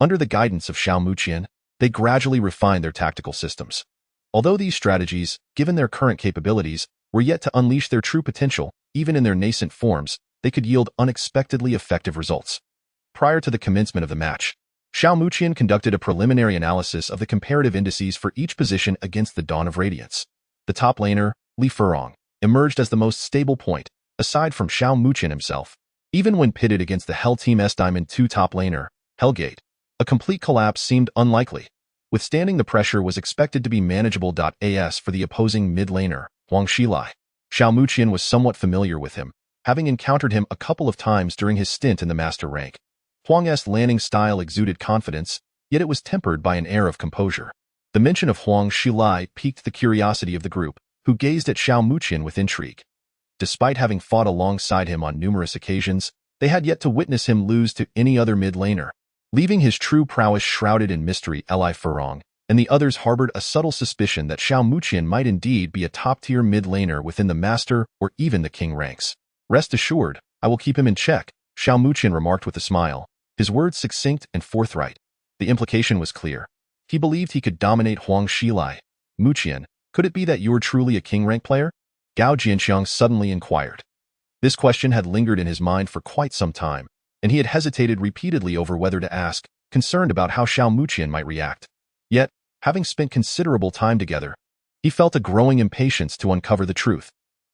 Under the guidance of Xiao Muqian, they gradually refined their tactical systems. Although these strategies, given their current capabilities, were yet to unleash their true potential, even in their nascent forms, they could yield unexpectedly effective results. Prior to the commencement of the match, Xiao Muqian conducted a preliminary analysis of the comparative indices for each position against the Dawn of Radiance. The top laner, Li Furong, emerged as the most stable point, aside from Xiao Muqian himself. Even when pitted against the Hell Team's Diamond 2 top laner, Hellgate, a complete collapse seemed unlikely. Withstanding the pressure was expected to be manageable. As for the opposing mid laner, Huang Xilai, Xiao Muqian was somewhat familiar with him, having encountered him a couple of times during his stint in the master rank. Huang's landing style exuded confidence, yet it was tempered by an air of composure. The mention of Huang Xilai piqued the curiosity of the group, who gazed at Xiao Muqian with intrigue. Despite having fought alongside him on numerous occasions, they had yet to witness him lose to any other mid laner, leaving his true prowess shrouded in mystery. Li Furong and the others harbored a subtle suspicion that Xiao Muqian might indeed be a top-tier mid laner within the master or even the king ranks. Rest assured, I will keep him in check, Xiao Muqian remarked with a smile, his words succinct and forthright. The implication was clear. He believed he could dominate Huang Xilai. Muqian, could it be that you're truly a king rank player? Gao Jianxiang suddenly inquired. This question had lingered in his mind for quite some time, and he had hesitated repeatedly over whether to ask, concerned about how Xiao Muqian might react. Yet, having spent considerable time together, he felt a growing impatience to uncover the truth.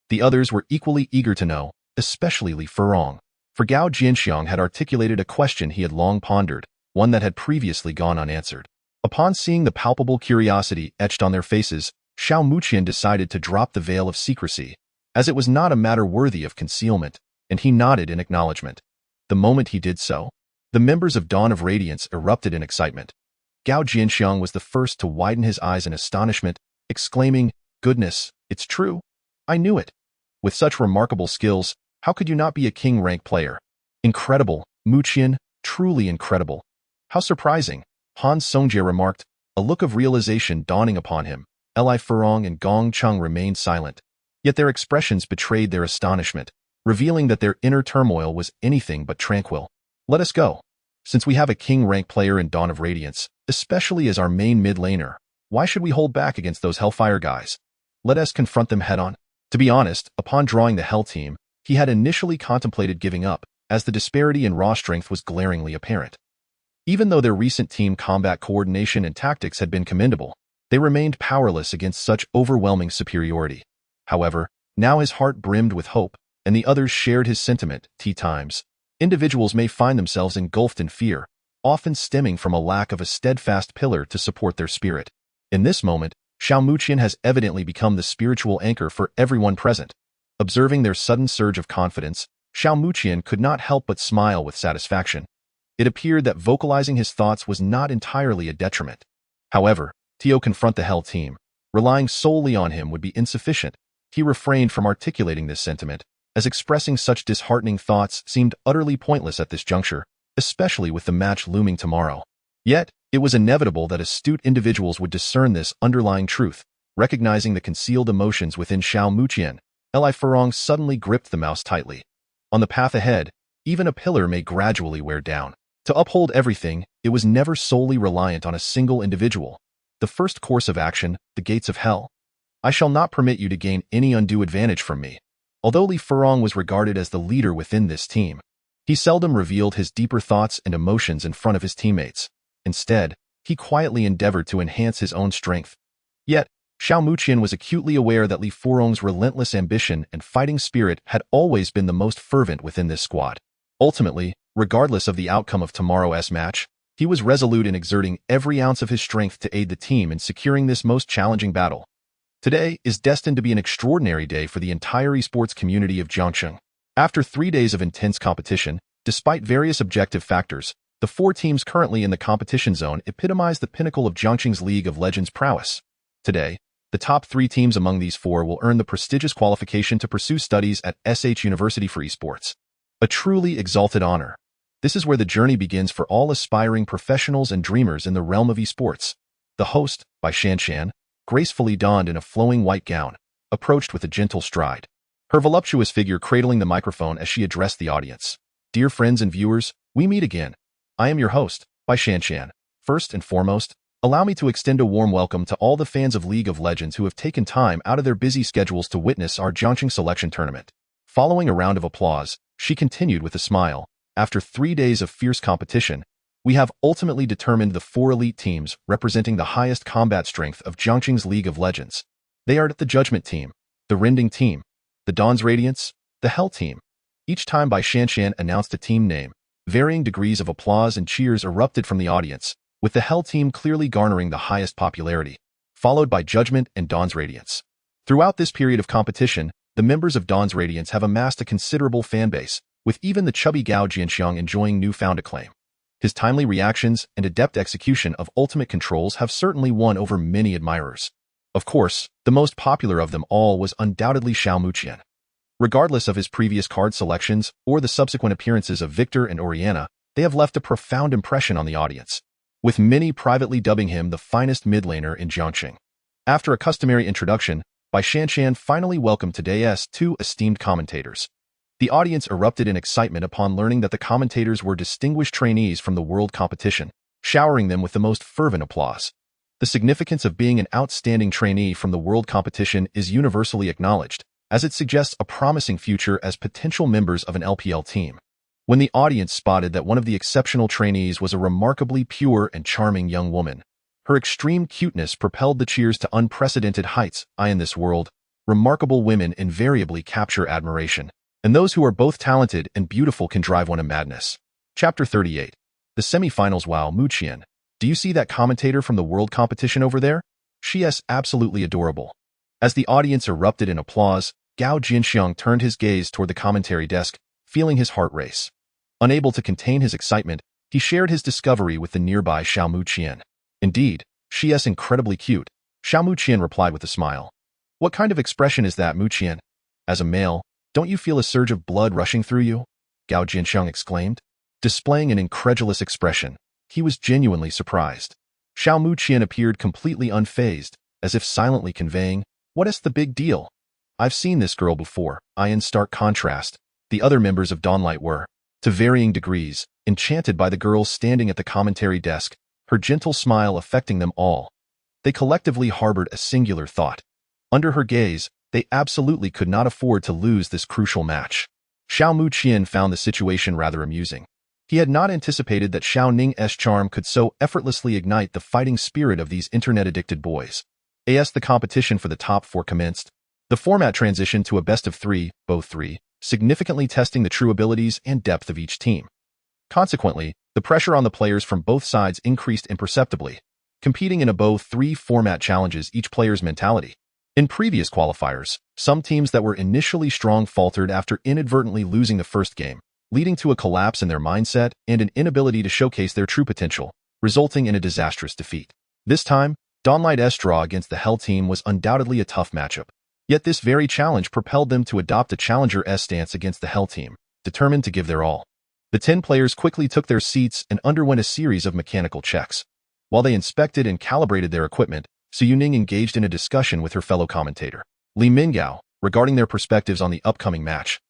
The others were equally eager to know, especially Li Furong, for Gao Jianxiang had articulated a question he had long pondered, one that had previously gone unanswered. Upon seeing the palpable curiosity etched on their faces, Xiao Muqian decided to drop the veil of secrecy, as it was not a matter worthy of concealment, and he nodded in acknowledgement. The moment he did so, the members of Dawn of Radiance erupted in excitement. Gao Jianxiang was the first to widen his eyes in astonishment, exclaiming, "Goodness, it's true. I knew it. With such remarkable skills, how could you not be a king rank player? Incredible, Muqian, truly incredible. How surprising," Han Songjie remarked, a look of realization dawning upon him. Li Furong and Gong Cheng remained silent, yet their expressions betrayed their astonishment, revealing that their inner turmoil was anything but tranquil. "Let us go. Since we have a king rank player in Dawn of Radiance, especially as our main mid laner, why should we hold back against those Hellfire guys? Let us confront them head on." To be honest, upon drawing the Hell team, he had initially contemplated giving up, as the disparity in raw strength was glaringly apparent. Even though their recent team combat coordination and tactics had been commendable, they remained powerless against such overwhelming superiority. However, now his heart brimmed with hope, and the others shared his sentiment. Times, individuals may find themselves engulfed in fear, often stemming from a lack of a steadfast pillar to support their spirit. In this moment, Xiao Muqian has evidently become the spiritual anchor for everyone present. Observing their sudden surge of confidence, Xiao Muqian could not help but smile with satisfaction. It appeared that vocalizing his thoughts was not entirely a detriment. However, to confront the Hell team, relying solely on him would be insufficient. He refrained from articulating this sentiment, as expressing such disheartening thoughts seemed utterly pointless at this juncture, especially with the match looming tomorrow. Yet, it was inevitable that astute individuals would discern this underlying truth. Recognizing the concealed emotions within Xiao Muqian, Li Furong suddenly gripped the mouse tightly. On the path ahead, even a pillar may gradually wear down. To uphold everything, it was never solely reliant on a single individual. The first course of action, the gates of hell. I shall not permit you to gain any undue advantage from me. Although Li Furong was regarded as the leader within this team, he seldom revealed his deeper thoughts and emotions in front of his teammates. Instead, he quietly endeavored to enhance his own strength. Yet, Xiao Muqian was acutely aware that Li Furong's relentless ambition and fighting spirit had always been the most fervent within this squad. Ultimately, regardless of the outcome of tomorrow's match, he was resolute in exerting every ounce of his strength to aid the team in securing this most challenging battle. Today is destined to be an extraordinary day for the entire esports community of Jiangcheng. After 3 days of intense competition, despite various objective factors, the 4 teams currently in the competition zone epitomize the pinnacle of Jiangcheng's League of Legends prowess. Today, the top 3 teams among these 4 will earn the prestigious qualification to pursue studies at SH University for Esports. A truly exalted honor. This is where the journey begins for all aspiring professionals and dreamers in the realm of esports. The host, Bai Shanshan, gracefully donned in a flowing white gown, approached with a gentle stride, her voluptuous figure cradling the microphone as she addressed the audience. "Dear friends and viewers, we meet again. I am your host, Bai Shanshan. First and foremost, allow me to extend a warm welcome to all the fans of League of Legends who have taken time out of their busy schedules to witness our Jiangcheng selection tournament." Following a round of applause, she continued with a smile, "After 3 days of fierce competition, we have ultimately determined the 4 elite teams representing the highest combat strength of Jiangcheng's League of Legends. They are the Judgment Team, the Rending Team, The Dawn's Radiance, the Hell Team. Each time Bai Shanshan announced a team name, varying degrees of applause and cheers erupted from the audience, with the Hell Team clearly garnering the highest popularity, followed by Judgment and Dawn's Radiance. Throughout this period of competition, the members of Dawn's Radiance have amassed a considerable fanbase, with even the chubby Gao Jianxiang enjoying newfound acclaim. His timely reactions and adept execution of ultimate controls have certainly won over many admirers. Of course, the most popular of them all was undoubtedly Xiao Muqian. Regardless of his previous card selections or the subsequent appearances of Victor and Oriana, they have left a profound impression on the audience, with many privately dubbing him the finest mid laner in Jiangxing. After a customary introduction, Bai Shanshan finally welcomed today's two esteemed commentators. The audience erupted in excitement upon learning that the commentators were distinguished trainees from the world competition, showering them with the most fervent applause. The significance of being an outstanding trainee from the world competition is universally acknowledged, as it suggests a promising future as potential members of an LPL team. When the audience spotted that one of the exceptional trainees was a remarkably pure and charming young woman, her extreme cuteness propelled the cheers to unprecedented heights. In this world, remarkable women invariably capture admiration, and those who are both talented and beautiful can drive one to madness. Chapter 38. The Semi-Finals. Wow, Muqian, do you see that commentator from the world competition over there? She is absolutely adorable. As the audience erupted in applause, Gao Jianxiang turned his gaze toward the commentary desk, feeling his heart race. Unable to contain his excitement, he shared his discovery with the nearby Xiao Muqian. Indeed, she is incredibly cute, Xiao Muqian replied with a smile. What kind of expression is that, Muqian? As a male, don't you feel a surge of blood rushing through you? Gao Jianxiang exclaimed. Displaying an incredulous expression, he was genuinely surprised. Xiao Muqian appeared completely unfazed, as if silently conveying, "What is the big deal? I've seen this girl before." In stark contrast, the other members of Dawnlight were, to varying degrees, enchanted by the girl standing at the commentary desk, her gentle smile affecting them all. They collectively harbored a singular thought. Under her gaze, they absolutely could not afford to lose this crucial match. Xiao Muqian found the situation rather amusing. He had not anticipated that Xiao Ning's charm could so effortlessly ignite the fighting spirit of these internet-addicted boys. As the competition for the top 4 commenced, the format transitioned to a best-of-3, both 3, significantly testing the true abilities and depth of each team. Consequently, the pressure on the players from both sides increased imperceptibly, competing in a both-3 format challenges each player's mentality. In previous qualifiers, some teams that were initially strong faltered after inadvertently losing the first game, leading to a collapse in their mindset and an inability to showcase their true potential, resulting in a disastrous defeat. This time, Dawnlight's draw against the Hell team was undoubtedly a tough matchup. Yet this very challenge propelled them to adopt a challenger's stance against the Hell team, determined to give their all. The 10 players quickly took their seats and underwent a series of mechanical checks. While they inspected and calibrated their equipment, Su Yuning engaged in a discussion with her fellow commentator, Li Mingao, regarding their perspectives on the upcoming match.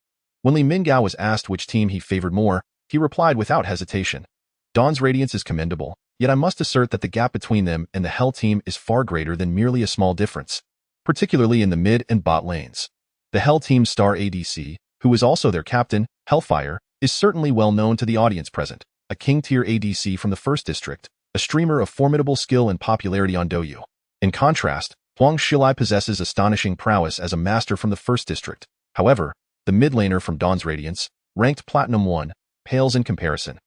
When Li Mingao was asked which team he favored more, he replied without hesitation, "Dawn's Radiance is commendable, yet I must assert that the gap between them and the Hell team is far greater than merely a small difference, particularly in the mid and bot lanes. The Hell team's star ADC, who is also their captain, Hellfire, is certainly well known to the audience present, a king-tier ADC from the 1st District, a streamer of formidable skill and popularity on Douyu. In contrast, Huang Shilai possesses astonishing prowess as a master from the 1st District. However, the mid laner from Dawn's Radiance, ranked Platinum 1, pales in comparison.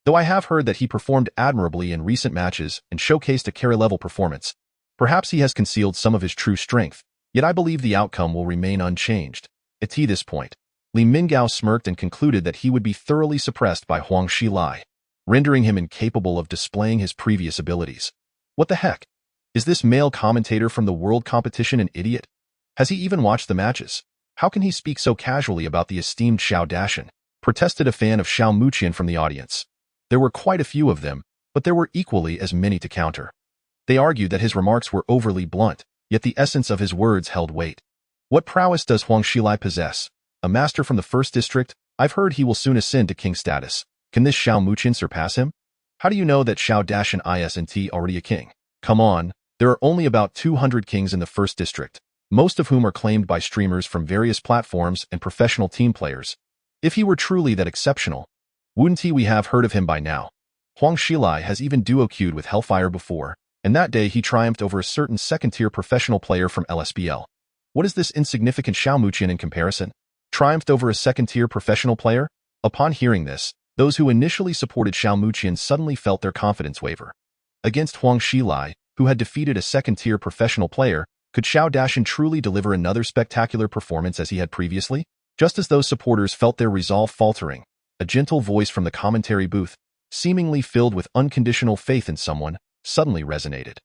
Though I have heard that he performed admirably in recent matches and showcased a carry-level performance, perhaps he has concealed some of his true strength, yet I believe the outcome will remain unchanged." At this point, Li Mingao smirked and concluded that he would be thoroughly suppressed by Huang Shilai, rendering him incapable of displaying his previous abilities. What the heck? Is this male commentator from the world competition an idiot? Has he even watched the matches? How can he speak so casually about the esteemed Xiao Dashan? Protested a fan of Xiao Muqian from the audience. There were quite a few of them, but there were equally as many to counter. They argued that his remarks were overly blunt, yet the essence of his words held weight. What prowess does Huang Shilai possess? A master from the 1st District? I've heard he will soon ascend to king status. Can this Xiao Muqian surpass him? How do you know that Xiao Dashan isn't already a king? Come on, there are only about 200 kings in the 1st District, most of whom are claimed by streamers from various platforms and professional team players. If he were truly that exceptional, wouldn't we have heard of him by now? Huang Shilai has even duo-queued with Hellfire before, and that day he triumphed over a certain second-tier professional player from LSBL. What is this insignificant Xiao Muqian in comparison? Triumphed over a second-tier professional player? Upon hearing this, those who initially supported Xiao Muqian suddenly felt their confidence waver. Against Huang Xilai, who had defeated a second-tier professional player, could Xiao Dashan truly deliver another spectacular performance as he had previously? Just as those supporters felt their resolve faltering, a gentle voice from the commentary booth, seemingly filled with unconditional faith in someone, suddenly resonated.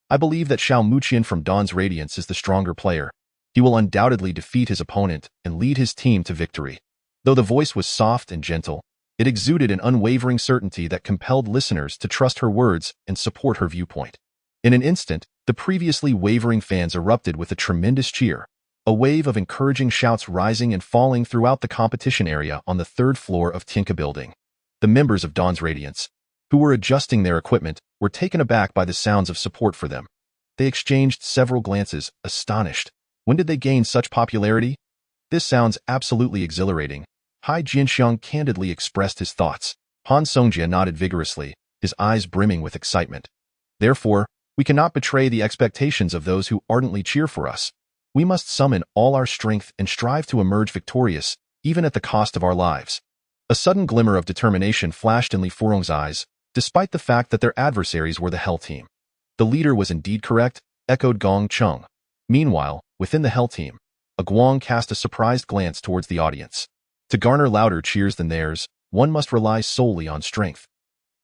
I believe that Xiao Muqian from Dawn's Radiance is the stronger player. He will undoubtedly defeat his opponent and lead his team to victory. Though the voice was soft and gentle, it exuded an unwavering certainty that compelled listeners to trust her words and support her viewpoint. In an instant, the previously wavering fans erupted with a tremendous cheer, a wave of encouraging shouts rising and falling throughout the competition area on the third floor of Tinka Building. The members of Dawn's Radiance, who were adjusting their equipment, were taken aback by the sounds of support for them. They exchanged several glances, astonished. When did they gain such popularity? This sounds absolutely exhilarating. Hai Jianxiang candidly expressed his thoughts. Han Songjia nodded vigorously, his eyes brimming with excitement. Therefore, we cannot betray the expectations of those who ardently cheer for us. We must summon all our strength and strive to emerge victorious, even at the cost of our lives. A sudden glimmer of determination flashed in Li Furong's eyes, despite the fact that their adversaries were the Hell Team. The leader was indeed correct, echoed Gong Chung. Meanwhile, within the Hell Team, a Guang cast a surprised glance towards the audience. To garner louder cheers than theirs, one must rely solely on strength.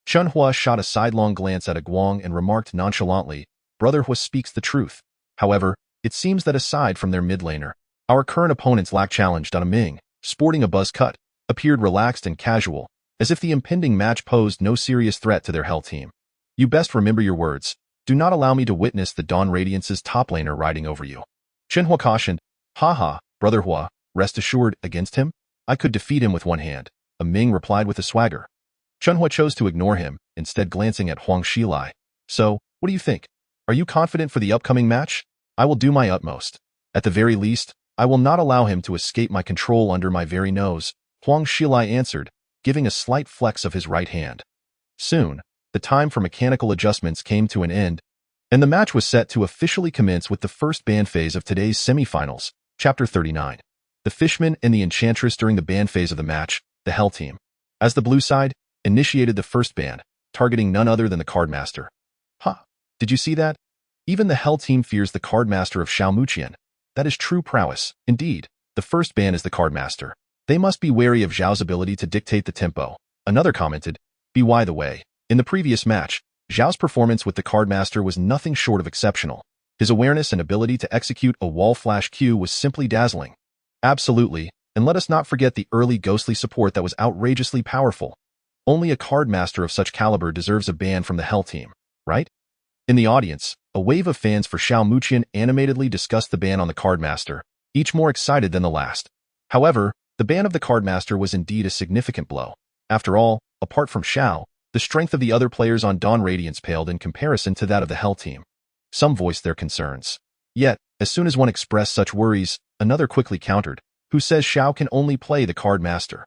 Chun Hua shot a sidelong glance at a Guang and remarked nonchalantly, Brother Hua speaks the truth. However, it seems that aside from their mid laner, our current opponents lack challenge. Dana Ming, sporting a buzz cut, appeared relaxed and casual, as if the impending match posed no serious threat to their Hell Team. You best remember your words. Do not allow me to witness the Dawn Radiance's top laner riding over you. Chen Hua cautioned, Haha, Brother Hua, rest assured, against him, I could defeat him with one hand. A Ming replied with a swagger. Chen Hua chose to ignore him, instead glancing at Huang Xilai. So, what do you think? Are you confident for the upcoming match? I will do my utmost. At the very least, I will not allow him to escape my control under my very nose, Huang Xilai answered, giving a slight flex of his right hand. Soon, the time for mechanical adjustments came to an end, and the match was set to officially commence with the first ban phase of today's semifinals, Chapter 39. The Fishman and the Enchantress during the ban phase of the match, the Hell Team, as the blue side, initiated the first ban, targeting none other than the Cardmaster. Did you see that? Even the Hell Team fears the Cardmaster of Xiao Muqian. That is true prowess. Indeed, the first ban is the Cardmaster. They must be wary of Zhao's ability to dictate the tempo. Another commented, By the way, in the previous match, Zhao's performance with the Cardmaster was nothing short of exceptional. His awareness and ability to execute a wall flash Q was simply dazzling. Absolutely, and let us not forget the early ghostly support that was outrageously powerful. Only a Cardmaster of such caliber deserves a ban from the Hell Team, right? In the audience, a wave of fans for Xiao Muqian animatedly discussed the ban on the Cardmaster, each more excited than the last. However, the ban of the Cardmaster was indeed a significant blow. After all, apart from Xiao, the strength of the other players on Dawn Radiance paled in comparison to that of the Hell Team. Some voiced their concerns. Yet, as soon as one expressed such worries, another quickly countered, who says Xiao can only play the Cardmaster.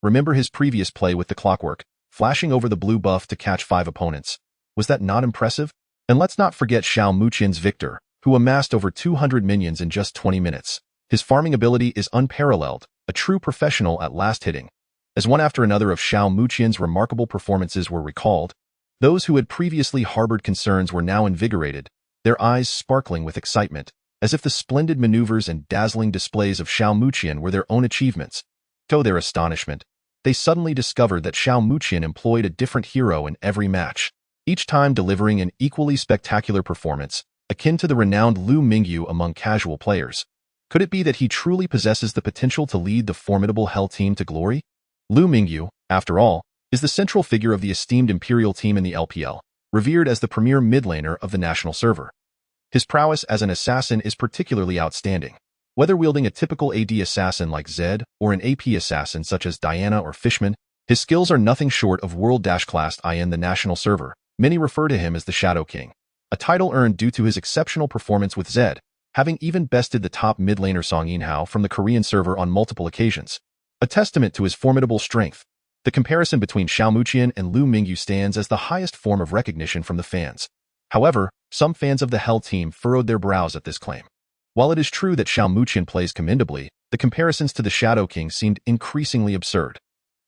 Remember his previous play with the Clockwork, flashing over the blue buff to catch 5 opponents. Was that not impressive? And let's not forget Xiao Muqian's Victor, who amassed over 200 minions in just 20 minutes. His farming ability is unparalleled, a true professional at last hitting. As one after another of Xiao Muqian's remarkable performances were recalled, those who had previously harbored concerns were now invigorated, their eyes sparkling with excitement, as if the splendid maneuvers and dazzling displays of Xiao Muqian were their own achievements. To their astonishment, they suddenly discovered that Xiao Muqian employed a different hero in every match, each time delivering an equally spectacular performance, akin to the renowned Lu Mingyu among casual players. Could it be that he truly possesses the potential to lead the formidable Hell Team to glory? Lu Mingyu, after all, is the central figure of the esteemed Imperial team in the LPL, revered as the premier mid laner of the national server. His prowess as an assassin is particularly outstanding. Whether wielding a typical AD assassin like Zed or an AP assassin such as Diana or Fishman, his skills are nothing short of world-class in the national server. Many refer to him as the Shadow King, a title earned due to his exceptional performance with Zed, having even bested the top mid laner Song Yinhao from the Korean server on multiple occasions. A testament to his formidable strength, the comparison between Xiao Muqian and Lu Mingyu stands as the highest form of recognition from the fans. However, some fans of the Hell Team furrowed their brows at this claim. While it is true that Xiao Muqian plays commendably, the comparisons to the Shadow King seemed increasingly absurd.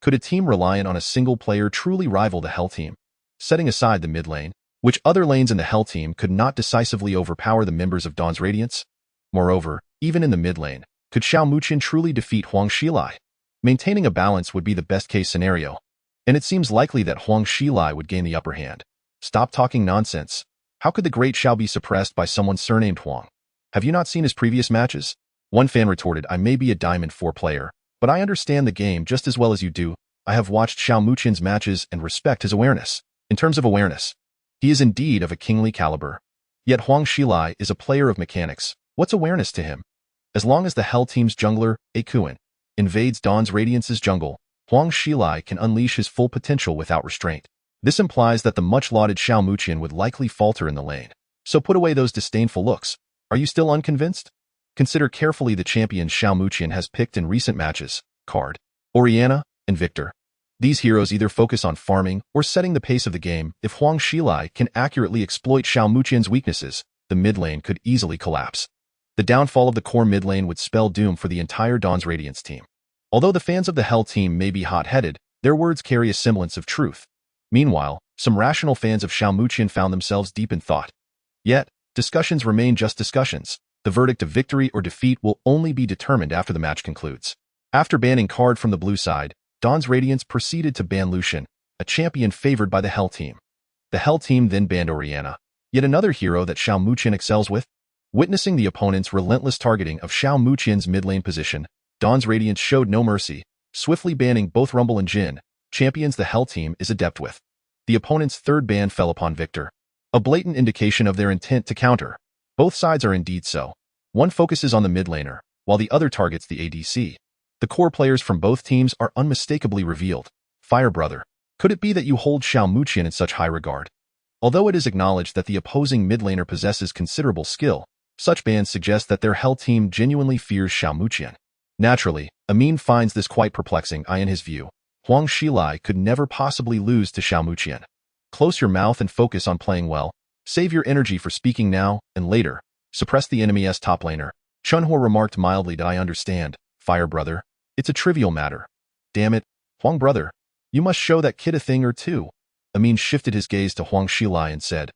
Could a team reliant on a single player truly rival the Hell Team? Setting aside the mid lane, which other lanes in the Hell Team could not decisively overpower the members of Dawn's Radiance? Moreover, even in the mid lane, could Xiao Muqian truly defeat Huang Xilai? Maintaining a balance would be the best-case scenario, and it seems likely that Huang Xilai would gain the upper hand. Stop talking nonsense. How could the great Xiao be suppressed by someone surnamed Huang? Have you not seen his previous matches? One fan retorted, I may be a Diamond 4 player, but I understand the game just as well as you do. I have watched Xiao Muqian's matches and respect his awareness. In terms of awareness, he is indeed of a kingly caliber. Yet Huang Xilai is a player of mechanics. What's awareness to him? As long as the Hell Team's jungler, Akuan, invades Dawn's Radiance's jungle, Huang Xilai can unleash his full potential without restraint. This implies that the much-lauded Xiao Muqian would likely falter in the lane. So put away those disdainful looks. Are you still unconvinced? Consider carefully the champions Xiao Muqian has picked in recent matches: Card, Orianna, and Victor. These heroes either focus on farming or setting the pace of the game. If Huang Xilai can accurately exploit Xiao Muqian's weaknesses, the mid lane could easily collapse. The downfall of the core mid lane would spell doom for the entire Dawn's Radiance team. Although the fans of the Hell Team may be hot-headed, their words carry a semblance of truth. Meanwhile, some rational fans of Xiao Muqian found themselves deep in thought. Yet, discussions remain just discussions. The verdict of victory or defeat will only be determined after the match concludes. After banning Card from the blue side, Dawn's Radiance proceeded to ban Lucian, a champion favored by the Hell Team. The Hell Team then banned Orianna, yet another hero that Xiao Muqian excels with. Witnessing the opponent's relentless targeting of Xiao Muqian's mid-lane position, Dawn's Radiance showed no mercy, swiftly banning both Rumble and Jhin, champions the Hell Team is adept with. The opponent's third ban fell upon Victor, a blatant indication of their intent to counter. Both sides are indeed so. One focuses on the mid laner, while the other targets the ADC. The core players from both teams are unmistakably revealed. Fire Brother, could it be that you hold Xiao Muqian in such high regard? Although it is acknowledged that the opposing mid laner possesses considerable skill, such bans suggest that their Hell Team genuinely fears Xiao Muqian. Naturally, Amin finds this quite perplexing. In his view, Huang Xilai could never possibly lose to Xiao Muqian. Close your mouth and focus on playing well. Save your energy for speaking now and later. Suppress the enemy's top laner. Chunhua remarked mildly, I understand, Fire Brother. It's a trivial matter. Damn it, Huang Brother. You must show that kid a thing or two. Amin shifted his gaze to Huang Xilai and said.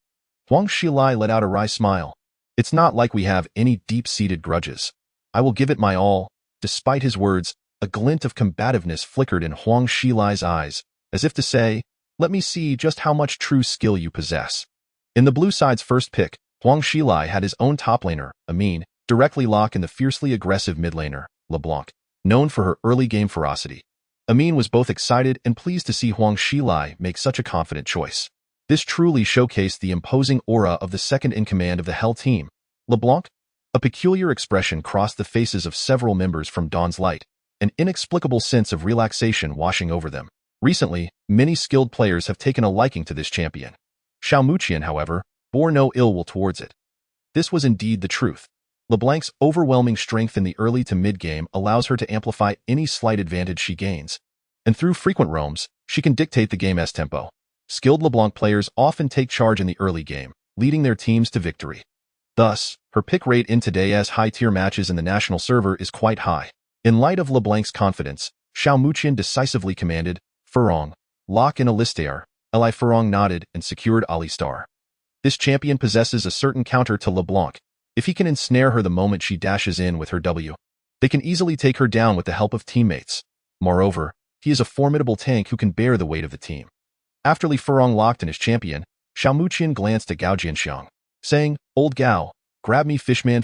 Huang Xilai let out a wry smile. It's not like we have any deep-seated grudges. I will give it my all. Despite his words, a glint of combativeness flickered in Huang Xilai's eyes, as if to say, let me see just how much true skill you possess. In the blue side's first pick, Huang Xilai had his own top laner, Amin, directly lock in the fiercely aggressive mid laner, LeBlanc, known for her early game ferocity. Amin was both excited and pleased to see Huang Xilai make such a confident choice. This truly showcased the imposing aura of the second-in-command of the Hell Team, LeBlanc. A peculiar expression crossed the faces of several members from Dawn's Light, an inexplicable sense of relaxation washing over them. Recently, many skilled players have taken a liking to this champion. Xiao Muqian, however, bore no ill will towards it. This was indeed the truth. LeBlanc's overwhelming strength in the early to mid-game allows her to amplify any slight advantage she gains, and through frequent roams, she can dictate the game's tempo. Skilled LeBlanc players often take charge in the early game, leading their teams to victory. Thus, her pick rate in today's high-tier matches in the national server is quite high. In light of LeBlanc's confidence, Xiao Muqian decisively commanded, Furong, lock in Alistair. Li Furong nodded and secured Alistar. This champion possesses a certain counter to LeBlanc. If he can ensnare her the moment she dashes in with her W, they can easily take her down with the help of teammates. Moreover, he is a formidable tank who can bear the weight of the team. After Li Furong locked in his champion, Xiao Muqian glanced at Gao Jianxiang, saying, Old Gao, grab me fishman.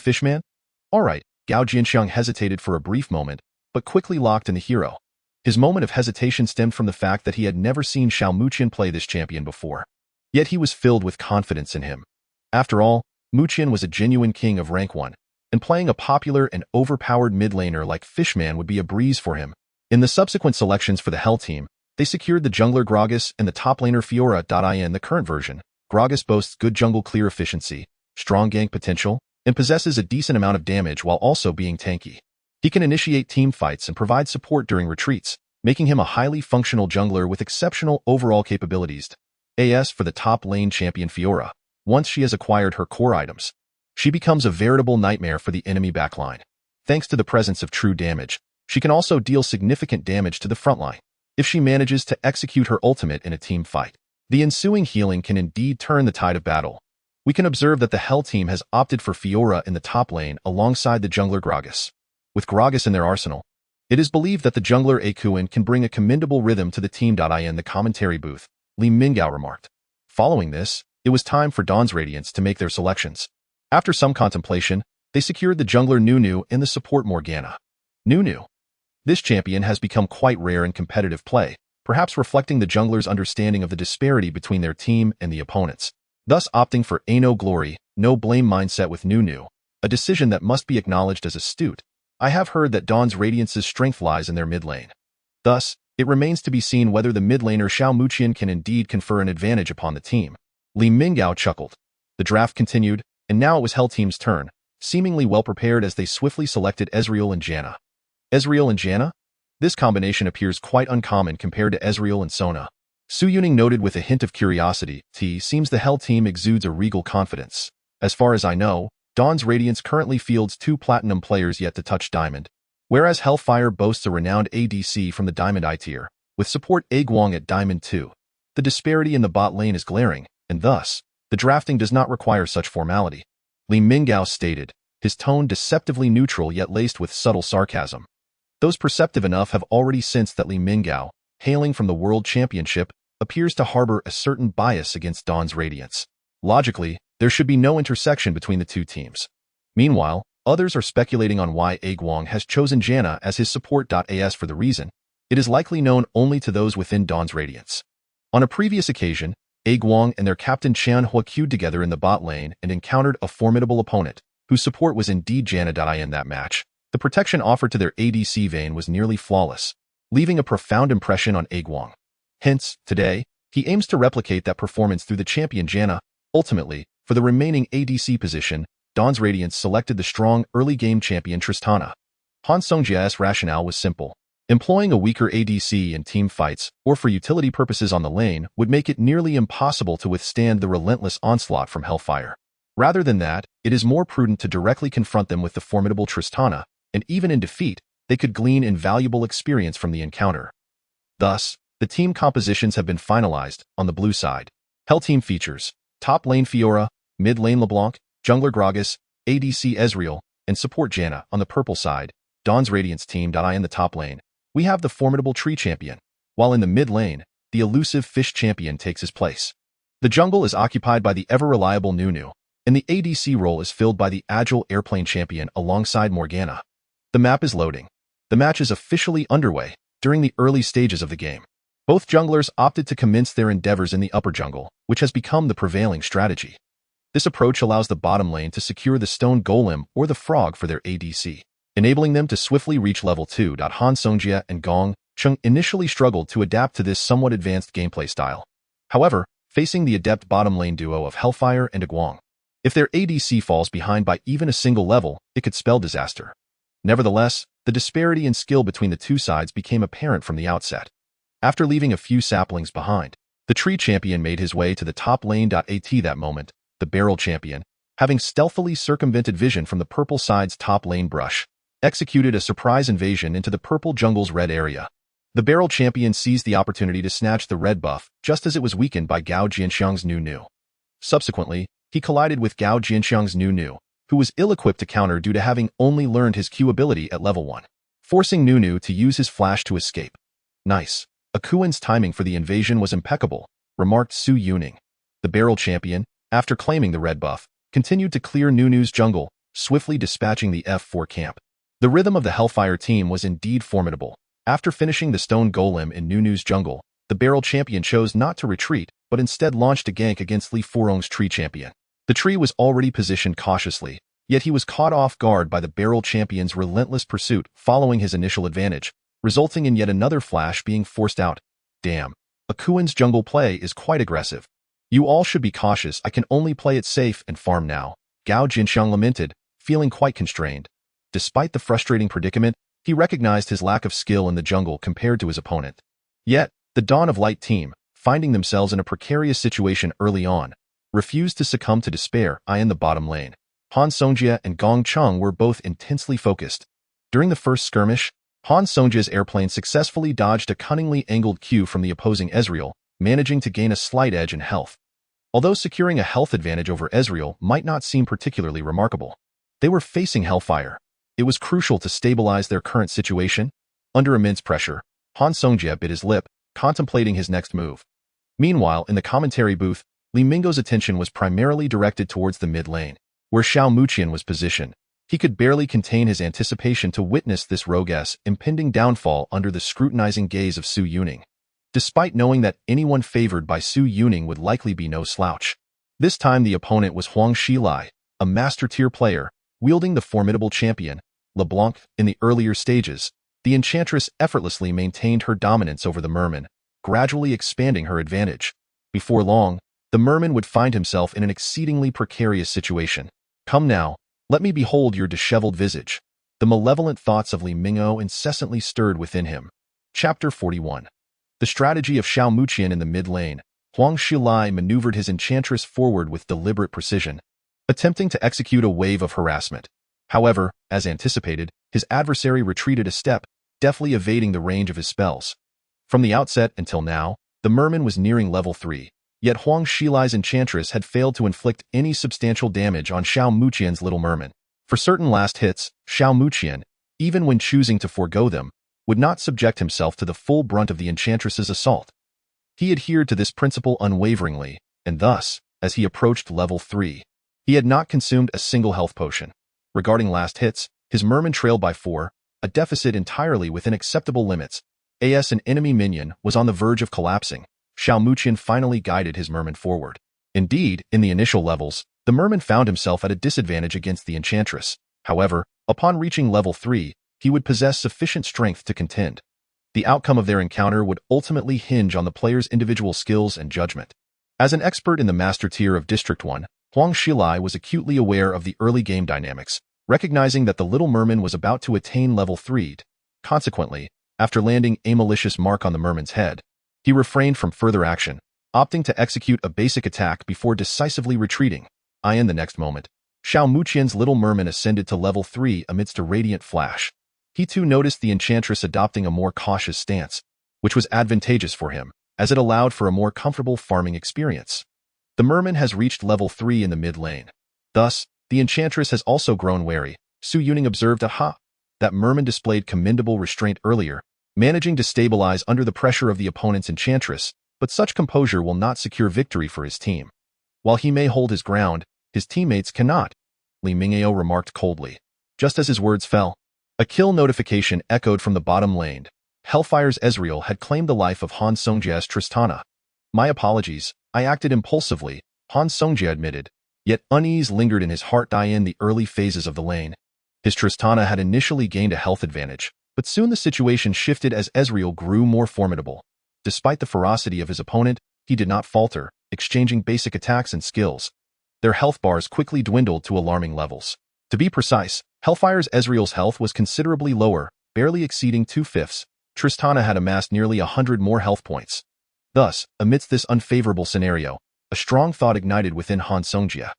Alright, Gao Jianxiang hesitated for a brief moment, but quickly locked in the hero. His moment of hesitation stemmed from the fact that he had never seen Xiao Muqian play this champion before. Yet he was filled with confidence in him. After all, Muqian was a genuine king of rank 1, and playing a popular and overpowered mid laner like Fishman would be a breeze for him. In the subsequent selections for the Hell Team, they secured the jungler Gragas and the top laner Fiora. In the current version, Gragas boasts good jungle clear efficiency, strong gank potential, and possesses a decent amount of damage while also being tanky. He can initiate team fights and provide support during retreats, making him a highly functional jungler with exceptional overall capabilities. As for the top lane champion Fiora, once she has acquired her core items, She becomes a veritable nightmare for the enemy backline. Thanks to the presence of true damage, she can also deal significant damage to the frontline if she manages to execute her ultimate in a team fight. The ensuing healing can indeed turn the tide of battle. We can observe that the Hell team has opted for Fiora in the top lane alongside the jungler Gragas. With Gragas in their arsenal, it is believed that the jungler Akuin can bring a commendable rhythm to the team. In the commentary booth, Li Mingao remarked. Following this, it was time for Dawn's Radiance to make their selections. After some contemplation, they secured the jungler Nunu and the support Morgana. Nunu. This champion has become quite rare in competitive play, perhaps reflecting the jungler's understanding of the disparity between their team and the opponents, thus opting for a no glory, no blame mindset with Nunu, a decision that must be acknowledged as astute. I have heard that Dawn's Radiance's strength lies in their mid lane. Thus, it remains to be seen whether the mid laner Xiao Muqian can indeed confer an advantage upon the team. Li Mingao chuckled. The draft continued, and now it was Hell Team's turn, seemingly well prepared as they swiftly selected Ezreal and Janna. Ezreal and Janna? This combination appears quite uncommon compared to Ezreal and Sona. Su Yuning noted with a hint of curiosity, seems the Hell Team exudes a regal confidence. As far as I know, Dawn's Radiance currently fields 2 Platinum players yet to touch Diamond, whereas Hellfire boasts a renowned ADC from the Diamond I tier, with support Aguang at Diamond 2. The disparity in the bot lane is glaring, and thus, the drafting does not require such formality. Li Mingao stated, his tone deceptively neutral yet laced with subtle sarcasm. Those perceptive enough have already sensed that Li Mingao, hailing from the World Championship, appears to harbor a certain bias against Dawn's Radiance. Logically, there should be no intersection between the two teams. Meanwhile, others are speculating on why Aguang has chosen Janna as his support. As for the reason, it is likely known only to those within Dawn's Radiance. On a previous occasion, Aguang and their captain Qian Hua queued together in the bot lane and encountered a formidable opponent, whose support was indeed Janna. In that match, the protection offered to their ADC Vayne was nearly flawless, leaving a profound impression on Aguang. Hence, today, he aims to replicate that performance through the champion Janna. Ultimately, for the remaining ADC position, Dawn's Radiance selected the strong early-game champion Tristana. Han Songjia's rationale was simple. Employing a weaker ADC in team fights or for utility purposes on the lane would make it nearly impossible to withstand the relentless onslaught from Hellfire. Rather than that, it is more prudent to directly confront them with the formidable Tristana, and even in defeat, they could glean invaluable experience from the encounter. Thus, the team compositions have been finalized. On the blue side, Hell Team features top lane Fiora, mid lane LeBlanc, jungler Gragas, ADC Ezreal, and support Janna. On the purple side, Dawn's Radiance team. In the top lane, we have the formidable Tree Champion, while in the mid lane, the elusive Fish Champion takes his place. The jungle is occupied by the ever-reliable Nunu, and the ADC role is filled by the agile Airplane Champion alongside Morgana. The map is loading. The match is officially underway. During the early stages of the game, both junglers opted to commence their endeavors in the upper jungle, which has become the prevailing strategy. This approach allows the bottom lane to secure the stone golem or the frog for their ADC, enabling them to swiftly reach level 2. Han Songjia and Gong Chung initially struggled to adapt to this somewhat advanced gameplay style. However, facing the adept bottom lane duo of Hellfire and Aguang, if their ADC falls behind by even a single level, it could spell disaster. Nevertheless, the disparity in skill between the two sides became apparent from the outset. After leaving a few saplings behind, the Tree Champion made his way to the top lane. At that moment, the Barrel Champion, having stealthily circumvented vision from the purple side's top lane brush, executed a surprise invasion into the purple jungle's red area. The Barrel Champion seized the opportunity to snatch the red buff just as it was weakened by Gao Jianxiang's Nunu. Subsequently, he collided with Gao Jianxiang's Nunu, who was ill-equipped to counter due to having only learned his Q ability at level 1, forcing Nunu to use his flash to escape. Nice. Akuin's timing for the invasion was impeccable, remarked Su Yuning. The Barrel Champion, after claiming the red buff, continued to clear Nunu's jungle, swiftly dispatching the F4 camp. The rhythm of the Hellfire team was indeed formidable. After finishing the stone golem in Nunu's jungle, the Barrel Champion chose not to retreat, but instead launched a gank against Li Furong's Tree Champion. The tree was already positioned cautiously, yet he was caught off guard by the Barrel Champion's relentless pursuit following his initial advantage, resulting in yet another flash being forced out. Damn, Akuin's jungle play is quite aggressive. You all should be cautious. I can only play it safe and farm now, Gao Jinxiang lamented, feeling quite constrained. Despite the frustrating predicament, he recognized his lack of skill in the jungle compared to his opponent. Yet, the Dawn of Light team, finding themselves in a precarious situation early on, refused to succumb to despair. In the bottom lane, Han Songjia and Gong Cheng were both intensely focused. During the first skirmish, Han Songjia's airplane successfully dodged a cunningly angled cue from the opposing Ezreal, managing to gain a slight edge in health. Although securing a health advantage over Ezreal might not seem particularly remarkable, they were facing Hellfire. It was crucial to stabilize their current situation. Under immense pressure, Han Songjia bit his lip, contemplating his next move. Meanwhile, in the commentary booth, Li Mingo's attention was primarily directed towards the mid lane, where Xiao Muqian was positioned. He could barely contain his anticipation to witness this rogue's impending downfall under the scrutinizing gaze of Su Yuning. Despite knowing that anyone favored by Su Yuning would likely be no slouch. This time the opponent was Huang Xilai, a master-tier player, wielding the formidable champion, LeBlanc. In the earlier stages, the Enchantress effortlessly maintained her dominance over the Merman, gradually expanding her advantage. Before long, the Merman would find himself in an exceedingly precarious situation. Come now, let me behold your disheveled visage. The malevolent thoughts of Li Mingo incessantly stirred within him. Chapter 41. The strategy of Xiao Muqian in the mid lane. Huang Xilai maneuvered his Enchantress forward with deliberate precision, attempting to execute a wave of harassment. However, as anticipated, his adversary retreated a step, deftly evading the range of his spells. From the outset until now, the Merman was nearing level 3, yet Huang Xilai's Enchantress had failed to inflict any substantial damage on Xiao Muqian's Little Merman. For certain last hits, Xiao Muqian, even when choosing to forego them, would not subject himself to the full brunt of the Enchantress's assault. He adhered to this principle unwaveringly, and thus, as he approached level 3, he had not consumed a single health potion. Regarding last hits, his Merman trailed by 4, a deficit entirely within acceptable limits. As an enemy minion was on the verge of collapsing, Xiao Muqian finally guided his Merman forward. Indeed, in the initial levels, the Merman found himself at a disadvantage against the Enchantress. However, upon reaching level 3, he would possess sufficient strength to contend. The outcome of their encounter would ultimately hinge on the player's individual skills and judgment. As an expert in the master tier of District 1, Huang Xilai was acutely aware of the early game dynamics, recognizing that the Little Merman was about to attain level 3. Consequently, after landing a malicious mark on the Merman's head, he refrained from further action, opting to execute a basic attack before decisively retreating. In the next moment, Xiao Muqian's Little Merman ascended to level 3 amidst a radiant flash. He too noticed the Enchantress adopting a more cautious stance, which was advantageous for him, as it allowed for a more comfortable farming experience. The Merman has reached level 3 in the mid lane. Thus, the Enchantress has also grown wary. Su Yuning observed, that Merman displayed commendable restraint earlier, managing to stabilize under the pressure of the opponent's Enchantress, but such composure will not secure victory for his team. While he may hold his ground, his teammates cannot, Li Mingo remarked coldly. Just as his words fell, a kill notification echoed from the bottom lane. Hellfire's Ezreal had claimed the life of Han Songjia's Tristana. My apologies, I acted impulsively, Han Songjia admitted, yet unease lingered in his heart. In the early phases of the lane, his Tristana had initially gained a health advantage, but soon the situation shifted as Ezreal grew more formidable. Despite the ferocity of his opponent, he did not falter, exchanging basic attacks and skills. Their health bars quickly dwindled to alarming levels. To be precise, Hellfire's Ezreal's health was considerably lower, barely exceeding 2/5. Tristana had amassed nearly 100 more health points. Thus, amidst this unfavorable scenario, a strong thought ignited within Han Songjia.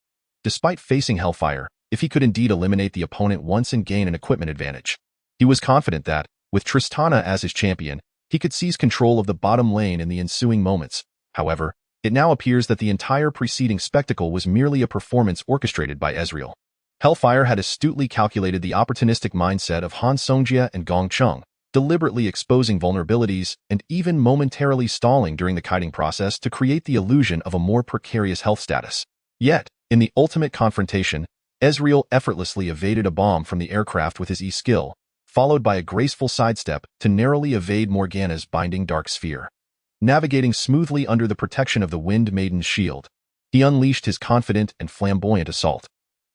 Despite facing Hellfire, if he could indeed eliminate the opponent once and gain an equipment advantage, he was confident that, with Tristana as his champion, he could seize control of the bottom lane in the ensuing moments. However, it now appears that the entire preceding spectacle was merely a performance orchestrated by Ezreal. Hellfire had astutely calculated the opportunistic mindset of Han Songjia and Gong Cheng, deliberately exposing vulnerabilities and even momentarily stalling during the kiting process to create the illusion of a more precarious health status. Yet, in the ultimate confrontation, Ezreal effortlessly evaded a bomb from the aircraft with his E-skill, followed by a graceful sidestep to narrowly evade Morgana's binding dark sphere. Navigating smoothly under the protection of the Wind Maiden's shield, he unleashed his confident and flamboyant assault.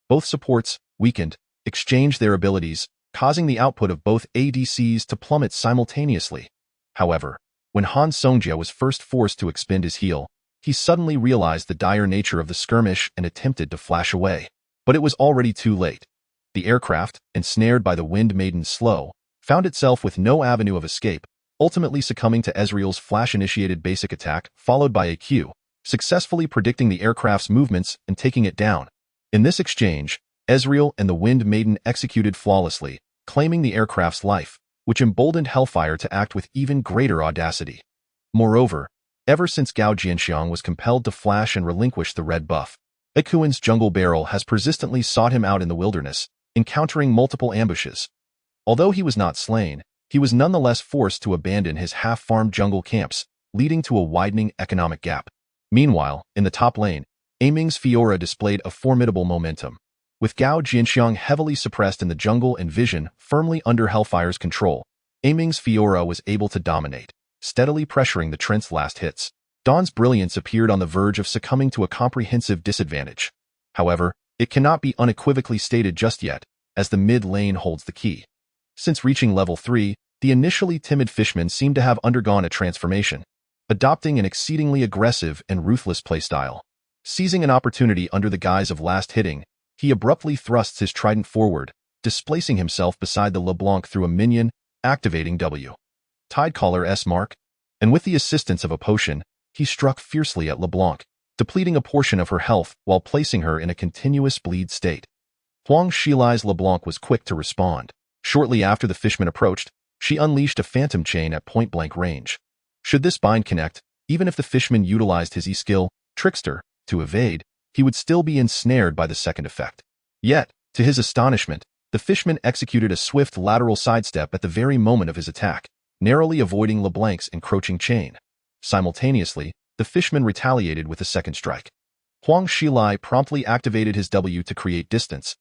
Both supports, weakened, exchanged their abilities, causing the output of both ADCs to plummet simultaneously. However, when Han Songjia was first forced to expend his heal, he suddenly realized the dire nature of the skirmish and attempted to flash away. But it was already too late. The aircraft, ensnared by the Wind Maiden's slow, found itself with no avenue of escape, ultimately succumbing to Ezreal's flash-initiated basic attack, followed by a Q, successfully predicting the aircraft's movements and taking it down. In this exchange, Ezreal and the Wind Maiden executed flawlessly, claiming the aircraft's life, which emboldened Hellfire to act with even greater audacity. Moreover, ever since Gao Jianxiang was compelled to flash and relinquish the red buff, Ekuan's jungle barrel has persistently sought him out in the wilderness, encountering multiple ambushes. Although he was not slain, he was nonetheless forced to abandon his half-farmed jungle camps, leading to a widening economic gap. Meanwhile, in the top lane, Aming's Fiora displayed a formidable momentum. With Gao Jianxiang heavily suppressed in the jungle and Vision firmly under Hellfire's control, Aming's Fiora was able to dominate, steadily pressuring the Trent's last hits. Dawn's brilliance appeared on the verge of succumbing to a comprehensive disadvantage. However, it cannot be unequivocally stated just yet, as the mid lane holds the key. Since reaching level 3, the initially timid Fishman seemed to have undergone a transformation, adopting an exceedingly aggressive and ruthless playstyle. Seizing an opportunity under the guise of last hitting, he abruptly thrusts his trident forward, displacing himself beside the LeBlanc through a minion, activating W. Tidecaller S mark, and with the assistance of a potion, he struck fiercely at LeBlanc, depleting a portion of her health while placing her in a continuous bleed state. Huang Shilai's LeBlanc was quick to respond. Shortly after the Fishman approached, she unleashed a phantom chain at point-blank range. Should this bind connect, even if the Fishman utilized his E-skill, Trickster, to evade, he would still be ensnared by the second effect. Yet, to his astonishment, the Fishman executed a swift lateral sidestep at the very moment of his attack, narrowly avoiding LeBlanc's encroaching chain. Simultaneously, the Fishman retaliated with a second strike. Huang Shilai promptly activated his W to create distance,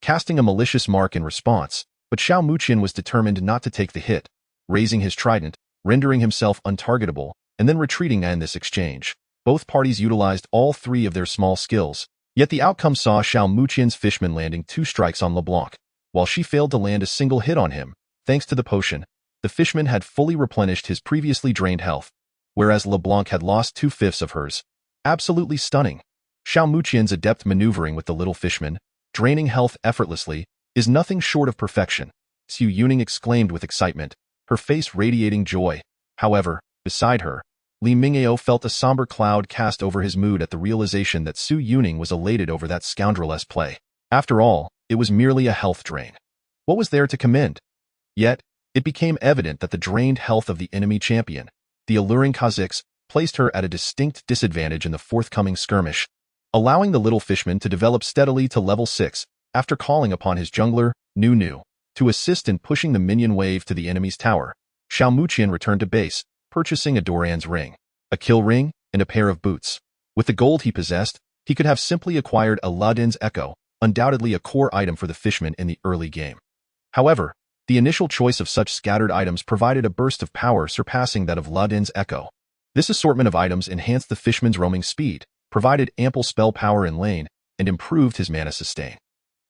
casting a malicious mark in response, but Xiao Muqian was determined not to take the hit, raising his trident, rendering himself untargetable, and then retreating in this exchange. Both parties utilized all three of their small skills, yet the outcome saw Xiao Muqian's Fishman landing 2 strikes on LeBlanc, while she failed to land a single hit on him. Thanks to the potion, the Fishman had fully replenished his previously drained health, whereas LeBlanc had lost 2/5 of hers. Absolutely stunning. Xiao Muqian's adept maneuvering with the little Fishman, draining health effortlessly, is nothing short of perfection, Su Yuning exclaimed with excitement, her face radiating joy. However, beside her, Li Mingao felt a somber cloud cast over his mood at the realization that Su Yuning was elated over that scoundrel's play. After all, it was merely a health drain. What was there to commend? Yet, it became evident that the drained health of the enemy champion, the alluring Kha'Zix, placed her at a distinct disadvantage in the forthcoming skirmish, allowing the little Fishman to develop steadily to level 6 after calling upon his jungler, Nu, to assist in pushing the minion wave to the enemy's tower. Xiao Muqian returned to base, purchasing a Doran's ring, a kill ring, and a pair of boots. With the gold he possessed, he could have simply acquired a Ladin's Echo, undoubtedly a core item for the Fishman in the early game. However, the initial choice of such scattered items provided a burst of power surpassing that of Ladin's Echo. This assortment of items enhanced the Fishman's roaming speed, provided ample spell power in lane, and improved his mana sustain.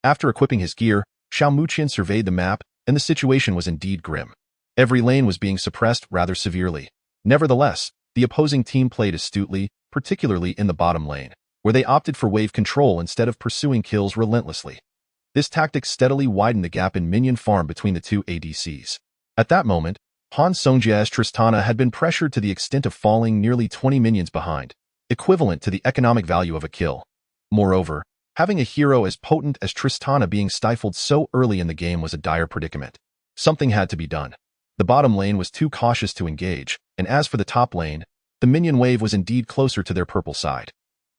After equipping his gear, Xiao Muqian surveyed the map, and the situation was indeed grim. Every lane was being suppressed rather severely. Nevertheless, the opposing team played astutely, particularly in the bottom lane, where they opted for wave control instead of pursuing kills relentlessly. This tactic steadily widened the gap in minion farm between the two ADCs. At that moment, Han Songjia's Tristana had been pressured to the extent of falling nearly 20 minions behind, equivalent to the economic value of a kill. Moreover, having a hero as potent as Tristana being stifled so early in the game was a dire predicament. Something had to be done. The bottom lane was too cautious to engage, and as for the top lane, the minion wave was indeed closer to their purple side.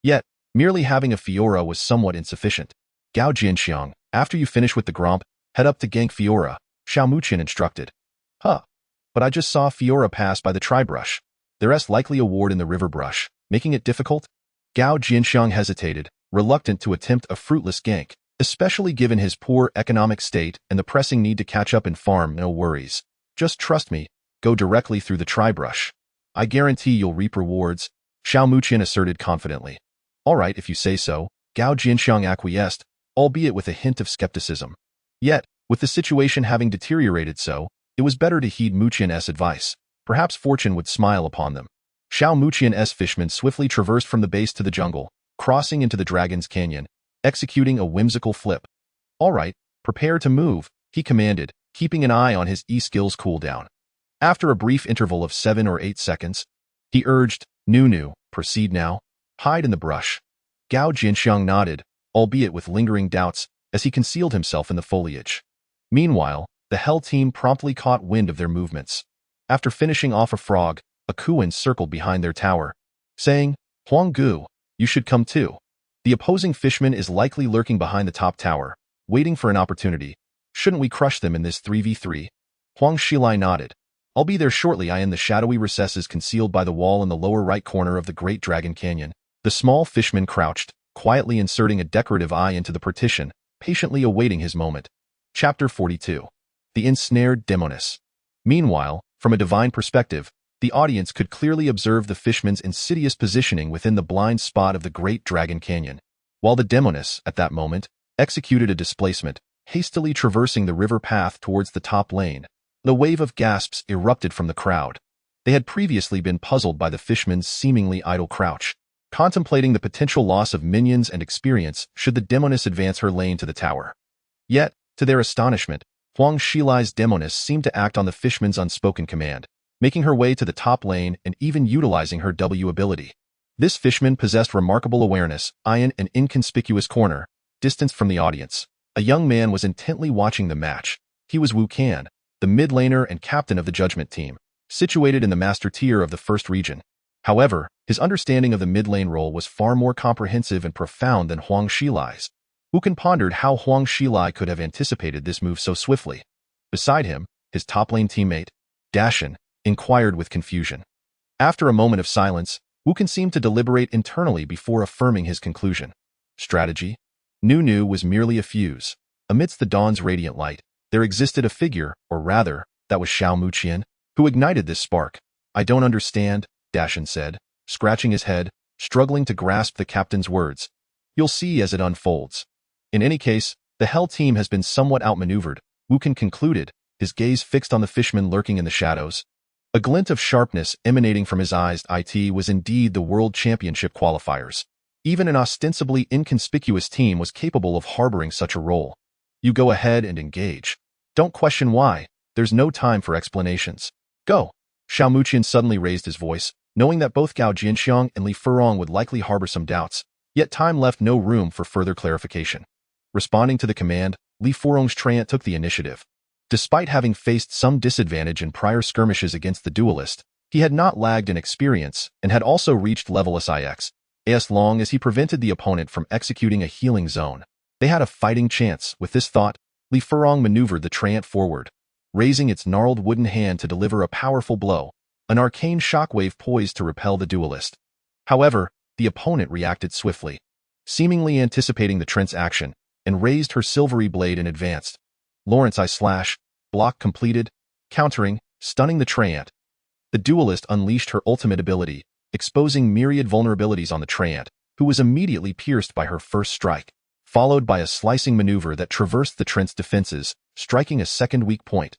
Yet, merely having a Fiora was somewhat insufficient. Gao Jianxiang, after you finish with the Gromp, head up to gank Fiora, Xiao Muqian instructed. But I just saw Fiora pass by the Tribrush. There's likely a ward in the river brush, making it difficult? Gao Jianxiang hesitated, reluctant to attempt a fruitless gank, especially given his poor economic state and the pressing need to catch up in farm. No worries. Just trust me, go directly through the Tribrush. I guarantee you'll reap rewards, Xiao Muqian asserted confidently. All right, if you say so, Gao Jianxiang acquiesced, albeit with a hint of skepticism. Yet, with the situation having deteriorated so, it was better to heed Muqian's advice. Perhaps fortune would smile upon them. Xiao Muqian's Fishman swiftly traversed from the base to the jungle, crossing into the Dragon's Canyon, executing a whimsical flip. All right, prepare to move, he commanded, keeping an eye on his E-skill's cooldown. After a brief interval of 7 or 8 seconds, he urged, Nu, proceed now. Hide in the brush. Gao Jianxiang nodded, albeit with lingering doubts, as he concealed himself in the foliage. Meanwhile, the Hell team promptly caught wind of their movements. After finishing off a frog, a Kuan circled behind their tower, saying, "Huang Gu, you should come too. The opposing fishman is likely lurking behind the top tower, waiting for an opportunity. Shouldn't we crush them in this 3v3? Huang Shilai nodded. "I'll be there shortly. I am the shadowy recesses concealed by the wall in the lower right corner of the Great Dragon Canyon." The small fishman crouched, quietly inserting a decorative eye into the partition, patiently awaiting his moment. Chapter 42. The Ensnared Demoness. Meanwhile, from a divine perspective, the audience could clearly observe the fishman's insidious positioning within the blind spot of the Great Dragon Canyon. While the demoness, at that moment, executed a displacement, hastily traversing the river path towards the top lane, a wave of gasps erupted from the crowd. They had previously been puzzled by the fishman's seemingly idle crouch, contemplating the potential loss of minions and experience should the demoness advance her lane to the tower. Yet, to their astonishment, Huang Shilai's demoness seemed to act on the fishman's unspoken command, making her way to the top lane and even utilizing her W ability. This fishman possessed remarkable awareness, in an inconspicuous corner, distanced from the audience. A young man was intently watching the match. He was Wu Kan, the mid laner and captain of the Judgment team, situated in the master tier of the first region. However, his understanding of the mid lane role was far more comprehensive and profound than Huang Shilai's. Wu Kan pondered how Huang Shilai could have anticipated this move so swiftly. Beside him, his top lane teammate, Dashin, inquired with confusion. After a moment of silence, Wu Kan seemed to deliberate internally before affirming his conclusion. Strategy? Nu was merely a fuse. Amidst the dawn's radiant light, there existed a figure, or rather, that was Xiao Muqian, who ignited this spark. "I don't understand," Dashin said, scratching his head, struggling to grasp the captain's words. "You'll see as it unfolds." In any case, the Hell team has been somewhat outmaneuvered, Wu Kan concluded, his gaze fixed on the fishman lurking in the shadows. A glint of sharpness emanating from his eyes. It was indeed the World Championship qualifiers. Even an ostensibly inconspicuous team was capable of harboring such a role. "You go ahead and engage. Don't question why. There's no time for explanations. Go." Xiao Muqian suddenly raised his voice, knowing that both Gao Jianxiang and Li Furong would likely harbor some doubts, yet time left no room for further clarification. Responding to the command, Li Furong's Treant took the initiative. Despite having faced some disadvantage in prior skirmishes against the duelist, he had not lagged in experience and had also reached level SIX, as long as he prevented the opponent from executing a healing zone. They had a fighting chance. With this thought, Li Furong maneuvered the Treant forward, raising its gnarled wooden hand to deliver a powerful blow, an arcane shockwave poised to repel the duelist. However, the opponent reacted swiftly, seemingly anticipating the Treant's action, and raised her silvery blade and advanced. Lawrence I slash, block completed, countering, stunning the Treant. The duelist unleashed her ultimate ability, exposing myriad vulnerabilities on the Treant, who was immediately pierced by her first strike, followed by a slicing maneuver that traversed the Treant's defenses, striking a second weak point.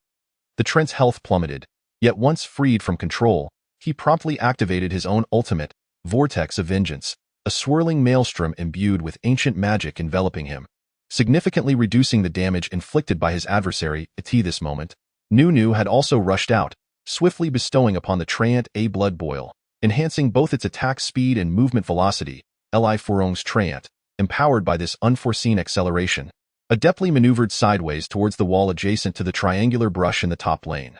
The Treant's health plummeted, yet once freed from control, he promptly activated his own ultimate, Vortex of Vengeance, a swirling maelstrom imbued with ancient magic enveloping him, significantly reducing the damage inflicted by his adversary. At this moment, Nu had also rushed out, swiftly bestowing upon the Treant a blood boil, enhancing both its attack speed and movement velocity. Li Furong's Treant, empowered by this unforeseen acceleration, adeptly maneuvered sideways towards the wall adjacent to the triangular brush in the top lane.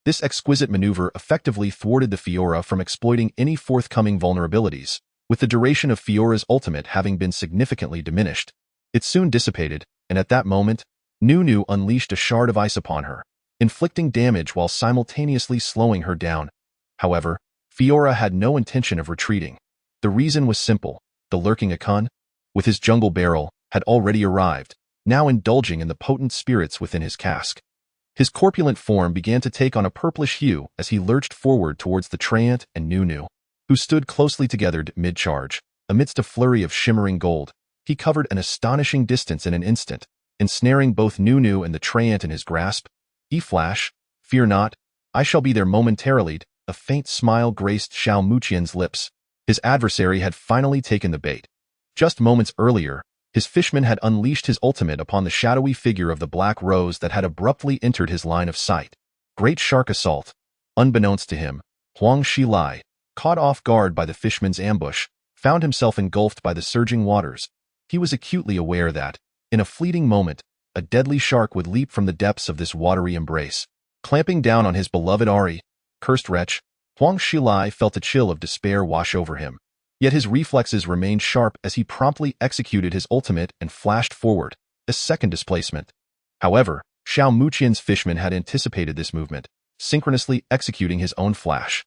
This exquisite maneuver effectively thwarted the Fiora from exploiting any forthcoming vulnerabilities, with the duration of Fiora's ultimate having been significantly diminished. It soon dissipated, and at that moment, Nu unleashed a shard of ice upon her, inflicting damage while simultaneously slowing her down. However, Fiora had no intention of retreating. The reason was simple. The lurking Akun, with his jungle barrel, had already arrived, now indulging in the potent spirits within his cask. His corpulent form began to take on a purplish hue as he lurched forward towards the Treant and Nu, who stood closely together mid-charge. Amidst a flurry of shimmering gold, he covered an astonishing distance in an instant, ensnaring both Nu and the Treant in his grasp. "E-flash, fear not, I shall be there momentarily." A faint smile graced Xiao Muqian's lips. His adversary had finally taken the bait. Just moments earlier, his fishman had unleashed his ultimate upon the shadowy figure of the Black Rose that had abruptly entered his line of sight. Great shark assault. Unbeknownst to him, Huang Shilai, caught off guard by the fishman's ambush, found himself engulfed by the surging waters. He was acutely aware that, In a fleeting moment, a deadly shark would leap from the depths of this watery embrace. Clamping down on his beloved Ari, cursed wretch, Huang Xilai felt a chill of despair wash over him. Yet his reflexes remained sharp as he promptly executed his ultimate and flashed forward, a second displacement. However, Xiao Muqian's fishman had anticipated this movement, synchronously executing his own flash.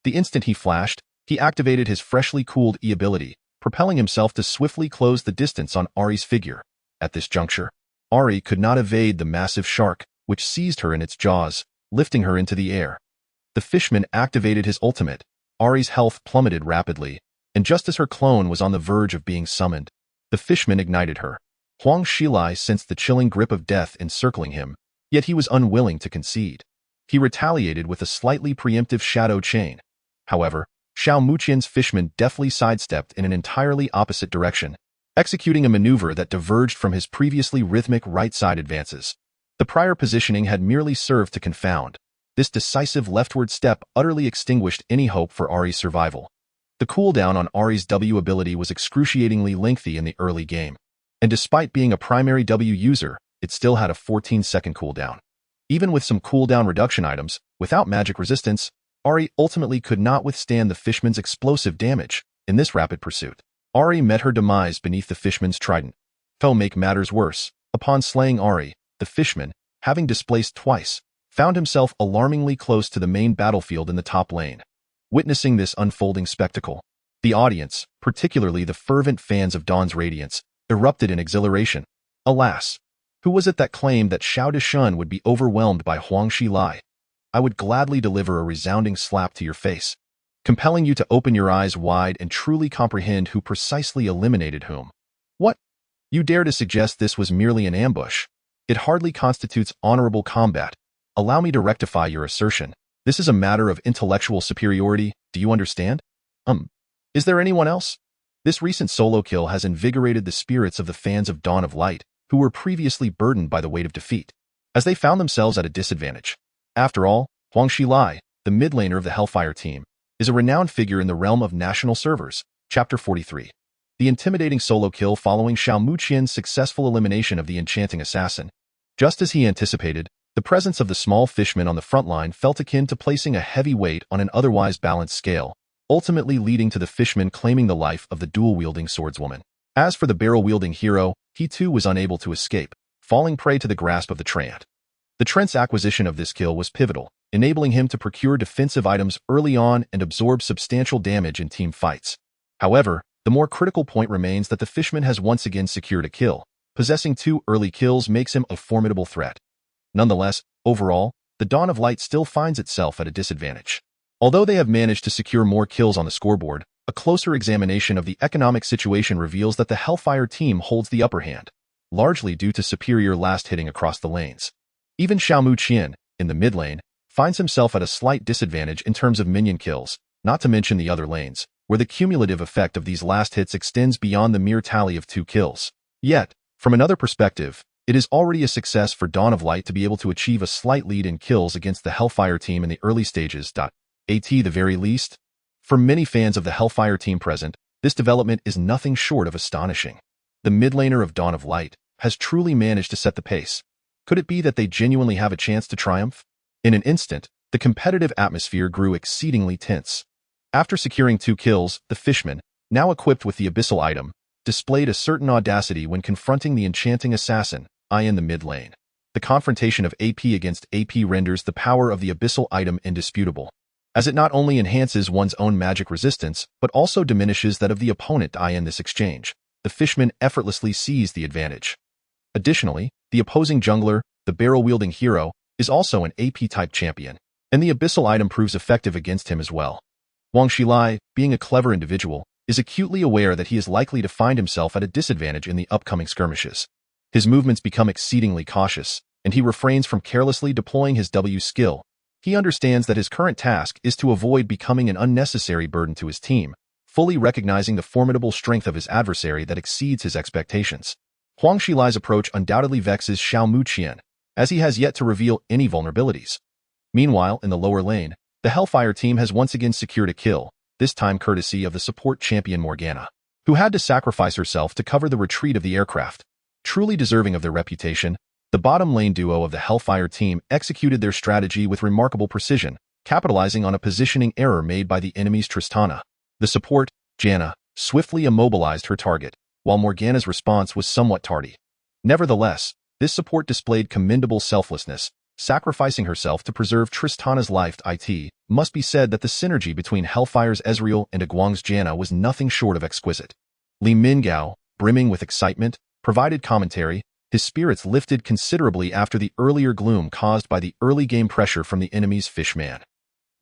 The instant he flashed, he activated his freshly cooled E ability, propelling himself to swiftly close the distance on Ari's figure. At this juncture, Ari could not evade the massive shark, which seized her in its jaws, lifting her into the air. The fishman activated his ultimate. Ari's health plummeted rapidly, and just as her clone was on the verge of being summoned, the fishman ignited her. Huang Xilai sensed the chilling grip of death encircling him, yet he was unwilling to concede. He retaliated with a slightly preemptive shadow chain. However, Xiao Muqian's fishman deftly sidestepped in an entirely opposite direction, executing a maneuver that diverged from his previously rhythmic right-side advances. The prior positioning had merely served to confound. This decisive leftward step utterly extinguished any hope for Ari's survival. The cooldown on Ari's W ability was excruciatingly lengthy in the early game, and despite being a primary W user, it still had a 14-second cooldown. Even with some cooldown reduction items, without magic resistance, Ari ultimately could not withstand the fishman's explosive damage. In this rapid pursuit, Ari met her demise beneath the fishman's trident. To make matters worse, upon slaying Ari, the fishman, having displaced twice, found himself alarmingly close to the main battlefield in the top lane. Witnessing this unfolding spectacle, the audience, particularly the fervent fans of Dawn's Radiance, erupted in exhilaration. Alas, who was it that claimed that Xiao Deshun would be overwhelmed by Huang Xilai? I would gladly deliver a resounding slap to your face, compelling you to open your eyes wide and truly comprehend who precisely eliminated whom. What? You dare to suggest this was merely an ambush? It hardly constitutes honorable combat. Allow me to rectify your assertion. This is a matter of intellectual superiority, do you understand? Is there anyone else? This recent solo kill has invigorated the spirits of the fans of Dawn of Light, who were previously burdened by the weight of defeat, as they found themselves at a disadvantage. After all, Huang Xilai, the mid laner of the Hellfire team, is a renowned figure in the realm of national servers. Chapter 43. The intimidating solo kill following Xiao Muqian's successful elimination of the enchanting assassin. Just as he anticipated, the presence of the small fishman on the front line felt akin to placing a heavy weight on an otherwise balanced scale, ultimately leading to the fishman claiming the life of the dual-wielding swordswoman. As for the barrel-wielding hero, he too was unable to escape, falling prey to the grasp of the Treant. The Treant's acquisition of this kill was pivotal, enabling him to procure defensive items early on and absorb substantial damage in team fights. However, the more critical point remains that the fishman has once again secured a kill. Possessing 2 early kills makes him a formidable threat. Nonetheless, overall, the Dawn of Light still finds itself at a disadvantage. Although they have managed to secure more kills on the scoreboard, a closer examination of the economic situation reveals that the Hellfire team holds the upper hand, largely due to superior last hitting across the lanes. Even Xiao Muqian, in the mid lane, finds himself at a slight disadvantage in terms of minion kills, not to mention the other lanes, where the cumulative effect of these last hits extends beyond the mere tally of 2 kills. Yet, from another perspective, it is already a success for Dawn of Light to be able to achieve a slight lead in kills against the Hellfire team in the early stages. At the very least, for many fans of the Hellfire team present, this development is nothing short of astonishing. The mid laner of Dawn of Light has truly managed to set the pace. Could it be that they genuinely have a chance to triumph? In an instant, the competitive atmosphere grew exceedingly tense. After securing 2 kills, the fishman, now equipped with the abyssal item, displayed a certain audacity when confronting the enchanting assassin, in the mid lane. The confrontation of AP against AP renders the power of the abyssal item indisputable, as it not only enhances one's own magic resistance, but also diminishes that of the opponent. In this exchange, the fishman effortlessly seized the advantage. Additionally, the opposing jungler, the barrel-wielding hero, is also an AP-type champion, and the abyssal item proves effective against him as well. Huang Xilai, being a clever individual, is acutely aware that he is likely to find himself at a disadvantage in the upcoming skirmishes. His movements become exceedingly cautious, and he refrains from carelessly deploying his W skill. He understands that his current task is to avoid becoming an unnecessary burden to his team, fully recognizing the formidable strength of his adversary that exceeds his expectations. Huang Xilai's approach undoubtedly vexes Xiao Muqian, as he has yet to reveal any vulnerabilities. Meanwhile, in the lower lane, the Hellfire team has once again secured a kill, this time courtesy of the support champion Morgana, who had to sacrifice herself to cover the retreat of the aircraft. Truly deserving of their reputation, the bottom lane duo of the Hellfire team executed their strategy with remarkable precision, capitalizing on a positioning error made by the enemy's Tristana. The support, Janna, swiftly immobilized her target, while Morgana's response was somewhat tardy. Nevertheless, this support displayed commendable selflessness, sacrificing herself to preserve Tristana's life. It must be said that the synergy between Hellfire's Ezreal and Aguang's Janna was nothing short of exquisite. Li Mingao, brimming with excitement, provided commentary. His spirits lifted considerably after the earlier gloom caused by the early game pressure from the enemy's Fishman.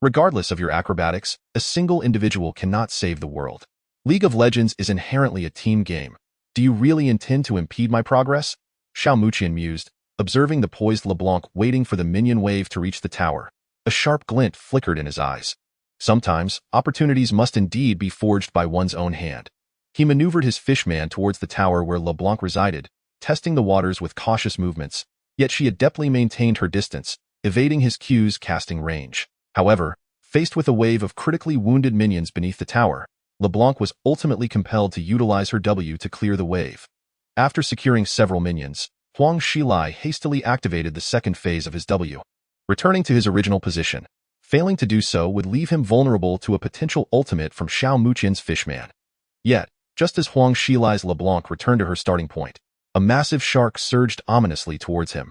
Regardless of your acrobatics, a single individual cannot save the world. League of Legends is inherently a team game. Do you really intend to impede my progress? Xiao Muqian mused, observing the poised LeBlanc waiting for the minion wave to reach the tower. A sharp glint flickered in his eyes. Sometimes, opportunities must indeed be forged by one's own hand. He maneuvered his Fishman towards the tower where LeBlanc resided, testing the waters with cautious movements, yet she adeptly maintained her distance, evading his cues, casting range. However, faced with a wave of critically wounded minions beneath the tower, LeBlanc was ultimately compelled to utilize her W to clear the wave. After securing several minions, Huang Shilai hastily activated the second phase of his W, returning to his original position. Failing to do so would leave him vulnerable to a potential ultimate from Xiao Muqian's Fishman. Yet, just as Huang Shilai's LeBlanc returned to her starting point, a massive shark surged ominously towards him.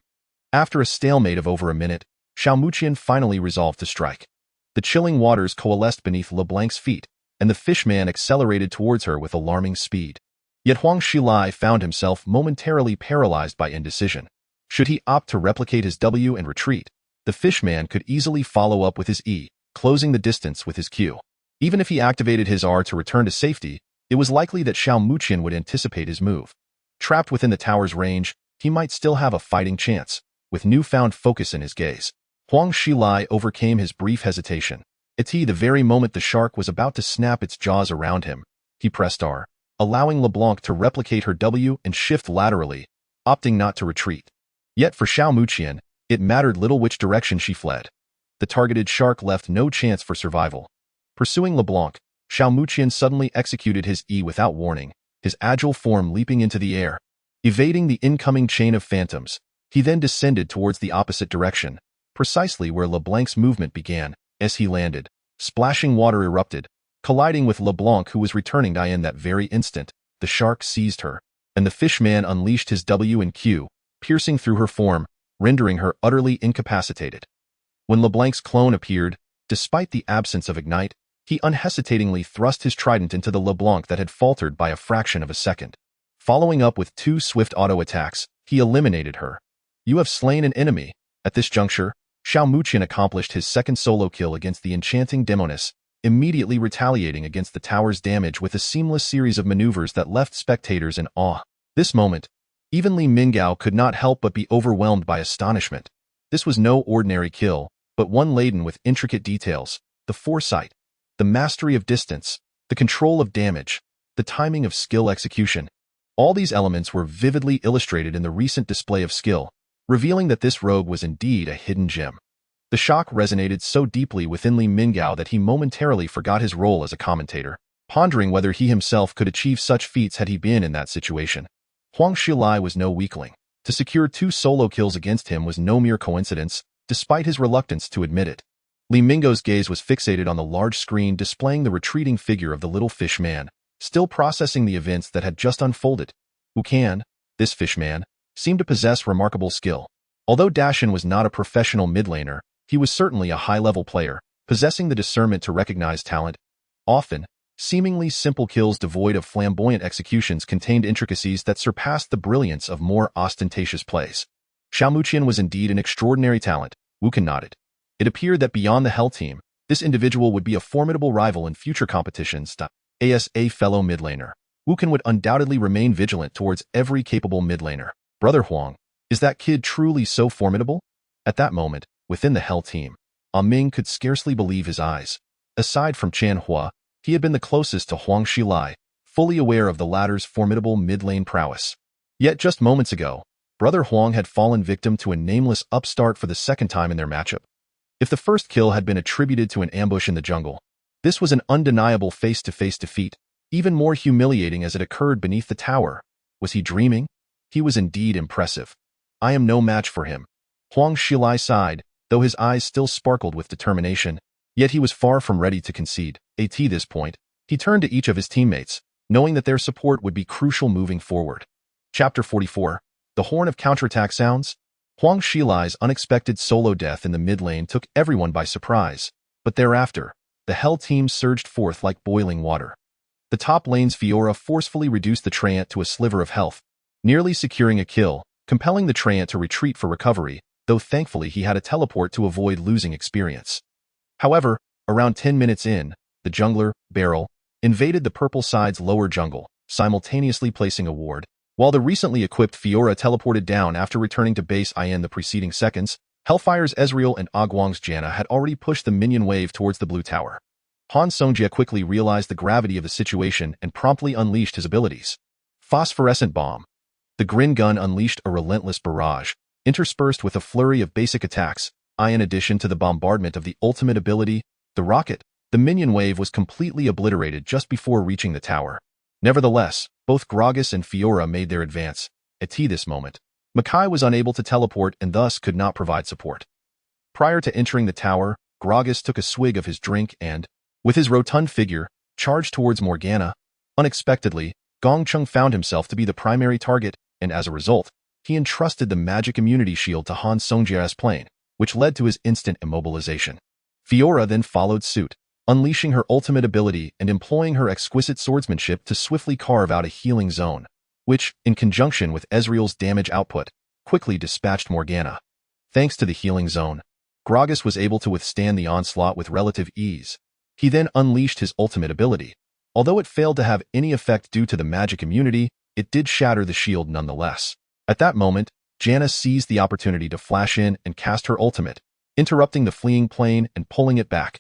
After a stalemate of over a minute, Xiao Muqian finally resolved to strike. The chilling waters coalesced beneath LeBlanc's feet, and the Fishman accelerated towards her with alarming speed. Yet Huang Shilai found himself momentarily paralyzed by indecision. Should he opt to replicate his W and retreat, the Fishman could easily follow up with his E, closing the distance with his Q. Even if he activated his R to return to safety, it was likely that Xiao Muqian would anticipate his move. Trapped within the tower's range, he might still have a fighting chance, with newfound focus in his gaze. Huang Shilai overcame his brief hesitation. The very moment the shark was about to snap its jaws around him, he pressed R, allowing LeBlanc to replicate her W and shift laterally, opting not to retreat. Yet for Xiao Muqian, it mattered little which direction she fled. The targeted shark left no chance for survival. Pursuing LeBlanc, Xiao Muqian suddenly executed his E without warning, his agile form leaping into the air. Evading the incoming chain of phantoms, he then descended towards the opposite direction, precisely where LeBlanc's movement began. As he landed, splashing water erupted, colliding with LeBlanc, who was returning in that very instant. The shark seized her, and the Fishman unleashed his W and Q, piercing through her form, rendering her utterly incapacitated. When LeBlanc's clone appeared, despite the absence of ignite, he unhesitatingly thrust his trident into the LeBlanc that had faltered by a fraction of a second. Following up with 2 swift auto attacks, he eliminated her. You have slain an enemy. At this juncture, Xiao Muqian accomplished his second solo kill against the enchanting Demoness, immediately retaliating against the tower's damage with a seamless series of maneuvers that left spectators in awe. This moment, even Li Mingao could not help but be overwhelmed by astonishment. This was no ordinary kill, but one laden with intricate details, the foresight, the mastery of distance, the control of damage, the timing of skill execution. All these elements were vividly illustrated in the recent display of skill, revealing that this rogue was indeed a hidden gem. The shock resonated so deeply within Li Mingao that he momentarily forgot his role as a commentator, pondering whether he himself could achieve such feats had he been in that situation. Huang Shilai was no weakling. To secure 2 solo kills against him was no mere coincidence, despite his reluctance to admit it. Li Mingao's gaze was fixated on the large screen displaying the retreating figure of the little Fishman, still processing the events that had just unfolded. Wukan, this Fishman, seemed to possess remarkable skill. Although Dashin was not a professional mid laner, he was certainly a high-level player, possessing the discernment to recognize talent. Often, seemingly simple kills devoid of flamboyant executions contained intricacies that surpassed the brilliance of more ostentatious plays. Xiao Muqian was indeed an extraordinary talent, Wukan nodded. It appeared that beyond the Hell team, this individual would be a formidable rival in future competitions. As a fellow mid laner, Wukan would undoubtedly remain vigilant towards every capable mid laner. Brother Huang, is that kid truly so formidable? At that moment, within the Hell team, Ming could scarcely believe his eyes. Aside from Chan Hua, he had been the closest to Huang Shilai, fully aware of the latter's formidable mid-lane prowess. Yet just moments ago, Brother Huang had fallen victim to a nameless upstart for the second time in their matchup. If the first kill had been attributed to an ambush in the jungle, this was an undeniable face-to-face defeat, even more humiliating as it occurred beneath the tower. Was he dreaming? He was indeed impressive. I am no match for him. Huang Xilai sighed, though his eyes still sparkled with determination. Yet he was far from ready to concede. At this point, he turned to each of his teammates, knowing that their support would be crucial moving forward. Chapter 44. The Horn of Counterattack Sounds. Huang Xilai's unexpected solo death in the mid lane took everyone by surprise, but thereafter, the Hell team surged forth like boiling water. The top lane's Fiora forcefully reduced the Treant to a sliver of health, nearly securing a kill, compelling the Treant to retreat for recovery, though thankfully he had a teleport to avoid losing experience. However, around 10 minutes in, the jungler, Beryl, invaded the purple side's lower jungle, simultaneously placing a ward. While the recently equipped Fiora teleported down after returning to base in the preceding seconds, Hellfire's Ezreal and Aguang's Janna had already pushed the minion wave towards the blue tower. Han Songjia quickly realized the gravity of the situation and promptly unleashed his abilities. Phosphorescent Bomb. The Grin Gun unleashed a relentless barrage, interspersed with a flurry of basic attacks. In addition to the bombardment of the ultimate ability, the Rocket, the minion wave was completely obliterated just before reaching the tower. Nevertheless, both Gragas and Fiora made their advance. At this moment, Makai was unable to teleport and thus could not provide support. Prior to entering the tower, Gragas took a swig of his drink and, with his rotund figure, charged towards Morgana. Unexpectedly, Gongcheng found himself to be the primary target, and as a result, he entrusted the magic immunity shield to Han Songjia's plane, which led to his instant immobilization. Fiora then followed suit, unleashing her ultimate ability and employing her exquisite swordsmanship to swiftly carve out a healing zone, which, in conjunction with Ezreal's damage output, quickly dispatched Morgana. Thanks to the healing zone, Gragas was able to withstand the onslaught with relative ease. He then unleashed his ultimate ability. Although it failed to have any effect due to the magic immunity, it did shatter the shield nonetheless. At that moment, Janna seized the opportunity to flash in and cast her ultimate, interrupting the fleeing plane and pulling it back.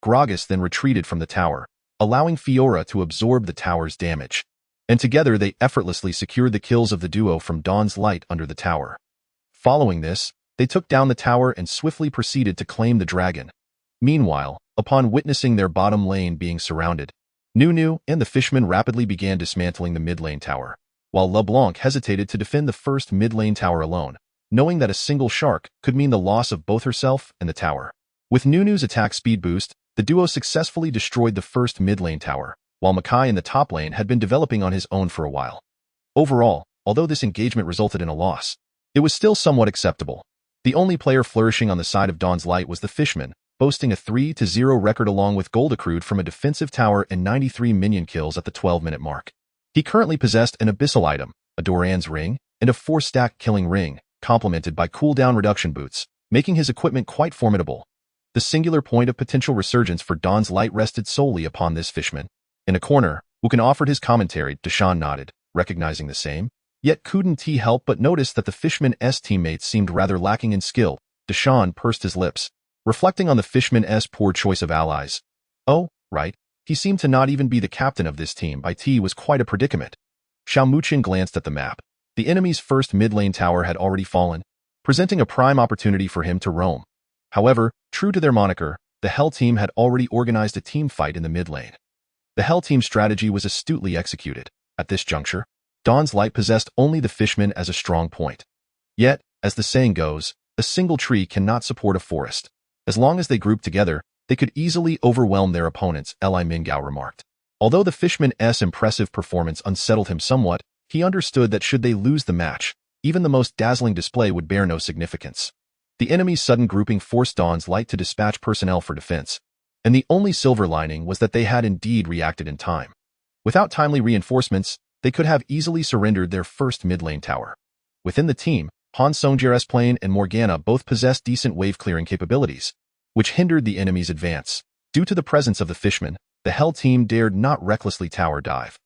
Gragas then retreated from the tower, allowing Fiora to absorb the tower's damage. And together they effortlessly secured the kills of the duo from Dawn's Light under the tower. Following this, they took down the tower and swiftly proceeded to claim the dragon. Meanwhile, upon witnessing their bottom lane being surrounded, Nunu and the Fishman rapidly began dismantling the mid lane tower, while LeBlanc hesitated to defend the first mid lane tower alone, knowing that a single shark could mean the loss of both herself and the tower. With Nunu's attack speed boost, the duo successfully destroyed the first mid lane tower, while Makai in the top lane had been developing on his own for a while. Overall, although this engagement resulted in a loss, it was still somewhat acceptable. The only player flourishing on the side of Dawn's Light was the Fishman, boasting a 3-0 record along with gold accrued from a defensive tower and 93 minion kills at the 12-minute mark. He currently possessed an abyssal item, a Doran's ring, and a 4-stack killing ring, complemented by cooldown reduction boots, making his equipment quite formidable. The singular point of potential resurgence for Dawn's Light rested solely upon this Fishman. In a corner, Wukan offered his commentary. Deshaun nodded, recognizing the same. Yet couldn't he help but notice that the Fishman's teammates seemed rather lacking in skill. Deshaun pursed his lips, reflecting on the Fishman's poor choice of allies. Oh, right, he seemed to not even be the captain of this team. It was quite a predicament. Xiaomuqian glanced at the map. The enemy's first mid-lane tower had already fallen, presenting a prime opportunity for him to roam. However, true to their moniker, the Hell team had already organized a team fight in the mid lane. The Hell team's strategy was astutely executed. At this juncture, Dawn's Light possessed only the Fishman as a strong point. Yet, as the saying goes, a single tree cannot support a forest. As long as they grouped together, they could easily overwhelm their opponents, Li Mingao remarked. Although the Fishman's impressive performance unsettled him somewhat, he understood that should they lose the match, even the most dazzling display would bear no significance. The enemy's sudden grouping forced Dawn's Light to dispatch personnel for defense, and the only silver lining was that they had indeed reacted in time. Without timely reinforcements, they could have easily surrendered their first mid-lane tower. Within the team, Han Songjia's plane and Morgana both possessed decent wave-clearing capabilities, which hindered the enemy's advance. Due to the presence of the Fishman, the Hell team dared not recklessly tower dive.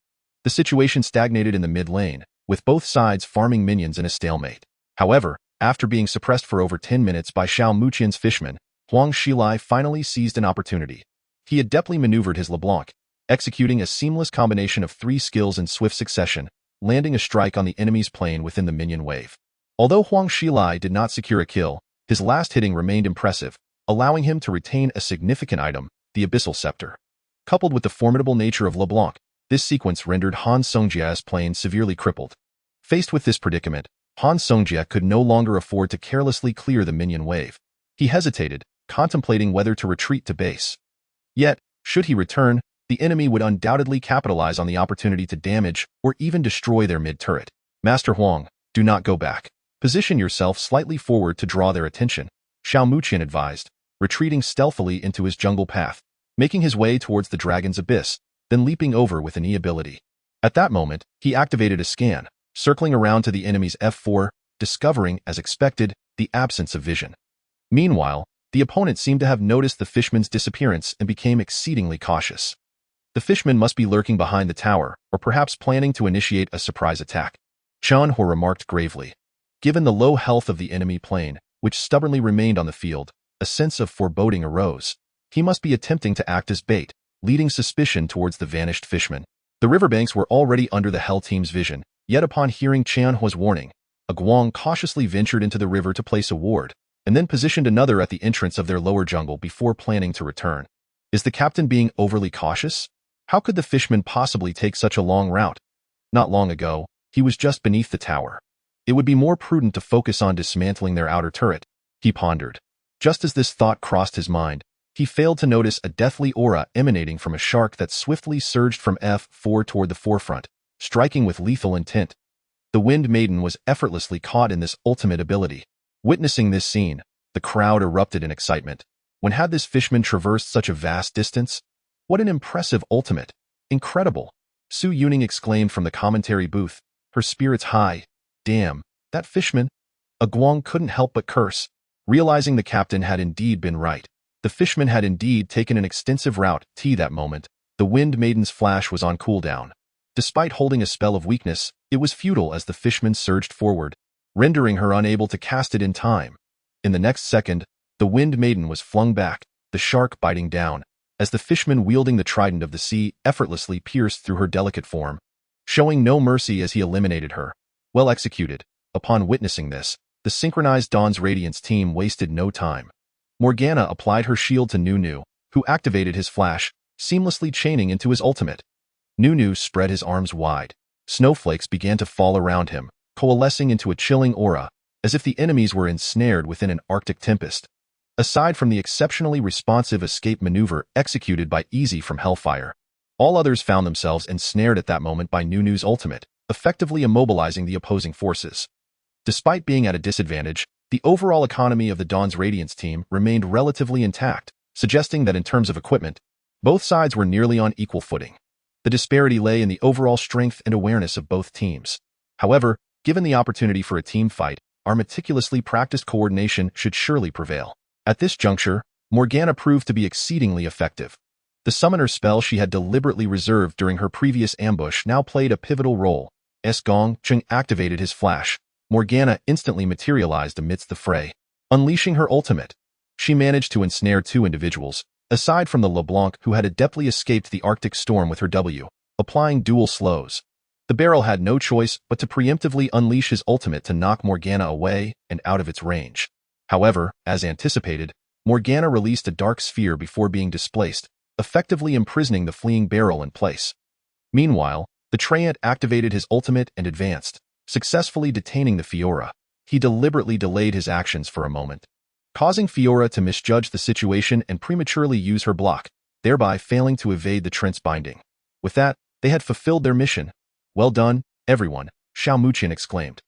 The situation stagnated in the mid-lane, with both sides farming minions in a stalemate. However, after being suppressed for over 10 minutes by Xiaomuqian's Fishman, Huang Xilai finally seized an opportunity. He adeptly maneuvered his LeBlanc, executing a seamless combination of 3 skills in swift succession, landing a strike on the enemy's plane within the minion wave. Although Huang Xilai did not secure a kill, his last hitting remained impressive, allowing him to retain a significant item, the Abyssal Scepter. Coupled with the formidable nature of LeBlanc, this sequence rendered Han Songjia's plane severely crippled. Faced with this predicament, Han Songjie could no longer afford to carelessly clear the minion wave. He hesitated, contemplating whether to retreat to base. Yet, should he return, the enemy would undoubtedly capitalize on the opportunity to damage or even destroy their mid-turret. Master Huang, do not go back. Position yourself slightly forward to draw their attention, Xiao Muqian advised, retreating stealthily into his jungle path, making his way towards the dragon's abyss, then leaping over with an E ability. At that moment, he activated a scan, circling around to the enemy's F4, discovering, as expected, the absence of vision. Meanwhile, the opponent seemed to have noticed the fishman's disappearance and became exceedingly cautious. The fishman must be lurking behind the tower, or perhaps planning to initiate a surprise attack. Chen He remarked gravely. Given the low health of the enemy plane, which stubbornly remained on the field, a sense of foreboding arose. He must be attempting to act as bait, leading suspicion towards the vanished fishman. The riverbanks were already under the Hell team's vision, yet upon hearing Chen He's warning, a Guang cautiously ventured into the river to place a ward, and then positioned another at the entrance of their lower jungle before planning to return. Is the captain being overly cautious? How could the fishman possibly take such a long route? Not long ago, he was just beneath the tower. It would be more prudent to focus on dismantling their outer turret, he pondered. Just as this thought crossed his mind, he failed to notice a deathly aura emanating from a shark that swiftly surged from F4 toward the forefront, striking with lethal intent. The Wind Maiden was effortlessly caught in this ultimate ability. Witnessing this scene, the crowd erupted in excitement. When had this fishman traversed such a vast distance? What an impressive ultimate! Incredible! Su Yuning exclaimed from the commentary booth, her spirits high. Damn, that fishman! A Guang couldn't help but curse, realizing the captain had indeed been right. The fishman had indeed taken an extensive route. That moment, the Wind Maiden's flash was on cooldown. Despite holding a spell of weakness, it was futile as the fishman surged forward, rendering her unable to cast it in time. In the next second, the Wind Maiden was flung back, the shark biting down, as the fishman wielding the trident of the sea effortlessly pierced through her delicate form, showing no mercy as he eliminated her. Well executed. Upon witnessing this, the synchronized Dawn's Radiance team wasted no time. Morgana applied her shield to Nunu, who activated his flash, seamlessly chaining into his ultimate. Nunu spread his arms wide. Snowflakes began to fall around him, coalescing into a chilling aura, as if the enemies were ensnared within an Arctic tempest. Aside from the exceptionally responsive escape maneuver executed by Easy from Hellfire, all others found themselves ensnared at that moment by Nunu's ultimate, effectively immobilizing the opposing forces. Despite being at a disadvantage, the overall economy of the Dawn's Radiance team remained relatively intact, suggesting that in terms of equipment, both sides were nearly on equal footing. The disparity lay in the overall strength and awareness of both teams. However, given the opportunity for a team fight, our meticulously practiced coordination should surely prevail. At this juncture, Morgana proved to be exceedingly effective. The summoner spell she had deliberately reserved during her previous ambush now played a pivotal role. As Gong Cheng activated his flash, Morgana instantly materialized amidst the fray. Unleashing her ultimate, she managed to ensnare two individuals, aside from the LeBlanc who had adeptly escaped the Arctic storm with her W, applying dual slows. The Barrel had no choice but to preemptively unleash his ultimate to knock Morgana away and out of its range. However, as anticipated, Morgana released a dark sphere before being displaced, effectively imprisoning the fleeing Barrel in place. Meanwhile, the Treant activated his ultimate and advanced, successfully detaining the Fiora. He deliberately delayed his actions for a moment, causing Fiora to misjudge the situation and prematurely use her block, thereby failing to evade the Trent's binding. With that, they had fulfilled their mission. Well done, everyone, Xiao Muqian exclaimed.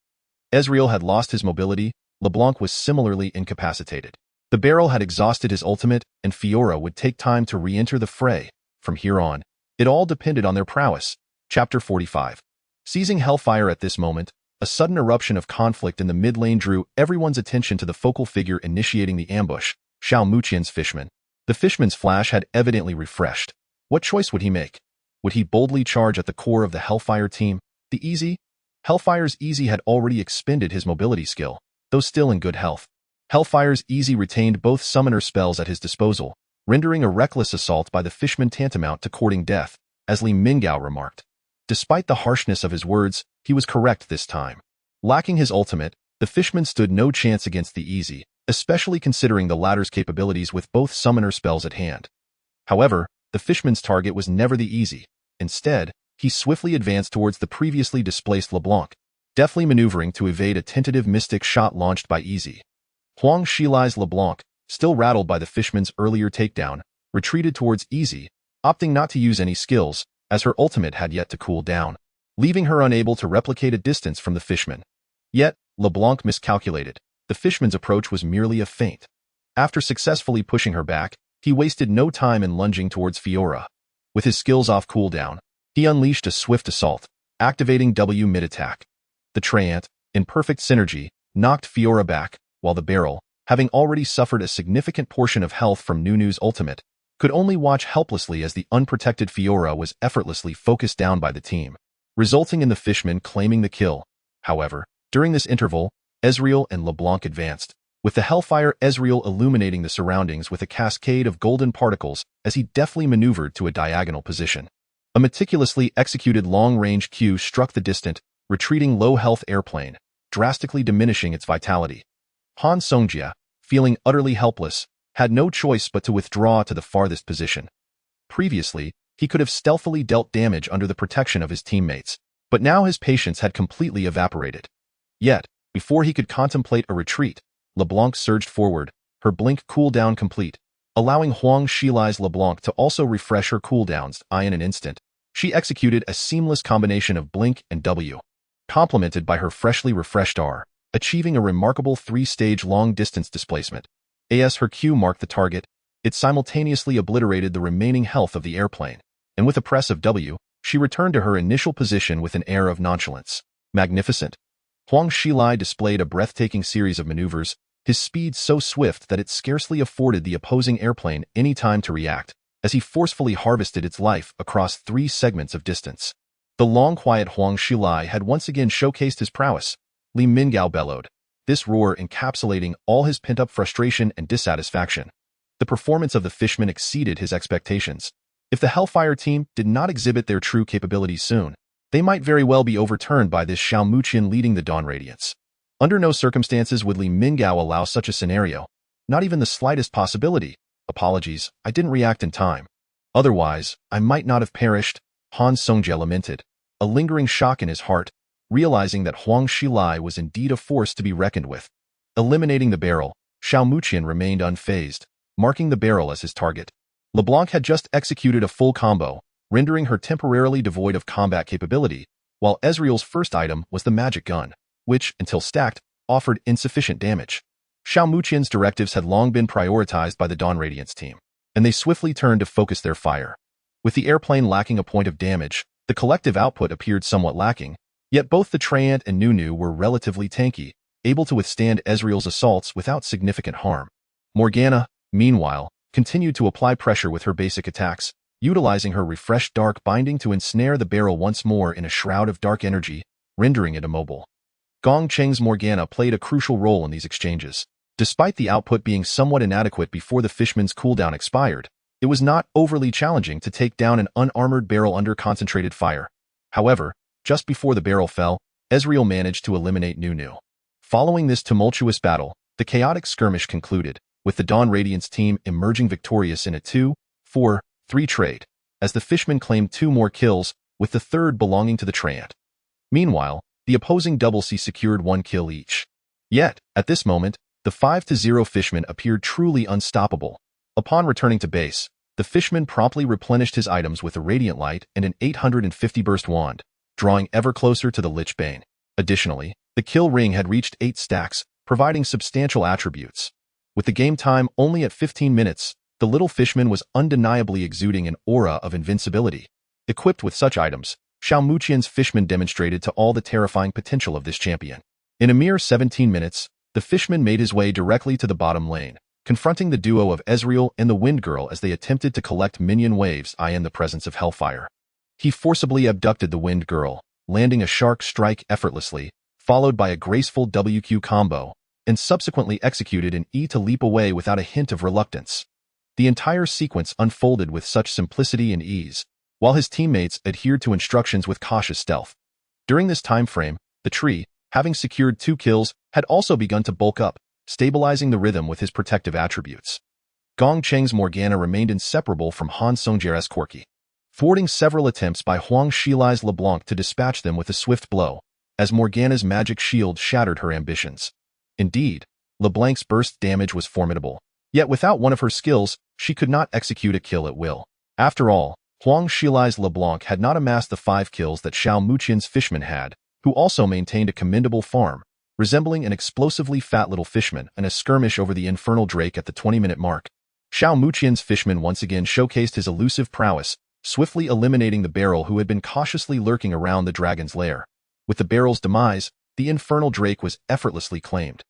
Ezreal had lost his mobility, LeBlanc was similarly incapacitated. The Barrel had exhausted his ultimate, and Fiora would take time to re-enter the fray. From here on, it all depended on their prowess. Chapter 45. Seizing Hellfire at this moment, a sudden eruption of conflict in the mid lane drew everyone's attention to the focal figure initiating the ambush, Xiao Muqian's fishman. The fishman's flash had evidently refreshed. What choice would he make? Would he boldly charge at the core of the Hellfire team, the Easy? Hellfire's Easy had already expended his mobility skill, though still in good health. Hellfire's Easy retained both summoner spells at his disposal, rendering a reckless assault by the fishman tantamount to courting death, as Li Mingao remarked. Despite the harshness of his words, he was correct this time. Lacking his ultimate, the fishman stood no chance against the Easy, especially considering the latter's capabilities with both summoner spells at hand. However, the fishman's target was never the Easy. Instead, he swiftly advanced towards the previously displaced LeBlanc. deftly maneuvering to evade a tentative mystic shot launched by Easy. Huang Shilai's LeBlanc, still rattled by the Fishman's earlier takedown, retreated towards Easy, opting not to use any skills, as her ultimate had yet to cool down, leaving her unable to replicate a distance from the Fishman. Yet, LeBlanc miscalculated. The Fishman's approach was merely a feint. After successfully pushing her back, he wasted no time in lunging towards Fiora. With his skills off cooldown, he unleashed a swift assault, activating W mid-attack. The Treant, in perfect synergy, knocked Fiora back, while the barrel, having already suffered a significant portion of health from Nunu's ultimate, could only watch helplessly as the unprotected Fiora was effortlessly focused down by the team, resulting in the Fishman claiming the kill. However, during this interval, Ezreal and LeBlanc advanced, with the Hellfire Ezreal illuminating the surroundings with a cascade of golden particles as he deftly maneuvered to a diagonal position. A meticulously executed long-range Q struck the distant, retreating low-health airplane, drastically diminishing its vitality. Han Songjia, feeling utterly helpless, had no choice but to withdraw to the farthest position. Previously, he could have stealthily dealt damage under the protection of his teammates, but now his patience had completely evaporated. Yet, before he could contemplate a retreat, LeBlanc surged forward, her blink cooldown complete, allowing Huang Shilai's LeBlanc to also refresh her cooldowns in an instant. She executed a seamless combination of blink and W, complemented by her freshly refreshed R, achieving a remarkable 3-stage long-distance displacement. As her Q marked the target, it simultaneously obliterated the remaining health of the airplane, and with a press of W, she returned to her initial position with an air of nonchalance. Magnificent. Huang Shilai displayed a breathtaking series of maneuvers, his speed so swift that it scarcely afforded the opposing airplane any time to react, as he forcefully harvested its life across 3 segments of distance. The long-quiet Huang Shilai had once again showcased his prowess. Li Mingao bellowed, this roar encapsulating all his pent-up frustration and dissatisfaction. The performance of the Fishman exceeded his expectations. If the Hellfire team did not exhibit their true capabilities soon, they might very well be overturned by this Xiao Muqian leading the Dawn Radiance. Under no circumstances would Li Mingao allow such a scenario. Not even the slightest possibility. Apologies, I didn't react in time. Otherwise, I might not have perished, Han Songjia lamented, a lingering shock in his heart, realizing that Huang Shilai was indeed a force to be reckoned with. Eliminating the barrel, Xiao Muqian remained unfazed, marking the barrel as his target. LeBlanc had just executed a full combo, rendering her temporarily devoid of combat capability, while Ezreal's first item was the magic gun, which, until stacked, offered insufficient damage. Xiao Muqian's directives had long been prioritized by the Dawn Radiance team, and they swiftly turned to focus their fire. With the airplane lacking a point of damage, the collective output appeared somewhat lacking, yet both the Treant and Nunu were relatively tanky, able to withstand Ezreal's assaults without significant harm. Morgana, meanwhile, continued to apply pressure with her basic attacks, utilizing her refreshed dark binding to ensnare the barrel once more in a shroud of dark energy, rendering it immobile. Gong Cheng's Morgana played a crucial role in these exchanges. Despite the output being somewhat inadequate before the Fishman's cooldown expired, it was not overly challenging to take down an unarmored barrel under concentrated fire. However, just before the barrel fell, Ezreal managed to eliminate Nunu. Following this tumultuous battle, the chaotic skirmish concluded, with the Dawn Radiance team emerging victorious in a 2-4-3 trade, as the Fishman claimed 2 more kills, with the third belonging to the Treant. Meanwhile, the opposing Double C secured 1 kill each. Yet, at this moment, the 5-0 Fishman appeared truly unstoppable. Upon returning to base, the Fishman promptly replenished his items with a Radiant Light and an 850 burst wand, drawing ever closer to the Lich Bane. Additionally, the kill ring had reached 8 stacks, providing substantial attributes. With the game time only at 15 minutes, the little Fishman was undeniably exuding an aura of invincibility. Equipped with such items, Xiao Muqian's Fishman demonstrated to all the terrifying potential of this champion. In a mere 17 minutes, the Fishman made his way directly to the bottom lane, confronting the duo of Ezreal and the Wind Girl as they attempted to collect minion waves in the presence of Hellfire. He forcibly abducted the Wind Girl, landing a Shark Strike effortlessly, followed by a graceful WQ combo, and subsequently executed an E to leap away without a hint of reluctance. The entire sequence unfolded with such simplicity and ease, while his teammates adhered to instructions with cautious stealth. During this time frame, the tree, having secured 2 kills, had also begun to bulk up, stabilizing the rhythm with his protective attributes. Gong Cheng's Morgana remained inseparable from Han Songjia's Corki. Thwarting several attempts by Huang Shilai's LeBlanc to dispatch them with a swift blow, as Morgana's magic shield shattered her ambitions. Indeed, LeBlanc's burst damage was formidable, yet without one of her skills, she could not execute a kill at will. After all, Huang Shilai's LeBlanc had not amassed the 5 kills that Xiao Muqian's fishman had, who also maintained a commendable farm, resembling an explosively fat little fishman in a skirmish over the infernal drake at the 20-minute mark. Xiao Muqian's fishman once again showcased his elusive prowess, swiftly eliminating the barrel who had been cautiously lurking around the dragon's lair. With the barrel's demise, the infernal drake was effortlessly claimed.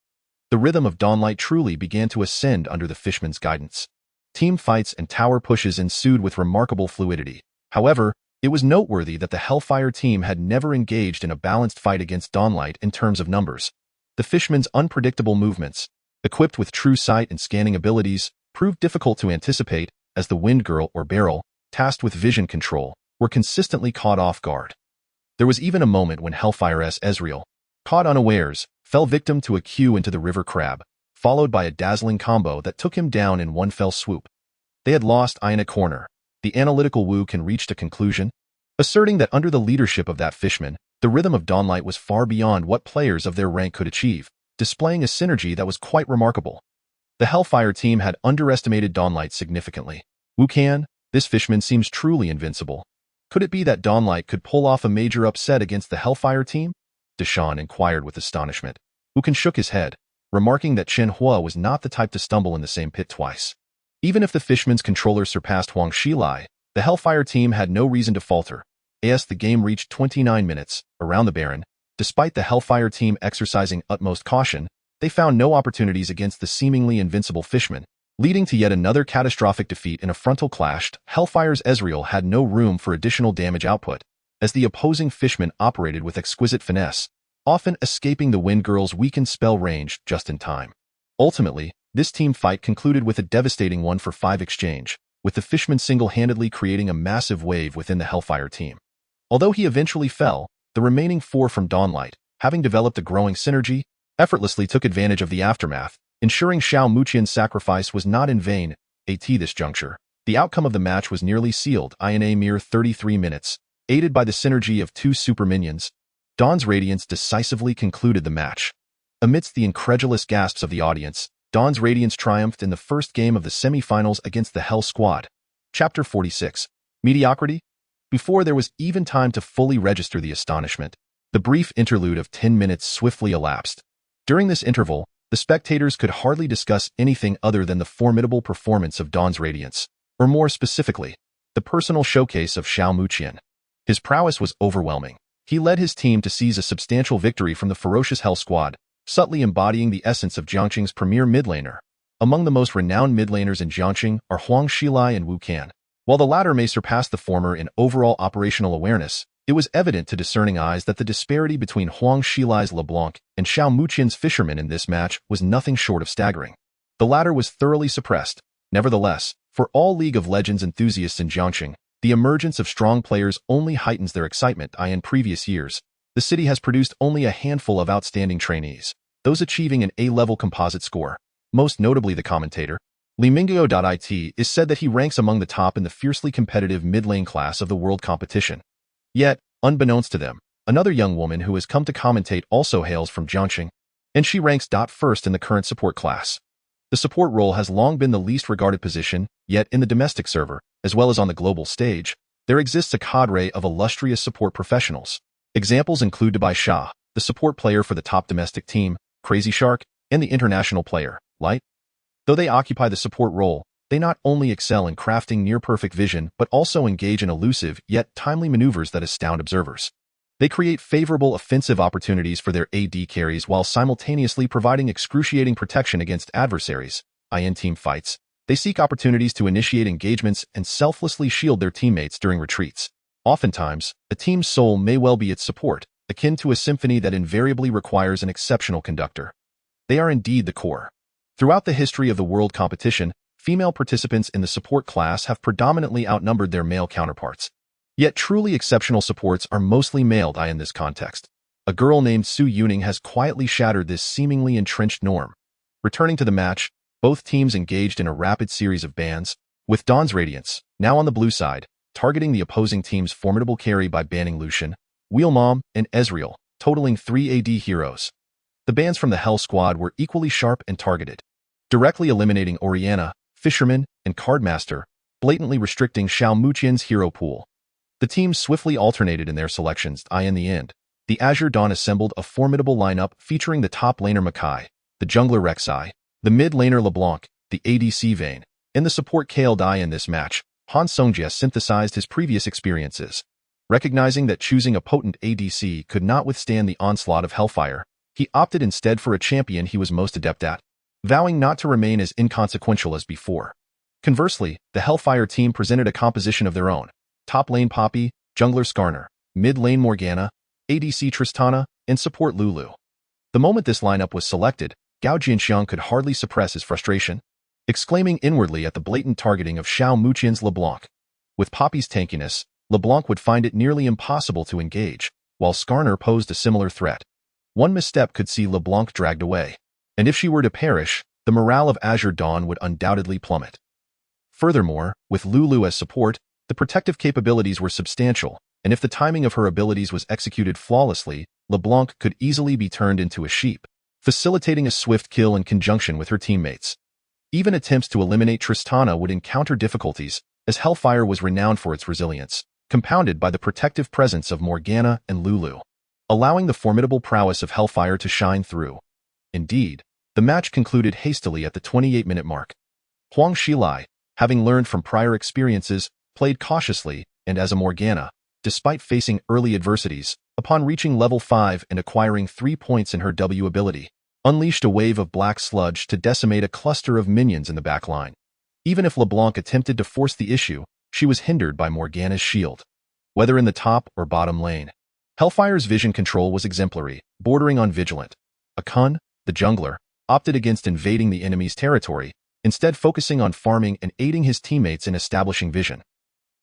The rhythm of Dawnlight truly began to ascend under the fishman's guidance. Team fights and tower pushes ensued with remarkable fluidity. However, it was noteworthy that the Hellfire team had never engaged in a balanced fight against Dawnlight in terms of numbers. The fishman's unpredictable movements, equipped with true sight and scanning abilities, proved difficult to anticipate, as the Wind Girl or Beryl, tasked with vision control, were consistently caught off guard. There was even a moment when Hellfire's Ezreal, caught unawares, fell victim to a Q into the River Crab, followed by a dazzling combo that took him down in one fell swoop. They had lost in a corner. The analytical Wu can reached a conclusion, asserting that under the leadership of that fishman, the rhythm of Dawnlight was far beyond what players of their rank could achieve, displaying a synergy that was quite remarkable. The Hellfire team had underestimated Dawnlight significantly. Wu Can, this fishman seems truly invincible. Could it be that Dawnlight could pull off a major upset against the Hellfire team? Deshawn inquired with astonishment. Wu Can shook his head, remarking that Chen Hua was not the type to stumble in the same pit twice. Even if the fishman's controller surpassed Huang Shilai, the Hellfire team had no reason to falter. As the game reached 29 minutes, around the Baron, despite the Hellfire team exercising utmost caution, they found no opportunities against the seemingly invincible fishman, leading to yet another catastrophic defeat in a frontal clash. Hellfire's Ezreal had no room for additional damage output, as the opposing fishman operated with exquisite finesse, often escaping the Wind Girl's weakened spell range just in time. Ultimately, this team fight concluded with a devastating 1-for-5 exchange, with the fishman single-handedly creating a massive wave within the Hellfire team. Although he eventually fell, the remaining 4 from Dawnlight, having developed a growing synergy, effortlessly took advantage of the aftermath, ensuring Xiao Muqian's sacrifice was not in vain. At this juncture, the outcome of the match was nearly sealed in a mere 33 minutes, aided by the synergy of 2 super minions. Dawn's Radiance decisively concluded the match. Amidst the incredulous gasps of the audience, Dawn's Radiance triumphed in the first game of the semi-finals against the Hell Squad. Chapter 46. Mediocrity? Before there was even time to fully register the astonishment, the brief interlude of 10 minutes swiftly elapsed. During this interval, the spectators could hardly discuss anything other than the formidable performance of Dawn's Radiance, or more specifically, the personal showcase of Xiao Muqian. His prowess was overwhelming. He led his team to seize a substantial victory from the ferocious Hell Squad, subtly embodying the essence of Jiangqing's premier mid-laner. Among the most renowned mid-laners in Jiangqing are Huang Shilai and Wu Can. While the latter may surpass the former in overall operational awareness, it was evident to discerning eyes that the disparity between Huang Shilai's LeBlanc and Xiao Muqian's Fisherman in this match was nothing short of staggering. The latter was thoroughly suppressed. Nevertheless, for all League of Legends enthusiasts in Jiangqing, the emergence of strong players only heightens their excitement. In previous years, the city has produced only a handful of outstanding trainees, those achieving an A-level composite score. Most notably the commentator, Limingyo.it, is said that he ranks among the top in the fiercely competitive mid-lane class of the world competition. Yet, unbeknownst to them, another young woman who has come to commentate also hails from Jiangqing, and she ranks first in the current support class. The support role has long been the least regarded position, yet in the domestic server, as well as on the global stage, there exists a cadre of illustrious support professionals. Examples include Dubai Shah, the support player for the top domestic team, Crazy Shark, and the international player, Light. Though they occupy the support role, they not only excel in crafting near-perfect vision but also engage in elusive yet timely maneuvers that astound observers. They create favorable offensive opportunities for their AD carries while simultaneously providing excruciating protection against adversaries. In team fights, they seek opportunities to initiate engagements and selflessly shield their teammates during retreats. Oftentimes, a team's soul may well be its support, akin to a symphony that invariably requires an exceptional conductor. They are indeed the core. Throughout the history of the world competition, female participants in the support class have predominantly outnumbered their male counterparts. Yet truly exceptional supports are mostly male in this context. A girl named Su Yuning has quietly shattered this seemingly entrenched norm. Returning to the match, both teams engaged in a rapid series of bans, with Dawn's Radiance, now on the blue side, targeting the opposing team's formidable carry by banning Lucian, Wheelmom, and Ezreal, totaling 3 AD heroes. The bans from the Hell Squad were equally sharp and targeted, directly eliminating Oriana, Fisherman, and Cardmaster, blatantly restricting Xiao Muqian's hero pool. The teams swiftly alternated in their selections. In the end, the Azure Dawn assembled a formidable lineup featuring the top laner Makai, the jungler Rek'Sai, the mid laner LeBlanc, the ADC Vayne, and the support Kayle. In this match, Han Songjie synthesized his previous experiences. Recognizing that choosing a potent ADC could not withstand the onslaught of Hellfire, he opted instead for a champion he was most adept at, vowing not to remain as inconsequential as before. Conversely, the Hellfire team presented a composition of their own: top lane Poppy, jungler Skarner, mid lane Morgana, ADC Tristana, and support Lulu. The moment this lineup was selected, Gao Jinxiang could hardly suppress his frustration, exclaiming inwardly at the blatant targeting of Xiao Muqian's LeBlanc. With Poppy's tankiness, LeBlanc would find it nearly impossible to engage, while Skarner posed a similar threat. One misstep could see LeBlanc dragged away, and if she were to perish, the morale of Azure Dawn would undoubtedly plummet. Furthermore, with Lulu as support, the protective capabilities were substantial, and if the timing of her abilities was executed flawlessly, LeBlanc could easily be turned into a sheep, facilitating a swift kill in conjunction with her teammates. Even attempts to eliminate Tristana would encounter difficulties, as Hellfire was renowned for its resilience, compounded by the protective presence of Morgana and Lulu, allowing the formidable prowess of Hellfire to shine through. Indeed, the match concluded hastily at the 28-minute mark. Huang Xilai, having learned from prior experiences, played cautiously, and as a Morgana, despite facing early adversities, upon reaching level 5 and acquiring 3 points in her W ability, unleashed a wave of black sludge to decimate a cluster of minions in the back line. Even if LeBlanc attempted to force the issue, she was hindered by Morgana's shield. Whether in the top or bottom lane, Hellfire's vision control was exemplary, bordering on vigilant. Akun, the jungler, opted against invading the enemy's territory, instead focusing on farming and aiding his teammates in establishing vision.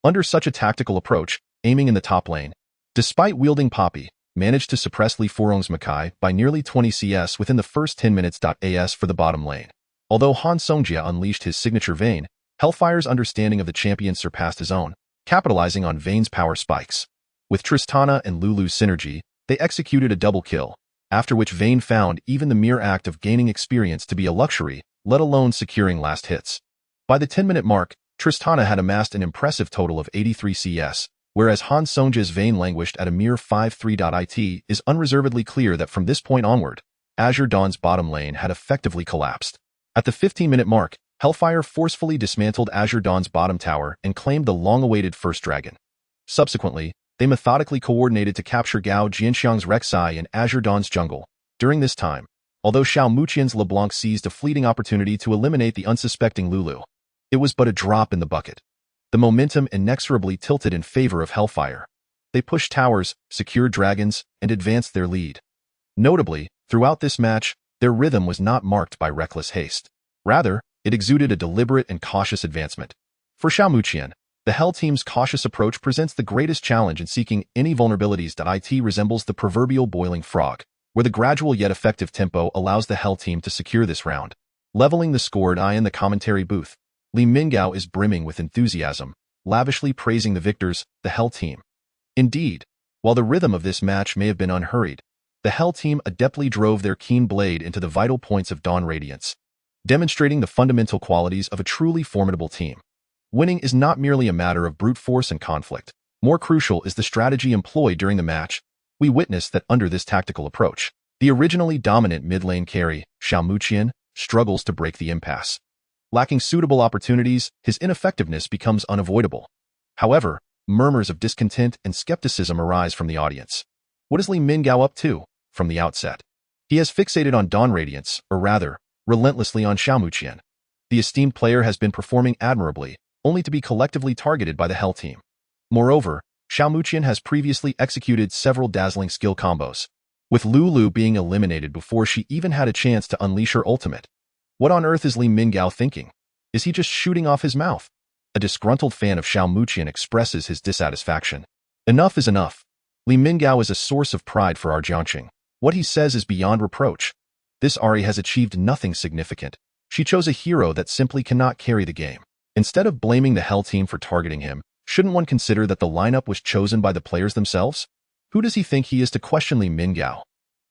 Under such a tactical approach, aiming in the top lane, despite wielding Poppy, managed to suppress Li Furong's Makai by nearly 20 CS within the first 10 minutes. As for the bottom lane, although Han Songjie unleashed his signature Vayne, Hellfire's understanding of the champion surpassed his own, capitalizing on Vayne's power spikes. With Tristana and Lulu's synergy, they executed a double kill, after which Vayne found even the mere act of gaining experience to be a luxury, let alone securing last hits. By the 10-minute mark, Tristana had amassed an impressive total of 83 CS, whereas Han Songjie's Vayne languished at a mere 5-3. It is unreservedly clear that from this point onward, Azure Dawn's bottom lane had effectively collapsed. At the 15-minute mark, Hellfire forcefully dismantled Azure Dawn's bottom tower and claimed the long-awaited first dragon. Subsequently, they methodically coordinated to capture Gao Jinxiang's Rek'Sai in Azure Dawn's jungle. During this time, although Xiao Muqian's LeBlanc seized a fleeting opportunity to eliminate the unsuspecting Lulu, it was but a drop in the bucket. The momentum inexorably tilted in favor of Hellfire. They pushed towers, secured dragons, and advanced their lead. Notably, throughout this match, their rhythm was not marked by reckless haste. Rather, it exuded a deliberate and cautious advancement. For Xiao Muqian, the Hell team's cautious approach presents the greatest challenge in seeking any vulnerabilities. It resembles the proverbial boiling frog, where the gradual yet effective tempo allows the Hell team to secure this round. Leveling the score. In the commentary booth, Li Mingao is brimming with enthusiasm, lavishly praising the victors, the Hell team. Indeed, while the rhythm of this match may have been unhurried, the Hell team adeptly drove their keen blade into the vital points of Dawn Radiance, demonstrating the fundamental qualities of a truly formidable team. Winning is not merely a matter of brute force and conflict. More crucial is the strategy employed during the match. We witnessed that under this tactical approach, the originally dominant mid-lane carry, Xiao Muqian, struggles to break the impasse. Lacking suitable opportunities, his ineffectiveness becomes unavoidable. However, murmurs of discontent and skepticism arise from the audience. What is Li Mingao up to? From the outset, he has fixated on Dawn Radiance, or rather, relentlessly on Xiao Muqian. The esteemed player has been performing admirably, only to be collectively targeted by the Hell team. Moreover, Xiao Muqian has previously executed several dazzling skill combos, with Lulu being eliminated before she even had a chance to unleash her ultimate. What on earth is Li Mingao thinking? Is he just shooting off his mouth? A disgruntled fan of Xiao Muqian expresses his dissatisfaction. Enough is enough. Li Mingao is a source of pride for our Jiangqing. What he says is beyond reproach. This Ahri has achieved nothing significant. She chose a hero that simply cannot carry the game. Instead of blaming the Hell team for targeting him, shouldn't one consider that the lineup was chosen by the players themselves? Who does he think he is to question Li Minggao?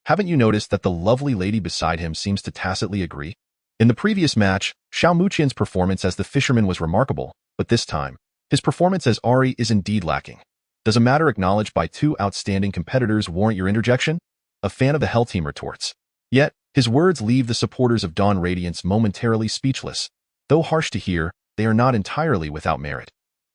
Haven't you noticed that the lovely lady beside him seems to tacitly agree? In the previous match, Xiao Muqian's performance as the fisherman was remarkable, but this time, his performance as Ari is indeed lacking. Does a matter acknowledged by two outstanding competitors warrant your interjection? A fan of the Hell team retorts. Yet, his words leave the supporters of Dawn Radiance momentarily speechless. Though harsh to hear, they are not entirely without merit.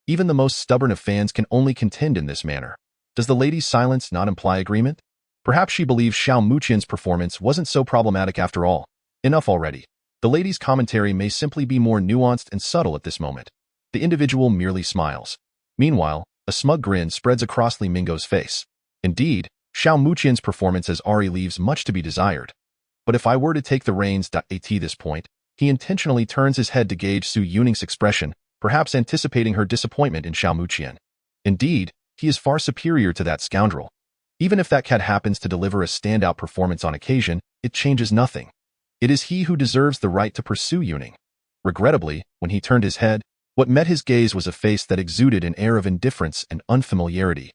Even the most stubborn of fans can only contend in this manner. Does the lady's silence not imply agreement? Perhaps she believes Xiao Muqian's performance wasn't so problematic after all. Enough already. The lady's commentary may simply be more nuanced and subtle at this moment. The individual merely smiles. Meanwhile, a smug grin spreads across Li Minggao's face. Indeed, Xiao Muqian's performance as Ari leaves much to be desired. But if I were to take the reins at this point, he intentionally turns his head to gauge Su Yuning's expression, perhaps anticipating her disappointment in Xiao Muqian. Indeed, he is far superior to that scoundrel. Even if that cat happens to deliver a standout performance on occasion, it changes nothing. It is he who deserves the right to pursue Yuning. Regrettably, when he turned his head, what met his gaze was a face that exuded an air of indifference and unfamiliarity.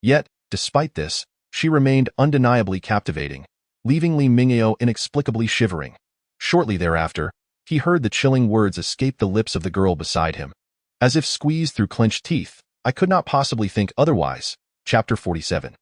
Yet, despite this, she remained undeniably captivating, leaving Li Minggao inexplicably shivering. Shortly thereafter, he heard the chilling words escape the lips of the girl beside him. As if squeezed through clenched teeth, I could not possibly think otherwise. Chapter 47.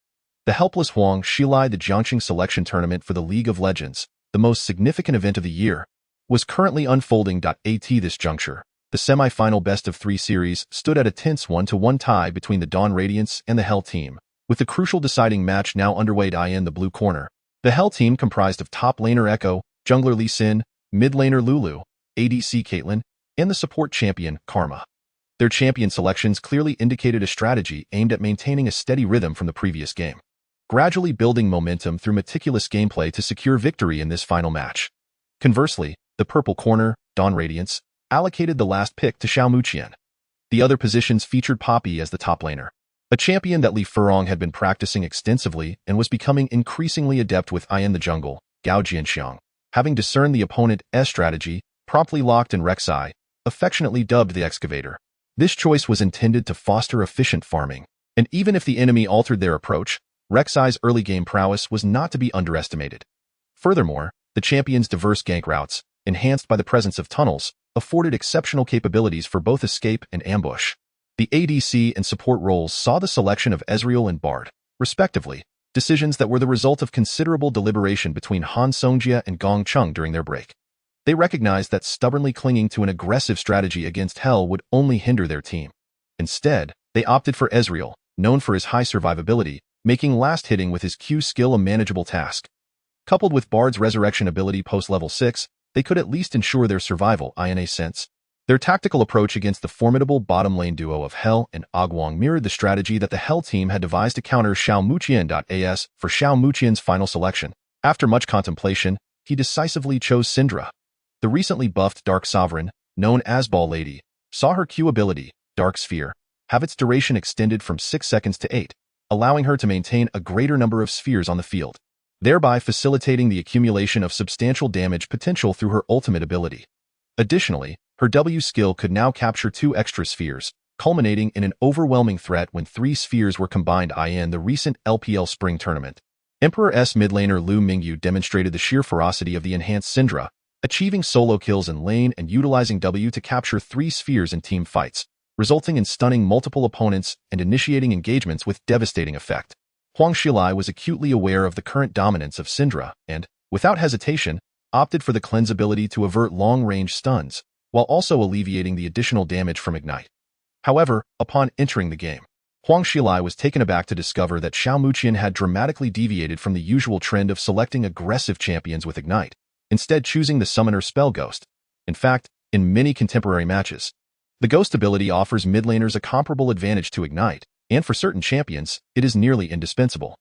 The helpless Huang Xilai. The Jiangxing Selection Tournament for the League of Legends, the most significant event of the year, was currently unfolding. At this juncture, the semi-final best-of-3 series stood at a tense 1-1 tie between the Dawn Radiance and the Hell team, with the crucial deciding match now underway. In the blue corner, the Hell team comprised of top laner Echo, jungler Lee Sin, mid laner Lulu, ADC Caitlyn, and the support champion, Karma. Their champion selections clearly indicated a strategy aimed at maintaining a steady rhythm from the previous game, gradually building momentum through meticulous gameplay to secure victory in this final match. Conversely, the purple corner, Dawn Radiance, allocated the last pick to Xiao Muqian. The other positions featured Poppy as the top laner, a champion that Li Furong had been practicing extensively and was becoming increasingly adept with in the jungle. Gao Jianxiang, having discerned the opponent's strategy, promptly locked in Rek'Sai, affectionately dubbed the Excavator. This choice was intended to foster efficient farming, and even if the enemy altered their approach, Rek'Sai's early game prowess was not to be underestimated. Furthermore, the champion's diverse gank routes, enhanced by the presence of tunnels, afforded exceptional capabilities for both escape and ambush. The ADC and support roles saw the selection of Ezreal and Bard, respectively, decisions that were the result of considerable deliberation between Han Songjia and Gong Chung during their break. They recognized that stubbornly clinging to an aggressive strategy against Hell would only hinder their team. Instead, they opted for Ezreal, known for his high survivability, making last hitting with his Q skill a manageable task. Coupled with Bard's resurrection ability post-level 6, they could at least ensure their survival in a sense. Their tactical approach against the formidable bottom lane duo of Hell and Agwang mirrored the strategy that the Hell team had devised to counter Xiao Muqian. For Xiao Muqian's final selection, after much contemplation, he decisively chose Syndra. The recently buffed Dark Sovereign, known as Ball Lady, saw her Q ability, Dark Sphere, have its duration extended from 6 seconds to 8, allowing her to maintain a greater number of spheres on the field, thereby facilitating the accumulation of substantial damage potential through her ultimate ability. Additionally, her W skill could now capture 2 extra spheres, culminating in an overwhelming threat when 3 spheres were combined in the recent LPL Spring Tournament. Emperor S mid laner Lu Mingyu demonstrated the sheer ferocity of the enhanced Syndra, achieving solo kills in lane and utilizing W to capture 3 spheres in team fights, resulting in stunning multiple opponents and initiating engagements with devastating effect. Huang Xilai was acutely aware of the current dominance of Syndra and, without hesitation, opted for the cleanse ability to avert long-range stuns, while also alleviating the additional damage from Ignite. However, upon entering the game, Huang Xilai was taken aback to discover that Xiao Muqian had dramatically deviated from the usual trend of selecting aggressive champions with Ignite, instead choosing the summoner Spell Ghost. In fact, in many contemporary matches, the Ghost ability offers mid laners a comparable advantage to Ignite, and for certain champions, it is nearly indispensable.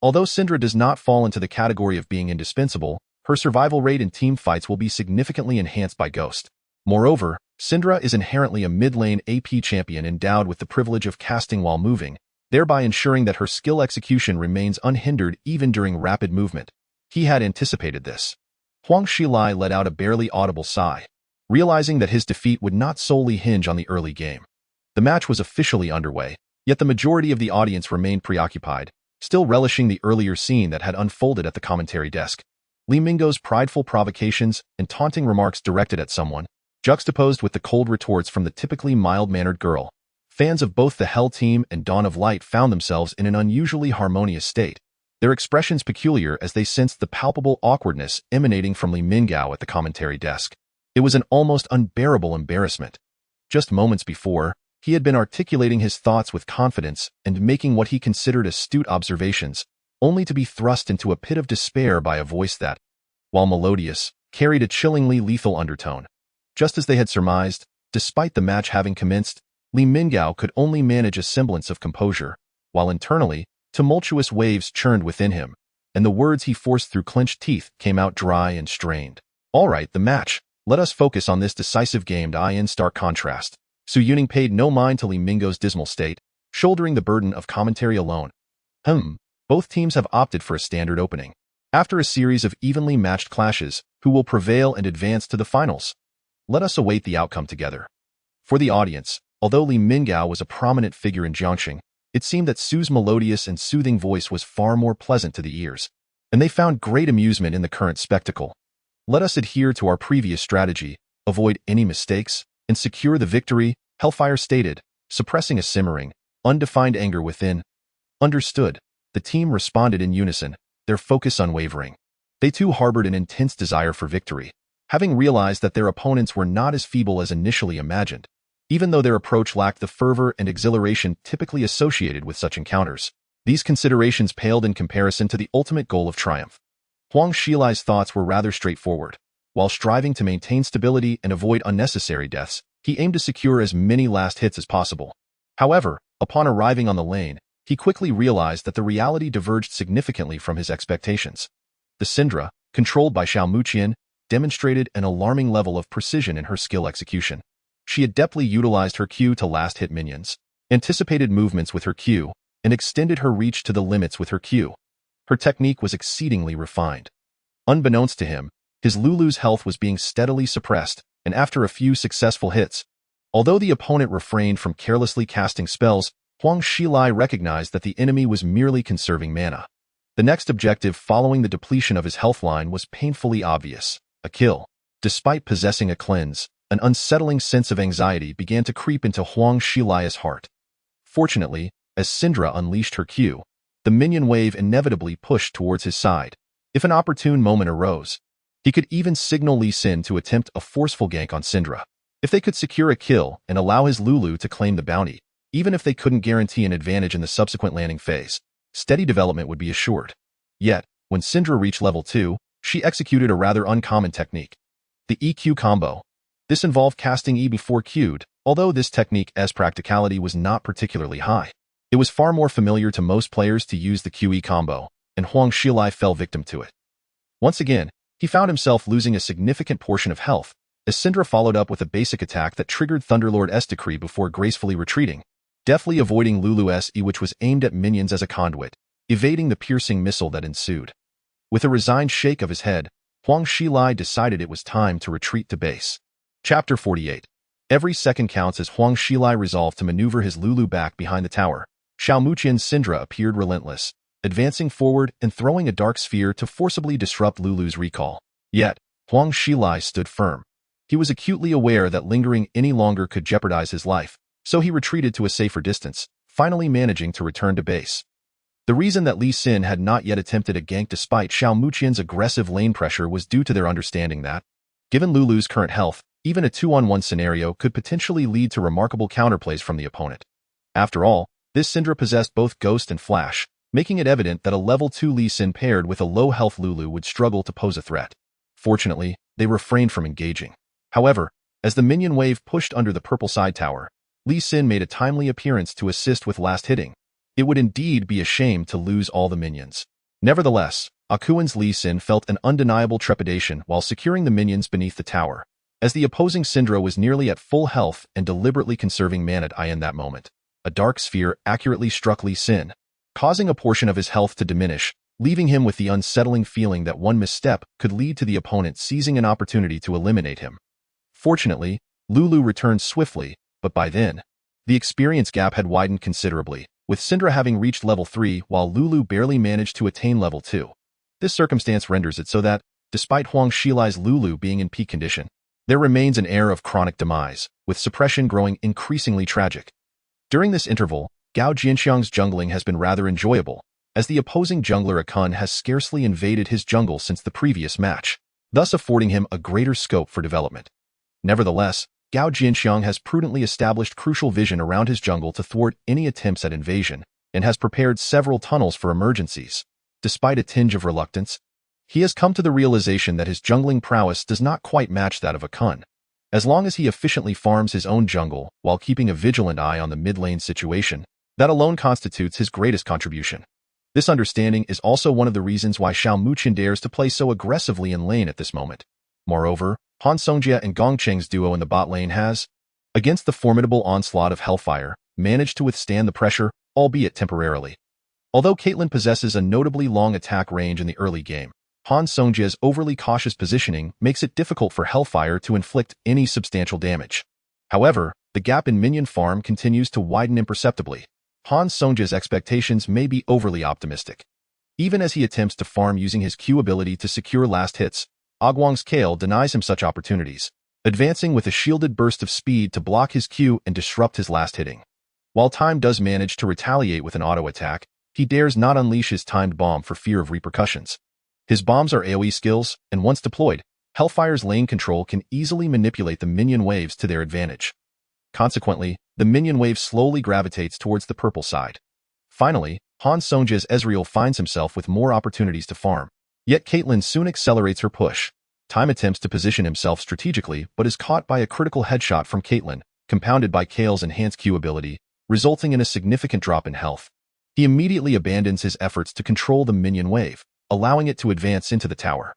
Although Syndra does not fall into the category of being indispensable, her survival rate in team fights will be significantly enhanced by Ghost. Moreover, Syndra is inherently a mid-lane AP champion endowed with the privilege of casting while moving, thereby ensuring that her skill execution remains unhindered even during rapid movement. He had anticipated this. Huang Xilai let out a barely audible sigh, realizing that his defeat would not solely hinge on the early game. The match was officially underway, yet the majority of the audience remained preoccupied, Still relishing the earlier scene that had unfolded at the commentary desk, Li Mingguo's prideful provocations and taunting remarks directed at someone, juxtaposed with the cold retorts from the typically mild-mannered girl. Fans of both the Hell Team and Dawn of Light found themselves in an unusually harmonious state, their expressions peculiar as they sensed the palpable awkwardness emanating from Li Mingguo at the commentary desk. It was an almost unbearable embarrassment. Just moments before, he had been articulating his thoughts with confidence and making what he considered astute observations, only to be thrust into a pit of despair by a voice that, while melodious, carried a chillingly lethal undertone. Just as they had surmised, despite the match having commenced, Li Mingguo could only manage a semblance of composure, while internally, tumultuous waves churned within him, and the words he forced through clenched teeth came out dry and strained. All right, the match. Let us focus on this decisive game. In stark contrast, Su Yuning paid no mind to Li Mingguo's dismal state, shouldering the burden of commentary alone. Both teams have opted for a standard opening. After a series of evenly matched clashes, who will prevail and advance to the finals? Let us await the outcome together. For the audience, although Li Mingguo was a prominent figure in Jiangxing, it seemed that Su's melodious and soothing voice was far more pleasant to the ears, and they found great amusement in the current spectacle. Let us adhere to our previous strategy, avoid any mistakes, and secure the victory, Hellfire stated, suppressing a simmering, undefined anger within. Understood. The team responded in unison, their focus unwavering. They too harbored an intense desire for victory, having realized that their opponents were not as feeble as initially imagined, even though their approach lacked the fervor and exhilaration typically associated with such encounters. These considerations paled in comparison to the ultimate goal of triumph. Huang Xilai's thoughts were rather straightforward. While striving to maintain stability and avoid unnecessary deaths, he aimed to secure as many last hits as possible. However, upon arriving on the lane, he quickly realized that the reality diverged significantly from his expectations. The Syndra, controlled by Xiao Muqian, demonstrated an alarming level of precision in her skill execution. She adeptly utilized her Q to last hit minions, anticipated movements with her Q, and extended her reach to the limits with her Q. Her technique was exceedingly refined. Unbeknownst to him, his Lulu's health was being steadily suppressed, and after a few successful hits, although the opponent refrained from carelessly casting spells, Huang Xilai recognized that the enemy was merely conserving mana. The next objective following the depletion of his health line was painfully obvious: a kill. Despite possessing a cleanse, an unsettling sense of anxiety began to creep into Huang Xilai's heart. Fortunately, as Syndra unleashed her Q, the minion wave inevitably pushed towards his side. If an opportune moment arose, he could even signal Li Xin to attempt a forceful gank on Syndra. If they could secure a kill and allow his Lulu to claim the bounty, even if they couldn't guarantee an advantage in the subsequent landing phase, steady development would be assured. Yet, when Syndra reached level 2, she executed a rather uncommon technique: the EQ combo. This involved casting E before Q'd, although this technique's practicality was not particularly high. It was far more familiar to most players to use the QE combo, and Huang Xilai fell victim to it. Once again, he found himself losing a significant portion of health, as Syndra followed up with a basic attack that triggered Thunderlord's decree before gracefully retreating, deftly avoiding Lulu's E, which was aimed at minions as a conduit, evading the piercing missile that ensued. With a resigned shake of his head, Huang Xilai decided it was time to retreat to base. Chapter 48. Every second counts as Huang Xilai resolved to maneuver his Lulu back behind the tower. Xiao Muqian's Syndra appeared relentless, advancing forward and throwing a dark sphere to forcibly disrupt Lulu's recall. Yet, Huang Xilai stood firm. He was acutely aware that lingering any longer could jeopardize his life, so he retreated to a safer distance, finally managing to return to base. The reason that Li Xin had not yet attempted a gank despite Xiao Muqian's aggressive lane pressure was due to their understanding that, given Lulu's current health, even a 2-on-1 scenario could potentially lead to remarkable counterplays from the opponent. After all, this Syndra possessed both Ghost and Flash, making it evident that a level 2 Li Xin paired with a low-health Lulu would struggle to pose a threat. Fortunately, they refrained from engaging. However, as the minion wave pushed under the purple side tower, Li Xin made a timely appearance to assist with last hitting. It would indeed be a shame to lose all the minions. Nevertheless, Akuan's Li Xin felt an undeniable trepidation while securing the minions beneath the tower, as the opposing Syndra was nearly at full health and deliberately conserving mana in that moment. A dark sphere accurately struck Li Xin, causing a portion of his health to diminish, leaving him with the unsettling feeling that one misstep could lead to the opponent seizing an opportunity to eliminate him. Fortunately, Lulu returned swiftly, but by then, the experience gap had widened considerably, with Syndra having reached level 3 while Lulu barely managed to attain level 2. This circumstance renders it so that, despite Huang Xilai's Lulu being in peak condition, there remains an air of chronic demise, with suppression growing increasingly tragic. During this interval, Gao Jianxiang's jungling has been rather enjoyable, as the opposing jungler Akun has scarcely invaded his jungle since the previous match, thus affording him a greater scope for development. Nevertheless, Gao Jianxiang has prudently established crucial vision around his jungle to thwart any attempts at invasion, and has prepared several tunnels for emergencies. Despite a tinge of reluctance, he has come to the realization that his jungling prowess does not quite match that of Akun. As long as he efficiently farms his own jungle while keeping a vigilant eye on the mid-lane situation, that alone constitutes his greatest contribution. This understanding is also one of the reasons why Xiao Muqian dares to play so aggressively in lane at this moment. Moreover, Han Songjia and Gong Cheng's duo in the bot lane has, against the formidable onslaught of Hellfire, managed to withstand the pressure, albeit temporarily. Although Caitlyn possesses a notably long attack range in the early game, Han Songjia's overly cautious positioning makes it difficult for Hellfire to inflict any substantial damage. However, the gap in minion farm continues to widen imperceptibly. Han Songjia's expectations may be overly optimistic. Even as he attempts to farm using his Q ability to secure last hits, Aguang's Kale denies him such opportunities, advancing with a shielded burst of speed to block his Q and disrupt his last hitting. While Time does manage to retaliate with an auto attack, he dares not unleash his timed bomb for fear of repercussions. His bombs are AoE skills, and once deployed, Hellfire's lane control can easily manipulate the minion waves to their advantage. Consequently, the minion wave slowly gravitates towards the purple side. Finally, Han Songjia's Ezreal finds himself with more opportunities to farm. Yet Caitlyn soon accelerates her push. Time attempts to position himself strategically but is caught by a critical headshot from Caitlyn, compounded by Kale's enhanced Q ability, resulting in a significant drop in health. He immediately abandons his efforts to control the minion wave, allowing it to advance into the tower.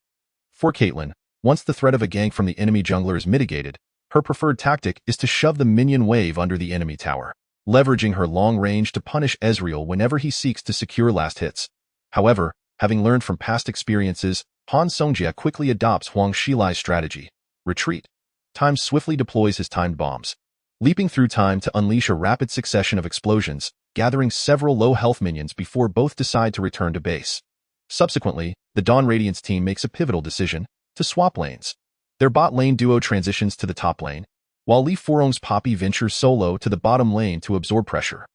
For Caitlyn, once the threat of a gank from the enemy jungler is mitigated, her preferred tactic is to shove the minion wave under the enemy tower, leveraging her long range to punish Ezreal whenever he seeks to secure last hits. However, having learned from past experiences, Han Songjia quickly adopts Huang Xilai's strategy, retreat. Time swiftly deploys his timed bombs, leaping through time to unleash a rapid succession of explosions, gathering several low-health minions before both decide to return to base. Subsequently, the Dawn Radiance team makes a pivotal decision to swap lanes. Their bot lane duo transitions to the top lane, while Li Forong's Poppy ventures solo to the bottom lane to absorb pressure.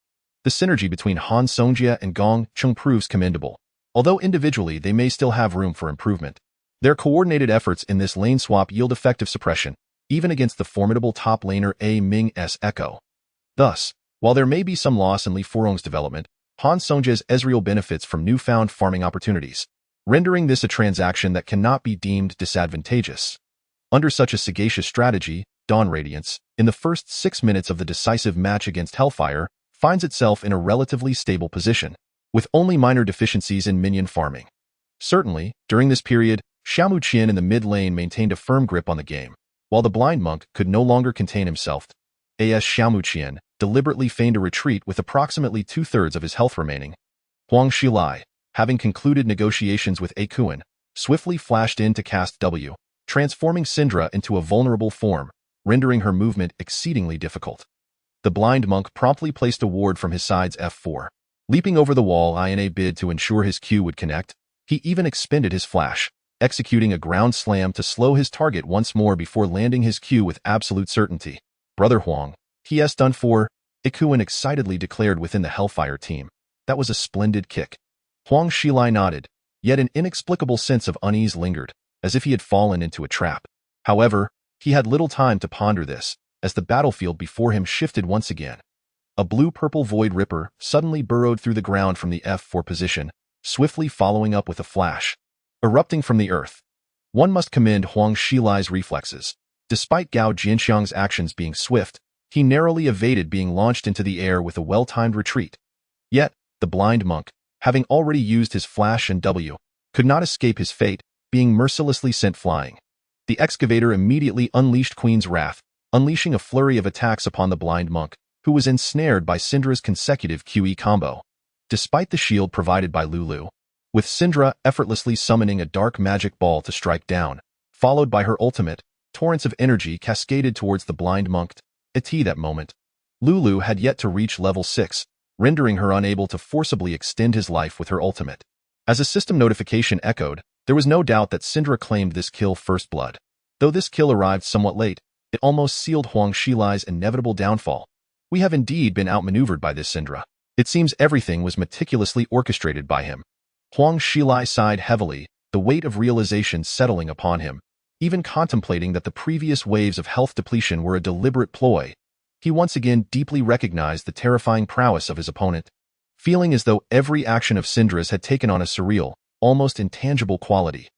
The synergy between Han Songjia and Gong Cheng proves commendable. Although individually they may still have room for improvement, their coordinated efforts in this lane swap yield effective suppression, even against the formidable top laner A Ming's Echo. Thus, while there may be some loss in Li Forong's development, Han Songjia's Ezreal benefits from newfound farming opportunities, rendering this a transaction that cannot be deemed disadvantageous. Under such a sagacious strategy, Dawn Radiance, in the first 6 minutes of the decisive match against Hellfire, finds itself in a relatively stable position, with only minor deficiencies in minion farming. Certainly, during this period, Xiao Muqian in the mid lane maintained a firm grip on the game, while the blind monk could no longer contain himself. Xiao Muqian deliberately feigned a retreat with approximately 2/3 of his health remaining. Huang Xilai, having concluded negotiations with Akuan, swiftly flashed in to cast W, transforming Syndra into a vulnerable form, rendering her movement exceedingly difficult. The blind monk promptly placed a ward from his side's F4. Leaping over the wall in a bid to ensure his Q would connect, he even expended his flash, executing a ground slam to slow his target once more before landing his Q with absolute certainty. Brother Huang, he has done for, Akuan excitedly declared within the Hellfire team. That was a splendid kick. Huang Xilai nodded, yet an inexplicable sense of unease lingered, as if he had fallen into a trap. However, he had little time to ponder this, as the battlefield before him shifted once again. A blue-purple Void Ripper suddenly burrowed through the ground from the F4 position, swiftly following up with a flash, erupting from the earth. One must commend Huang Xilai's reflexes. Despite Gao Jianxiang's actions being swift, he narrowly evaded being launched into the air with a well-timed retreat. Yet, the blind monk, having already used his flash and W, could not escape his fate, being mercilessly sent flying. The excavator immediately unleashed Queen's Wrath, unleashing a flurry of attacks upon the blind monk, who was ensnared by Syndra's consecutive QE combo. Despite the shield provided by Lulu, with Syndra effortlessly summoning a dark magic ball to strike down, followed by her ultimate, torrents of energy cascaded towards the blind monk. At that moment, Lulu had yet to reach level 6, rendering her unable to forcibly extend his life with her ultimate. As a system notification echoed, there was no doubt that Syndra claimed this kill first blood. Though this kill arrived somewhat late, it almost sealed Huang Xilai's inevitable downfall. We have indeed been outmaneuvered by this Syndra. It seems everything was meticulously orchestrated by him. Huang Xilai sighed heavily, the weight of realization settling upon him. Even contemplating that the previous waves of health depletion were a deliberate ploy, he once again deeply recognized the terrifying prowess of his opponent, feeling as though every action of Syndra's had taken on a surreal, almost intangible quality.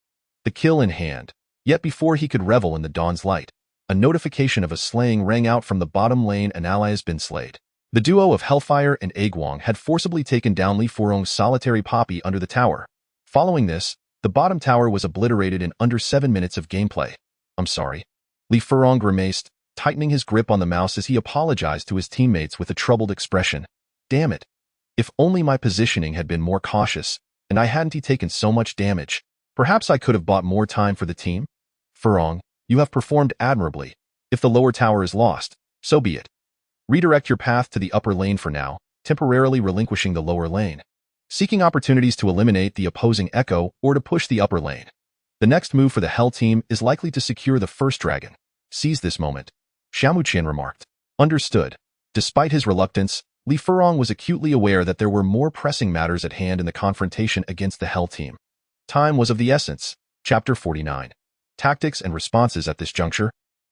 The kill in hand. Yet before he could revel in the dawn's light, a notification of a slaying rang out from the bottom lane. An ally has been slayed. The duo of Hellfire and Aguang had forcibly taken down Li Furong's solitary poppy under the tower. Following this, the bottom tower was obliterated in under 7 minutes of gameplay. I'm sorry. Li Furong grimaced, tightening his grip on the mouse as he apologized to his teammates with a troubled expression. Damn it. If only my positioning had been more cautious, and I hadn't taken so much damage. Perhaps I could have bought more time for the team? Furong, you have performed admirably. If the lower tower is lost, so be it. Redirect your path to the upper lane for now, temporarily relinquishing the lower lane, seeking opportunities to eliminate the opposing echo or to push the upper lane. The next move for the Hell team is likely to secure the first dragon. Seize this moment. Xiaomu Qian remarked. Understood. Despite his reluctance, Li Furong was acutely aware that there were more pressing matters at hand in the confrontation against the Hell team. Time was of the essence. Chapter 49. Tactics and responses at this juncture.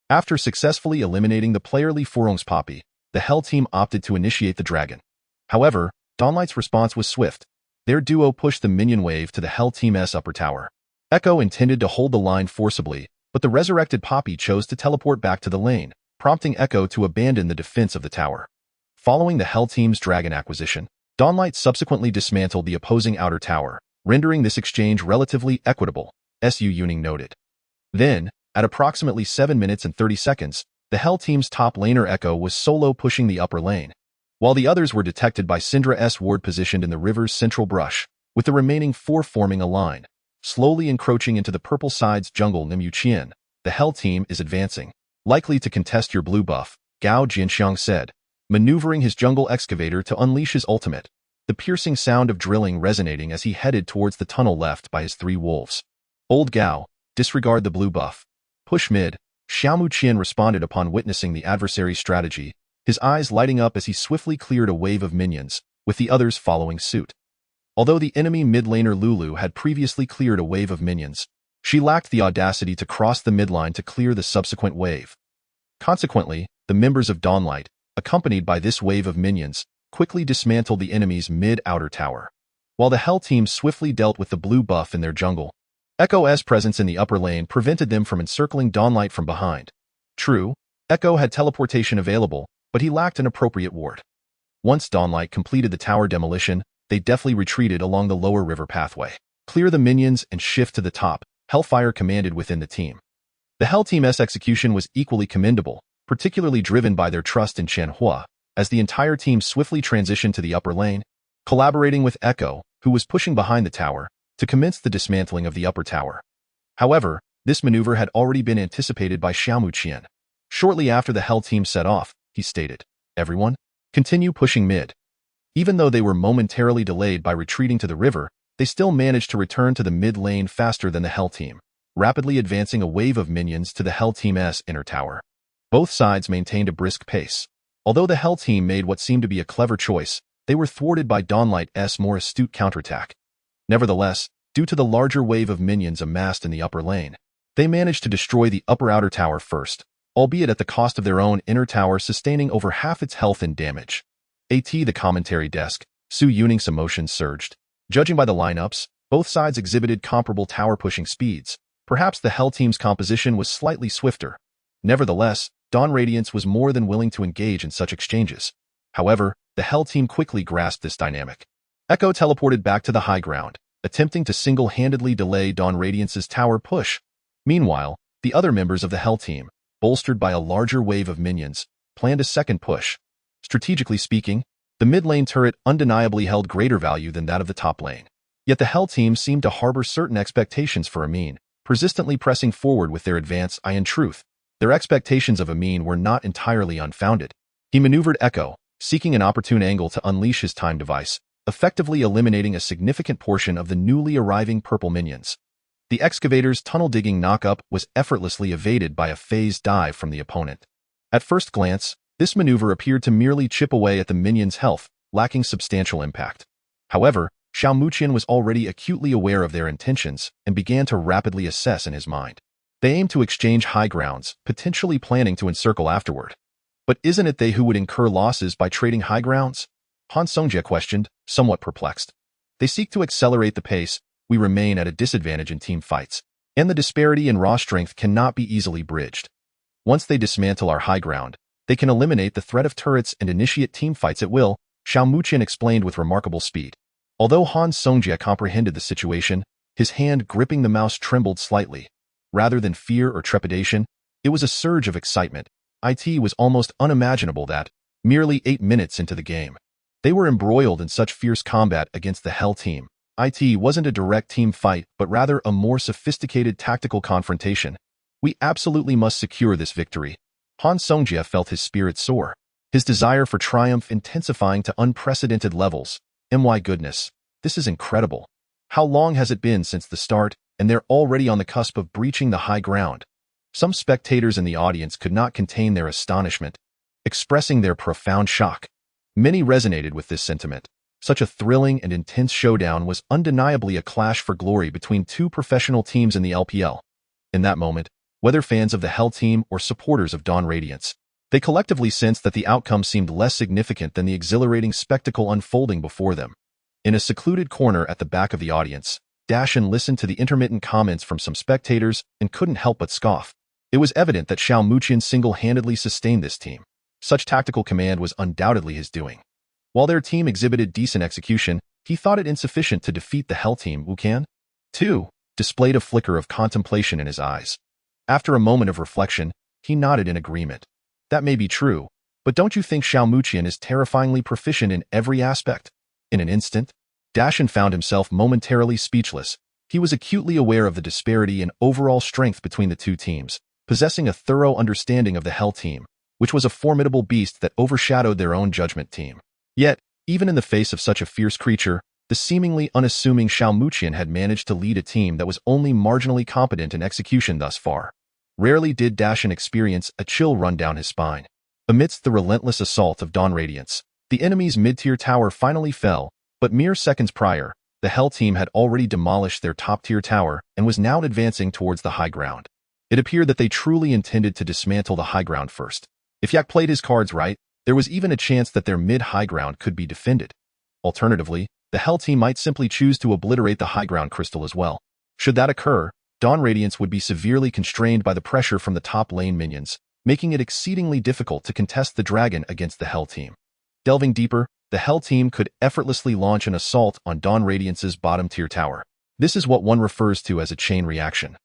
After successfully eliminating the player Li Furong's poppy, the Hell team opted to initiate the dragon. However, Dawnlight's response was swift. Their duo pushed the minion wave to the Hell team's upper tower. Echo intended to hold the line forcibly, but the resurrected poppy chose to teleport back to the lane, prompting Echo to abandon the defense of the tower. Following the Hell team's dragon acquisition, Dawnlight subsequently dismantled the opposing outer tower, rendering this exchange relatively equitable, Su Yuning noted. Then, at approximately 7 minutes and 30 seconds, the Hell team's top laner Echo was solo pushing the upper lane, while the others were detected by Syndra's ward positioned in the river's central brush, with the remaining 4 forming a line, slowly encroaching into the purple side's jungle. Nimue Qian, the Hell team is advancing, likely to contest your blue buff, Gao Jinxiang said, maneuvering his jungle excavator to unleash his ultimate, the piercing sound of drilling resonating as he headed towards the tunnel left by his 3 wolves. Old Gao, disregard the blue buff. Push mid. Xiaomu Qian responded upon witnessing the adversary's strategy, his eyes lighting up as he swiftly cleared a wave of minions, with the others following suit. Although the enemy mid laner Lulu had previously cleared a wave of minions, she lacked the audacity to cross the midline to clear the subsequent wave. Consequently, the members of Dawnlight, accompanied by this wave of minions, quickly dismantled the enemy's mid-outer tower. While the Hell team swiftly dealt with the blue buff in their jungle, Echo's presence in the upper lane prevented them from encircling Dawnlight from behind. True, Echo had teleportation available, but he lacked an appropriate ward. Once Dawnlight completed the tower demolition, they deftly retreated along the lower river pathway. Clear the minions and shift to the top, Hellfire commanded within the team. The Hell team's execution was equally commendable, particularly driven by their trust in Chen Hua, as the entire team swiftly transitioned to the upper lane, collaborating with Echo, who was pushing behind the tower, to commence the dismantling of the upper tower. However, this maneuver had already been anticipated by Xiaomu Qian. Shortly after the Hell team set off, he stated, "Everyone, continue pushing mid." Even though they were momentarily delayed by retreating to the river, they still managed to return to the mid lane faster than the Hell team, rapidly advancing a wave of minions to the Hell team's inner tower. Both sides maintained a brisk pace. Although the Hell team made what seemed to be a clever choice, they were thwarted by Dawnlight's more astute counterattack. Nevertheless, due to the larger wave of minions amassed in the upper lane, they managed to destroy the upper outer tower first, albeit at the cost of their own inner tower sustaining over half its health and damage. The commentary desk, Su Yuning's emotions surged. Judging by the lineups, both sides exhibited comparable tower-pushing speeds. Perhaps the Hell team's composition was slightly swifter. Nevertheless, Dawn Radiance was more than willing to engage in such exchanges. However, the Hell team quickly grasped this dynamic. Echo teleported back to the high ground, attempting to single-handedly delay Dawn Radiance's tower push. Meanwhile, the other members of the Hell team, bolstered by a larger wave of minions, planned a second push. Strategically speaking, the mid-lane turret undeniably held greater value than that of the top lane. Yet the Hell team seemed to harbor certain expectations for Amin, persistently pressing forward with their advance. In truth, their expectations of Amin were not entirely unfounded. He maneuvered Echo, seeking an opportune angle to unleash his time device, effectively eliminating a significant portion of the newly arriving purple minions. The excavator's tunnel-digging knock-up was effortlessly evaded by a phased dive from the opponent. At first glance, this maneuver appeared to merely chip away at the minion's health, lacking substantial impact. However, Xiao Muqian was already acutely aware of their intentions and began to rapidly assess in his mind. They aimed to exchange high grounds, potentially planning to encircle afterward. But isn't it they who would incur losses by trading high grounds? Han Songjie questioned, somewhat perplexed. They seek to accelerate the pace. We remain at a disadvantage in team fights, and the disparity in raw strength cannot be easily bridged. Once they dismantle our high ground, they can eliminate the threat of turrets and initiate team fights at will, Xiao Muqian explained with remarkable speed. Although Han Songjie comprehended the situation, his hand gripping the mouse trembled slightly. Rather than fear or trepidation, it was a surge of excitement. It was almost unimaginable that, merely 8 minutes into the game, they were embroiled in such fierce combat against the Hell team. It wasn't a direct team fight, but rather a more sophisticated tactical confrontation. We absolutely must secure this victory. Han Songjie felt his spirit soar, his desire for triumph intensifying to unprecedented levels. My goodness, this is incredible. How long has it been since the start, and they're already on the cusp of breaching the high ground? Some spectators in the audience could not contain their astonishment, expressing their profound shock. Many resonated with this sentiment. Such a thrilling and intense showdown was undeniably a clash for glory between two professional teams in the LPL. In that moment, whether fans of the Hell team or supporters of Dawn Radiance, they collectively sensed that the outcome seemed less significant than the exhilarating spectacle unfolding before them. In a secluded corner at the back of the audience, Dashan listened to the intermittent comments from some spectators and couldn't help but scoff. It was evident that Xiao Muqian single-handedly sustained this team. Such tactical command was undoubtedly his doing. While their team exhibited decent execution, he thought it insufficient to defeat the Hell team. Wukan, too, displayed a flicker of contemplation in his eyes. After a moment of reflection, he nodded in agreement. That may be true, but don't you think Xiao Muqian is terrifyingly proficient in every aspect? In an instant, Dashan found himself momentarily speechless. He was acutely aware of the disparity in overall strength between the two teams, possessing a thorough understanding of the Hell team, which was a formidable beast that overshadowed their own Judgment team. Yet, even in the face of such a fierce creature, the seemingly unassuming Xiao Muqian had managed to lead a team that was only marginally competent in execution thus far. Rarely did Dashan experience a chill run down his spine. Amidst the relentless assault of Dawn Radiance, the enemy's mid-tier tower finally fell, but mere seconds prior, the Hell team had already demolished their top-tier tower and was now advancing towards the high ground. It appeared that they truly intended to dismantle the high ground first. If Yak played his cards right, there was even a chance that their mid-high ground could be defended. Alternatively, the Hell team might simply choose to obliterate the high ground crystal as well. Should that occur, Dawn Radiance would be severely constrained by the pressure from the top lane minions, making it exceedingly difficult to contest the dragon against the Hell team. Delving deeper, the Hell team could effortlessly launch an assault on Dawn Radiance's bottom-tier tower. This is what one refers to as a chain reaction.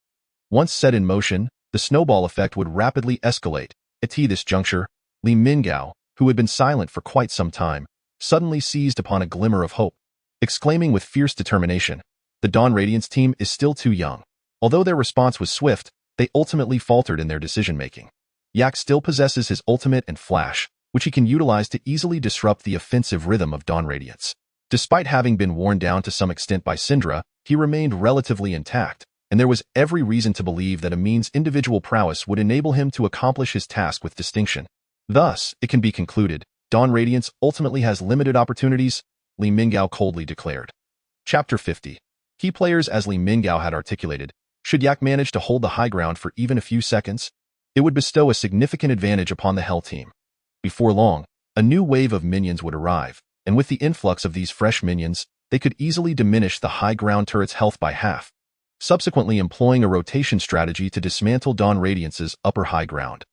Once set in motion, the snowball effect would rapidly escalate. At this juncture, Li Mingao, who had been silent for quite some time, suddenly seized upon a glimmer of hope, exclaiming with fierce determination, "The Dawn Radiance team is still too young." Although their response was swift, they ultimately faltered in their decision-making. Yak still possesses his ultimate and flash, which he can utilize to easily disrupt the offensive rhythm of Dawn Radiance. Despite having been worn down to some extent by Syndra, he remained relatively intact, and there was every reason to believe that Amin's individual prowess would enable him to accomplish his task with distinction. Thus, it can be concluded, Dawn Radiance ultimately has limited opportunities, Li Mingao coldly declared. Chapter 50. Key players. As Li Mingao had articulated, should Yak manage to hold the high ground for even a few seconds, it would bestow a significant advantage upon the Hell team. Before long, a new wave of minions would arrive, and with the influx of these fresh minions, they could easily diminish the high ground turret's health by half, subsequently employing a rotation strategy to dismantle Dawn Radiance's upper high ground.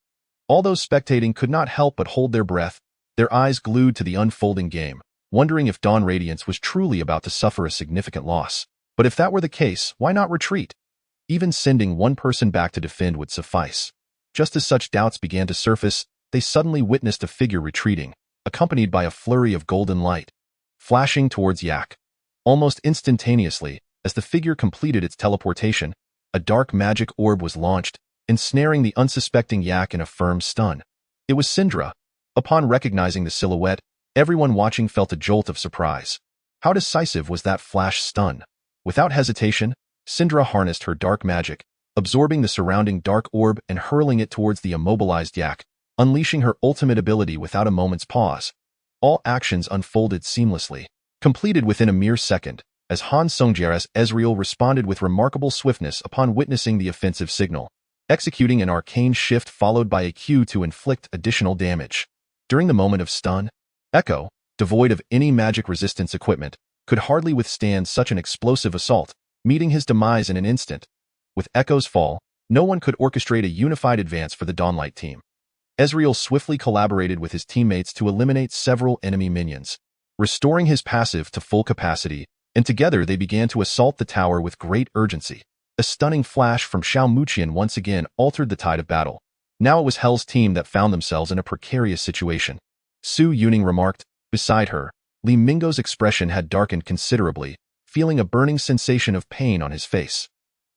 All those spectating could not help but hold their breath, their eyes glued to the unfolding game, wondering if Dawn Radiance was truly about to suffer a significant loss. But if that were the case, why not retreat? Even sending one person back to defend would suffice. Just as such doubts began to surface, they suddenly witnessed a figure retreating, accompanied by a flurry of golden light, flashing towards Yak. Almost instantaneously, as the figure completed its teleportation, a dark magic orb was launched, ensnaring the unsuspecting Yak in a firm stun. It was Syndra. Upon recognizing the silhouette, Everyone watching felt a jolt of surprise. How decisive was that flash stun? Without hesitation, Syndra harnessed her dark magic, absorbing the surrounding dark orb and hurling it towards the immobilized Yak, unleashing her ultimate ability without a moment's pause. All actions unfolded seamlessly, completed within a mere second, as Han Songjia's Ezreal responded with remarkable swiftness upon witnessing the offensive signal, executing an arcane shift followed by a Q to inflict additional damage. During the moment of stun, Echo, devoid of any magic resistance equipment, could hardly withstand such an explosive assault, meeting his demise in an instant. With Echo's fall, no one could orchestrate a unified advance for the Dawnlight team. Ezreal swiftly collaborated with his teammates to eliminate several enemy minions, restoring his passive to full capacity, and together they began to assault the tower with great urgency. A stunning flash from Xiao Muqian once again altered the tide of battle. Now it was Hell's team that found themselves in a precarious situation. Su Yuning remarked. Beside her, Li Mingo's expression had darkened considerably, feeling a burning sensation of pain on his face.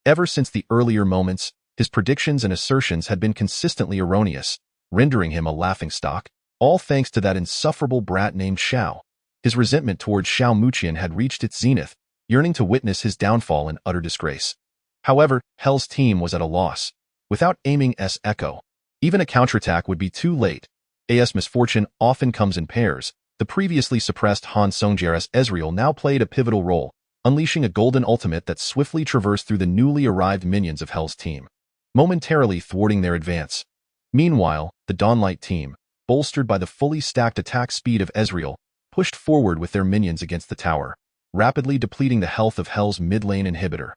Ever since the earlier moments, his predictions and assertions had been consistently erroneous, rendering him a laughingstock, all thanks to that insufferable brat named Xiao. His resentment towards Xiao Muqian had reached its zenith, yearning to witness his downfall and utter disgrace. However, Hell's team was at a loss. Without aiming S Echo, even a counterattack would be too late. As misfortune often comes in pairs, the previously suppressed Han Songjia's Ezreal now played a pivotal role, unleashing a golden ultimate that swiftly traversed through the newly arrived minions of Hell's team, momentarily thwarting their advance. Meanwhile, the Dawnlight team, bolstered by the fully stacked attack speed of Ezreal, pushed forward with their minions against the tower, rapidly depleting the health of Hell's mid-lane inhibitor.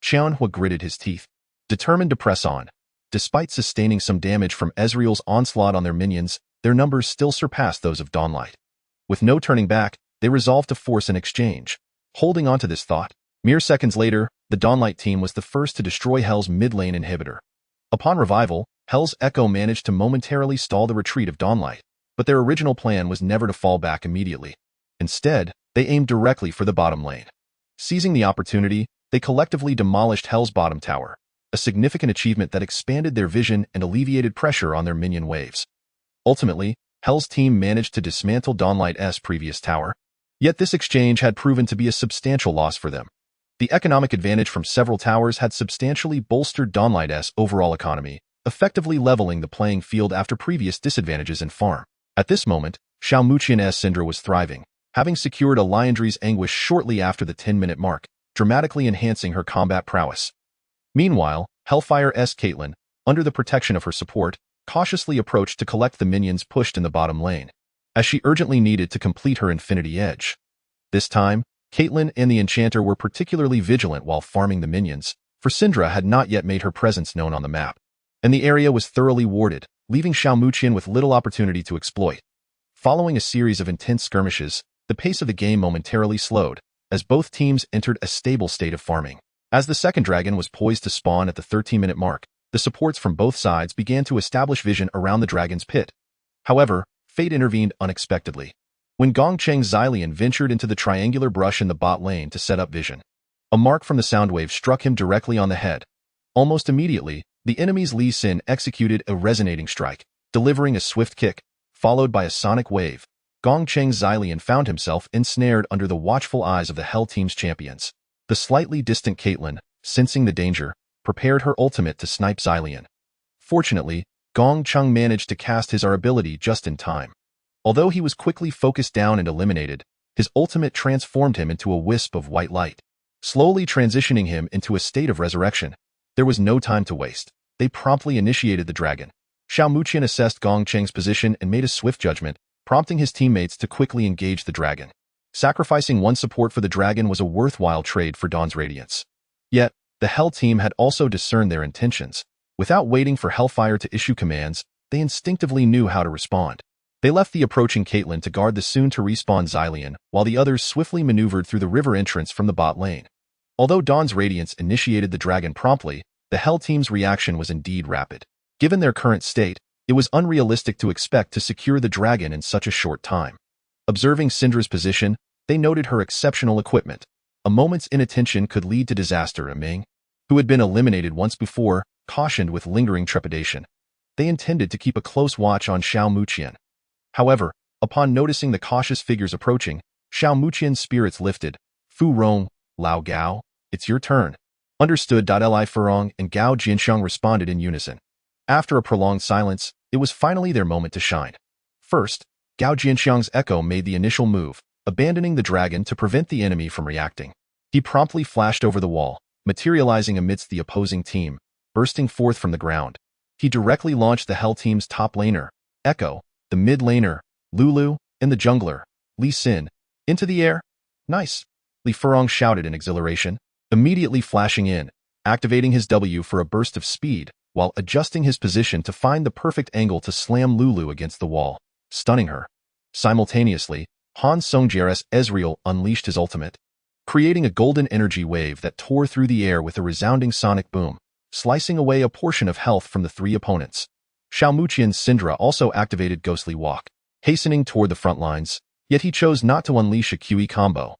Qianhua gritted his teeth, determined to press on. Despite sustaining some damage from Ezreal's onslaught on their minions, their numbers still surpassed those of Dawnlight. With no turning back, they resolved to force an exchange. Holding on to this thought, mere seconds later, the Dawnlight team was the first to destroy Hell's mid-lane inhibitor. Upon revival, Hell's Echo managed to momentarily stall the retreat of Dawnlight, but their original plan was never to fall back immediately. Instead, they aimed directly for the bottom lane. Seizing the opportunity, they collectively demolished Hell's bottom tower, a significant achievement that expanded their vision and alleviated pressure on their minion waves. Ultimately, Hell's team managed to dismantle Dawnlight's previous tower, yet this exchange had proven to be a substantial loss for them. The economic advantage from several towers had substantially bolstered Dawnlight's overall economy, effectively leveling the playing field after previous disadvantages in farm. At this moment, Xiao Muqian's Syndra was thriving, having secured a Liandry's Anguish shortly after the 10-minute mark, dramatically enhancing her combat prowess. Meanwhile, Hellfire's Caitlyn, under the protection of her support, cautiously approached to collect the minions pushed in the bottom lane, as she urgently needed to complete her Infinity Edge. This time, Caitlyn and the Enchanter were particularly vigilant while farming the minions, for Syndra had not yet made her presence known on the map, and the area was thoroughly warded, leaving Xiao Muqian with little opportunity to exploit. Following a series of intense skirmishes, the pace of the game momentarily slowed, as both teams entered a stable state of farming. As the second dragon was poised to spawn at the 13-minute mark, the supports from both sides began to establish vision around the dragon's pit. However, fate intervened unexpectedly. When Gongcheng's Xylian ventured into the triangular brush in the bot lane to set up vision, a mark from the soundwave struck him directly on the head. Almost immediately, the enemy's Lee Sin executed a resonating strike, delivering a swift kick, followed by a sonic wave. Gongcheng's Xylian found himself ensnared under the watchful eyes of the Hell team's champions. The slightly distant Caitlyn, sensing the danger, prepared her ultimate to snipe Xylian. Fortunately, Gong Chung managed to cast his R ability just in time. Although he was quickly focused down and eliminated, his ultimate transformed him into a wisp of white light, slowly transitioning him into a state of resurrection. There was no time to waste. They promptly initiated the dragon. Xiao Muqian assessed Gong Cheng's position and made a swift judgment, prompting his teammates to quickly engage the dragon. Sacrificing one support for the dragon was a worthwhile trade for Dawn's Radiance. Yet, the Hell team had also discerned their intentions. Without waiting for Hellfire to issue commands, they instinctively knew how to respond. They left the approaching Caitlyn to guard the soon-to-respawn Xylian, while the others swiftly maneuvered through the river entrance from the bot lane. Although Dawn's Radiance initiated the dragon promptly, the Hell team's reaction was indeed rapid. Given their current state, it was unrealistic to expect to secure the dragon in such a short time. Observing Syndra's position, they noted her exceptional equipment. A moment's inattention could lead to disaster. Ming, who had been eliminated once before, cautioned with lingering trepidation. They intended to keep a close watch on Xiao Muqian. However, Upon noticing the cautious figures approaching, Xiao Muqian's spirits lifted. Fu Rong, Lao Gao, it's your turn. Understood. Li Furong and Gao Jianxiang responded in unison. After a prolonged silence, it was finally their moment to shine. First, Gao Jianxiang's echo made the initial move, abandoning the dragon to prevent the enemy from reacting. He promptly flashed over the wall, materializing amidst the opposing team, bursting forth from the ground. He directly launched the Hell team's top laner, Echo, the mid laner, Lulu, and the jungler, Li Xin, into the air. Nice! Li Furong shouted in exhilaration, immediately flashing in, activating his W for a burst of speed, while adjusting his position to find the perfect angle to slam Lulu against the wall, stunning her. Simultaneously, Han Songjiere's Ezreal unleashed his ultimate, creating a golden energy wave that tore through the air with a resounding sonic boom, slicing away a portion of health from the three opponents. Xiao Muqian's Syndra also activated Ghostly Walk, hastening toward the front lines, yet he chose not to unleash a QE combo.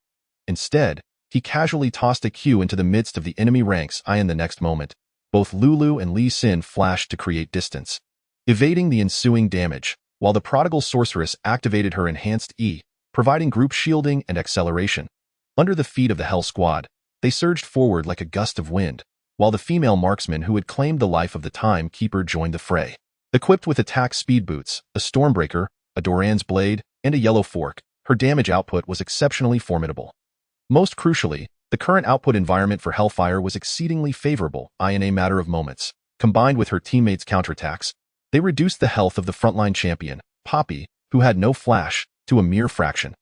Instead, he casually tossed a Q into the midst of the enemy ranks. In the next moment, both Lulu and Li Xin flashed to create distance, evading the ensuing damage, while the prodigal sorceress activated her enhanced E, providing group shielding and acceleration. Under the feet of the Hell Squad, they surged forward like a gust of wind, while the female marksman who had claimed the life of the Timekeeper joined the fray. Equipped with attack speed boots, a Stormbreaker, a Doran's Blade, and a Yellow Fork, her damage output was exceptionally formidable. Most crucially, the current output environment for Hellfire was exceedingly favorable. In a matter of moments, combined with her teammates' counterattacks, they reduced the health of the frontline champion, Poppy, who had no flash, to a mere fraction.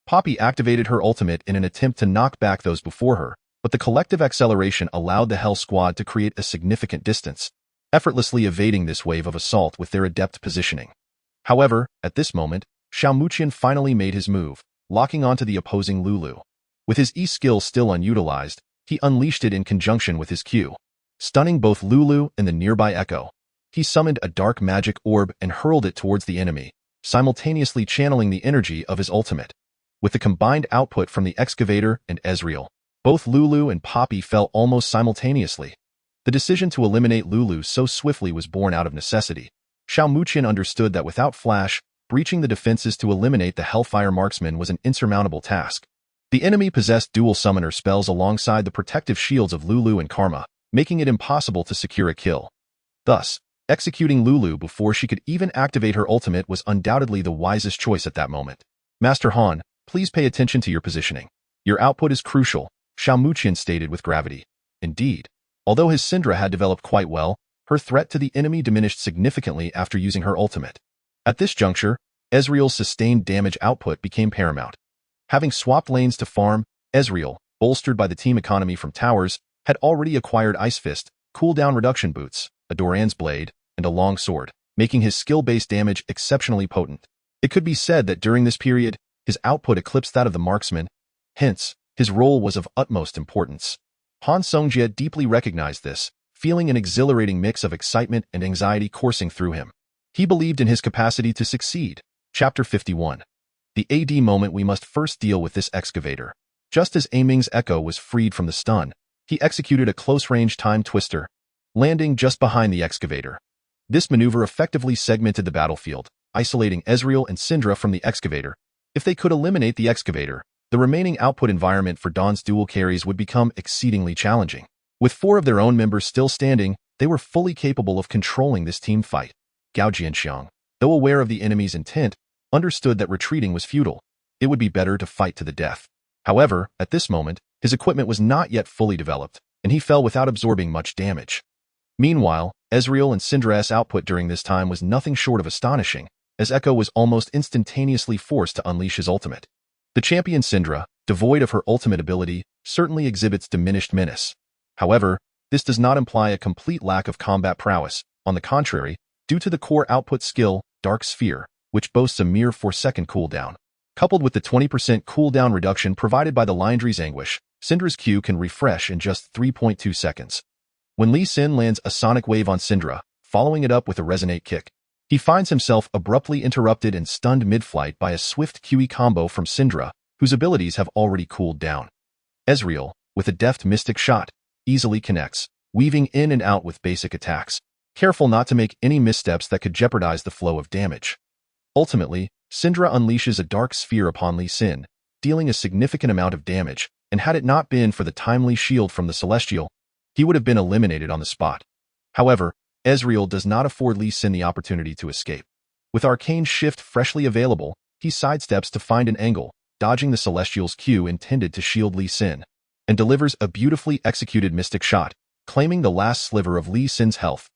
Poppy activated her ultimate in an attempt to knock back those before her, but the collective acceleration allowed the Hell Squad to create a significant distance, effortlessly evading this wave of assault with their adept positioning. However, at this moment, Xiao Muqian finally made his move, locking onto the opposing Lulu. With his E skill still unutilized, he unleashed it in conjunction with his Q, stunning both Lulu and the nearby Echo. He summoned a dark magic orb and hurled it towards the enemy, simultaneously channeling the energy of his ultimate. With the combined output from the Excavator and Ezreal, both Lulu and Poppy fell almost simultaneously. The decision to eliminate Lulu so swiftly was born out of necessity. Xiao Muqian understood that without Flash, breaching the defenses to eliminate the Hellfire Marksman was an insurmountable task. The enemy possessed dual summoner spells alongside the protective shields of Lulu and Karma, making it impossible to secure a kill. Thus, executing Lulu before she could even activate her ultimate was undoubtedly the wisest choice at that moment. Master Han, please pay attention to your positioning. Your output is crucial, Xiao Muqian stated with gravity. Indeed, although his Syndra had developed quite well, her threat to the enemy diminished significantly after using her ultimate. At this juncture, Ezreal's sustained damage output became paramount. Having swapped lanes to farm, Ezreal, bolstered by the team economy from towers, had already acquired Ice Fist, cooldown reduction boots, a Doran's Blade, and a long sword, making his skill-based damage exceptionally potent. It could be said that during this period, his output eclipsed that of the marksman. Hence, his role was of utmost importance. Han Songjie deeply recognized this, feeling an exhilarating mix of excitement and anxiety coursing through him. He believed in his capacity to succeed. Chapter 51. The AD moment. We must first deal with this excavator. Just as Aming's Echo was freed from the stun, he executed a close-range time twister, landing just behind the excavator. This maneuver effectively segmented the battlefield, isolating Ezreal and Syndra from the excavator. If they could eliminate the excavator, the remaining output environment for Dawn's dual carries would become exceedingly challenging. With 4 of their own members still standing, they were fully capable of controlling this team fight. Gao Jianxiang, though aware of the enemy's intent, understood that retreating was futile. It would be better to fight to the death. However, at this moment, his equipment was not yet fully developed, and he fell without absorbing much damage. Meanwhile, Ezreal and Syndra's output during this time was nothing short of astonishing, as Echo was almost instantaneously forced to unleash his ultimate. The champion Syndra, devoid of her ultimate ability, certainly exhibits diminished menace. However, this does not imply a complete lack of combat prowess. On the contrary, due to the core output skill, Dark Sphere, which boasts a mere 4-second cooldown, coupled with the 20% cooldown reduction provided by the Liandry's Anguish, Syndra's Q can refresh in just 3.2 seconds. When Li Xin lands a sonic wave on Syndra, following it up with a resonate kick, he finds himself abruptly interrupted and stunned mid-flight by a swift QE combo from Syndra, whose abilities have already cooled down. Ezreal, with a deft mystic shot, easily connects, weaving in and out with basic attacks, careful not to make any missteps that could jeopardize the flow of damage. Ultimately, Syndra unleashes a dark sphere upon Lee Sin, dealing a significant amount of damage, and had it not been for the timely shield from the Celestial, he would have been eliminated on the spot. However, Ezreal does not afford Lee Sin the opportunity to escape. With Arcane Shift freshly available, he sidesteps to find an angle, dodging the Celestial's Q intended to shield Lee Sin, and delivers a beautifully executed Mystic Shot, claiming the last sliver of Lee Sin's health.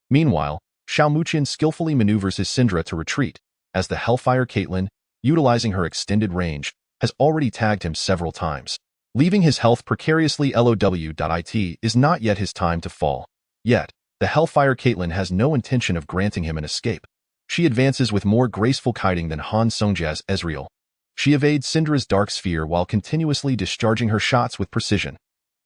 Meanwhile, Xiao Muqian skillfully maneuvers his Syndra to retreat, as the Hellfire Caitlyn, utilizing her extended range, has already tagged him several times. Leaving his health precariously LOW.IT is not yet his time to fall. Yet, the Hellfire Caitlyn has no intention of granting him an escape. She advances with more graceful kiting than Han Songjia's Ezreal. She evades Syndra's Dark Sphere while continuously discharging her shots with precision.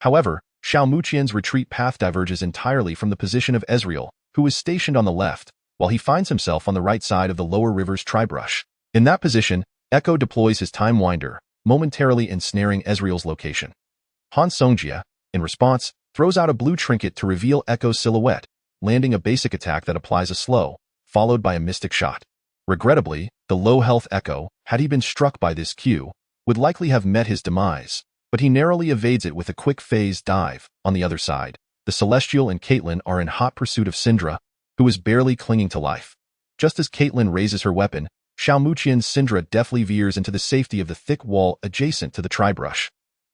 However, Xiao Muqian's retreat path diverges entirely from the position of Ezreal, who is stationed on the left, while he finds himself on the right side of the lower river's tribrush. In that position, Echo deploys his Time Winder, momentarily ensnaring Ezreal's location. Han Songjia, in response, throws out a blue trinket to reveal Echo's silhouette, landing a basic attack that applies a slow, followed by a Mystic Shot. Regrettably, the low-health Echo, had he been struck by this Q, would likely have met his demise, but he narrowly evades it with a quick phase dive. On the other side, the Celestial and Caitlyn are in hot pursuit of Syndra, who is barely clinging to life. Just as Caitlyn raises her weapon, Xiao Muqian's Syndra deftly veers into the safety of the thick wall adjacent to the tribrush.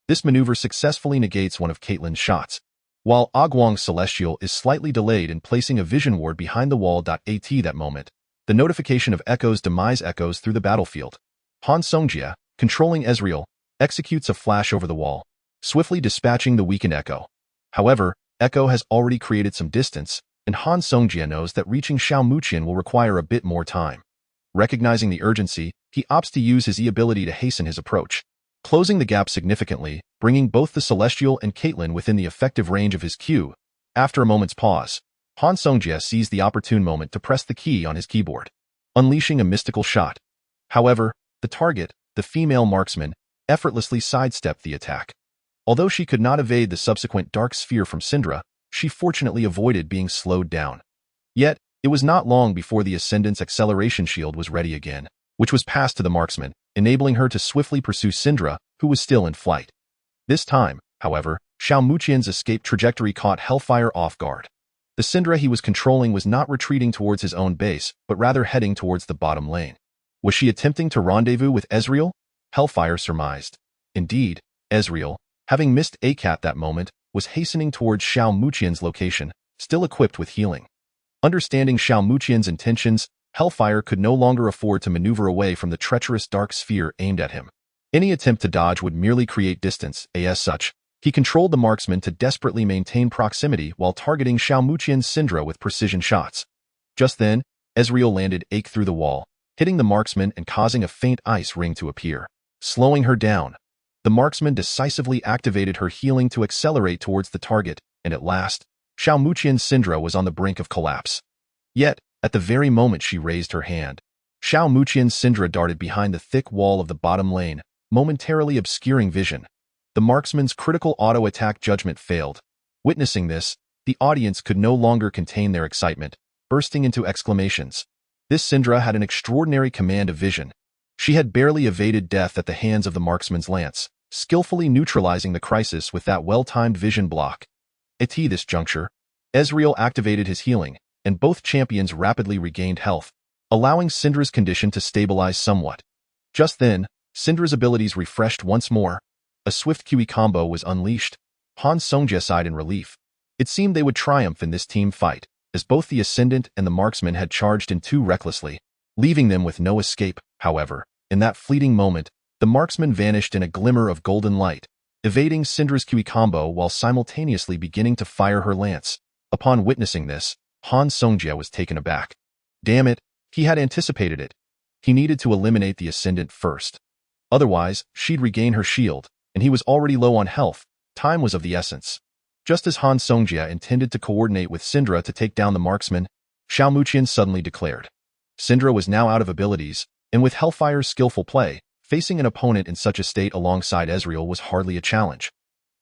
This maneuver successfully negates one of Caitlyn's shots, while Aguang's Celestial is slightly delayed in placing a vision ward behind the wall. At that moment, the notification of Echo's demise echoes through the battlefield. Han Songjia, controlling Ezreal, executes a flash over the wall, swiftly dispatching the weakened Echo. However, Echo has already created some distance, and Han Songjia knows that reaching Xiao Muqian will require a bit more time. Recognizing the urgency, he opts to use his E ability to hasten his approach, closing the gap significantly, bringing both the Celestial and Caitlyn within the effective range of his Q. After a moment's pause, Han Songjia sees the opportune moment to press the key on his keyboard, unleashing a mystical shot. However, the target, the female marksman, effortlessly sidestepped the attack. Although she could not evade the subsequent dark sphere from Syndra, she fortunately avoided being slowed down. Yet, it was not long before the Ascendant's acceleration shield was ready again, which was passed to the marksman, enabling her to swiftly pursue Syndra, who was still in flight. This time, however, Xiao Muqian's escape trajectory caught Hellfire off guard. The Syndra he was controlling was not retreating towards his own base, but rather heading towards the bottom lane. Was she attempting to rendezvous with Ezreal? Hellfire surmised. Indeed, Ezreal, having missed ACAT that moment, was hastening towards Xiao Muqian's location, still equipped with healing. Understanding Xiao Muqian's intentions, Hellfire could no longer afford to maneuver away from the treacherous dark sphere aimed at him. Any attempt to dodge would merely create distance, as such, he controlled the marksman to desperately maintain proximity while targeting Xiao Muqian's Syndra with precision shots. Just then, Ezreal landed ache through the wall, hitting the marksman and causing a faint ice ring to appear, slowing her down. The marksman decisively activated her healing to accelerate towards the target, and at last, Xiao Muqian's Syndra was on the brink of collapse. Yet, at the very moment she raised her hand, Xiao Muqian's Syndra darted behind the thick wall of the bottom lane, momentarily obscuring vision. The marksman's critical auto-attack judgment failed. Witnessing this, the audience could no longer contain their excitement, bursting into exclamations. This Syndra had an extraordinary command of vision. She had barely evaded death at the hands of the marksman's lance, skillfully neutralizing the crisis with that well-timed vision block. At this juncture, Ezreal activated his healing, and both champions rapidly regained health, allowing Syndra's condition to stabilize somewhat. Just then, Syndra's abilities refreshed once more. A swift QE combo was unleashed. Han Songjia sighed in relief. It seemed they would triumph in this team fight, as both the Ascendant and the marksman had charged in too recklessly, leaving them with no escape. However, in that fleeting moment, the marksman vanished in a glimmer of golden light, evading Syndra's QE combo while simultaneously beginning to fire her lance. Upon witnessing this, Han Songjia was taken aback. Damn it, he had anticipated it. He needed to eliminate the Ascendant first. Otherwise, she'd regain her shield, and he was already low on health. Time was of the essence. Just as Han Songjia intended to coordinate with Syndra to take down the marksman, Xiao Muqian suddenly declared. Syndra was now out of abilities, and with Hellfire's skillful play, facing an opponent in such a state alongside Ezreal was hardly a challenge.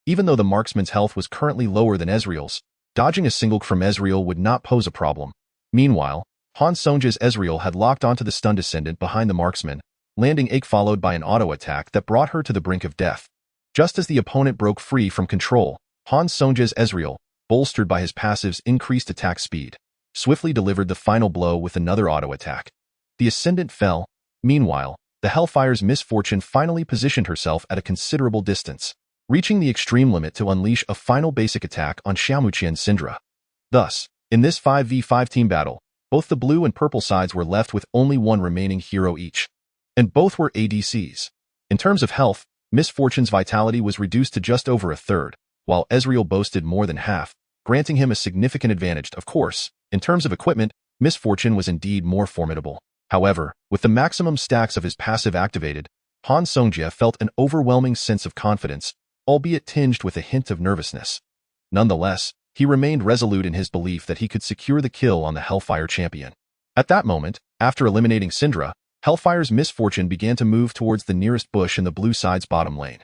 Even though the marksman's health was currently lower than Ezreal's, dodging a single from Ezreal would not pose a problem. Meanwhile, Han Songjia's Ezreal had locked onto the stunned descendant behind the marksman, landing Ake followed by an auto attack that brought her to the brink of death. Just as the opponent broke free from control, Han Songjia's Ezreal, bolstered by his passive's increased attack speed, swiftly delivered the final blow with another auto attack. The ascendant fell. Meanwhile, the Hellfire's Misfortune finally positioned herself at a considerable distance, reaching the extreme limit to unleash a final basic attack on Xiaomuqian's Syndra. Thus, in this 5v5 team battle, both the blue and purple sides were left with only one remaining hero each. And both were ADCs. In terms of health, Misfortune's vitality was reduced to just over a third, while Ezreal boasted more than half, granting him a significant advantage. Of course, in terms of equipment, Misfortune was indeed more formidable. However, with the maximum stacks of his passive activated, Han Songjia felt an overwhelming sense of confidence, albeit tinged with a hint of nervousness. Nonetheless, he remained resolute in his belief that he could secure the kill on the Hellfire champion. At that moment, after eliminating Syndra, Hellfire's Misfortune began to move towards the nearest bush in the blue side's bottom lane.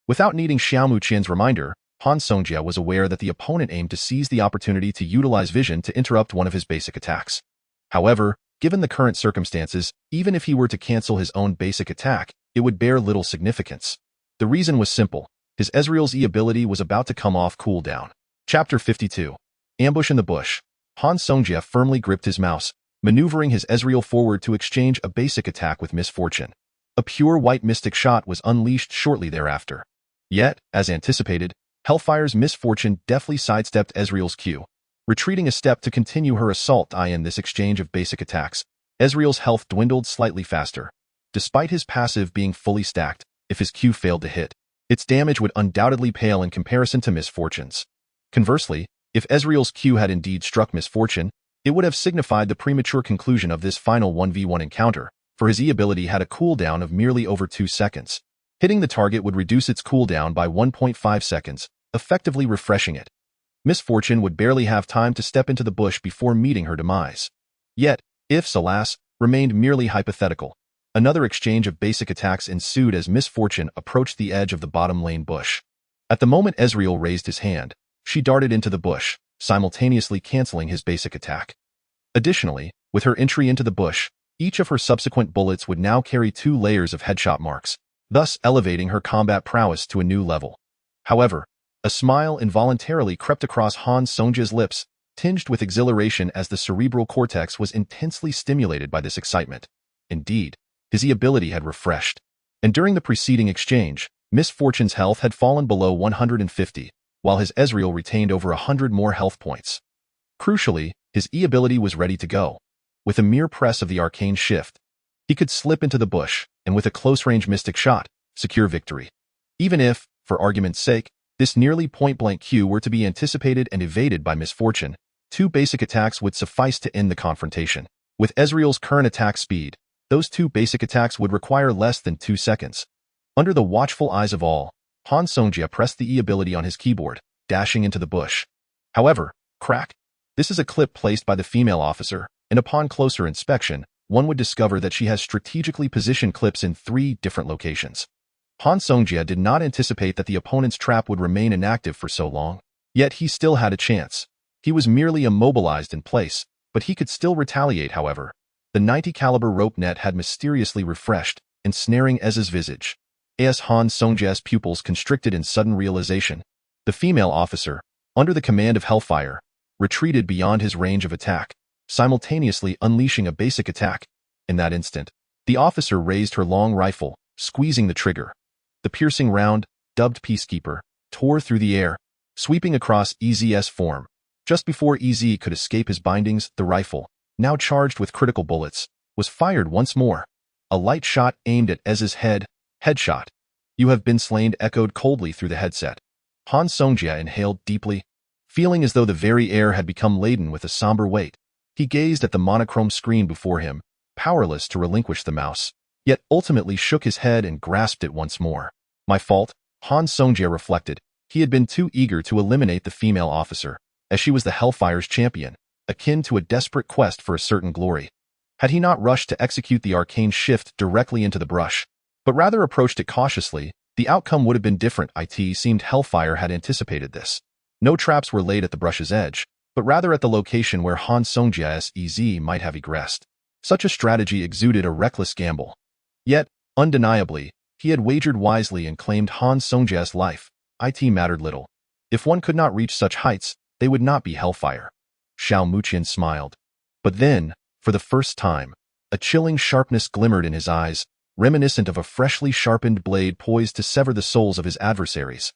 Without needing Xiaomuqian's reminder, Han Songjia was aware that the opponent aimed to seize the opportunity to utilize vision to interrupt one of his basic attacks. However, given the current circumstances, even if he were to cancel his own basic attack, it would bear little significance. The reason was simple. His Ezreal's E ability was about to come off cooldown. Chapter 52. Ambush in the Bush. Han Songjia firmly gripped his mouse, maneuvering his Ezreal forward to exchange a basic attack with Misfortune. A pure white mystic shot was unleashed shortly thereafter. Yet, as anticipated, Hellfire's Misfortune deftly sidestepped Ezreal's Q, retreating a step to continue her assault. In this exchange of basic attacks, Ezreal's health dwindled slightly faster. Despite his passive being fully stacked, if his Q failed to hit, its damage would undoubtedly pale in comparison to Misfortune's. Conversely, if Ezreal's Q had indeed struck Misfortune, it would have signified the premature conclusion of this final 1v1 encounter, for his E ability had a cooldown of merely over 2 seconds. Hitting the target would reduce its cooldown by 1.5 seconds, effectively refreshing it. Misfortune would barely have time to step into the bush before meeting her demise. Yet, ifs, alas, remained merely hypothetical. Another exchange of basic attacks ensued as Misfortune approached the edge of the bottom lane bush. At the moment Ezreal raised his hand, she darted into the bush, simultaneously canceling his basic attack. Additionally, with her entry into the bush, each of her subsequent bullets would now carry 2 layers of headshot marks, thus elevating her combat prowess to a new level. However, a smile involuntarily crept across Han Songjia's lips, tinged with exhilaration as the cerebral cortex was intensely stimulated by this excitement. Indeed, his E ability had refreshed. And during the preceding exchange, Misfortune's health had fallen below 150, while his Ezreal retained over 100 more health points. Crucially, his E ability was ready to go. With a mere press of the arcane shift, he could slip into the bush, and with a close-range mystic shot, secure victory. Even if, for argument's sake, this nearly point-blank Q were to be anticipated and evaded by Misfortune, 2 basic attacks would suffice to end the confrontation. With Ezreal's current attack speed, those 2 basic attacks would require less than 2 seconds. Under the watchful eyes of all, Han Songjia pressed the E ability on his keyboard, dashing into the bush. However, crack! This is a clip placed by the female officer, and upon closer inspection, one would discover that she has strategically positioned clips in 3 different locations. Han Songjia did not anticipate that the opponent's trap would remain inactive for so long. Yet he still had a chance. He was merely immobilized in place, but he could still retaliate. However, the 90 caliber rope net had mysteriously refreshed, ensnaring Ez's visage. As Han Songjia's pupils constricted in sudden realization, the female officer, under the command of Hellfire, retreated beyond his range of attack, simultaneously unleashing a basic attack. In that instant, the officer raised her long rifle, squeezing the trigger. The piercing round, dubbed Peacekeeper, tore through the air, sweeping across EZ's form. Just before EZ could escape his bindings, the rifle, now charged with critical bullets, was fired once more. A light shot aimed at Ez's head. Headshot. You have been slain echoed coldly through the headset. Han Songjia inhaled deeply, feeling as though the very air had become laden with a somber weight. He gazed at the monochrome screen before him, powerless to relinquish the mouse, yet ultimately shook his head and grasped it once more. My fault, Han Songjia reflected. He had been too eager to eliminate the female officer, as she was the Hellfire's champion, akin to a desperate quest for a certain glory. Had he not rushed to execute the arcane shift directly into the brush, but rather approached it cautiously, the outcome would have been different. It seemed Hellfire had anticipated this. No traps were laid at the brush's edge, but but rather at the location where Han Songjia's EZ might have egressed. Such a strategy exuded a reckless gamble. Yet, undeniably, he had wagered wisely and claimed Han Songjia's life. It mattered little. If one could not reach such heights, they would not be hellfire. Xiao Muqian smiled. But then, for the first time, a chilling sharpness glimmered in his eyes, reminiscent of a freshly sharpened blade poised to sever the souls of his adversaries.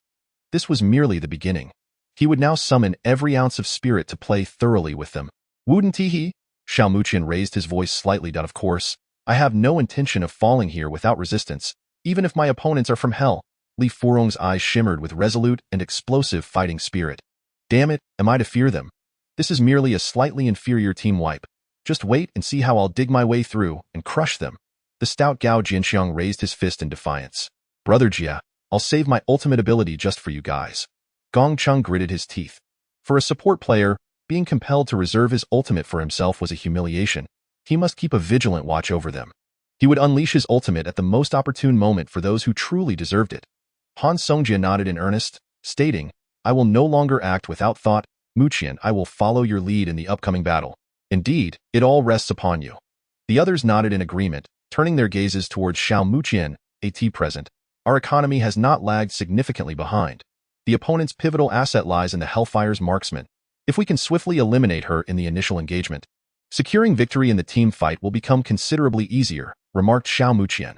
This was merely the beginning. He would now summon every ounce of spirit to play thoroughly with them. Wouldn't he? Xiao Muqian raised his voice slightly. Of course, I have no intention of falling here without resistance, even if my opponents are from hell. Li Furong's eyes shimmered with resolute and explosive fighting spirit. Damn it, am I to fear them? This is merely a slightly inferior team wipe. Just wait and see how I'll dig my way through and crush them. The stout Gao Jinxiang raised his fist in defiance. Brother Jia, I'll save my ultimate ability just for you guys. Gong Chung gritted his teeth. For a support player, being compelled to reserve his ultimate for himself was a humiliation. He must keep a vigilant watch over them. He would unleash his ultimate at the most opportune moment for those who truly deserved it. Han Songjia nodded in earnest, stating, I will no longer act without thought. Muqian, I will follow your lead in the upcoming battle. Indeed, it all rests upon you. The others nodded in agreement, turning their gazes towards Xiao Muqian. At present, our economy has not lagged significantly behind. The opponent's pivotal asset lies in the Hellfire's marksman. If we can swiftly eliminate her in the initial engagement, securing victory in the team fight will become considerably easier, remarked Xiao Muqian.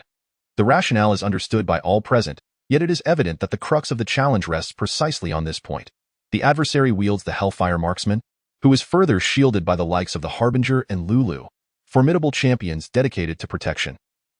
The rationale is understood by all present, yet it is evident that the crux of the challenge rests precisely on this point. The adversary wields the Hellfire marksman, who is further shielded by the likes of the Harbinger and Lulu, formidable champions dedicated to protection.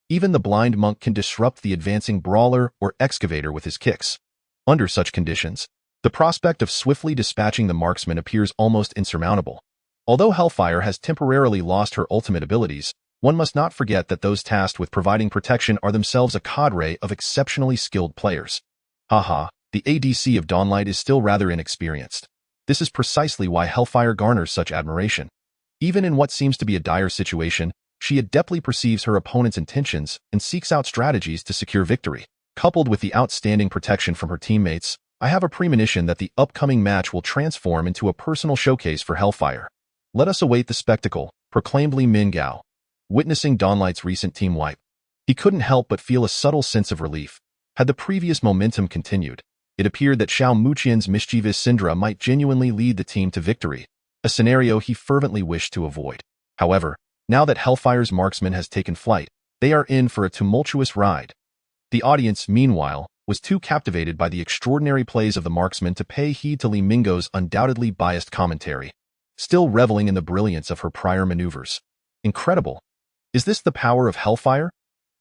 Even the blind monk can disrupt the advancing brawler or excavator with his kicks. Under such conditions, the prospect of swiftly dispatching the marksman appears almost insurmountable. Although Hellfire has temporarily lost her ultimate abilities, one must not forget that those tasked with providing protection are themselves a cadre of exceptionally skilled players. Haha, the ADC of Dawnlight is still rather inexperienced. This is precisely why Hellfire garners such admiration. Even in what seems to be a dire situation, she adeptly perceives her opponent's intentions and seeks out strategies to secure victory. Coupled with the outstanding protection from her teammates, I have a premonition that the upcoming match will transform into a personal showcase for Hellfire. Let us await the spectacle, proclaimed Li Mingao. Witnessing Dawnlight's recent team wipe, he couldn't help but feel a subtle sense of relief. Had the previous momentum continued, it appeared that Xiao Muqian's mischievous Syndra might genuinely lead the team to victory, a scenario he fervently wished to avoid. However, now that Hellfire's marksman has taken flight, they are in for a tumultuous ride. The audience, meanwhile, was too captivated by the extraordinary plays of the marksman to pay heed to Li Minggo's undoubtedly biased commentary, still reveling in the brilliance of her prior maneuvers. Incredible. Is this the power of Hellfire?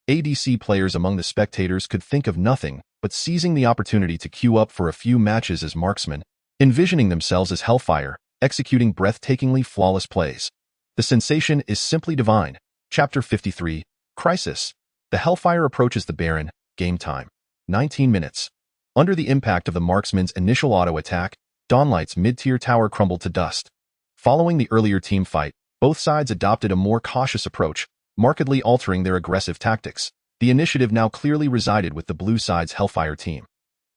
ADC players among the spectators could think of nothing but seizing the opportunity to queue up for a few matches as marksmen, envisioning themselves as Hellfire, executing breathtakingly flawless plays. The sensation is simply divine. Chapter 53, Crisis. The Hellfire approaches the Baron. Game time. 19 minutes. Under the impact of the marksman's initial auto attack, Dawnlight's mid-tier tower crumbled to dust. Following the earlier team fight, both sides adopted a more cautious approach, markedly altering their aggressive tactics. The initiative now clearly resided with the blue side's Hellfire team.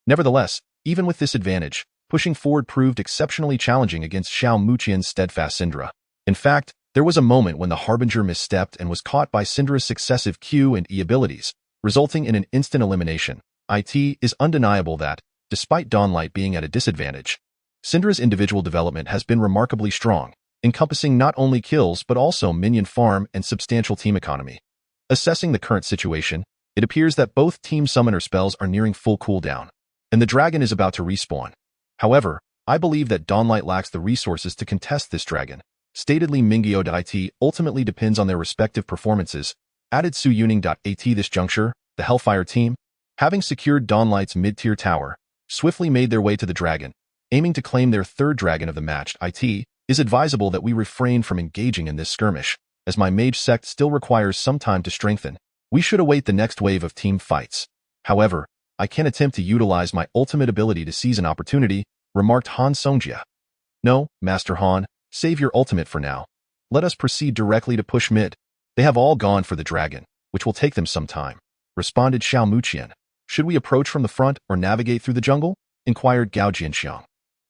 Nevertheless, even with this advantage, pushing forward proved exceptionally challenging against Xiao Muqian's steadfast Syndra. In fact, there was a moment when the Harbinger misstepped and was caught by Syndra's successive Q and E abilities, resulting in an instant elimination. It is undeniable that, despite Dawnlight being at a disadvantage, Syndra's individual development has been remarkably strong, encompassing not only kills but also minion farm and substantial team economy. Assessing the current situation, it appears that both team summoner spells are nearing full cooldown, and the dragon is about to respawn. However, I believe that Dawnlight lacks the resources to contest this dragon. Stated Li Mingyo. It ultimately depends on their respective performances. Added Su Yuning. At this juncture, the Hellfire team, having secured Dawnlight's mid-tier tower, swiftly made their way to the dragon, aiming to claim their third dragon of the match. It is advisable that we refrain from engaging in this skirmish, as my mage sect still requires some time to strengthen. We should await the next wave of team fights. However, I can attempt to utilize my ultimate ability to seize an opportunity, remarked Han Songjia. No, Master Han, save your ultimate for now. Let us proceed directly to push mid. They have all gone for the dragon, which will take them some time, responded Xiao Muqian. Should we approach from the front or navigate through the jungle? Inquired Gao Jinxiang.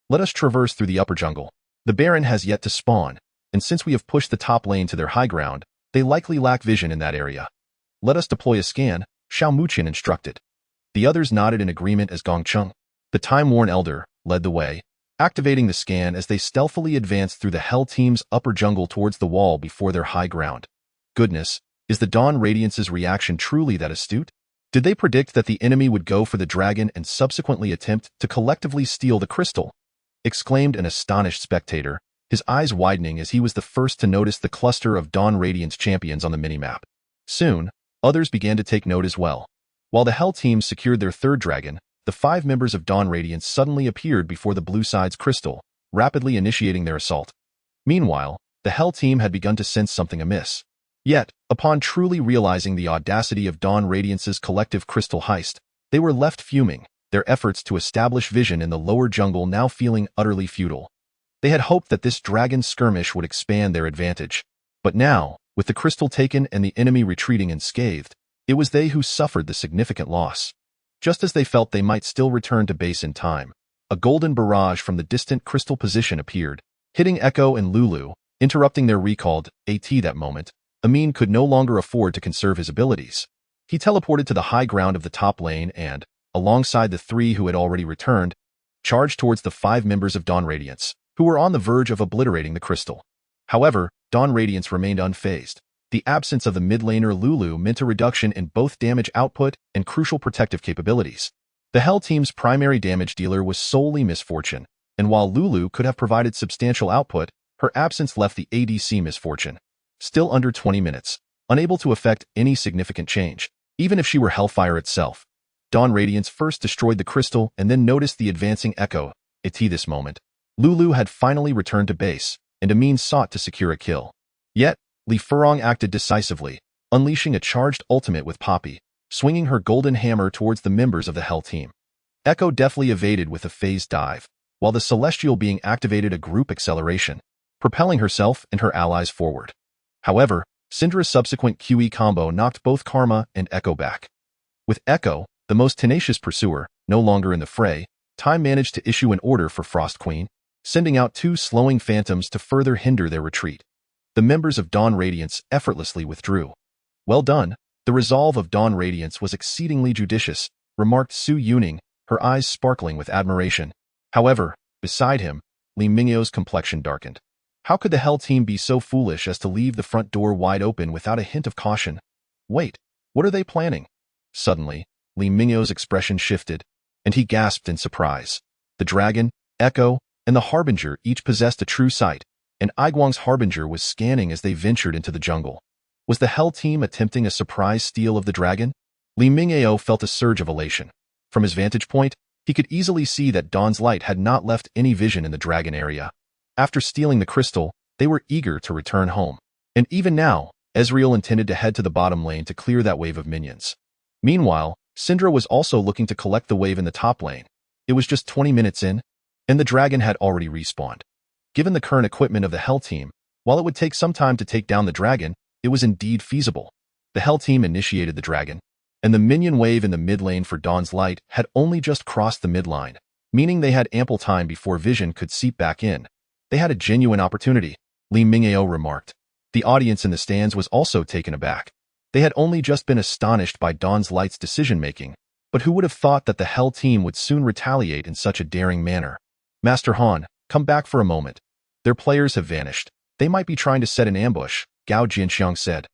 Let us traverse through the upper jungle. The Baron has yet to spawn, and since we have pushed the top lane to their high ground, they likely lack vision in that area. Let us deploy a scan, Xiao Muqian instructed. The others nodded in agreement as Gong Cheng, the time-worn elder, led the way, activating the scan as they stealthily advanced through the Hell Team's upper jungle towards the wall before their high ground. Goodness, is the Dawn Radiance's reaction truly that astute? Did they predict that the enemy would go for the dragon and subsequently attempt to collectively steal the crystal? Exclaimed an astonished spectator, his eyes widening as he was the first to notice the cluster of Dawn Radiance champions on the minimap. Soon, others began to take note as well. While the Hell Team secured their third dragon, the 5 members of Dawn Radiance suddenly appeared before the blue side's crystal, rapidly initiating their assault. Meanwhile, the Hell Team had begun to sense something amiss. Yet, upon truly realizing the audacity of Dawn Radiance's collective crystal heist, they were left fuming, their efforts to establish vision in the lower jungle now feeling utterly futile. They had hoped that this dragon skirmish would expand their advantage. But now, with the crystal taken and the enemy retreating unscathed, it was they who suffered the significant loss. Just as they felt they might still return to base in time, a golden barrage from the distant crystal position appeared, hitting Echo and Lulu, interrupting their recalled AT that moment. Amin could no longer afford to conserve his abilities. He teleported to the high ground of the top lane and, alongside the 3 who had already returned, charged towards the 5 members of Dawn Radiance, who were on the verge of obliterating the crystal. However, Dawn Radiance remained unfazed. The absence of the mid laner Lulu meant a reduction in both damage output and crucial protective capabilities. The Hell Team's primary damage dealer was solely Misfortune, and while Lulu could have provided substantial output, her absence left the ADC Misfortune still under 20 minutes, unable to effect any significant change, even if she were Hellfire itself. Dawn Radiance first destroyed the crystal and then noticed the advancing Echo. At this moment, Lulu had finally returned to base, and Amin sought to secure a kill. Yet, Li Furong acted decisively, unleashing a charged ultimate with Poppy, swinging her golden hammer towards the members of the Hell Team. Echo deftly evaded with a phased dive, while the Celestial being activated a group acceleration, propelling herself and her allies forward. However, Syndra's subsequent QE combo knocked both Karma and Echo back. With Echo, the most tenacious pursuer, no longer in the fray, Time managed to issue an order for Frost Queen, sending out 2 slowing phantoms to further hinder their retreat. The members of Dawn Radiance effortlessly withdrew. Well done, the resolve of Dawn Radiance was exceedingly judicious, remarked Su Yuning, her eyes sparkling with admiration. However, beside him, Li Mingyao's complexion darkened. How could the Hell Team be so foolish as to leave the front door wide open without a hint of caution? Wait, what are they planning? Suddenly, Li Mingyao's expression shifted, and he gasped in surprise. The dragon, Echo, and the Harbinger each possessed a true sight, and Aiguang's Harbinger was scanning as they ventured into the jungle. Was the Hell Team attempting a surprise steal of the dragon? Li Mingyao felt a surge of elation. From his vantage point, he could easily see that Dawn's light had not left any vision in the dragon area. After stealing the crystal, they were eager to return home. And even now, Ezreal intended to head to the bottom lane to clear that wave of minions. Meanwhile, Syndra was also looking to collect the wave in the top lane. It was just 20 minutes in, and the dragon had already respawned. Given the current equipment of the Hell Team, while it would take some time to take down the dragon, it was indeed feasible. The Hell Team initiated the dragon, and the minion wave in the mid lane for Dawn's Light had only just crossed the midline, meaning they had ample time before vision could seep back in. They had a genuine opportunity, Li Mingyao remarked. The audience in the stands was also taken aback. They had only just been astonished by Dawn's Light's decision-making, but who would have thought that the Hell Team would soon retaliate in such a daring manner? Master Han, come back for a moment. Their players have vanished. They might be trying to set an ambush, Gao Jinxiang said.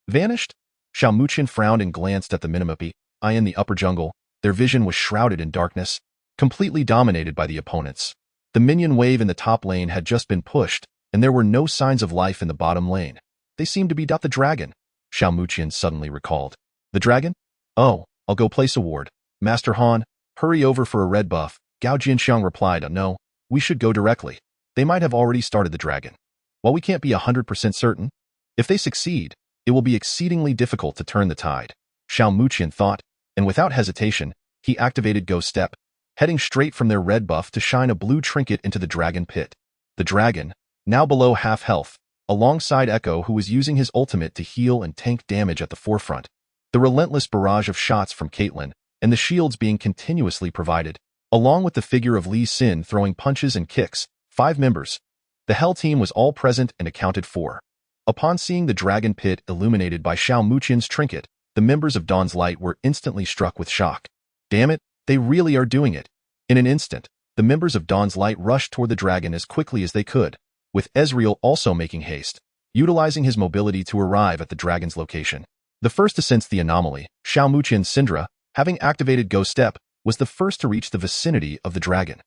Vanished? Xiao Muqian frowned and glanced at the Minimappi, in the upper jungle. Their vision was shrouded in darkness, completely dominated by the opponents. The minion wave in the top lane had just been pushed, and there were no signs of life in the bottom lane. They seemed to be the dragon, Xiao Muqian suddenly recalled. The dragon? Oh, I'll go place a ward. Master Han, hurry over for a red buff. Gao Jinxiang replied, no, we should go directly. They might have already started the dragon. While we can't be 100% certain, if they succeed, it will be exceedingly difficult to turn the tide, Xiao Muqian thought, and without hesitation, he activated Ghost Step, heading straight from their red buff to shine a blue trinket into the dragon pit. The dragon, now below half health, alongside Echo who was using his ultimate to heal and tank damage at the forefront. The relentless barrage of shots from Caitlyn, and the shields being continuously provided, along with the figure of Lee Sin throwing punches and kicks, 5 members. The Hell team was all present and accounted for. Upon seeing the dragon pit illuminated by Xiao Muqian's trinket, the members of Dawn's Light were instantly struck with shock. Damn it, they really are doing it. In an instant, the members of Dawn's Light rushed toward the dragon as quickly as they could, with Ezreal also making haste, utilizing his mobility to arrive at the dragon's location. The first to sense the anomaly, Xiao Muqian's Syndra, having activated Ghost Step, was the first to reach the vicinity of the dragon.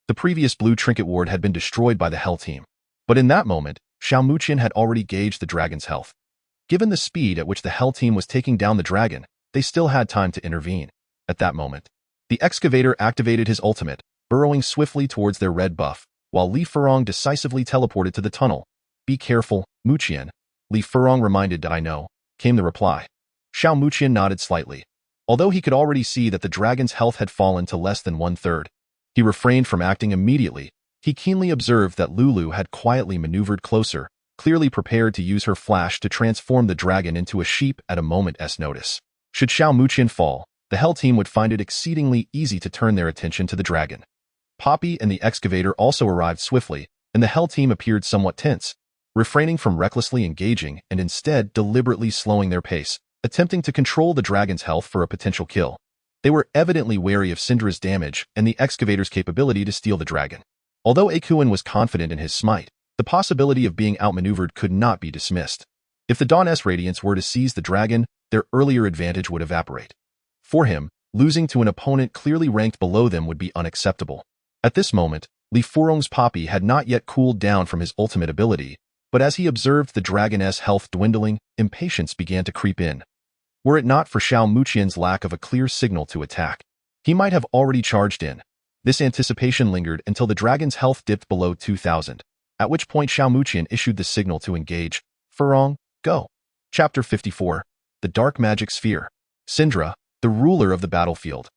The previous blue trinket ward had been destroyed by the Hell team, but in that moment, Xiao Muqian had already gauged the dragon's health. Given the speed at which the Hell team was taking down the dragon, they still had time to intervene. At that moment, the excavator activated his ultimate, burrowing swiftly towards their red buff, while Li Furong decisively teleported to the tunnel. Be careful, Muqian. Li Furong reminded. I know, came the reply. Xiao Muqian nodded slightly. Although he could already see that the dragon's health had fallen to less than 1/3, he refrained from acting immediately. He keenly observed that Lulu had quietly maneuvered closer, clearly prepared to use her flash to transform the dragon into a sheep at a moment's notice. Should Xiao Muqian fall, the Hell team would find it exceedingly easy to turn their attention to the dragon. Poppy and the excavator also arrived swiftly, and the Hell team appeared somewhat tense, refraining from recklessly engaging and instead deliberately slowing their pace, attempting to control the dragon's health for a potential kill. They were evidently wary of Syndra's damage and the excavator's capability to steal the dragon. Although Akuin was confident in his smite, the possibility of being outmaneuvered could not be dismissed. If the Dawn's Radiance were to seize the dragon, their earlier advantage would evaporate. For him, losing to an opponent clearly ranked below them would be unacceptable. At this moment, Li Furong's Poppy had not yet cooled down from his ultimate ability, but as he observed the dragon's health dwindling, impatience began to creep in. Were it not for Xiao Muqian's lack of a clear signal to attack, he might have already charged in. This anticipation lingered until the dragon's health dipped below 2,000, at which point Xiao Muqian issued the signal to engage. Furong, go. Chapter 54. The Dark Magic Sphere. Syndra, the ruler of the battlefield.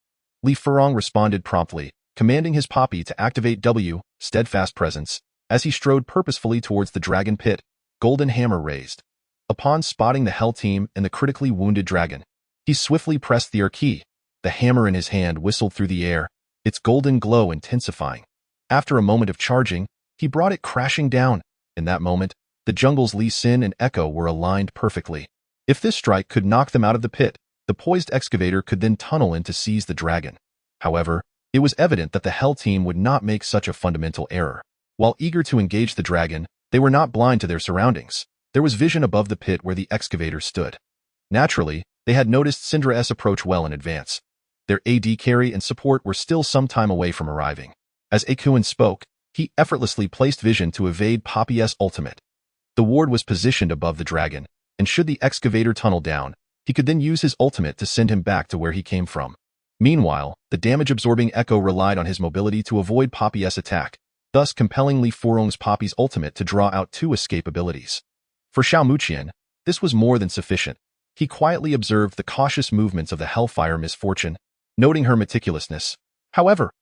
Li Furong responded promptly, commanding his Poppy to activate W, Steadfast Presence, as he strode purposefully towards the dragon pit, golden hammer raised. Upon spotting the Hell team and the critically wounded dragon, he swiftly pressed the R key. The hammer in his hand whistled through the air, its golden glow intensifying. After a moment of charging, he brought it crashing down. In that moment, the jungle's Lee Sin and Echo were aligned perfectly. If this strike could knock them out of the pit, the poised excavator could then tunnel in to seize the dragon. However, it was evident that the Hell team would not make such a fundamental error. While eager to engage the dragon, they were not blind to their surroundings. There was vision above the pit where the excavator stood. Naturally, they had noticed Syndra's approach well in advance. Their AD carry and support were still some time away from arriving. As Akuin spoke, he effortlessly placed vision to evade Poppy's ultimate. The ward was positioned above the dragon, and should the excavator tunnel down, he could then use his ultimate to send him back to where he came from. Meanwhile, the damage-absorbing Echo relied on his mobility to avoid Poppy's attack, thus compelling Li Furong's Poppy's ultimate to draw out 2 escape abilities. For Xiao Muqian, this was more than sufficient. He quietly observed the cautious movements of the Hellfire Misfortune, noting her meticulousness. However,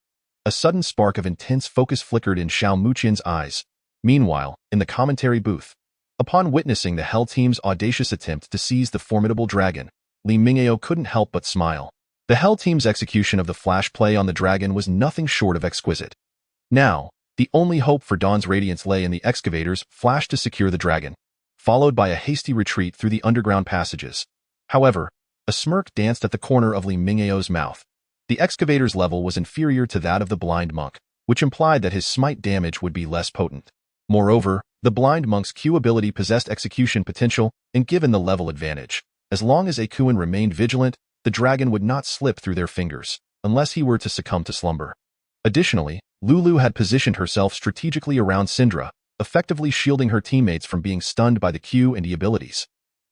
a sudden spark of intense focus flickered in Xiao Muqian's eyes. Meanwhile, in the commentary booth, upon witnessing the Hell team's audacious attempt to seize the formidable dragon, Li Mingao couldn't help but smile. The Hell team's execution of the flash play on the dragon was nothing short of exquisite. Now, the only hope for Dawn's Radiance lay in the excavator's flash to secure the dragon, followed by a hasty retreat through the underground passages. However, a smirk danced at the corner of Li Mingao's mouth. The excavator's level was inferior to that of the blind monk, which implied that his smite damage would be less potent. Moreover, the blind monk's Q ability possessed execution potential, and given the level advantage, as long as Akuin remained vigilant, the dragon would not slip through their fingers, unless he were to succumb to slumber. Additionally, Lulu had positioned herself strategically around Syndra, effectively shielding her teammates from being stunned by the Q and E abilities.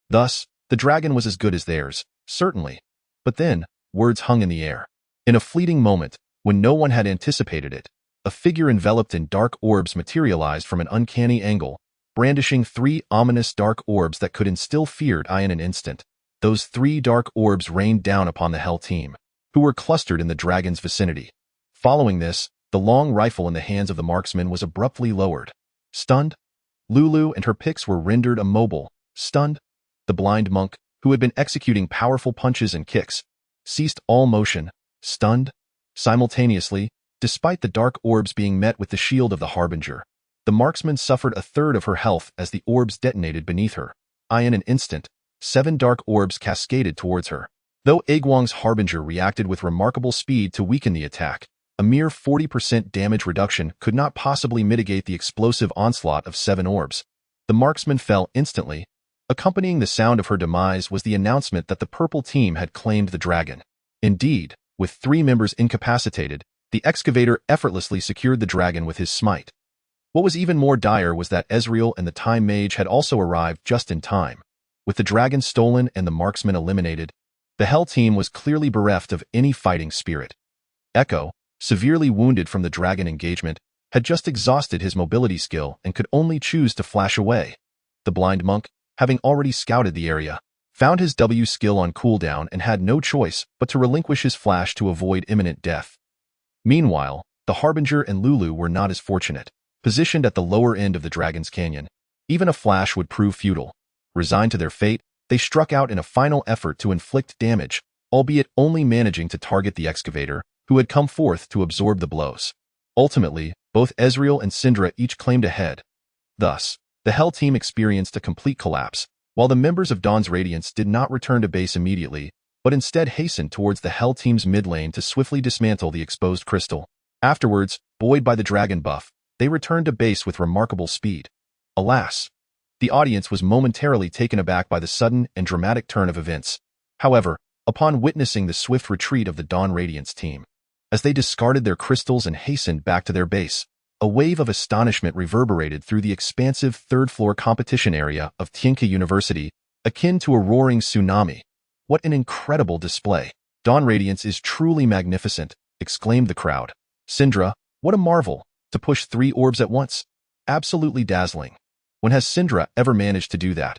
Thus, the dragon was as good as theirs, certainly. But then, words hung in the air. In a fleeting moment, when no one had anticipated it, a figure enveloped in dark orbs materialized from an uncanny angle, brandishing 3 ominous dark orbs that could instill fear in an instant. Those 3 dark orbs rained down upon the Hell team, who were clustered in the dragon's vicinity. Following this, the long rifle in the hands of the marksman was abruptly lowered. Stunned, Lulu and her picks were rendered immobile. Stunned, the blind monk, who had been executing powerful punches and kicks, ceased all motion. Stunned, simultaneously, despite the dark orbs being met with the shield of the Harbinger. The marksman suffered a third of her health as the orbs detonated beneath her. In an instant, 7 dark orbs cascaded towards her. Though Aguang's Harbinger reacted with remarkable speed to weaken the attack, a mere 40% damage reduction could not possibly mitigate the explosive onslaught of 7 orbs. The marksman fell instantly. Accompanying the sound of her demise was the announcement that the purple team had claimed the dragon. Indeed, with 3 members incapacitated, the excavator effortlessly secured the dragon with his smite. What was even more dire was that Ezreal and the Time Mage had also arrived just in time. With the dragon stolen and the marksman eliminated, the Hell team was clearly bereft of any fighting spirit. Echo, severely wounded from the dragon engagement, had just exhausted his mobility skill and could only choose to flash away. The blind monk, having already scouted the area, found his W skill on cooldown and had no choice but to relinquish his flash to avoid imminent death. Meanwhile, the Harbinger and Lulu were not as fortunate. Positioned at the lower end of the Dragon's Canyon, even a flash would prove futile. Resigned to their fate, they struck out in a final effort to inflict damage, albeit only managing to target the excavator, who had come forth to absorb the blows. Ultimately, both Ezreal and Syndra each claimed a head. Thus, the Hell team experienced a complete collapse, while the members of Dawn's Radiance did not return to base immediately, but instead hastened towards the Hell team's mid lane to swiftly dismantle the exposed crystal. Afterwards, buoyed by the dragon buff, they returned to base with remarkable speed. Alas, the audience was momentarily taken aback by the sudden and dramatic turn of events. However, upon witnessing the swift retreat of the Dawn Radiance team, as they discarded their crystals and hastened back to their base, a wave of astonishment reverberated through the expansive third-floor competition area of Tianke University, akin to a roaring tsunami. What an incredible display! Dawn Radiance is truly magnificent, exclaimed the crowd. Syndra, what a marvel! To push 3 orbs at once? Absolutely dazzling. When has Syndra ever managed to do that?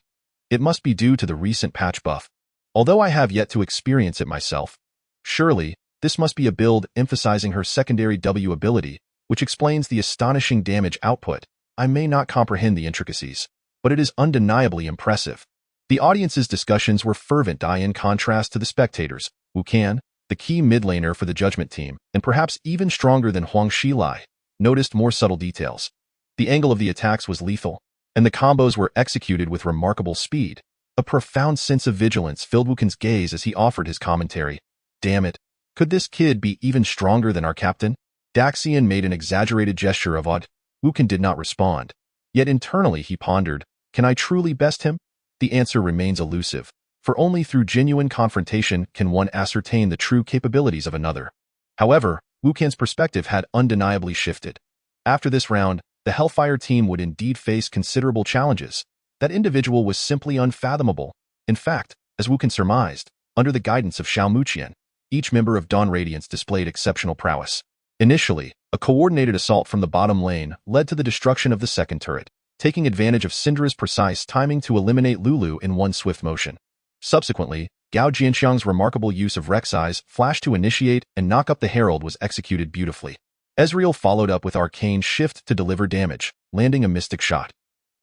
It must be due to the recent patch buff. Although I have yet to experience it myself, surely this must be a build emphasizing her secondary W ability, which explains the astonishing damage output. I may not comprehend the intricacies, but it is undeniably impressive. The audience's discussions were fervent in contrast to the spectators. Wu Kan, the key mid laner for the Judgment team, and perhaps even stronger than Huang Shilai, noticed more subtle details. The angle of the attacks was lethal, and the combos were executed with remarkable speed. A profound sense of vigilance filled Wu Kan's gaze as he offered his commentary. Damn it, could this kid be even stronger than our captain? Daxian made an exaggerated gesture of odd. Wu Kan did not respond. Yet internally he pondered, can I truly best him? The answer remains elusive, for only through genuine confrontation can one ascertain the true capabilities of another. However, Wu Kan's perspective had undeniably shifted. After this round, the Hellfire team would indeed face considerable challenges. That individual was simply unfathomable. In fact, as Wu Kan surmised, under the guidance of Xiao Muqian, each member of Dawn Radiance displayed exceptional prowess. Initially, a coordinated assault from the bottom lane led to the destruction of the second turret, taking advantage of Syndra's precise timing to eliminate Lulu in one swift motion. Subsequently, Gao Jianxiang's remarkable use of Rek'Sai's flash to initiate and knock up the Herald was executed beautifully. Ezreal followed up with Arcane Shift to deliver damage, landing a mystic shot.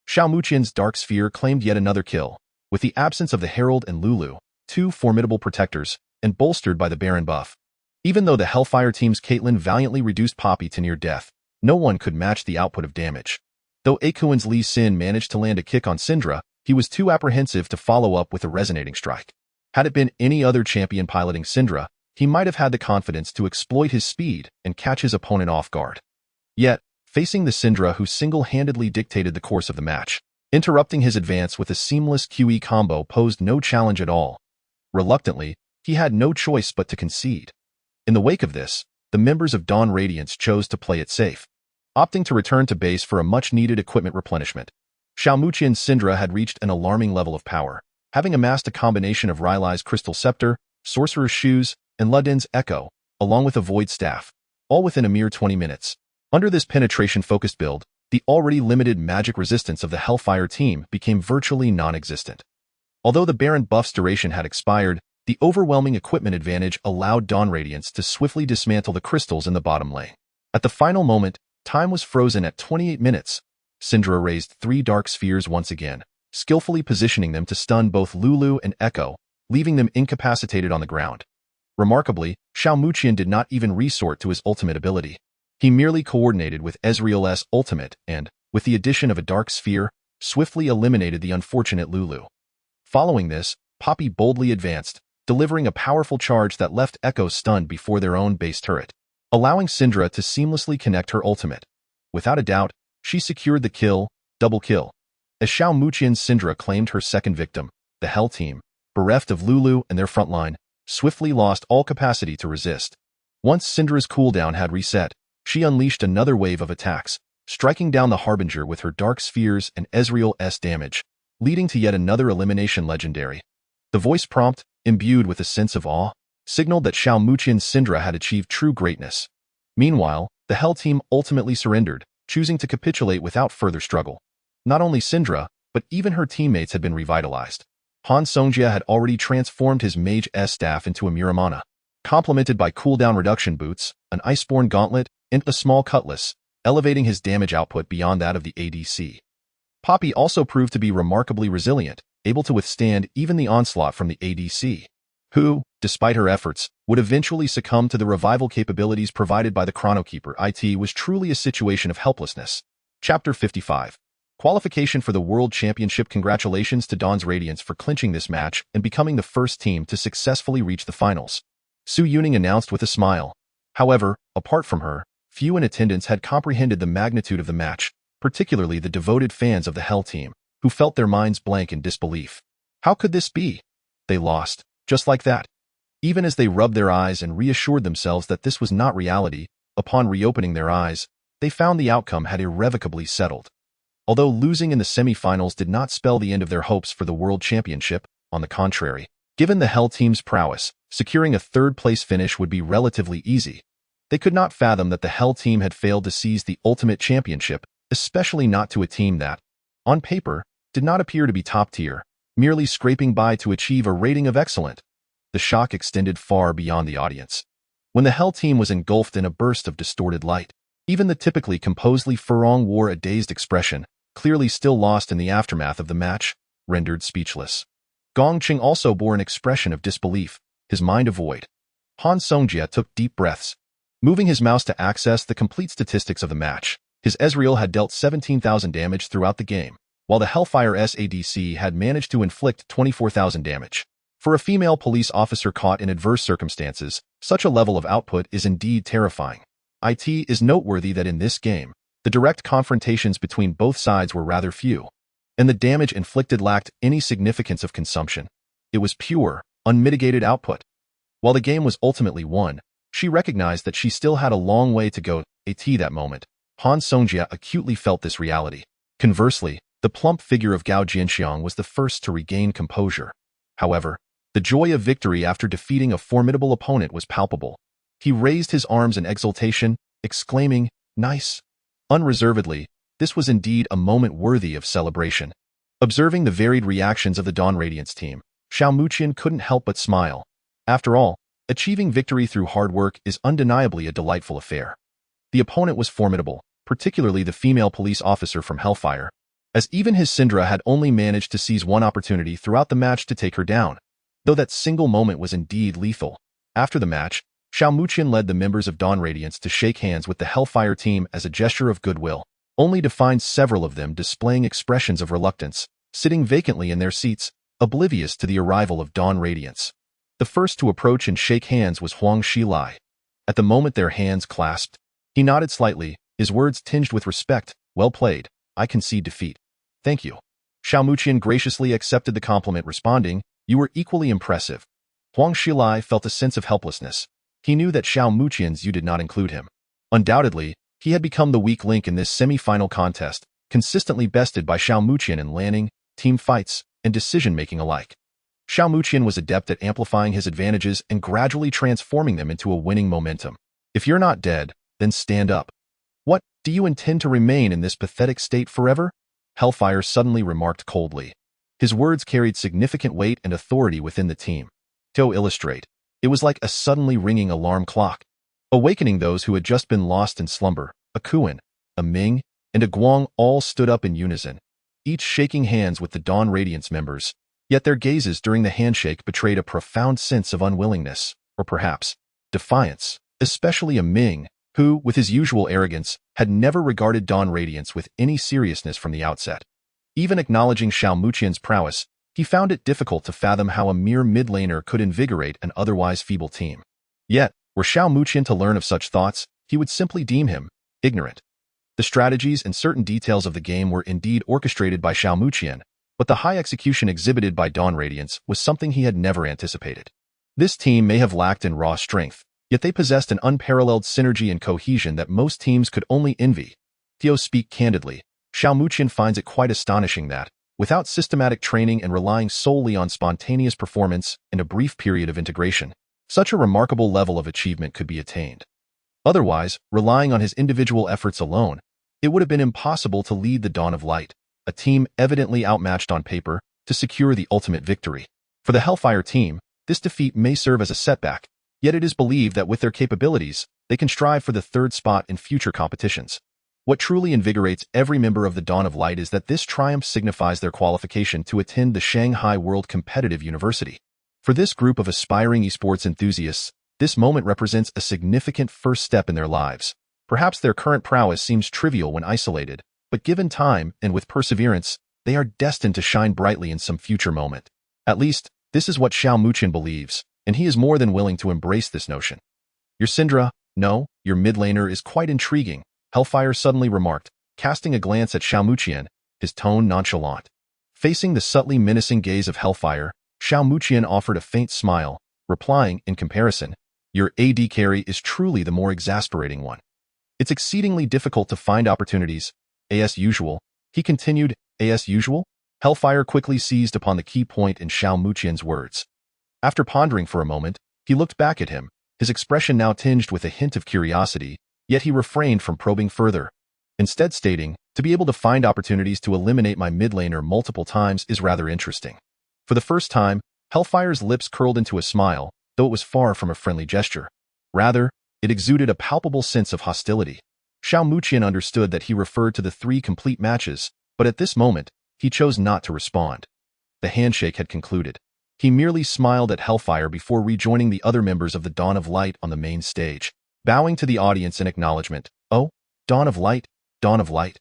Xiao Muqian's Dark Sphere claimed yet another kill. With the absence of the Herald and Lulu, 2 formidable protectors, and bolstered by the Baron buff. Even though the Hellfire team's Caitlyn valiantly reduced Poppy to near death, no one could match the output of damage. Though Akuan's Lee Sin managed to land a kick on Syndra, he was too apprehensive to follow up with a resonating strike. Had it been any other champion piloting Syndra, he might have had the confidence to exploit his speed and catch his opponent off guard. Yet, facing the Syndra who single-handedly dictated the course of the match, interrupting his advance with a seamless QE combo posed no challenge at all. Reluctantly, he had no choice but to concede. In the wake of this, the members of Dawn Radiance chose to play it safe, opting to return to base for a much-needed equipment replenishment. Xiao Muqian's Syndra had reached an alarming level of power, having amassed a combination of Rylai's Crystal Scepter, Sorcerer's Shoes, and Ludin's Echo, along with a Void Staff, all within a mere 20 minutes. Under this penetration-focused build, the already limited magic resistance of the Hellfire team became virtually non-existent. Although the Baron buff's duration had expired, the overwhelming equipment advantage allowed Dawn Radiance to swiftly dismantle the crystals in the bottom lane. At the final moment, time was frozen at 28 minutes. Syndra raised 3 dark spheres once again, skillfully positioning them to stun both Lulu and Echo, leaving them incapacitated on the ground. Remarkably, Xiao Muqian did not even resort to his ultimate ability. He merely coordinated with Ezreal's ultimate and, with the addition of a dark sphere, swiftly eliminated the unfortunate Lulu. Following this, Poppy boldly advanced, delivering a powerful charge that left Echo stunned before their own base turret, allowing Syndra to seamlessly connect her ultimate. Without a doubt, she secured the double kill. As Xiao Muqian's Syndra claimed her second victim, the Hell team, bereft of Lulu and their frontline, swiftly lost all capacity to resist. Once Syndra's cooldown had reset, she unleashed another wave of attacks, striking down the Harbinger with her Dark Spheres and Ezreal's damage, leading to yet another elimination legendary. The voice prompt, imbued with a sense of awe, signaled that Xiao Muqian's Syndra had achieved true greatness. Meanwhile, the Hell team ultimately surrendered, choosing to capitulate without further struggle. Not only Syndra, but even her teammates had been revitalized. Han Songjia had already transformed his Mage's staff into a Muramana, complemented by cooldown reduction boots, an Iceborne gauntlet, and a small cutlass, elevating his damage output beyond that of the ADC. Poppy also proved to be remarkably resilient, able to withstand even the onslaught from the ADC, who, despite her efforts, would eventually succumb to the revival capabilities provided by the Chronokeeper. It was truly a situation of helplessness. Chapter 55. Qualification for the World Championship. Congratulations to Dawn's Radiance for clinching this match and becoming the first team to successfully reach the finals, Su Yuning announced with a smile. However, apart from her, few in attendance had comprehended the magnitude of the match, particularly the devoted fans of the Hell team, who felt their minds blank in disbelief. How could this be? They lost, just like that. Even as they rubbed their eyes and reassured themselves that this was not reality, upon reopening their eyes, they found the outcome had irrevocably settled. Although losing in the semi-finals did not spell the end of their hopes for the World Championship, on the contrary, given the Hell team's prowess, securing a third-place finish would be relatively easy. They could not fathom that the Hell team had failed to seize the ultimate championship, especially not to a team that, on paper, did not appear to be top-tier, merely scraping by to achieve a rating of excellent. The shock extended far beyond the audience. When the Hell team was engulfed in a burst of distorted light, even the typically composed Li Furong wore a dazed expression, clearly still lost in the aftermath of the match, rendered speechless. Gong Qing also bore an expression of disbelief, his mind a void. Han Songjia took deep breaths, moving his mouse to access the complete statistics of the match. His Ezreal had dealt 17,000 damage throughout the game, while the Hellfire's ADC had managed to inflict 24,000 damage. For a female police officer caught in adverse circumstances, such a level of output is indeed terrifying. It is noteworthy that in this game, the direct confrontations between both sides were rather few, and the damage inflicted lacked any significance of consumption. It was pure, unmitigated output. While the game was ultimately won, she recognized that she still had a long way to go. That moment, Han Songjia acutely felt this reality. Conversely, the plump figure of Gao Jianxiang was the first to regain composure. However, the joy of victory after defeating a formidable opponent was palpable. He raised his arms in exultation, exclaiming, "Nice!" Unreservedly, this was indeed a moment worthy of celebration. Observing the varied reactions of the Dawn Radiance team, Xiao Muqian couldn't help but smile. After all, achieving victory through hard work is undeniably a delightful affair. The opponent was formidable, particularly the female police officer from Hellfire, as even his Syndra had only managed to seize one opportunity throughout the match to take her down, though that single moment was indeed lethal. After the match, Xiao Muqian led the members of Dawn Radiance to shake hands with the Hellfire team as a gesture of goodwill, only to find several of them displaying expressions of reluctance, sitting vacantly in their seats, oblivious to the arrival of Dawn Radiance. The first to approach and shake hands was Huang Xilai. At the moment their hands clasped, he nodded slightly, his words tinged with respect. "Well played, I concede defeat." "Thank you." Xiao Muqian graciously accepted the compliment, responding, "You were equally impressive." Huang Xilai felt a sense of helplessness. He knew that Xiao Muqian's you did not include him. Undoubtedly, he had become the weak link in this semi-final contest, consistently bested by Xiao Muqian in landing, team fights, and decision-making alike. Xiao Muqian was adept at amplifying his advantages and gradually transforming them into a winning momentum. "If you're not dead, then stand up." "What, do you intend to remain in this pathetic state forever?" Hellfire suddenly remarked coldly. His words carried significant weight and authority within the team. To illustrate, it was like a suddenly ringing alarm clock, awakening those who had just been lost in slumber. A Kuan, a Ming, and a Guang all stood up in unison, each shaking hands with the Dawn Radiance members, yet their gazes during the handshake betrayed a profound sense of unwillingness, or perhaps defiance. Especially a Ming, who, with his usual arrogance, had never regarded Dawn Radiance with any seriousness from the outset. Even acknowledging Xiao Muqian's prowess, he found it difficult to fathom how a mere mid-laner could invigorate an otherwise feeble team. Yet, were Xiao Muqian to learn of such thoughts, he would simply deem him ignorant. The strategies and certain details of the game were indeed orchestrated by Xiao Muqian, but the high execution exhibited by Dawn Radiance was something he had never anticipated. This team may have lacked in raw strength, yet they possessed an unparalleled synergy and cohesion that most teams could only envy. To speak candidly, Xiao Muqian finds it quite astonishing that, without systematic training and relying solely on spontaneous performance and a brief period of integration, such a remarkable level of achievement could be attained. Otherwise, relying on his individual efforts alone, it would have been impossible to lead the Dawn of Light, a team evidently outmatched on paper, to secure the ultimate victory. For the Hellfire team, this defeat may serve as a setback, yet it is believed that with their capabilities, they can strive for the third spot in future competitions. What truly invigorates every member of the Dawn of Light is that this triumph signifies their qualification to attend the Shanghai World Competitive University. For this group of aspiring esports enthusiasts, this moment represents a significant first step in their lives. Perhaps their current prowess seems trivial when isolated, but given time and with perseverance, they are destined to shine brightly in some future moment. At least, this is what Xiao Muqian believes, and he is more than willing to embrace this notion. Your Syndra, no, your mid laner is quite intriguing, Hellfire suddenly remarked, casting a glance at Xiao Muqian, his tone nonchalant. Facing the subtly menacing gaze of Hellfire, Xiao Muqian offered a faint smile, replying, in comparison, your AD carry is truly the more exasperating one. It's exceedingly difficult to find opportunities, as usual. He continued, as usual? Hellfire quickly seized upon the key point in Xiao Muqian's words. After pondering for a moment, he looked back at him, his expression now tinged with a hint of curiosity, yet he refrained from probing further, instead stating, to be able to find opportunities to eliminate my mid laner multiple times is rather interesting. For the first time, Hellfire's lips curled into a smile, though it was far from a friendly gesture. Rather, it exuded a palpable sense of hostility. Xiao Muqian understood that he referred to the 3 complete matches, but at this moment, he chose not to respond. The handshake had concluded. He merely smiled at Hellfire before rejoining the other members of the Dawn of Light on the main stage, bowing to the audience in acknowledgement. Oh, Dawn of Light, Dawn of Light.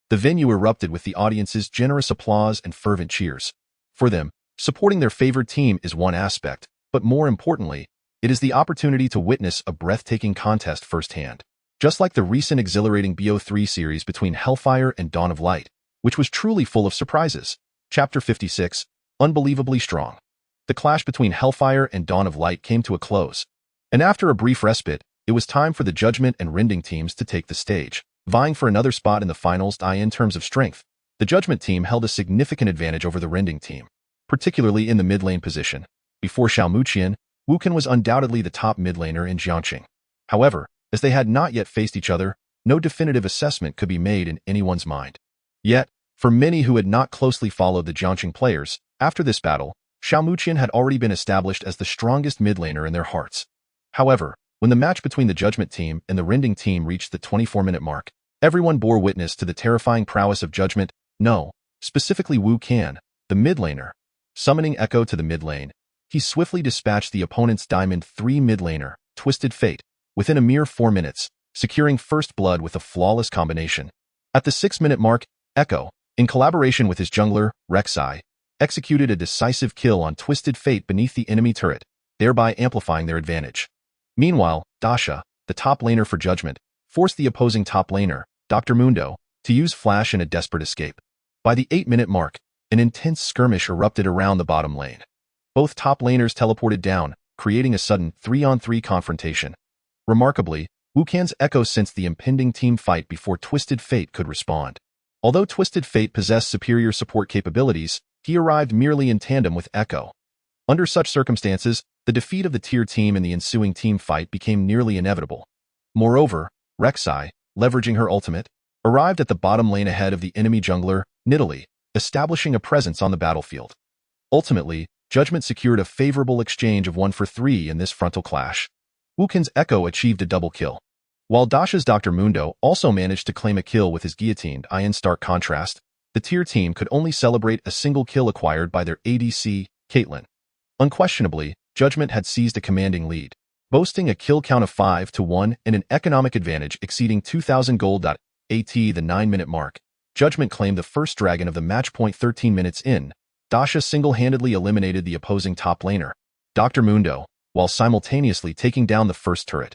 The venue erupted with the audience's generous applause and fervent cheers. For them, supporting their favored team is one aspect, but more importantly, it is the opportunity to witness a breathtaking contest firsthand. Just like the recent exhilarating BO3 series between Hellfire and Dawn of Light, which was truly full of surprises. Chapter 56, Unbelievably Strong. The clash between Hellfire and Dawn of Light came to a close, and after a brief respite, it was time for the Judgment and Rending teams to take the stage. Vying for another spot in the finals in terms of strength, the Judgment team held a significant advantage over the Rending team, particularly in the mid lane position. Before Xiao Muqian, Wukan was undoubtedly the top mid laner in Jiangxing. However, as they had not yet faced each other, no definitive assessment could be made in anyone's mind. Yet, for many who had not closely followed the Jiangxing players, after this battle, Xiao Muqian had already been established as the strongest mid laner in their hearts. However, when the match between the Judgment team and the Rending team reached the 24-minute mark, everyone bore witness to the terrifying prowess of Judgment, specifically Wu Kan, the mid laner. Summoning Echo to the mid lane, he swiftly dispatched the opponent's Diamond 3 mid laner, Twisted Fate, within a mere 4 minutes, securing first blood with a flawless combination. At the 6-minute mark, Echo, in collaboration with his jungler, Rek'Sai, executed a decisive kill on Twisted Fate beneath the enemy turret, thereby amplifying their advantage. Meanwhile, Dasha, the top laner for Judgment, forced the opposing top laner, Dr. Mundo, to use Flash in a desperate escape. By the 8-minute mark, an intense skirmish erupted around the bottom lane. Both top laners teleported down, creating a sudden 3-on-3 confrontation. Remarkably, Wukan's Echo sensed the impending team fight before Twisted Fate could respond. Although Twisted Fate possessed superior support capabilities, he arrived merely in tandem with Echo. Under such circumstances, the defeat of the tier team in the ensuing team fight became nearly inevitable. Moreover, Rek'Sai, leveraging her ultimate, arrived at the bottom lane ahead of the enemy jungler, Nidalee, establishing a presence on the battlefield. Ultimately, Judgment secured a favorable exchange of 1 for 3 in this frontal clash. Wukan's Echo achieved a double kill, while Dasha's Dr. Mundo also managed to claim a kill with his guillotined. In stark contrast, the tier team could only celebrate a single kill acquired by their ADC, Caitlyn. Unquestionably, Judgment had seized a commanding lead. Boasting a kill count of 5-1 and an economic advantage exceeding 2,000 gold. At the 9-minute mark, Judgment claimed the first dragon of the match. 13 minutes in, Dasha single-handedly eliminated the opposing top laner, Dr. Mundo, while simultaneously taking down the first turret.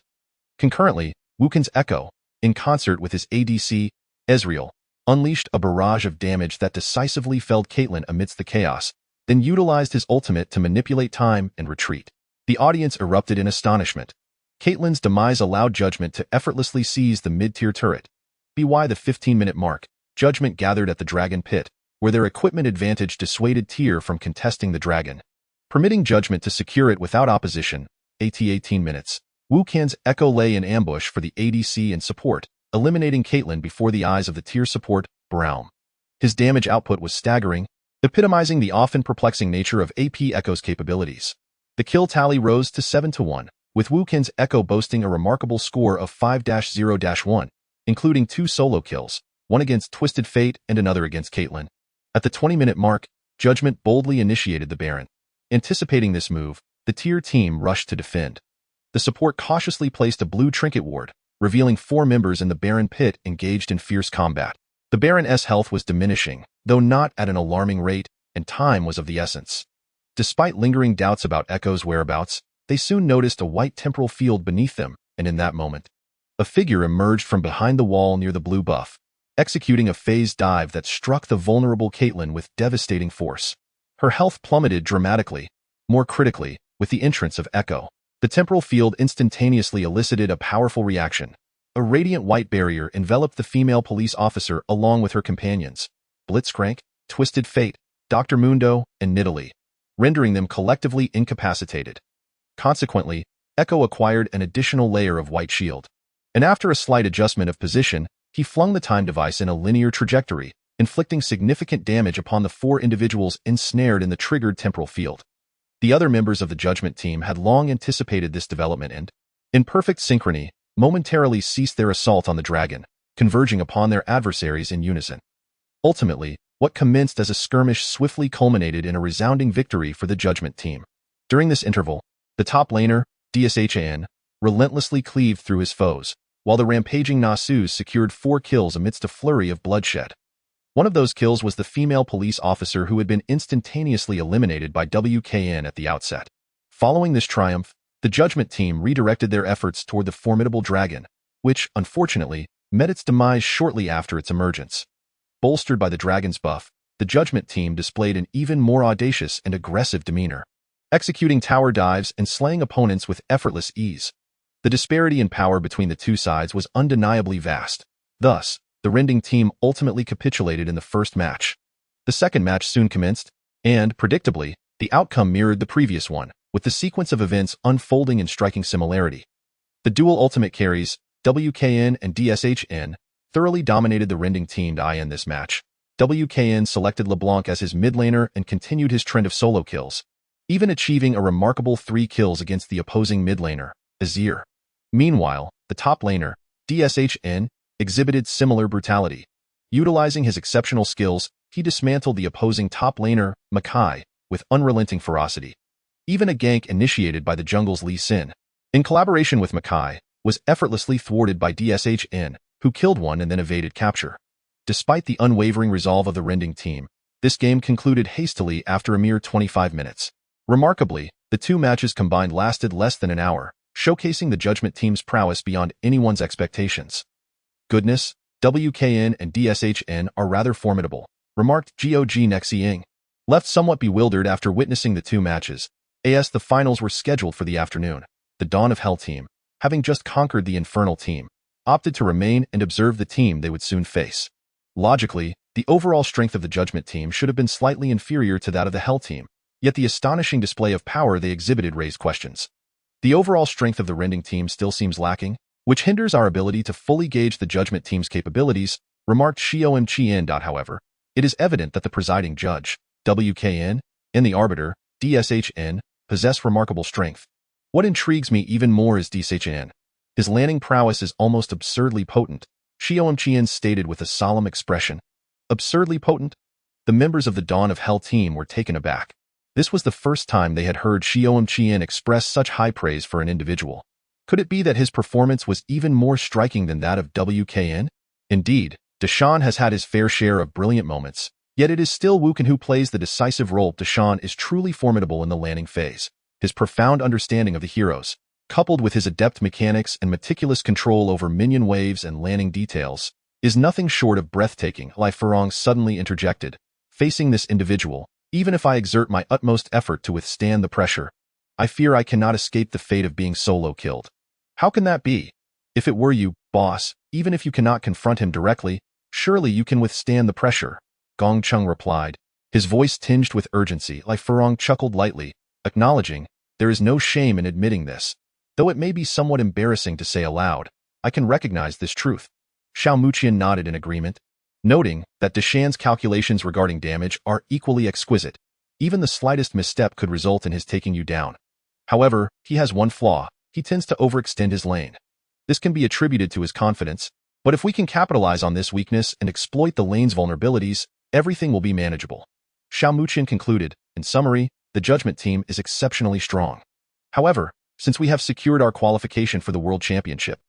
Concurrently, Wukin's Echo, in concert with his ADC, Ezreal, unleashed a barrage of damage that decisively felled Caitlyn amidst the chaos, then utilized his ultimate to manipulate time and retreat. The audience erupted in astonishment. Caitlyn's demise allowed Judgment to effortlessly seize the mid-tier turret. By the 15-minute mark, Judgment gathered at the Dragon Pit, where their equipment advantage dissuaded Tyr from contesting the dragon, permitting Judgment to secure it without opposition. At 18 minutes, Wukin's Echo lay in ambush for the ADC and support, eliminating Caitlyn before the eyes of the Tyr support, Braum. His damage output was staggering, epitomizing the often perplexing nature of AP Echo's capabilities. The kill tally rose to 7-1, with Wukin's Echo boasting a remarkable score of 5-0-1, including 2 solo kills, one against Twisted Fate and another against Caitlyn. At the 20-minute mark, Judgment boldly initiated the Baron. Anticipating this move, the Tyr team rushed to defend. The support cautiously placed a blue trinket ward, revealing 4 members in the Baron Pit engaged in fierce combat. The Baron's health was diminishing, though not at an alarming rate, and time was of the essence. Despite lingering doubts about Echo's whereabouts, they soon noticed a white temporal field beneath them, and in that moment, a figure emerged from behind the wall near the blue buff, executing a phased dive that struck the vulnerable Caitlyn with devastating force. Her health plummeted dramatically, more critically, with the entrance of Echo. The temporal field instantaneously elicited a powerful reaction. A radiant white barrier enveloped the female police officer along with her companions, Blitzcrank, Twisted Fate, Dr. Mundo, and Nidalee, rendering them collectively incapacitated. Consequently, Echo acquired an additional layer of white shield. And after a slight adjustment of position, he flung the time device in a linear trajectory, inflicting significant damage upon the 4 individuals ensnared in the triggered temporal field. The other members of the Judgment team had long anticipated this development and, in perfect synchrony, momentarily ceased their assault on the dragon, converging upon their adversaries in unison. Ultimately, what commenced as a skirmish swiftly culminated in a resounding victory for the Judgment team. During this interval, the top laner, DSHAN, relentlessly cleaved through his foes, while the rampaging Nasus secured 4 kills amidst a flurry of bloodshed. One of those kills was the female police officer who had been instantaneously eliminated by WKN at the outset. Following this triumph, the Judgment team redirected their efforts toward the formidable dragon, which, unfortunately, met its demise shortly after its emergence. Bolstered by the dragon's buff, the Judgment team displayed an even more audacious and aggressive demeanor, executing tower dives and slaying opponents with effortless ease. The disparity in power between the two sides was undeniably vast. Thus, the Rending team ultimately capitulated in the first match. The second match soon commenced, and, predictably, the outcome mirrored the previous one, with the sequence of events unfolding in striking similarity. The dual ultimate carries, WKN and DSHN, thoroughly dominated the Rending team to in this match. WKN selected LeBlanc as his mid laner and continued his trend of solo kills, even achieving a remarkable 3 kills against the opposing mid laner, Azir. Meanwhile, the top laner, DSHN, exhibited similar brutality. Utilizing his exceptional skills, he dismantled the opposing top laner, Makai, with unrelenting ferocity. Even a gank initiated by the jungle's Lee Sin, in collaboration with Makai, was effortlessly thwarted by DSHN, who killed one and then evaded capture. Despite the unwavering resolve of the Rending team, this game concluded hastily after a mere 25 minutes. Remarkably, the 2 matches combined lasted less than an hour, showcasing the Judgment team's prowess beyond anyone's expectations. Goodness, WKN and DSHN are rather formidable, remarked GOG Nexiang. Left somewhat bewildered after witnessing the 2 matches, as the finals were scheduled for the afternoon, the Dawn of Hell team, having just conquered the Infernal team, opted to remain and observe the team they would soon face. Logically, the overall strength of the Judgment team should have been slightly inferior to that of the Hell team, yet the astonishing display of power they exhibited raised questions. The overall strength of the Rending team still seems lacking, which hinders our ability to fully gauge the Judgment team's capabilities, remarked Xiom Chien. However, it is evident that the presiding judge, WKN, and the arbiter, DSHN, possess remarkable strength. What intrigues me even more is DSHN. His landing prowess is almost absurdly potent, Xiom Chien stated with a solemn expression. Absurdly potent? The members of the Dawn of Hell team were taken aback. This was the first time they had heard Xiaomi express such high praise for an individual. Could it be that his performance was even more striking than that of WKN? Indeed, Deshawn has had his fair share of brilliant moments, yet it is still Wukan who plays the decisive role. Deshawn is truly formidable in the landing phase. His profound understanding of the heroes, coupled with his adept mechanics and meticulous control over minion waves and landing details, is nothing short of breathtaking. Li Furong suddenly interjected. Facing this individual, even if I exert my utmost effort to withstand the pressure, I fear I cannot escape the fate of being solo killed. How can that be? If it were you, boss, even if you cannot confront him directly, surely you can withstand the pressure, Gong Chung replied, his voice tinged with urgency. Li Furong chuckled lightly, acknowledging, there is no shame in admitting this. Though it may be somewhat embarrassing to say aloud, I can recognize this truth. Xiao Muqian nodded in agreement, noting that Deshawn's calculations regarding damage are equally exquisite. Even the slightest misstep could result in his taking you down. However, he has one flaw. He tends to overextend his lane. This can be attributed to his confidence, but if we can capitalize on this weakness and exploit the lane's vulnerabilities, everything will be manageable. Xiao Muqian concluded, in summary, the Judgment team is exceptionally strong. However, since we have secured our qualification for the World Championship,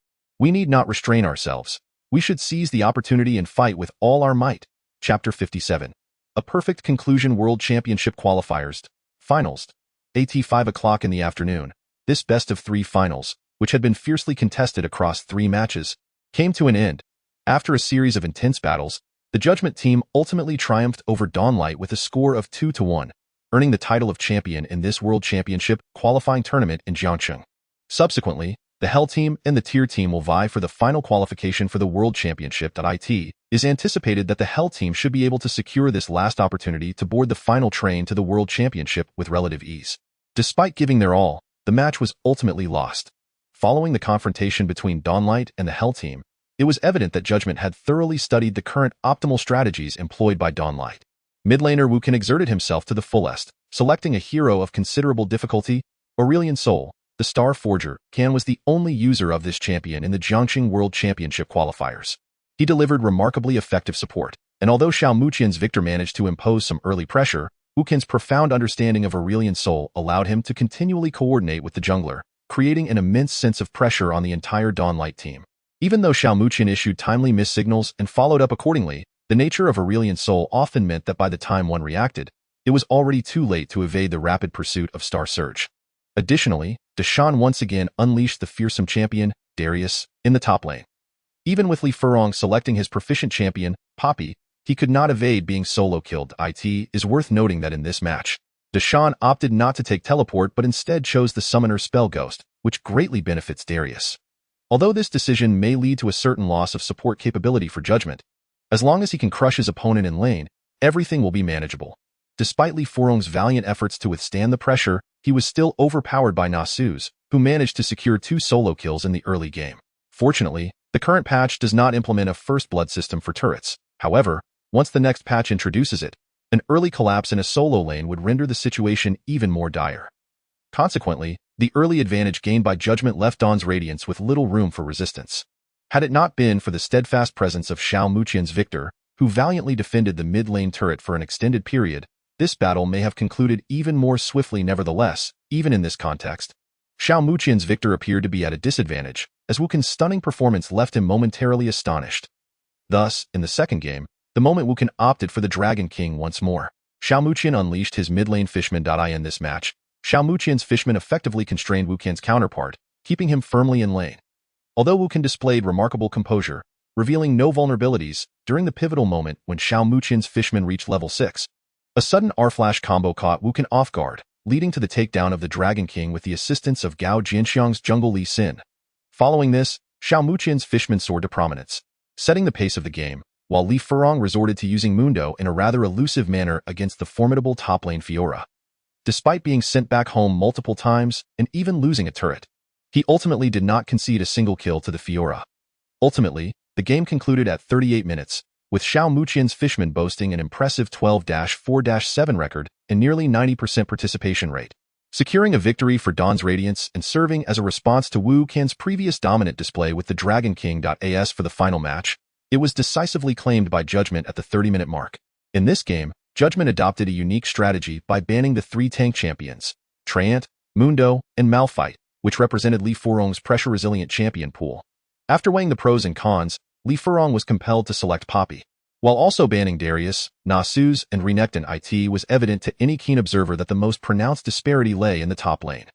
we need not restrain ourselves. We should seize the opportunity and fight with all our might. Chapter 57. A perfect conclusion. World Championship qualifiers. Finals. At 5 o'clock in the afternoon. This best-of-3 finals, which had been fiercely contested across 3 matches, came to an end. After a series of intense battles, the Judgment team ultimately triumphed over Dawnlight with a score of 2-1, earning the title of champion in this World Championship qualifying tournament in Jiangcheng. Subsequently, the Hell team and the Tier team will vie for the final qualification for the World Championship. It is anticipated that the Hell team should be able to secure this last opportunity to board the final train to the World Championship with relative ease. Despite giving their all, the match was ultimately lost. Following the confrontation between Dawnlight and the Hell team, it was evident that Judgment had thoroughly studied the current optimal strategies employed by Dawnlight. Mid-laner Wukan exerted himself to the fullest, selecting a hero of considerable difficulty, Aurelian Soul. The Star Forger, Kan was the only user of this champion in the Jiangcheng World Championship qualifiers. He delivered remarkably effective support, and although Xiao Muqian's Victor managed to impose some early pressure, Wukan's profound understanding of Aurelian Soul allowed him to continually coordinate with the jungler, creating an immense sense of pressure on the entire Dawnlight team. Even though Xiao Muqian issued timely miss signals and followed up accordingly, the nature of Aurelian Soul often meant that by the time one reacted, it was already too late to evade the rapid pursuit of Star Surge. Additionally, Deshawn once again unleashed the fearsome champion, Darius, in the top lane. Even with Li Furong selecting his proficient champion, Poppy, he could not evade being solo killed. It is worth noting that in this match, Deshawn opted not to take teleport but instead chose the summoner spell Ghost, which greatly benefits Darius. Although this decision may lead to a certain loss of support capability for Judgment, as long as he can crush his opponent in lane, everything will be manageable. Despite Li Furong's valiant efforts to withstand the pressure, he was still overpowered by Nasu's, who managed to secure 2 solo kills in the early game. Fortunately, the current patch does not implement a first blood system for turrets. However, once the next patch introduces it, an early collapse in a solo lane would render the situation even more dire. Consequently, the early advantage gained by Judgment left Dawn's Radiance with little room for resistance. Had it not been for the steadfast presence of Xiao Muqian's Victor, who valiantly defended the mid-lane turret for an extended period, this battle may have concluded even more swiftly. Nevertheless, even in this context, Xiao Muqian's Victor appeared to be at a disadvantage, as Wukan's stunning performance left him momentarily astonished. Thus, in the second game, the moment Wukan opted for the Dragon King once more, Xiao Muqian unleashed his mid-lane Fishman. In this match, Xiao Muqian's Fishman effectively constrained Wukan's counterpart, keeping him firmly in lane. Although Wukan displayed remarkable composure, revealing no vulnerabilities, during the pivotal moment when Xiao Muqian's Fishman reached level 6, a sudden R-Flash combo caught Wukan off guard, leading to the takedown of the Dragon King with the assistance of Gao Jianxiang's jungle Lee Sin. Following this, Xiao Muqian's Fishman soared to prominence, setting the pace of the game, while Li Furong resorted to using Mundo in a rather elusive manner against the formidable top lane Fiora. Despite being sent back home multiple times and even losing a turret, he ultimately did not concede a single kill to the Fiora. Ultimately, the game concluded at 38 minutes, with Xiao Muqian's Fishman boasting an impressive 12-4-7 record and nearly 90% participation rate, securing a victory for Dawn's Radiance and serving as a response to Wu Kan's previous dominant display with the Dragon King. As for the final match, it was decisively claimed by Judgment at the 30-minute mark. In this game, Judgment adopted a unique strategy by banning the three tank champions, Trant, Mundo, and Malphite, which represented Li Furong's pressure-resilient champion pool. After weighing the pros and cons, Li Furong was compelled to select Poppy. While also banning Darius, Nasus, and Renekton, it was evident to any keen observer that the most pronounced disparity lay in the top lane.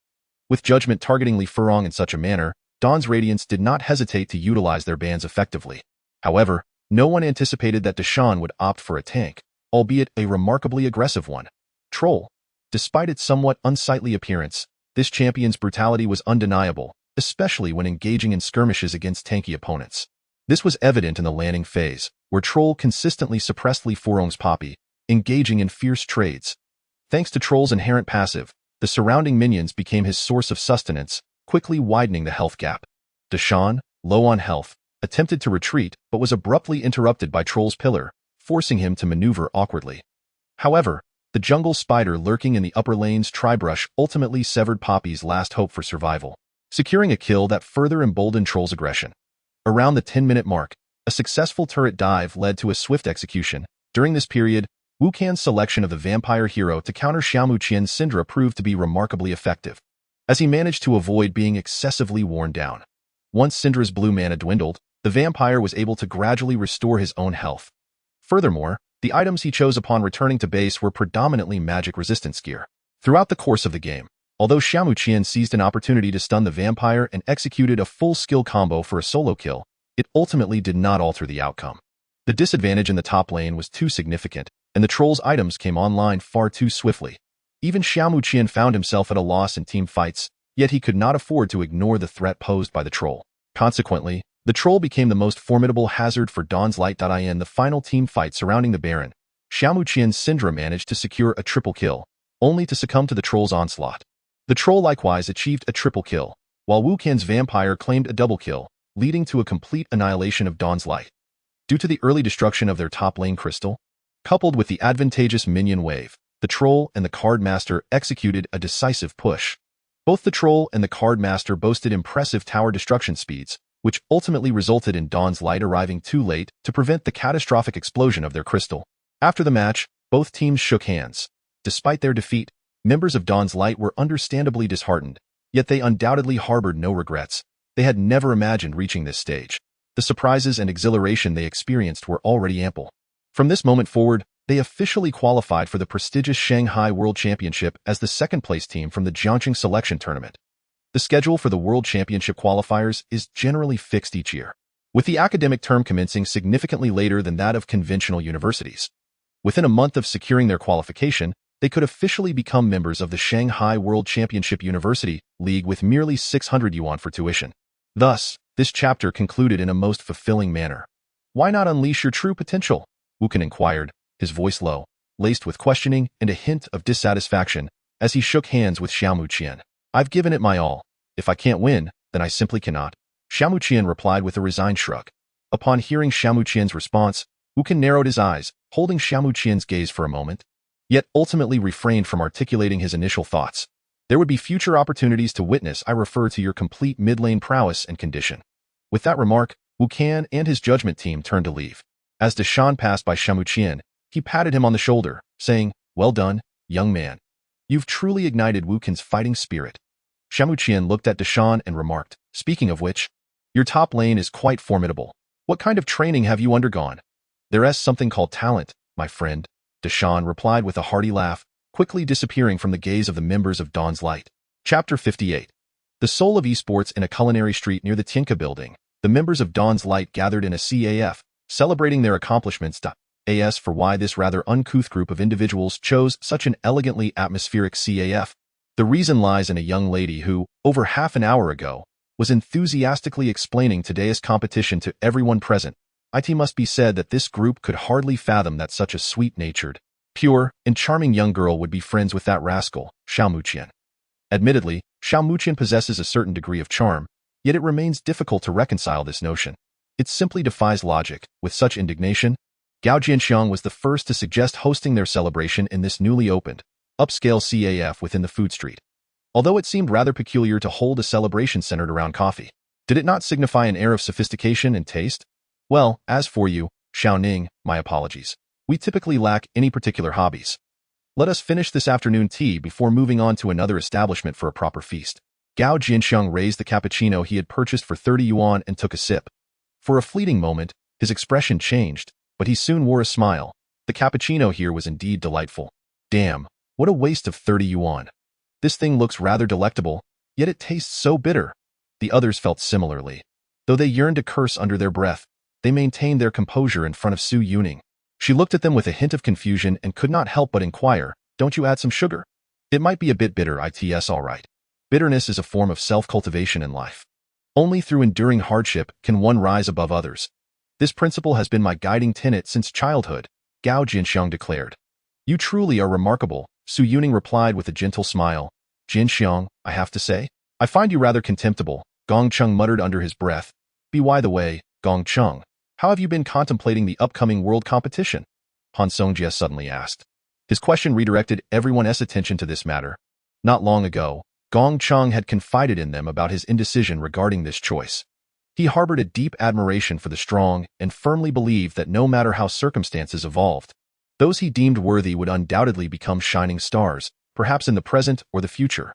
With Judgment targeting Li Furong in such a manner, Dawn's Radiance did not hesitate to utilize their bans effectively. However, no one anticipated that Deshawn would opt for a tank, albeit a remarkably aggressive one. Troll. Despite its somewhat unsightly appearance, this champion's brutality was undeniable, especially when engaging in skirmishes against tanky opponents. This was evident in the landing phase, where Troll consistently suppressed Li Furong's Poppy, engaging in fierce trades. Thanks to Troll's inherent passive, the surrounding minions became his source of sustenance, quickly widening the health gap. Deshawn, low on health, attempted to retreat but was abruptly interrupted by Troll's pillar, forcing him to maneuver awkwardly. However, the jungle spider lurking in the upper lane's tribrush ultimately severed Poppy's last hope for survival, securing a kill that further emboldened Troll's aggression. Around the 10-minute mark, a successful turret dive led to a swift execution. During this period, Wu Can's selection of the vampire hero to counter Xiaomu Qian's Syndra proved to be remarkably effective, as he managed to avoid being excessively worn down. Once Syndra's blue mana dwindled, the vampire was able to gradually restore his own health. Furthermore, the items he chose upon returning to base were predominantly magic resistance gear. Throughout the course of the game, although Xiaomu Qian seized an opportunity to stun the vampire and executed a full skill combo for a solo kill, it ultimately did not alter the outcome. The disadvantage in the top lane was too significant, and the Troll's items came online far too swiftly. Even Xiaomu Qian found himself at a loss in team fights, yet he could not afford to ignore the threat posed by the Troll. Consequently, the Troll became the most formidable hazard for Dawn's Light. In the final team fight surrounding the Baron, Xiaomu Qian's Syndra managed to secure a triple kill, only to succumb to the Troll's onslaught. The Troll likewise achieved a triple kill, while Wu Can's vampire claimed a double kill, leading to a complete annihilation of Dawn's Light. Due to the early destruction of their top lane crystal, coupled with the advantageous minion wave, the Troll and the Card Master executed a decisive push. Both the Troll and the Card Master boasted impressive tower destruction speeds, which ultimately resulted in Dawn's Light arriving too late to prevent the catastrophic explosion of their crystal. After the match, both teams shook hands. Despite their defeat, members of Dawn's Light were understandably disheartened, yet they undoubtedly harbored no regrets. They had never imagined reaching this stage. The surprises and exhilaration they experienced were already ample. From this moment forward, they officially qualified for the prestigious Shanghai World Championship as the second-place team from the Jiangxing Selection Tournament. The schedule for the World Championship qualifiers is generally fixed each year, with the academic term commencing significantly later than that of conventional universities. Within a month of securing their qualification, they could officially become members of the Shanghai World Championship University League with merely 600 yuan for tuition. Thus, this chapter concluded in a most fulfilling manner. Why not unleash your true potential? Wu Can inquired, his voice low, laced with questioning and a hint of dissatisfaction, as he shook hands with Xiaomu Qian. I've given it my all. If I can't win, then I simply cannot. Xiaomu Qian replied with a resigned shrug. Upon hearing Xiaomu Qian's response, Wu Can narrowed his eyes, holding Xiaomu Qian's gaze for a moment, yet ultimately refrained from articulating his initial thoughts. There would be future opportunities to witness. I refer to your complete mid-lane prowess and condition. With that remark, Wu Can and his judgment team turned to leave. As Deshawn passed by Xiaomu Qian, he patted him on the shoulder, saying, "Well done, young man. You've truly ignited Wu Can's fighting spirit." Xiaomu Qian looked at Deshawn and remarked, "Speaking of which, your top lane is quite formidable. What kind of training have you undergone?" "There's something called talent, my friend," Deshawn replied with a hearty laugh, quickly disappearing from the gaze of the members of Dawn's Light. Chapter 58. The soul of esports. In a culinary street near the Tianka building, the members of Dawn's Light gathered in a CAF, celebrating their accomplishments. As for why this rather uncouth group of individuals chose such an elegantly atmospheric CAF, the reason lies in a young lady who, over half an hour ago, was enthusiastically explaining today's competition to everyone present. It must be said that this group could hardly fathom that such a sweet-natured, pure, and charming young girl would be friends with that rascal, Xiaomu Qian. Admittedly, Xiaomu Qian possesses a certain degree of charm, yet it remains difficult to reconcile this notion. It simply defies logic. With such indignation, Gao Jianxiang was the first to suggest hosting their celebration in this newly opened, upscale CAF within the food street. Although it seemed rather peculiar to hold a celebration centered around coffee, did it not signify an air of sophistication and taste? Well, as for you, Xiao Ning, my apologies. We typically lack any particular hobbies. Let us finish this afternoon tea before moving on to another establishment for a proper feast. Gao Jinxiang raised the cappuccino he had purchased for 30 yuan and took a sip. For a fleeting moment, his expression changed, but he soon wore a smile. The cappuccino here was indeed delightful. Damn, what a waste of 30 yuan. This thing looks rather delectable, yet it tastes so bitter. The others felt similarly. Though they yearned to curse under their breath, they maintained their composure in front of Su Yuning. She looked at them with a hint of confusion and could not help but inquire, "Don't you add some sugar? It might be a bit bitter, it's all right." Bitterness is a form of self-cultivation in life. Only through enduring hardship can one rise above others. This principle has been my guiding tenet since childhood, Gao Jinxiang declared. You truly are remarkable, Su Yuning replied with a gentle smile. Jinxiang, I have to say, I find you rather contemptible, Gong Cheng muttered under his breath. By the way, Gong Cheng, how have you been contemplating the upcoming world competition? Han Songjie suddenly asked. His question redirected everyone's attention to this matter. Not long ago, Gong Cheng had confided in them about his indecision regarding this choice. He harbored a deep admiration for the strong and firmly believed that no matter how circumstances evolved, those he deemed worthy would undoubtedly become shining stars, perhaps in the present or the future.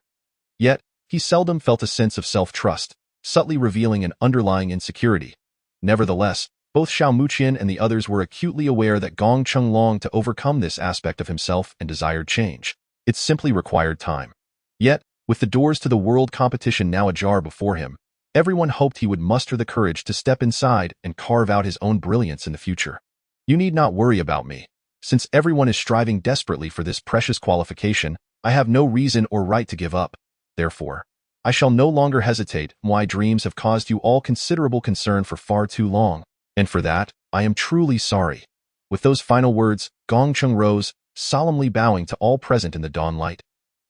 Yet, he seldom felt a sense of self-trust, subtly revealing an underlying insecurity. Nevertheless, both Xiao Muqian and the others were acutely aware that Gong Cheng longed to overcome this aspect of himself and desired change. It simply required time. Yet, with the doors to the world competition now ajar before him, everyone hoped he would muster the courage to step inside and carve out his own brilliance in the future. You need not worry about me. Since everyone is striving desperately for this precious qualification, I have no reason or right to give up. Therefore, I shall no longer hesitate. My dreams have caused you all considerable concern for far too long, and for that, I am truly sorry. With those final words, Gong Cheng rose, solemnly bowing to all present in the dawn light.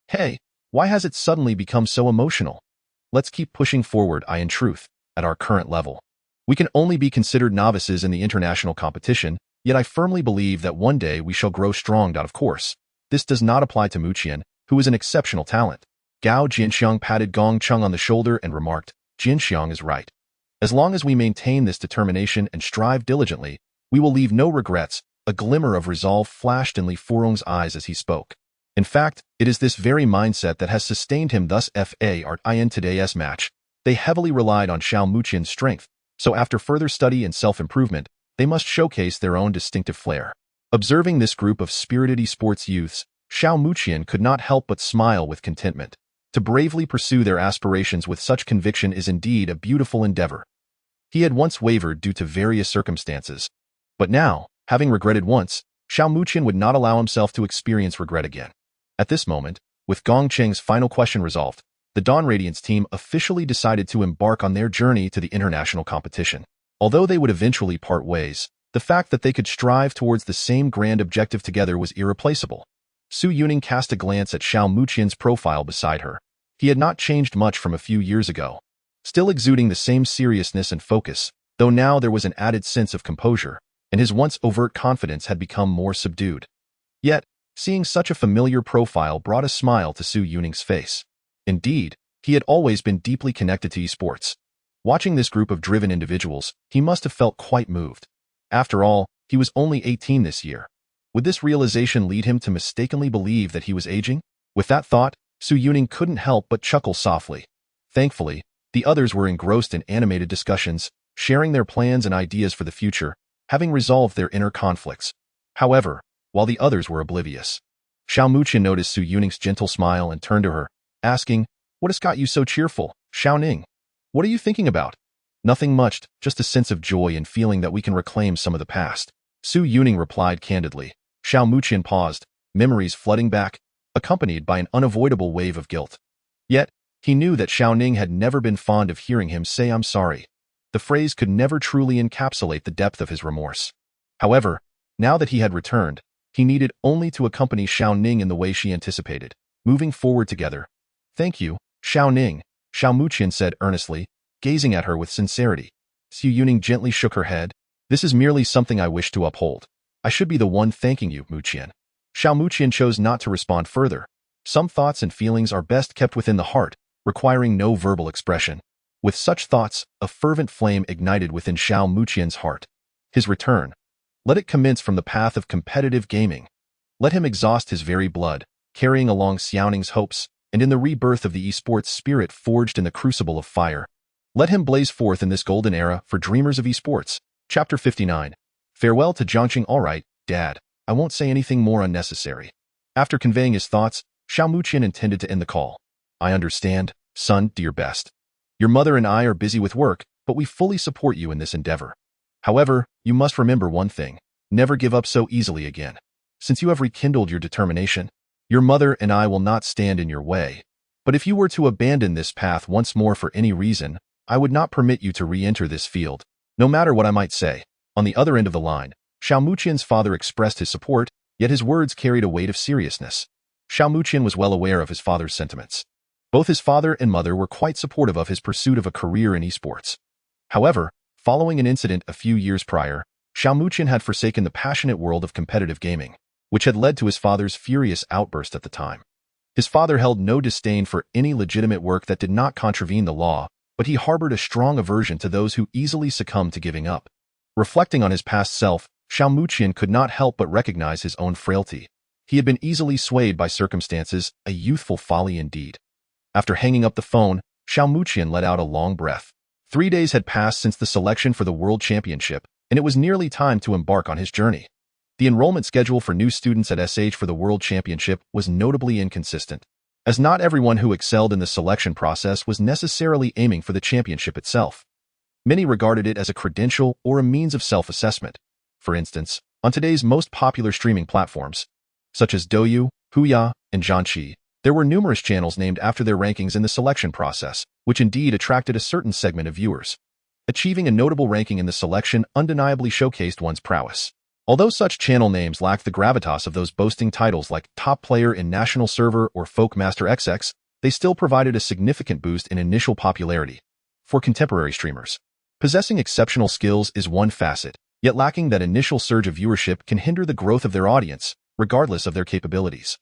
Hey, why has it suddenly become so emotional? Let's keep pushing forward, in truth, at our current level. We can only be considered novices in the international competition, yet I firmly believe that one day we shall grow strong. Of course, this does not apply to Muqian, who is an exceptional talent. Gao Jinxiang patted Gong Cheng on the shoulder and remarked, Jinxiang is right. As long as we maintain this determination and strive diligently, we will leave no regrets. A glimmer of resolve flashed in Li Furong's eyes as he spoke. In fact, it is this very mindset that has sustained him thus far in today's match. They heavily relied on Xiao Muqian's strength, so after further study and self-improvement, they must showcase their own distinctive flair. Observing this group of spirited esports youths, Xiao Muqian could not help but smile with contentment. To bravely pursue their aspirations with such conviction is indeed a beautiful endeavor. He had once wavered due to various circumstances, but now, having regretted once, Xiao Muqian would not allow himself to experience regret again. At this moment, with Gong Cheng's final question resolved, the Dawn Radiance team officially decided to embark on their journey to the international competition. Although they would eventually part ways, the fact that they could strive towards the same grand objective together was irreplaceable. Su Yuning cast a glance at Xiao Muqian's profile beside her. He had not changed much from a few years ago, still exuding the same seriousness and focus, though now there was an added sense of composure, and his once overt confidence had become more subdued. Yet, seeing such a familiar profile brought a smile to Su Yuning's face. Indeed, he had always been deeply connected to esports. Watching this group of driven individuals, he must have felt quite moved. After all, he was only 18 this year. Would this realization lead him to mistakenly believe that he was aging? With that thought, Su Yuning couldn't help but chuckle softly. Thankfully, the others were engrossed in animated discussions, sharing their plans and ideas for the future, having resolved their inner conflicts. However, while the others were oblivious, Xiao Muqian noticed Su Yuning's gentle smile and turned to her, asking, What has got you so cheerful, Xiao Ning? What are you thinking about? Nothing much, just a sense of joy and feeling that we can reclaim some of the past. Su Yuning replied candidly. Xiao Muqian paused, memories flooding back, accompanied by an unavoidable wave of guilt. Yet, he knew that Xiao Ning had never been fond of hearing him say I'm sorry. The phrase could never truly encapsulate the depth of his remorse. However, now that he had returned, he needed only to accompany Xiao Ning in the way she anticipated, moving forward together. Thank you, Xiao Ning, Xiao Muqian said earnestly, gazing at her with sincerity. Su Yuning gently shook her head. This is merely something I wish to uphold. I should be the one thanking you, Muqian. Xiao Muqian chose not to respond further. Some thoughts and feelings are best kept within the heart, requiring no verbal expression. With such thoughts, a fervent flame ignited within Xiao Muqian's heart. His return. Let it commence from the path of competitive gaming. Let him exhaust his very blood, carrying along Xiaoning's hopes, and in the rebirth of the esports spirit forged in the crucible of fire. Let him blaze forth in this golden era for dreamers of esports. Chapter 59. Farewell to Jiangqing. All right, Dad, I won't say anything more unnecessary. After conveying his thoughts, Xiao Muqian intended to end the call. I understand, son, do your best. Your mother and I are busy with work, but we fully support you in this endeavor. However, you must remember one thing. Never give up so easily again. Since you have rekindled your determination, your mother and I will not stand in your way. But if you were to abandon this path once more for any reason, I would not permit you to re-enter this field, no matter what I might say. On the other end of the line, Xiao Muqian's father expressed his support, yet his words carried a weight of seriousness. Xiao Muqian was well aware of his father's sentiments. Both his father and mother were quite supportive of his pursuit of a career in esports. However, following an incident a few years prior, Xiao Muqian had forsaken the passionate world of competitive gaming, which had led to his father's furious outburst at the time. His father held no disdain for any legitimate work that did not contravene the law, but he harbored a strong aversion to those who easily succumbed to giving up. Reflecting on his past self, Xiao Muqian could not help but recognize his own frailty. He had been easily swayed by circumstances, a youthful folly indeed. After hanging up the phone, Xiao Muqian let out a long breath. 3 days had passed since the selection for the World Championship, and it was nearly time to embark on his journey. The enrollment schedule for new students at SH for the World Championship was notably inconsistent, as not everyone who excelled in the selection process was necessarily aiming for the championship itself. Many regarded it as a credential or a means of self-assessment. For instance, on today's most popular streaming platforms, such as Douyu, Huya, and Zhanqi, there were numerous channels named after their rankings in the selection process, which indeed attracted a certain segment of viewers. Achieving a notable ranking in the selection undeniably showcased one's prowess. Although such channel names lacked the gravitas of those boasting titles like Top Player in National Server or Folk Master XX, they still provided a significant boost in initial popularity. For contemporary streamers, possessing exceptional skills is one facet, yet lacking that initial surge of viewership can hinder the growth of their audience, regardless of their capabilities.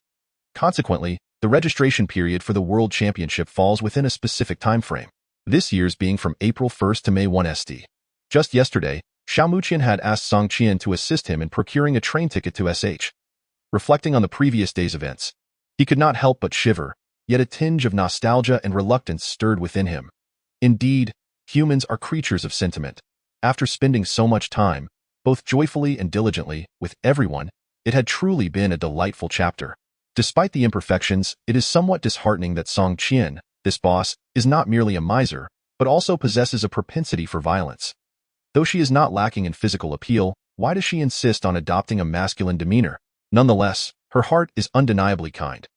Consequently, the registration period for the World Championship falls within a specific time frame, this year's being from April 1st to May 1 ST. Just yesterday, Xiao Muqian had asked Song Qian to assist him in procuring a train ticket to SH. Reflecting on the previous day's events, he could not help but shiver, yet a tinge of nostalgia and reluctance stirred within him. Indeed, humans are creatures of sentiment. After spending so much time, both joyfully and diligently, with everyone, it had truly been a delightful chapter. Despite the imperfections, it is somewhat disheartening that Song Qian, this boss, is not merely a miser, but also possesses a propensity for violence. Though she is not lacking in physical appeal, why does she insist on adopting a masculine demeanor? Nonetheless, her heart is undeniably kind.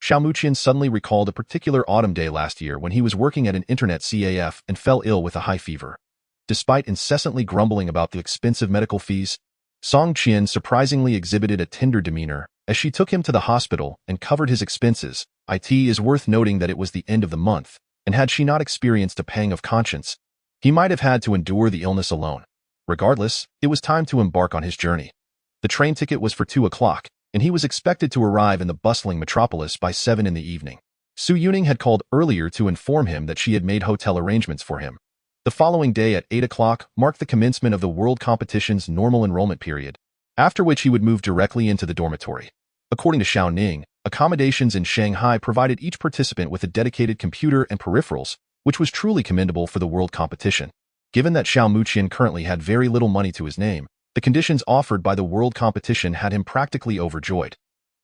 Xiao Muqian suddenly recalled a particular autumn day last year when he was working at an internet CAF and fell ill with a high fever. Despite incessantly grumbling about the expensive medical fees, Song Qian surprisingly exhibited a tender demeanor as she took him to the hospital and covered his expenses. It is worth noting that it was the end of the month, and had she not experienced a pang of conscience, he might have had to endure the illness alone. Regardless, it was time to embark on his journey. The train ticket was for 2 o'clock, and he was expected to arrive in the bustling metropolis by 7 in the evening. Su Yuning had called earlier to inform him that she had made hotel arrangements for him. The following day at 8 o'clock marked the commencement of the world competition's normal enrollment period, after which he would move directly into the dormitory. According to Xiao Ning, accommodations in Shanghai provided each participant with a dedicated computer and peripherals, which was truly commendable for the world competition. Given that Xiao Muqian currently had very little money to his name, the conditions offered by the world competition had him practically overjoyed.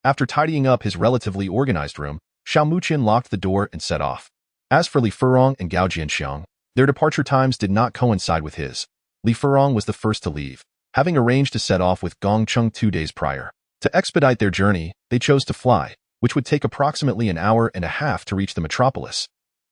After tidying up his relatively organized room, Xiao Muqian locked the door and set off. As for Li Furong and Gao Jianxiang, their departure times did not coincide with his. Li Furong was the first to leave, having arranged to set off with Gong Cheng 2 days prior. To expedite their journey, they chose to fly, which would take approximately an hour and a half to reach the metropolis.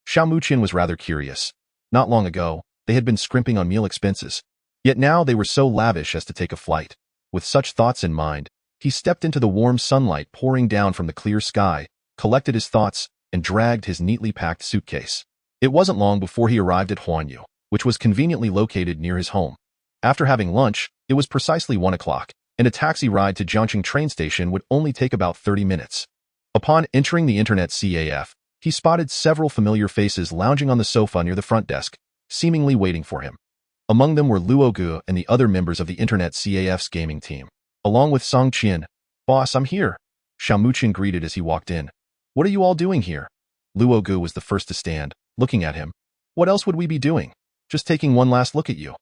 Xiao Muqian was rather curious. Not long ago, they had been scrimping on meal expenses, yet now they were so lavish as to take a flight. With such thoughts in mind, he stepped into the warm sunlight pouring down from the clear sky, collected his thoughts, and dragged his neatly packed suitcase. It wasn't long before he arrived at Huanyu, which was conveniently located near his home. After having lunch, it was precisely 1 o'clock, and a taxi ride to Jiangqing train station would only take about 30 minutes. Upon entering the internet CAF, he spotted several familiar faces lounging on the sofa near the front desk, seemingly waiting for him. Among them were Luo Gu and the other members of the Internet CAF's gaming team. Along with Song Qian. "Boss, I'm here," Xiao Muqian greeted as he walked in. "What are you all doing here?" Luo Gu was the first to stand, looking at him. "What else would we be doing? Just taking one last look at you."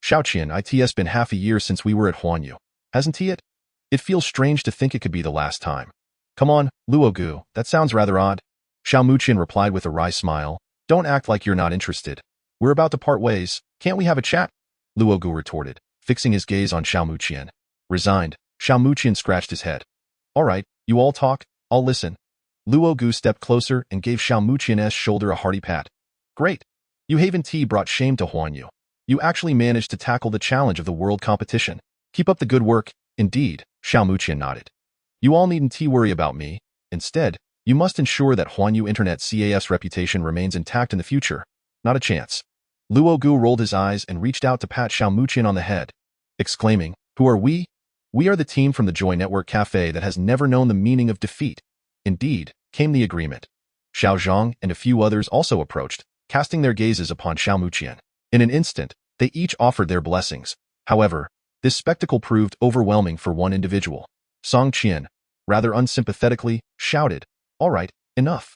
"Xiao Qian, it's been half a year since we were at Huanyu, hasn't it? It feels strange to think it could be the last time." "Come on, Luo Gu, that sounds rather odd." Xiao Muqian replied with a wry smile. "Don't act like you're not interested. We're about to part ways. Can't we have a chat?" Luo Gu retorted, fixing his gaze on Xiao Muqian. Resigned, Xiao Muqian scratched his head. "All right, you all talk, I'll listen." Luo Gu stepped closer and gave Xiao Muqian's shoulder a hearty pat. "Great. You haven't brought shame to Huanyu. You actually managed to tackle the challenge of the world competition. Keep up the good work." "Indeed," Xiao Muqian nodded. "You all needn't worry about me. Instead, you must ensure that Huanyu Internet CAF's reputation remains intact in the future. Not a chance." Luo Gu rolled his eyes and reached out to pat Xiao Muqian on the head, exclaiming, "Who are we? We are the team from the Joy Network Cafe that has never known the meaning of defeat." "Indeed," came the agreement. Xiao Zhang and a few others also approached, casting their gazes upon Xiao Muqian. In an instant, they each offered their blessings. However, this spectacle proved overwhelming for one individual. Song Qian, rather unsympathetically, shouted, "All right, enough.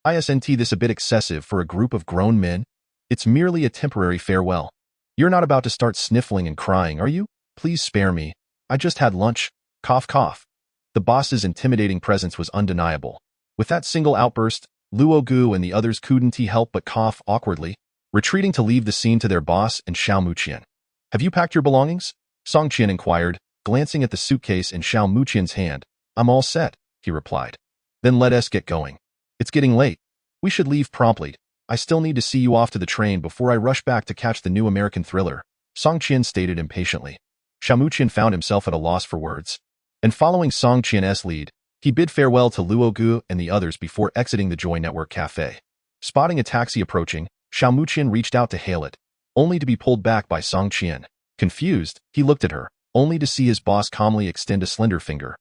Isn't this a bit excessive for a group of grown men? It's merely a temporary farewell. You're not about to start sniffling and crying, are you? Please spare me. I just had lunch." Cough, cough. The boss's intimidating presence was undeniable. With that single outburst, Luo Gu and the others couldn't help but cough awkwardly, retreating to leave the scene to their boss and Xiao Muqian. "Have you packed your belongings?" Song Qian inquired, glancing at the suitcase in Xiao Muqian's hand. "I'm all set," he replied. "Then let us get going. It's getting late. We should leave promptly. I still need to see you off to the train before I rush back to catch the new American thriller," Song Qian stated impatiently. Xiao Muqian found himself at a loss for words. And following Song Qian's lead, he bid farewell to Luo Gu and the others before exiting the Joy Network Cafe. Spotting a taxi approaching, Xiao Muqian reached out to hail it, only to be pulled back by Song Qian. Confused, he looked at her, only to see his boss calmly extend a slender finger.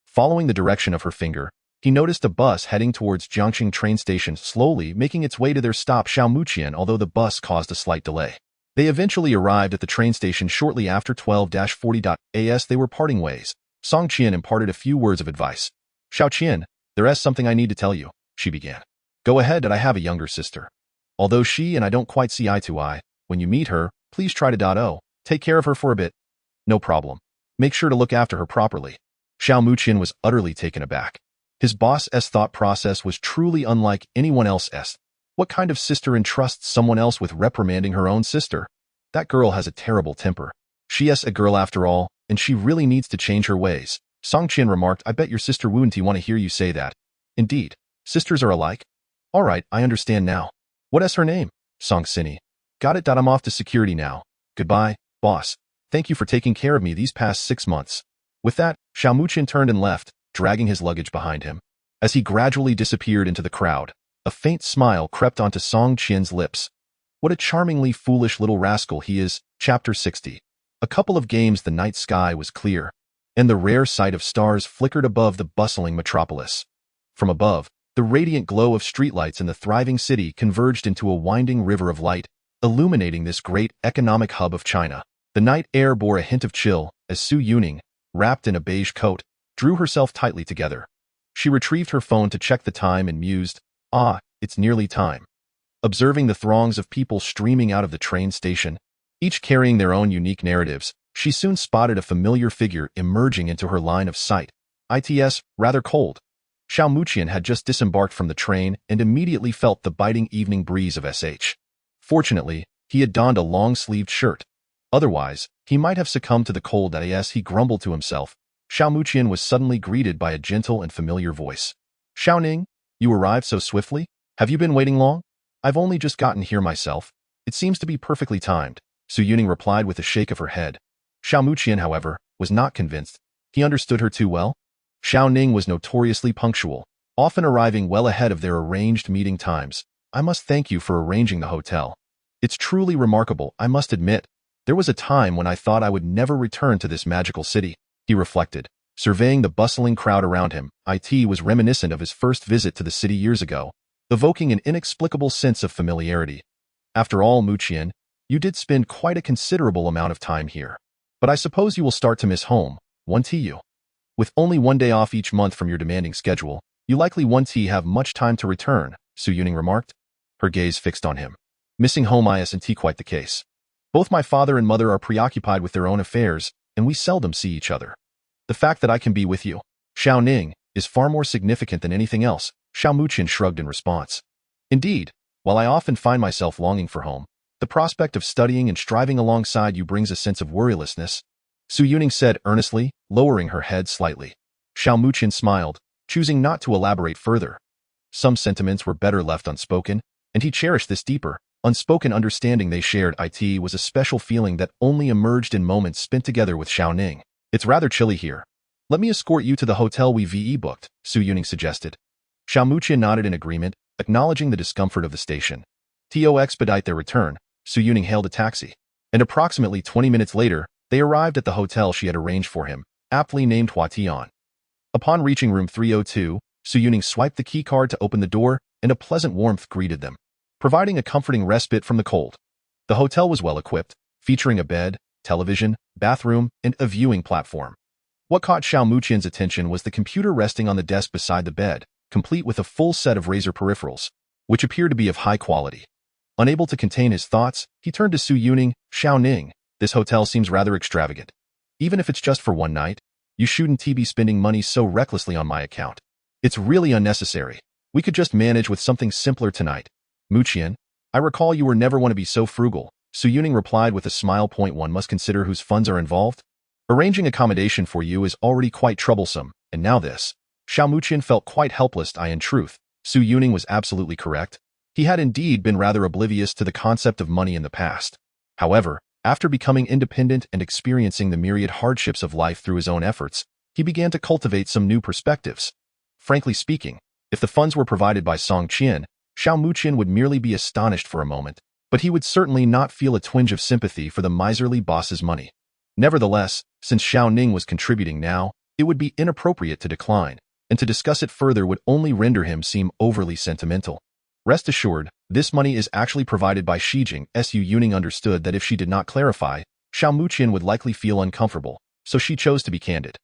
Following the direction of her finger, he noticed a bus heading towards Jiangxing train station slowly making its way to their stop Xiao Muqian, although the bus caused a slight delay. They eventually arrived at the train station shortly after 12-40. As they were parting ways, Song Qian imparted a few words of advice. "Xiao Qian, there's something I need to tell you," she began. "Go ahead, I have a younger sister. Although she and I don't quite see eye to eye, when you meet her, please try to take care of her for a bit." "No problem. Make sure to look after her properly." Xiao Muqian was utterly taken aback. His boss's thought process was truly unlike anyone else's. What kind of sister entrusts someone else with reprimanding her own sister? That girl has a terrible temper. She's a girl after all, and she really needs to change her ways. Song Qian remarked, "I bet your sister wouldn't want to hear you say that." "Indeed, sisters are alike." "All right, I understand now. What's her name?" "Song Sini." "Got it. I'm off to security now. Goodbye, boss. Thank you for taking care of me these past 6 months." With that, Xiao Muqian turned and left, dragging his luggage behind him. As he gradually disappeared into the crowd, a faint smile crept onto Song Qian's lips. What a charmingly foolish little rascal he is. Chapter 60. A couple of games the night sky was clear, and the rare sight of stars flickered above the bustling metropolis. From above, the radiant glow of streetlights in the thriving city converged into a winding river of light, illuminating this great economic hub of China. The night air bore a hint of chill, as Su Yuning, wrapped in a beige coat, drew herself tightly together. She retrieved her phone to check the time and mused, "It's nearly time." Observing the throngs of people streaming out of the train station, each carrying their own unique narratives, she soon spotted a familiar figure emerging into her line of sight. It's rather cold. Xiao Muqian had just disembarked from the train and immediately felt the biting evening breeze of sh. Fortunately, he had donned a long-sleeved shirt. Otherwise, he might have succumbed to the cold. As he grumbled to himself, Xiao Muqian was suddenly greeted by a gentle and familiar voice. "Xiao Ning, you arrived so swiftly? Have you been waiting long?" "I've only just gotten here myself. It seems to be perfectly timed," Su Yuning replied with a shake of her head. Xiao Muqian, however, was not convinced. He understood her too well. Xiao Ning was notoriously punctual, often arriving well ahead of their arranged meeting times. "I must thank you for arranging the hotel. It's truly remarkable, I must admit. There was a time when I thought I would never return to this magical city," he reflected, surveying the bustling crowd around him. It was reminiscent of his first visit to the city years ago, evoking an inexplicable sense of familiarity. After all, Muqian, You did spend quite a considerable amount of time here. But I suppose you will start to miss home, won't you? With only 1 day off each month from your demanding schedule, you likely won't have much time to return, Su Yuning remarked, her gaze fixed on him. Missing home isn't quite the case. Both my father and mother are preoccupied with their own affairs, and we seldom see each other. The fact that I can be with you, Xiao Ning, is far more significant than anything else, Xiao Muqian shrugged in response. Indeed, while I often find myself longing for home, the prospect of studying and striving alongside you brings a sense of worrylessness, Su Yuning said earnestly, lowering her head slightly. Xiao Muqian smiled, choosing not to elaborate further. Some sentiments were better left unspoken, and he cherished this deeper, unspoken understanding they shared. It was a special feeling that only emerged in moments spent together with Xiao Ning. It's rather chilly here. Let me escort you to the hotel we booked, Su Yuning suggested. Xiao Muqian nodded in agreement, acknowledging the discomfort of the station. To expedite their return, Su Yuning hailed a taxi, and approximately 20 minutes later, they arrived at the hotel she had arranged for him, aptly named Huatian. Upon reaching room 302, Su Yuning swiped the key card to open the door, and a pleasant warmth greeted them, providing a comforting respite from the cold. The hotel was well equipped, featuring a bed, television, bathroom, and a viewing platform. What caught Xiao Muqian's attention was the computer resting on the desk beside the bed, complete with a full set of Razer peripherals, which appeared to be of high quality. Unable to contain his thoughts, he turned to Su Yuning. Xiao Ning, this hotel seems rather extravagant. Even if it's just for one night, you shouldn't be spending money so recklessly on my account. It's really unnecessary. We could just manage with something simpler tonight. Muqian, I recall you were never one to be so frugal, Su Yuning replied with a smile. One must consider whose funds are involved. Arranging accommodation for you is already quite troublesome, and now this. Xiao Muqian felt quite helpless. In truth, Su Yuning was absolutely correct. He had indeed been rather oblivious to the concept of money in the past. However, after becoming independent and experiencing the myriad hardships of life through his own efforts, he began to cultivate some new perspectives. Frankly speaking, if the funds were provided by Song Qian, Xiao Muqian would merely be astonished for a moment, but he would certainly not feel a twinge of sympathy for the miserly boss's money. Nevertheless, since Xiao Ning was contributing now, it would be inappropriate to decline, and to discuss it further would only render him seem overly sentimental. Rest assured, this money is actually provided by Shijing. Su Yuning understood that if she did not clarify, Xiao Muqian would likely feel uncomfortable, so she chose to be candid.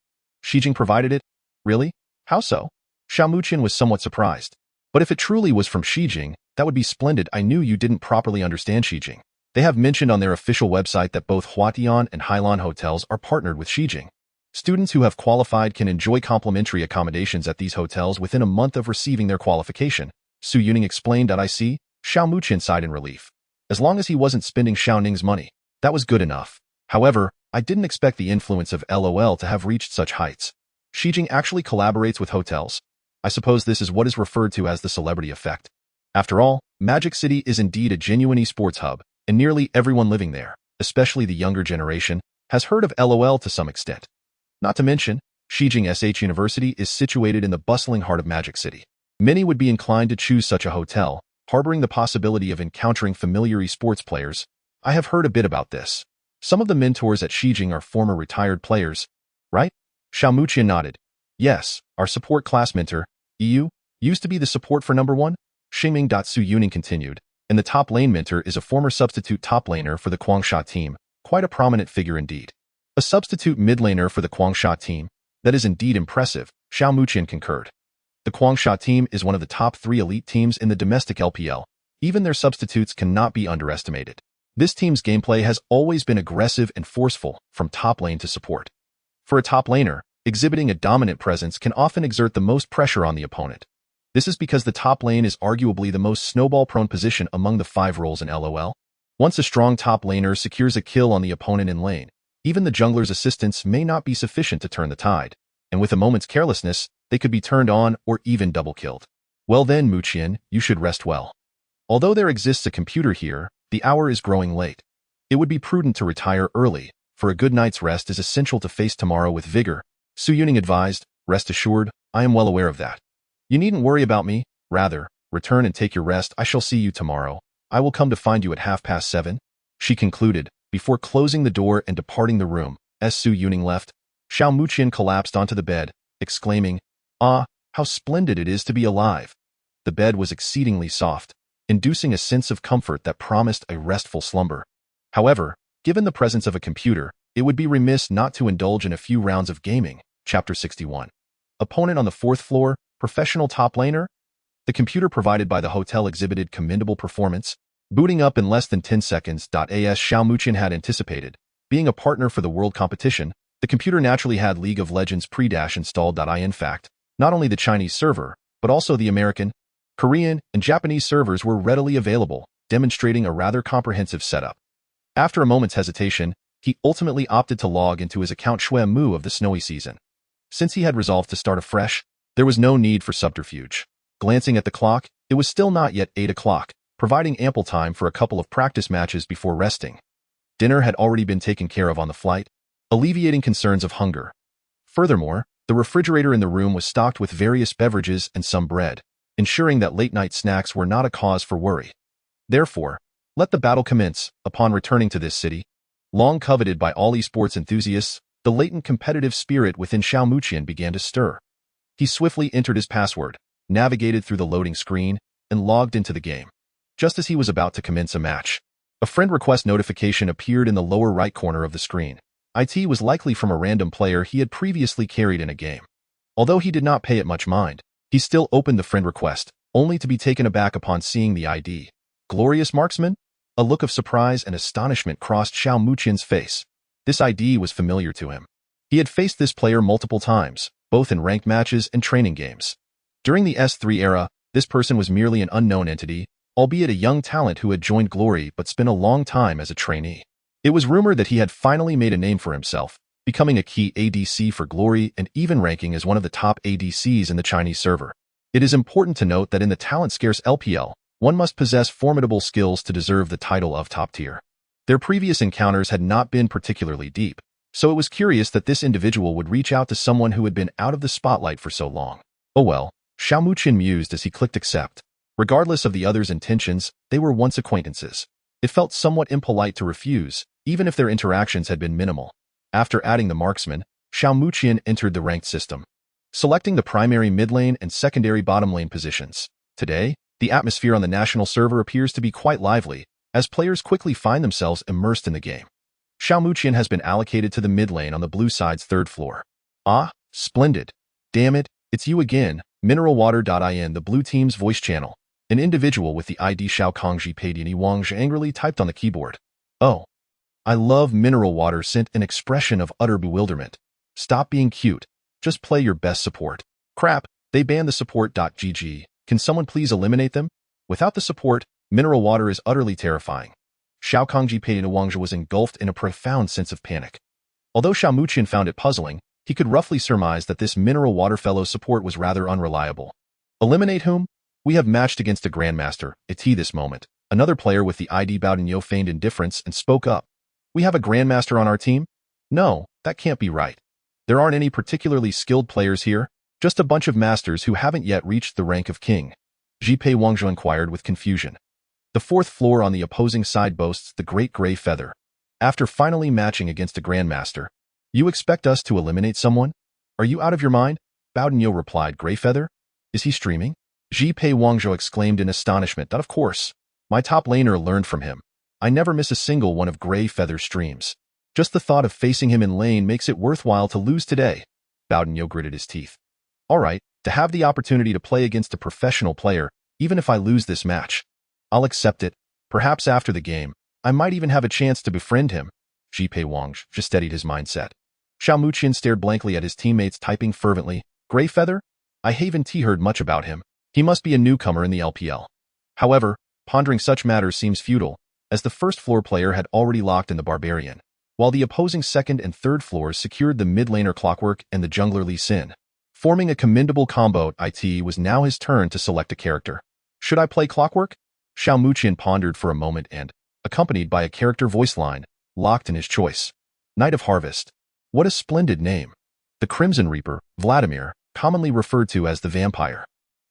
Shijing provided it? Really? How so? Xiao Muqian was somewhat surprised. But if it truly was from Shijing, that would be splendid. I knew you didn't properly understand Shijing. They have mentioned on their official website that both Huatian and Hailan hotels are partnered with Shijing. Students who have qualified can enjoy complimentary accommodations at these hotels within a month of receiving their qualification, Su Yuning explained. I see, Xiao Muqian sighed in relief. As long as he wasn't spending Xiao Ning's money, that was good enough. However, I didn't expect the influence of LOL to have reached such heights. Shijing actually collaborates with hotels. I suppose this is what is referred to as the celebrity effect. After all, Magic City is indeed a genuine esports hub, and nearly everyone living there, especially the younger generation, has heard of LOL to some extent. Not to mention, Shijing SH University is situated in the bustling heart of Magic City. Many would be inclined to choose such a hotel, harboring the possibility of encountering familiar esports players. I have heard a bit about this. Some of the mentors at Shijing are former retired players, right? Xiao Muqian nodded. Yes, our support class mentor, EU, used to be the support for number 1. Xingming. Su Yuning continued, and the top lane mentor is a former substitute top laner for the Guangsha team, quite a prominent figure indeed. A substitute mid laner for the Guangsha team, that is indeed impressive, Xiao Muqian concurred. The Guangsha team is one of the top 3 elite teams in the domestic LPL. Even their substitutes cannot be underestimated. This team's gameplay has always been aggressive and forceful, from top lane to support. For a top laner, exhibiting a dominant presence can often exert the most pressure on the opponent. This is because the top lane is arguably the most snowball-prone position among the 5 roles in LOL. Once a strong top laner secures a kill on the opponent in lane, even the jungler's assistance may not be sufficient to turn the tide, and with a moment's carelessness, they could be turned on or even double-killed. Well then, Muqian, you should rest well. Although there exists a computer here, the hour is growing late. It would be prudent to retire early, for a good night's rest is essential to face tomorrow with vigor, Su Yuning advised. Rest assured, I am well aware of that. You needn't worry about me, rather, return and take your rest. I shall see you tomorrow. I will come to find you at 7:30, she concluded, before closing the door and departing the room. As Su Yuning left, Xiao Muqian collapsed onto the bed, exclaiming, "Ah, how splendid it is to be alive." The bed was exceedingly soft, inducing a sense of comfort that promised a restful slumber. However, given the presence of a computer, it would be remiss not to indulge in a few rounds of gaming. Chapter 61. Opponent on the 4th floor, professional top laner? The computer provided by the hotel exhibited commendable performance, booting up in less than 10 seconds. As Xiao Muqian had anticipated, being a partner for the world competition, the computer naturally had League of Legends pre-dash installed. In fact, not only the Chinese server, but also the American, Korean, and Japanese servers were readily available, demonstrating a rather comprehensive setup. After a moment's hesitation, he ultimately opted to log into his account Shui Mu of the snowy season. Since he had resolved to start afresh, there was no need for subterfuge. Glancing at the clock, it was still not yet 8 o'clock, providing ample time for a couple of practice matches before resting. Dinner had already been taken care of on the flight, alleviating concerns of hunger. Furthermore, the refrigerator in the room was stocked with various beverages and some bread, ensuring that late-night snacks were not a cause for worry. Therefore, let the battle commence. Upon returning to this city, long coveted by all esports enthusiasts, the latent competitive spirit within Xiao Muqian began to stir. He swiftly entered his password, navigated through the loading screen, and logged into the game. Just as he was about to commence a match, a friend request notification appeared in the lower right corner of the screen. It was likely from a random player he had previously carried in a game. Although he did not pay it much mind, he still opened the friend request, only to be taken aback upon seeing the ID. Glorious Marksman? A look of surprise and astonishment crossed Xiao Muqian's face. This ID was familiar to him. He had faced this player multiple times, both in ranked matches and training games. During the S3 era, this person was merely an unknown entity, albeit a young talent who had joined Glory but spent a long time as a trainee. It was rumored that he had finally made a name for himself, becoming a key ADC for Glory and even ranking as one of the top ADCs in the Chinese server. It is important to note that in the talent-scarce LPL, one must possess formidable skills to deserve the title of top tier. Their previous encounters had not been particularly deep, so it was curious that this individual would reach out to someone who had been out of the spotlight for so long. Oh well, Xiao Muqian mused as he clicked accept. Regardless of the other's intentions, they were once acquaintances. It felt somewhat impolite to refuse, even if their interactions had been minimal. After adding the marksman, Xiao Muqian entered the ranked system, selecting the primary mid lane and secondary bottom lane positions. Today, the atmosphere on the national server appears to be quite lively, as players quickly find themselves immersed in the game. Xiao Muqian has been allocated to the mid lane on the blue side's 3rd floor. Ah, splendid. Damn it, it's you again, mineralwater.in, the blue team's voice channel. An individual with the ID Xiao Kongji Padiani Wangzhe angrily typed on the keyboard. Oh, I love mineral water sent an expression of utter bewilderment. Stop being cute. Just play your best support. Crap, they banned the support.gg. Can someone please eliminate them? Without the support, mineral water is utterly terrifying. Xiao Kongji Padiani Wangzhe was engulfed in a profound sense of panic. Although Xiao Muqian found it puzzling, he could roughly surmise that this mineral water fellow support was rather unreliable. Eliminate whom? We have matched against a grandmaster, this moment. Another player with the ID Baudinho feigned indifference and spoke up. We have a grandmaster on our team? No, that can't be right. There aren't any particularly skilled players here, just a bunch of masters who haven't yet reached the rank of king. Jipei Wangzhe inquired with confusion. The 4th floor on the opposing side boasts the Great Gray Feather. After finally matching against a grandmaster, you expect us to eliminate someone? Are you out of your mind? Baudinho replied. Gray Feather? Is he streaming? Jipei Wangzhe exclaimed in astonishment. Of course. My top laner learned from him. I never miss a single one of Gray Feather's streams. Just the thought of facing him in lane makes it worthwhile to lose today. Baudinho gritted his teeth. All right, to have the opportunity to play against a professional player, even if I lose this match, I'll accept it. Perhaps after the game, I might even have a chance to befriend him. Jipei Wangzhe just steadied his mindset. Xiao Muqian stared blankly at his teammates, typing fervently. Gray Feather? I haven't heard much about him. He must be a newcomer in the LPL. However, pondering such matters seems futile, as the 1st floor player had already locked in the Barbarian, while the opposing 2nd and 3rd floors secured the mid laner Clockwork and the jungler Lee Sin. Forming a commendable combo, it was now his turn to select a character. Should I play Clockwork? Xiao Muqian pondered for a moment and, accompanied by a character voice line, locked in his choice. Knight of Harvest. What a splendid name. The Crimson Reaper, Vladimir, commonly referred to as the Vampire.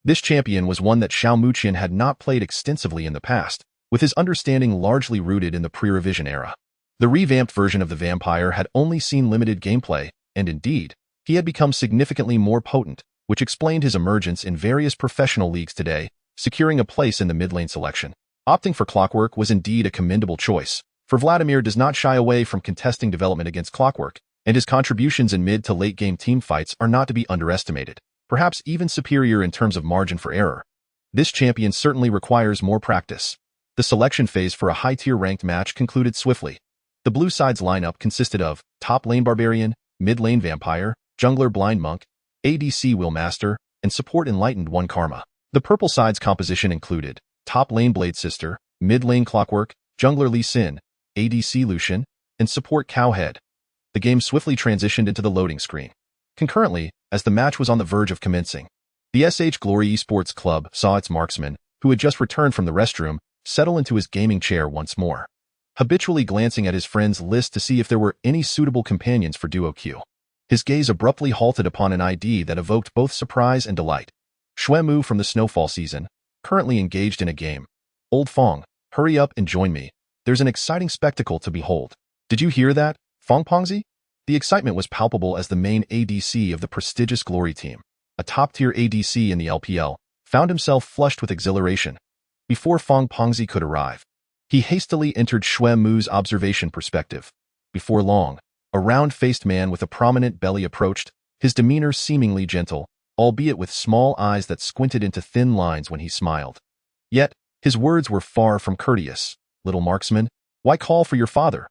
This champion was one that Xiao Muqian had not played extensively in the past, with his understanding largely rooted in the pre-revision era. The revamped version of the Vampire had only seen limited gameplay, and indeed, he had become significantly more potent, which explained his emergence in various professional leagues today, securing a place in the mid lane selection. Opting for Clockwork was indeed a commendable choice, For Vladimir does not shy away from contesting development against Clockwork, and his contributions in mid to late game team fights are not to be underestimated, perhaps even superior in terms of margin for error. This champion certainly requires more practice. The selection phase for a high-tier ranked match concluded swiftly. The blue side's lineup consisted of top lane Barbarian, mid lane Vampire, jungler Blind Monk, ADC Willmaster, and support Enlightened One Karma. The purple side's composition included top lane Blade Sister, mid lane Clockwork, jungler Lee Sin, ADC Lucian, and support Cowhead. The game swiftly transitioned into the loading screen. Concurrently, as the match was on the verge of commencing, the SH Glory Esports Club saw its marksman, who had just returned from the restroom, settle into his gaming chair once more, habitually glancing at his friend's list to see if there were any suitable companions for duo queue. His gaze abruptly halted upon an ID that evoked both surprise and delight. Xuemu from the Snowfall season, currently engaged in a game. Old Fong, hurry up and join me. There's an exciting spectacle to behold. Did you hear that, Fong Pongzi? The excitement was palpable as the main ADC of the prestigious Glory team, a top-tier ADC in the LPL, found himself flushed with exhilaration. Before Fong Pongzi could arrive, he hastily entered Xuemu's observation perspective. Before long, a round-faced man with a prominent belly approached, his demeanor seemingly gentle, albeit with small eyes that squinted into thin lines when he smiled. Yet, his words were far from courteous. Little marksman, why call for your father?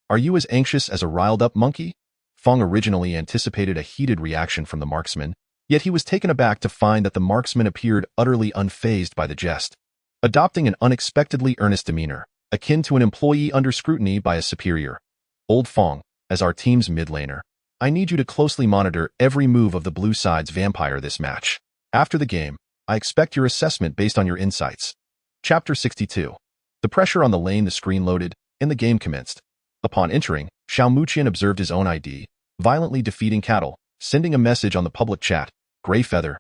Are you as anxious as a riled-up monkey? Fong originally anticipated a heated reaction from the marksman, yet he was taken aback to find that the marksman appeared utterly unfazed by the jest, adopting an unexpectedly earnest demeanor, akin to an employee under scrutiny by a superior. Old Fong, as our team's mid laner, I need you to closely monitor every move of the blue side's Vampire this match. After the game, I expect your assessment based on your insights. Chapter 62. The pressure on the lane. The screen loaded, and the game commenced. Upon entering, Xiaomuqian observed his own ID, violently defeating Cattle, sending a message on the public chat. Grey Feather,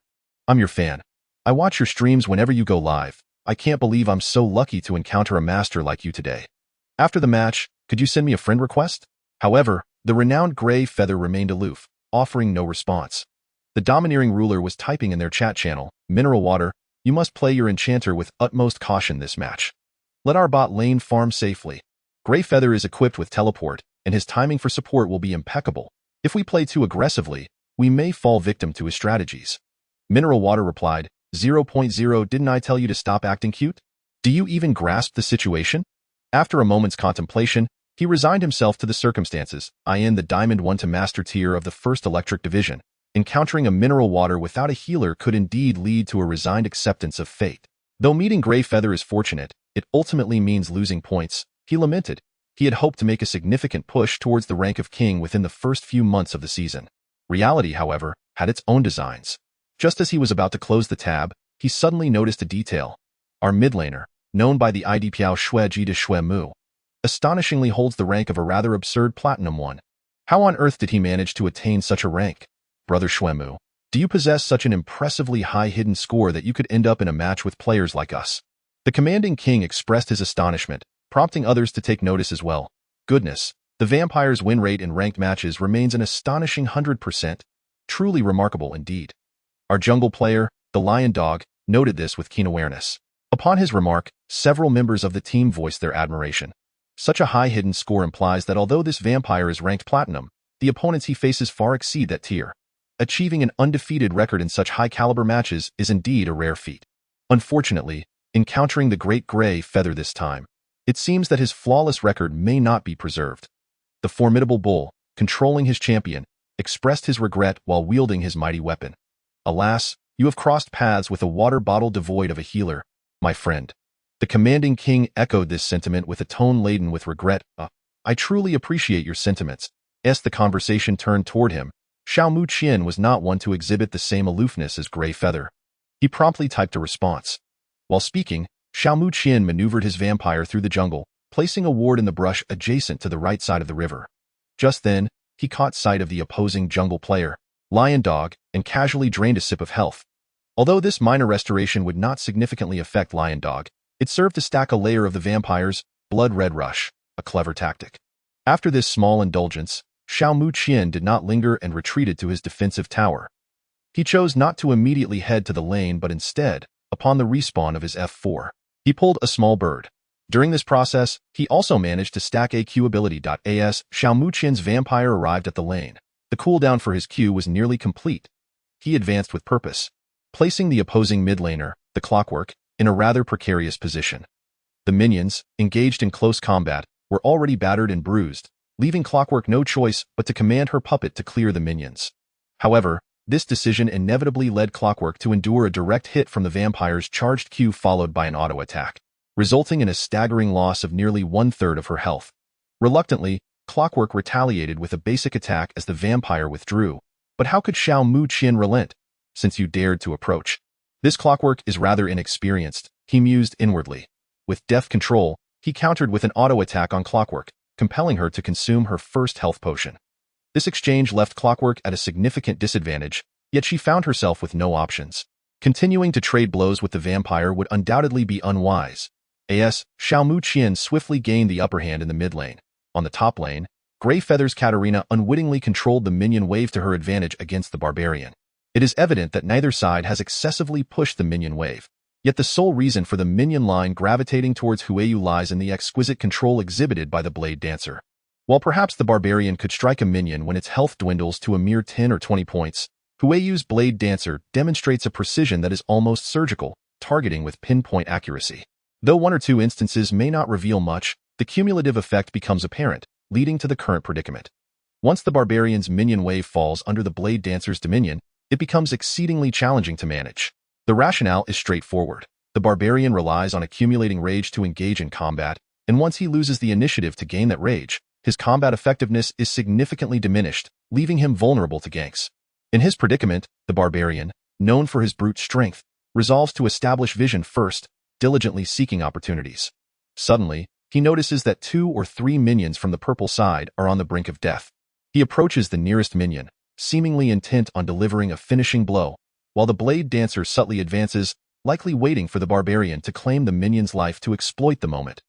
I'm your fan. I watch your streams whenever you go live. I can't believe I'm so lucky to encounter a master like you today. After the match, could you send me a friend request? However, the renowned Grey Feather remained aloof, offering no response. The domineering ruler was typing in their chat channel, Mineral Water, you must play your enchanter with utmost caution this match. Let our bot lane farm safely. Grey Feather is equipped with teleport, and his timing for support will be impeccable. If we play too aggressively, we may fall victim to his strategies. Mineral Water replied, 0.0 Didn't I tell you to stop acting cute? Do you even grasp the situation? After a moment's contemplation, he resigned himself to the circumstances, in the Diamond 1 to Master tier of the 1st Electric Division. Encountering a Mineral Water without a healer could indeed lead to a resigned acceptance of fate. Though meeting Grey Feather is fortunate, it ultimately means losing points, he lamented. He had hoped to make a significant push towards the rank of king within the first few months of the season. Reality, however, had its own designs. Just as he was about to close the tab, he suddenly noticed a detail. Our mid laner, known by the ID Piao Shueji de Xuemu, astonishingly holds the rank of a rather absurd Platinum 1. How on earth did he manage to attain such a rank? Brother Xuemu, do you possess such an impressively high hidden score that you could end up in a match with players like us? The commanding king expressed his astonishment, prompting others to take notice as well. Goodness, the Vampire's win rate in ranked matches remains an astonishing 100%. Truly remarkable indeed. Our jungle player, the Lion Dog, noted this with keen awareness. Upon his remark, several members of the team voiced their admiration. Such a high hidden score implies that although this Vampire is ranked Platinum, the opponents he faces far exceed that tier. Achieving an undefeated record in such high-caliber matches is indeed a rare feat. Unfortunately, encountering the Great Grey Feather this time, it seems that his flawless record may not be preserved. The formidable bull, controlling his champion, expressed his regret while wielding his mighty weapon. Alas, you have crossed paths with a water bottle devoid of a healer, my friend. The commanding king echoed this sentiment with a tone laden with regret. I truly appreciate your sentiments. As the conversation turned toward him, Xiaomuqian was not one to exhibit the same aloofness as Grey Feather. He promptly typed a response. While speaking, Xiaomuqian maneuvered his vampire through the jungle, placing a ward in the brush adjacent to the right side of the river. Just then, he caught sight of the opposing jungle player, Lion Dog, and casually drained a sip of health. Although this minor restoration would not significantly affect Lion Dog, it served to stack a layer of the vampire's blood red rush, a clever tactic. After this small indulgence, Xiaomuqian did not linger and retreated to his defensive tower. He chose not to immediately head to the lane but instead, upon the respawn of his F4, he pulled a small bird. During this process, he also managed to stack a Q ability. As Xiao Muqian's vampire arrived at the lane, the cooldown for his Q was nearly complete. He advanced with purpose, placing the opposing mid laner, the Clockwork, in a rather precarious position. The minions, engaged in close combat, were already battered and bruised, leaving Clockwork no choice but to command her puppet to clear the minions. However, this decision inevitably led Clockwork to endure a direct hit from the vampire's charged Q followed by an auto attack, resulting in a staggering loss of nearly 1/3 of her health. Reluctantly, Clockwork retaliated with a basic attack as the vampire withdrew. But how could Xiao Muqian relent, since you dared to approach? This Clockwork is rather inexperienced, he mused inwardly. With deft control, he countered with an auto attack on Clockwork, compelling her to consume her first health potion. This exchange left Clockwork at a significant disadvantage, yet she found herself with no options. Continuing to trade blows with the vampire would undoubtedly be unwise. As Xiao Muqian swiftly gained the upper hand in the mid lane. On the top lane, Grey Feather's Katarina unwittingly controlled the minion wave to her advantage against the barbarian. It is evident that neither side has excessively pushed the minion wave. Yet the sole reason for the minion line gravitating towards Huayu lies in the exquisite control exhibited by the Blade Dancer. While perhaps the barbarian could strike a minion when its health dwindles to a mere 10 or 20 points, Huayu's Blade Dancer demonstrates a precision that is almost surgical, targeting with pinpoint accuracy. Though one or two instances may not reveal much, the cumulative effect becomes apparent, leading to the current predicament. Once the barbarian's minion wave falls under the Blade Dancer's dominion, it becomes exceedingly challenging to manage. The rationale is straightforward. The barbarian relies on accumulating rage to engage in combat, and once he loses the initiative to gain that rage, his combat effectiveness is significantly diminished, leaving him vulnerable to ganks. In his predicament, the barbarian, known for his brute strength, resolves to establish vision first, diligently seeking opportunities. Suddenly, he notices that 2 or 3 minions from the purple side are on the brink of death. He approaches the nearest minion, seemingly intent on delivering a finishing blow, while the Blade Dancer subtly advances, likely waiting for the barbarian to claim the minion's life to exploit the moment.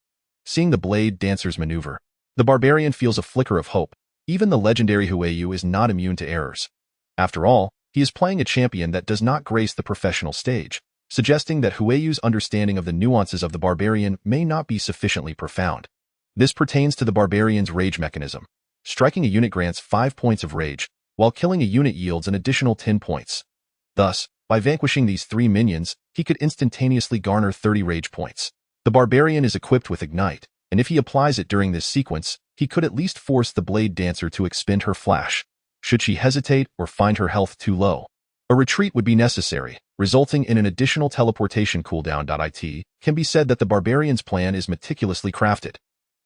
Seeing the Blade Dancer's maneuver, the barbarian feels a flicker of hope. Even the legendary Huayu is not immune to errors. After all, he is playing a champion that does not grace the professional stage, suggesting that Huayu's understanding of the nuances of the barbarian may not be sufficiently profound. This pertains to the barbarian's rage mechanism. Striking a unit grants 5 points of rage, while killing a unit yields an additional 10 points. Thus, by vanquishing these 3 minions, he could instantaneously garner 30 rage points. The barbarian is equipped with Ignite, and if he applies it during this sequence, he could at least force the Blade Dancer to expend her flash, should she hesitate or find her health too low. A retreat would be necessary, resulting in an additional teleportation cooldown. It can be said that the barbarian's plan is meticulously crafted.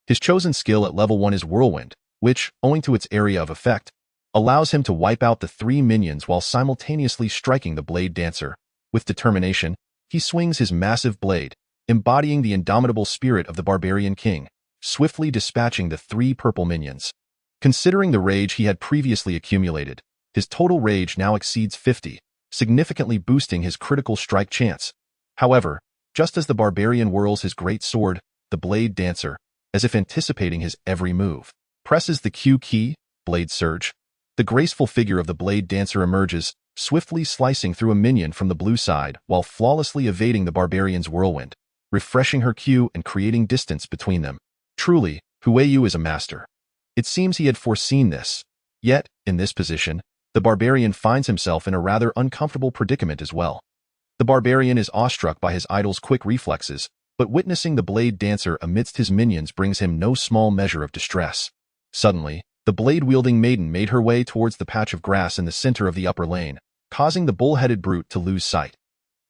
His chosen skill at level 1 is Whirlwind, which, owing to its area of effect, allows him to wipe out the 3 minions while simultaneously striking the Blade Dancer. With determination, he swings his massive blade, embodying the indomitable spirit of the barbarian king, swiftly dispatching the 3 purple minions. Considering the rage he had previously accumulated, his total rage now exceeds 50, significantly boosting his critical strike chance. However, just as the barbarian whirls his great sword, the Blade Dancer, as if anticipating his every move, presses the Q key, Blade Surge. The graceful figure of the Blade Dancer emerges, swiftly slicing through a minion from the blue side while flawlessly evading the barbarian's whirlwind, refreshing her Q and creating distance between them. Truly, Huayu is a master. It seems he had foreseen this. Yet, in this position, the barbarian finds himself in a rather uncomfortable predicament as well. The barbarian is awestruck by his idol's quick reflexes, but witnessing the Blade Dancer amidst his minions brings him no small measure of distress. Suddenly, the blade-wielding maiden made her way towards the patch of grass in the center of the upper lane, causing the bull-headed brute to lose sight.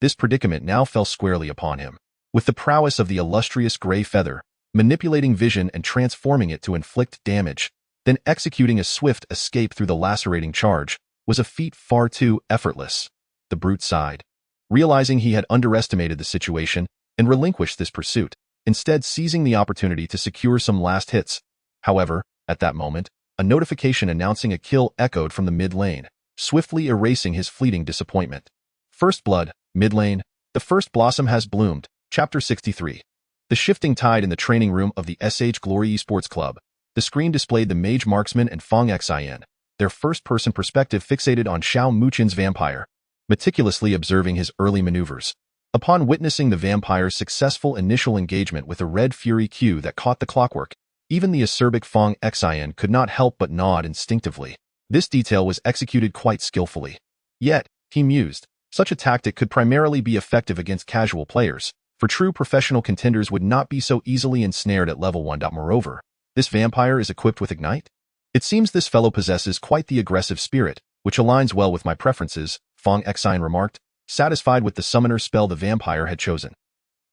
This predicament now fell squarely upon him. With the prowess of the illustrious Grey Feather, manipulating vision and transforming it to inflict damage, then executing a swift escape through the lacerating charge, was a feat far too effortless. The brute sighed, realizing he had underestimated the situation, and relinquished this pursuit, instead seizing the opportunity to secure some last hits. However, at that moment, a notification announcing a kill echoed from the mid lane, swiftly erasing his fleeting disappointment. First Blood, mid lane, the first blossom has bloomed. Chapter 63. The shifting tide in the training room of the World Esports Club. The screen displayed the Mage Marksman and Fong Xin, their first-person perspective fixated on Xiao Muqian's vampire, meticulously observing his early maneuvers. Upon witnessing the vampire's successful initial engagement with a red fury Q that caught the clockwork, even the acerbic Fong Xian could not help but nod instinctively. This detail was executed quite skillfully. Yet, he mused, such a tactic could primarily be effective against casual players, for true professional contenders would not be so easily ensnared at level 1. Moreover, this vampire is equipped with Ignite? It seems this fellow possesses quite the aggressive spirit, which aligns well with my preferences, Fong Xian remarked, satisfied with the summoner spell the vampire had chosen.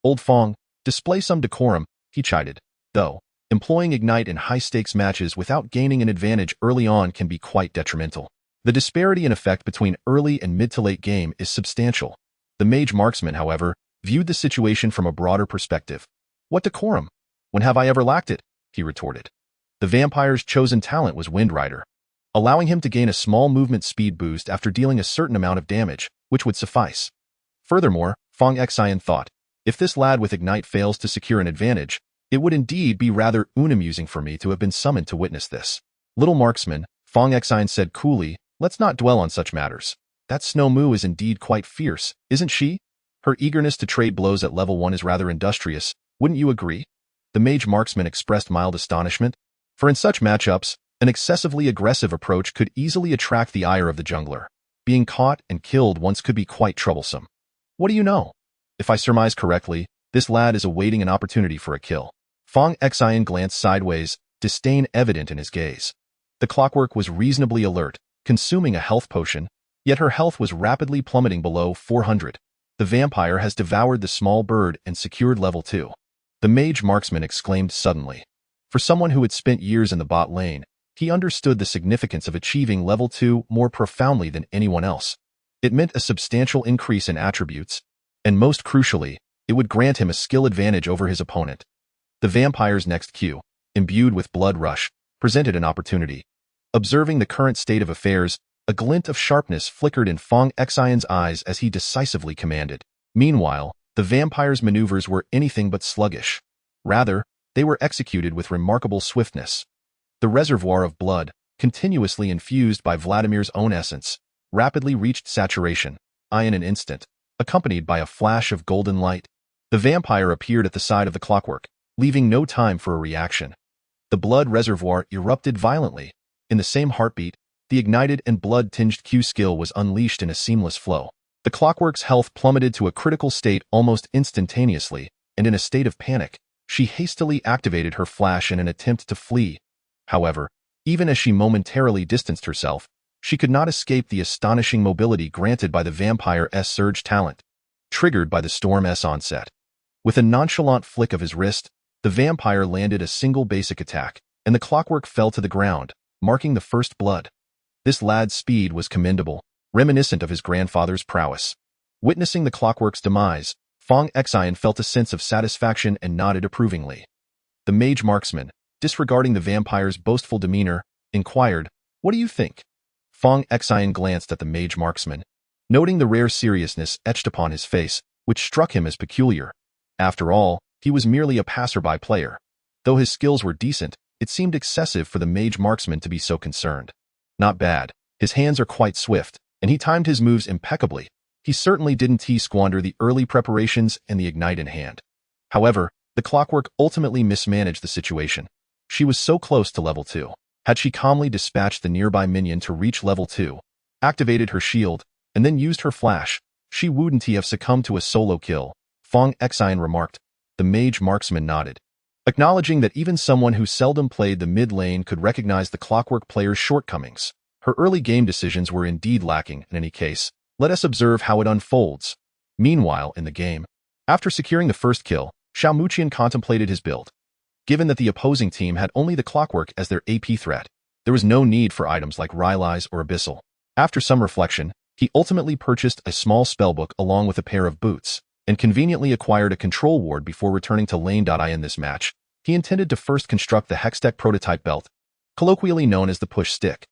Old Fong, display some decorum, he chided, though, employing Ignite in high-stakes matches without gaining an advantage early on can be quite detrimental. The disparity in effect between early and mid to late game is substantial. The mage marksman, however, viewed the situation from a broader perspective. What decorum? When have I ever lacked it? He retorted. The vampire's chosen talent was Wind Rider, allowing him to gain a small movement speed boost after dealing a certain amount of damage, which would suffice. Furthermore, Fong Xian thought, if this lad with Ignite fails to secure an advantage, it would indeed be rather unamusing for me to have been summoned to witness this. Little marksman, Fong Xian said coolly, let's not dwell on such matters. That Snow Moo is indeed quite fierce, isn't she? Her eagerness to trade blows at level 1 is rather industrious, wouldn't you agree? The mage marksman expressed mild astonishment, for in such matchups, an excessively aggressive approach could easily attract the ire of the jungler. Being caught and killed once could be quite troublesome. What do you know? If I surmise correctly, this lad is awaiting an opportunity for a kill. Fong Xian glanced sideways, disdain evident in his gaze. The clockwork was reasonably alert, consuming a health potion, yet her health was rapidly plummeting below 400. The vampire has devoured the small bird and secured level 2. The mage marksman exclaimed suddenly. For someone who had spent years in the bot lane, he understood the significance of achieving level 2 more profoundly than anyone else. It meant a substantial increase in attributes, and most crucially, it would grant him a skill advantage over his opponent. The vampire's next Q, imbued with blood rush, presented an opportunity. Observing the current state of affairs, a glint of sharpness flickered in Fong Xian's eyes as he decisively commanded. Meanwhile, the vampire's maneuvers were anything but sluggish. Rather, they were executed with remarkable swiftness. The reservoir of blood, continuously infused by Vladimir's own essence, rapidly reached saturation, in an instant, accompanied by a flash of golden light. The vampire appeared at the side of the clockwork, leaving no time for a reaction. The blood reservoir erupted violently. In the same heartbeat, the ignited and blood-tinged Q skill was unleashed in a seamless flow. The clockwork's health plummeted to a critical state almost instantaneously, and in a state of panic, she hastily activated her flash in an attempt to flee. However, even as she momentarily distanced herself, she could not escape the astonishing mobility granted by the vampire's surge talent, triggered by the storm's onset. With a nonchalant flick of his wrist, the vampire landed a single basic attack, and the clockwork fell to the ground, marking the first blood. This lad's speed was commendable, reminiscent of his grandfather's prowess. Witnessing the clockwork's demise, Fong Xian felt a sense of satisfaction and nodded approvingly. The mage marksman, disregarding the vampire's boastful demeanor, inquired, "What do you think?" Fong Xian glanced at the mage marksman, noting the rare seriousness etched upon his face, which struck him as peculiar. After all, he was merely a passerby player. Though his skills were decent, it seemed excessive for the mage marksman to be so concerned. Not bad. His hands are quite swift, and he timed his moves impeccably. He certainly didn't squander the early preparations and the ignite in hand. However, the clockwork ultimately mismanaged the situation. She was so close to level 2. Had she calmly dispatched the nearby minion to reach level 2, activated her shield, and then used her flash, she wouldn't have succumbed to a solo kill, Fong Xian remarked. The mage marksman nodded, acknowledging that even someone who seldom played the mid lane could recognize the clockwork player's shortcomings. Her early game decisions were indeed lacking in any case. Let us observe how it unfolds. Meanwhile, in the game, after securing the first kill, Xiao Muqian contemplated his build. Given that the opposing team had only the clockwork as their AP threat, there was no need for items like Rylai's or Abyssal. After some reflection, he ultimately purchased a small spellbook along with a pair of boots, and conveniently acquired a control ward before returning to lane. In this match, he intended to first construct the Hextech prototype belt, colloquially known as the push stick.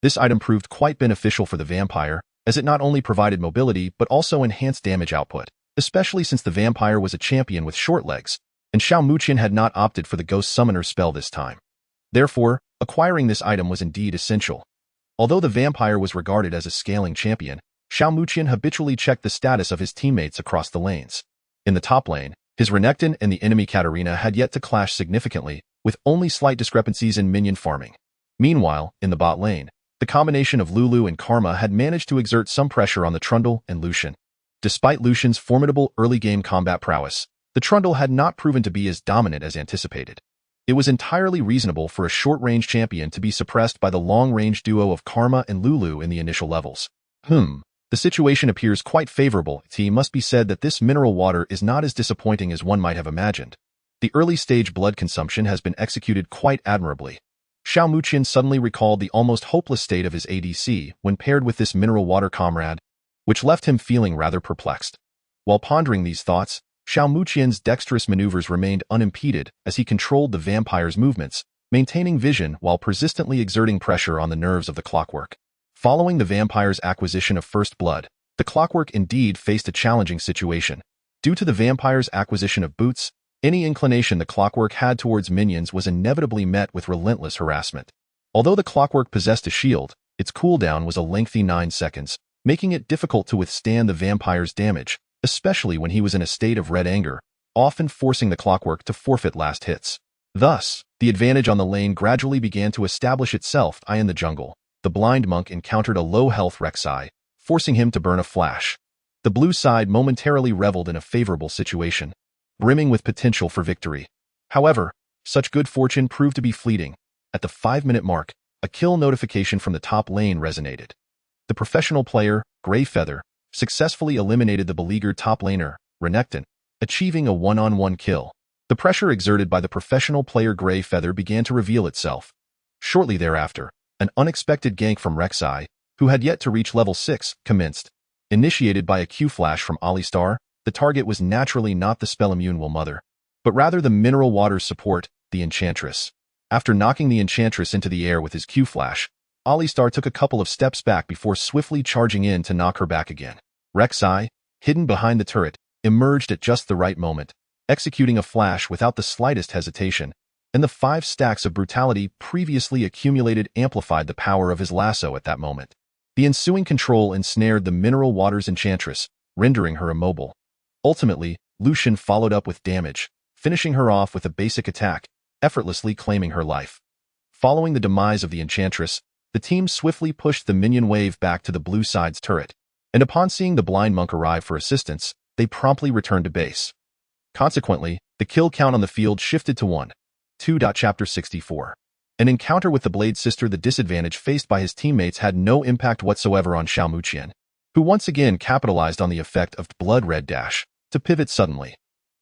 This item proved quite beneficial for the vampire, as it not only provided mobility but also enhanced damage output, especially since the vampire was a champion with short legs, and Xiao Muqian had not opted for the Ghost Summoner spell this time. Therefore, acquiring this item was indeed essential. Although the vampire was regarded as a scaling champion, Xiao Muqian habitually checked the status of his teammates across the lanes. In the top lane, his Renekton and the enemy Katarina had yet to clash significantly, with only slight discrepancies in minion farming. Meanwhile, in the bot lane, the combination of Lulu and Karma had managed to exert some pressure on the Trundle and Lucian. Despite Lucian's formidable early-game combat prowess, the Trundle had not proven to be as dominant as anticipated. It was entirely reasonable for a short-range champion to be suppressed by the long-range duo of Karma and Lulu in the initial levels. The situation appears quite favorable. It must be said that this mineral water is not as disappointing as one might have imagined. The early-stage blood consumption has been executed quite admirably. Xiao Muqian suddenly recalled the almost hopeless state of his ADC when paired with this mineral water comrade, which left him feeling rather perplexed. While pondering these thoughts, Xiao Muqian's dexterous maneuvers remained unimpeded as he controlled the vampire's movements, maintaining vision while persistently exerting pressure on the nerves of the clockwork. Following the vampire's acquisition of First Blood, the clockwork indeed faced a challenging situation. Due to the vampire's acquisition of boots, any inclination the clockwork had towards minions was inevitably met with relentless harassment. Although the clockwork possessed a shield, its cooldown was a lengthy 9 seconds, making it difficult to withstand the vampire's damage, especially when he was in a state of red anger, often forcing the clockwork to forfeit last hits. Thus, the advantage on the lane gradually began to establish itself. In the jungle, the blind monk encountered a low-health Rek'Sai, forcing him to burn a flash. The blue side momentarily reveled in a favorable situation, brimming with potential for victory. However, such good fortune proved to be fleeting. At the 5-minute mark, a kill notification from the top lane resonated. The professional player, Grey Feather, successfully eliminated the beleaguered top laner, Renekton, achieving a one-on-one kill. The pressure exerted by the professional player Grey Feather began to reveal itself. Shortly thereafter, an unexpected gank from Rek'Sai, who had yet to reach level 6, commenced. Initiated by a Q-flash from Alistar, the target was naturally not the spell-immune Will Mother, but rather the mineral water's support, the Enchantress. After knocking the Enchantress into the air with his Q-flash, Alistar took a couple of steps back before swiftly charging in to knock her back again. Rek'Sai, hidden behind the turret, emerged at just the right moment, executing a flash without the slightest hesitation, and the 5 stacks of brutality previously accumulated amplified the power of his lasso at that moment. The ensuing control ensnared the mineral water's Enchantress, rendering her immobile. Ultimately, Lucian followed up with damage, finishing her off with a basic attack, effortlessly claiming her life. Following the demise of the Enchantress, the team swiftly pushed the minion wave back to the blue side's turret, and upon seeing the blind monk arrive for assistance, they promptly returned to base. Consequently, the kill count on the field shifted to 1. 2. Chapter 64. An encounter with the Blade Sister. The disadvantage faced by his teammates had no impact whatsoever on Xiao Muqian, who once again capitalized on the effect of Blood Red Dash to pivot suddenly.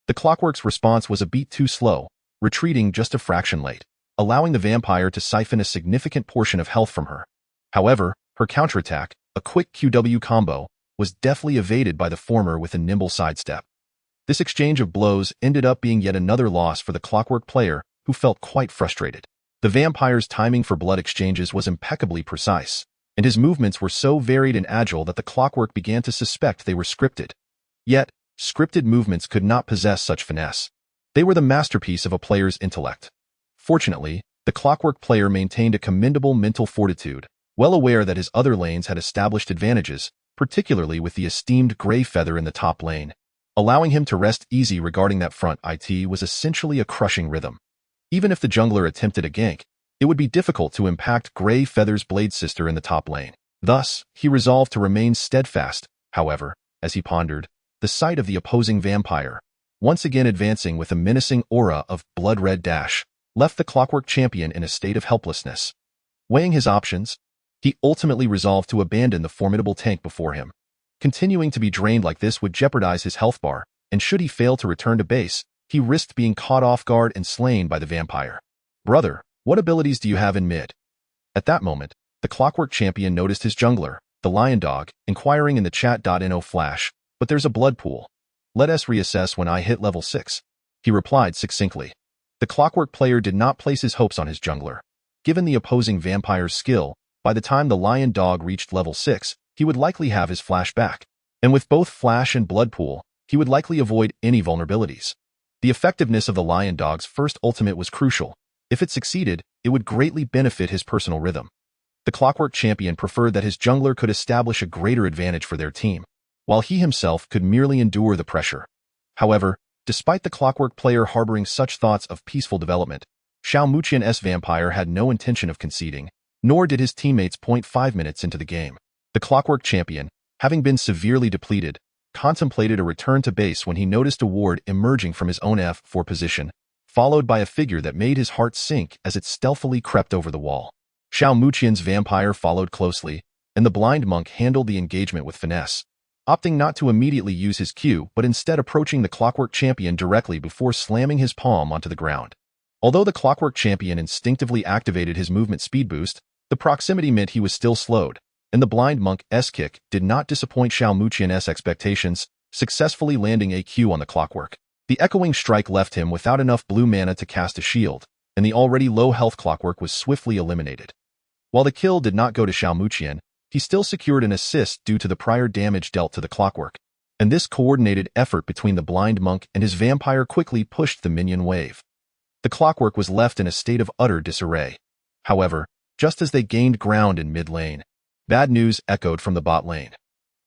The clockwork's response was a beat too slow, retreating just a fraction late, allowing the vampire to siphon a significant portion of health from her. However, her counterattack, a quick QW combo, was deftly evaded by the former with a nimble sidestep. This exchange of blows ended up being yet another loss for the clockwork player, who felt quite frustrated. The vampire's timing for blood exchanges was impeccably precise, and his movements were so varied and agile that the clockwork began to suspect they were scripted. Yet, scripted movements could not possess such finesse. They were the masterpiece of a player's intellect. Fortunately, the clockwork player maintained a commendable mental fortitude, well aware that his other lanes had established advantages, particularly with the esteemed Grey Feather in the top lane. Allowing him to rest easy regarding that front, it was essentially a crushing rhythm. Even if the jungler attempted a gank, it would be difficult to impact Grey Feather's Blade Sister in the top lane. Thus, he resolved to remain steadfast. However, as he pondered, the sight of the opposing vampire, once again advancing with a menacing aura of Blood Red Dash, left the clockwork champion in a state of helplessness. Weighing his options, he ultimately resolved to abandon the formidable tank before him. Continuing to be drained like this would jeopardize his health bar, and should he fail to return to base, he risked being caught off guard and slain by the vampire. "Brother, what abilities do you have in mid?" At that moment, the clockwork champion noticed his jungler, the lion dog, inquiring in the chat.no flash, "But there's a blood pool. Let us reassess when I hit level 6. He replied succinctly. The clockwork player did not place his hopes on his jungler. Given the opposing vampire's skill, by the time the lion dog reached level 6, he would likely have his flash back. And with both flash and blood pool, he would likely avoid any vulnerabilities. The effectiveness of the lion dog's first ultimate was crucial. If it succeeded, it would greatly benefit his personal rhythm. The Clockwork Champion preferred that his jungler could establish a greater advantage for their team, while he himself could merely endure the pressure. However, despite the Clockwork player harboring such thoughts of peaceful development, Xiao Muqian's Vampire had no intention of conceding, nor did his teammates 0.5 minutes into the game. The Clockwork Champion, having been severely depleted, contemplated a return to base when he noticed a ward emerging from his own F4 position, followed by a figure that made his heart sink as it stealthily crept over the wall. Xiao Muqian's Vampire followed closely, and the Blind Monk handled the engagement with finesse, opting not to immediately use his Q but instead approaching the Clockwork Champion directly before slamming his palm onto the ground. Although the Clockwork Champion instinctively activated his movement speed boost, the proximity meant he was still slowed, and the Blind Monk's kick did not disappoint Xiao Muqian's expectations, successfully landing a Q on the Clockwork. The echoing strike left him without enough blue mana to cast a shield, and the already low health Clockwork was swiftly eliminated. While the kill did not go to Xiao Muqian, he still secured an assist due to the prior damage dealt to the Clockwork, and this coordinated effort between the Blind Monk and his Vampire quickly pushed the minion wave. The Clockwork was left in a state of utter disarray. However, just as they gained ground in mid lane, bad news echoed from the bot lane.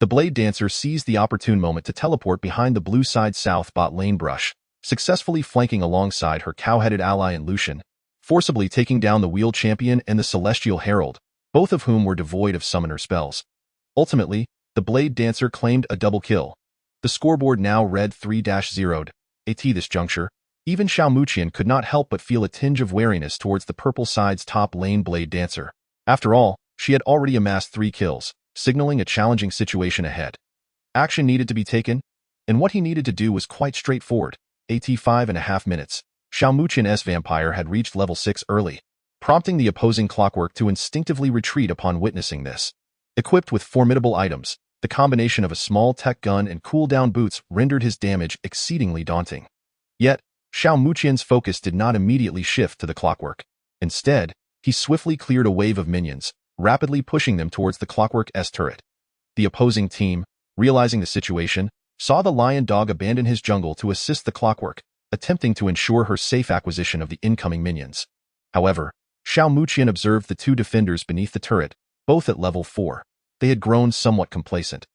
The Blade Dancer seized the opportune moment to teleport behind the blue side south bot lane brush, successfully flanking alongside her cow-headed ally in Lucian, forcibly taking down the Wheel Champion and the Celestial Herald, both of whom were devoid of summoner spells. Ultimately, the Blade Dancer claimed a double kill. The scoreboard now read 3-0. At this juncture, even Xiao Muqian could not help but feel a tinge of wariness towards the purple side's top lane Blade Dancer. After all, she had already amassed 3 kills, signaling a challenging situation ahead. Action needed to be taken, and what he needed to do was quite straightforward. At 5.5 minutes, Xiao Muqian's Vampire had reached level 6 early, prompting the opposing Clockwork to instinctively retreat upon witnessing this. Equipped with formidable items, the combination of a small tech gun and cooldown boots rendered his damage exceedingly daunting. Yet, Xiao Muqian's focus did not immediately shift to the Clockwork. Instead, he swiftly cleared a wave of minions, rapidly pushing them towards the Clockwork's turret. The opposing team, realizing the situation, saw the Lion Dog abandon his jungle to assist the Clockwork, attempting to ensure her safe acquisition of the incoming minions. However, Xiao Muqian observed the 2 defenders beneath the turret, both at level 4. They had grown somewhat complacent.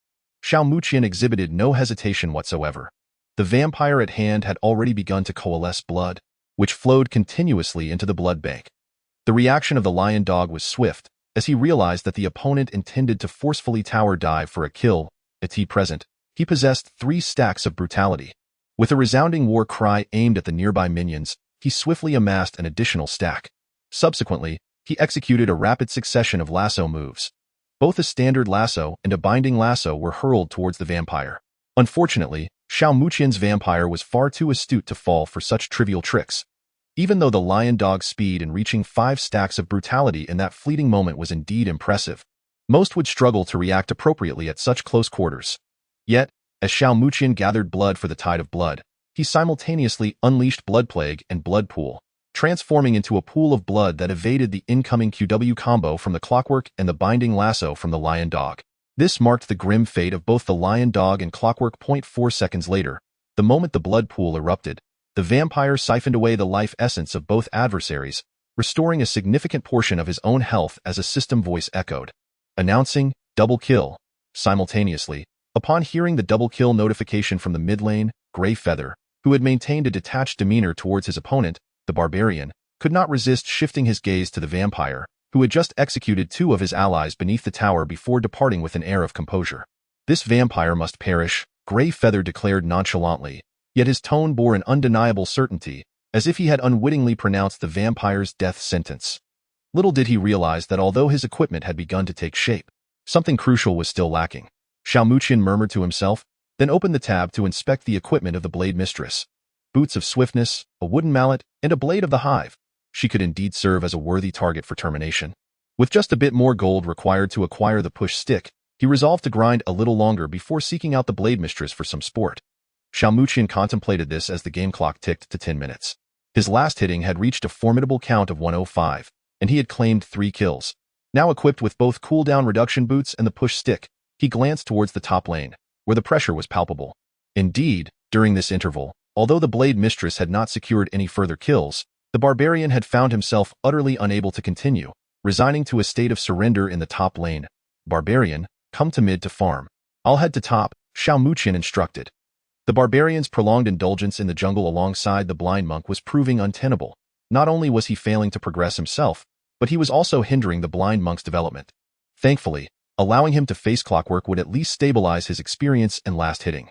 Xiao Muqian exhibited no hesitation whatsoever. The Vampire at hand had already begun to coalesce blood, which flowed continuously into the blood bank. The reaction of the Lion Dog was swift, as he realized that the opponent intended to forcefully tower dive for a kill. At present, he possessed 3 stacks of brutality. With a resounding war cry aimed at the nearby minions, he swiftly amassed an additional stack. Subsequently, he executed a rapid succession of lasso moves. Both a standard lasso and a binding lasso were hurled towards the Vampire. Unfortunately, Xiao Muqian's Vampire was far too astute to fall for such trivial tricks. Even though the Lion Dog's speed in reaching 5 stacks of brutality in that fleeting moment was indeed impressive, most would struggle to react appropriately at such close quarters. Yet, as Xiao Muqian gathered blood for the tide of blood, he simultaneously unleashed Blood Plague and Blood Pool, transforming into a pool of blood that evaded the incoming QW combo from the Clockwork and the binding lasso from the Lion Dog. This marked the grim fate of both the Lion Dog and Clockwork. 4 seconds later, the moment the blood pool erupted, the Vampire siphoned away the life essence of both adversaries, restoring a significant portion of his own health as a system voice echoed, announcing double kill. Simultaneously, upon hearing the double kill notification from the mid lane, Grey Feather, who had maintained a detached demeanor towards his opponent, the Barbarian, could not resist shifting his gaze to the Vampire, who had just executed 2 of his allies beneath the tower before departing with an air of composure. This Vampire must perish, Grey Feather declared nonchalantly, yet his tone bore an undeniable certainty, as if he had unwittingly pronounced the Vampire's death sentence. Little did he realize that although his equipment had begun to take shape, something crucial was still lacking. Xiao Muqian murmured to himself, then opened the tab to inspect the equipment of the Blade Mistress. Boots of swiftness, a wooden mallet, and a blade of the hive. She could indeed serve as a worthy target for termination. With just a bit more gold required to acquire the push stick, he resolved to grind a little longer before seeking out the Blade Mistress for some sport. Xiao Muqian contemplated this as the game clock ticked to 10 minutes. His last hitting had reached a formidable count of 105, and he had claimed 3 kills. Now equipped with both cooldown reduction boots and the push stick, he glanced towards the top lane, where the pressure was palpable. Indeed, during this interval, although the Blade Mistress had not secured any further kills, the Barbarian had found himself utterly unable to continue, resigning to a state of surrender in the top lane. Barbarian, come to mid to farm. I'll head to top, Xiao Muqian instructed. The barbarian's prolonged indulgence in the jungle alongside the blind monk was proving untenable. Not only was he failing to progress himself, but he was also hindering the blind monk's development. Thankfully, allowing him to face clockwork would at least stabilize his experience and last hitting.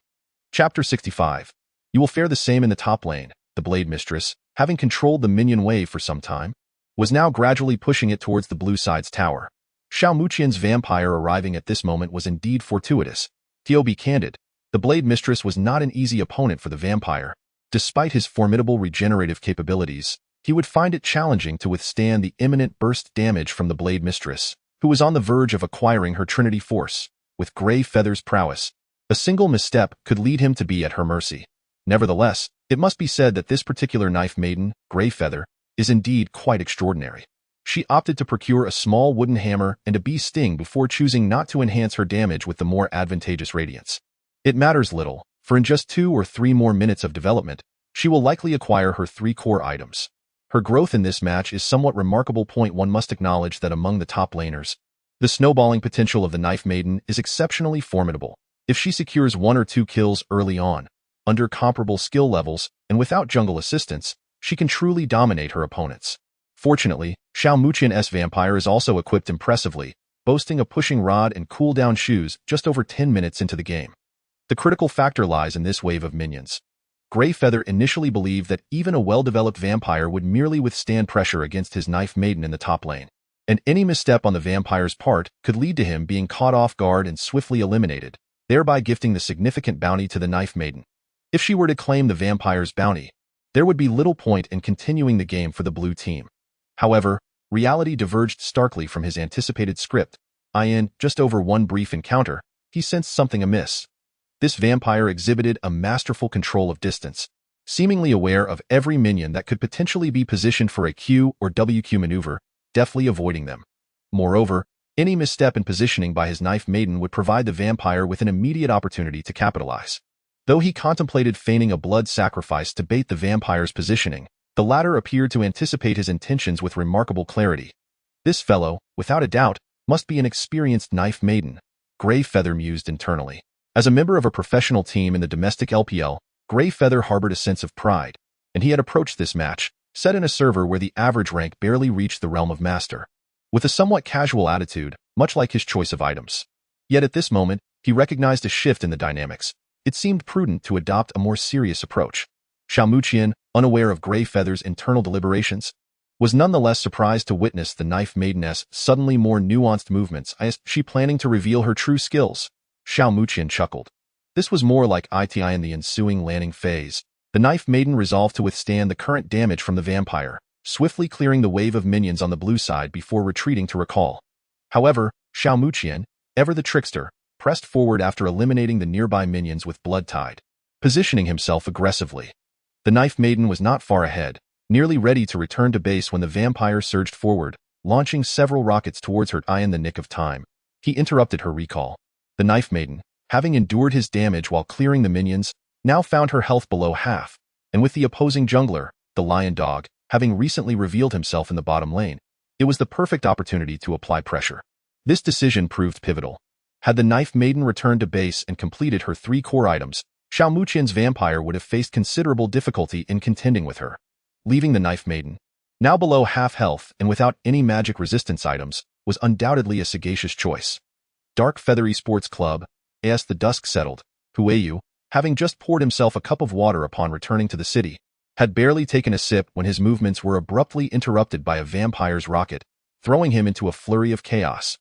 Chapter 65. You will fare the same in the top lane. The Blade Mistress, having controlled the minion wave for some time, was now gradually pushing it towards the blue side's tower. Xiao Muqian's vampire arriving at this moment was indeed fortuitous. To be candid, the Blade Mistress was not an easy opponent for the vampire. Despite his formidable regenerative capabilities, he would find it challenging to withstand the imminent burst damage from the Blade Mistress, who was on the verge of acquiring her Trinity Force. With Grey Feather's prowess, a single misstep could lead him to be at her mercy. Nevertheless, it must be said that this particular knife maiden, Grey Feather, is indeed quite extraordinary. She opted to procure a small wooden hammer and a bee sting before choosing not to enhance her damage with the more advantageous radiance. It matters little, for in just 2 or 3 more minutes of development, she will likely acquire her 3 core items. Her growth in this match is somewhat remarkable. One must acknowledge that among the top laners, the snowballing potential of the knife maiden is exceptionally formidable. If she secures 1 or 2 kills early on, under comparable skill levels, and without jungle assistance, she can truly dominate her opponents. Fortunately, Xiao Muqian's vampire is also equipped impressively, boasting a pushing rod and cooldown shoes just over 10 minutes into the game. The critical factor lies in this wave of minions. Grey Feather initially believed that even a well-developed vampire would merely withstand pressure against his knife maiden in the top lane, and any misstep on the vampire's part could lead to him being caught off guard and swiftly eliminated, thereby gifting the significant bounty to the knife maiden. If she were to claim the vampire's bounty, there would be little point in continuing the game for the blue team. However, reality diverged starkly from his anticipated script. In just over 1 brief encounter, he sensed something amiss. This vampire exhibited a masterful control of distance, seemingly aware of every minion that could potentially be positioned for a Q or WQ maneuver, deftly avoiding them. Moreover, any misstep in positioning by his knife maiden would provide the vampire with an immediate opportunity to capitalize. Though he contemplated feigning a blood sacrifice to bait the vampire's positioning, the latter appeared to anticipate his intentions with remarkable clarity. This fellow, without a doubt, must be an experienced knife maiden, Grey Feather mused internally. As a member of a professional team in the domestic LPL, Grey Feather harbored a sense of pride, and he had approached this match, set in a server where the average rank barely reached the realm of master, with a somewhat casual attitude, much like his choice of items. Yet at this moment, he recognized a shift in the dynamics. It seemed prudent to adopt a more serious approach. Xiao Muqian, unaware of Grey Feather's internal deliberations, was nonetheless surprised to witness the knife maiden's suddenly more nuanced movements. Is she planning to reveal her true skills? Xiao Muqian chuckled. This was more like it in the ensuing landing phase. The knife maiden resolved to withstand the current damage from the vampire, swiftly clearing the wave of minions on the blue side before retreating to recall. However, Xiao Muqian, ever the trickster, pressed forward after eliminating the nearby minions with blood tide, positioning himself aggressively. The knife maiden was not far ahead, nearly ready to return to base when the vampire surged forward, launching several rockets towards her in the nick of time. He interrupted her recall. The knife maiden, having endured his damage while clearing the minions, now found her health below half, and with the opposing jungler, the lion dog, having recently revealed himself in the bottom lane, it was the perfect opportunity to apply pressure. This decision proved pivotal. Had the knife maiden returned to base and completed her 3 core items, Xiao Muqian's vampire would have faced considerable difficulty in contending with her. Leaving the knife maiden, now below half health and without any magic resistance items, was undoubtedly a sagacious choice. Dark Feather Esports Club, as the dusk settled, Huayu, having just poured himself a cup of water upon returning to the city, had barely taken a sip when his movements were abruptly interrupted by a vampire's rocket, throwing him into a flurry of chaos.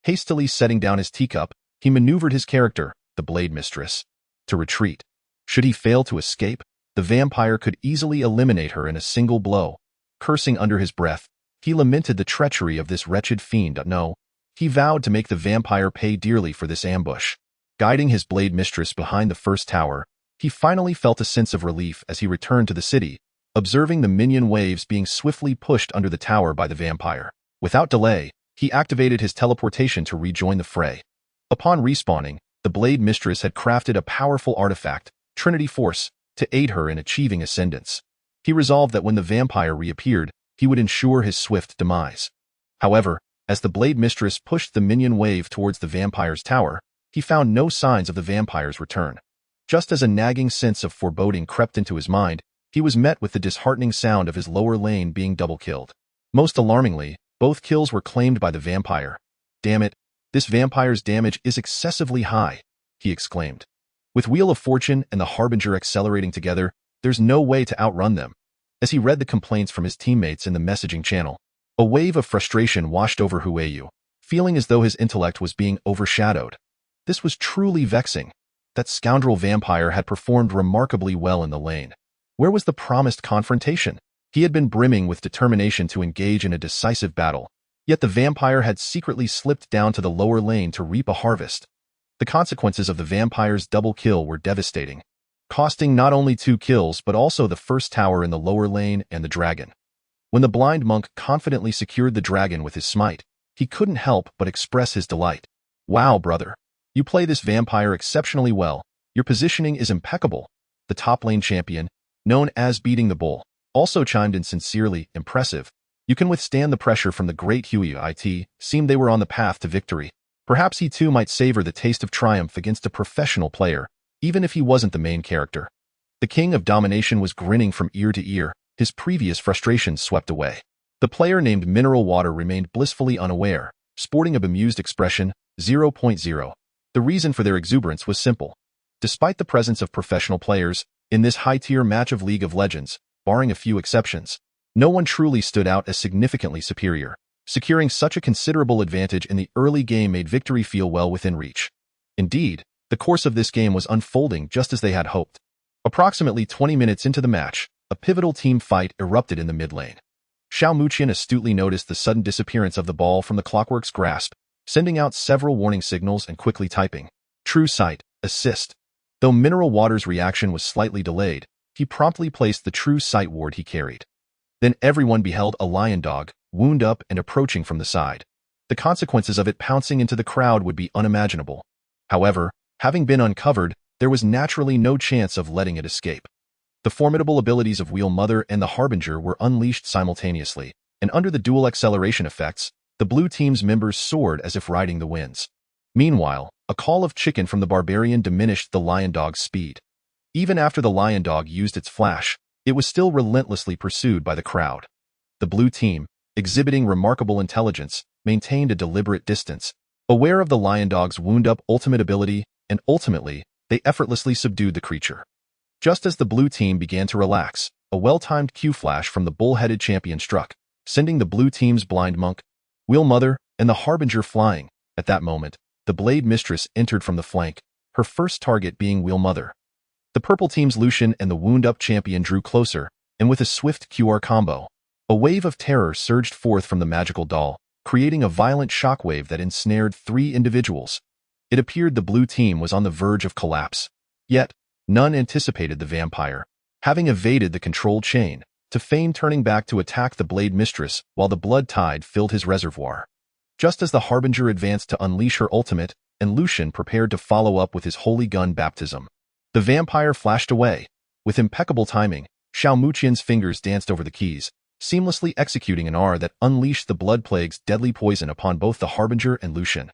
Hastily setting down his teacup, he maneuvered his character, the Blade Mistress, to retreat. Should he fail to escape, the vampire could easily eliminate her in a single blow. Cursing under his breath, he lamented the treachery of this wretched fiend. No, he vowed to make the vampire pay dearly for this ambush. Guiding his Blade Mistress behind the first tower, he finally felt a sense of relief as he returned to the city, observing the minion waves being swiftly pushed under the tower by the vampire. Without delay, he activated his teleportation to rejoin the fray. Upon respawning, the Blade Mistress had crafted a powerful artifact, Trinity Force, to aid her in achieving ascendance. He resolved that when the vampire reappeared, he would ensure his swift demise. However, as the Blade Mistress pushed the minion wave towards the vampire's tower, he found no signs of the vampire's return. Just as a nagging sense of foreboding crept into his mind, he was met with the disheartening sound of his lower lane being double-killed. Most alarmingly, both kills were claimed by the vampire. "Damn it, this vampire's damage is excessively high," he exclaimed. With Wheel of Fortune and the Harbinger accelerating together, there's no way to outrun them. As he read the complaints from his teammates in the messaging channel, a wave of frustration washed over Huayu, feeling as though his intellect was being overshadowed. This was truly vexing. That scoundrel vampire had performed remarkably well in the lane. Where was the promised confrontation? He had been brimming with determination to engage in a decisive battle, yet the vampire had secretly slipped down to the lower lane to reap a harvest. The consequences of the vampire's double kill were devastating, costing not only 2 kills but also the first tower in the lower lane and the dragon. When the blind monk confidently secured the dragon with his smite, he couldn't help but express his delight. "Wow, brother. You play this vampire exceptionally well. Your positioning is impeccable." The top lane champion, known as Beating the Bull, also chimed in sincerely. "Impressive. You can withstand the pressure from the great Huey." It seemed they were on the path to victory. Perhaps he too might savor the taste of triumph against a professional player, even if he wasn't the main character. The King of Domination was grinning from ear to ear, his previous frustrations swept away. The player named Mineral Water remained blissfully unaware, sporting a bemused expression. 0.0. The reason for their exuberance was simple. Despite the presence of professional players in this high-tier match of League of Legends, barring a few exceptions, no one truly stood out as significantly superior. Securing such a considerable advantage in the early game made victory feel well within reach. Indeed, the course of this game was unfolding just as they had hoped. Approximately 20 minutes into the match, a pivotal team fight erupted in the mid lane. Xiao Muqian astutely noticed the sudden disappearance of the ball from the Clockwork's grasp, sending out several warning signals and quickly typing, "True sight, assist." Though Mineral Water's reaction was slightly delayed, he promptly placed the True Sight ward he carried. Then everyone beheld a lion dog, wound up and approaching from the side. The consequences of it pouncing into the crowd would be unimaginable. However, having been uncovered, there was naturally no chance of letting it escape. The formidable abilities of Wheel Mother and the Harbinger were unleashed simultaneously, and under the dual acceleration effects, the blue team's members soared as if riding the winds. Meanwhile, a call of chicken from the barbarian diminished the lion dog's speed. Even after the lion dog used its flash, it was still relentlessly pursued by the crowd. The blue team, exhibiting remarkable intelligence, maintained a deliberate distance, aware of the lion dog's wound-up ultimate ability, and ultimately, they effortlessly subdued the creature. Just as the blue team began to relax, a well-timed Q-flash from the bull-headed champion struck, sending the blue team's blind monk, Wheel Mother, and the Harbinger flying. At that moment, the Blade Mistress entered from the flank, her first target being Wheel Mother. The purple team's Lucian and the wound-up champion drew closer, and with a swift QR combo, a wave of terror surged forth from the magical doll, creating a violent shockwave that ensnared 3 individuals. It appeared the blue team was on the verge of collapse. Yet, none anticipated the vampire, having evaded the control chain, to feign turning back to attack the Blade Mistress while the blood tide filled his reservoir. Just as the Harbinger advanced to unleash her ultimate, and Lucian prepared to follow up with his holy gun baptism, the vampire flashed away. With impeccable timing, Xiao Muqian's fingers danced over the keys, seamlessly executing an R that unleashed the blood plague's deadly poison upon both the Harbinger and Lucian.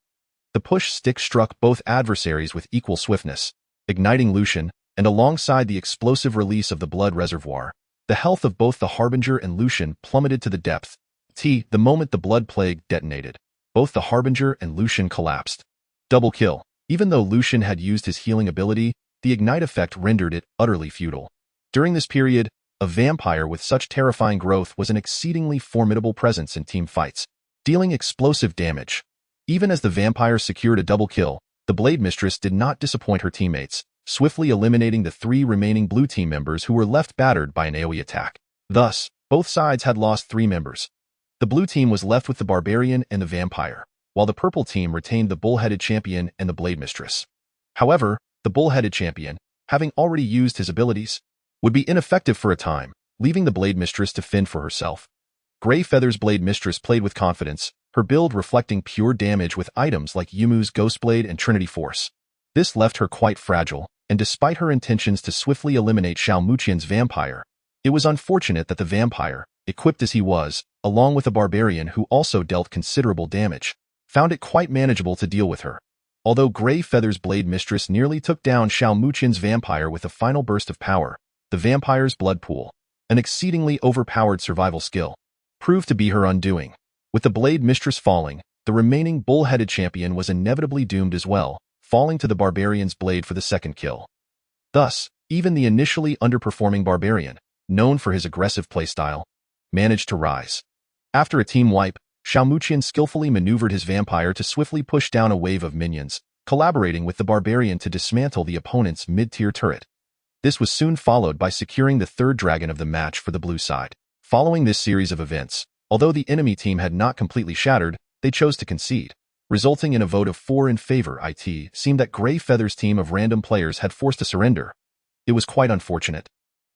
The push stick struck both adversaries with equal swiftness, igniting Lucian, and alongside the explosive release of the blood reservoir, the health of both the Harbinger and Lucian plummeted to the depth. The moment the blood plague detonated, both the Harbinger and Lucian collapsed. Double kill. Even though Lucian had used his healing ability, the ignite effect rendered it utterly futile. During this period, a vampire with such terrifying growth was an exceedingly formidable presence in team fights, dealing explosive damage. Even as the vampire secured a double kill, the Blade Mistress did not disappoint her teammates, swiftly eliminating the 3 remaining blue team members who were left battered by an AoE attack. Thus, both sides had lost 3 members. The blue team was left with the barbarian and the vampire, while the purple team retained the bull-headed champion and the Blade Mistress. However, the bull-headed champion, having already used his abilities, would be ineffective for a time, leaving the Blade Mistress to fend for herself. Grey Feather's Blade Mistress played with confidence, her build reflecting pure damage with items like Yumu's Ghostblade and Trinity Force. This left her quite fragile, and despite her intentions to swiftly eliminate Xiao Muqian's vampire, it was unfortunate that the vampire, equipped as he was, along with a barbarian who also dealt considerable damage, found it quite manageable to deal with her. Although Grey Feather's Blade Mistress nearly took down Xiao Muqian's vampire with a final burst of power, the vampire's blood pool, an exceedingly overpowered survival skill, proved to be her undoing. With the Blade Mistress falling, the remaining bull-headed champion was inevitably doomed as well, falling to the barbarian's blade for the second kill. Thus, even the initially underperforming barbarian, known for his aggressive playstyle, managed to rise. After a team wipe, Xiao Muqian skillfully maneuvered his vampire to swiftly push down a wave of minions, collaborating with the barbarian to dismantle the opponent's mid-tier turret. This was soon followed by securing the third dragon of the match for the blue side. Following this series of events, although the enemy team had not completely shattered, they chose to concede, resulting in a vote of 4 in favor. It seemed that Grey Feather's team of random players had forced a surrender. It was quite unfortunate.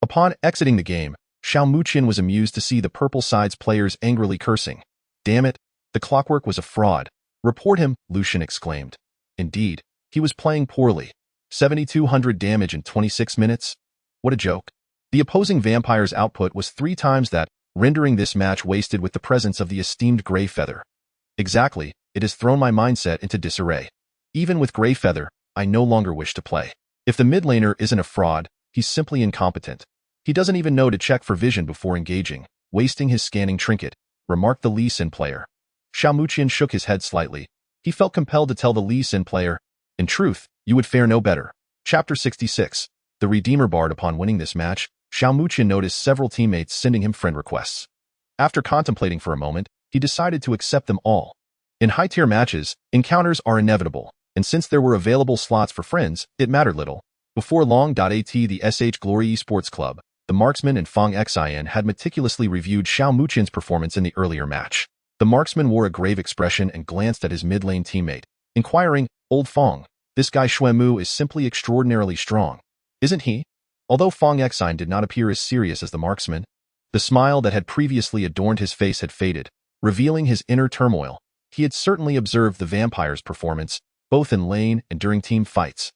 Upon exiting the game, Xiao Muqian was amused to see the purple side's players angrily cursing. "Damn it, the clockwork was a fraud. Report him," Lucian exclaimed. Indeed, he was playing poorly. 7,200 damage in 26 minutes? What a joke. The opposing vampire's output was 3 times that, rendering this match wasted with the presence of the esteemed Grey Feather. Exactly, it has thrown my mindset into disarray. Even with Grey Feather, I no longer wish to play. If the mid laner isn't a fraud, he's simply incompetent. He doesn't even know to check for vision before engaging, wasting his scanning trinket, remarked the Lee Sin player. Xiao Muqian shook his head slightly. He felt compelled to tell the Lee Sin player, "In truth, you would fare no better." Chapter 66. The Redeemer Bard. Upon winning this match, Xiao Muqian noticed several teammates sending him friend requests. After contemplating for a moment, he decided to accept them all. In high-tier matches, encounters are inevitable, and since there were available slots for friends, it mattered little. Before long, the SH Glory Esports Club, the marksman and Fong Xian had meticulously reviewed Xiao Muqian's performance in the earlier match. The marksman wore a grave expression and glanced at his mid-lane teammate, inquiring, "Old Fong, this guy Xuemu is simply extraordinarily strong, isn't he?" Although Fong Xian did not appear as serious as the marksman, the smile that had previously adorned his face had faded, revealing his inner turmoil. He had certainly observed the vampire's performance, both in lane and during team fights.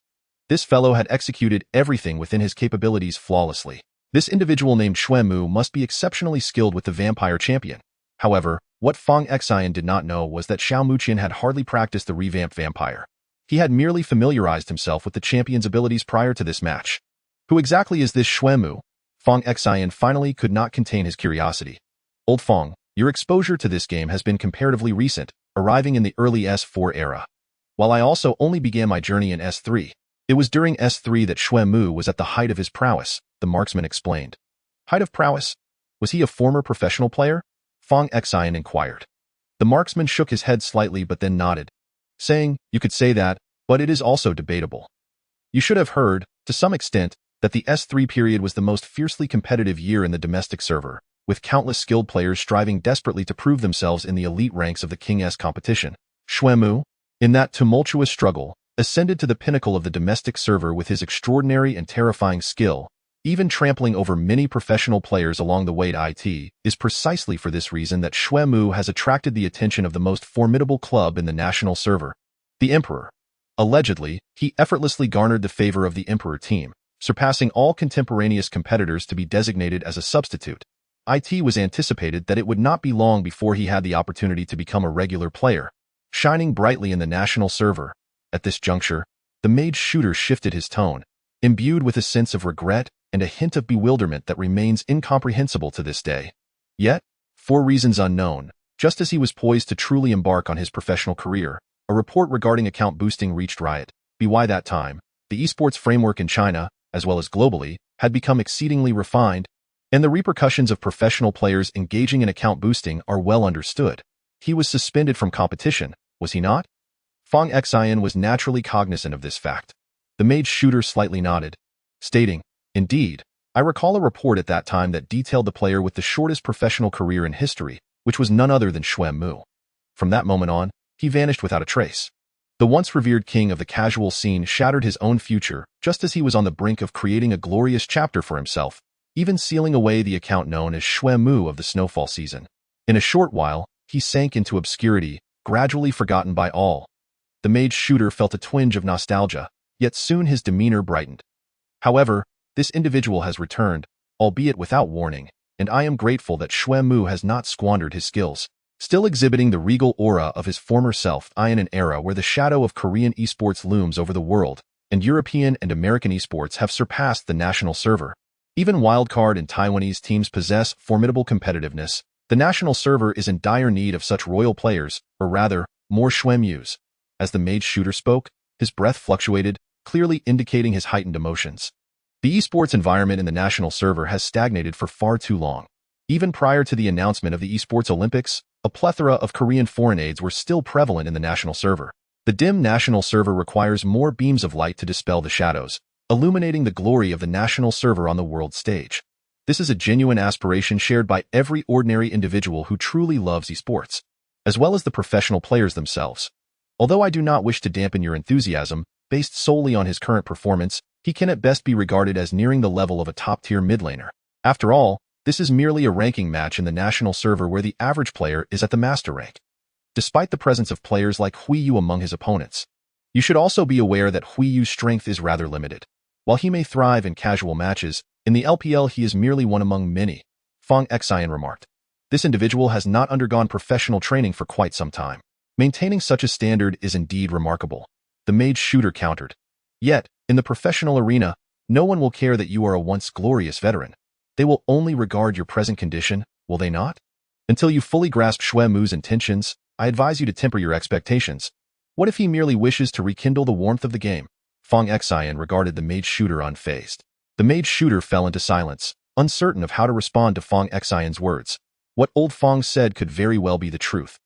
This fellow had executed everything within his capabilities flawlessly. This individual named Xuemu must be exceptionally skilled with the vampire champion. However, what Fong Xian did not know was that Xiao Muqian had hardly practiced the revamped vampire. He had merely familiarized himself with the champion's abilities prior to this match. Who exactly is this Xuemu? Fong Xian finally could not contain his curiosity. "Old Fong, your exposure to this game has been comparatively recent, arriving in the early S4 era. While I also only began my journey in S3. It was during S3 that Xuemu was at the height of his prowess," the marksman explained. "Height of prowess? Was he a former professional player?" Fong Xian inquired. The marksman shook his head slightly but then nodded, saying, "You could say that, but it is also debatable. You should have heard, to some extent, that the S3 period was the most fiercely competitive year in the domestic server, with countless skilled players striving desperately to prove themselves in the elite ranks of the King S competition. Xuemu, in that tumultuous struggle, ascended to the pinnacle of the domestic server with his extraordinary and terrifying skill, even trampling over many professional players along the way. It is precisely for this reason that Xuemu has attracted the attention of the most formidable club in the national server, the Emperor. Allegedly, he effortlessly garnered the favor of the Emperor team, surpassing all contemporaneous competitors to be designated as a substitute. It was anticipated that it would not be long before he had the opportunity to become a regular player, shining brightly in the national server. At this juncture, the mage shooter shifted his tone, imbued with a sense of regret and a hint of bewilderment that remains incomprehensible to this day. Yet, for reasons unknown, just as he was poised to truly embark on his professional career, a report regarding account boosting reached Riot. By that time, the esports framework in China, as well as globally, had become exceedingly refined, and the repercussions of professional players engaging in account boosting are well understood. He was suspended from competition, was he not? Fong Xian was naturally cognizant of this fact. The mage shooter slightly nodded, stating, "Indeed, I recall a report at that time that detailed the player with the shortest professional career in history, which was none other than Xuemu. From that moment on, he vanished without a trace. The once revered king of the casual scene shattered his own future just as he was on the brink of creating a glorious chapter for himself, even sealing away the account known as Xuemu of the snowfall season. In a short while, he sank into obscurity, gradually forgotten by all." The mage shooter felt a twinge of nostalgia, yet soon his demeanor brightened. "However, this individual has returned, albeit without warning. and I am grateful that Xue Mu has not squandered his skills. Still exhibiting the regal aura of his former self, in an era where the shadow of Korean esports looms over the world, and European and American esports have surpassed the national server. Even wildcard and Taiwanese teams possess formidable competitiveness. The national server is in dire need of such royal players, or rather, more Xue Mus. As the mage shooter spoke, his breath fluctuated, clearly indicating his heightened emotions. The esports environment in the national server has stagnated for far too long. Even prior to the announcement of the esports Olympics, a plethora of Korean foreign aids were still prevalent in the national server. The dim national server requires more beams of light to dispel the shadows, illuminating the glory of the national server on the world stage. This is a genuine aspiration shared by every ordinary individual who truly loves esports, as well as the professional players themselves. Although I do not wish to dampen your enthusiasm, based solely on his current performance, he can at best be regarded as nearing the level of a top-tier mid laner. After all, this is merely a ranking match in the national server where the average player is at the master rank. Despite the presence of players like Hui Yu among his opponents, you should also be aware that Hui Yu's strength is rather limited. While he may thrive in casual matches, in the LPL he is merely one among many, Fong Xian remarked. This individual has not undergone professional training for quite some time. Maintaining such a standard is indeed remarkable, the mage shooter countered. Yet, in the professional arena, no one will care that you are a once glorious veteran. They will only regard your present condition, will they not? Until you fully grasp Xue Mu's intentions, I advise you to temper your expectations. What if he merely wishes to rekindle the warmth of the game? Fong Xian regarded the mage shooter unfazed. The mage shooter fell into silence, uncertain of how to respond to Fong Xian's words. What old Fong said could very well be the truth.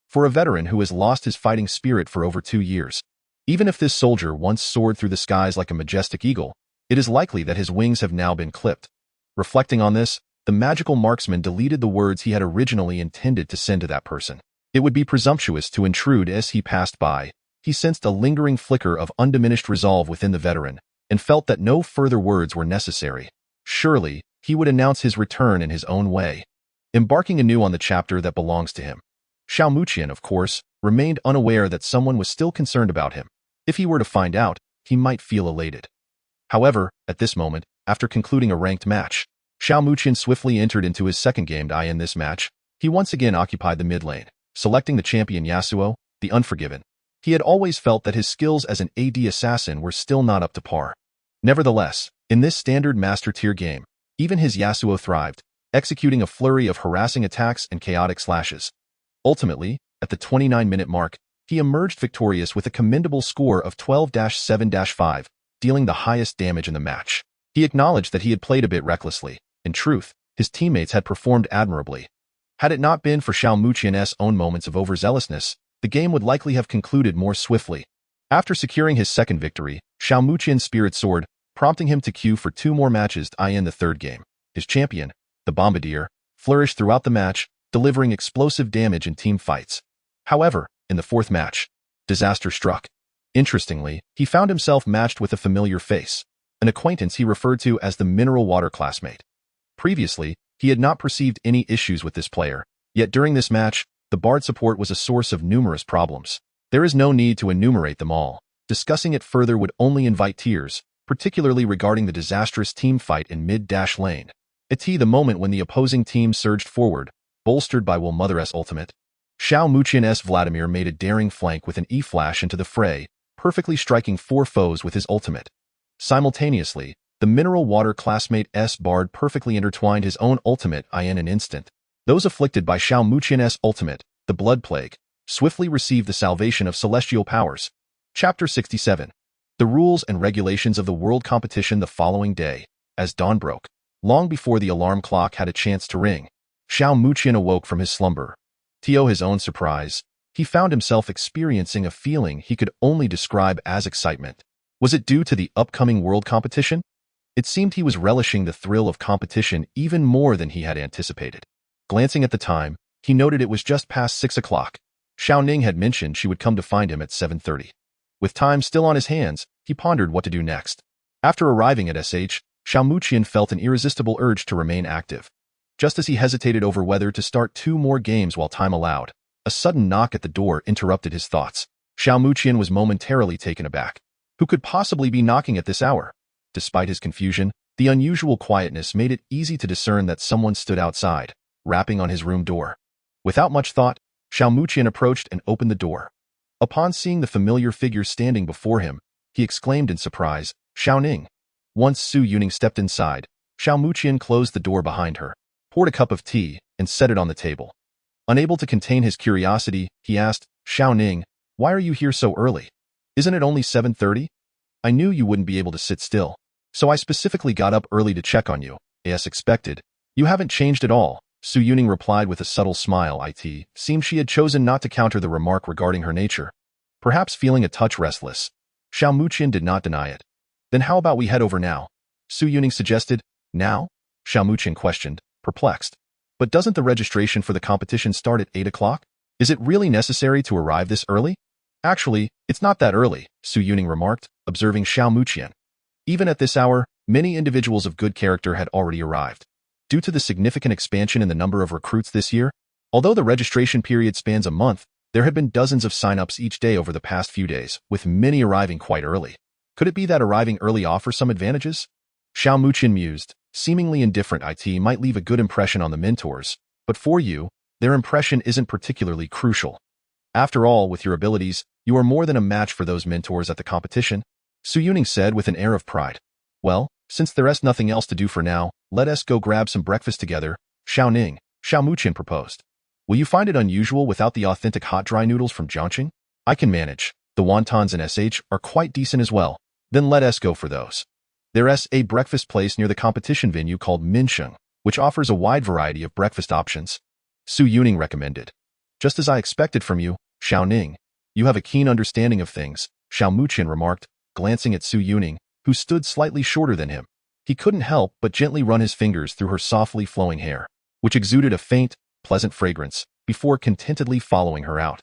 For a veteran who has lost his fighting spirit for over 2 years, even if this soldier once soared through the skies like a majestic eagle, it is likely that his wings have now been clipped. Reflecting on this, the magical marksman deleted the words he had originally intended to send to that person. It would be presumptuous to intrude as he passed by. He sensed a lingering flicker of undiminished resolve within the veteran, and felt that no further words were necessary. Surely, he would announce his return in his own way, embarking anew on the chapter that belongs to him. Xiao Muqian, of course, remained unaware that someone was still concerned about him. If he were to find out, he might feel elated. However, at this moment, after concluding a ranked match, Xiao Muqian swiftly entered into his second game. In this match, he once again occupied the mid lane, selecting the champion Yasuo, the Unforgiven. He had always felt that his skills as an AD assassin were still not up to par. Nevertheless, in this standard master tier game, even his Yasuo thrived, executing a flurry of harassing attacks and chaotic slashes. Ultimately, at the 29-minute mark, he emerged victorious with a commendable score of 12-7-5, dealing the highest damage in the match. He acknowledged that he had played a bit recklessly. In truth, his teammates had performed admirably. Had it not been for Xiao Muqian's own moments of overzealousness, the game would likely have concluded more swiftly. After securing his second victory, Xiao Muqian's spirit soared, prompting him to queue for 2 more matches in the third game. His champion, the Bombardier, flourished throughout the match, delivering explosive damage in team fights. However, in the fourth match, disaster struck. Interestingly, he found himself matched with a familiar face, an acquaintance he referred to as the mineral water classmate. Previously, he had not perceived any issues with this player, yet during this match, the Bard support was a source of numerous problems. There is no need to enumerate them all. Discussing it further would only invite tears, particularly regarding the disastrous team fight in mid-lane. The moment when the opposing team surged forward, bolstered by Wilmother's ultimate. Xiao Muqian's Vladimir made a daring flank with an E-flash into the fray, perfectly striking 4 foes with his ultimate. Simultaneously, the mineral water classmate's Bard perfectly intertwined his own ultimate in an instant. Those afflicted by Xiao Muqian's ultimate, the Blood Plague, swiftly received the salvation of celestial powers. Chapter 67. The rules and regulations of the world competition the following day, as dawn broke, long before the alarm clock had a chance to ring. Xiao Muqian awoke from his slumber. To his own surprise, he found himself experiencing a feeling he could only describe as excitement. Was it due to the upcoming world competition? It seemed he was relishing the thrill of competition even more than he had anticipated. Glancing at the time, he noted it was just past 6 o'clock. Xiao Ning had mentioned she would come to find him at 7:30. With time still on his hands, he pondered what to do next. After arriving at SH, Xiao Muqian felt an irresistible urge to remain active. Just as he hesitated over whether to start 2 more games while time allowed, a sudden knock at the door interrupted his thoughts. Xiao Muqian was momentarily taken aback. Who could possibly be knocking at this hour? Despite his confusion, The unusual quietness made it easy to discern that someone stood outside, rapping on his room door. Without much thought, Xiao Muqian approached and opened the door. Upon seeing the familiar figure standing before him, he exclaimed in surprise, "Xiao Ning." Once Su Yuning stepped inside, Xiao Muqian closed the door behind her, poured a cup of tea, and set it on the table. Unable to contain his curiosity, he asked, "Xiao Ning, why are you here so early? Isn't it only 7:30? I knew you wouldn't be able to sit still, so I specifically got up early to check on you, as expected." "You haven't changed at all," Su Yuning replied with a subtle smile. It seemed she had chosen not to counter the remark regarding her nature. Perhaps feeling a touch restless, Xiao Muqian did not deny it. "Then how about we head over now?" Su Yuning suggested. "Now?" Xiao Muqian questioned, perplexed. "But doesn't the registration for the competition start at 8 o'clock? Is it really necessary to arrive this early?" "Actually, it's not that early," Su Yuning remarked, observing Xiao Muqian. Even at this hour, many individuals of good character had already arrived. Due to the significant expansion in the number of recruits this year, although the registration period spans a month, there had been dozens of sign-ups each day over the past few days, with many arriving quite early. Could it be that arriving early offers some advantages? Xiao Muqian mused. Seemingly indifferent, it might leave a good impression on the mentors, but for you, their impression isn't particularly crucial. After all, with your abilities, you are more than a match for those mentors at the competition, Su Yuning said with an air of pride. "Well, since there's nothing else to do for now, let us go grab some breakfast together," Xiao Muqian proposed. "Will you find it unusual without the authentic hot dry noodles from Jiangxing? I can manage. The wontons and sh are quite decent as well. Then let us go for those." There's a breakfast place near the competition venue called Minsheng, which offers a wide variety of breakfast options. Su Yuning recommended. "Just as I expected from you, Xiao Ning. You have a keen understanding of things," Xiao Muqian remarked, glancing at Su Yuning, who stood slightly shorter than him. He couldn't help but gently run his fingers through her softly flowing hair, which exuded a faint, pleasant fragrance, before contentedly following her out.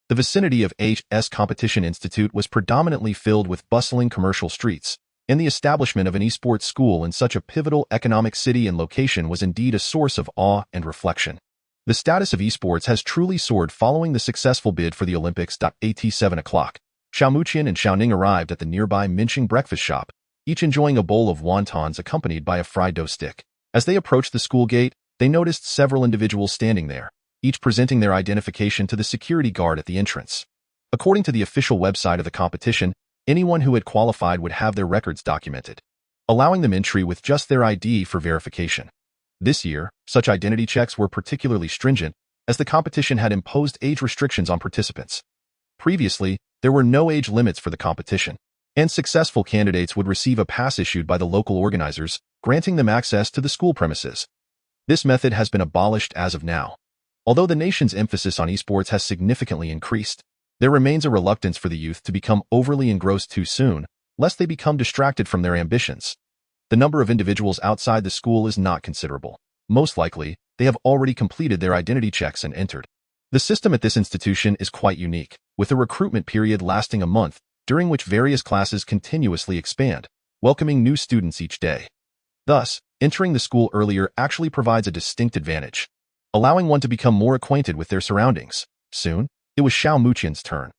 The vicinity of H.S. Competition Institute was predominantly filled with bustling commercial streets, and the establishment of an esports school in such a pivotal economic city and location was indeed a source of awe and reflection. The status of esports has truly soared following the successful bid for the Olympics. At 7 o'clock, Xiao Muqian and Xiao Ning arrived at the nearby Minsheng breakfast shop, each enjoying a bowl of wontons accompanied by a fried dough stick. As they approached the school gate, they noticed several individuals standing there, each presenting their identification to the security guard at the entrance. According to the official website of the competition, anyone who had qualified would have their records documented, allowing them entry with just their ID for verification. This year, such identity checks were particularly stringent, as the competition had imposed age restrictions on participants. Previously, there were no age limits for the competition, and successful candidates would receive a pass issued by the local organizers, granting them access to the school premises. This method has been abolished as of now. Although the nation's emphasis on esports has significantly increased, there remains a reluctance for the youth to become overly engrossed too soon, lest they become distracted from their ambitions. The number of individuals outside the school is not considerable. Most likely, they have already completed their identity checks and entered. The system at this institution is quite unique, with a recruitment period lasting a month, during which various classes continuously expand, welcoming new students each day. Thus, entering the school earlier actually provides a distinct advantage, allowing one to become more acquainted with their surroundings. Soon, it was Xiao Muqian's turn.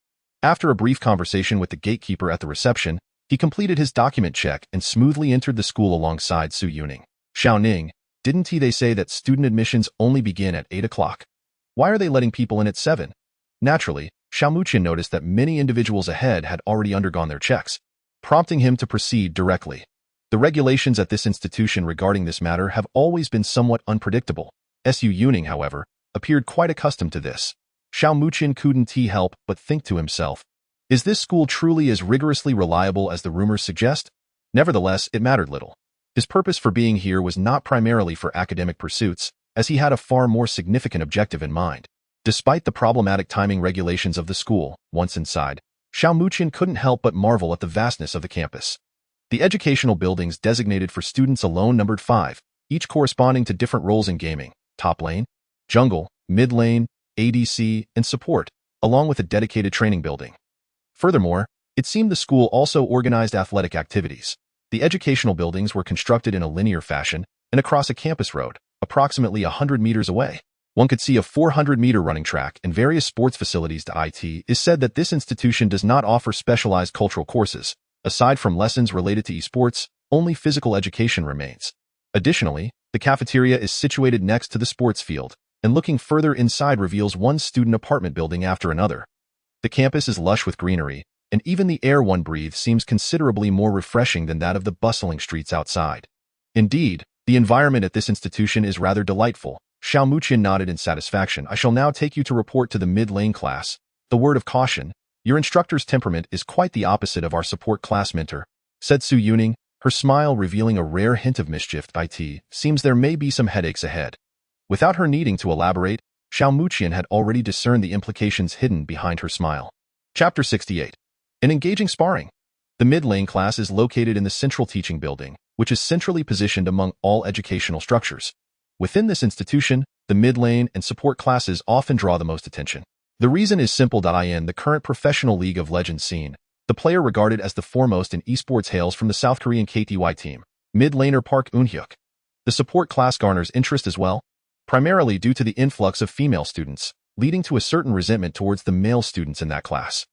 After a brief conversation with the gatekeeper at the reception, he completed his document check and smoothly entered the school alongside Su Yuning. "Xiao Ning, didn't they say that student admissions only begin at 8 o'clock? Why are they letting people in at 7? Naturally, Xiao Muqian noticed that many individuals ahead had already undergone their checks, prompting him to proceed directly. The regulations at this institution regarding this matter have always been somewhat unpredictable. Su Yuning, however, appeared quite accustomed to this. Xiao Muqian couldn't help but think to himself, is this school truly as rigorously reliable as the rumors suggest? Nevertheless, it mattered little. His purpose for being here was not primarily for academic pursuits, as he had a far more significant objective in mind. Despite the problematic timing regulations of the school, once inside, Xiao Muqian couldn't help but marvel at the vastness of the campus. The educational buildings designated for students alone numbered 5, each corresponding to different roles in gaming: top lane, jungle, mid lane, ADC, and support, along with a dedicated training building. Furthermore, it seemed the school also organized athletic activities. The educational buildings were constructed in a linear fashion and across a campus road, approximately 100 meters away. One could see a 400-meter running track and various sports facilities. It is said that this institution does not offer specialized cultural courses. Aside from lessons related to esports, only physical education remains. Additionally, the cafeteria is situated next to the sports field, and looking further inside reveals one student apartment building after another. The campus is lush with greenery, and even the air one breathes seems considerably more refreshing than that of the bustling streets outside. Indeed, the environment at this institution is rather delightful. Xiao Muqian nodded in satisfaction. I shall now take you to report to the mid-lane class. The word of caution, your instructor's temperament is quite the opposite of our support class mentor, said Su Yuning, her smile revealing a rare hint of mischief. It seems there may be some headaches ahead. Without her needing to elaborate, Xiao Muqian had already discerned the implications hidden behind her smile. Chapter 68. An engaging sparring. The mid-lane class is located in the central teaching building, which is centrally positioned among all educational structures. Within this institution, the mid-lane and support classes often draw the most attention. The reason is simple. In the current professional League of Legends scene, the player regarded as the foremost in esports hails from the South Korean KTY team, mid-laner Park Eun-hyuk. The support class garners interest as well, primarily due to the influx of female students, leading to a certain resentment towards the male students in that class.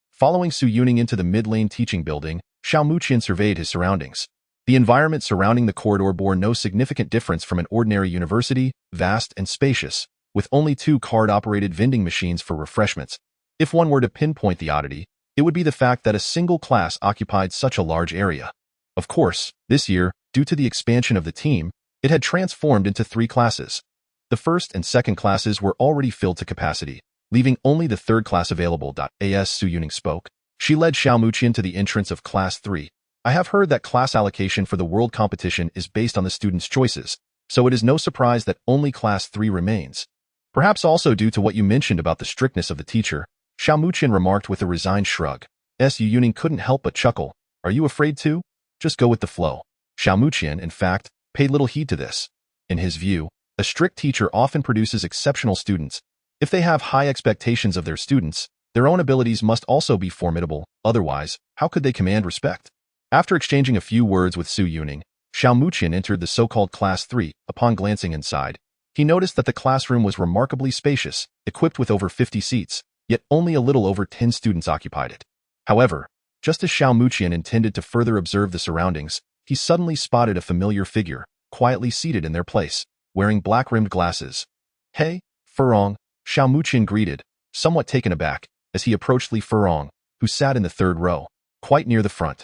Following Su Yuning into the mid-lane teaching building, Xiao Muqian surveyed his surroundings. The environment surrounding the corridor bore no significant difference from an ordinary university, vast and spacious, with only 2 card-operated vending machines for refreshments. If one were to pinpoint the oddity, it would be the fact that a single class occupied such a large area. Of course, this year, due to the expansion of the team, it had transformed into 3 classes. The first and second classes were already filled to capacity, leaving only the third class available. As Su Yuning spoke, she led Xiao Muqian to the entrance of Class 3. I have heard that class allocation for the world competition is based on the students' choices, so it is no surprise that only Class 3 remains. Perhaps also due to what you mentioned about the strictness of the teacher, Xiao Muqian remarked with a resigned shrug. Su Yuning couldn't help but chuckle. Are you afraid too? Just go with the flow. Xiao Muqian, in fact, paid little heed to this. In his view, a strict teacher often produces exceptional students. If they have high expectations of their students, their own abilities must also be formidable, otherwise, how could they command respect? After exchanging a few words with Su Yuning, Xiao Muqian entered the so-called Class 3. Upon glancing inside, he noticed that the classroom was remarkably spacious, equipped with over 50 seats, yet only a little over 10 students occupied it. However, just as Xiao Muqian intended to further observe the surroundings, he suddenly spotted a familiar figure, quietly seated in their place, wearing black-rimmed glasses. Hey, Furong, Xiao Muqian greeted, somewhat taken aback, as he approached Li Furong, who sat in the third row, quite near the front.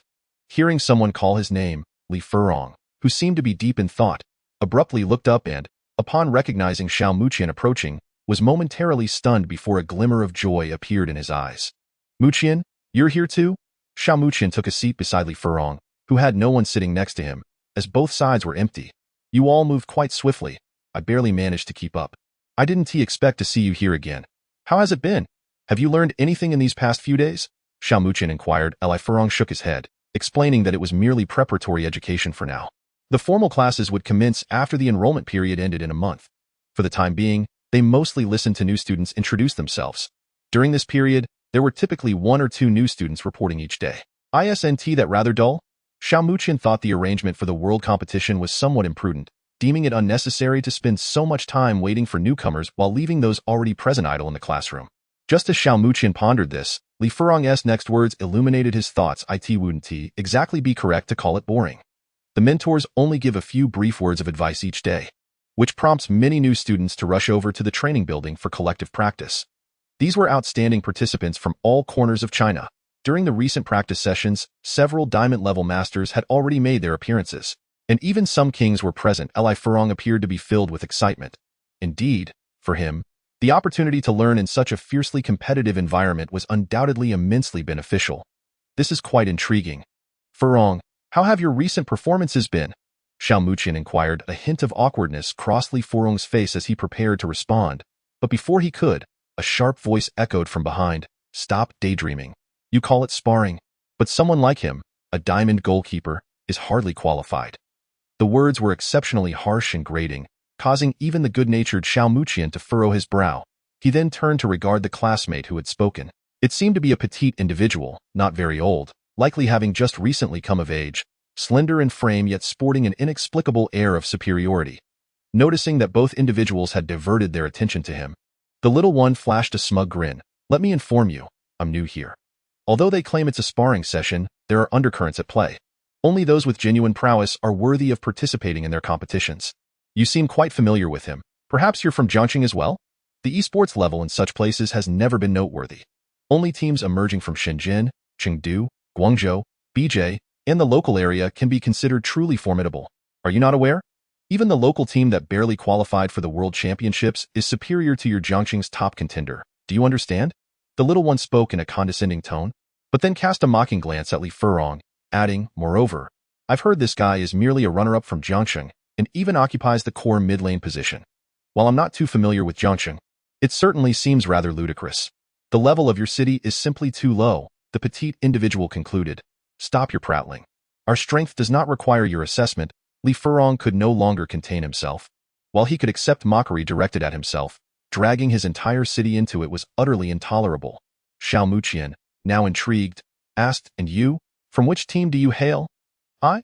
Hearing someone call his name, Li Furong, who seemed to be deep in thought, abruptly looked up and, upon recognizing Xiao Muqian approaching, was momentarily stunned before a glimmer of joy appeared in his eyes. Muqian, you're here too? Xiao Muqian took a seat beside Li Furong, who had no one sitting next to him, as both sides were empty. You all moved quite swiftly. I barely managed to keep up. I didn't expect to see you here again. How has it been? Have you learned anything in these past few days? Xiao Muqian inquired. Li Furong shook his head, explaining that it was merely preparatory education for now. The formal classes would commence after the enrollment period ended in a month. For the time being, they mostly listened to new students introduce themselves. During this period, there were typically 1 or 2 new students reporting each day. Isn't that rather dull? Xiao Muqian thought the arrangement for the world competition was somewhat imprudent, deeming it unnecessary to spend so much time waiting for newcomers while leaving those already present idle in the classroom. Just as Xiao Muqian pondered this, Li Furong's next words illuminated his thoughts. It wouldn't exactly be correct to call it boring. The mentors only give a few brief words of advice each day, which prompts many new students to rush over to the training building for collective practice. These were outstanding participants from all corners of China. During the recent practice sessions, several diamond-level masters had already made their appearances, and even some kings were present. Li Furong appeared to be filled with excitement. Indeed, for him, the opportunity to learn in such a fiercely competitive environment was undoubtedly immensely beneficial. This is quite intriguing. Furong, how have your recent performances been? Xiao Muqian inquired. A hint of awkwardness crossed Li Furong's face as he prepared to respond, but before he could, a sharp voice echoed from behind. Stop daydreaming. You call it sparring, but someone like him, a diamond goalkeeper, is hardly qualified. The words were exceptionally harsh and grating, causing even the good-natured Xiao Muqian to furrow his brow. He then turned to regard the classmate who had spoken. It seemed to be a petite individual, not very old, likely having just recently come of age, slender in frame yet sporting an inexplicable air of superiority. Noticing that both individuals had diverted their attention to him, the little one flashed a smug grin. Let me inform you, I'm new here. Although they claim it's a sparring session, there are undercurrents at play. Only those with genuine prowess are worthy of participating in their competitions. You seem quite familiar with him. Perhaps you're from Jiangxing as well? The esports level in such places has never been noteworthy. Only teams emerging from Shenzhen, Chengdu, Guangzhou, Bijie, and the local area can be considered truly formidable. Are you not aware? Even the local team that barely qualified for the World Championships is superior to your Jiangxing's top contender. Do you understand? The little one spoke in a condescending tone, but then cast a mocking glance at Li Furong, adding, moreover, I've heard this guy is merely a runner-up from Jiangxing and even occupies the core mid-lane position. While I'm not too familiar with Jiangxing, it certainly seems rather ludicrous. The level of your city is simply too low, the petite individual concluded. Stop your prattling. Our strength does not require your assessment. Li Furong could no longer contain himself. While he could accept mockery directed at himself, dragging his entire city into it was utterly intolerable. Xiao Muqian, now intrigued, asked, and you? From which team do you hail? I?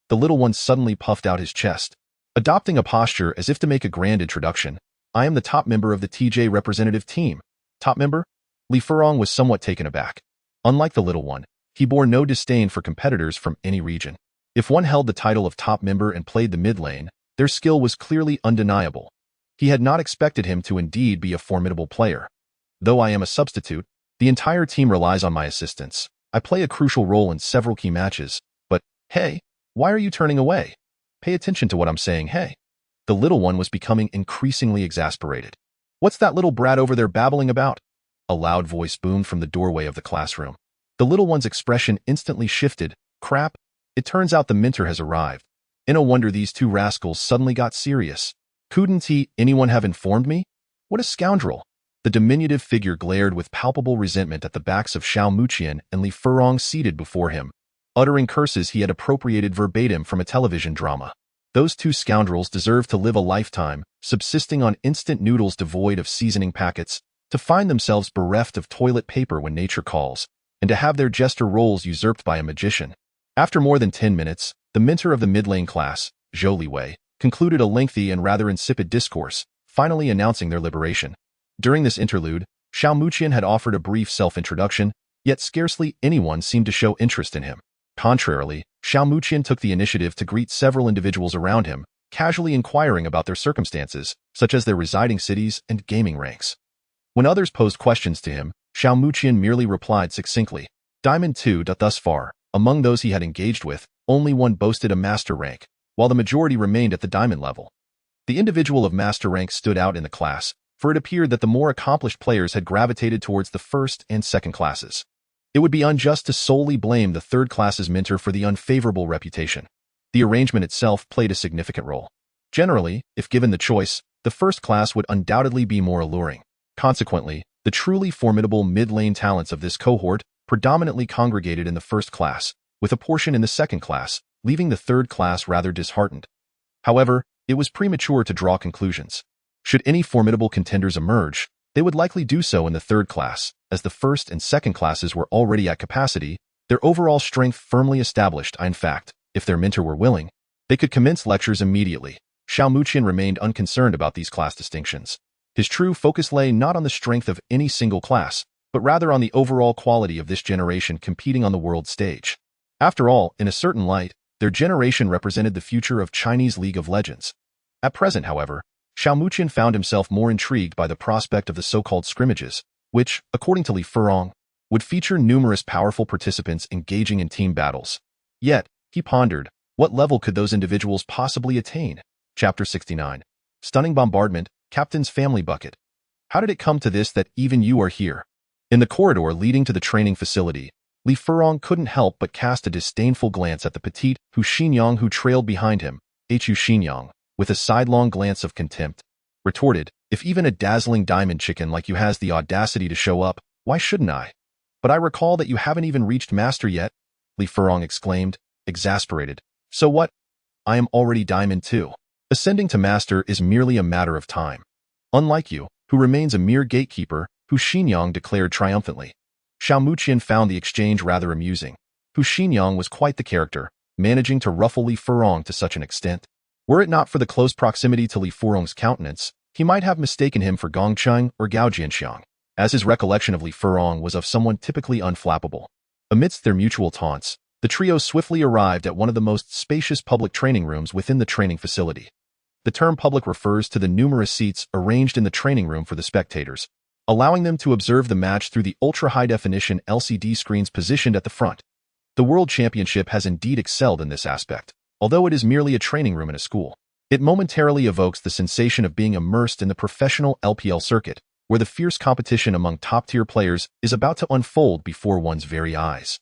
The little one suddenly puffed out his chest. Adopting a posture as if to make a grand introduction, I am the top member of the TJ representative team. Top member? Li Furong was somewhat taken aback. Unlike the little one, he bore no disdain for competitors from any region. If one held the title of top member and played the mid lane, their skill was clearly undeniable. He had not expected him to indeed be a formidable player. Though I am a substitute, the entire team relies on my assistance. I play a crucial role in several key matches, but, hey, why are you turning away? Pay attention to what I'm saying, hey. The little one was becoming increasingly exasperated. What's that little brat over there babbling about? A loud voice boomed from the doorway of the classroom. The little one's expression instantly shifted. Crap. It turns out the mentor has arrived. No wonder these two rascals suddenly got serious. Couldn't anyone have informed me? What a scoundrel. The diminutive figure glared with palpable resentment at the backs of Xiao Muqian and Li Furong seated before him, uttering curses he had appropriated verbatim from a television drama. Those two scoundrels deserve to live a lifetime, subsisting on instant noodles devoid of seasoning packets, to find themselves bereft of toilet paper when nature calls, and to have their jester roles usurped by a magician. After more than 10 minutes, the mentor of the mid-lane class, Zhou Liwei, concluded a lengthy and rather insipid discourse, finally announcing their liberation. During this interlude, Xiao Muqian had offered a brief self-introduction, yet scarcely anyone seemed to show interest in him. Contrarily, Xiao Muqian took the initiative to greet several individuals around him, casually inquiring about their circumstances, such as their residing cities and gaming ranks. When others posed questions to him, Xiao Muqian merely replied succinctly, Diamond 2. Thus far, among those he had engaged with, only one boasted a master rank, while the majority remained at the diamond level. The individual of master rank stood out in the class, for it appeared that the more accomplished players had gravitated towards the first and second classes. It would be unjust to solely blame the third class's mentor for the unfavorable reputation. The arrangement itself played a significant role. Generally, if given the choice, the first class would undoubtedly be more alluring. Consequently, the truly formidable mid-lane talents of this cohort predominantly congregated in the first class, with a portion in the second class, leaving the third class rather disheartened. However, it was premature to draw conclusions. Should any formidable contenders emerge, they would likely do so in the third class, as the first and second classes were already at capacity, their overall strength firmly established. In fact, if their mentor were willing, they could commence lectures immediately. Xiao Muqian remained unconcerned about these class distinctions. His true focus lay not on the strength of any single class, but rather on the overall quality of this generation competing on the world stage. After all, in a certain light, their generation represented the future of Chinese League of Legends. At present, however, Xiao Muqian found himself more intrigued by the prospect of the so-called scrimmages, which, according to Li Furong, would feature numerous powerful participants engaging in team battles. Yet, he pondered, what level could those individuals possibly attain? Chapter 69. Stunning Bombardment, Captain's Family Bucket. How did it come to this that even you are here? In the corridor leading to the training facility, Li Furong couldn't help but cast a disdainful glance at the petite Hu Xinyang who trailed behind him, Hu Xinyang, with a sidelong glance of contempt. Retorted, if even a dazzling diamond chicken like you has the audacity to show up, why shouldn't I? But I recall that you haven't even reached master yet, Li Furong exclaimed, exasperated. So what? I am already diamond 2. Ascending to master is merely a matter of time. Unlike you, who remains a mere gatekeeper, Hu Xinyang declared triumphantly. Xiao Muqian found the exchange rather amusing. Hu Xinyang was quite the character, managing to ruffle Li Furong to such an extent. Were it not for the close proximity to Li Furong's countenance, he might have mistaken him for Gongcheng or Gao Jianxiang, as his recollection of Li Furong was of someone typically unflappable. Amidst their mutual taunts, The trio swiftly arrived at one of the most spacious public training rooms within the training facility. The term public refers to the numerous seats arranged in the training room for the spectators, allowing them to observe the match through the ultra-high-definition LCD screens positioned at the front. The World Championship has indeed excelled in this aspect, although it is merely a training room in a school. It momentarily evokes the sensation of being immersed in the professional LPL circuit, where the fierce competition among top-tier players is about to unfold before one's very eyes.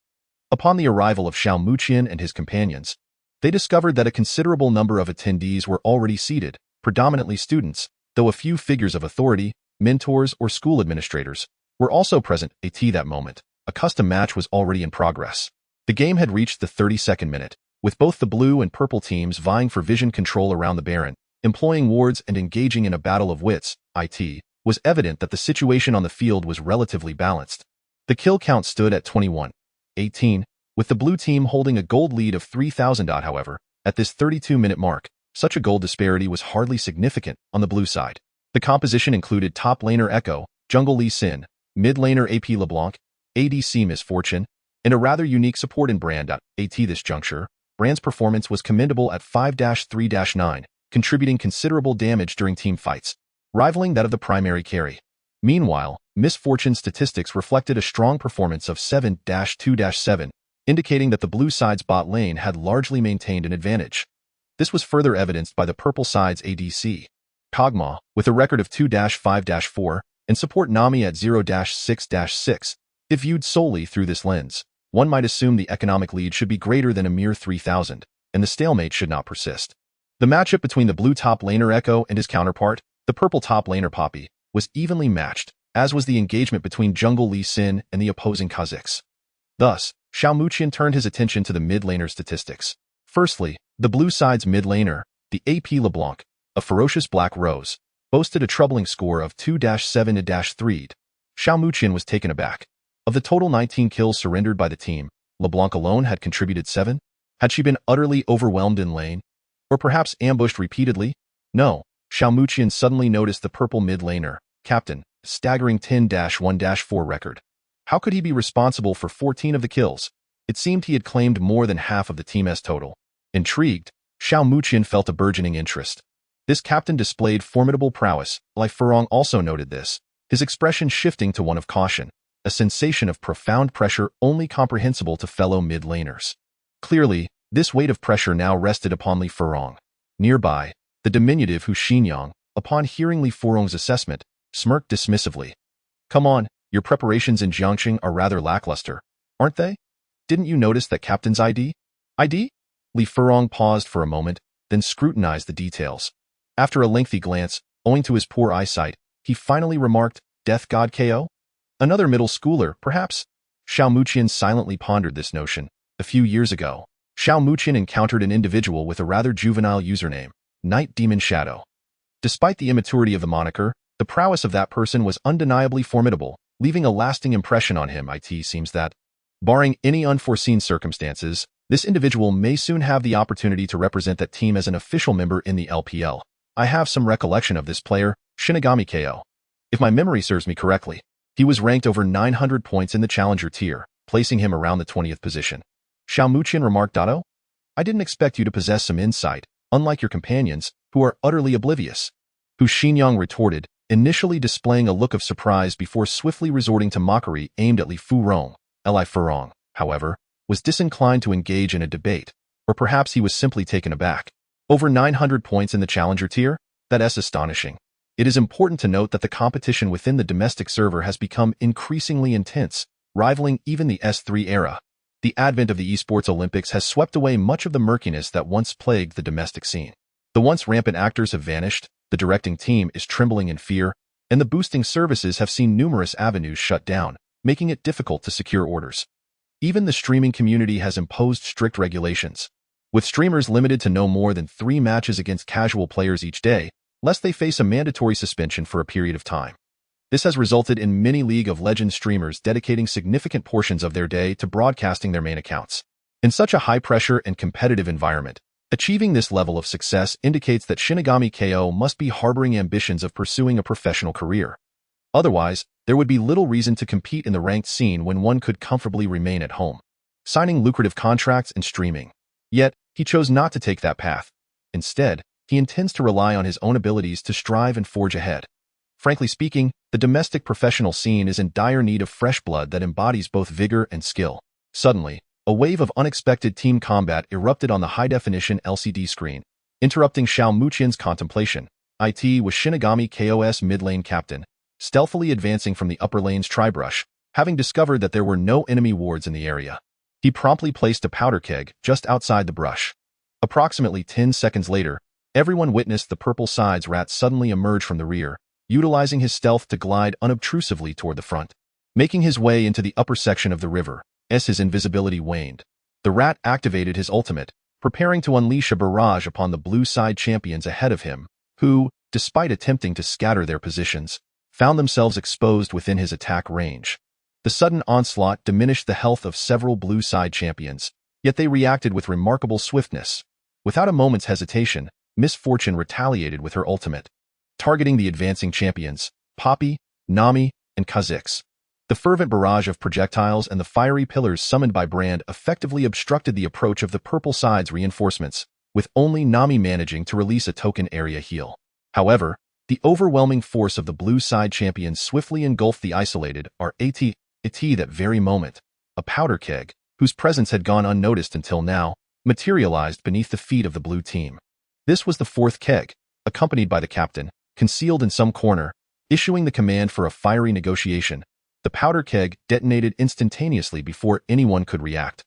Upon the arrival of Xiao Muqian and his companions, they discovered that a considerable number of attendees were already seated, predominantly students, though a few figures of authority, mentors, or school administrators were also present. At that moment, a custom match was already in progress. The game had reached the 32nd minute, with both the blue and purple teams vying for vision control around the Baron, employing wards and engaging in a battle of wits. It was evident that the situation on the field was relatively balanced. The kill count stood at 21-18, with the blue team holding a gold lead of 3,000. However, at this 32-minute mark, such a gold disparity was hardly significant on the blue side. The composition included top laner Echo, jungle Lee Sin, mid laner AP LeBlanc, ADC Misfortune, and a rather unique support in Brand. At this juncture, Brand's performance was commendable at 5-3-9, contributing considerable damage during team fights, rivaling that of the primary carry. Meanwhile, Misfortune's statistics reflected a strong performance of 7-2-7, indicating that the blue side's bot lane had largely maintained an advantage. This was further evidenced by the purple side's ADC, Kog'Maw, with a record of 2-5-4, and support Nami at 0-6-6. If viewed solely through this lens, one might assume the economic lead should be greater than a mere 3,000, and the stalemate should not persist. The matchup between the blue top laner Echo and his counterpart, the purple top laner Poppy, was evenly matched, as was the engagement between jungle Lee Sin and the opposing Kha'Zix. Thus, Xiao Muqian turned his attention to the mid laner statistics. Firstly, the blue side's mid laner, the AP LeBlanc, a ferocious black rose, boasted a troubling score of 2-7-3. Xiao Muqian was taken aback. Of the total 19 kills surrendered by the team, LeBlanc alone had contributed 7. Had she been utterly overwhelmed in lane? Or perhaps ambushed repeatedly? No. Xiao Muqian suddenly noticed the purple mid laner, Captain, staggering 10-1-4 record. How could he be responsible for 14 of the kills? It seemed he had claimed more than half of the team's total. Intrigued, Xiao Muqian felt a burgeoning interest. This captain displayed formidable prowess. Lai Furong also noted this, his expression shifting to one of caution, a sensation of profound pressure only comprehensible to fellow mid-laners. Clearly, this weight of pressure now rested upon Li Furong. Nearby, the diminutive Hu Xinyang, upon hearing Li Furong's assessment, smirked dismissively. Come on, your preparations in Jiangxing are rather lackluster, aren't they? Didn't you notice that Captain's ID? ID? Li Furong paused for a moment, then scrutinized the details. After a lengthy glance, owing to his poor eyesight, he finally remarked, Death God KO? Another middle schooler, perhaps? Xiao Muqian silently pondered this notion. A few years ago, Xiao Muqian encountered an individual with a rather juvenile username, Night Demon Shadow. Despite the immaturity of the moniker, the prowess of that person was undeniably formidable, leaving a lasting impression on him. It seems that, barring any unforeseen circumstances, this individual may soon have the opportunity to represent that team as an official member in the LPL. I have some recollection of this player, Shinigami KO. If my memory serves me correctly, he was ranked over 900 points in the challenger tier, placing him around the 20th position. Xiao Muqian remarked, "Oh, I didn't expect you to possess some insight, unlike your companions, who are utterly oblivious." Hu Xinyang retorted, initially displaying a look of surprise before swiftly resorting to mockery aimed at Li Furong. Li Furong, however, was disinclined to engage in a debate, or perhaps he was simply taken aback. Over 900 points in the challenger tier? That's astonishing. It is important to note that the competition within the domestic server has become increasingly intense, rivaling even the S3 era. The advent of the esports Olympics has swept away much of the murkiness that once plagued the domestic scene. The once rampant actors have vanished, the directing team is trembling in fear, and the boosting services have seen numerous avenues shut down, making it difficult to secure orders. Even the streaming community has imposed strict regulations, with streamers limited to no more than 3 matches against casual players each day, lest they face a mandatory suspension for a period of time. This has resulted in many League of Legends streamers dedicating significant portions of their day to broadcasting their main accounts. In such a high-pressure and competitive environment, achieving this level of success indicates that Shinigami KO must be harboring ambitions of pursuing a professional career. Otherwise, there would be little reason to compete in the ranked scene when one could comfortably remain at home. signing lucrative contracts and streaming. Yet, he chose not to take that path. Instead, he intends to rely on his own abilities to strive and forge ahead. Frankly speaking, the domestic professional scene is in dire need of fresh blood that embodies both vigor and skill. Suddenly, a wave of unexpected team combat erupted on the high-definition LCD screen, interrupting Xiao Muqian's contemplation. It was Shinigami KOS mid-lane captain, stealthily advancing from the upper lane's tri-brush, having discovered that there were no enemy wards in the area. He promptly placed a powder keg just outside the brush. Approximately 10 seconds later, everyone witnessed the purple sides rat suddenly emerge from the rear, utilizing his stealth to glide unobtrusively toward the front. Making his way into the upper section of the river, as his invisibility waned, the rat activated his ultimate, preparing to unleash a barrage upon the blue side champions ahead of him, who, despite attempting to scatter their positions, found themselves exposed within his attack range. The sudden onslaught diminished the health of several blue side champions, yet they reacted with remarkable swiftness. Without a moment's hesitation, Misfortune retaliated with her ultimate, targeting the advancing champions, Poppy, Nami, and Kha'Zix. The fervent barrage of projectiles and the fiery pillars summoned by Brand effectively obstructed the approach of the purple side's reinforcements, with only Nami managing to release a token area heal. However, the overwhelming force of the blue side champions swiftly engulfed the isolated RAT that very moment. A powder keg, whose presence had gone unnoticed until now, materialized beneath the feet of the blue team. This was the fourth keg, accompanied by the captain, concealed in some corner, issuing the command for a fiery negotiation. The powder keg detonated instantaneously before anyone could react.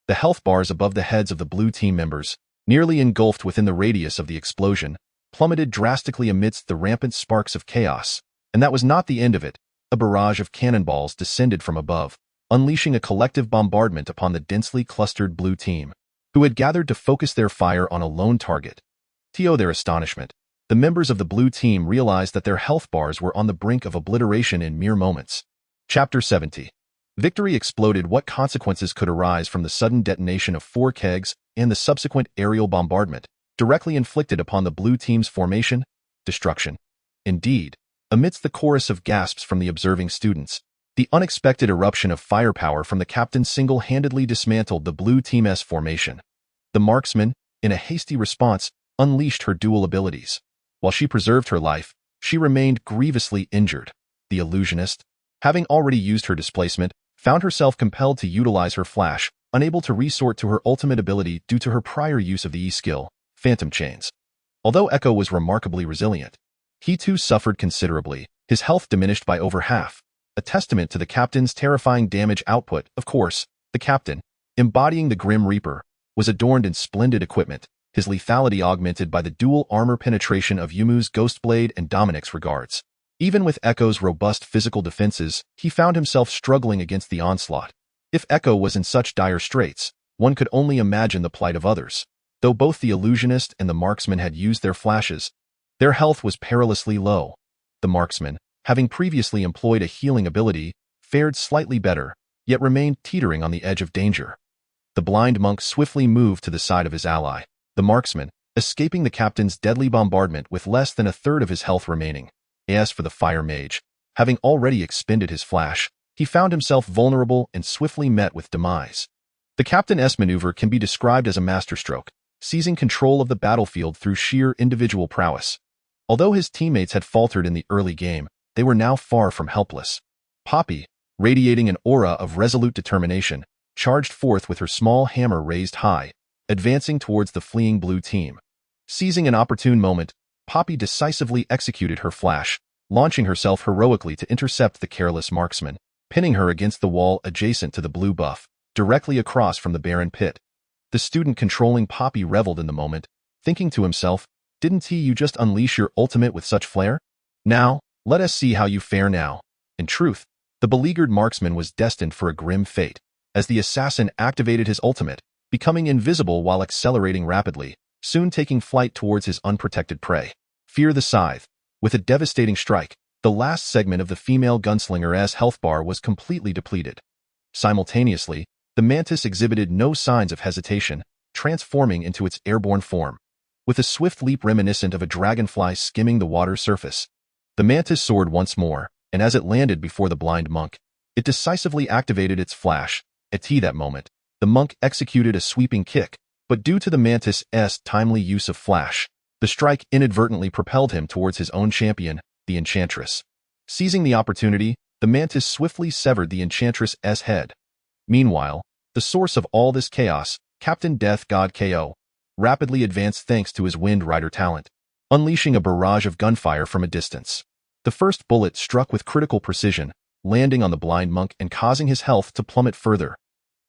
The health bars above the heads of the blue team members, nearly engulfed within the radius of the explosion, plummeted drastically amidst the rampant sparks of chaos. And that was not the end of it. A barrage of cannonballs descended from above, unleashing a collective bombardment upon the densely clustered blue team, who had gathered to focus their fire on a lone target. To their astonishment, the members of the blue team realized that their health bars were on the brink of obliteration in mere moments. Chapter 70. Victory exploded. What consequences could arise from the sudden detonation of 4 kegs and the subsequent aerial bombardment, directly inflicted upon the blue team's formation? Destruction. Indeed, amidst the chorus of gasps from the observing students, the unexpected eruption of firepower from the captain single-handedly dismantled the blue team's formation. The marksman, in a hasty response, unleashed her dual abilities. While she preserved her life, she remained grievously injured. The illusionist, having already used her displacement, found herself compelled to utilize her flash, unable to resort to her ultimate ability due to her prior use of the E-skill, Phantom Chains. Although Echo was remarkably resilient, he too suffered considerably, his health diminished by over half, a testament to the captain's terrifying damage output. Of course, the captain, embodying the Grim Reaper, was adorned in splendid equipment, his lethality augmented by the dual armor penetration of Yumu's Ghostblade and Dominic's Regards. Even with Echo's robust physical defenses, he found himself struggling against the onslaught. If Echo was in such dire straits, one could only imagine the plight of others. Though both the illusionist and the marksman had used their flashes, their health was perilously low. The marksman, having previously employed a healing ability, fared slightly better, yet remained teetering on the edge of danger. The blind monk swiftly moved to the side of his ally, the marksman, escaping the captain's deadly bombardment with less than a third of his health remaining. As for the fire mage, having already expended his flash, he found himself vulnerable and swiftly met with demise. The captain's maneuver can be described as a masterstroke, seizing control of the battlefield through sheer individual prowess. Although his teammates had faltered in the early game, they were now far from helpless. Poppy, radiating an aura of resolute determination, charged forth with her small hammer raised high, advancing towards the fleeing blue team. Seizing an opportune moment, Poppy decisively executed her flash, launching herself heroically to intercept the careless marksman, pinning her against the wall adjacent to the blue buff, directly across from the barren pit. The student controlling Poppy reveled in the moment, thinking to himself, "Didn't you just unleash your ultimate with such flair? Now, let us see how you fare now." In truth, the beleaguered marksman was destined for a grim fate, as the assassin activated his ultimate, becoming invisible while accelerating rapidly, soon taking flight towards his unprotected prey. Fear the Scythe. With a devastating strike, the last segment of the female gunslinger's health bar was completely depleted. Simultaneously, the mantis exhibited no signs of hesitation, transforming into its airborne form. With a swift leap reminiscent of a dragonfly skimming the water's surface, the mantis soared once more, and as it landed before the blind monk, it decisively activated its flash. At that moment, The monk executed a sweeping kick, but due to the mantis's timely use of flash, the strike inadvertently propelled him towards his own champion, the enchantress. Seizing the opportunity, the mantis swiftly severed the enchantress's head. Meanwhile, the source of all this chaos, Captain Death God KO, rapidly advanced thanks to his Wind Rider talent, unleashing a barrage of gunfire from a distance. The first bullet struck with critical precision, landing on the blind monk and causing his health to plummet further.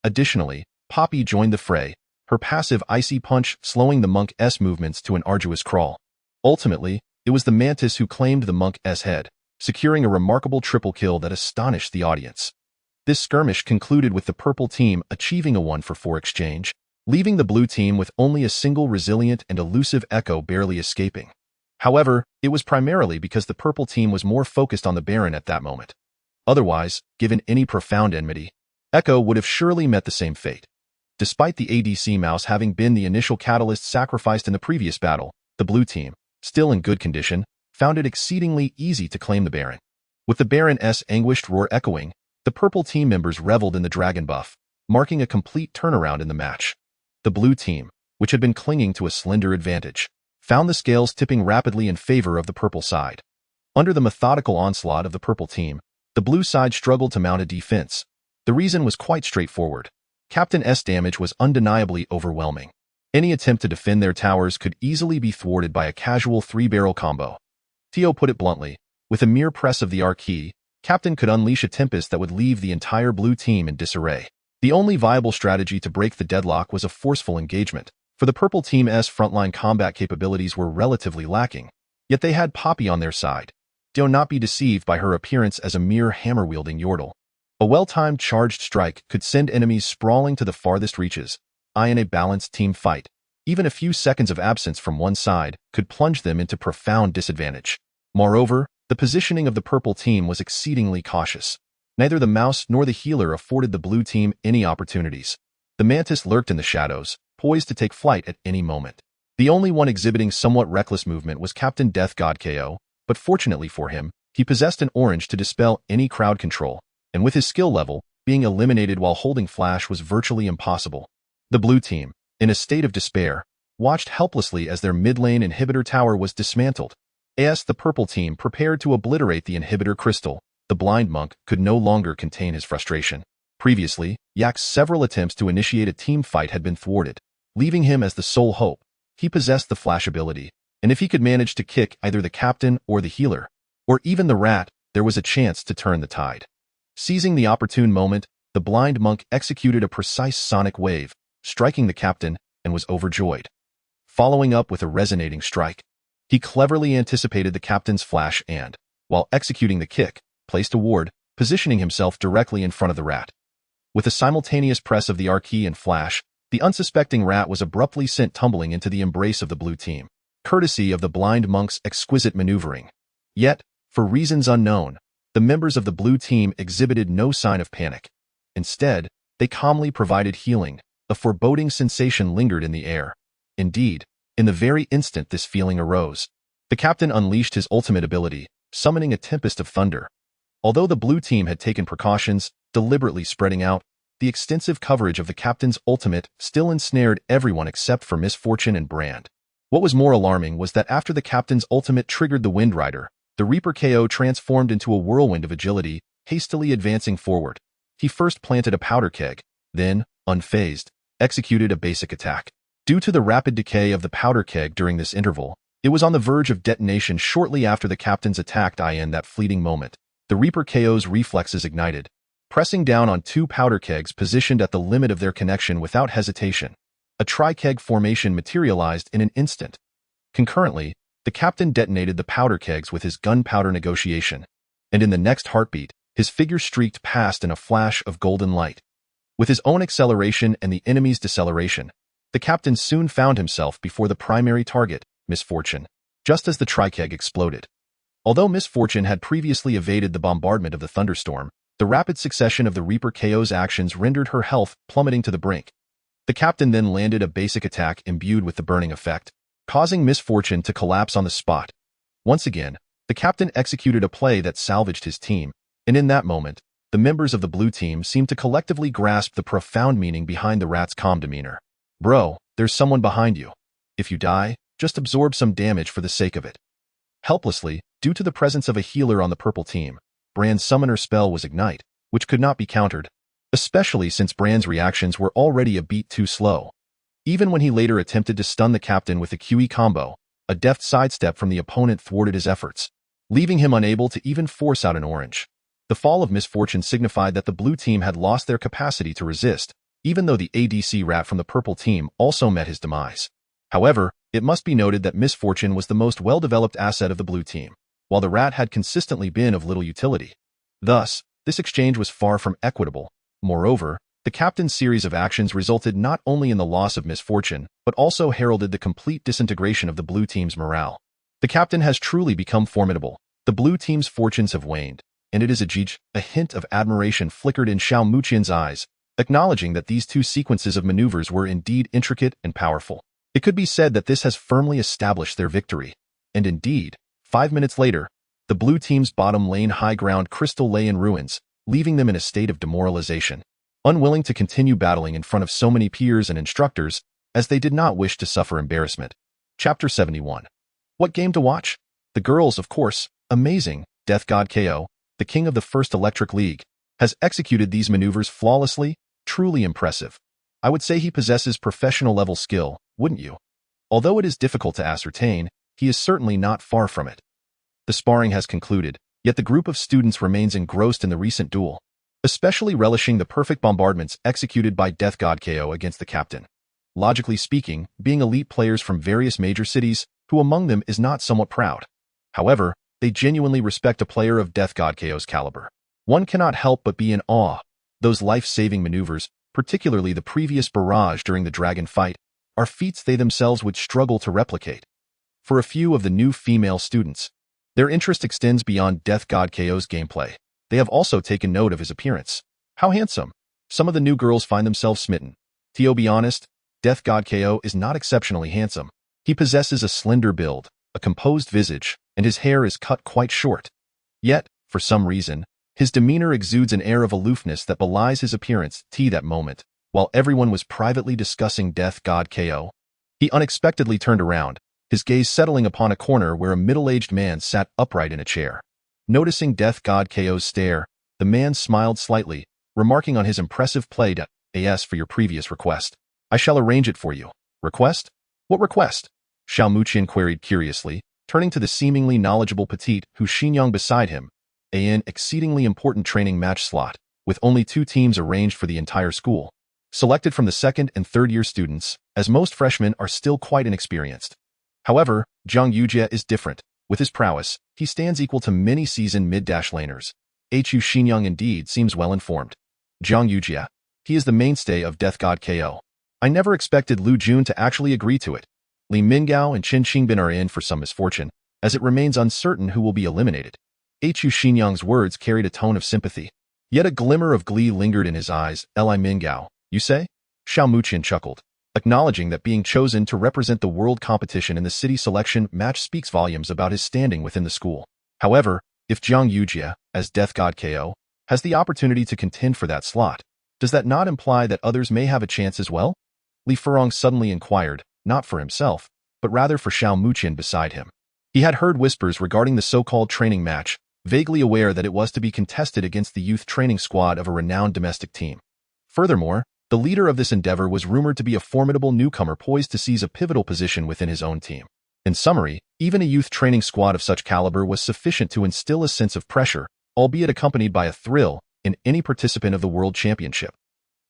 Additionally, Poppy joined the fray, her passive Icy Punch slowing the monk's movements to an arduous crawl. Ultimately, it was the mantis who claimed the monk's head, securing a remarkable triple kill that astonished the audience. This skirmish concluded with the purple team achieving a 1-for-4 exchange, leaving the blue team with only a single resilient and elusive Echo barely escaping. However, it was primarily because the purple team was more focused on the Baron at that moment. Otherwise, given any profound enmity, Echo would have surely met the same fate. Despite the ADC mouse having been the initial catalyst sacrificed in the previous battle, the blue team, still in good condition, found it exceedingly easy to claim the Baron. With the Baron's anguished roar echoing, the purple team members reveled in the dragon buff, marking a complete turnaround in the match. The blue team, which had been clinging to a slender advantage, found the scales tipping rapidly in favor of the purple side. Under the methodical onslaught of the purple team, the blue side struggled to mount a defense. The reason was quite straightforward. Captain's damage was undeniably overwhelming. Any attempt to defend their towers could easily be thwarted by a casual 3-barrel combo. Theo put it bluntly, with a mere press of the R key, Captain could unleash a tempest that would leave the entire blue team in disarray. The only viable strategy to break the deadlock was a forceful engagement, for the purple team's frontline combat capabilities were relatively lacking, yet they had Poppy on their side. Do not be deceived by her appearance as a mere hammer-wielding yordle. A well-timed charged strike could send enemies sprawling to the farthest reaches. In a balanced team fight, even a few seconds of absence from one side could plunge them into profound disadvantage. Moreover, the positioning of the purple team was exceedingly cautious. Neither the mouse nor the healer afforded the blue team any opportunities. The mantis lurked in the shadows, poised to take flight at any moment. The only one exhibiting somewhat reckless movement was Captain Death God KO, but fortunately for him, he possessed an orange to dispel any crowd control, and with his skill level, being eliminated while holding flash was virtually impossible. The blue team, in a state of despair, watched helplessly as their mid-lane inhibitor tower was dismantled. As the purple team prepared to obliterate the inhibitor crystal, the blind monk could no longer contain his frustration. Previously, Yak's several attempts to initiate a team fight had been thwarted, leaving him as the sole hope. He possessed the flash ability, and if he could manage to kick either the captain or the healer, or even the rat, there was a chance to turn the tide. Seizing the opportune moment, the blind monk executed a precise sonic wave, striking the captain, and was overjoyed. Following up with a resonating strike, he cleverly anticipated the captain's flash and, while executing the kick, placed a ward, positioning himself directly in front of the rat. With a simultaneous press of the R key and flash, the unsuspecting rat was abruptly sent tumbling into the embrace of the blue team, courtesy of the blind monk's exquisite maneuvering. Yet, for reasons unknown, the members of the blue team exhibited no sign of panic. Instead, they calmly provided healing. A foreboding sensation lingered in the air. Indeed, in the very instant this feeling arose, the captain unleashed his ultimate ability, summoning a tempest of thunder. Although the blue team had taken precautions, deliberately spreading out, the extensive coverage of the captain's ultimate still ensnared everyone except for Misfortune and Brand. What was more alarming was that after the captain's ultimate triggered the Wind Rider, the Reaper KO transformed into a whirlwind of agility, hastily advancing forward. He first planted a powder keg, then, unfazed, executed a basic attack. Due to the rapid decay of the powder keg during this interval, it was on the verge of detonation shortly after the captain's attack. In that fleeting moment, the Reaper KO's reflexes ignited, pressing down on 2 powder kegs positioned at the limit of their connection without hesitation. A tri-keg formation materialized in an instant. Concurrently, the captain detonated the powder kegs with his gunpowder negotiation, and in the next heartbeat, his figure streaked past in a flash of golden light. With his own acceleration and the enemy's deceleration, the captain soon found himself before the primary target, Misfortune, just as the tri-keg exploded. Although Misfortune had previously evaded the bombardment of the thunderstorm, the rapid succession of the Reaper KO's actions rendered her health plummeting to the brink. The captain then landed a basic attack imbued with the burning effect, causing Misfortune to collapse on the spot. Once again, the captain executed a play that salvaged his team, and in that moment, the members of the blue team seemed to collectively grasp the profound meaning behind the rat's calm demeanor. Bro, there's someone behind you. If you die, just absorb some damage for the sake of it. Helplessly, due to the presence of a healer on the purple team, Brand's summoner spell was Ignite, which could not be countered, especially since Brand's reactions were already a beat too slow. Even when he later attempted to stun the captain with a QE combo, a deft sidestep from the opponent thwarted his efforts, leaving him unable to even force out an orange. The fall of misfortune signified that the blue team had lost their capacity to resist, even though the ADC rat from the purple team also met his demise. However, it must be noted that misfortune was the most well-developed asset of the blue team, while the rat had consistently been of little utility. Thus, this exchange was far from equitable. Moreover, the captain's series of actions resulted not only in the loss of misfortune, but also heralded the complete disintegration of the blue team's morale. The captain has truly become formidable. The blue team's fortunes have waned, and it is a hint of admiration flickered in Xiao Muqian's eyes, acknowledging that these two sequences of maneuvers were indeed intricate and powerful. It could be said that this has firmly established their victory. And indeed, 5 minutes later, the blue team's bottom lane high ground crystal lay in ruins, leaving them in a state of demoralization, unwilling to continue battling in front of so many peers and instructors, as they did not wish to suffer embarrassment. Chapter 71. What game to watch? The girls, of course. Amazing. Death God KO, the king of the first Electric League, has executed these maneuvers flawlessly, truly impressive. I would say he possesses professional-level skill, wouldn't you? Although it is difficult to ascertain, he is certainly not far from it. The sparring has concluded, yet the group of students remains engrossed in the recent duel, especially relishing the perfect bombardments executed by Death God KO against the captain. Logically speaking, being elite players from various major cities, who among them is not somewhat proud? However, they genuinely respect a player of Death God KO's caliber. One cannot help but be in awe. Those life-saving maneuvers, particularly the previous barrage during the dragon fight, are feats they themselves would struggle to replicate. For a few of the new female students, their interest extends beyond Death God KO's gameplay. They have also taken note of his appearance. How handsome! Some of the new girls find themselves smitten. To be honest, Death God KO is not exceptionally handsome. He possesses a slender build, a composed visage, and his hair is cut quite short. Yet, for some reason, his demeanor exudes an air of aloofness that belies his appearance. That moment, while everyone was privately discussing Death God KO, he unexpectedly turned around, his gaze settling upon a corner where a middle-aged man sat upright in a chair. Noticing Death God KO's stare, the man smiled slightly, remarking on his impressive play to "As for your previous request, I shall arrange it for you." Request? What request? Xiao Muqian queried curiously, turning to the seemingly knowledgeable petite Hu Xinyang beside him. An exceedingly important training match slot, with only 2 teams arranged for the entire school, selected from the second and third year students, as most freshmen are still quite inexperienced. However, Zhang Yujie is different. With his prowess, he stands equal to many seasoned mid-dash laners. Hu Xinyang indeed seems well informed. Zhang Yujie, he is the mainstay of Death God KO. I never expected Lu Jun to actually agree to it. Li Mingao and Qin Qingbin are in for some misfortune, as it remains uncertain who will be eliminated. Hu Xinyang's words carried a tone of sympathy. Yet a glimmer of glee lingered in his eyes. Li Mingao, you say? Xiao Muqian chuckled, acknowledging that being chosen to represent the world competition in the city selection match speaks volumes about his standing within the school. However, if Zhang Yujie, as Death God KO, has the opportunity to contend for that slot, does that not imply that others may have a chance as well? Li Furong suddenly inquired, not for himself, but rather for Xiao Muqian beside him. He had heard whispers regarding the so-called training match, vaguely aware that it was to be contested against the youth training squad of a renowned domestic team. Furthermore, the leader of this endeavor was rumored to be a formidable newcomer poised to seize a pivotal position within his own team. In summary, even a youth training squad of such caliber was sufficient to instill a sense of pressure, albeit accompanied by a thrill, in any participant of the World Championship.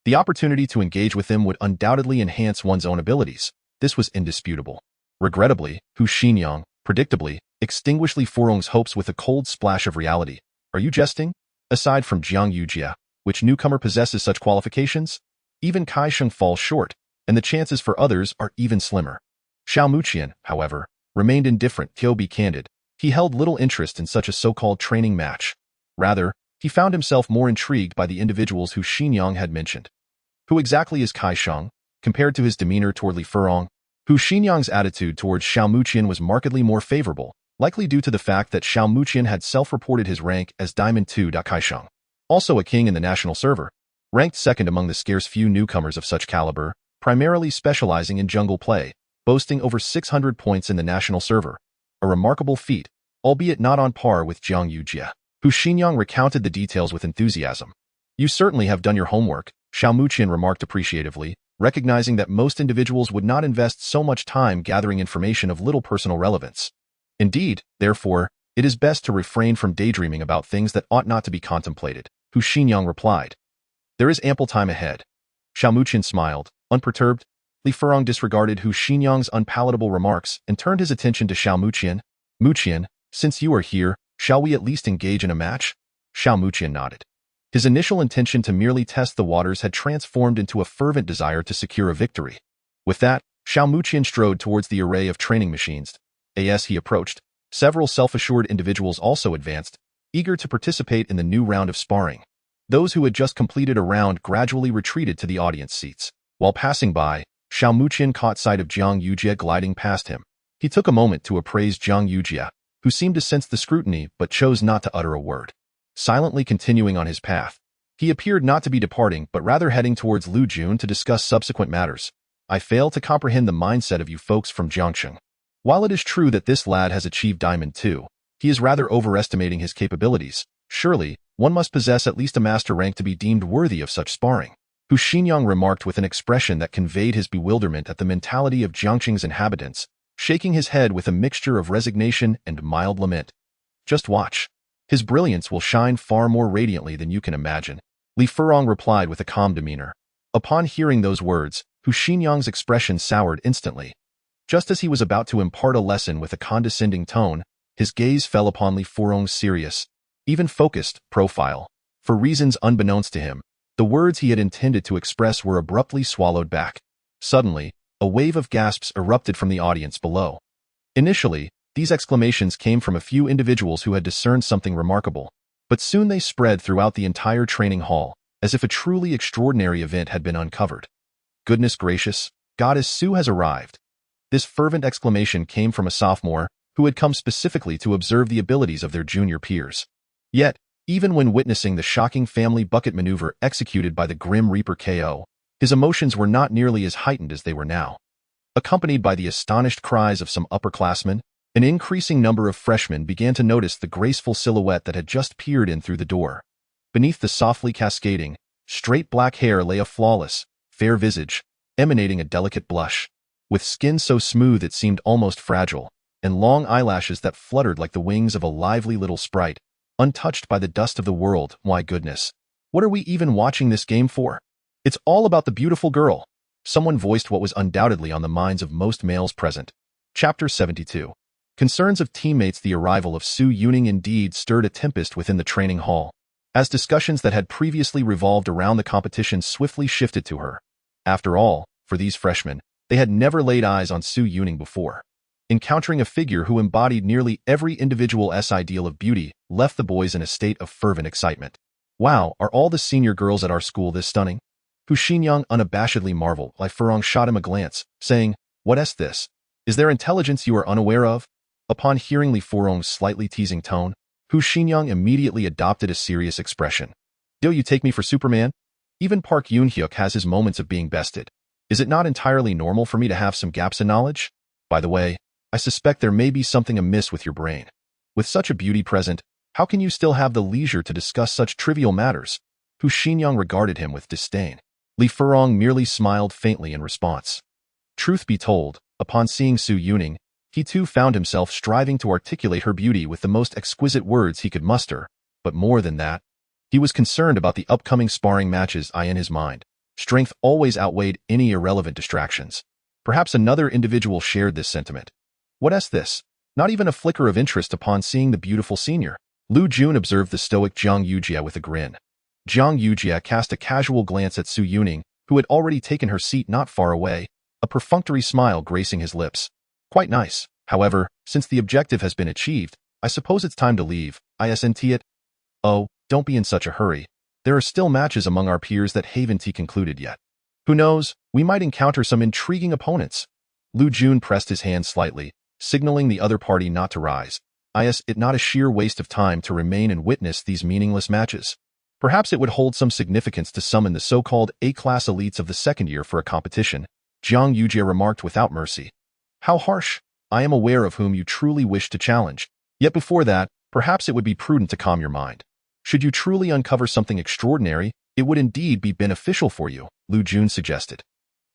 The opportunity to engage with them would undoubtedly enhance one's own abilities. This was indisputable. Regrettably, Hu Xinyang, predictably, extinguished Li Furong's hopes with a cold splash of reality. Are you jesting? Aside from Zhang Yujie, which newcomer possesses such qualifications? Even Kai Sheng falls short, and the chances for others are even slimmer. Xiao Muqian, however, remained indifferent. To be candid, he held little interest in such a so-called training match. Rather, he found himself more intrigued by the individuals Hu Xinyang had mentioned. Who exactly is Kai Sheng, compared to his demeanor toward Li Furong? Hu Xinyang's attitude towards Xiao Muqian was markedly more favorable, likely due to the fact that Xiao Muqian had self-reported his rank as Diamond 2. Kai Sheng, Also a king in the national server, ranked second among the scarce few newcomers of such caliber, primarily specializing in jungle play, boasting over 600 points in the national server. A remarkable feat, albeit not on par with Jiang Yujie, who Xinyang recounted the details with enthusiasm. You certainly have done your homework, Xiao Muqian remarked appreciatively, recognizing that most individuals would not invest so much time gathering information of little personal relevance. Indeed, therefore, it is best to refrain from daydreaming about things that ought not to be contemplated, Hu Xinyang replied. There is ample time ahead. Xiao Muqian smiled, unperturbed. Li Furong disregarded Hu Xinyang's unpalatable remarks and turned his attention to Xiao Muqian. Muqian, since you are here, shall we at least engage in a match? Xiao Muqian nodded. His initial intention to merely test the waters had transformed into a fervent desire to secure a victory. With that, Xiao Muqian strode towards the array of training machines. As he approached, several self-assured individuals also advanced, eager to participate in the new round of sparring. Those who had just completed a round gradually retreated to the audience seats. While passing by, Xiao Muqian caught sight of Jiang Yujie gliding past him. He took a moment to appraise Jiang Yujie, who seemed to sense the scrutiny but chose not to utter a word. Silently continuing on his path, he appeared not to be departing but rather heading towards Lu Jun to discuss subsequent matters. I fail to comprehend the mindset of you folks from Jiangsheng. While it is true that this lad has achieved Diamond 2, he is rather overestimating his capabilities. Surely, one must possess at least a master rank to be deemed worthy of such sparring. Hu Xinyang remarked with an expression that conveyed his bewilderment at the mentality of Jiangsheng's inhabitants, shaking his head with a mixture of resignation and mild lament. Just watch. His brilliance will shine far more radiantly than you can imagine. Li Furong replied with a calm demeanor. Upon hearing those words, Hu Xinyang's expression soured instantly. Just as he was about to impart a lesson with a condescending tone, his gaze fell upon Li Furong's serious, even focused, profile. For reasons unbeknownst to him, the words he had intended to express were abruptly swallowed back. Suddenly, a wave of gasps erupted from the audience below. Initially, these exclamations came from a few individuals who had discerned something remarkable, but soon they spread throughout the entire training hall, as if a truly extraordinary event had been uncovered. Goodness gracious, Goddess Su has arrived. This fervent exclamation came from a sophomore who had come specifically to observe the abilities of their junior peers. Yet, even when witnessing the shocking family bucket maneuver executed by the Grim Reaper KO, his emotions were not nearly as heightened as they were now. Accompanied by the astonished cries of some upperclassmen, an increasing number of freshmen began to notice the graceful silhouette that had just peered in through the door. Beneath the softly cascading, straight black hair lay a flawless, fair visage, emanating a delicate blush. With skin so smooth it seemed almost fragile, and long eyelashes that fluttered like the wings of a lively little sprite, untouched by the dust of the world. My goodness, what are we even watching this game for? It's all about the beautiful girl. Someone voiced what was undoubtedly on the minds of most males present. Chapter 72. Concerns of teammates. The arrival of Su Yuning indeed stirred a tempest within the training hall, as discussions that had previously revolved around the competition swiftly shifted to her. After all, for these freshmen, they had never laid eyes on Su Yuning before. Encountering a figure who embodied nearly every individual's ideal of beauty left the boys in a state of fervent excitement. Wow, are all the senior girls at our school this stunning? Hu Xinyang unabashedly marveled. Li Furong shot him a glance, saying, "What's this? Is there intelligence you are unaware of?" Upon hearing Li Furong's slightly teasing tone, Hu Xinyang immediately adopted a serious expression. "Do you take me for Superman? Even Park Yoon-hyuk has his moments of being bested. Is it not entirely normal for me to have some gaps in knowledge? By the way, I suspect there may be something amiss with your brain. With such a beauty present, how can you still have the leisure to discuss such trivial matters?" Hu Xinyang regarded him with disdain. Li Furong merely smiled faintly in response. Truth be told, upon seeing Su Yuning, he too found himself striving to articulate her beauty with the most exquisite words he could muster, but more than that, he was concerned about the upcoming sparring matches. In his mind, strength always outweighed any irrelevant distractions. Perhaps another individual shared this sentiment. What's this? Not even a flicker of interest upon seeing the beautiful senior. Lu Jun observed the stoic Jiang Yujie with a grin. Jiang Yujie cast a casual glance at Su Yuning, who had already taken her seat not far away, a perfunctory smile gracing his lips. Quite nice. However, since the objective has been achieved, I suppose it's time to leave. Isn't it? Oh, don't be in such a hurry. There are still matches among our peers that haven't concluded yet. Who knows, we might encounter some intriguing opponents. Lu Jun pressed his hand slightly, signaling the other party not to rise. Is it not a sheer waste of time to remain and witness these meaningless matches? Perhaps it would hold some significance to summon the so-called A-class elites of the second year for a competition, Jiang Yujie remarked without mercy. How harsh. I am aware of whom you truly wish to challenge. Yet before that, perhaps it would be prudent to calm your mind. Should you truly uncover something extraordinary, it would indeed be beneficial for you, Lu Jun suggested.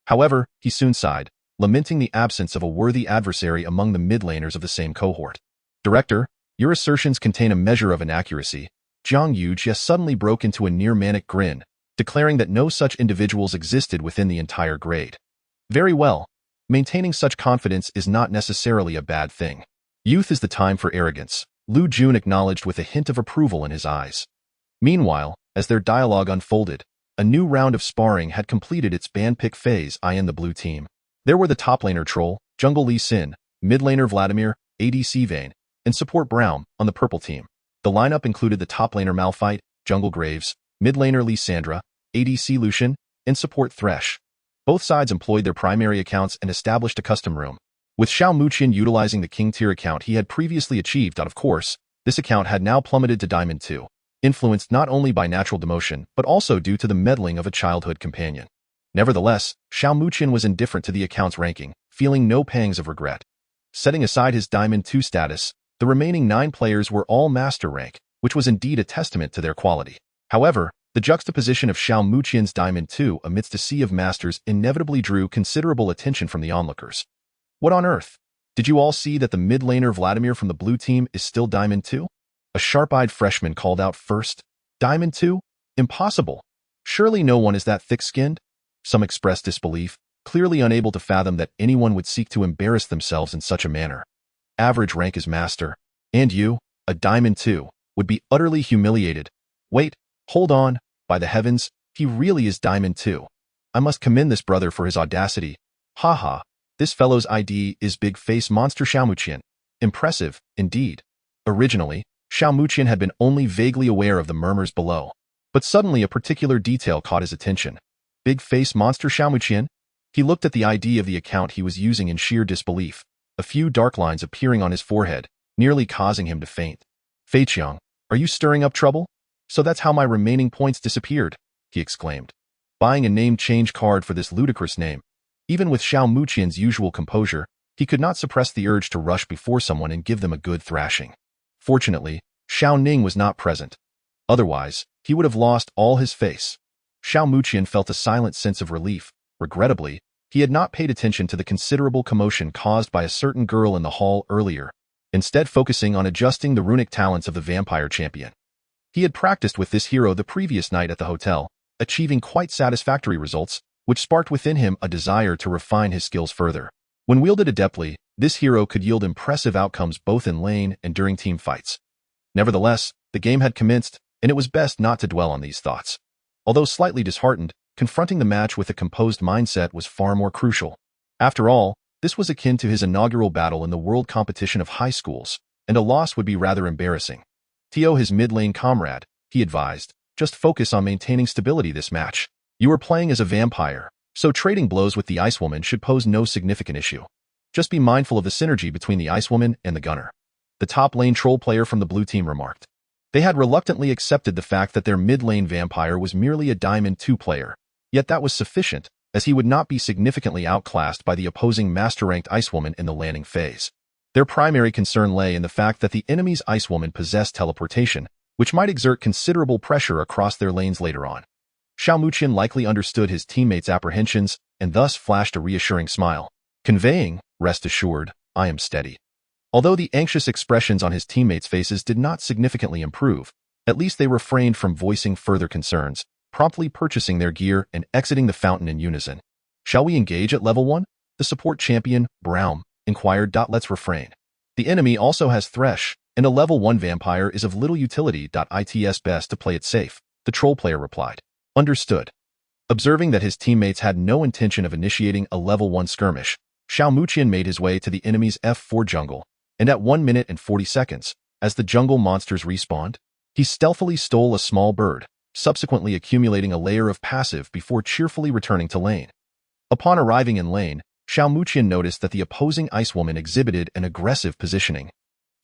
However, he soon sighed, lamenting the absence of a worthy adversary among the mid-laners of the same cohort. Director, your assertions contain a measure of inaccuracy. Jiang Yujie suddenly broke into a near-manic grin, declaring that no such individuals existed within the entire grade. Very well. Maintaining such confidence is not necessarily a bad thing. Youth is the time for arrogance, Lu Jun acknowledged with a hint of approval in his eyes. Meanwhile, as their dialogue unfolded, a new round of sparring had completed its band-pick phase in the blue team. There were the top laner Troll, jungle Lee Sin, mid laner Vladimir, ADC Vayne, and support Braum on the purple team. The lineup included the top laner Malphite, jungle Graves, mid laner Lissandra, ADC Lucian, and support Thresh. Both sides employed their primary accounts and established a custom room. With Xiao Muqian utilizing the King tier account he had previously achieved out of course, this account had now plummeted to Diamond 2, influenced not only by natural demotion but also due to the meddling of a childhood companion. Nevertheless, Xiao Muqian was indifferent to the account's ranking, feeling no pangs of regret. Setting aside his Diamond 2 status, the remaining 9 players were all master rank, which was indeed a testament to their quality. However, the juxtaposition of Xiao Muqian's Diamond 2 amidst a sea of masters inevitably drew considerable attention from the onlookers. What on earth? Did you all see that the mid laner Vladimir from the blue team is still Diamond 2? A sharp-eyed freshman called out first. Diamond 2? Impossible. Surely no one is that thick-skinned? Some expressed disbelief, clearly unable to fathom that anyone would seek to embarrass themselves in such a manner. Average rank is master. And you, a Diamond 2, would be utterly humiliated. Wait, hold on. By the heavens, he really is Diamond 2. I must commend this brother for his audacity. Haha, this fellow's ID is Big Face Monster Xiao Muqian. Impressive, indeed. Originally, Xiao Muqian had been only vaguely aware of the murmurs below, but suddenly a particular detail caught his attention. Big Face Monster Xiao Muqian? He looked at the ID of the account he was using in sheer disbelief, a few dark lines appearing on his forehead, nearly causing him to faint. Fei Qiang, are you stirring up trouble? So that's how my remaining points disappeared, he exclaimed, buying a name change card for this ludicrous name. Even with Xiao Muqian's usual composure, he could not suppress the urge to rush before someone and give them a good thrashing. Fortunately, Xiao Ning was not present. Otherwise, he would have lost all his face. Xiao Muqian felt a silent sense of relief. Regrettably, he had not paid attention to the considerable commotion caused by a certain girl in the hall earlier, instead focusing on adjusting the runic talents of the vampire champion. He had practiced with this hero the previous night at the hotel, achieving quite satisfactory results, which sparked within him a desire to refine his skills further. When wielded adeptly, this hero could yield impressive outcomes both in lane and during team fights. Nevertheless, the game had commenced, and it was best not to dwell on these thoughts. Although slightly disheartened, confronting the match with a composed mindset was far more crucial. After all, this was akin to his inaugural battle in the world competition of high schools, and a loss would be rather embarrassing. Tio, his mid-lane comrade, he advised, just focus on maintaining stability this match. You are playing as a vampire, so trading blows with the Ice Woman should pose no significant issue. Just be mindful of the synergy between the Ice Woman and the Gunner. The top lane troll player from the blue team remarked. They had reluctantly accepted the fact that their mid-lane vampire was merely a Diamond 2 player, yet that was sufficient, as he would not be significantly outclassed by the opposing master-ranked Ice Woman in the landing phase. Their primary concern lay in the fact that the enemy's Ice Woman possessed teleportation, which might exert considerable pressure across their lanes later on. Xiao Muqian likely understood his teammates' apprehensions and thus flashed a reassuring smile, conveying, rest assured, I am steady. Although the anxious expressions on his teammates' faces did not significantly improve, at least they refrained from voicing further concerns, promptly purchasing their gear and exiting the fountain in unison. Shall we engage at level 1? The support champion, Braum, inquired. Let's refrain. The enemy also has Thresh, and a level 1 vampire is of little utility. It's best to play it safe, the troll player replied. Understood. Observing that his teammates had no intention of initiating a level 1 skirmish, Xiao Muqian made his way to the enemy's F4 jungle, and at 1 minute and 40 seconds, as the jungle monsters respawned, he stealthily stole a small bird, subsequently accumulating a layer of passive before cheerfully returning to lane. Upon arriving in lane, Xiao Muqian noticed that the opposing Ice Woman exhibited an aggressive positioning,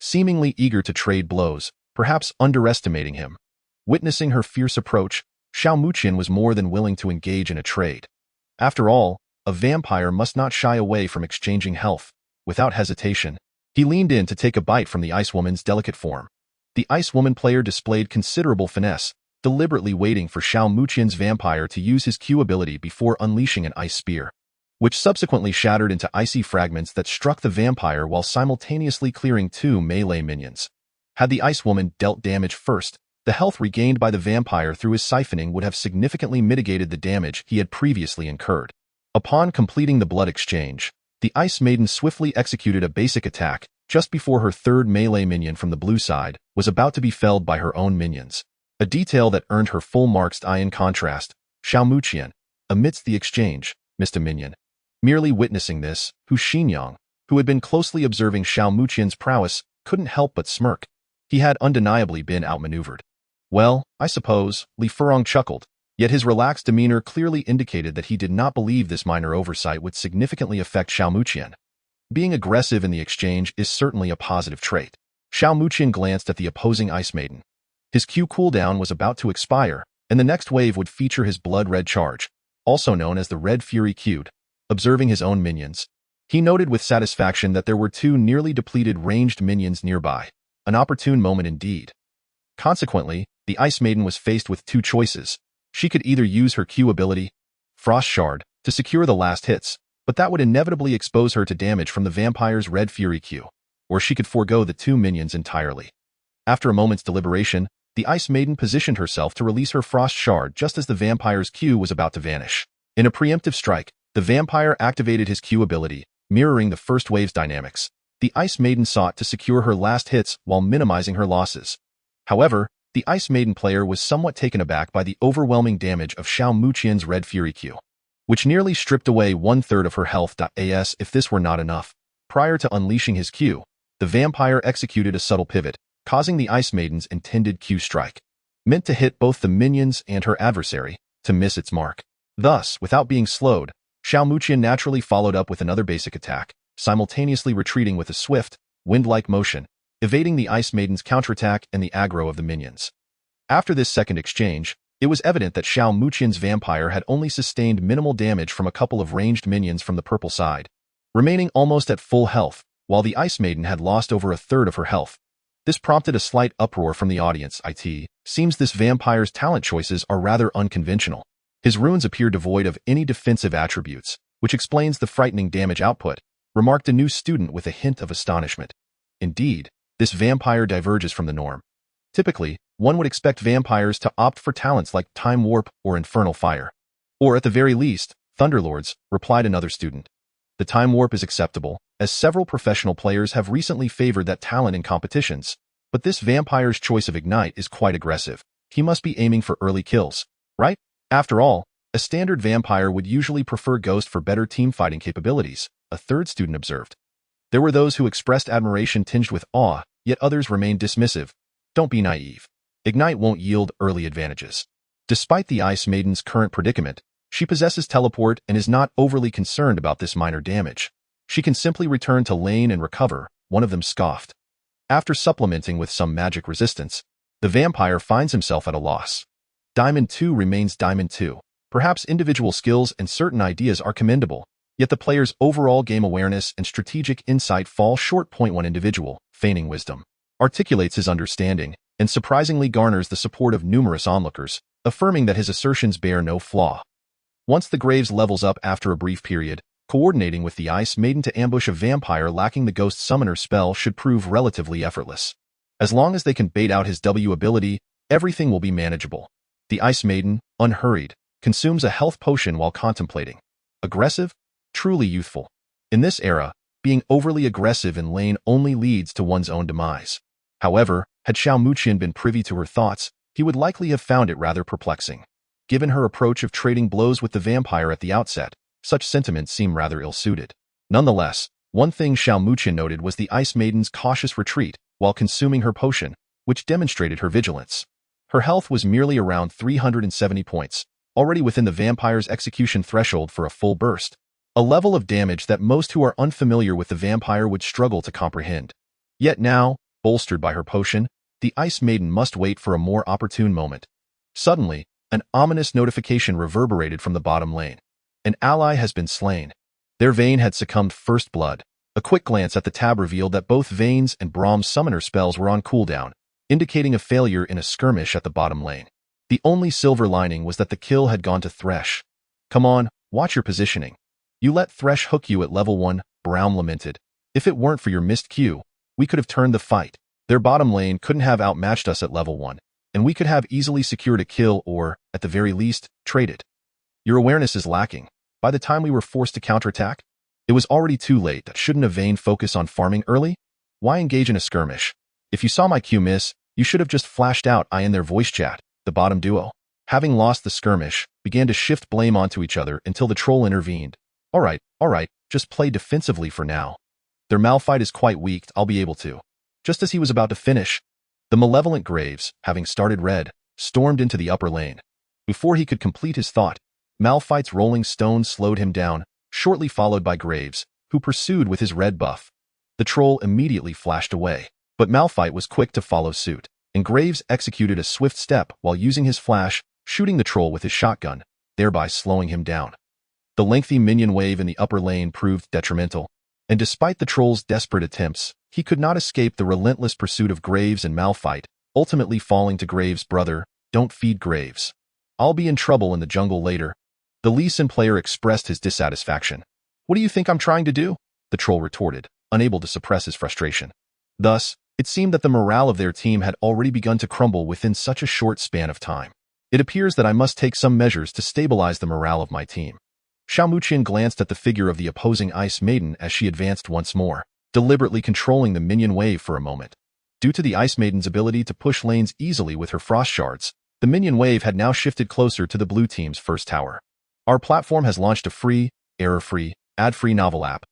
seemingly eager to trade blows, perhaps underestimating him. Witnessing her fierce approach, Xiao Muqian was more than willing to engage in a trade. After all, a vampire must not shy away from exchanging health. Without hesitation, he leaned in to take a bite from the Ice Woman's delicate form. The Ice Woman player displayed considerable finesse, deliberately waiting for Xiao Muqian's vampire to use his Q ability before unleashing an ice spear, which subsequently shattered into icy fragments that struck the vampire while simultaneously clearing 2 melee minions. Had the Ice Woman dealt damage first, the health regained by the vampire through his siphoning would have significantly mitigated the damage he had previously incurred. Upon completing the blood exchange, the Ice Maiden swiftly executed a basic attack just before her third melee minion from the blue side was about to be felled by her own minions. A detail that earned her full marks. In contrast, Xiao Muqian, amidst the exchange, missed a minion. Merely witnessing this, Hu Xinyang, who had been closely observing Xiao Muqian's prowess, couldn't help but smirk. He had undeniably been outmaneuvered. Well, I suppose, Li Furong chuckled, yet his relaxed demeanor clearly indicated that he did not believe this minor oversight would significantly affect Xiao Muqian. Being aggressive in the exchange is certainly a positive trait. Xiao Muqian glanced at the opposing Ice Maiden. His Q cooldown was about to expire, and the next wave would feature his Blood Red Charge, also known as the Red Fury Q'd. Observing his own minions, he noted with satisfaction that there were 2 nearly depleted ranged minions nearby. An opportune moment indeed. Consequently, the Ice Maiden was faced with 2 choices. She could either use her Q ability, Frost Shard, to secure the last hits, but that would inevitably expose her to damage from the vampire's Red Fury Q, or she could forego the 2 minions entirely. After a moment's deliberation, the Ice Maiden positioned herself to release her Frost Shard just as the vampire's Q was about to vanish. In a preemptive strike, the vampire activated his Q ability, mirroring the first wave's dynamics. The Ice Maiden sought to secure her last hits while minimizing her losses. However, the Ice Maiden player was somewhat taken aback by the overwhelming damage of Xiao Muqian's Red Fury Q, which nearly stripped away 1/3 of her health. As if this were not enough, prior to unleashing his Q, the vampire executed a subtle pivot, causing the Ice Maiden's intended Q strike, meant to hit both the minions and her adversary, to miss its mark. Thus, without being slowed, Xiao Muqian naturally followed up with another basic attack, simultaneously retreating with a swift, wind-like motion, evading the Ice Maiden's counterattack and the aggro of the minions. After this second exchange, it was evident that Xiao Muqian's vampire had only sustained minimal damage from a couple of ranged minions from the purple side, remaining almost at full health, while the Ice Maiden had lost over 1/3 of her health. This prompted a slight uproar from the audience. It seems this vampire's talent choices are rather unconventional. His runes appear devoid of any defensive attributes, which explains the frightening damage output, remarked a new student with a hint of astonishment. Indeed, this vampire diverges from the norm. Typically, one would expect vampires to opt for talents like Time Warp or Infernal Fire. Or at the very least, Thunderlords, replied another student. The Time Warp is acceptable, as several professional players have recently favored that talent in competitions, but this vampire's choice of Ignite is quite aggressive. He must be aiming for early kills, right? After all, a standard vampire would usually prefer Ghost for better team-fighting capabilities, a third student observed. There were those who expressed admiration tinged with awe, yet others remained dismissive. Don't be naive. Ignite won't yield early advantages. Despite the Ice Maiden's current predicament, she possesses teleport and is not overly concerned about this minor damage. She can simply return to lane and recover, one of them scoffed. After supplementing with some magic resistance, the vampire finds himself at a loss. Diamond 2 remains Diamond 2. Perhaps individual skills and certain ideas are commendable, yet the player's overall game awareness and strategic insight fall short. 1 individual, feigning wisdom, articulates his understanding, and surprisingly garners the support of numerous onlookers, affirming that his assertions bear no flaw. Once the Graves levels up after a brief period, coordinating with the Ice Maiden to ambush a vampire lacking the Ghost Summoner spell should prove relatively effortless. As long as they can bait out his W ability, everything will be manageable. The Ice Maiden, unhurried, consumes a health potion while contemplating. Aggressive? Truly youthful. In this era, being overly aggressive in lane only leads to one's own demise. However, had Xiao Muqian been privy to her thoughts, he would likely have found it rather perplexing. Given her approach of trading blows with the vampire at the outset, such sentiments seem rather ill-suited. Nonetheless, one thing Xiao Muqian noted was the Ice Maiden's cautious retreat while consuming her potion, which demonstrated her vigilance. Her health was merely around 370 points, already within the vampire's execution threshold for a full burst, a level of damage that most who are unfamiliar with the vampire would struggle to comprehend. Yet now, bolstered by her potion, The Ice Maiden must wait for a more opportune moment. Suddenly, an ominous notification reverberated from the bottom lane. An ally has been slain. Their Vayne had succumbed first blood. A quick glance at the tab revealed that both Vayne's and Braum's summoner spells were on cooldown, indicating a failure in a skirmish at the bottom lane. The only silver lining was that the kill had gone to Thresh. "Come on, watch your positioning. You let Thresh hook you at level 1, Braum lamented. If it weren't for your missed Q, we could have turned the fight. Their bottom lane couldn't have outmatched us at level 1, and we could have easily secured a kill or, at the very least, traded. Your awareness is lacking. By the time we were forced to counterattack, it was already too late. Shouldn't a Vayne focus on farming early? Why engage in a skirmish? If you saw my Q miss, you should have just flashed out in their voice chat." The bottom duo, having lost the skirmish, began to shift blame onto each other until the troll intervened. All right, just play defensively for now. Their Malphite is quite weak, I'll be able to." Just as he was about to finish, the malevolent Graves, having started red, stormed into the upper lane. Before he could complete his thought, Malphite's rolling stone slowed him down, shortly followed by Graves, who pursued with his red buff. The troll immediately flashed away, but Malphite was quick to follow suit, and Graves executed a swift step while using his flash, shooting the troll with his shotgun, thereby slowing him down. The lengthy minion wave in the upper lane proved detrimental, and despite the troll's desperate attempts, he could not escape the relentless pursuit of Graves and Malphite, ultimately falling to Graves' brother. "Don't feed Graves. I'll be in trouble in the jungle later." The Lee Sin player expressed his dissatisfaction. "What do you think I'm trying to do?" the troll retorted, unable to suppress his frustration. Thus, it seemed that the morale of their team had already begun to crumble within such a short span of time. "It appears that I must take some measures to stabilize the morale of my team." Xiao Muqian glanced at the figure of the opposing Ice Maiden as she advanced once more, deliberately controlling the minion wave for a moment. Due to the Ice Maiden's ability to push lanes easily with her frost shards, the minion wave had now shifted closer to the blue team's first tower. "Our platform has launched a free, error-free, ad-free novel app.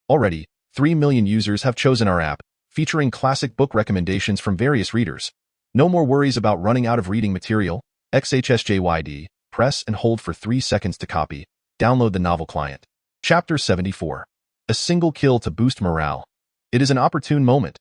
Already, 3 million users have chosen our app, featuring classic book recommendations from various readers. No more worries about running out of reading material. XHSJYD, press and hold for 3 seconds to copy. Download the novel client." Chapter 74. A single kill to boost morale. It is an opportune moment.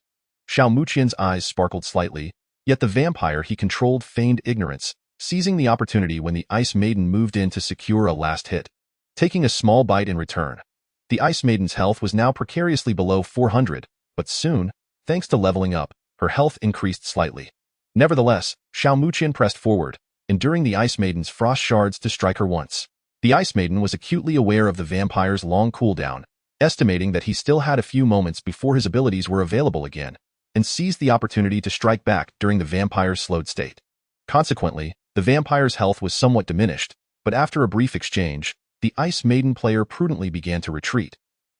Xiao Muqian's eyes sparkled slightly, yet the vampire he controlled feigned ignorance, seizing the opportunity when the Ice Maiden moved in to secure a last hit, taking a small bite in return. The Ice Maiden's health was now precariously below 400, but soon, thanks to leveling up, her health increased slightly. Nevertheless, Xiao Muqian pressed forward, enduring the Ice Maiden's frost shards to strike her once. The Ice Maiden was acutely aware of the vampire's long cooldown, estimating that he still had a few moments before his abilities were available again, and seized the opportunity to strike back during the vampire's slowed state. Consequently, the vampire's health was somewhat diminished, but after a brief exchange, the Ice Maiden player prudently began to retreat.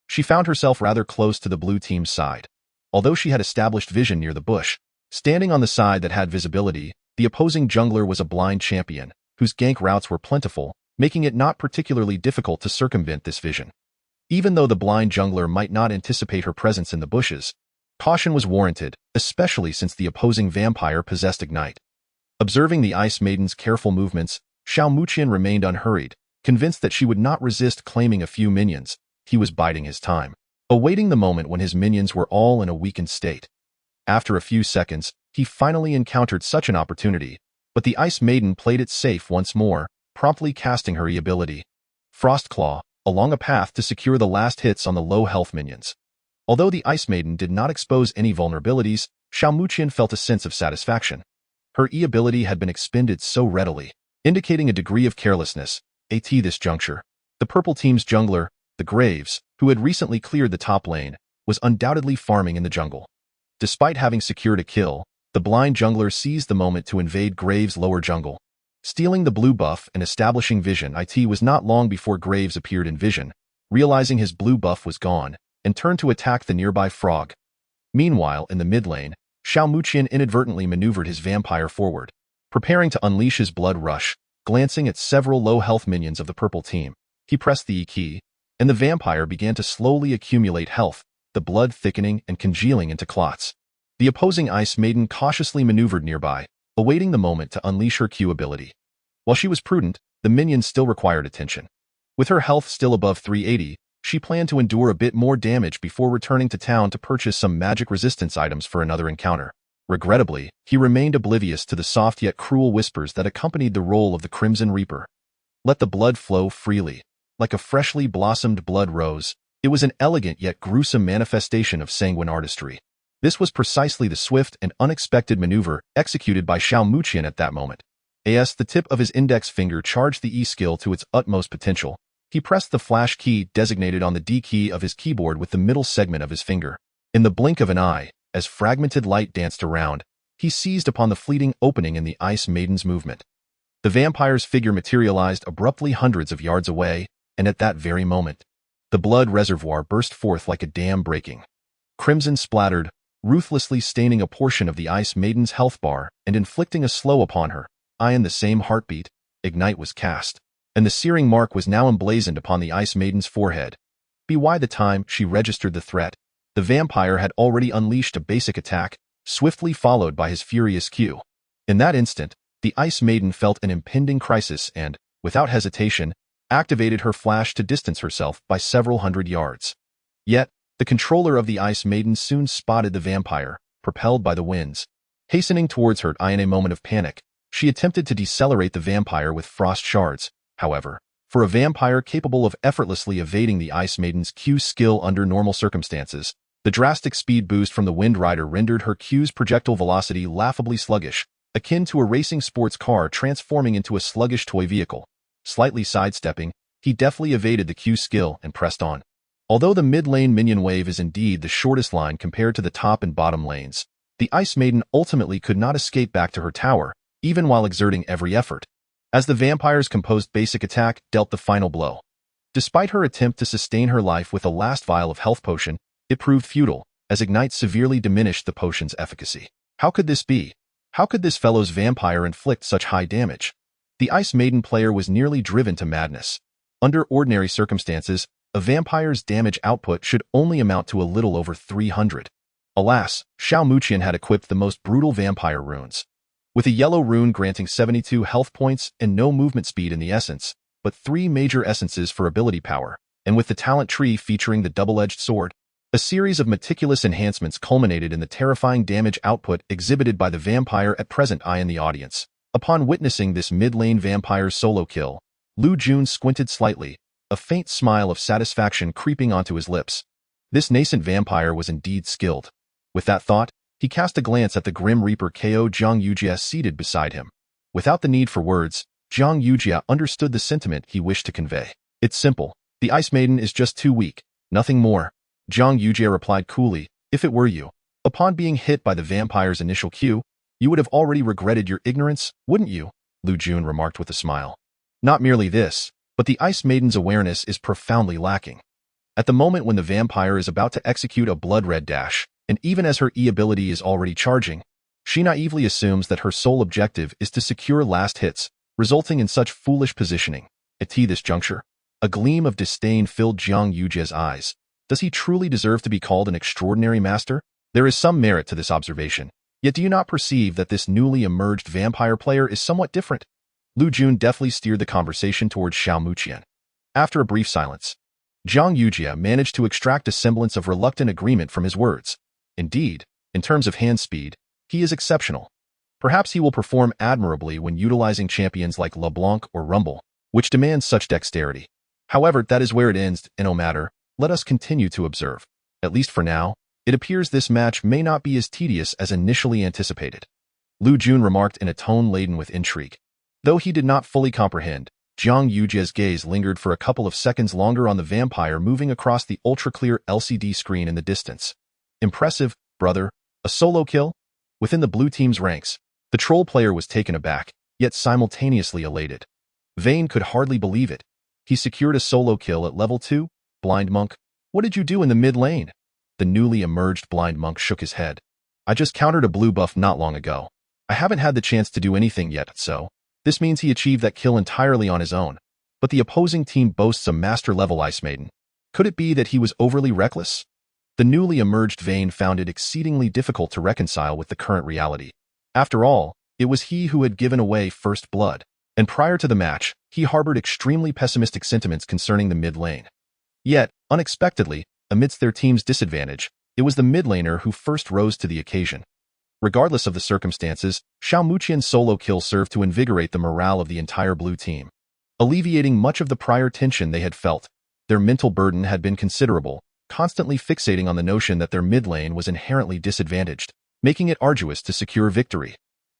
She found herself rather close to the blue team's side. Although she had established vision near the bush, standing on the side that had visibility, the opposing jungler was a blind champion, whose gank routes were plentiful, making it not particularly difficult to circumvent this vision. Even though the blind jungler might not anticipate her presence in the bushes, caution was warranted, especially since the opposing vampire possessed Ignite. Observing the Ice Maiden's careful movements, Xiao Muqian remained unhurried, convinced that she would not resist claiming a few minions. He was biding his time, awaiting the moment when his minions were all in a weakened state. After a few seconds, he finally encountered such an opportunity, but the Ice Maiden played it safe once more, promptly casting her E-ability, Frostclaw, along a path to secure the last hits on the low-health minions. Although the Ice Maiden did not expose any vulnerabilities, Xiao Muqian felt a sense of satisfaction. Her E-ability had been expended so readily, indicating a degree of carelessness. At this juncture, the purple team's jungler, the Graves, who had recently cleared the top lane, was undoubtedly farming in the jungle. Despite having secured a kill, the blind jungler seized the moment to invade Graves' lower jungle. Stealing the blue buff and establishing vision, it was not long before Graves appeared in vision, realizing his blue buff was gone, and turned to attack the nearby frog. Meanwhile, in the mid lane, Xiao Muqian inadvertently maneuvered his vampire forward, preparing to unleash his blood rush. Glancing at several low-health minions of the purple team, he pressed the E key, and the vampire began to slowly accumulate health, the blood thickening and congealing into clots. The opposing Ice Maiden cautiously maneuvered nearby, awaiting the moment to unleash her Q ability. While she was prudent, the minions still required attention. With her health still above 380, she planned to endure a bit more damage before returning to town to purchase some magic resistance items for another encounter. Regrettably, he remained oblivious to the soft yet cruel whispers that accompanied the role of the Crimson Reaper. Let the blood flow freely. Like a freshly blossomed blood rose, it was an elegant yet gruesome manifestation of sanguine artistry. This was precisely the swift and unexpected maneuver executed by Xiao Muqian at that moment. As the tip of his index finger charged the E skill to its utmost potential, he pressed the flash key designated on the D key of his keyboard with the middle segment of his finger. In the blink of an eye, as fragmented light danced around, he seized upon the fleeting opening in the Ice Maiden's movement. The vampire's figure materialized abruptly hundreds of yards away, and at that very moment, the blood reservoir burst forth like a dam breaking. Crimson splattered, ruthlessly staining a portion of the Ice Maiden's health bar and inflicting a slow upon her. In the same heartbeat, Ignite was cast, and the searing mark was now emblazoned upon the Ice Maiden's forehead. By the time she registered the threat, the vampire had already unleashed a basic attack, swiftly followed by his furious cue. In that instant, the Ice Maiden felt an impending crisis and, without hesitation, activated her flash to distance herself by several hundred yards. Yet, the controller of the Ice Maiden soon spotted the vampire, propelled by the winds. Hastening towards her in a moment of panic, she attempted to decelerate the vampire with frost shards. However, for a vampire capable of effortlessly evading the Ice Maiden's Q skill under normal circumstances, the drastic speed boost from the Wind Rider rendered her Q's projectile velocity laughably sluggish, akin to a racing sports car transforming into a sluggish toy vehicle. Slightly sidestepping, he deftly evaded the Q skill and pressed on. Although the mid-lane minion wave is indeed the shortest line compared to the top and bottom lanes, the Ice Maiden ultimately could not escape back to her tower, even while exerting every effort. As the vampire's composed basic attack dealt the final blow. Despite her attempt to sustain her life with a last vial of health potion, it proved futile, as Ignite severely diminished the potion's efficacy. How could this be? How could this fellow's vampire inflict such high damage? The Ice Maiden player was nearly driven to madness. Under ordinary circumstances, a vampire's damage output should only amount to a little over 300. Alas, Xiao Muqian had equipped the most brutal vampire runes. With a yellow rune granting 72 health points and no movement speed in the essence, but 3 major essences for ability power, and with the talent tree featuring the double-edged sword, a series of meticulous enhancements culminated in the terrifying damage output exhibited by the vampire at present in the audience. Upon witnessing this mid-lane vampire's solo kill, Lu Jun squinted slightly, a faint smile of satisfaction creeping onto his lips. This nascent vampire was indeed skilled. With that thought, he cast a glance at the Grim Reaper KO Zhang Yujia seated beside him. Without the need for words, Zhang Yujia understood the sentiment he wished to convey. It's simple. The Ice Maiden is just too weak. Nothing more. Zhang Yujia replied coolly, if it were you. Upon being hit by the vampire's initial cue, you would have already regretted your ignorance, wouldn't you? Lu Jun remarked with a smile. Not merely this, but the Ice Maiden's awareness is profoundly lacking. At the moment when the vampire is about to execute a blood-red dash, and even as her E ability is already charging, she naively assumes that her sole objective is to secure last hits, resulting in such foolish positioning. At this juncture, a gleam of disdain filled Zhang Yujia's eyes. Does he truly deserve to be called an extraordinary master? There is some merit to this observation. Yet do you not perceive that this newly emerged vampire player is somewhat different? Lu Jun deftly steered the conversation towards Xiao Muqian. After a brief silence, Zhang Yujia managed to extract a semblance of reluctant agreement from his words. Indeed, in terms of hand speed, he is exceptional. Perhaps he will perform admirably when utilizing champions like LeBlanc or Rumble, which demands such dexterity. However, that is where it ends, and no matter, let us continue to observe. At least for now, it appears this match may not be as tedious as initially anticipated. Lu Jun remarked in a tone laden with intrigue. Though he did not fully comprehend, Zhang Yujia's gaze lingered for a couple of seconds longer on the vampire moving across the ultra-clear LCD screen in the distance. Impressive, brother. A solo kill? Within the blue team's ranks, the troll player was taken aback, yet simultaneously elated. Vayne could hardly believe it. He secured a solo kill at level 2? Blind Monk, what did you do in the mid lane? The newly emerged Blind Monk shook his head. I just countered a blue buff not long ago. I haven't had the chance to do anything yet, so this means he achieved that kill entirely on his own. But the opposing team boasts a master-level Ice Maiden. Could it be that he was overly reckless? The newly emerged Vayne found it exceedingly difficult to reconcile with the current reality. After all, it was he who had given away first blood, and prior to the match, he harbored extremely pessimistic sentiments concerning the mid lane. Yet, unexpectedly, amidst their team's disadvantage, it was the mid laner who first rose to the occasion. Regardless of the circumstances, Xiao Muqian's solo kill served to invigorate the morale of the entire blue team, alleviating much of the prior tension they had felt. Their mental burden had been considerable, constantly fixating on the notion that their mid lane was inherently disadvantaged, making it arduous to secure victory.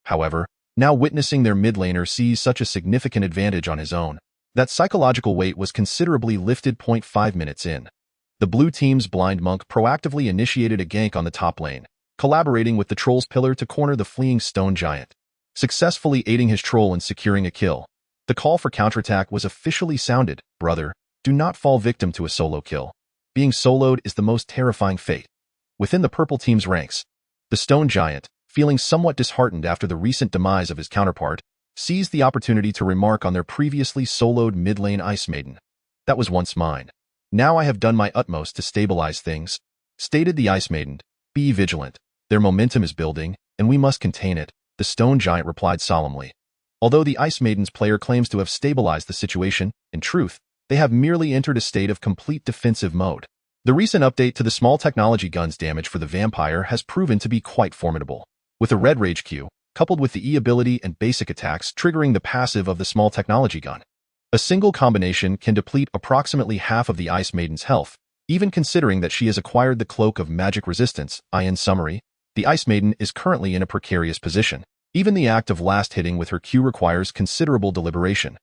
However, now witnessing their mid laner seize such a significant advantage on his own, that psychological weight was considerably lifted. 5 minutes in, the blue team's blind monk proactively initiated a gank on the top lane, collaborating with the troll's pillar to corner the fleeing stone giant, successfully aiding his troll in securing a kill. The call for counterattack was officially sounded. Brother, do not fall victim to a solo kill. Being soloed is the most terrifying fate. Within the purple team's ranks, the stone giant, feeling somewhat disheartened after the recent demise of his counterpart, seized the opportunity to remark on their previously soloed mid-lane Ice Maiden. That was once mine. Now I have done my utmost to stabilize things, stated the Ice Maiden. Be vigilant. Their momentum is building, and we must contain it, the stone giant replied solemnly. Although the Ice Maiden's player claims to have stabilized the situation, in truth, they have merely entered a state of complete defensive mode. The recent update to the small technology gun's damage for the vampire has proven to be quite formidable, with a red rage Q, coupled with the E ability and basic attacks triggering the passive of the small technology gun. A single combination can deplete approximately half of the Ice Maiden's health, even considering that she has acquired the cloak of magic resistance. In summary, the Ice Maiden is currently in a precarious position. Even the act of last hitting with her Q requires considerable deliberation.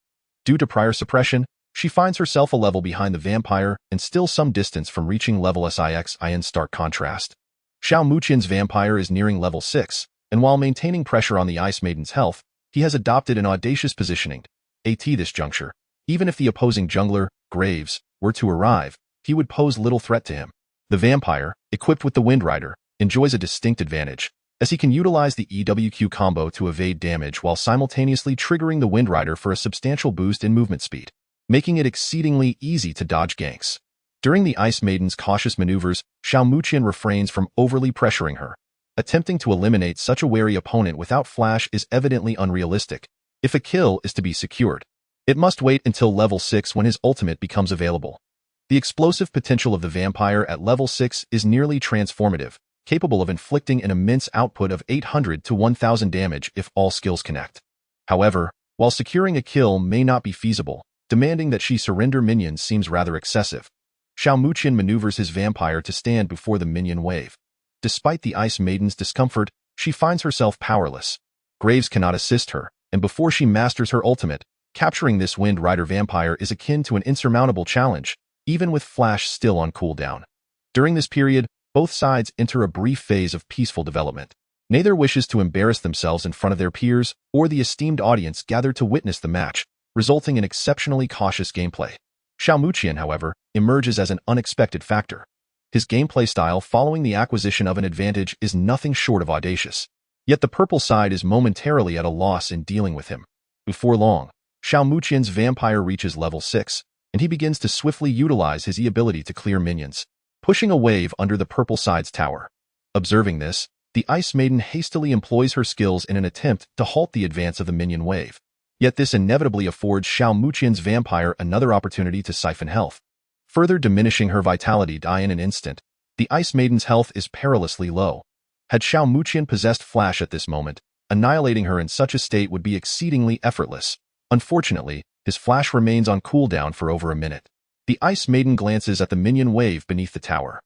Due to prior suppression, she finds herself a level behind the vampire and still some distance from reaching level 6. In stark contrast, Xiao Muqian's vampire is nearing level 6, and while maintaining pressure on the Ice Maiden's health, he has adopted an audacious positioning. At this juncture, even if the opposing jungler, Graves, were to arrive, he would pose little threat to him. The vampire, equipped with the Wind Rider, enjoys a distinct advantage, as he can utilize the EWQ combo to evade damage while simultaneously triggering the Wind Rider for a substantial boost in movement speed, making it exceedingly easy to dodge ganks. During the Ice Maiden's cautious maneuvers, Xiao Muqian refrains from overly pressuring her. Attempting to eliminate such a wary opponent without flash is evidently unrealistic. If a kill is to be secured, it must wait until level 6 when his ultimate becomes available. The explosive potential of the vampire at level 6 is nearly transformative, capable of inflicting an immense output of 800 to 1000 damage if all skills connect. However, while securing a kill may not be feasible, demanding that she surrender minions seems rather excessive. Xiao Muqian maneuvers his vampire to stand before the minion wave. Despite the Ice Maiden's discomfort, she finds herself powerless. Graves cannot assist her, and before she masters her ultimate, capturing this Wind Rider vampire is akin to an insurmountable challenge, even with flash still on cooldown. During this period, both sides enter a brief phase of peaceful development. Neither wishes to embarrass themselves in front of their peers or the esteemed audience gathered to witness the match, resulting in exceptionally cautious gameplay. Xiao Muqian, however, emerges as an unexpected factor. His gameplay style following the acquisition of an advantage is nothing short of audacious. Yet the purple side is momentarily at a loss in dealing with him. Before long, Xiao Muqian's vampire reaches level 6, and he begins to swiftly utilize his E ability to clear minions, pushing a wave under the purple side's tower. Observing this, the Ice Maiden hastily employs her skills in an attempt to halt the advance of the minion wave. Yet this inevitably affords Xiao Muqian's vampire another opportunity to siphon health, further diminishing her vitality. In an instant, the Ice Maiden's health is perilously low. Had Xiao Muqian possessed flash at this moment, annihilating her in such a state would be exceedingly effortless. Unfortunately, his flash remains on cooldown for over a minute. The Ice Maiden glances at the minion wave beneath the tower.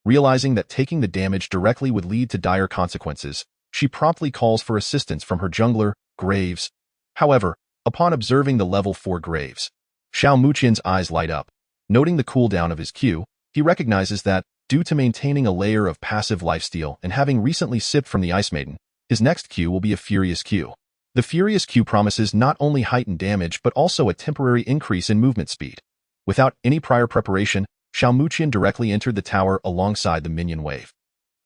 Realizing that taking the damage directly would lead to dire consequences, she promptly calls for assistance from her jungler, Graves. However, upon observing the level 4 Graves, Xiao Muqian's eyes light up. Noting the cooldown of his Q, he recognizes that, due to maintaining a layer of passive lifesteal and having recently sipped from the Ice Maiden, his next Q will be a Furious Q. The Furious Q promises not only heightened damage but also a temporary increase in movement speed. Without any prior preparation, Xiao Muqian directly entered the tower alongside the minion wave.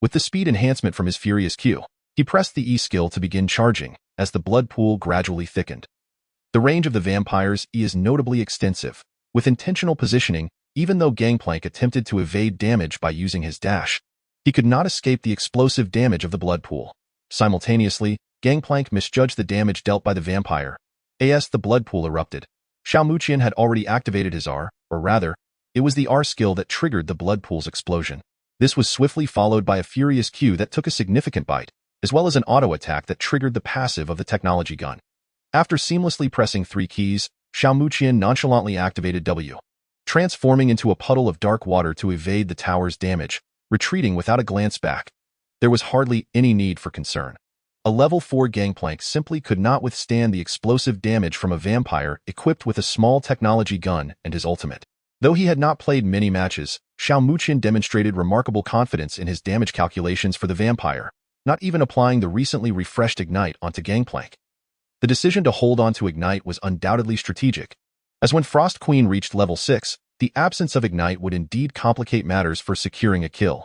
With the speed enhancement from his Furious Q, he pressed the E skill to begin charging, as the blood pool gradually thickened. The range of the vampire's E is notably extensive. With intentional positioning, even though Gangplank attempted to evade damage by using his dash, he could not escape the explosive damage of the blood pool. Simultaneously, Gangplank misjudged the damage dealt by the vampire. As the blood pool erupted, Xiao Muqian had already activated his R, or rather, it was the R skill that triggered the blood pool's explosion. This was swiftly followed by a Furious Q that took a significant bite, as well as an auto attack that triggered the passive of the technology gun. After seamlessly pressing 3 keys, Xiao Muqian nonchalantly activated W, transforming into a puddle of dark water to evade the tower's damage, retreating without a glance back. There was hardly any need for concern. A level 4 gangplank simply could not withstand the explosive damage from a vampire equipped with a small technology gun and his ultimate. Though he had not played many matches, Xiao Muqian demonstrated remarkable confidence in his damage calculations for the vampire, not even applying the recently refreshed Ignite onto Gangplank. The decision to hold on to Ignite was undoubtedly strategic, as when Frost Queen reached level 6, the absence of Ignite would indeed complicate matters for securing a kill.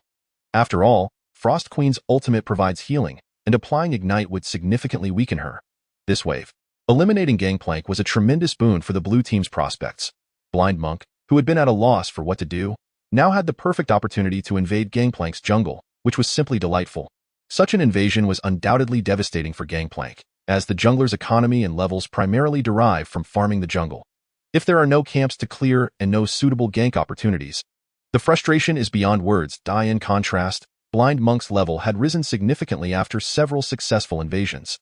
After all, Frost Queen's ultimate provides healing, and applying Ignite would significantly weaken her. This wave, eliminating Gangplank, was a tremendous boon for the blue team's prospects. Blind Monk, who had been at a loss for what to do, now had the perfect opportunity to invade Gangplank's jungle, which was simply delightful. Such an invasion was undoubtedly devastating for Gangplank, as the jungler's economy and levels primarily derive from farming the jungle. If there are no camps to clear and no suitable gank opportunities, the frustration is beyond words. In contrast, Blind Monk's level had risen significantly after several successful invasions.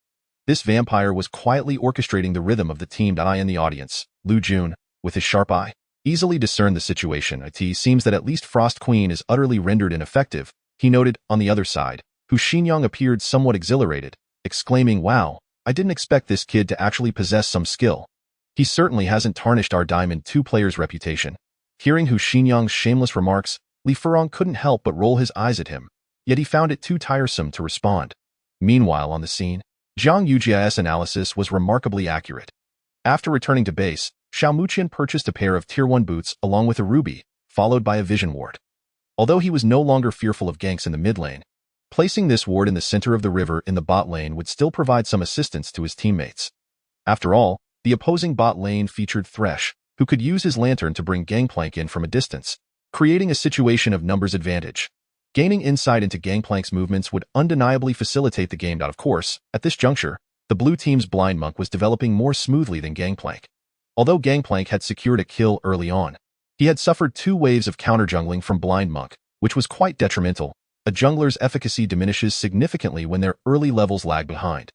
This vampire was quietly orchestrating the rhythm of the team. In the audience, Lu Jun, with his sharp eye, easily discerned the situation. It seems that at least Frost Queen is utterly rendered ineffective, he noted. On the other side, Hu Xinyang appeared somewhat exhilarated, exclaiming, "Wow, I didn't expect this kid to actually possess some skill. He certainly hasn't tarnished our Diamond 2 player's reputation." Hearing Hu Xinyang's shameless remarks, Li Furong couldn't help but roll his eyes at him, yet he found it too tiresome to respond. Meanwhile, on the scene, Zhang Yujia's analysis was remarkably accurate. After returning to base, Xiao Muqian purchased a pair of Tier 1 boots along with a ruby, followed by a vision ward. Although he was no longer fearful of ganks in the mid lane, placing this ward in the center of the river in the bot lane would still provide some assistance to his teammates. After all, the opposing bot lane featured Thresh, who could use his lantern to bring Gangplank in from a distance, creating a situation of numbers advantage. Gaining insight into Gangplank's movements would undeniably facilitate the game. Of course, at this juncture, the blue team's Blind Monk was developing more smoothly than Gangplank. Although Gangplank had secured a kill early on, he had suffered 2 waves of counter-jungling from Blind Monk, which was quite detrimental. A jungler's efficacy diminishes significantly when their early levels lag behind.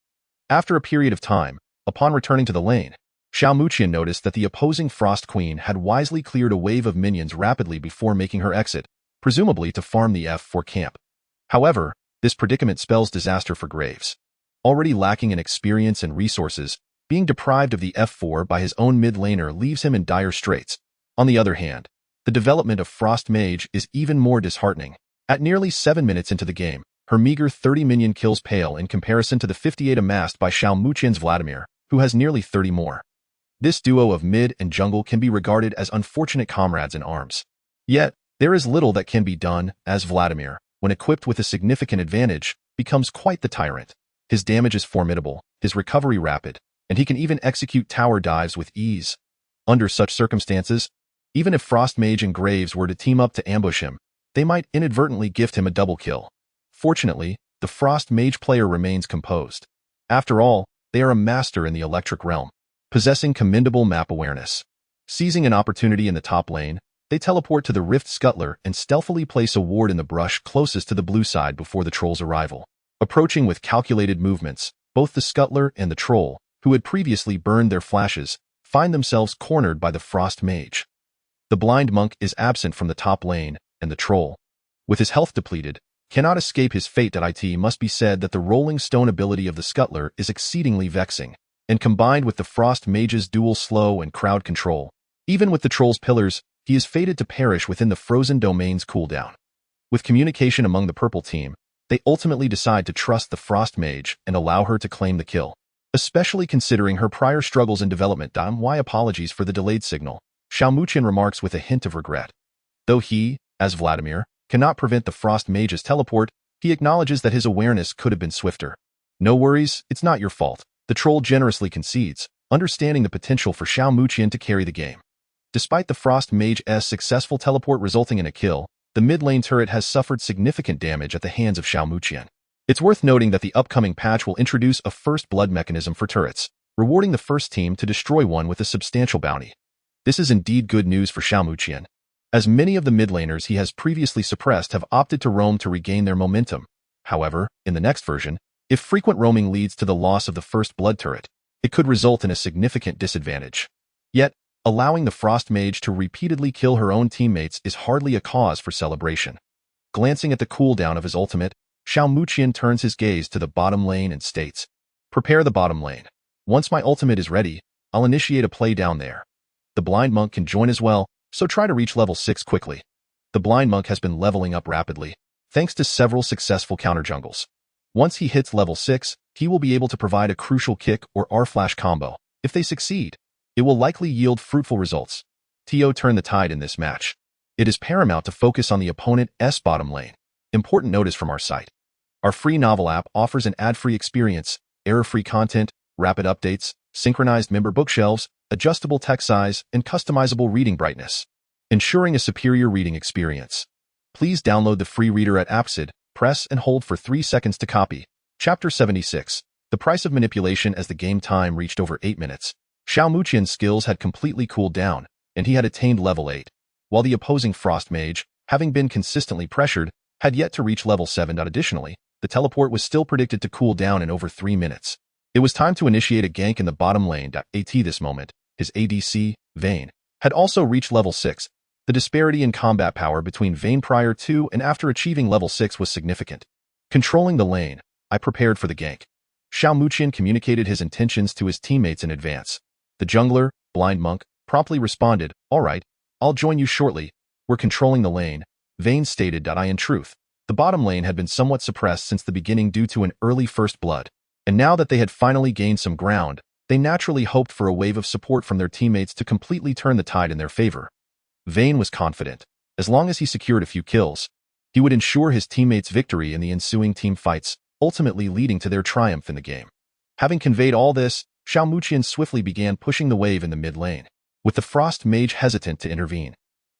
After a period of time, upon returning to the lane, Xiao Muqian noticed that the opposing Frost Queen had wisely cleared a wave of minions rapidly before making her exit, presumably to farm the F4 camp. However, this predicament spells disaster for Graves. Already lacking in experience and resources, being deprived of the F4 by his own mid laner leaves him in dire straits. On the other hand, the development of Frost Mage is even more disheartening. At nearly 7 minutes into the game, her meager 30 minion kills pale in comparison to the 58 amassed by Xiao Muqian's Vladimir, who has nearly 30 more. This duo of mid and jungle can be regarded as unfortunate comrades in arms. Yet, there is little that can be done, as Vladimir, when equipped with a significant advantage, becomes quite the tyrant. His damage is formidable, his recovery rapid, and he can even execute tower dives with ease. Under such circumstances, even if Frost Mage and Graves were to team up to ambush him, they might inadvertently gift him a double kill. Fortunately, the Frost Mage player remains composed. After all, they are a master in the electric realm, possessing commendable map awareness. Seizing an opportunity in the top lane, they teleport to the Rift Scuttler and stealthily place a ward in the brush closest to the blue side before the troll's arrival. Approaching with calculated movements, both the Scuttler and the troll, who had previously burned their flashes, find themselves cornered by the Frost Mage. The Blind Monk is absent from the top lane, and the troll, with his health depleted, cannot escape his fate. It must be said that the Rolling Stone ability of the Scuttler is exceedingly vexing, and combined with the Frost Mage's dual slow and crowd control, even with the troll's pillars, he is fated to perish within the Frozen Domain's cooldown. With communication among the purple team, they ultimately decide to trust the Frost Mage and allow her to claim the kill, especially considering her prior struggles in development. Why apologies for the delayed signal, Xiao Muqian remarks with a hint of regret. Though he, as Vladimir, cannot prevent the Frost Mage's teleport, he acknowledges that his awareness could have been swifter. "No worries, it's not your fault," the troll generously concedes, understanding the potential for Xiao Muqian to carry the game. Despite the Frost Mage's successful teleport resulting in a kill, the mid lane turret has suffered significant damage at the hands of Xiao Muqian. It's worth noting that the upcoming patch will introduce a first blood mechanism for turrets, rewarding the first team to destroy one with a substantial bounty. This is indeed good news for Xiao Muqian, as many of the mid laners he has previously suppressed have opted to roam to regain their momentum. However, in the next version, If frequent roaming leads to the loss of the first blood turret, it could result in a significant disadvantage. Yet, allowing the Frost Mage to repeatedly kill her own teammates is hardly a cause for celebration. Glancing at the cooldown of his ultimate, Xiao Muqian turns his gaze to the bottom lane and states, "Prepare the bottom lane. Once my ultimate is ready, I'll initiate a play down there. The Blind Monk can join as well, so try to reach level 6 quickly." The Blind Monk has been leveling up rapidly, thanks to several successful counter jungles. Once he hits level 6, he will be able to provide a crucial kick or R-flash combo. If they succeed, it will likely yield fruitful results. TO turn the tide in this match. It is paramount to focus on the opponent's bottom lane. Important notice from our site. Our free novel app offers an ad-free experience, error-free content, rapid updates, synchronized member bookshelves, adjustable text size, and customizable reading brightness, ensuring a superior reading experience. Please download the free reader at Appsid, press and hold for 3 seconds to copy. Chapter 76. The price of manipulation. As the game time reached over 8 minutes, Xiao Muqian's skills had completely cooled down, and he had attained level 8, while the opposing Frost Mage, having been consistently pressured, had yet to reach level 7. Additionally, the teleport was still predicted to cool down in over 3 minutes. It was time to initiate a gank in the bottom lane. At this moment, his ADC, Vayne, had also reached level 6. The disparity in combat power between Vayne prior to and after achieving level 6 was significant. Controlling the lane, I prepared for the gank. Xiao Muqian communicated his intentions to his teammates in advance. The jungler, Blind Monk, promptly responded, "All right, I'll join you shortly. We're controlling the lane," Vayne stated. In truth, the bottom lane had been somewhat suppressed since the beginning due to an early first blood, and now that they had finally gained some ground, they naturally hoped for a wave of support from their teammates to completely turn the tide in their favor. Vayne was confident. As long as he secured a few kills, he would ensure his teammates' victory in the ensuing team fights, ultimately leading to their triumph in the game. Having conveyed all this, Xiao Muqian swiftly began pushing the wave in the mid lane, with the Frost Mage hesitant to intervene.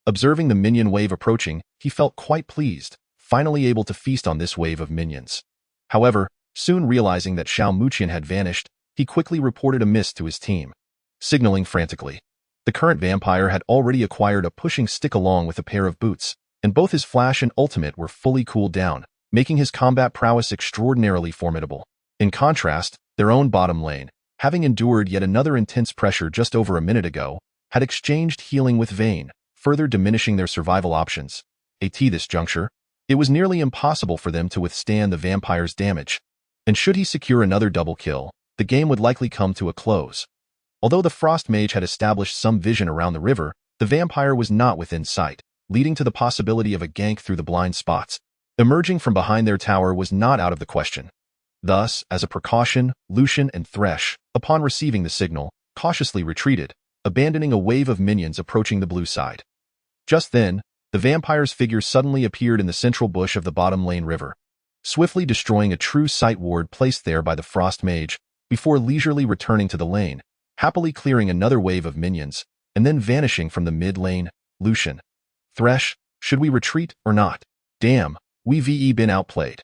Observing the minion wave approaching, he felt quite pleased, finally able to feast on this wave of minions. However, soon realizing that Xiao Muqian had vanished, he quickly reported a miss to his team. Signaling frantically, the current vampire had already acquired a pushing stick along with a pair of boots, and both his flash and ultimate were fully cooled down, making his combat prowess extraordinarily formidable. In contrast, their own bottom lane, having endured yet another intense pressure just over a minute ago, had exchanged healing with Vayne, further diminishing their survival options. At this juncture, it was nearly impossible for them to withstand the vampire's damage, and should he secure another double kill, the game would likely come to a close. Although the Frost Mage had established some vision around the river, the vampire was not within sight, leading to the possibility of a gank through the blind spots. Emerging from behind their tower was not out of the question. Thus, as a precaution, Lucian and Thresh, upon receiving the signal, cautiously retreated, abandoning a wave of minions approaching the blue side. Just then, the vampire's figure suddenly appeared in the central bush of the bottom lane river, swiftly destroying a true sight ward placed there by the Frost Mage, before leisurely returning to the lane, happily clearing another wave of minions, and then vanishing from the mid lane. Lucian. Thresh, should we retreat or not? Damn, we've been outplayed.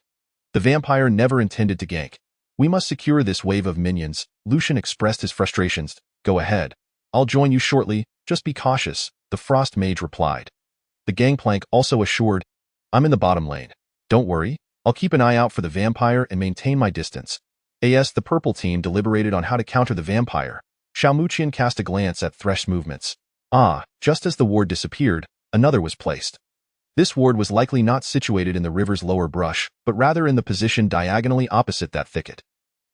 The vampire never intended to gank. We must secure this wave of minions. Lucian expressed his frustrations. Go ahead. I'll join you shortly, just be cautious, the Frost Mage replied. The gangplank also assured, I'm in the bottom lane. Don't worry, I'll keep an eye out for the vampire and maintain my distance. The purple team deliberated on how to counter the vampire. Xiao Muqian cast a glance at Thresh's movements. Just as the ward disappeared, another was placed. This ward was likely not situated in the river's lower brush, but rather in the position diagonally opposite that thicket.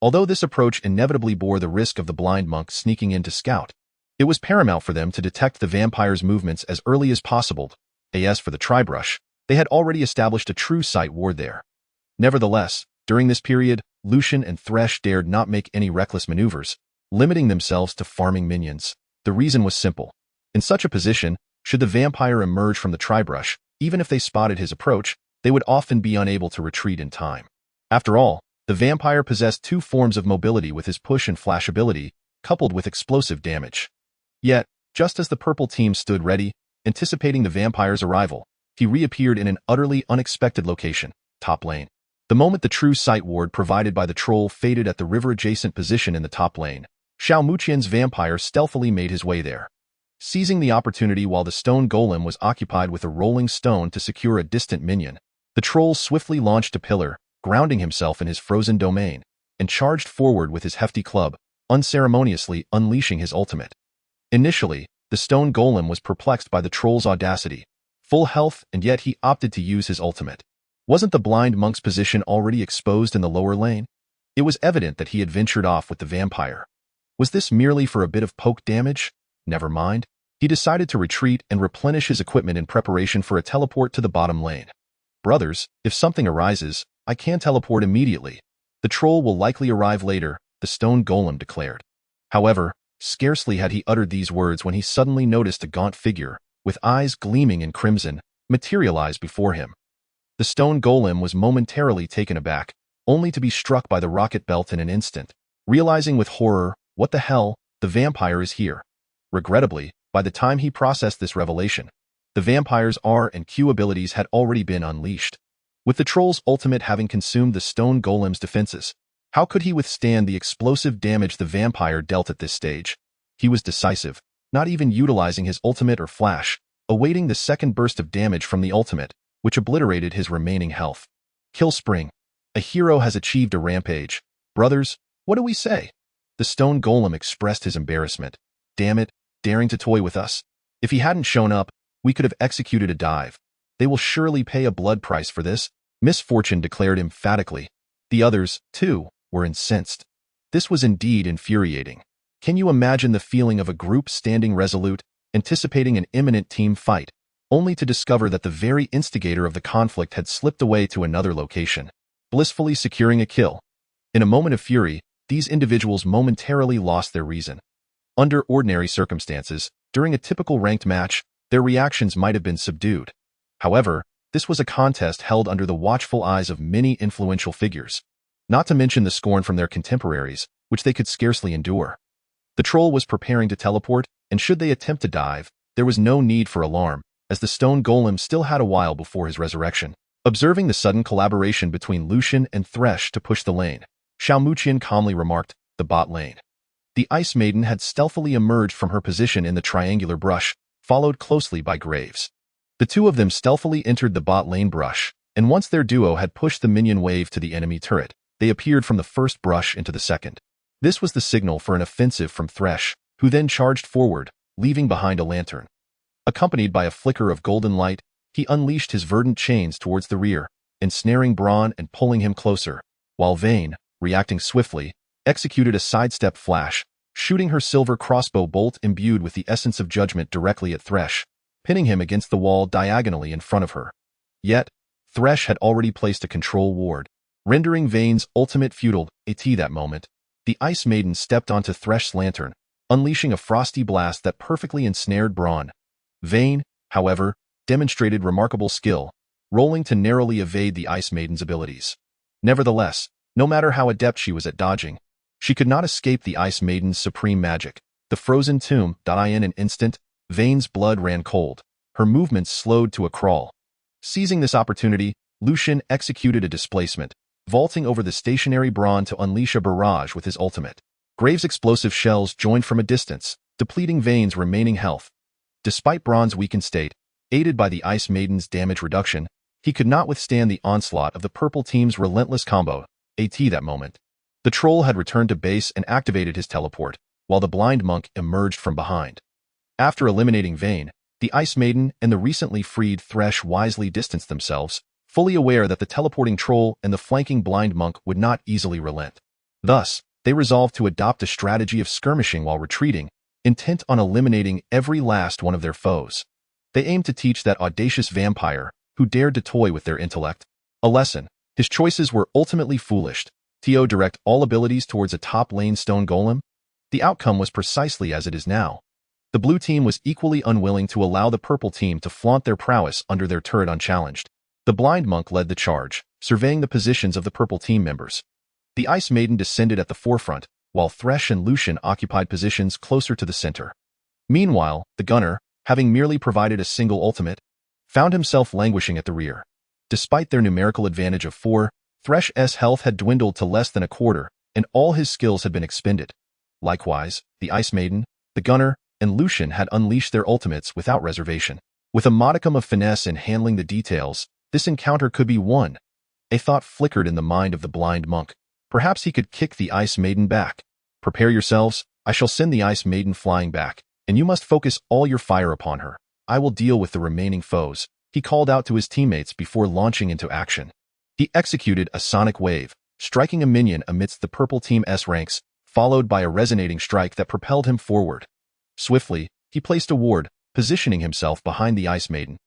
Although this approach inevitably bore the risk of the Blind Monk sneaking in to scout, it was paramount for them to detect the vampire's movements as early as possible. For the tribrush, they had already established a true sight ward there. Nevertheless, during this period, Lucian and Thresh dared not make any reckless maneuvers, limiting themselves to farming minions. The reason was simple. In such a position, should the vampire emerge from the tribrush, even if they spotted his approach, they would often be unable to retreat in time. After all, the vampire possessed two forms of mobility with his push and flash ability, coupled with explosive damage. Yet, just as the purple team stood ready, anticipating the vampire's arrival, he reappeared in an utterly unexpected location, top lane. The moment the true sight ward provided by the troll faded at the river-adjacent position in the top lane, Xiao Muqian's vampire stealthily made his way there. Seizing the opportunity while the stone golem was occupied with a rolling stone to secure a distant minion, the troll swiftly launched a pillar, grounding himself in his frozen domain, and charged forward with his hefty club, unceremoniously unleashing his ultimate. Initially, the stone golem was perplexed by the troll's audacity, full health, and yet he opted to use his ultimate. Wasn't the blind monk's position already exposed in the lower lane? It was evident that he had ventured off with the vampire. Was this merely for a bit of poke damage? Never mind. He decided to retreat and replenish his equipment in preparation for a teleport to the bottom lane. Brothers, if something arises, I can teleport immediately. The troll will likely arrive later, the stone golem declared. However, scarcely had he uttered these words when he suddenly noticed a gaunt figure, with eyes gleaming in crimson, materialize before him. The stone golem was momentarily taken aback, only to be struck by the rocket belt in an instant. Realizing with horror, what the hell, the vampire is here. Regrettably, by the time he processed this revelation, the vampire's R and Q abilities had already been unleashed. With the troll's ultimate having consumed the stone golem's defenses, how could he withstand the explosive damage the vampire dealt at this stage? He was decisive, not even utilizing his ultimate or flash, awaiting the second burst of damage from the ultimate, which obliterated his remaining health. Kill spring. A hero has achieved a rampage. Brothers, what do we say? The stone golem expressed his embarrassment. Damn it, daring to toy with us. If he hadn't shown up, we could have executed a dive. They will surely pay a blood price for this, Misfortune declared emphatically. The others, too, were incensed. This was indeed infuriating. Can you imagine the feeling of a group standing resolute, anticipating an imminent team fight, only to discover that the very instigator of the conflict had slipped away to another location, blissfully securing a kill? In a moment of fury, these individuals momentarily lost their reason. Under ordinary circumstances, during a typical ranked match, their reactions might have been subdued. However, this was a contest held under the watchful eyes of many influential figures, not to mention the scorn from their contemporaries, which they could scarcely endure. The troll was preparing to teleport, and should they attempt to dive, there was no need for alarm, as the stone golem still had a while before his resurrection. Observing the sudden collaboration between Lucian and Thresh to push the lane, Xiaomuqian calmly remarked, the bot lane. The Ice Maiden had stealthily emerged from her position in the triangular brush, followed closely by Graves. The two of them stealthily entered the bot lane brush, and once their duo had pushed the minion wave to the enemy turret, they appeared from the first brush into the second. This was the signal for an offensive from Thresh, who then charged forward, leaving behind a lantern. Accompanied by a flicker of golden light, he unleashed his verdant chains towards the rear, ensnaring Braun and pulling him closer, while Vayne, reacting swiftly, executed a sidestep flash, shooting her silver crossbow bolt imbued with the essence of judgment directly at Thresh, pinning him against the wall diagonally in front of her. Yet, Thresh had already placed a control ward, rendering Vayne's ultimate futile. At that moment, the Ice Maiden stepped onto Thresh's lantern, unleashing a frosty blast that perfectly ensnared Braun. Vayne, however, demonstrated remarkable skill, rolling to narrowly evade the Ice Maiden's abilities. Nevertheless, no matter how adept she was at dodging, she could not escape the Ice Maiden's supreme magic. The frozen tomb. In an instant, Vayne's blood ran cold, her movements slowed to a crawl. Seizing this opportunity, Lucian executed a displacement, vaulting over the stationary Braun to unleash a barrage with his ultimate. Graves' explosive shells joined from a distance, depleting Vayne's remaining health. Despite Braun's weakened state, aided by the Ice Maiden's damage reduction, he could not withstand the onslaught of the purple team's relentless combo. At that moment, the troll had returned to base and activated his teleport, while the blind monk emerged from behind. After eliminating Vayne, the Ice Maiden and the recently freed Thresh wisely distanced themselves, fully aware that the teleporting troll and the flanking blind monk would not easily relent. Thus, they resolved to adopt a strategy of skirmishing while retreating, intent on eliminating every last one of their foes. They aimed to teach that audacious vampire, who dared to toy with their intellect, a lesson. His choices were ultimately foolish. To direct all abilities towards a top lane stone golem? The outcome was precisely as it is now. The blue team was equally unwilling to allow the purple team to flaunt their prowess under their turret unchallenged. The blind monk led the charge, surveying the positions of the purple team members. The Ice Maiden descended at the forefront, while Thresh and Lucian occupied positions closer to the center. Meanwhile, the gunner, having merely provided a single ultimate, found himself languishing at the rear. Despite their numerical advantage of 4, Thresh's health had dwindled to less than a quarter, and all his skills had been expended. Likewise, the Ice Maiden, the gunner, and Lucian had unleashed their ultimates without reservation. With a modicum of finesse in handling the details, this encounter could be won. A thought flickered in the mind of the blind monk. Perhaps he could kick the Ice Maiden back. Prepare yourselves, I shall send the Ice Maiden flying back, and you must focus all your fire upon her. I will deal with the remaining foes, he called out to his teammates before launching into action. He executed a sonic wave, striking a minion amidst the purple team's ranks, followed by a resonating strike that propelled him forward. Swiftly, he placed a ward, positioning himself behind the Ice Maiden.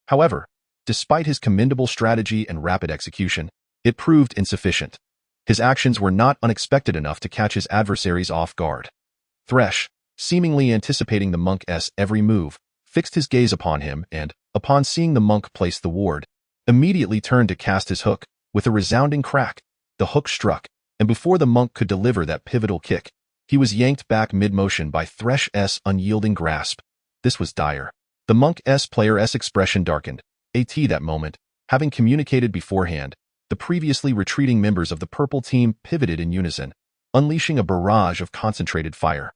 However, despite his commendable strategy and rapid execution, it proved insufficient. His actions were not unexpected enough to catch his adversaries off guard. Thresh, seemingly anticipating the monk's every move, fixed his gaze upon him and, upon seeing the monk place the ward, immediately turned to cast his hook. With a resounding crack, the hook struck, and before the monk could deliver that pivotal kick, he was yanked back mid-motion by Thresh's unyielding grasp. This was dire. The monk's player's expression darkened. At that moment, having communicated beforehand, the previously retreating members of the purple team pivoted in unison, unleashing a barrage of concentrated fire.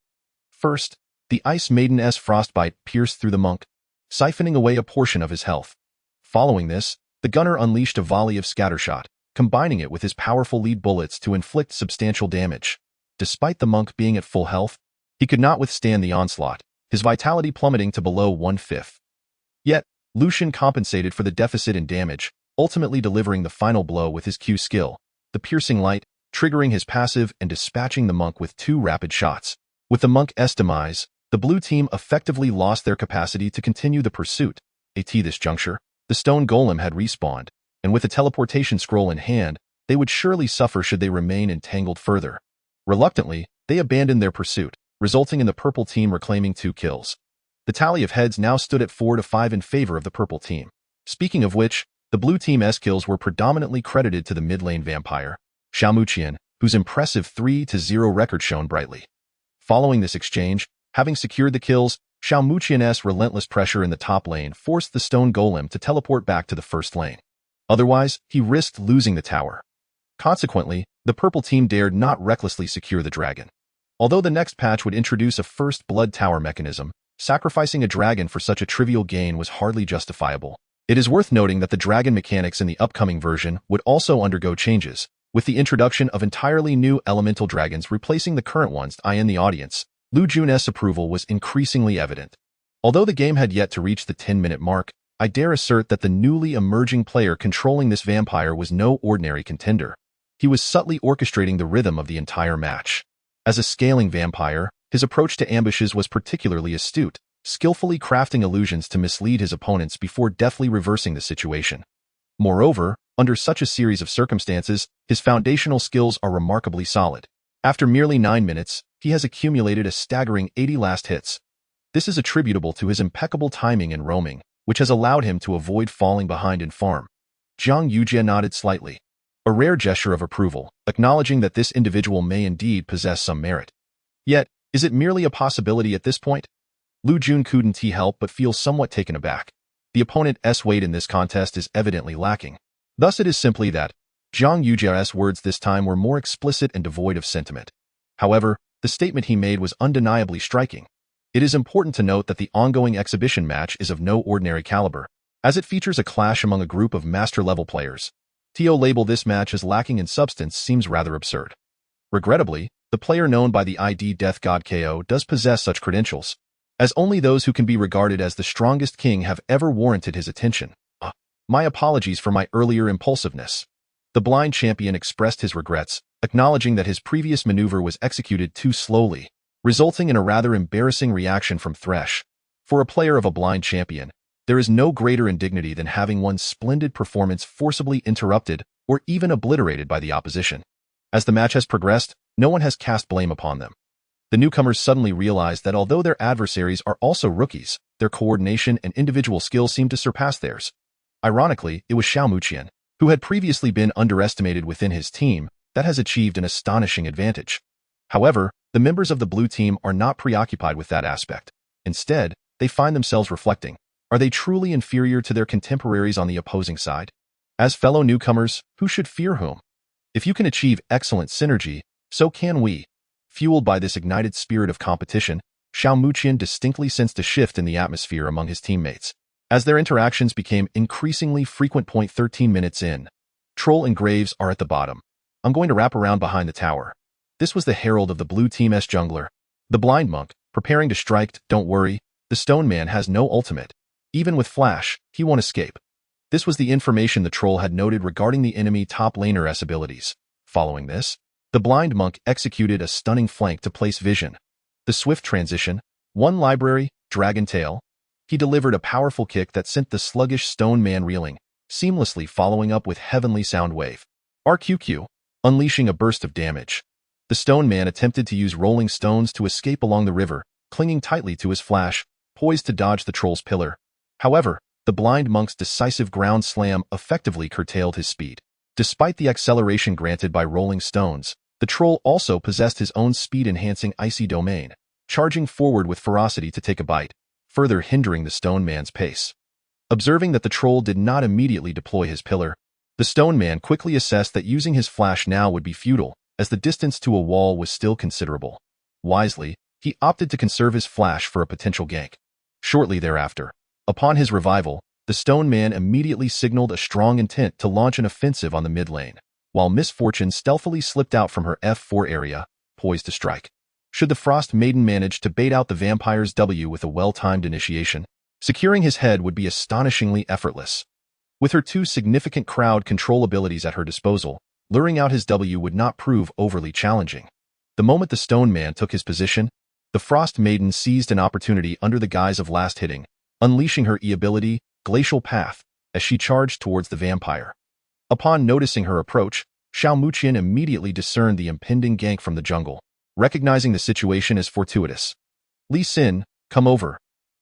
First, the Ice Maiden's frostbite pierced through the monk, siphoning away a portion of his health. Following this, the gunner unleashed a volley of scattershot, combining it with his powerful lead bullets to inflict substantial damage. Despite the monk being at full health, he could not withstand the onslaught, his vitality plummeting to below 1/5. Yet, Lucian compensated for the deficit in damage, ultimately delivering the final blow with his Q skill, the piercing light, triggering his passive and dispatching the monk with 2 rapid shots. With the monk's demise, the blue team effectively lost their capacity to continue the pursuit. At this juncture, the stone golem had respawned, and with a teleportation scroll in hand, they would surely suffer should they remain entangled further. Reluctantly, they abandoned their pursuit, resulting in the purple team reclaiming 2 kills. The tally of heads now stood at 4-5 in favor of the purple team. Speaking of which, the blue team's kills were predominantly credited to the mid-lane vampire, Xiaomuqian, whose impressive 3-0 record shone brightly. Following this exchange, having secured the kills, Xiaomuqian's relentless pressure in the top lane forced the stone golem to teleport back to the first lane. Otherwise, he risked losing the tower. Consequently, the purple team dared not recklessly secure the dragon. Although the next patch would introduce a first blood tower mechanism, sacrificing a dragon for such a trivial gain was hardly justifiable. It is worth noting that the dragon mechanics in the upcoming version would also undergo changes, with the introduction of entirely new elemental dragons replacing the current ones. In the audience, Lu Jun's approval was increasingly evident. Although the game had yet to reach the 10-minute mark, I dare assert that the newly emerging player controlling this vampire was no ordinary contender. He was subtly orchestrating the rhythm of the entire match. As a scaling vampire, his approach to ambushes was particularly astute, skillfully crafting illusions to mislead his opponents before deftly reversing the situation. Moreover, under such a series of circumstances, his foundational skills are remarkably solid. After merely 9 minutes, he has accumulated a staggering 80 last hits. This is attributable to his impeccable timing and roaming, which has allowed him to avoid falling behind in farm. Zhang Yujie nodded slightly, a rare gesture of approval, acknowledging that this individual may indeed possess some merit. Yet, is it merely a possibility at this point? Lu Jun couldn't help but feel somewhat taken aback. The opponent's weight in this contest is evidently lacking. Thus it is simply that Zhang Yujie's words this time were more explicit and devoid of sentiment. However, the statement he made was undeniably striking. It is important to note that the ongoing exhibition match is of no ordinary caliber, as it features a clash among a group of master-level players. To label this match as lacking in substance seems rather absurd. Regrettably, the player known by the ID Death God KO does possess such credentials, as only those who can be regarded as the strongest king have ever warranted his attention. My apologies for my earlier impulsiveness. The blind champion expressed his regrets, acknowledging that his previous maneuver was executed too slowly, resulting in a rather embarrassing reaction from Thresh. For a player of a blind champion, there is no greater indignity than having one's splendid performance forcibly interrupted or even obliterated by the opposition. As the match has progressed, no one has cast blame upon them. The newcomers suddenly realized that although their adversaries are also rookies, their coordination and individual skill seem to surpass theirs. Ironically, it was Xiaomuqian, who had previously been underestimated within his team, that has achieved an astonishing advantage. However, the members of the blue team are not preoccupied with that aspect. Instead, they find themselves reflecting, are they truly inferior to their contemporaries on the opposing side? As fellow newcomers, who should fear whom? If you can achieve excellent synergy, so can we. Fueled by this ignited spirit of competition, Xiaomuqian distinctly sensed a shift in the atmosphere among his teammates. As their interactions became increasingly frequent. 13 minutes in, Troll and Graves are at the bottom. I'm going to wrap around behind the tower. This was the herald of the blue team's jungler. The blind monk, preparing to strike. Don't worry, the stone man has no ultimate. Even with flash, he won't escape. This was the information the troll had noted regarding the enemy top laner's abilities. Following this, the blind monk executed a stunning flank to place vision. The swift transition, one library, dragon tail. He delivered a powerful kick that sent the sluggish stone man reeling, seamlessly following up with heavenly sound wave. RQQ, unleashing a burst of damage. The stone man attempted to use rolling stones to escape along the river, clinging tightly to his flash, poised to dodge the troll's pillar. However, the blind monk's decisive ground slam effectively curtailed his speed. Despite the acceleration granted by rolling stones, the troll also possessed his own speed-enhancing icy domain, charging forward with ferocity to take a bite, further hindering the stone man's pace. Observing that the troll did not immediately deploy his pillar, the stone man quickly assessed that using his flash now would be futile, as the distance to a wall was still considerable. Wisely, he opted to conserve his flash for a potential gank. Shortly thereafter, upon his revival, the stone man immediately signaled a strong intent to launch an offensive on the mid lane, while Misfortune stealthily slipped out from her F4 area, poised to strike. Should the Frost Maiden manage to bait out the vampire's W with a well-timed initiation, securing his head would be astonishingly effortless. With her two significant crowd control abilities at her disposal, luring out his W would not prove overly challenging. The moment the stone man took his position, the Frost Maiden seized an opportunity under the guise of last hitting, unleashing her E-ability, Glacial Path, as she charged towards the vampire. Upon noticing her approach, Xiao Muqian immediately discerned the impending gank from the jungle, recognizing the situation as fortuitous. Lee Sin, come over.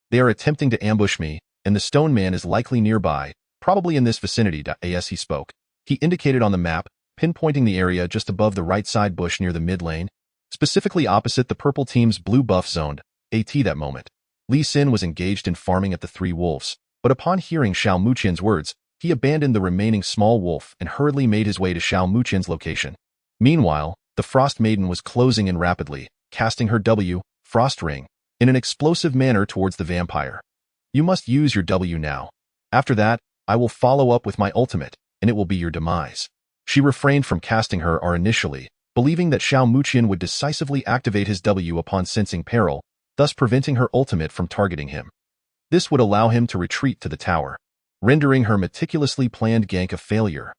They are attempting to ambush me, and the stone man is likely nearby, probably in this vicinity. As he spoke, he indicated on the map, pinpointing the area just above the right side bush near the mid lane, specifically opposite the purple team's blue buff zone. At that moment, Lee Sin was engaged in farming at the Three Wolves, but upon hearing Xiao Muqian's words, he abandoned the remaining small wolf and hurriedly made his way to Xiao Muqian's location. Meanwhile, the Frost Maiden was closing in rapidly, casting her W, Frost Ring, in an explosive manner towards the vampire. You must use your W now. After that, I will follow up with my ultimate, and it will be your demise. She refrained from casting her R initially, believing that Xiao Muqian would decisively activate his W upon sensing peril, thus preventing her ultimate from targeting him. This would allow him to retreat to the tower, rendering her meticulously planned gank a failure.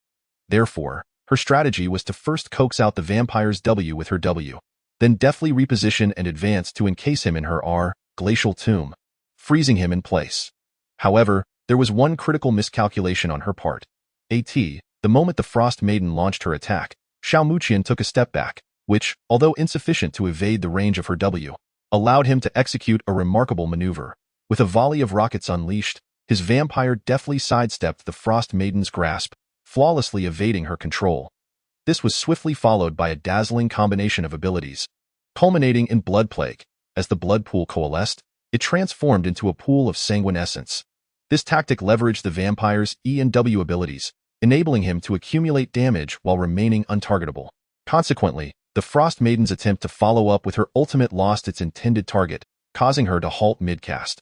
Therefore, her strategy was to first coax out the vampire's W with her W, then deftly reposition and advance to encase him in her R, Glacial Tomb, freezing him in place. However, there was one critical miscalculation on her part. The moment the Frost Maiden launched her attack, Xiao Muqian took a step back, which, although insufficient to evade the range of her W, allowed him to execute a remarkable maneuver. With a volley of rockets unleashed, his vampire deftly sidestepped the Frost Maiden's grasp, flawlessly evading her control. This was swiftly followed by a dazzling combination of abilities, culminating in Blood Plague. As the blood pool coalesced, it transformed into a pool of sanguine essence. This tactic leveraged the vampire's E and W abilities, enabling him to accumulate damage while remaining untargetable. Consequently, the Frost Maiden's attempt to follow up with her ultimate lost its intended target, causing her to halt mid-cast.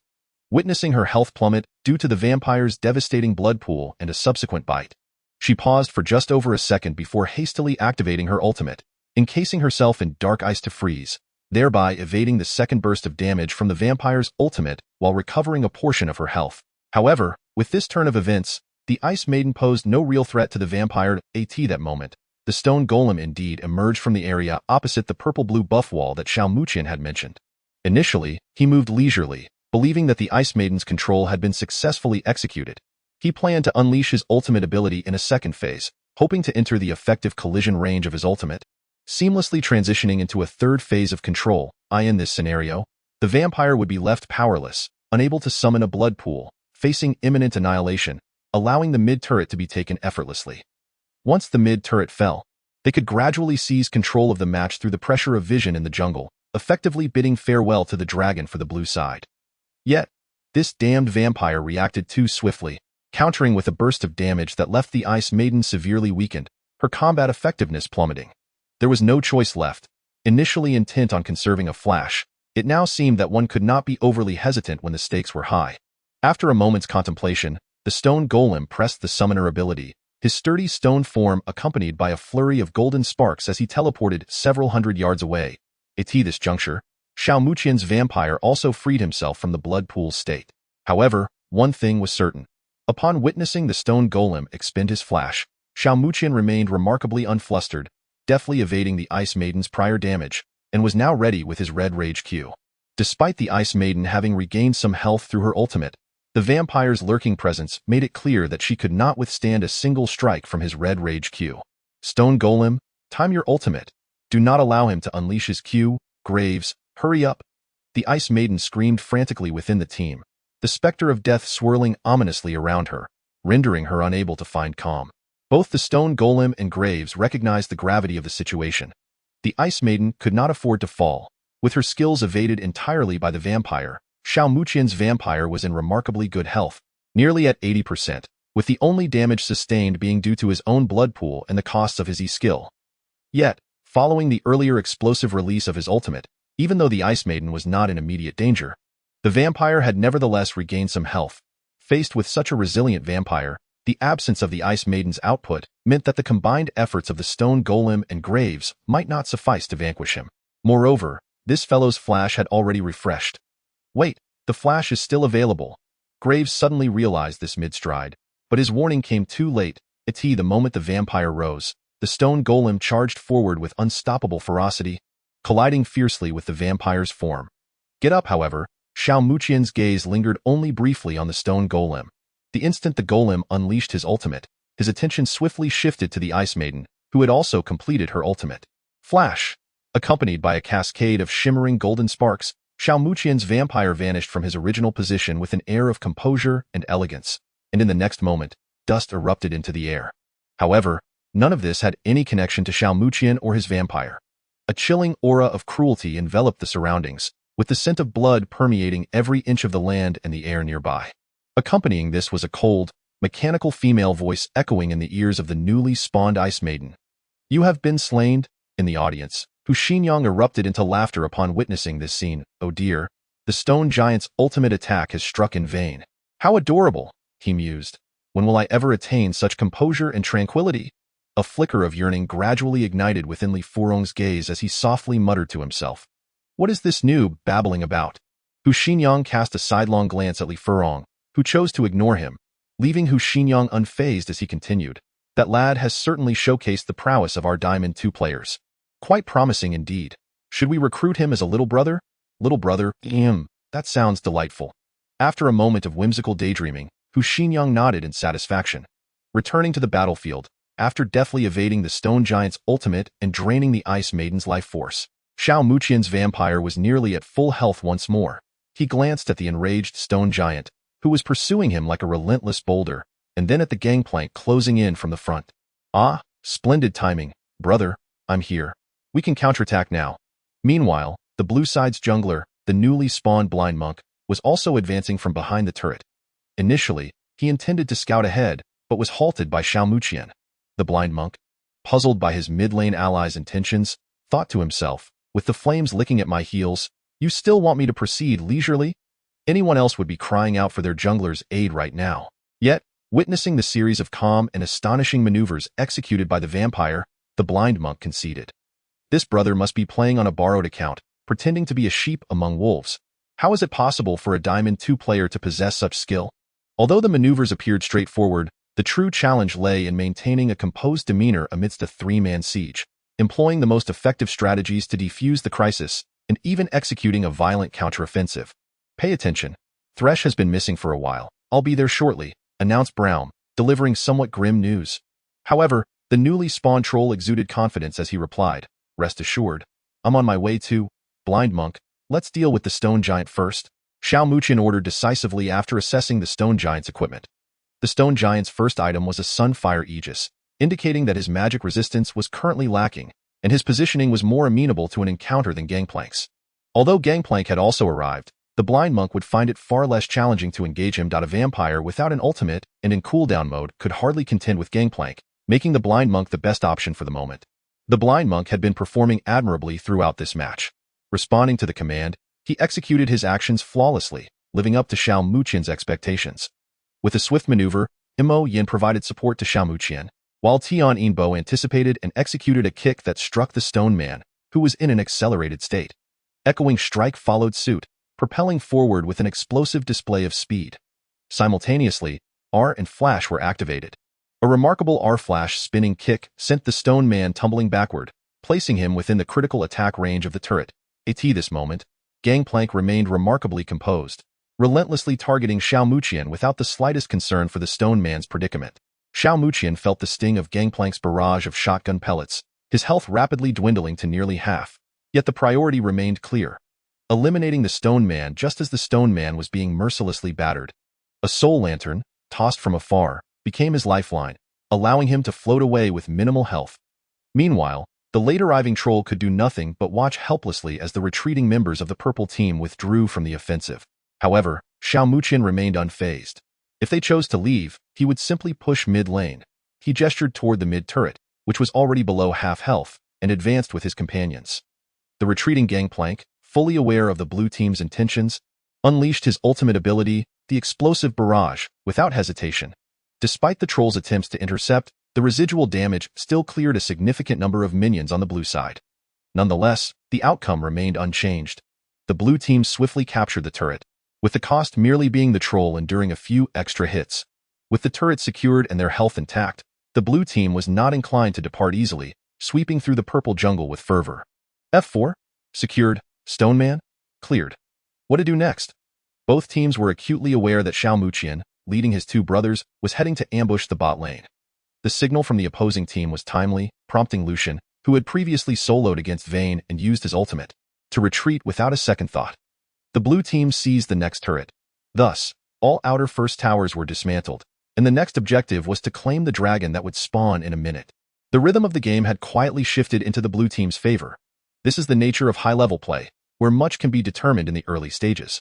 Witnessing her health plummet due to the vampire's devastating blood pool and a subsequent bite, she paused for just over a second before hastily activating her ultimate, encasing herself in dark ice to freeze, thereby evading the second burst of damage from the vampire's ultimate while recovering a portion of her health. However, with this turn of events, the Ice Maiden posed no real threat to the vampire. At that moment, the stone golem indeed emerged from the area opposite the purple-blue buff wall that Xiao Muqian had mentioned. Initially, he moved leisurely, believing that the Ice Maiden's control had been successfully executed. He planned to unleash his ultimate ability in a second phase, hoping to enter the effective collision range of his ultimate, seamlessly transitioning into a third phase of control. In this scenario, the vampire would be left powerless, unable to summon a blood pool, facing imminent annihilation, allowing the mid-turret to be taken effortlessly. Once the mid-turret fell, they could gradually seize control of the match through the pressure of vision in the jungle, effectively bidding farewell to the dragon for the blue side. Yet, this damned vampire reacted too swiftly, countering with a burst of damage that left the Ice Maiden severely weakened, her combat effectiveness plummeting. There was no choice left. Initially intent on conserving a flash, it now seemed that one could not be overly hesitant when the stakes were high. After a moment's contemplation, the stone golem pressed the summoner ability, his sturdy stone form accompanied by a flurry of golden sparks as he teleported several hundred yards away. At this juncture, Xiao Muqian's vampire also freed himself from the blood pool's state. However, one thing was certain. Upon witnessing the stone golem expend his flash, Xiao Muqian remained remarkably unflustered, deftly evading the Ice Maiden's prior damage, and was now ready with his red rage Q. Despite the Ice Maiden having regained some health through her ultimate, the vampire's lurking presence made it clear that she could not withstand a single strike from his red rage Q. Stone Golem, time your ultimate. Do not allow him to unleash his Q. Graves, hurry up. The Ice Maiden screamed frantically within the team, the specter of death swirling ominously around her, rendering her unable to find calm. Both the Stone Golem and Graves recognized the gravity of the situation. The Ice Maiden could not afford to fall. With her skills evaded entirely by the vampire, Xiao Muqian's vampire was in remarkably good health, nearly at 80%, with the only damage sustained being due to his own blood pool and the costs of his E-skill. Yet, following the earlier explosive release of his ultimate, even though the Ice Maiden was not in immediate danger, the vampire had nevertheless regained some health. Faced with such a resilient vampire, the absence of the Ice Maiden's output meant that the combined efforts of the Stone Golem and Graves might not suffice to vanquish him. Moreover, this fellow's flash had already refreshed. Wait, the flash is still available. Graves suddenly realized this mid-stride, but his warning came too late. The moment the vampire rose, the Stone Golem charged forward with unstoppable ferocity, colliding fiercely with the vampire's form. Get up, however, Xiao Muqian's gaze lingered only briefly on the Stone Golem. The instant the Golem unleashed his ultimate, his attention swiftly shifted to the Ice Maiden, who had also completed her ultimate. Flash! Accompanied by a cascade of shimmering golden sparks, Xiao Muqian's vampire vanished from his original position with an air of composure and elegance, and in the next moment, dust erupted into the air. However, none of this had any connection to Xiao Muqian or his vampire. A chilling aura of cruelty enveloped the surroundings, with the scent of blood permeating every inch of the land and the air nearby. Accompanying this was a cold, mechanical female voice echoing in the ears of the newly spawned Ice Maiden. You have been slain. In the audience, Hu Xinyang erupted into laughter upon witnessing this scene. Oh dear, the stone giant's ultimate attack has struck in vain. How adorable, he mused. When will I ever attain such composure and tranquility? A flicker of yearning gradually ignited within Li Furong's gaze as he softly muttered to himself. What is this noob babbling about? Hu Xinyang cast a sidelong glance at Li Furong, who chose to ignore him, leaving Hu Xinyang unfazed as he continued. That lad has certainly showcased the prowess of our Diamond 2 players. Quite promising indeed. Should we recruit him as a little brother? Little brother, that sounds delightful. After a moment of whimsical daydreaming, Hu Xinyang nodded in satisfaction. Returning to the battlefield, after deftly evading the stone giant's ultimate and draining the Ice Maiden's life force, Xiao Muqian's vampire was nearly at full health once more. He glanced at the enraged stone giant, who was pursuing him like a relentless boulder, and then at the gangplank closing in from the front. Ah, splendid timing, brother, I'm here. We can counterattack now. Meanwhile, the Blue Side's jungler, the newly spawned Blind Monk, was also advancing from behind the turret. Initially, he intended to scout ahead, but was halted by Xiao Muqian. The Blind Monk, puzzled by his mid-lane ally's intentions, thought to himself, with the flames licking at my heels, you still want me to proceed leisurely? Anyone else would be crying out for their jungler's aid right now. Yet, witnessing the series of calm and astonishing maneuvers executed by the vampire, the Blind Monk conceded. This brother must be playing on a borrowed account, pretending to be a sheep among wolves. How is it possible for a Diamond 2 player to possess such skill? Although the maneuvers appeared straightforward, the true challenge lay in maintaining a composed demeanor amidst a three-man siege, employing the most effective strategies to defuse the crisis, and even executing a violent counteroffensive. Pay attention. Thresh has been missing for a while. I'll be there shortly, announced Braum, delivering somewhat grim news. However, the newly spawned troll exuded confidence as he replied, Rest assured, I'm on my way to Blind Monk. Let's deal with the stone giant first. Xiao Muqian ordered decisively after assessing the stone giant's equipment. The stone giant's first item was a Sunfire Aegis, indicating that his magic resistance was currently lacking, and his positioning was more amenable to an encounter than Gangplank's. Although Gangplank had also arrived, the Blind Monk would find it far less challenging to engage him. A vampire without an ultimate and in cooldown mode could hardly contend with Gangplank, making the Blind Monk the best option for the moment. The Blind Monk had been performing admirably throughout this match. Responding to the command, he executed his actions flawlessly, living up to Xiao Muqian's expectations. With a swift maneuver, Imo Yin provided support to Xiao Muqian, while Tian Yinbo anticipated and executed a kick that struck the stone man, who was in an accelerated state. Echoing strike followed suit, propelling forward with an explosive display of speed. Simultaneously, R and Flash were activated. A remarkable R-Flash spinning kick sent the stone man tumbling backward, placing him within the critical attack range of the turret. At this moment, Gangplank remained remarkably composed, relentlessly targeting Xiao Muqian without the slightest concern for the stone man's predicament. Xiao Muqian felt the sting of Gangplank's barrage of shotgun pellets, his health rapidly dwindling to nearly half. Yet the priority remained clear: eliminating the stone man just as the stone man was being mercilessly battered. A soul lantern, tossed from afar, became his lifeline, allowing him to float away with minimal health. Meanwhile, the late-arriving troll could do nothing but watch helplessly as the retreating members of the purple team withdrew from the offensive. However, Xiao Muqian remained unfazed. If they chose to leave, he would simply push mid-lane. He gestured toward the mid-turret, which was already below half health, and advanced with his companions. The retreating Gangplank, fully aware of the blue team's intentions, unleashed his ultimate ability, the explosive barrage, without hesitation. Despite the troll's attempts to intercept, the residual damage still cleared a significant number of minions on the blue side. Nonetheless, the outcome remained unchanged. The blue team swiftly captured the turret, with the cost merely being the troll enduring a few extra hits. With the turret secured and their health intact, the blue team was not inclined to depart easily, sweeping through the purple jungle with fervor. F4? Secured. Stone Man? Cleared. What to do next? Both teams were acutely aware that Xiao Muqian, leading his two brothers, was heading to ambush the bot lane. The signal from the opposing team was timely, prompting Lucian, who had previously soloed against Vayne and used his ultimate, to retreat without a second thought. The blue team seized the next turret. Thus, all outer first towers were dismantled, and the next objective was to claim the dragon that would spawn in a minute. The rhythm of the game had quietly shifted into the blue team's favor. This is the nature of high-level play, where much can be determined in the early stages.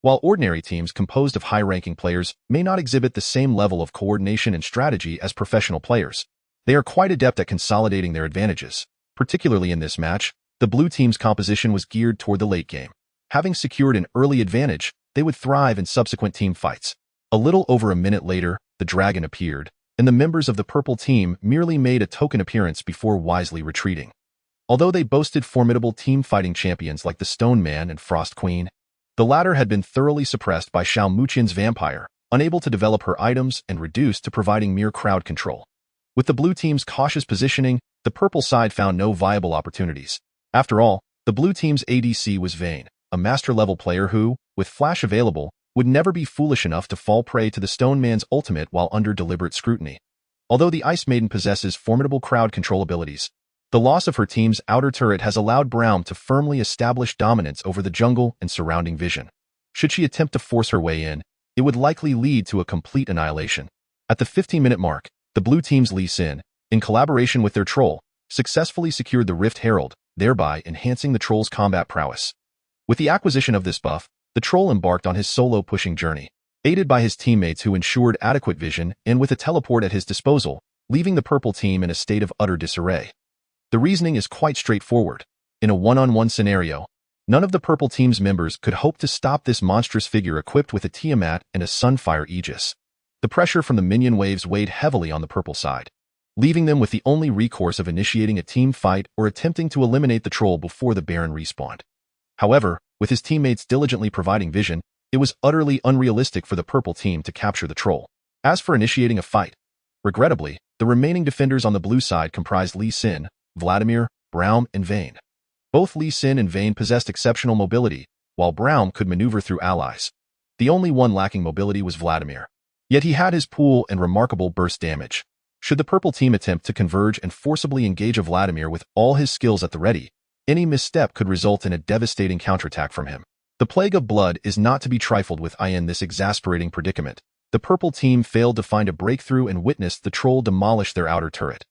While ordinary teams composed of high-ranking players may not exhibit the same level of coordination and strategy as professional players, they are quite adept at consolidating their advantages. Particularly in this match, the blue team's composition was geared toward the late game. Having secured an early advantage, they would thrive in subsequent team fights. A little over a minute later, the dragon appeared, and the members of the purple team merely made a token appearance before wisely retreating. Although they boasted formidable team-fighting champions like the Stone Man and Frost Queen, the latter had been thoroughly suppressed by Xiao Muqian's vampire, unable to develop her items and reduced to providing mere crowd control. With the blue team's cautious positioning, the purple side found no viable opportunities. After all, the blue team's ADC was Vayne, a master-level player who, with Flash available, would never be foolish enough to fall prey to the Stone Man's ultimate while under deliberate scrutiny. Although the Ice Maiden possesses formidable crowd control abilities, the loss of her team's outer turret has allowed Braum to firmly establish dominance over the jungle and surrounding vision. Should she attempt to force her way in, it would likely lead to a complete annihilation. At the 15-minute mark, the blue team's Lee Sin, in collaboration with their troll, successfully secured the Rift Herald, thereby enhancing the troll's combat prowess. With the acquisition of this buff, the troll embarked on his solo-pushing journey, aided by his teammates who ensured adequate vision and with a teleport at his disposal, leaving the purple team in a state of utter disarray. The reasoning is quite straightforward. In a one-on-one scenario, none of the purple team's members could hope to stop this monstrous figure equipped with a Tiamat and a Sunfire Aegis. The pressure from the minion waves weighed heavily on the purple side, leaving them with the only recourse of initiating a team fight or attempting to eliminate the troll before the Baron respawned. However, with his teammates diligently providing vision, it was utterly unrealistic for the purple team to capture the troll. As for initiating a fight, regrettably, the remaining defenders on the blue side comprised Lee Sin, Vladimir, Braum, and Vayne. Both Lee Sin and Vayne possessed exceptional mobility, while Braum could maneuver through allies. The only one lacking mobility was Vladimir. Yet he had his pool and remarkable burst damage. Should the purple team attempt to converge and forcibly engage a Vladimir with all his skills at the ready, any misstep could result in a devastating counterattack from him. The plague of blood is not to be trifled with in this exasperating predicament. The purple team failed to find a breakthrough and witnessed the troll demolish their outer turret.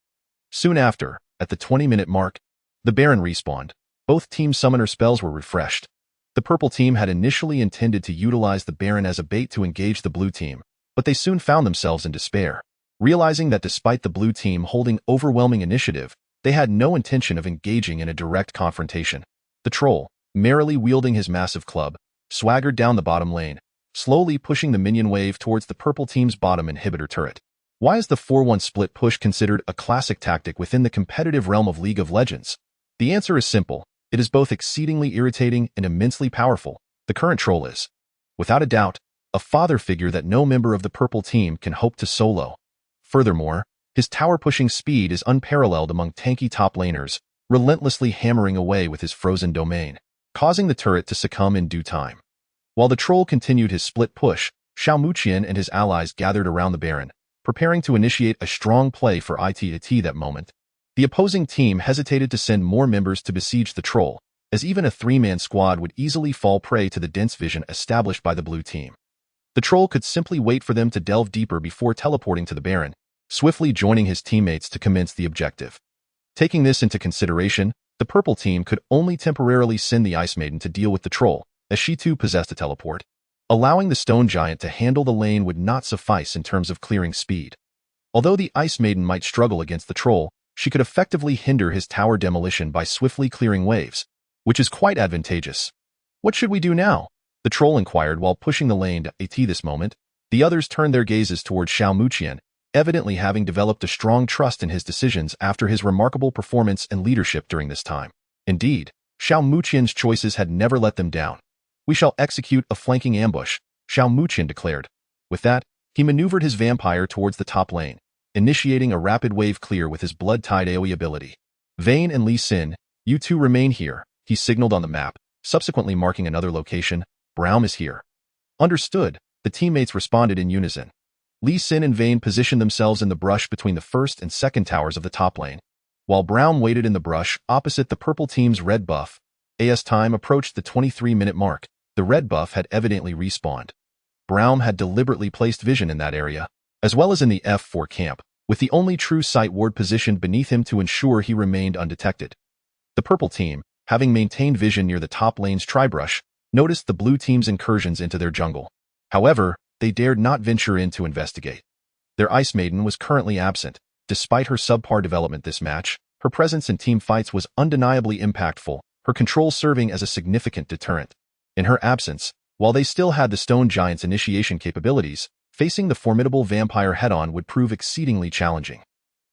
Soon after, at the 20-minute mark, the Baron respawned. Both team summoner spells were refreshed. The purple team had initially intended to utilize the Baron as a bait to engage the blue team, but they soon found themselves in despair. Realizing that despite the blue team holding overwhelming initiative, they had no intention of engaging in a direct confrontation. The troll, merrily wielding his massive club, swaggered down the bottom lane, slowly pushing the minion wave towards the purple team's bottom inhibitor turret. Why is the 4-1 split push considered a classic tactic within the competitive realm of League of Legends? The answer is simple. It is both exceedingly irritating and immensely powerful. The current troll is, without a doubt, a father figure that no member of the purple team can hope to solo. Furthermore, his tower-pushing speed is unparalleled among tanky top laners, relentlessly hammering away with his frozen domain, causing the turret to succumb in due time. While the troll continued his split push, Xiao Muqian and his allies gathered around the Baron, preparing to initiate a strong play for it that moment. The opposing team hesitated to send more members to besiege the troll, as even a 3-man squad would easily fall prey to the dense vision established by the blue team. The troll could simply wait for them to delve deeper before teleporting to the Baron, swiftly joining his teammates to commence the objective. Taking this into consideration, the purple team could only temporarily send the Ice Maiden to deal with the troll, as she too possessed a teleport. Allowing the stone giant to handle the lane would not suffice in terms of clearing speed. Although the Ice Maiden might struggle against the troll, she could effectively hinder his tower demolition by swiftly clearing waves, which is quite advantageous. What should we do now? The troll inquired while pushing the lane to this moment. The others turned their gazes towards Xiao Muqian, evidently having developed a strong trust in his decisions after his remarkable performance and leadership during this time. Indeed, Xiao Muqian's choices had never let them down. We shall execute a flanking ambush, Xiao Muqian declared. With that, he maneuvered his vampire towards the top lane, initiating a rapid wave clear with his blood-tide AoE ability. Vayne and Lee Sin, you two remain here, he signaled on the map, subsequently marking another location. Braum is here. Understood, the teammates responded in unison. Lee Sin and Vayne positioned themselves in the brush between the first and second towers of the top lane, while Braum waited in the brush opposite the purple team's red buff. As time approached the 23-minute mark, the red buff had evidently respawned. Braum had deliberately placed vision in that area, as well as in the F4 camp, with the only true sight ward positioned beneath him to ensure he remained undetected. The purple team, having maintained vision near the top lane's tri-brush, noticed the blue team's incursions into their jungle. However, they dared not venture in to investigate. Their Ice Maiden was currently absent. Despite her subpar development this match, her presence in team fights was undeniably impactful, her control serving as a significant deterrent. In her absence, while they still had the Stone Giant's initiation capabilities, facing the formidable vampire head-on would prove exceedingly challenging.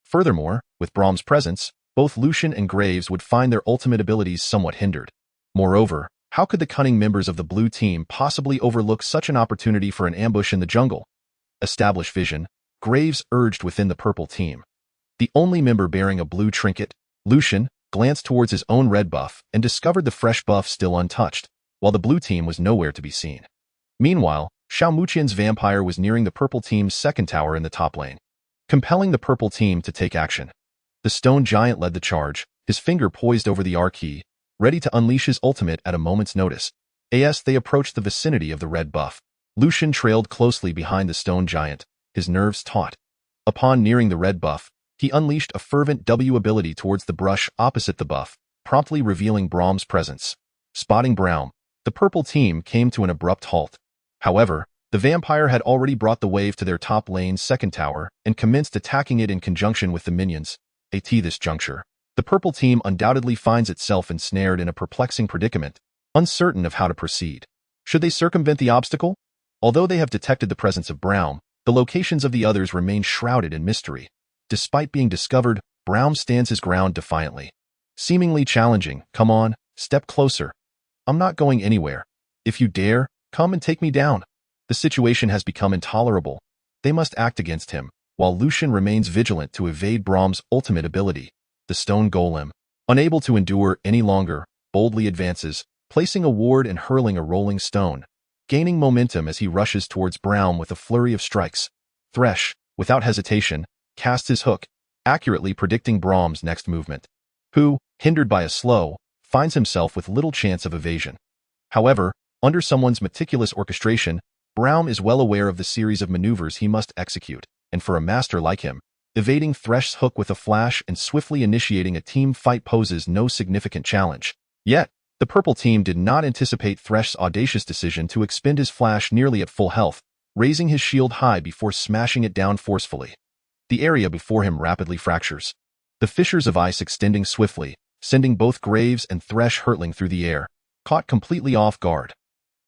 Furthermore, with Braum's presence, both Lucian and Graves would find their ultimate abilities somewhat hindered. Moreover, how could the cunning members of the blue team possibly overlook such an opportunity for an ambush in the jungle? Establish vision, Graves urged within the purple team. The only member bearing a blue trinket, Lucian, glanced towards his own red buff and discovered the fresh buff still untouched, while the blue team was nowhere to be seen. Meanwhile, Xiao Muqian's vampire was nearing the purple team's second tower in the top lane, compelling the purple team to take action. The stone giant led the charge, his finger poised over the R key, ready to unleash his ultimate at a moment's notice. As they approached the vicinity of the red buff, Lucian trailed closely behind the stone giant, his nerves taut. Upon nearing the red buff, he unleashed a fervent W ability towards the brush opposite the buff, promptly revealing Braum's presence. Spotting Braum, the purple team came to an abrupt halt. However, the vampire had already brought the wave to their top lane's second tower and commenced attacking it in conjunction with the minions. At this juncture, the purple team undoubtedly finds itself ensnared in a perplexing predicament, uncertain of how to proceed. Should they circumvent the obstacle? Although they have detected the presence of Braum, the locations of the others remain shrouded in mystery. Despite being discovered, Braum stands his ground defiantly, seemingly challenging. Come on, step closer. I'm not going anywhere. If you dare, come and take me down. The situation has become intolerable. They must act against him, while Lucian remains vigilant to evade Braum's ultimate ability. The stone golem, unable to endure any longer, boldly advances, placing a ward and hurling a rolling stone, gaining momentum as he rushes towards Braum with a flurry of strikes. Thresh, without hesitation, casts his hook, accurately predicting Braum's next movement, who, hindered by a slow, finds himself with little chance of evasion. However, under someone's meticulous orchestration, Braum is well aware of the series of maneuvers he must execute, and for a master like him, evading Thresh's hook with a flash and swiftly initiating a team fight poses no significant challenge. Yet, the purple team did not anticipate Thresh's audacious decision to expend his flash nearly at full health, raising his shield high before smashing it down forcefully. The area before him rapidly fractures, the fissures of ice extending swiftly, sending both Graves and Thresh hurtling through the air, caught completely off guard.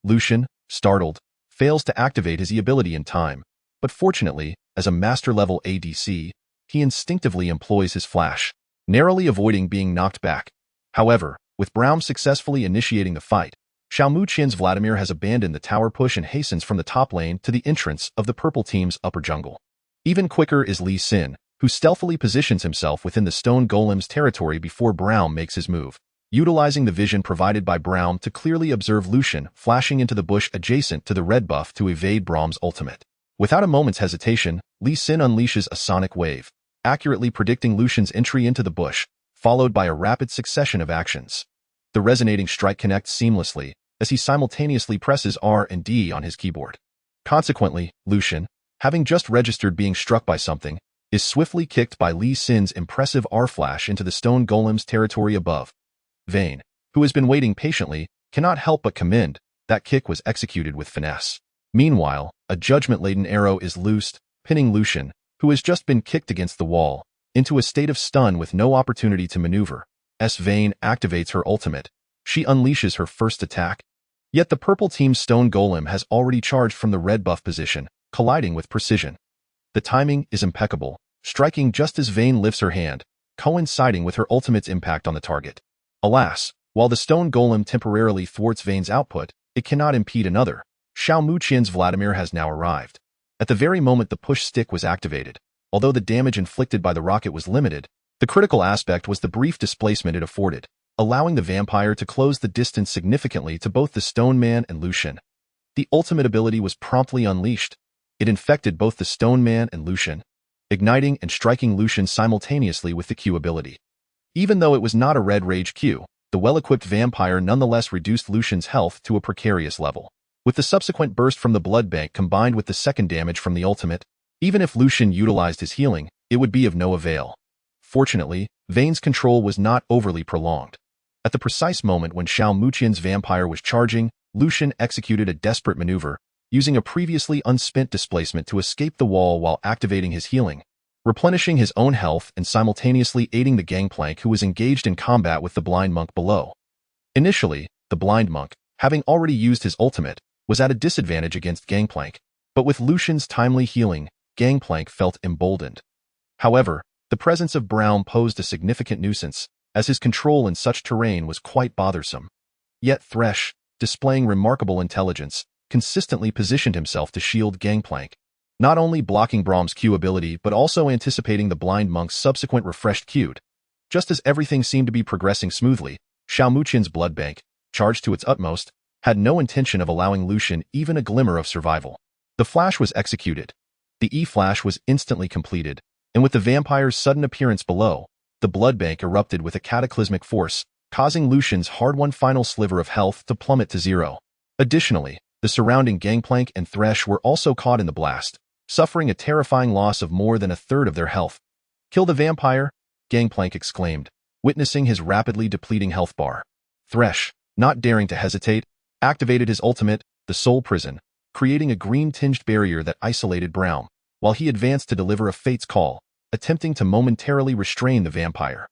Lucian, startled, fails to activate his E ability in time, but fortunately, as a master-level ADC, he instinctively employs his flash, narrowly avoiding being knocked back. However, with Braum successfully initiating the fight, Xiaomu Qian's Vladimir has abandoned the tower push and hastens from the top lane to the entrance of the purple team's upper jungle. Even quicker is Lee Sin, who stealthily positions himself within the stone golem's territory before Braum makes his move, utilizing the vision provided by Braum to clearly observe Lucian flashing into the bush adjacent to the red buff to evade Braum's ultimate. Without a moment's hesitation, Lee Sin unleashes a sonic wave, accurately predicting Lucian's entry into the bush, followed by a rapid succession of actions. The resonating strike connects seamlessly, as he simultaneously presses R and D on his keyboard. Consequently, Lucian, having just registered being struck by something, is swiftly kicked by Lee Sin's impressive R-flash into the stone golem's territory above. Vayne, who has been waiting patiently, cannot help but commend that kick was executed with finesse. Meanwhile, a judgment-laden arrow is loosed, pinning Lucian, who has just been kicked against the wall, into a state of stun with no opportunity to maneuver. As Vayne activates her ultimate, she unleashes her first attack. Yet the purple team's stone golem has already charged from the red buff position, colliding with precision. The timing is impeccable, striking just as Vayne lifts her hand, coinciding with her ultimate's impact on the target. Alas, while the stone golem temporarily thwarts Vayne's output, it cannot impede another. Xiaomu Qian's Vladimir has now arrived. At the very moment the push stick was activated, although the damage inflicted by the rocket was limited, the critical aspect was the brief displacement it afforded, allowing the vampire to close the distance significantly to both the Stone Man and Lucian. The ultimate ability was promptly unleashed. It infected both the Stone Man and Lucian, igniting and striking Lucian simultaneously with the Q ability. Even though it was not a red rage Q, the well-equipped vampire nonetheless reduced Lucian's health to a precarious level. With the subsequent burst from the blood bank combined with the second damage from the ultimate, even if Lucian utilized his healing, it would be of no avail. Fortunately, Vayne's control was not overly prolonged. At the precise moment when Xiaomu Qian's vampire was charging, Lucian executed a desperate maneuver, using a previously unspent displacement to escape the wall while activating his healing, replenishing his own health and simultaneously aiding the gangplank who was engaged in combat with the blind monk below. Initially, the blind monk, having already used his ultimate, was at a disadvantage against Gangplank, but with Lucian's timely healing, Gangplank felt emboldened. However, the presence of Braum posed a significant nuisance, as his control in such terrain was quite bothersome. Yet Thresh, displaying remarkable intelligence, consistently positioned himself to shield Gangplank, not only blocking Braum's Q ability but also anticipating the blind monk's subsequent refreshed Q. Just as everything seemed to be progressing smoothly, Xiaomu Qian's blood bank, charged to its utmost, had no intention of allowing Lucian even a glimmer of survival. The flash was executed. The E-flash was instantly completed, and with the vampire's sudden appearance below, the blood bank erupted with a cataclysmic force, causing Lucian's hard-won final sliver of health to plummet to zero. Additionally, the surrounding Gangplank and Thresh were also caught in the blast, suffering a terrifying loss of more than a third of their health. "Kill the vampire!" Gangplank exclaimed, witnessing his rapidly depleting health bar. Thresh, not daring to hesitate, activated his ultimate, the Soul Prison, creating a green-tinged barrier that isolated Braum, while he advanced to deliver a Fate's Call, attempting to momentarily restrain the vampire.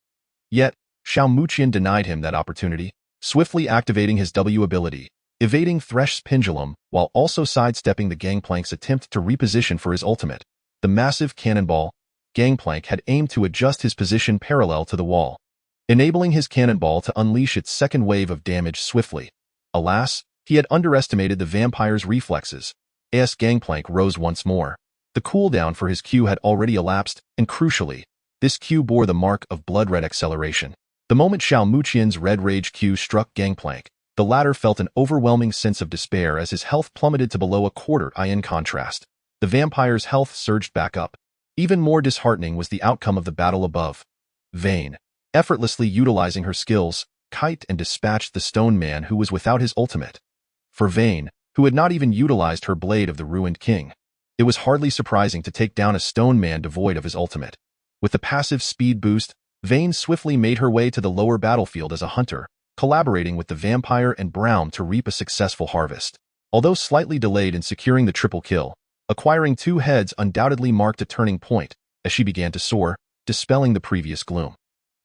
Yet, Xiaomu Qian denied him that opportunity, swiftly activating his W ability, evading Thresh's pendulum while also sidestepping the Gangplank's attempt to reposition for his ultimate. The massive cannonball, Gangplank had aimed to adjust his position parallel to the wall, enabling his cannonball to unleash its second wave of damage swiftly. Alas, he had underestimated the vampire's reflexes. As Gangplank rose once more, the cooldown for his Q had already elapsed, and crucially, this Q bore the mark of blood-red acceleration. The moment Xiaomu Qian's red rage Q struck Gangplank, the latter felt an overwhelming sense of despair as his health plummeted to below a quarter. In contrast, the vampire's health surged back up. Even more disheartening was the outcome of the battle above. Vayne, effortlessly utilizing her skills, kite and dispatched the Stone Man who was without his ultimate. For Vayne, who had not even utilized her Blade of the Ruined King, it was hardly surprising to take down a Stone Man devoid of his ultimate. With the passive speed boost, Vayne swiftly made her way to the lower battlefield as a hunter, collaborating with the vampire and Braum to reap a successful harvest. Although slightly delayed in securing the triple kill, acquiring 2 heads undoubtedly marked a turning point as she began to soar, dispelling the previous gloom.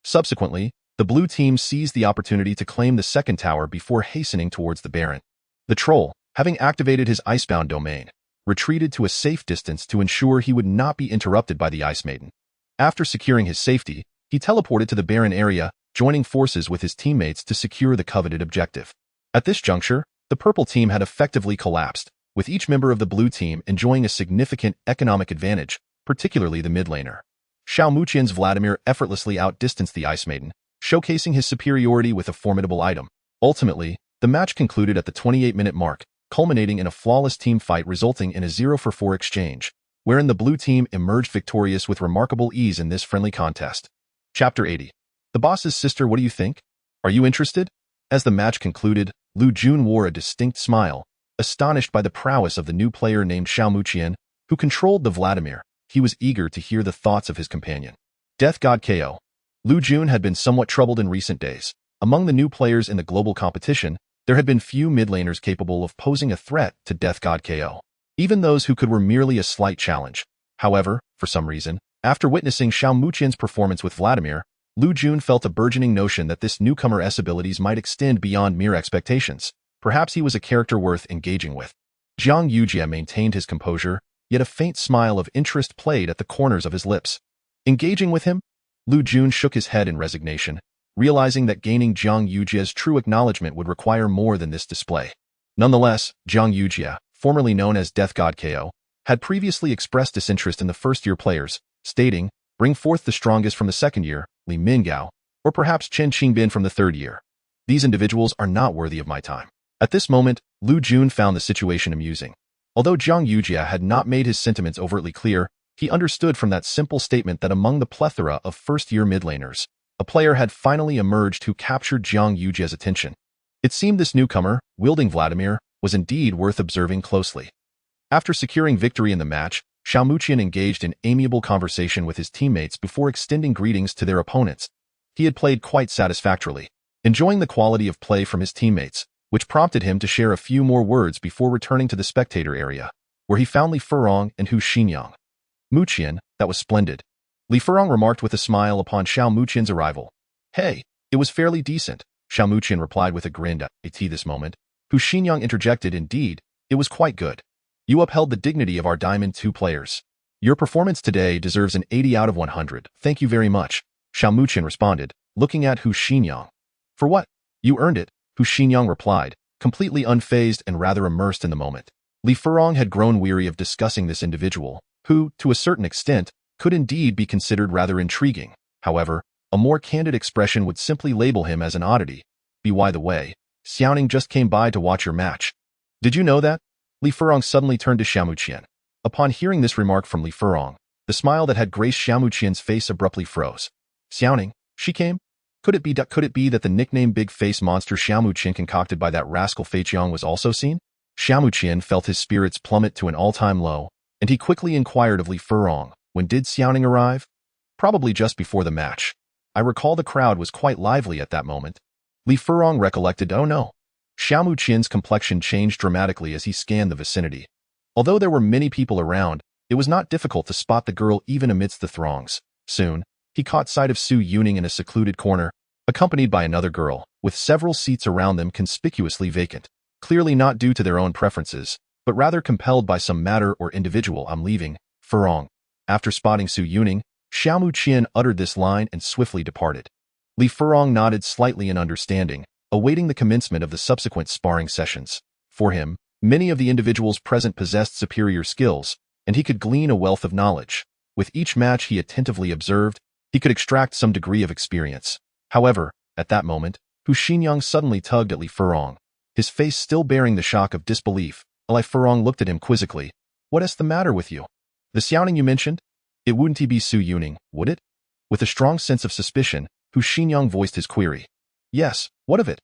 Subsequently, the blue team seized the opportunity to claim the second tower before hastening towards the Baron. The troll, having activated his icebound domain, retreated to a safe distance to ensure he would not be interrupted by the Ice Maiden. After securing his safety, he teleported to the barren area, joining forces with his teammates to secure the coveted objective. At this juncture, the purple team had effectively collapsed, with each member of the blue team enjoying a significant economic advantage, particularly the mid laner. Xiao Muqian's Vladimir effortlessly outdistanced the Ice Maiden, showcasing his superiority with a formidable item. Ultimately, the match concluded at the 28-minute mark, culminating in a flawless team fight resulting in a 0-for-4 exchange, wherein the blue team emerged victorious with remarkable ease in this friendly contest. Chapter 80. The boss's sister, what do you think? Are you interested? As the match concluded, Lu Jun wore a distinct smile, astonished by the prowess of the new player named Xiao Muqian, who controlled the Vladimir. He was eager to hear the thoughts of his companion. Death God KO. Lu Jun had been somewhat troubled in recent days. Among the new players in the global competition, there had been few mid laners capable of posing a threat to Death God KO. Even those who could were merely a slight challenge. However, for some reason, after witnessing Xiao Muqian's performance with Vladimir, Lu Jun felt a burgeoning notion that this newcomer's abilities might extend beyond mere expectations. Perhaps he was a character worth engaging with. Jiang Yujie maintained his composure, yet a faint smile of interest played at the corners of his lips. Engaging with him? Lu Jun shook his head in resignation, realizing that gaining Jiang Yujie's true acknowledgement would require more than this display. Nonetheless, Jiang Yujie, formerly known as Death God KO, had previously expressed disinterest in the first-year players, stating, "Bring forth the strongest from the second year, Li Mingao, or perhaps Chen Qingbin from the third year. These individuals are not worthy of my time." At this moment, Lu Jun found the situation amusing. Although Jiang Yujie had not made his sentiments overtly clear, he understood from that simple statement that among the plethora of first-year mid laners, a player had finally emerged who captured Jiang Yujie's attention. It seemed this newcomer, wielding Vladimir, was indeed worth observing closely. After securing victory in the match, Xiao Muqian engaged in amiable conversation with his teammates before extending greetings to their opponents. He had played quite satisfactorily, enjoying the quality of play from his teammates, which prompted him to share a few more words before returning to the spectator area, where he found Li Furong and Hu Xinyang. "Muqian, that was splendid," Li Furong remarked with a smile upon Xiao Muqian's arrival. "Hey, it was fairly decent," Xiao Muqian replied with a grin at this moment. Hu Xinyang interjected, "Indeed, it was quite good. You upheld the dignity of our Diamond 2 players. Your performance today deserves an 80 out of 100. Thank you very much," Xiao Muqian responded, looking at Hu Xinyang. "For what? You earned it," Hu Xinyang replied, completely unfazed and rather immersed in the moment. Li Furong had grown weary of discussing this individual, who, to a certain extent, could indeed be considered rather intriguing. However, a more candid expression would simply label him as an oddity. By the way, Xiaoning just came by to watch your match. Did you know that? Li Furong suddenly turned to Xiao Muqian. Upon hearing this remark from Li Furong, the smile that had graced Xiao Muqian's face abruptly froze. Xiaoning, she came? Could it be that the nickname Big Face Monster Xiao Muqian concocted by that rascal Fei Qiang was also seen? Xiao Muqian felt his spirits plummet to an all-time low, and he quickly inquired of Li Furong, when did Xiaoning arrive? Probably just before the match. I recall the crowd was quite lively at that moment. Li Furong recollected, oh no. Xiao Muqian's complexion changed dramatically as he scanned the vicinity. Although there were many people around, it was not difficult to spot the girl even amidst the throngs. Soon, he caught sight of Su Yuning in a secluded corner, accompanied by another girl, with several seats around them conspicuously vacant, clearly not due to their own preferences, but rather compelled by some matter or individual. I'm leaving, Furong. After spotting Su Yuning, Xiao Muqian uttered this line and swiftly departed. Li Furong nodded slightly in understanding, awaiting the commencement of the subsequent sparring sessions. For him, many of the individuals present possessed superior skills, and he could glean a wealth of knowledge. With each match he attentively observed, he could extract some degree of experience. However, at that moment, Hu Xinyang suddenly tugged at Li Furong, his face still bearing the shock of disbelief. Li Furong looked at him quizzically. What is the matter with you? The Xiaoning you mentioned? It wouldn't be Su Yuning, would it? With a strong sense of suspicion, Hu Xinyang voiced his query. Yes, what of it?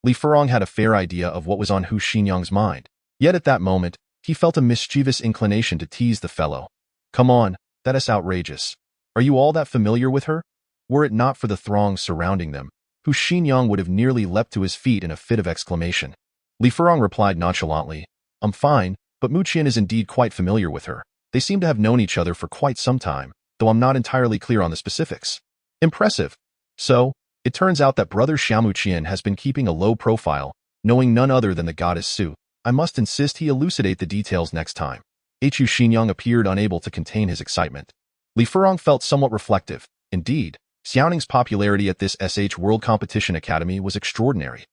Li Furong had a fair idea of what was on Hu Xinyang's mind. Yet at that moment, he felt a mischievous inclination to tease the fellow. Come on, that is outrageous. Are you all that familiar with her? Were it not for the throng surrounding them, Hu Xinyang would have nearly leapt to his feet in a fit of exclamation. Li Furong replied nonchalantly, I'm fine, but Muqian is indeed quite familiar with her. They seem to have known each other for quite some time, though I'm not entirely clear on the specifics. Impressive. So, it turns out that brother Xiao Muqian has been keeping a low profile, knowing none other than the goddess Su. I must insist he elucidate the details next time. Hu Xinyang appeared unable to contain his excitement. Li Furong felt somewhat reflective. Indeed, Xiaoning's popularity at this World Competition Academy was extraordinary.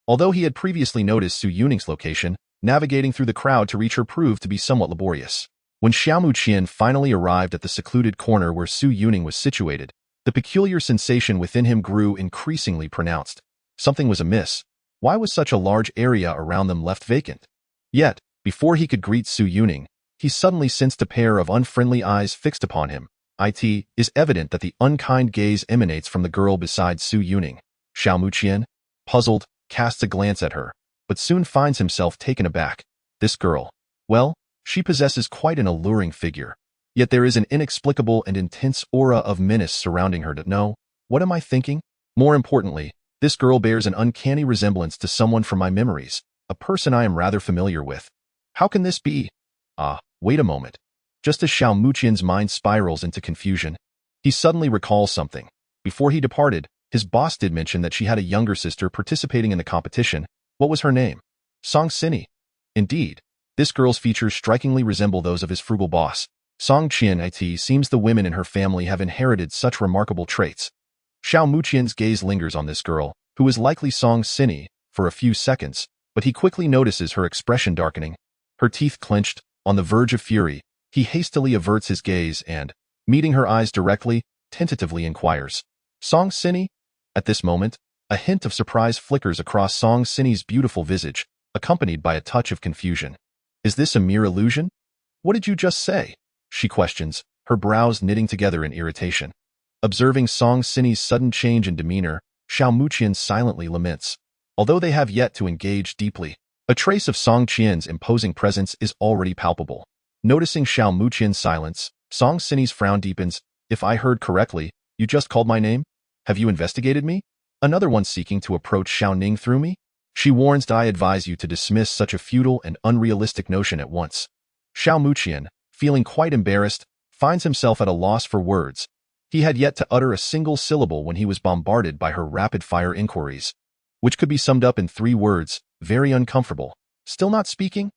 Although he had previously noticed Su Yuning's location, navigating through the crowd to reach her proved to be somewhat laborious. When Xiao Muqian finally arrived at the secluded corner where Su Yuning was situated, the peculiar sensation within him grew increasingly pronounced. Something was amiss. Why was such a large area around them left vacant? Yet, before he could greet Su Yuning, he suddenly sensed a pair of unfriendly eyes fixed upon him. It is evident that the unkind gaze emanates from the girl beside Su Yuning. Xiao Muqian, puzzled, casts a glance at her, but soon finds himself taken aback. This girl, well, she possesses quite an alluring figure. Yet there is an inexplicable and intense aura of menace surrounding her. No, what am I thinking? More importantly, this girl bears an uncanny resemblance to someone from my memories, a person I am rather familiar with. How can this be? Wait a moment. Just as Xiao Muqian's mind spirals into confusion, he suddenly recalls something. Before he departed, his boss did mention that she had a younger sister participating in the competition. What was her name? Song Sini. Indeed, this girl's features strikingly resemble those of his frugal boss. Song Qian. It seems the women in her family have inherited such remarkable traits. Xiao Muqian's gaze lingers on this girl, who is likely Song Sini, for a few seconds, but he quickly notices her expression darkening. Her teeth clenched, on the verge of fury, he hastily averts his gaze and, meeting her eyes directly, tentatively inquires, Song Sini? At this moment, a hint of surprise flickers across Song Sini's beautiful visage, accompanied by a touch of confusion. Is this a mere illusion? What did you just say? She questions, her brows knitting together in irritation. Observing Song Sini's sudden change in demeanor, Xiao Muqian silently laments. Although they have yet to engage deeply, a trace of Song Qian's imposing presence is already palpable. Noticing Xiao Muqian's silence, Song Sini's frown deepens. If I heard correctly, you just called my name? Have you investigated me? Another one seeking to approach Xiao Ning through me? She warns, I advise you to dismiss such a futile and unrealistic notion at once. Xiao Muqian, feeling quite embarrassed, finds himself at a loss for words. He had yet to utter a single syllable when he was bombarded by her rapid-fire inquiries, which could be summed up in 3 words, very uncomfortable. Still not speaking?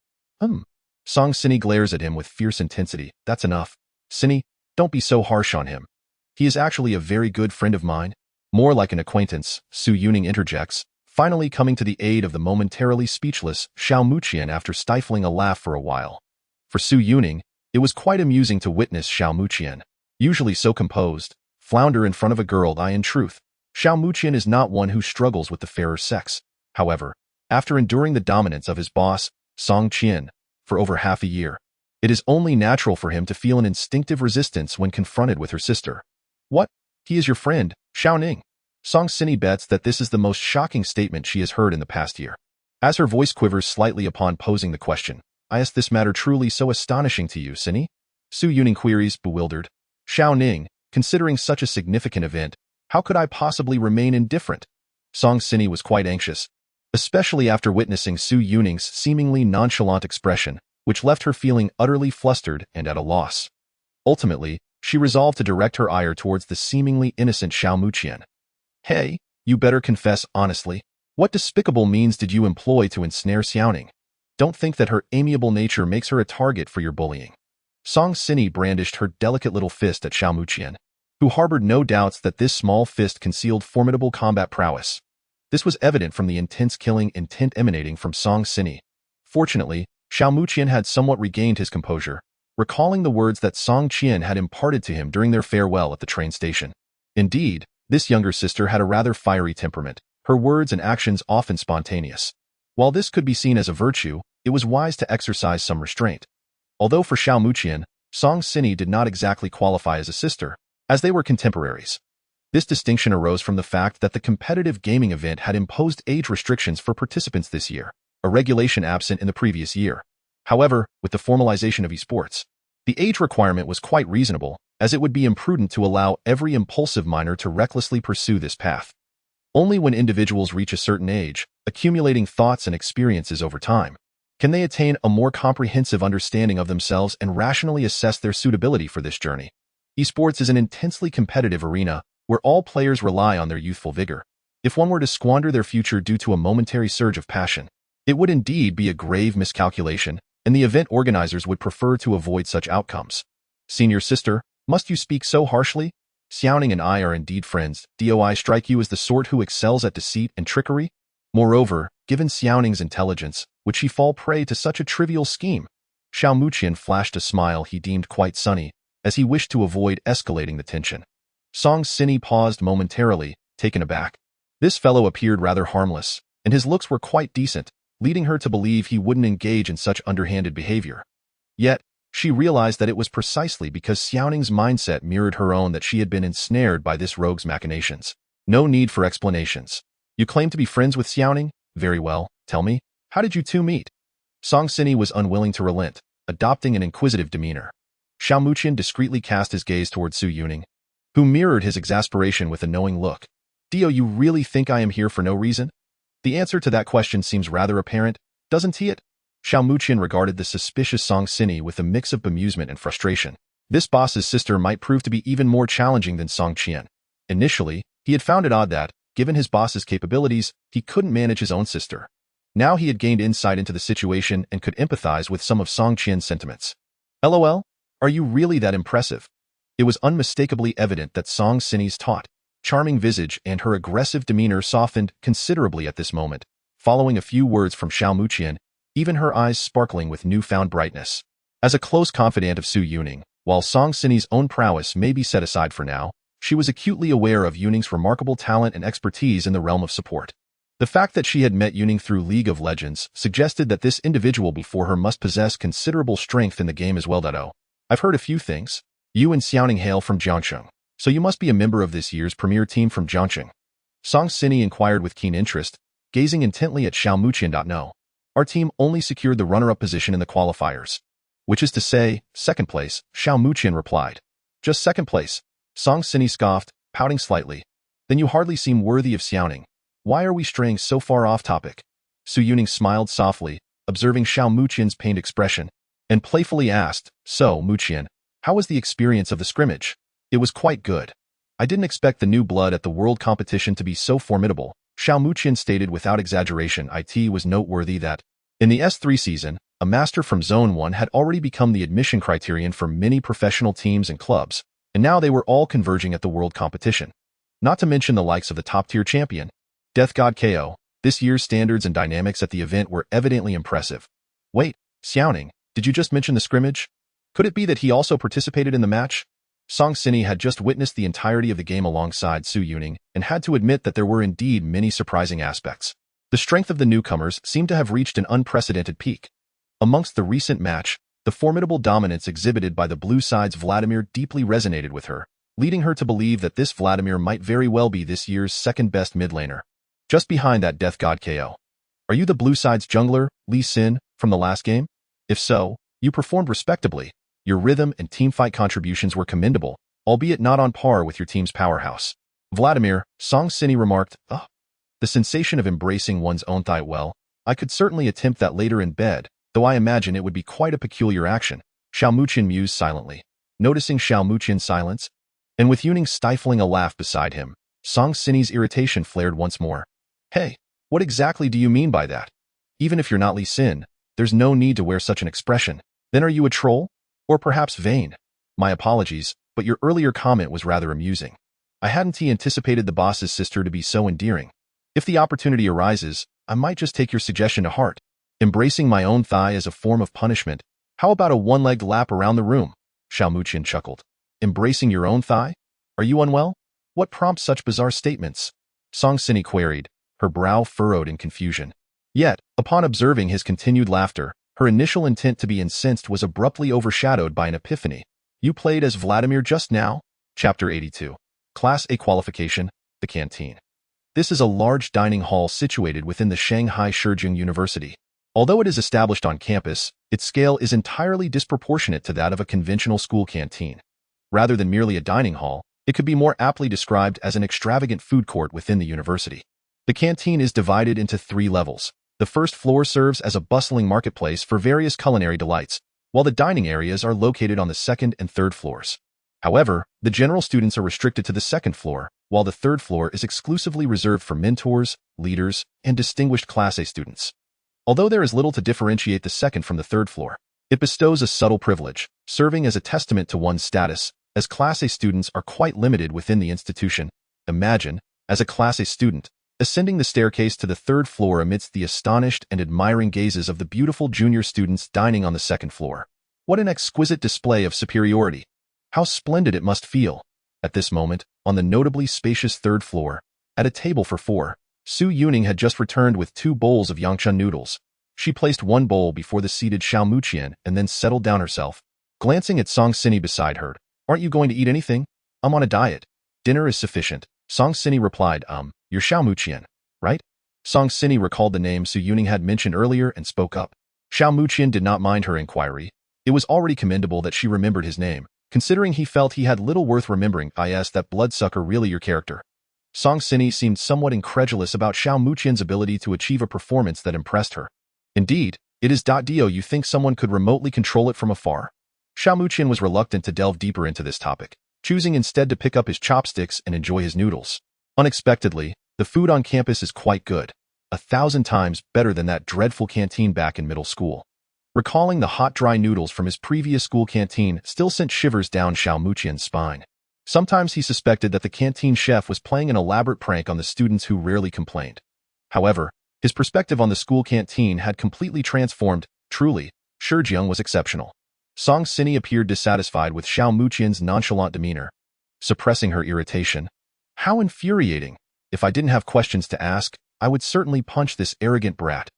Song Sini glares at him with fierce intensity. That's enough. Sini, don't be so harsh on him. He is actually a very good friend of mine. More like an acquaintance, Su Yuning interjects, finally coming to the aid of the momentarily speechless Xiao Muqian after stifling a laugh for a while. For Su Yuning, it was quite amusing to witness Xiao Muqian, usually so composed, flounder in front of a girl. In truth, Xiao Muqian is not one who struggles with the fairer sex. However, after enduring the dominance of his boss, Song Qian, for over half a year, it is only natural for him to feel an instinctive resistance when confronted with her sister. What? He is your friend, Xiao Ning? Song Sini bets that this is the most shocking statement she has heard in the past year. As her voice quivers slightly upon posing the question, is this matter truly so astonishing to you, Sini? Su Yuning queries, bewildered. Xiao Ning, considering such a significant event, how could I possibly remain indifferent? Song Sini was quite anxious, especially after witnessing Su Yuning's seemingly nonchalant expression, which left her feeling utterly flustered and at a loss. Ultimately, she resolved to direct her ire towards the seemingly innocent Xiao Muqian. Hey, you better confess honestly. What despicable means did you employ to ensnare Xiaoning? Don't think that her amiable nature makes her a target for your bullying. Song Sini brandished her delicate little fist at Xiao Muqian, who harbored no doubts that this small fist concealed formidable combat prowess. This was evident from the intense killing intent emanating from Song Sini. Fortunately, Xiao Muqian had somewhat regained his composure, recalling the words that Song Qian had imparted to him during their farewell at the train station. Indeed, this younger sister had a rather fiery temperament, her words and actions often spontaneous. While this could be seen as a virtue, it was wise to exercise some restraint. Although for Xiao Muqian, Song Sini did not exactly qualify as a sister, as they were contemporaries. This distinction arose from the fact that the competitive gaming event had imposed age restrictions for participants this year, a regulation absent in the previous year. However, with the formalization of esports, the age requirement was quite reasonable, as it would be imprudent to allow every impulsive minor to recklessly pursue this path. Only when individuals reach a certain age, accumulating thoughts and experiences over time, can they attain a more comprehensive understanding of themselves and rationally assess their suitability for this journey. Esports is an intensely competitive arena where all players rely on their youthful vigor. If one were to squander their future due to a momentary surge of passion, It would indeed be a grave miscalculation, and the event organizers would prefer to avoid such outcomes. Senior sister, must you speak so harshly? Xiaoning and I are indeed friends. Do I strike you as the sort who excels at deceit and trickery? Moreover, given Xiaoning's intelligence, would she fall prey to such a trivial scheme? Xiao Muqian flashed a smile he deemed quite sunny, as he wished to avoid escalating the tension. Song Sini paused momentarily, taken aback. This fellow appeared rather harmless, and his looks were quite decent, leading her to believe he wouldn't engage in such underhanded behavior. Yet, she realized that it was precisely because Xiaoning's mindset mirrored her own that she had been ensnared by this rogue's machinations. No need for explanations. You claim to be friends with Xiaoning? Very well, tell me, how did you two meet? Song Sini was unwilling to relent, adopting an inquisitive demeanor. Xiao Muqian discreetly cast his gaze toward Su Yuning, who mirrored his exasperation with a knowing look. Dio, you really think I am here for no reason? The answer to that question seems rather apparent, doesn't it? Xiao Muqian regarded the suspicious Song Sini with a mix of bemusement and frustration. This boss's sister might prove to be even more challenging than Song Qian. Initially, he had found it odd that, given his boss's capabilities, he couldn't manage his own sister. Now he had gained insight into the situation and could empathize with some of Song Qian's sentiments. LOL? Are you really that impressive? It was unmistakably evident that Song Sini's taut, charming visage and her aggressive demeanor softened considerably at this moment, following a few words from Xiao Muqian, even her eyes sparkling with newfound brightness. As a close confidant of Su Yuning, while Song Sini's own prowess may be set aside for now, she was acutely aware of Yuning's remarkable talent and expertise in the realm of support. The fact that she had met Yuning through League of Legends suggested that this individual before her must possess considerable strength in the game as well. I've heard a few things. You and Xiaoning hail from Jiangcheng, so you must be a member of this year's premier team from Jiangcheng. Song Sini inquired with keen interest, gazing intently at Xiao Muqian. No. Our team only secured the runner-up position in the qualifiers. Which is to say, second place, Xiao Muqian replied. Just second place. Song Sini scoffed, pouting slightly. Then you hardly seem worthy of Xiaoning. Why are we straying so far off topic? Su Yuning smiled softly, observing Xiao Muqian's pained expression, and playfully asked, So, Muqian, how was the experience of the scrimmage? It was quite good. I didn't expect the new blood at the world competition to be so formidable, Xiao Muqian stated without exaggeration. It was noteworthy that, in the S3 season, a master from Zone 1 had already become the admission criterion for many professional teams and clubs, and now they were all converging at the world competition. Not to mention the likes of the top-tier champion, Death God KO. This year's standards and dynamics at the event were evidently impressive. Wait, Xiaoning, did you just mention the scrimmage? Could it be that he also participated in the match? Song Sini had just witnessed the entirety of the game alongside Su Yuning and had to admit that there were indeed many surprising aspects. The strength of the newcomers seemed to have reached an unprecedented peak. Amongst the recent match, the formidable dominance exhibited by the blue side's Vladimir deeply resonated with her, leading her to believe that this Vladimir might very well be this year's second-best mid laner. Just behind that Death God KO. Are you the blue side's jungler, Lee Sin, from the last game? If so, you performed respectably. Your rhythm and teamfight contributions were commendable, albeit not on par with your team's powerhouse. Vladimir, Song Sini remarked, the sensation of embracing one's own thigh. Well, I could certainly attempt that later in bed, though I imagine it would be quite a peculiar action. Xiao Muqian mused silently, noticing Xiao Muqian's silence, and with Yuning stifling a laugh beside him, Song Sini's irritation flared once more. Hey, what exactly do you mean by that? Even if you're not Lee Sin, there's no need to wear such an expression. Then are you a troll? Or perhaps vain? My apologies, but your earlier comment was rather amusing. I hadn't anticipated the boss's sister to be so endearing. If the opportunity arises, I might just take your suggestion to heart. Embracing my own thigh as a form of punishment. How about a one-legged lap around the room? Xiao Muqian chuckled. Embracing your own thigh? Are you unwell? What prompts such bizarre statements? Song Sini queried, her brow furrowed in confusion. Yet, upon observing his continued laughter, her initial intent to be incensed was abruptly overshadowed by an epiphany. You played as Vladimir just now? Chapter 82. Class A Qualification, the Canteen. This is a large dining hall situated within the Shanghai Shijing University. Although it is established on campus, its scale is entirely disproportionate to that of a conventional school canteen. Rather than merely a dining hall, it could be more aptly described as an extravagant food court within the university. The canteen is divided into 3 levels. The first floor serves as a bustling marketplace for various culinary delights, while the dining areas are located on the 2nd and 3rd floors. However, the general students are restricted to the 2nd floor, while the 3rd floor is exclusively reserved for mentors, leaders, and distinguished Class A students. Although there is little to differentiate the second from the third floor, it bestows a subtle privilege, serving as a testament to one's status, as Class A students are quite limited within the institution. Imagine, as a Class A student, ascending the staircase to the third floor amidst the astonished and admiring gazes of the beautiful junior students dining on the second floor. What an exquisite display of superiority! How splendid it must feel! At this moment, on the notably spacious third floor, at a table for four, Su Yuning had just returned with 2 bowls of yangchun noodles. She placed one bowl before the seated Xiao Muqian and then settled down herself, glancing at Song Sini beside her. Aren't you going to eat anything? I'm on a diet. Dinner is sufficient. Song Sini replied, You're Xiao Muqian, right? Song Sini recalled the name Su Yuning had mentioned earlier and spoke up. Xiao Muqian did not mind her inquiry. It was already commendable that she remembered his name, considering he felt he had little worth remembering. Is that bloodsucker really your character? Song Sini seemed somewhat incredulous about Xiao Muqian's ability to achieve a performance that impressed her. Indeed, it is. You think someone could remotely control it from afar? Xiao Muqian was reluctant to delve deeper into this topic, choosing instead to pick up his chopsticks and enjoy his noodles. Unexpectedly, the food on campus is quite good, 1,000 times better than that dreadful canteen back in middle school. Recalling the hot dry noodles from his previous school canteen still sent shivers down Xiao Muqian's spine. Sometimes he suspected that the canteen chef was playing an elaborate prank on the students who rarely complained. However, his perspective on the school canteen had completely transformed. Truly, Shijiang was exceptional. Song Sini appeared dissatisfied with Xiao Muqian's nonchalant demeanor, suppressing her irritation. How infuriating! If I didn't have questions to ask, I would certainly punch this arrogant brat.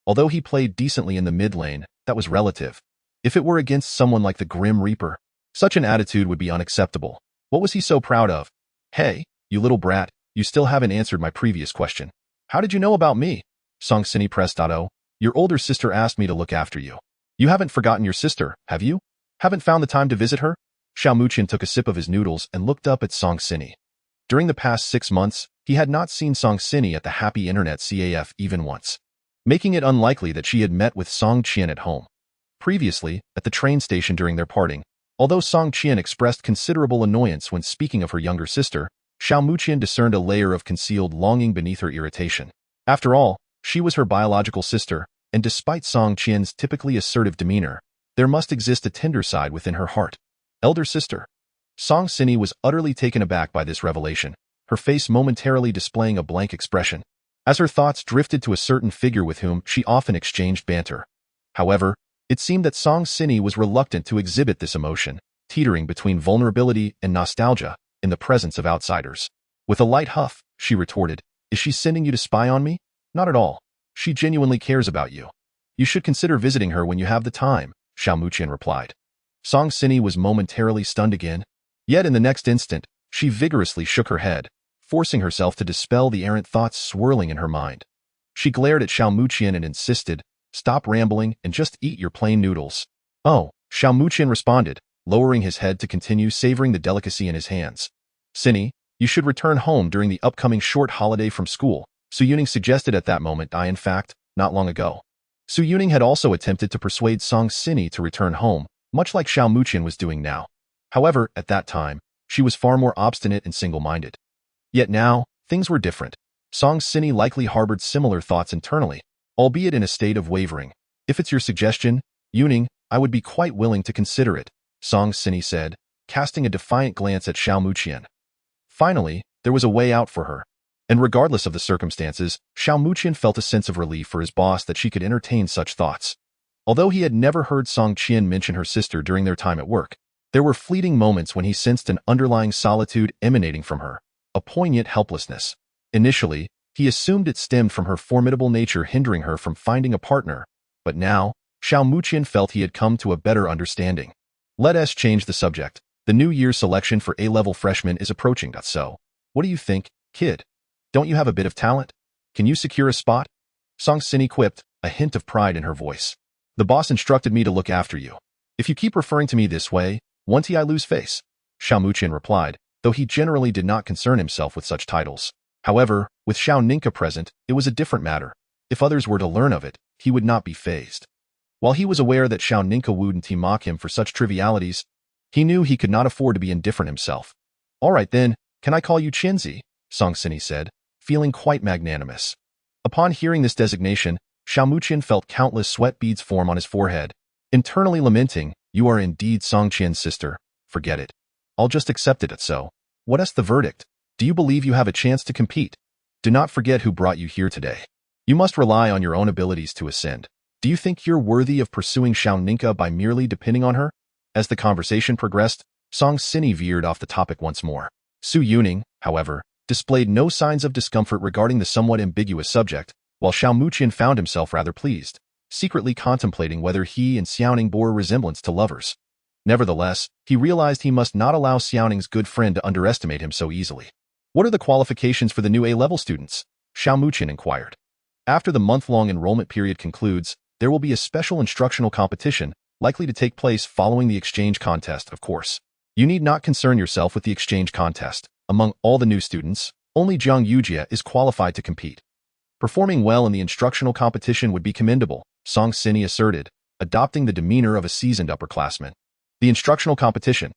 Although he played decently in the mid lane, that was relative. If it were against someone like the Grim Reaper, such an attitude would be unacceptable. What was he so proud of? Hey, you little brat, you still haven't answered my previous question. How did you know about me? Song Sini pressed. Your older sister asked me to look after you. You haven't forgotten your sister, have you? Haven't found the time to visit her? Xiao Muqian took a sip of his noodles and looked up at Song Sini. During the past 6 months, he had not seen Song Sini at the Happy Internet CAF even once, making it unlikely that she had met with Song Qian at home. Previously, at the train station during their parting, although Song Qian expressed considerable annoyance when speaking of her younger sister, Xiao Muqian discerned a layer of concealed longing beneath her irritation. After all, she was her biological sister, and despite Song Qian's typically assertive demeanor, there must exist a tender side within her heart. Elder sister. Song Sini was utterly taken aback by this revelation, her face momentarily displaying a blank expression, as her thoughts drifted to a certain figure with whom she often exchanged banter. However, it seemed that Song Sini was reluctant to exhibit this emotion, teetering between vulnerability and nostalgia in the presence of outsiders. With a light huff, she retorted, Is she sending you to spy on me? Not at all. She genuinely cares about you. You should consider visiting her when you have the time, Xiao Muqian replied. Song Sini was momentarily stunned again. Yet in the next instant, she vigorously shook her head, forcing herself to dispel the errant thoughts swirling in her mind. She glared at Xiao Muqian and insisted, Stop rambling and just eat your plain noodles. Oh, Xiao Muqian responded, lowering his head to continue savoring the delicacy in his hands. Sini, you should return home during the upcoming short holiday from school, Su Yuning suggested at that moment. In fact, not long ago, Su Yuning had also attempted to persuade Song Sini to return home, much like Xiao Muqian was doing now. However, at that time, she was far more obstinate and single-minded. Yet now, things were different. Song Sini likely harbored similar thoughts internally, albeit in a state of wavering. If it's your suggestion, Yuning, I would be quite willing to consider it, Song Sini said, casting a defiant glance at Xiao Muqian. Finally, there was a way out for her. And regardless of the circumstances, Xiao Muqian felt a sense of relief for his boss that she could entertain such thoughts. Although he had never heard Song Qian mention her sister during their time at work, there were fleeting moments when he sensed an underlying solitude emanating from her, a poignant helplessness. Initially, he assumed it stemmed from her formidable nature hindering her from finding a partner, but now, Xiao Muqian felt he had come to a better understanding. Let us change the subject. The new year's selection for A-level freshmen is approaching. So, what do you think, kid? Don't you have a bit of talent? Can you secure a spot? Song Sini quipped, a hint of pride in her voice. The boss instructed me to look after you. If you keep referring to me this way, won't I lose face? Xiao Muqian replied, though he generally did not concern himself with such titles. However, with Xiao Ninka present, it was a different matter. If others were to learn of it, he would not be fazed. While he was aware that Xiao Ninka wouldn't mock him for such trivialities, he knew he could not afford to be indifferent himself. All right then, can I call you Chinzi? Song Sini said, feeling quite magnanimous. Upon hearing this designation, Xiao Muqian felt countless sweat beads form on his forehead, internally lamenting, "You are indeed Song Qian's sister. Forget it. I'll just accept it so. What's the verdict? Do you believe you have a chance to compete? Do not forget who brought you here today. You must rely on your own abilities to ascend. Do you think you're worthy of pursuing Xiao Ninka by merely depending on her?" As the conversation progressed, Song Sini veered off the topic once more. Su Yuning, however, displayed no signs of discomfort regarding the somewhat ambiguous subject, while Xiao Muqian found himself rather pleased, secretly contemplating whether he and Xiaoning bore a resemblance to lovers. Nevertheless, he realized he must not allow Xiaoning's good friend to underestimate him so easily. "What are the qualifications for the new A-level students?" Xiao Muqian inquired. "After the month-long enrollment period concludes, there will be a special instructional competition, likely to take place following the exchange contest, of course. You need not concern yourself with the exchange contest. Among all the new students, only Jiang Yujia is qualified to compete. Performing well in the instructional competition would be commendable," Song Sini asserted, adopting the demeanor of a seasoned upperclassman. The instructional competition.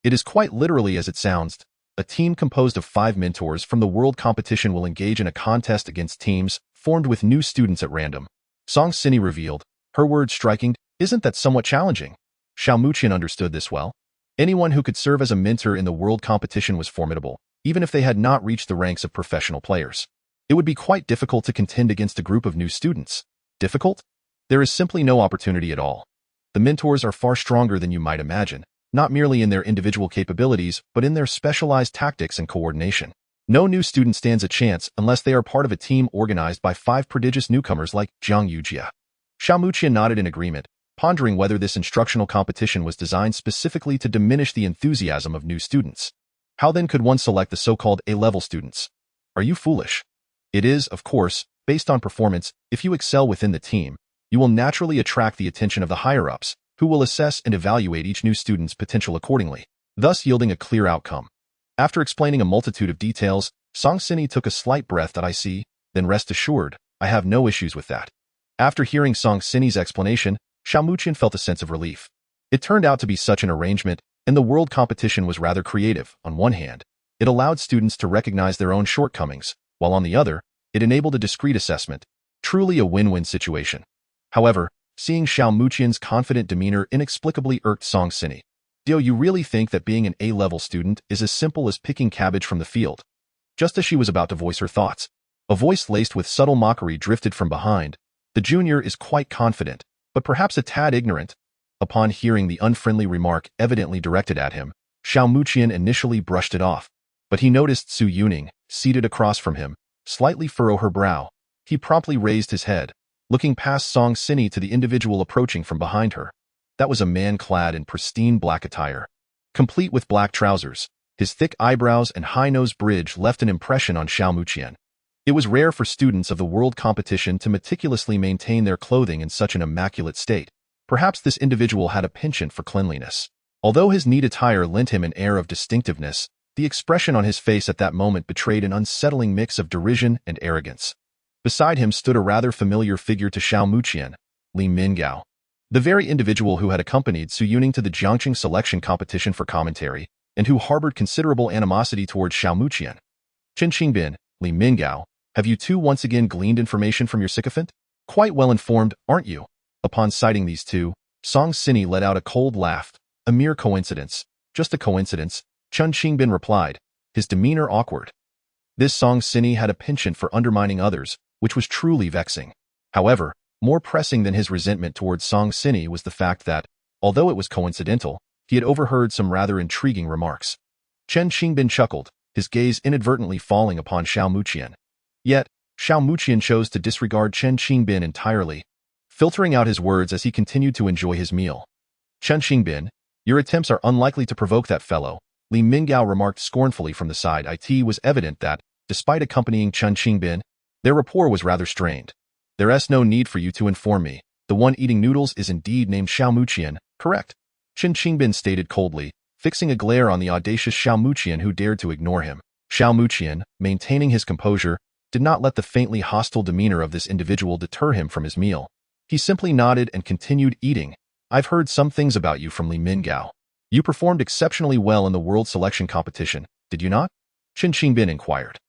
It is quite literally as it sounds. A team composed of 5 mentors from the world competition will engage in a contest against teams formed with new students at random. Song Sini revealed, her words striking, "Isn't that somewhat challenging?" Xiao Muqian understood this well. Anyone who could serve as a mentor in the world competition was formidable, even if they had not reached the ranks of professional players. It would be quite difficult to contend against a group of new students. Difficult? There is simply no opportunity at all. The mentors are far stronger than you might imagine, not merely in their individual capabilities, but in their specialized tactics and coordination. No new student stands a chance unless they are part of a team organized by 5 prodigious newcomers like Jiang Yujia. Xiao Muqian nodded in agreement, pondering whether this instructional competition was designed specifically to diminish the enthusiasm of new students. How then could one select the so-called A-level students? Are you foolish? It is, of course, based on performance. If you excel within the team, you will naturally attract the attention of the higher-ups, who will assess and evaluate each new student's potential accordingly, thus yielding a clear outcome. After explaining a multitude of details, Song Sini took a slight breath. "I see, then rest assured, I have no issues with that." After hearing Song Sini's explanation, Xiao Muqian felt a sense of relief. It turned out to be such an arrangement, and the world competition was rather creative. On one hand, it allowed students to recognize their own shortcomings, while on the other, it enabled a discrete assessment. Truly a win-win situation. However, seeing Xiao Muqian's confident demeanor inexplicably irked Song Sini. "Do you really think that being an A-level student is as simple as picking cabbage from the field?" Just as she was about to voice her thoughts, a voice laced with subtle mockery drifted from behind. "The junior is quite confident, but perhaps a tad ignorant." Upon hearing the unfriendly remark evidently directed at him, Xiao Muqian initially brushed it off, but he noticed Su Yuning, seated across from him, slightly furrow her brow. He promptly raised his head, looking past Song Sini to the individual approaching from behind her. That was a man clad in pristine black attire, complete with black trousers. His thick eyebrows and high-nose bridge left an impression on Xiao Muqian. It was rare for students of the world competition to meticulously maintain their clothing in such an immaculate state. Perhaps this individual had a penchant for cleanliness. Although his neat attire lent him an air of distinctiveness, the expression on his face at that moment betrayed an unsettling mix of derision and arrogance. Beside him stood a rather familiar figure to Xiao Muqian, Li Mingao, the very individual who had accompanied Su Yuning to the Jiangqing selection competition for commentary, and who harbored considerable animosity towards Xiao Muqian. "Chen Qingbin, Li Mingao, have you two once again gleaned information from your sycophant? Quite well informed, aren't you?" Upon citing these two, Song Sini let out a cold laugh. "A mere coincidence. Just a coincidence," Chen Qingbin replied, his demeanor awkward. This Song Sini had a penchant for undermining others, which was truly vexing. However, more pressing than his resentment towards Song Sini was the fact that, although it was coincidental, he had overheard some rather intriguing remarks. Chen Qingbin chuckled, his gaze inadvertently falling upon Xiao Muqian. Yet, Xiao Muqian chose to disregard Chen Qingbin entirely, filtering out his words as he continued to enjoy his meal. "Chen Qingbin, your attempts are unlikely to provoke that fellow," Li Mingao remarked scornfully from the side. It was evident that, despite accompanying Chen Qingbin, their rapport was rather strained. "There's no need for you to inform me. The one eating noodles is indeed named Xiao Muqian, correct?" Chen Qingbin stated coldly, fixing a glare on the audacious Xiao Muqian who dared to ignore him. Xiao Muqian, maintaining his composure, did not let the faintly hostile demeanor of this individual deter him from his meal. He simply nodded and continued eating. "I've heard some things about you from Li Mingao. You performed exceptionally well in the world selection competition, did you not?" Chen Qingbin inquired.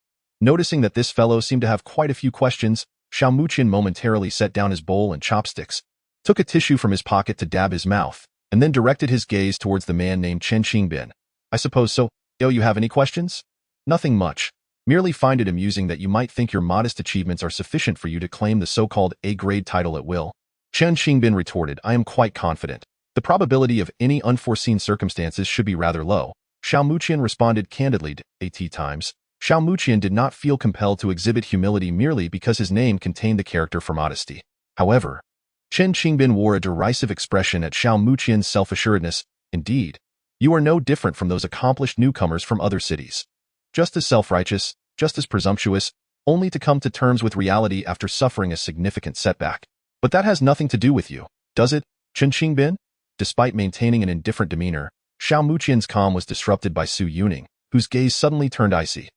Noticing that this fellow seemed to have quite a few questions, Xiao Muqian momentarily set down his bowl and chopsticks, took a tissue from his pocket to dab his mouth, and then directed his gaze towards the man named Chen Qingbin. I suppose so. Yo, you have any questions? Nothing much. Merely find it amusing that you might think your modest achievements are sufficient for you to claim the so-called A-grade title at will. Chen Qingbin retorted, I am quite confident. The probability of any unforeseen circumstances should be rather low. Xiao Muqian responded candidly, at times. Xiao Muqian did not feel compelled to exhibit humility merely because his name contained the character for modesty. However, Chen Qingbin wore a derisive expression at Xiao Muqian's self-assuredness. Indeed, you are no different from those accomplished newcomers from other cities. Just as self-righteous, just as presumptuous, only to come to terms with reality after suffering a significant setback. But that has nothing to do with you, does it, Chen Qingbin? Despite maintaining an indifferent demeanor, Xiao Muqian's calm was disrupted by Su Yuning, whose gaze suddenly turned icy.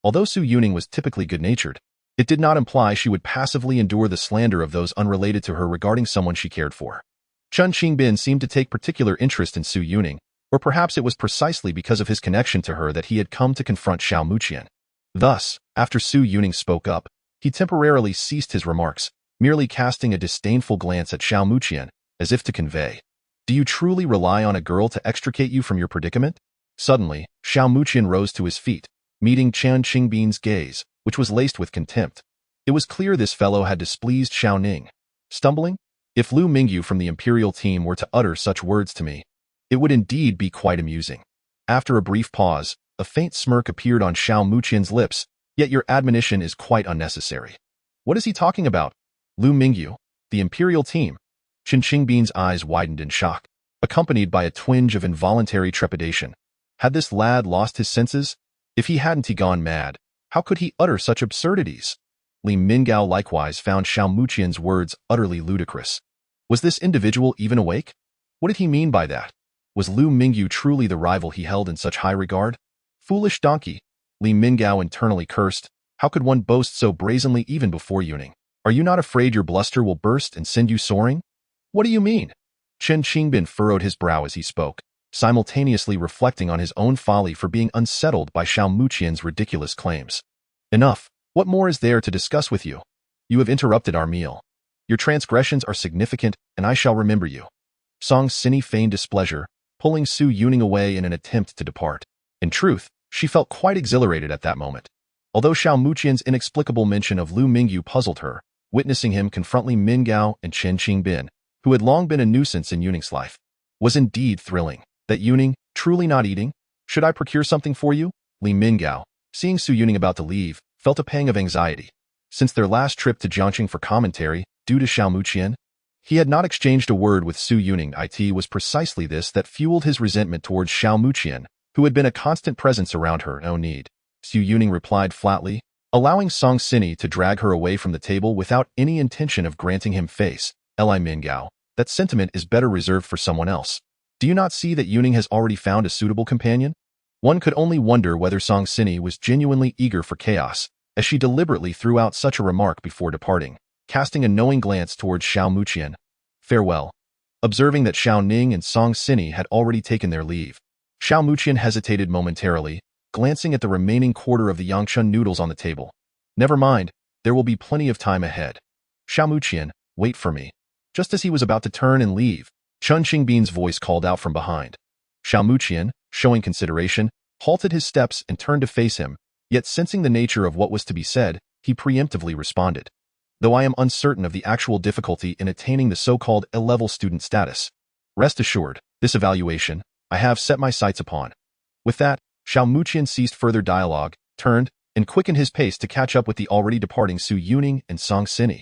Although Su Yuning was typically good-natured, it did not imply she would passively endure the slander of those unrelated to her regarding someone she cared for. Chen Qingbin seemed to take particular interest in Su Yuning, or perhaps it was precisely because of his connection to her that he had come to confront Xiao Muqian. Thus, after Su Yuning spoke up, he temporarily ceased his remarks, merely casting a disdainful glance at Xiao Muqian, as if to convey, do you truly rely on a girl to extricate you from your predicament? Suddenly, Xiao Muqian rose to his feet, meeting Chen Qingbin's gaze, which was laced with contempt. It was clear this fellow had displeased Xiao Ning. Stumbling? If Lu Mingyu from the Imperial team were to utter such words to me, it would indeed be quite amusing. After a brief pause, a faint smirk appeared on Xiao Muqian's lips, yet your admonition is quite unnecessary. What is he talking about? Lu Mingyu, the Imperial team. Chen Qingbin's eyes widened in shock, accompanied by a twinge of involuntary trepidation. Had this lad lost his senses? If he hadn't gone mad, how could he utter such absurdities? Li Mingao likewise found Xiao Muqian's words utterly ludicrous. Was this individual even awake? What did he mean by that? Was Lu Mingyu truly the rival he held in such high regard? Foolish donkey, Li Mingao internally cursed. How could one boast so brazenly even before Yuning? Are you not afraid your bluster will burst and send you soaring? What do you mean? Chen Qingbin furrowed his brow as he spoke, simultaneously reflecting on his own folly for being unsettled by Xiao Muqian's ridiculous claims. Enough. What more is there to discuss with you? You have interrupted our meal. Your transgressions are significant, and I shall remember you. Song Sini feigned displeasure, pulling Su Yuning away in an attempt to depart. In truth, she felt quite exhilarated at that moment. Although Xiao Muqian's inexplicable mention of Lu Mingyu puzzled her, witnessing him confront Li Mingao and Chen Qingbin, who had long been a nuisance in Yuning's life, was indeed thrilling. That Yuning, truly not eating? Should I procure something for you? Li Mingao, seeing Su Yuning about to leave, felt a pang of anxiety. Since their last trip to Jiangqing for commentary, due to Xiao Muqian, he had not exchanged a word with Su Yuning. It was precisely this that fueled his resentment towards Xiao Muqian, who had been a constant presence around her. No need, Su Yuning replied flatly, allowing Song Sini to drag her away from the table without any intention of granting him face. Li Mingao, that sentiment is better reserved for someone else. Do you not see that Yuning has already found a suitable companion? One could only wonder whether Song Sini was genuinely eager for chaos, as she deliberately threw out such a remark before departing, casting a knowing glance towards Xiao Muqian. Farewell. Observing that Xiao Ning and Song Sini had already taken their leave, Xiao Muqian hesitated momentarily, glancing at the remaining quarter of the Yangchun noodles on the table. Never mind, there will be plenty of time ahead. Xiao Muqian, wait for me. Just as he was about to turn and leave, Chen Qingbin's voice called out from behind. Xiao Muqian, showing consideration, halted his steps and turned to face him, yet sensing the nature of what was to be said, he preemptively responded. Though I am uncertain of the actual difficulty in attaining the so-called A-level student status, rest assured, this evaluation, I have set my sights upon. With that, Xiao Muqian ceased further dialogue, turned, and quickened his pace to catch up with the already departing Su Yuning and Song Sini.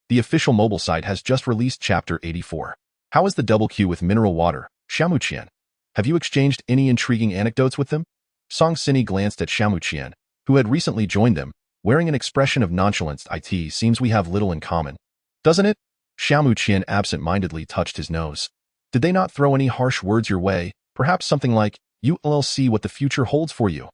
The official mobile site has just released Chapter 84. How is the double Q with mineral water, Xiao Muqian? Have you exchanged any intriguing anecdotes with them? Song Sini glanced at Xiao Muqian, who had recently joined them, wearing an expression of nonchalance. It seems we have little in common. Doesn't it? Xiao Muqian absent-mindedly touched his nose. Did they not throw any harsh words your way, perhaps something like, you'll see what the future holds for you?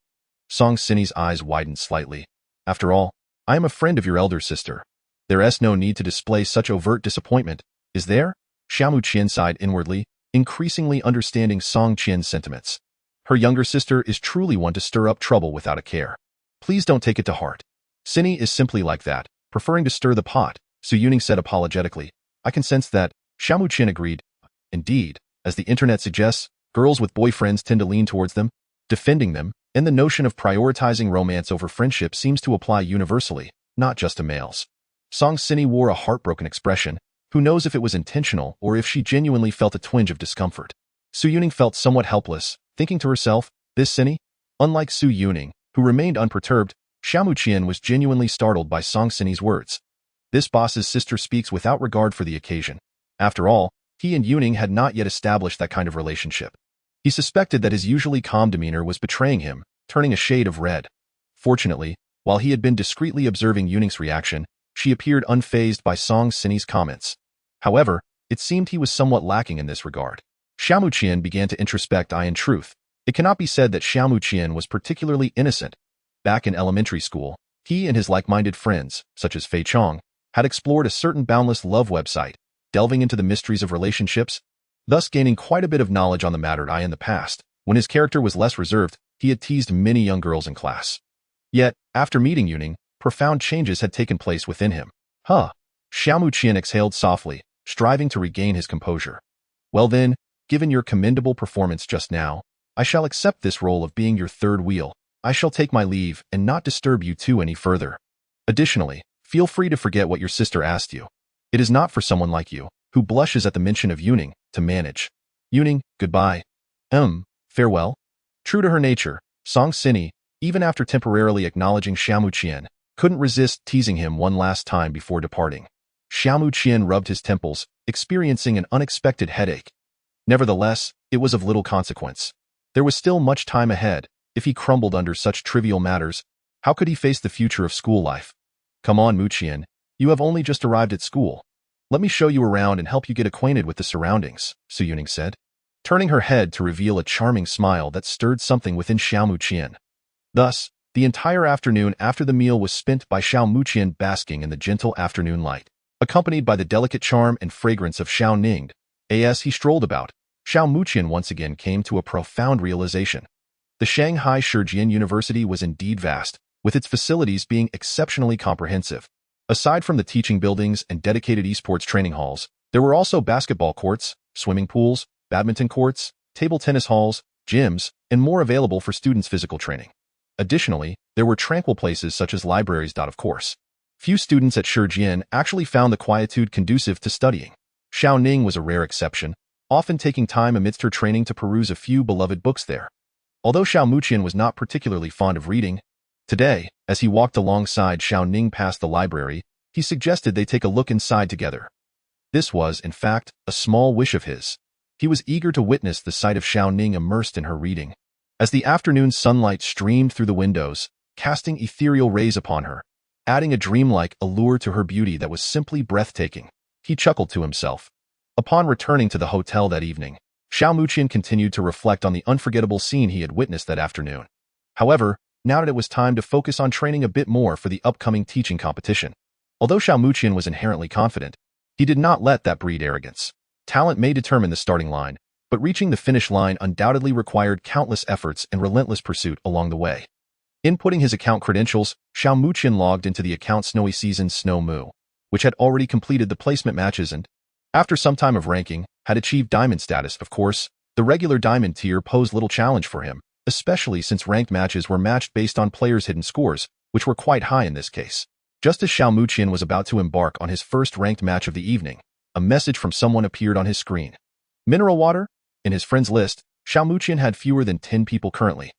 Song Sini's eyes widened slightly. After all, I am a friend of your elder sister. There's no need to display such overt disappointment, is there? Xiao Muqian sighed inwardly, increasingly understanding Song Qian's sentiments. Her younger sister is truly one to stir up trouble without a care. Please don't take it to heart. Sini is simply like that, Preferring to stir the pot, Su Yuning said apologetically. I can sense that. Xiaomu Qian agreed. Indeed, as the internet suggests, girls with boyfriends tend to lean towards them, defending them, and the notion of prioritizing romance over friendship seems to apply universally, not just to males. Song Sini wore a heartbroken expression. Who knows if it was intentional or if she genuinely felt a twinge of discomfort. Su Yuning felt somewhat helpless, thinking to herself, this Sini? Unlike Su Yuning, who remained unperturbed, Xiaomu Qian was genuinely startled by Song Sini's words. This boss's sister speaks without regard for the occasion. After all, he and Yuning had not yet established that kind of relationship. He suspected that his usually calm demeanor was betraying him, turning a shade of red. Fortunately, while he had been discreetly observing Yuning's reaction, she appeared unfazed by Song Sini's comments. However, it seemed he was somewhat lacking in this regard. Xiaomu Qian began to introspect. In truth, it cannot be said that Xiaomu Qian was particularly innocent. Back in elementary school, he and his like-minded friends, such as Fei Chong, had explored a certain boundless love website, delving into the mysteries of relationships, thus gaining quite a bit of knowledge on the matter. In the past, when his character was less reserved, he had teased many young girls in class. Yet, after meeting Yuning, profound changes had taken place within him. Xiaomu Qian exhaled softly, striving to regain his composure. Well then, given your commendable performance just now, I shall accept this role of being your third wheel. I shall take my leave and not disturb you two any further. Additionally, feel free to forget what your sister asked you. It is not for someone like you, who blushes at the mention of Yuning, to manage. Yuning, goodbye. Farewell. True to her nature, Song Sini, even after temporarily acknowledging Xiaomu Qian, couldn't resist teasing him one last time before departing. Xiaomu Qian rubbed his temples, experiencing an unexpected headache. Nevertheless, it was of little consequence. There was still much time ahead. If he crumbled under such trivial matters, how could he face the future of school life? Come on, Mu Qian, you have only just arrived at school. Let me show you around and help you get acquainted with the surroundings, Su Yuning said, turning her head to reveal a charming smile that stirred something within Xiaomu Qian. Thus, the entire afternoon after the meal was spent by Xiaomu Qian basking in the gentle afternoon light, accompanied by the delicate charm and fragrance of Xiao Ning. As he strolled about, Xiaomu Qian once again came to a profound realization. The Shanghai Shijian University was indeed vast, with its facilities being exceptionally comprehensive. Aside from the teaching buildings and dedicated esports training halls, there were also basketball courts, swimming pools, badminton courts, table tennis halls, gyms, and more available for students' physical training. Additionally, there were tranquil places such as libraries. Of course, few students at Shijian actually found the quietude conducive to studying. Xiao Ning was a rare exception, often taking time amidst her training to peruse a few beloved books there. Although Xiaomu Qian was not particularly fond of reading, today, as he walked alongside Xiao Ning past the library, he suggested they take a look inside together. This was, in fact, a small wish of his. He was eager to witness the sight of Xiao Ning immersed in her reading. As the afternoon sunlight streamed through the windows, casting ethereal rays upon her, adding a dreamlike allure to her beauty that was simply breathtaking, he chuckled to himself. Upon returning to the hotel that evening, Xiaomu Qian continued to reflect on the unforgettable scene he had witnessed that afternoon. However, now that it was time to focus on training a bit more for the upcoming teaching competition. Although Xiaomu Qian was inherently confident, he did not let that breed arrogance. Talent may determine the starting line, but reaching the finish line undoubtedly required countless efforts and relentless pursuit along the way. Inputting his account credentials, Xiaomu Qian logged into the account Snowy Season's Snow Moo, which had already completed the placement matches and, after some time of ranking, had achieved diamond status. Of course, the regular diamond tier posed little challenge for him, especially since ranked matches were matched based on players' hidden scores, which were quite high in this case. Just as Xiaomu Qian was about to embark on his first ranked match of the evening, a message from someone appeared on his screen. Mineral water? In his friends list, Xiaomu Qian had fewer than 10 people currently,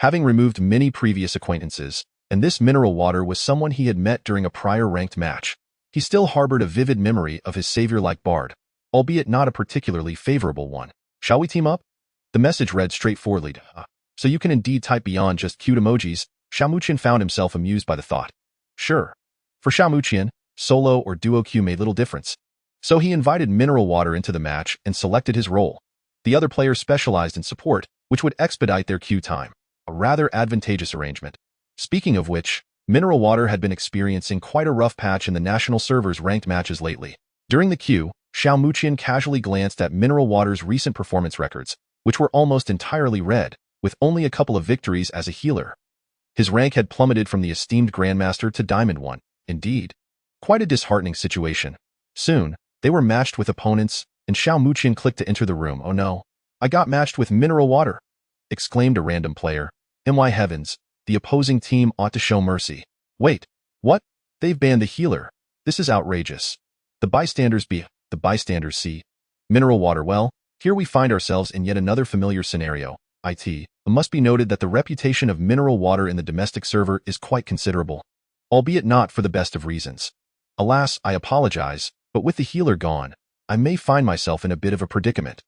having removed many previous acquaintances, and this mineral water was someone he had met during a prior ranked match. He still harbored a vivid memory of his savior-like bard, albeit not a particularly favorable one. Shall we team up? The message read straightforwardly. So you can indeed type beyond just cute emojis. Xiaomu Qian found himself amused by the thought. Sure. For Xiaomu Qian, solo or duo queue made little difference. So he invited mineral water into the match and selected his role. The other players specialized in support, which would expedite their queue time. A rather advantageous arrangement. Speaking of which, mineral water had been experiencing quite a rough patch in the national server's ranked matches lately. During the queue, Xiaomu Qian casually glanced at mineral water's recent performance records, which were almost entirely red, with only a couple of victories as a healer. His rank had plummeted from the esteemed Grandmaster to Diamond 1. Indeed, Quite a disheartening situation. Soon, they were matched with opponents, and Xiao Muqian clicked to enter the room. "Oh no, I got matched with mineral water," exclaimed a random player. "My heavens, the opposing team ought to show mercy." "Wait, what? They've banned the healer. This is outrageous." The bystanders see. Mineral water. Well, here we find ourselves in yet another familiar scenario. It must be noted that the reputation of mineral water in the domestic server is quite considerable, albeit not for the best of reasons. Alas, I apologize, but with the healer gone, I may find myself in a bit of a predicament.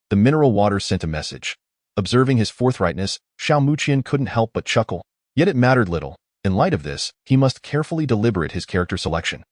The mineral water sent a message. Observing his forthrightness, Xiao Muqian couldn't help but chuckle. Yet it mattered little. In light of this, he must carefully deliberate his character selection.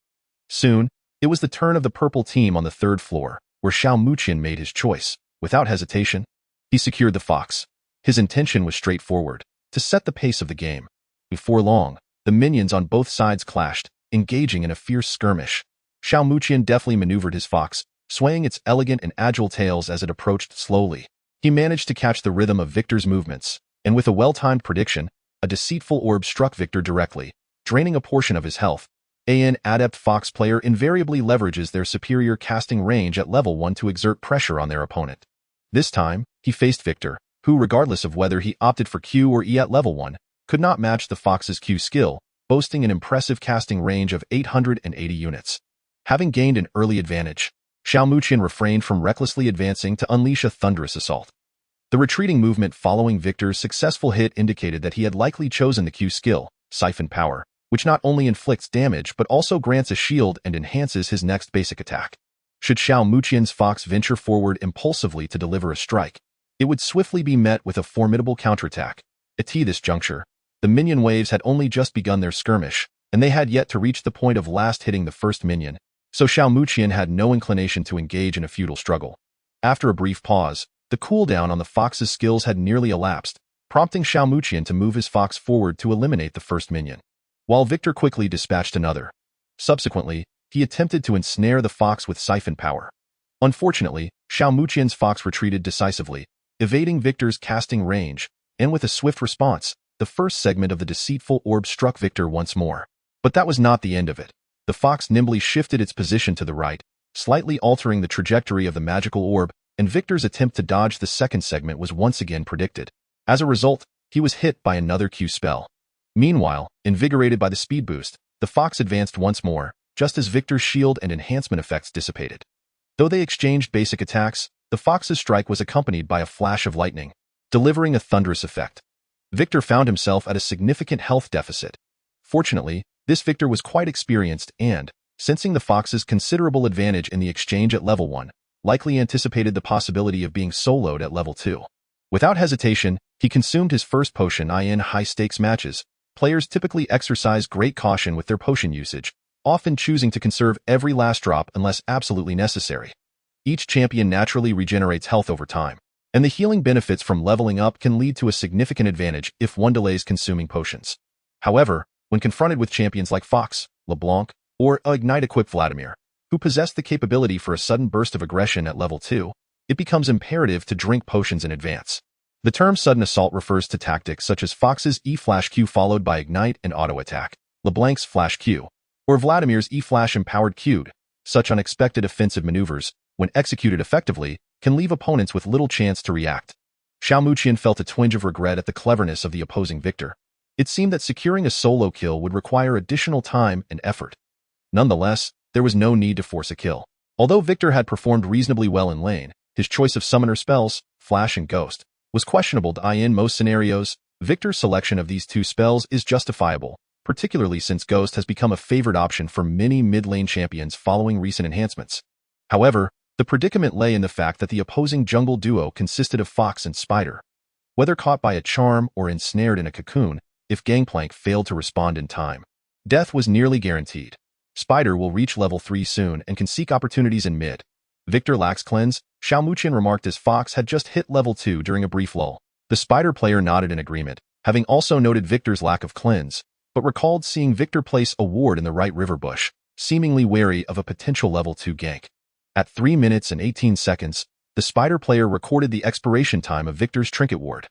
Soon, it was the turn of the purple team on the third floor, where Xiao Muqian made his choice. Without hesitation, he secured the fox. His intention was straightforward, to set the pace of the game. Before long, the minions on both sides clashed, engaging in a fierce skirmish. Xiao Muqian deftly maneuvered his fox, swaying its elegant and agile tails as it approached slowly. He managed to catch the rhythm of Victor's movements, and with a well-timed prediction, a deceitful orb struck Victor directly, draining a portion of his health. An adept fox player invariably leverages their superior casting range at level 1 to exert pressure on their opponent. This time, he faced Victor, who, regardless of whether he opted for Q or E at level 1, could not match the fox's Q skill, boasting an impressive casting range of 880 units. Having gained an early advantage, Xiao Muqian refrained from recklessly advancing to unleash a thunderous assault. The retreating movement following Victor's successful hit indicated that he had likely chosen the Q skill, Siphon Power, which not only inflicts damage but also grants a shield and enhances his next basic attack. Should Xiao Muqian's fox venture forward impulsively to deliver a strike, it would swiftly be met with a formidable counterattack. At this juncture, the minion waves had only just begun their skirmish, and they had yet to reach the point of last hitting the first minion, so Xiao Muqian had no inclination to engage in a futile struggle. After a brief pause, the cooldown on the fox's skills had nearly elapsed, prompting Xiao Muqian to move his fox forward to eliminate the first minion, while Victor quickly dispatched another. Subsequently, he attempted to ensnare the fox with Siphon Power. Unfortunately, Xiao Muqian's fox retreated decisively, evading Victor's casting range, and with a swift response, the first segment of the deceitful orb struck Victor once more. But that was not the end of it. The fox nimbly shifted its position to the right, slightly altering the trajectory of the magical orb, and Victor's attempt to dodge the second segment was once again predicted. As a result, he was hit by another Q spell. Meanwhile, invigorated by the speed boost, the fox advanced once more, just as Victor's shield and enhancement effects dissipated. Though they exchanged basic attacks, the fox's strike was accompanied by a flash of lightning, delivering a thunderous effect. Victor found himself at a significant health deficit. Fortunately, this Victor was quite experienced and, sensing the fox's considerable advantage in the exchange at level 1, likely anticipated the possibility of being soloed at level 2. Without hesitation, he consumed his first potion. In high-stakes matches, players typically exercise great caution with their potion usage, often choosing to conserve every last drop unless absolutely necessary. Each champion naturally regenerates health over time, and the healing benefits from leveling up can lead to a significant advantage if one delays consuming potions. However, when confronted with champions like Fox, LeBlanc, or Ignite-equipped Vladimir, who possess the capability for a sudden burst of aggression at level 2, it becomes imperative to drink potions in advance. The term sudden assault refers to tactics such as Fox's E-Flash Q followed by Ignite and Auto Attack, LeBlanc's Flash Q, or Vladimir's E-Flash empowered Q. Such unexpected offensive maneuvers, when executed effectively, can leave opponents with little chance to react. Xiao Muqian felt a twinge of regret at the cleverness of the opposing Victor. It seemed that securing a solo kill would require additional time and effort. Nonetheless, there was no need to force a kill. Although Victor had performed reasonably well in lane, his choice of summoner spells, Flash and Ghost, was questionable. In most scenarios, Victor's selection of these two spells is justifiable, particularly since Ghost has become a favored option for many mid-lane champions following recent enhancements. However, the predicament lay in the fact that the opposing jungle duo consisted of Fox and Spider. Whether caught by a charm or ensnared in a cocoon, if Gangplank failed to respond in time, death was nearly guaranteed. Spider will reach level 3 soon and can seek opportunities in mid. Victor lacks cleanse, Xiao Muqian remarked as Fox had just hit level 2 during a brief lull. The Spider player nodded in agreement, having also noted Victor's lack of cleanse, but recalled seeing Victor place a ward in the right river bush, seemingly wary of a potential level 2 gank. At 3 minutes and 18 seconds, the Spider player recorded the expiration time of Victor's trinket ward.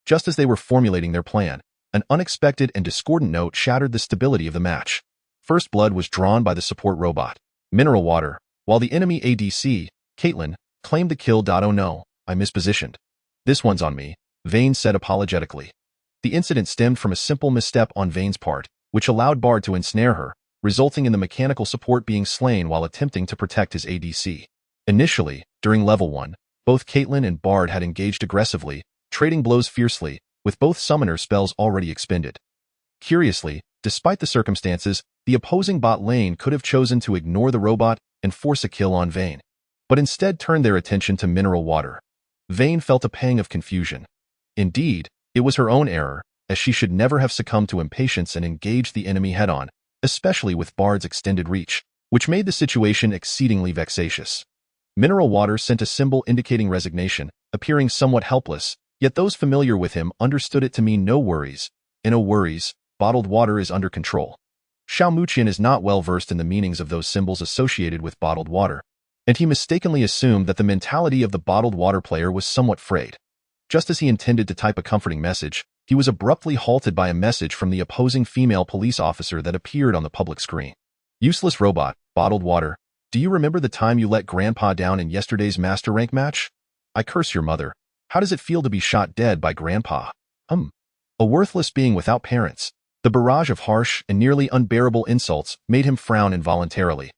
Just as they were formulating their plan, an unexpected and discordant note shattered the stability of the match. First blood was drawn by the support robot, Mineral Water, while the enemy ADC, Caitlyn, claimed the kill. Oh no, I mispositioned. This one's on me, Vayne said apologetically. The incident stemmed from a simple misstep on Vayne's part, which allowed Bard to ensnare her, resulting in the mechanical support being slain while attempting to protect his ADC. Initially, during level 1, both Caitlyn and Bard had engaged aggressively, trading blows fiercely, with both summoner spells already expended. Curiously, despite the circumstances, the opposing bot lane could have chosen to ignore the robot and force a kill on Vayne, but instead turned their attention to Mineral Water. Vayne felt a pang of confusion. Indeed, it was her own error, as she should never have succumbed to impatience and engaged the enemy head-on, especially with Bard's extended reach, which made the situation exceedingly vexatious. Mineral Water sent a symbol indicating resignation, appearing somewhat helpless, yet those familiar with him understood it to mean no worries. In no worries, bottled water is under control. Xiao Muqian is not well versed in the meanings of those symbols associated with bottled water, and he mistakenly assumed that the mentality of the bottled water player was somewhat frayed. Just as he intended to type a comforting message, he was abruptly halted by a message from the opposing female police officer that appeared on the public screen. Useless robot, bottled water, do you remember the time you let Grandpa down in yesterday's Master Rank match? I curse your mother. How does it feel to be shot dead by Grandpa? A worthless being without parents. The barrage of harsh and nearly unbearable insults made him frown involuntarily.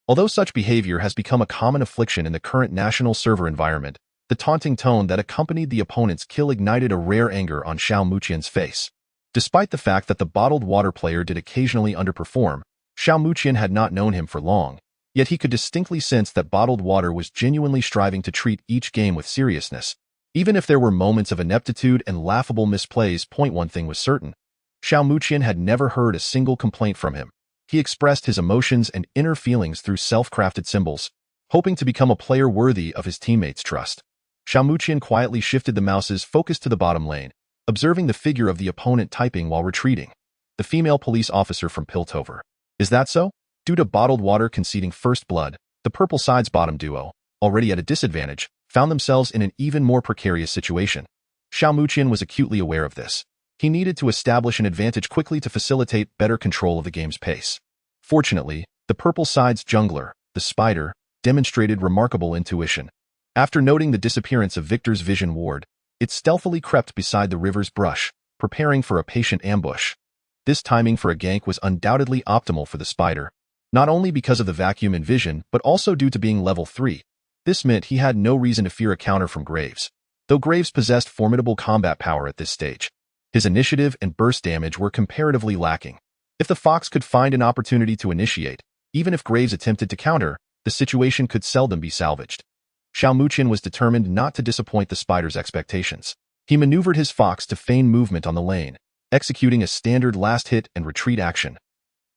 Although such behavior has become a common affliction in the current national server environment, the taunting tone that accompanied the opponent's kill ignited a rare anger on Xiao Muqian's face. Despite the fact that the bottled water player did occasionally underperform, Xiao Muqian had not known him for long, yet he could distinctly sense that bottled water was genuinely striving to treat each game with seriousness. Even if there were moments of ineptitude and laughable misplays, one thing was certain. Xiao Muqian had never heard a single complaint from him. He expressed his emotions and inner feelings through self-crafted symbols, hoping to become a player worthy of his teammates' trust. Xiao Muqian quietly shifted the mouse's focus to the bottom lane, observing the figure of the opponent typing while retreating. The female police officer from Piltover. Is that so? Due to bottled water conceding first blood, the purple side's bottom duo, already at a disadvantage, found themselves in an even more precarious situation. Xiao Muqian was acutely aware of this. He needed to establish an advantage quickly to facilitate better control of the game's pace. Fortunately, the purple side's jungler, the Spider, demonstrated remarkable intuition. After noting the disappearance of Victor's vision ward, it stealthily crept beside the river's brush, preparing for a patient ambush. This timing for a gank was undoubtedly optimal for the Spider, not only because of the vacuum in vision but also due to being level 3. This meant he had no reason to fear a counter from Graves, though Graves possessed formidable combat power at this stage. His initiative and burst damage were comparatively lacking. If the Fox could find an opportunity to initiate, even if Graves attempted to counter, the situation could seldom be salvaged. Xiao Muqian was determined not to disappoint the Spider's expectations. He maneuvered his Fox to feign movement on the lane, executing a standard last hit and retreat action.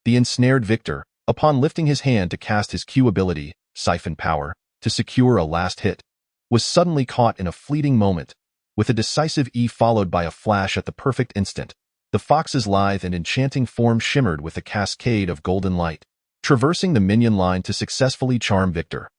The ensnared Victor, upon lifting his hand to cast his Q ability, Siphon Power, to secure a last hit, was suddenly caught in a fleeting moment, with a decisive E followed by a flash at the perfect instant. The Fox's lithe and enchanting form shimmered with a cascade of golden light, traversing the minion line to successfully charm Victor.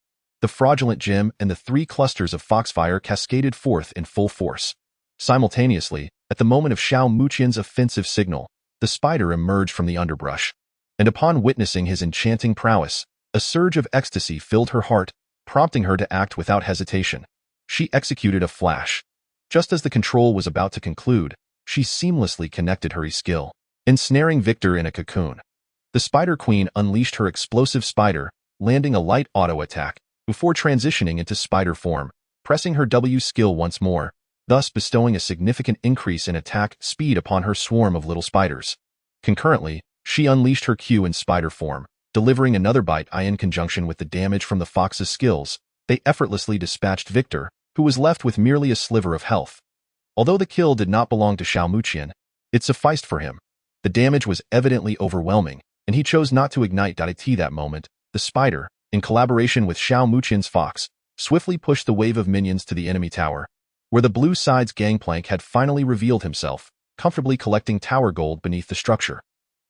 The fraudulent gem and the 3 clusters of Foxfire cascaded forth in full force. Simultaneously, at the moment of Xiao Muqian's offensive signal, the Spider emerged from the underbrush, and upon witnessing his enchanting prowess, a surge of ecstasy filled her heart, prompting her to act without hesitation. She executed a flash. Just as the control was about to conclude, she seamlessly connected her E-skill, ensnaring Victor in a cocoon. The Spider Queen unleashed her explosive spider, landing a light auto attack, before transitioning into spider form, pressing her W skill once more, thus bestowing a significant increase in attack speed upon her swarm of little spiders. Concurrently, she unleashed her Q in spider form, delivering another bite in conjunction with the damage from the Fox's skills. They effortlessly dispatched Victor, who was left with merely a sliver of health. Although the kill did not belong to Xiao Muqian, it sufficed for him. The damage was evidently overwhelming, and he chose not to ignite it that moment. The Spider, in collaboration with Xiao Muqian's Fox, swiftly pushed the wave of minions to the enemy tower, where the blue side's Gangplank had finally revealed himself, comfortably collecting tower gold beneath the structure.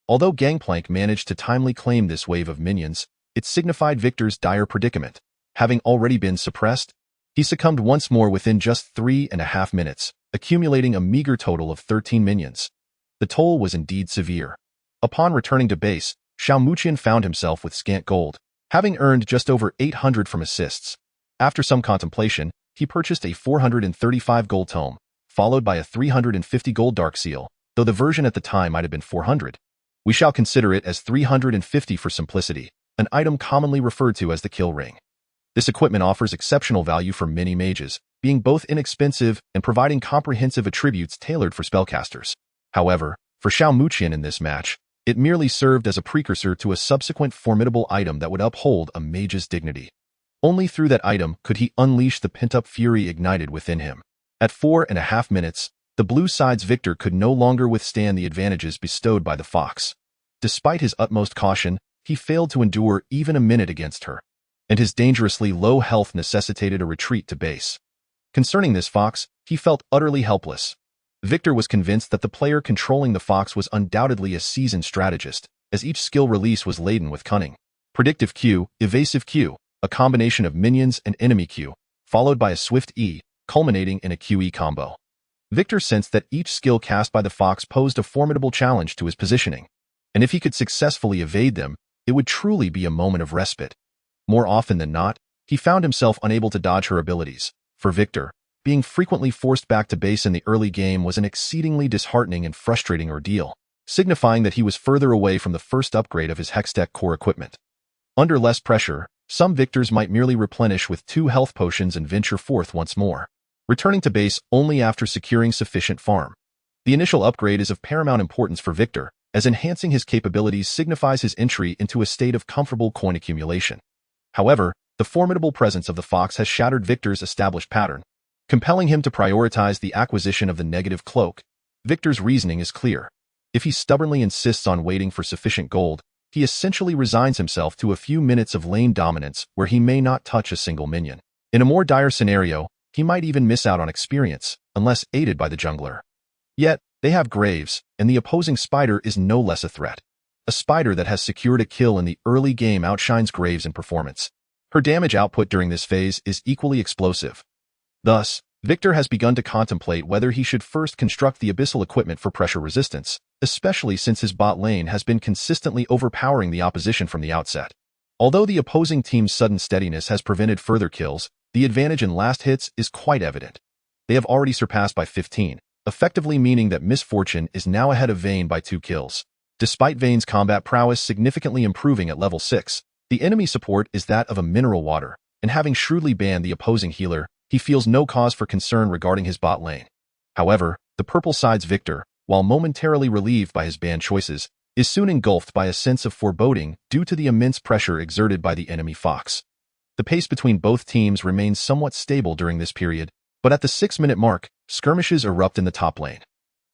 Although Gangplank managed to timely claim this wave of minions, it signified Victor's dire predicament. Having already been suppressed, he succumbed once more within just 3.5 minutes, accumulating a meager total of 13 minions. The toll was indeed severe. Upon returning to base, Xiaomuqian found himself with scant gold, having earned just over 800 from assists. After some contemplation, he purchased a 435 gold tome, followed by a 350 gold dark seal, though the version at the time might have been 400. We shall consider it as 350 for simplicity, an item commonly referred to as the kill ring. This equipment offers exceptional value for many mages, being both inexpensive and providing comprehensive attributes tailored for spellcasters. However, for Xiaomuqian in this match, it merely served as a precursor to a subsequent formidable item that would uphold a mage's dignity. Only through that item could he unleash the pent-up fury ignited within him. At 4.5 minutes, the blue side's victor could no longer withstand the advantages bestowed by the fox. Despite his utmost caution, he failed to endure even a minute against her, and his dangerously low health necessitated a retreat to base. Concerning this fox, he felt utterly helpless. Victor was convinced that the player controlling the fox was undoubtedly a seasoned strategist, as each skill release was laden with cunning. Predictive Q, Evasive Q, a combination of minions and enemy Q, followed by a swift E, culminating in a QE combo. Victor sensed that each skill cast by the fox posed a formidable challenge to his positioning, and if he could successfully evade them, it would truly be a moment of respite. More often than not, he found himself unable to dodge her abilities. For Victor, being frequently forced back to base in the early game was an exceedingly disheartening and frustrating ordeal, signifying that he was further away from the first upgrade of his Hextech core equipment. Under less pressure, some victors might merely replenish with 2 health potions and venture forth once more, returning to base only after securing sufficient farm. The initial upgrade is of paramount importance for Victor, as enhancing his capabilities signifies his entry into a state of comfortable coin accumulation. However, the formidable presence of the fox has shattered Victor's established pattern, compelling him to prioritize the acquisition of the negative cloak. Victor's reasoning is clear. If he stubbornly insists on waiting for sufficient gold, he essentially resigns himself to a few minutes of lane dominance where he may not touch a single minion. In a more dire scenario, he might even miss out on experience, unless aided by the jungler. Yet, they have Graves, and the opposing spider is no less a threat. A spider that has secured a kill in the early game outshines Graves in performance. Her damage output during this phase is equally explosive. Thus, Victor has begun to contemplate whether he should first construct the abyssal equipment for pressure resistance, especially since his bot lane has been consistently overpowering the opposition from the outset. Although the opposing team's sudden steadiness has prevented further kills, the advantage in last hits is quite evident. They have already surpassed by 15, effectively meaning that Misfortune is now ahead of Vayne by 2 kills. Despite Vayne's combat prowess significantly improving at level 6, the enemy support is that of a mineral water, and having shrewdly banned the opposing healer, he feels no cause for concern regarding his bot lane. However, the purple side's Victor, while momentarily relieved by his ban choices, is soon engulfed by a sense of foreboding due to the immense pressure exerted by the enemy fox. The pace between both teams remains somewhat stable during this period, but at the 6-minute mark, skirmishes erupt in the top lane.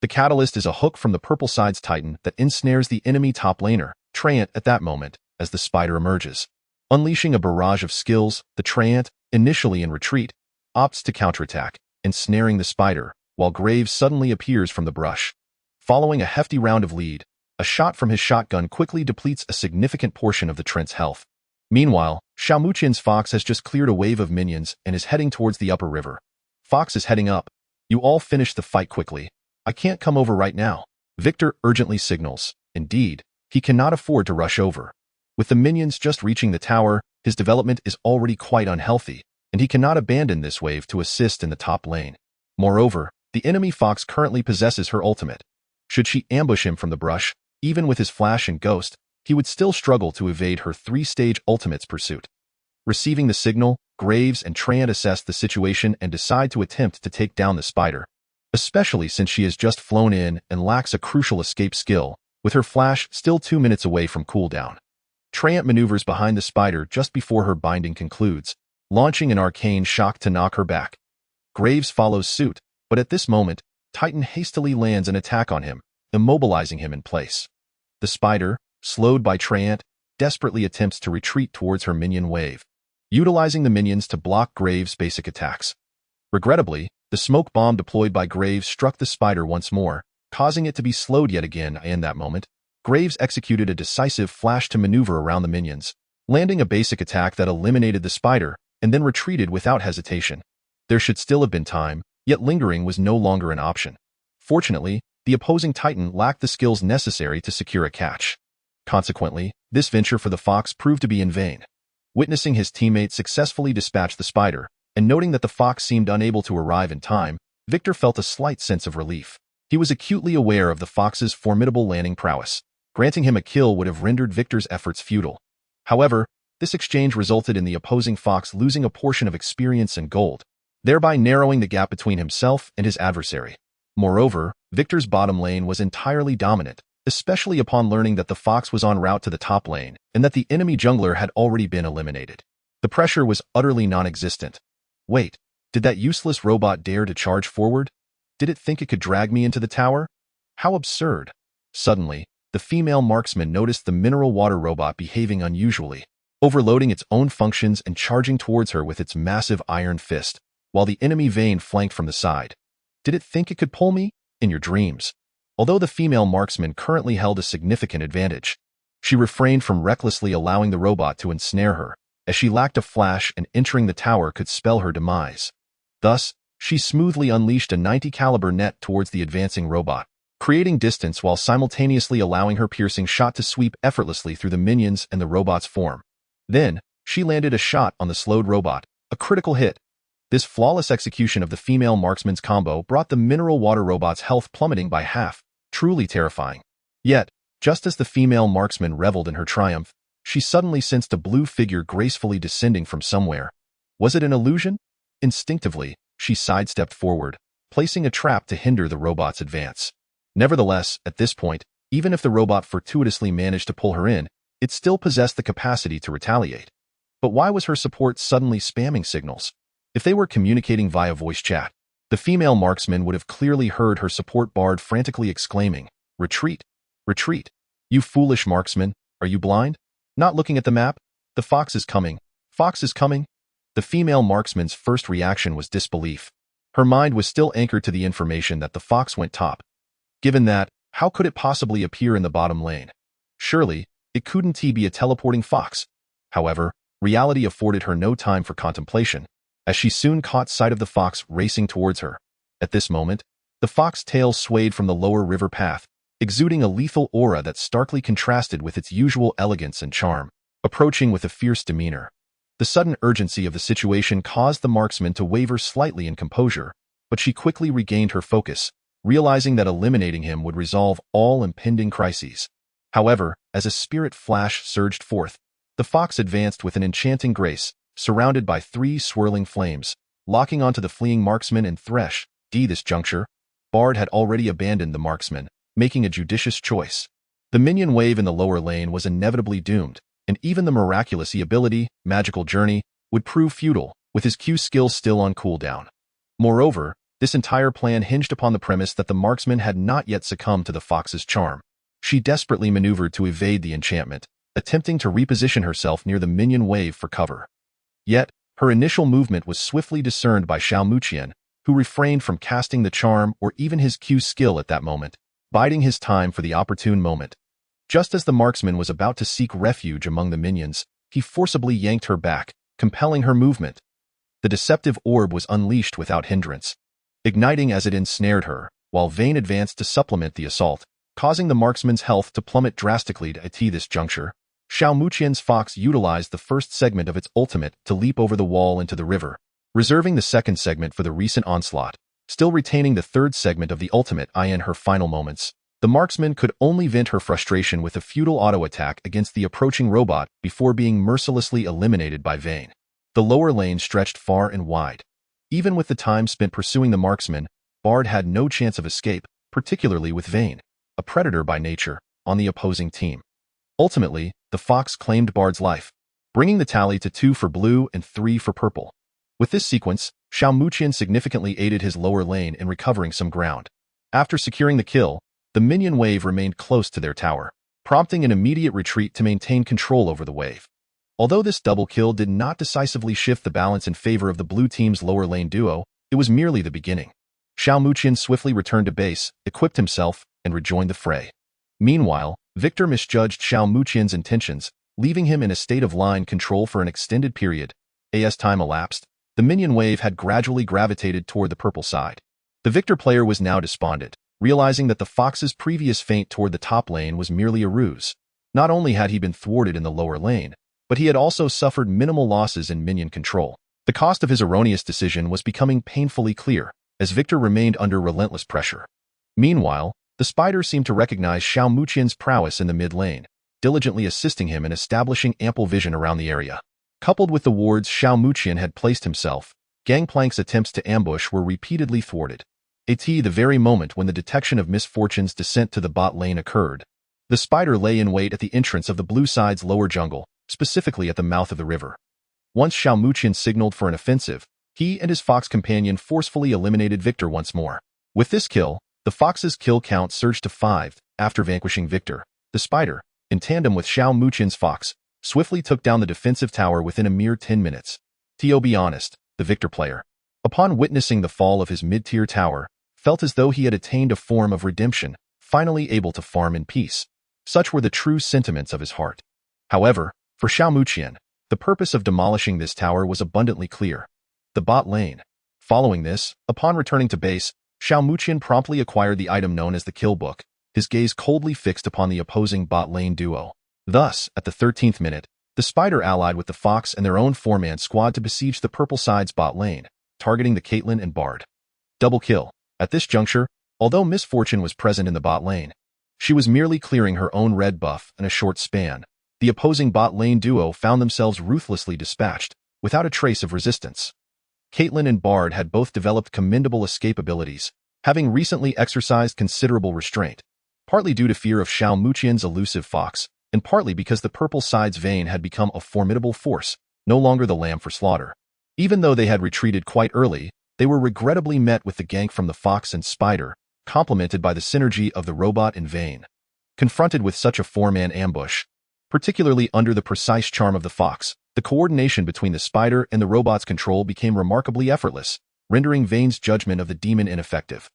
The catalyst is a hook from the purple side's Titan that ensnares the enemy top laner, Treant, at that moment, as the spider emerges. Unleashing a barrage of skills, the Treant, initially in retreat, opts to counterattack, ensnaring the spider, while Graves suddenly appears from the brush. Following a hefty round of lead, a shot from his shotgun quickly depletes a significant portion of the Trent's health. Meanwhile, Xiaomuqian's fox has just cleared a wave of minions and is heading towards the upper river. Fox is heading up. You all finish the fight quickly. I can't come over right now. Victor urgently signals. Indeed, he cannot afford to rush over. With the minions just reaching the tower, his development is already quite unhealthy, and he cannot abandon this wave to assist in the top lane. Moreover, the enemy fox currently possesses her ultimate. Should she ambush him from the brush, even with his flash and ghost, he would still struggle to evade her 3-stage ultimate's pursuit. Receiving the signal, Graves and Treant assess the situation and decide to attempt to take down the spider, especially since she has just flown in and lacks a crucial escape skill, with her flash still 2 minutes away from cooldown. Treant maneuvers behind the spider just before her binding concludes, launching an arcane shock to knock her back. Graves follows suit, but at this moment, Titan hastily lands an attack on him, immobilizing him in place. The spider, slowed by Treant, desperately attempts to retreat towards her minion wave, utilizing the minions to block Graves' basic attacks. Regrettably, the smoke bomb deployed by Graves struck the spider once more, causing it to be slowed yet again. In that moment, Graves executed a decisive flash to maneuver around the minions, landing a basic attack that eliminated the spider, and then retreated without hesitation. There should still have been time, yet lingering was no longer an option. Fortunately, the opposing Titan lacked the skills necessary to secure a catch. Consequently, this venture for the fox proved to be in vain. Witnessing his teammate successfully dispatch the spider, and noting that the fox seemed unable to arrive in time, Victor felt a slight sense of relief. He was acutely aware of the fox's formidable landing prowess. Granting him a kill would have rendered Victor's efforts futile. However, this exchange resulted in the opposing fox losing a portion of experience and gold, thereby narrowing the gap between himself and his adversary. Moreover, Victor's bottom lane was entirely dominant, especially upon learning that the fox was en route to the top lane and that the enemy jungler had already been eliminated. The pressure was utterly non-existent. Wait, did that useless robot dare to charge forward? Did it think it could drag me into the tower? How absurd. Suddenly, the female marksman noticed the mineral water robot behaving unusually, overloading its own functions and charging towards her with its massive iron fist, while the enemy Vayne flanked from the side. Did it think it could pull me? In your dreams. Although the female marksman currently held a significant advantage, she refrained from recklessly allowing the robot to ensnare her, as she lacked a flash and entering the tower could spell her demise. Thus, she smoothly unleashed a 90 caliber net towards the advancing robot, creating distance while simultaneously allowing her piercing shot to sweep effortlessly through the minions and the robot's form. Then, she landed a shot on the slowed robot, a critical hit. This flawless execution of the female marksman's combo brought the mineral water robot's health plummeting by half, truly terrifying. Yet, just as the female marksman reveled in her triumph, she suddenly sensed a blue figure gracefully descending from somewhere. Was it an illusion? Instinctively, she sidestepped forward, placing a trap to hinder the robot's advance. Nevertheless, at this point, even if the robot fortuitously managed to pull her in, it still possessed the capacity to retaliate. But why was her support suddenly spamming signals? If they were communicating via voice chat, the female marksman would have clearly heard her support bard frantically exclaiming, "Retreat! Retreat! You foolish marksman, are you blind? Not looking at the map? The fox is coming! Fox is coming!" The female marksman's first reaction was disbelief. Her mind was still anchored to the information that the fox went top. Given that, how could it possibly appear in the bottom lane? Surely, it couldn't be a teleporting fox. However, reality afforded her no time for contemplation, as she soon caught sight of the fox racing towards her. At this moment, the fox's tail swayed from the lower river path, exuding a lethal aura that starkly contrasted with its usual elegance and charm, approaching with a fierce demeanor. The sudden urgency of the situation caused the marksman to waver slightly in composure, but she quickly regained her focus, realizing that eliminating him would resolve all impending crises. However, as a spirit flash surged forth, the fox advanced with an enchanting grace, surrounded by 3 swirling flames, locking onto the fleeing marksman and Thresh. This juncture, Bard had already abandoned the marksman, making a judicious choice. The minion wave in the lower lane was inevitably doomed, and even the miraculous ability, Magical Journey, would prove futile, with his Q skill still on cooldown. Moreover, this entire plan hinged upon the premise that the marksman had not yet succumbed to the fox's charm. She desperately maneuvered to evade the enchantment, attempting to reposition herself near the minion wave for cover. Yet, her initial movement was swiftly discerned by Xiao Muqian, who refrained from casting the charm or even his Q skill at that moment, biding his time for the opportune moment. Just as the marksman was about to seek refuge among the minions, he forcibly yanked her back, compelling her movement. The deceptive orb was unleashed without hindrance, igniting as it ensnared her, while Vayne advanced to supplement the assault, causing the marksman's health to plummet drastically at this juncture. Xiao Muqian's fox utilized the first segment of its ultimate to leap over the wall into the river, reserving the second segment for the recent onslaught. Still retaining the third segment of the ultimate in her final moments, the marksman could only vent her frustration with a futile auto-attack against the approaching robot before being mercilessly eliminated by Vayne. The lower lane stretched far and wide. Even with the time spent pursuing the marksman, Bard had no chance of escape, particularly with Vayne, a predator by nature, on the opposing team. Ultimately, the fox claimed Bard's life, bringing the tally to 2 for blue and 3 for purple. With this sequence, Xiao Muqian significantly aided his lower lane in recovering some ground. After securing the kill, the minion wave remained close to their tower, prompting an immediate retreat to maintain control over the wave. Although this double kill did not decisively shift the balance in favor of the blue team's lower lane duo, it was merely the beginning. Xiao Muqian swiftly returned to base, equipped himself, and rejoined the fray. Meanwhile, Victor misjudged Xiao Muqian's intentions, leaving him in a state of line control for an extended period. As time elapsed, the minion wave had gradually gravitated toward the purple side. The Victor player was now despondent, realizing that the fox's previous feint toward the top lane was merely a ruse. Not only had he been thwarted in the lower lane, but he had also suffered minimal losses in minion control. The cost of his erroneous decision was becoming painfully clear, as Victor remained under relentless pressure. Meanwhile, the Spider seemed to recognize Xiao Muqian's prowess in the mid-lane, diligently assisting him in establishing ample vision around the area. Coupled with the wards Xiao Muqian had placed himself, Gangplank's attempts to ambush were repeatedly thwarted. The very moment when the detection of Misfortune's descent to the bot lane occurred, the Spider lay in wait at the entrance of the blue side's lower jungle, specifically at the mouth of the river. Once Xiao Muqian signaled for an offensive, he and his fox companion forcefully eliminated Victor once more. With this kill, the fox's kill count surged to 5. After vanquishing Victor, the Spider, in tandem with Xiao Muqian's fox, swiftly took down the defensive tower within a mere 10 minutes. To be honest, the Victor player, upon witnessing the fall of his mid-tier tower, felt as though he had attained a form of redemption, finally able to farm in peace. Such were the true sentiments of his heart. However, for Xiao Muqian, the purpose of demolishing this tower was abundantly clear. The bot lane. Following this, upon returning to base, Xiao Muqian promptly acquired the item known as the Kill Book, his gaze coldly fixed upon the opposing bot lane duo. Thus, at the 13th minute, the Spider allied with the Fox and their own 4-man squad to besiege the purple side's bot lane, targeting the Caitlyn and Bard. Double kill. At this juncture, although Misfortune was present in the bot lane, she was merely clearing her own red buff in a short span. The opposing bot lane duo found themselves ruthlessly dispatched, without a trace of resistance. Caitlyn and Bard had both developed commendable escape abilities, having recently exercised considerable restraint, partly due to fear of Xiao Muqian's elusive fox, and partly because the purple side's Vayne had become a formidable force, no longer the lamb for slaughter. Even though they had retreated quite early, they were regrettably met with the gank from the Fox and Spider, complemented by the synergy of the robot and Vayne. Confronted with such a 4-man ambush, particularly under the precise charm of the Fox, the coordination between the Spider and the robot's control became remarkably effortless, rendering Vayne's judgment of the demon ineffective.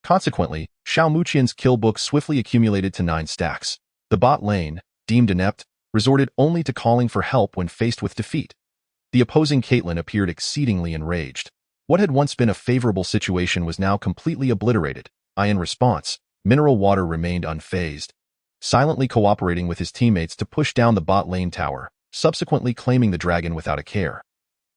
Consequently, Xiao Muqian's kill book swiftly accumulated to 9 stacks. The bot lane, deemed inept, resorted only to calling for help when faced with defeat. The opposing Caitlyn appeared exceedingly enraged. What had once been a favorable situation was now completely obliterated. In response, Mineral Water remained unfazed, silently cooperating with his teammates to push down the bot lane tower, subsequently claiming the dragon without a care.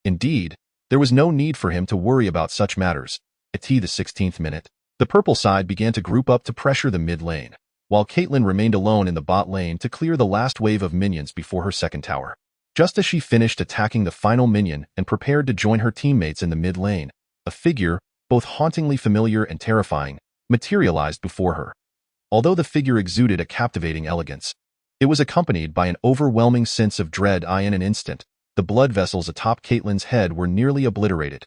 Indeed, there was no need for him to worry about such matters. At the 16th minute, the purple side began to group up to pressure the mid lane, while Caitlyn remained alone in the bot lane to clear the last wave of minions before her second tower. Just as she finished attacking the final minion and prepared to join her teammates in the mid lane, a figure, both hauntingly familiar and terrifying, materialized before her. Although the figure exuded a captivating elegance, it was accompanied by an overwhelming sense of dread. In an instant, the blood vessels atop Caitlyn's head were nearly obliterated.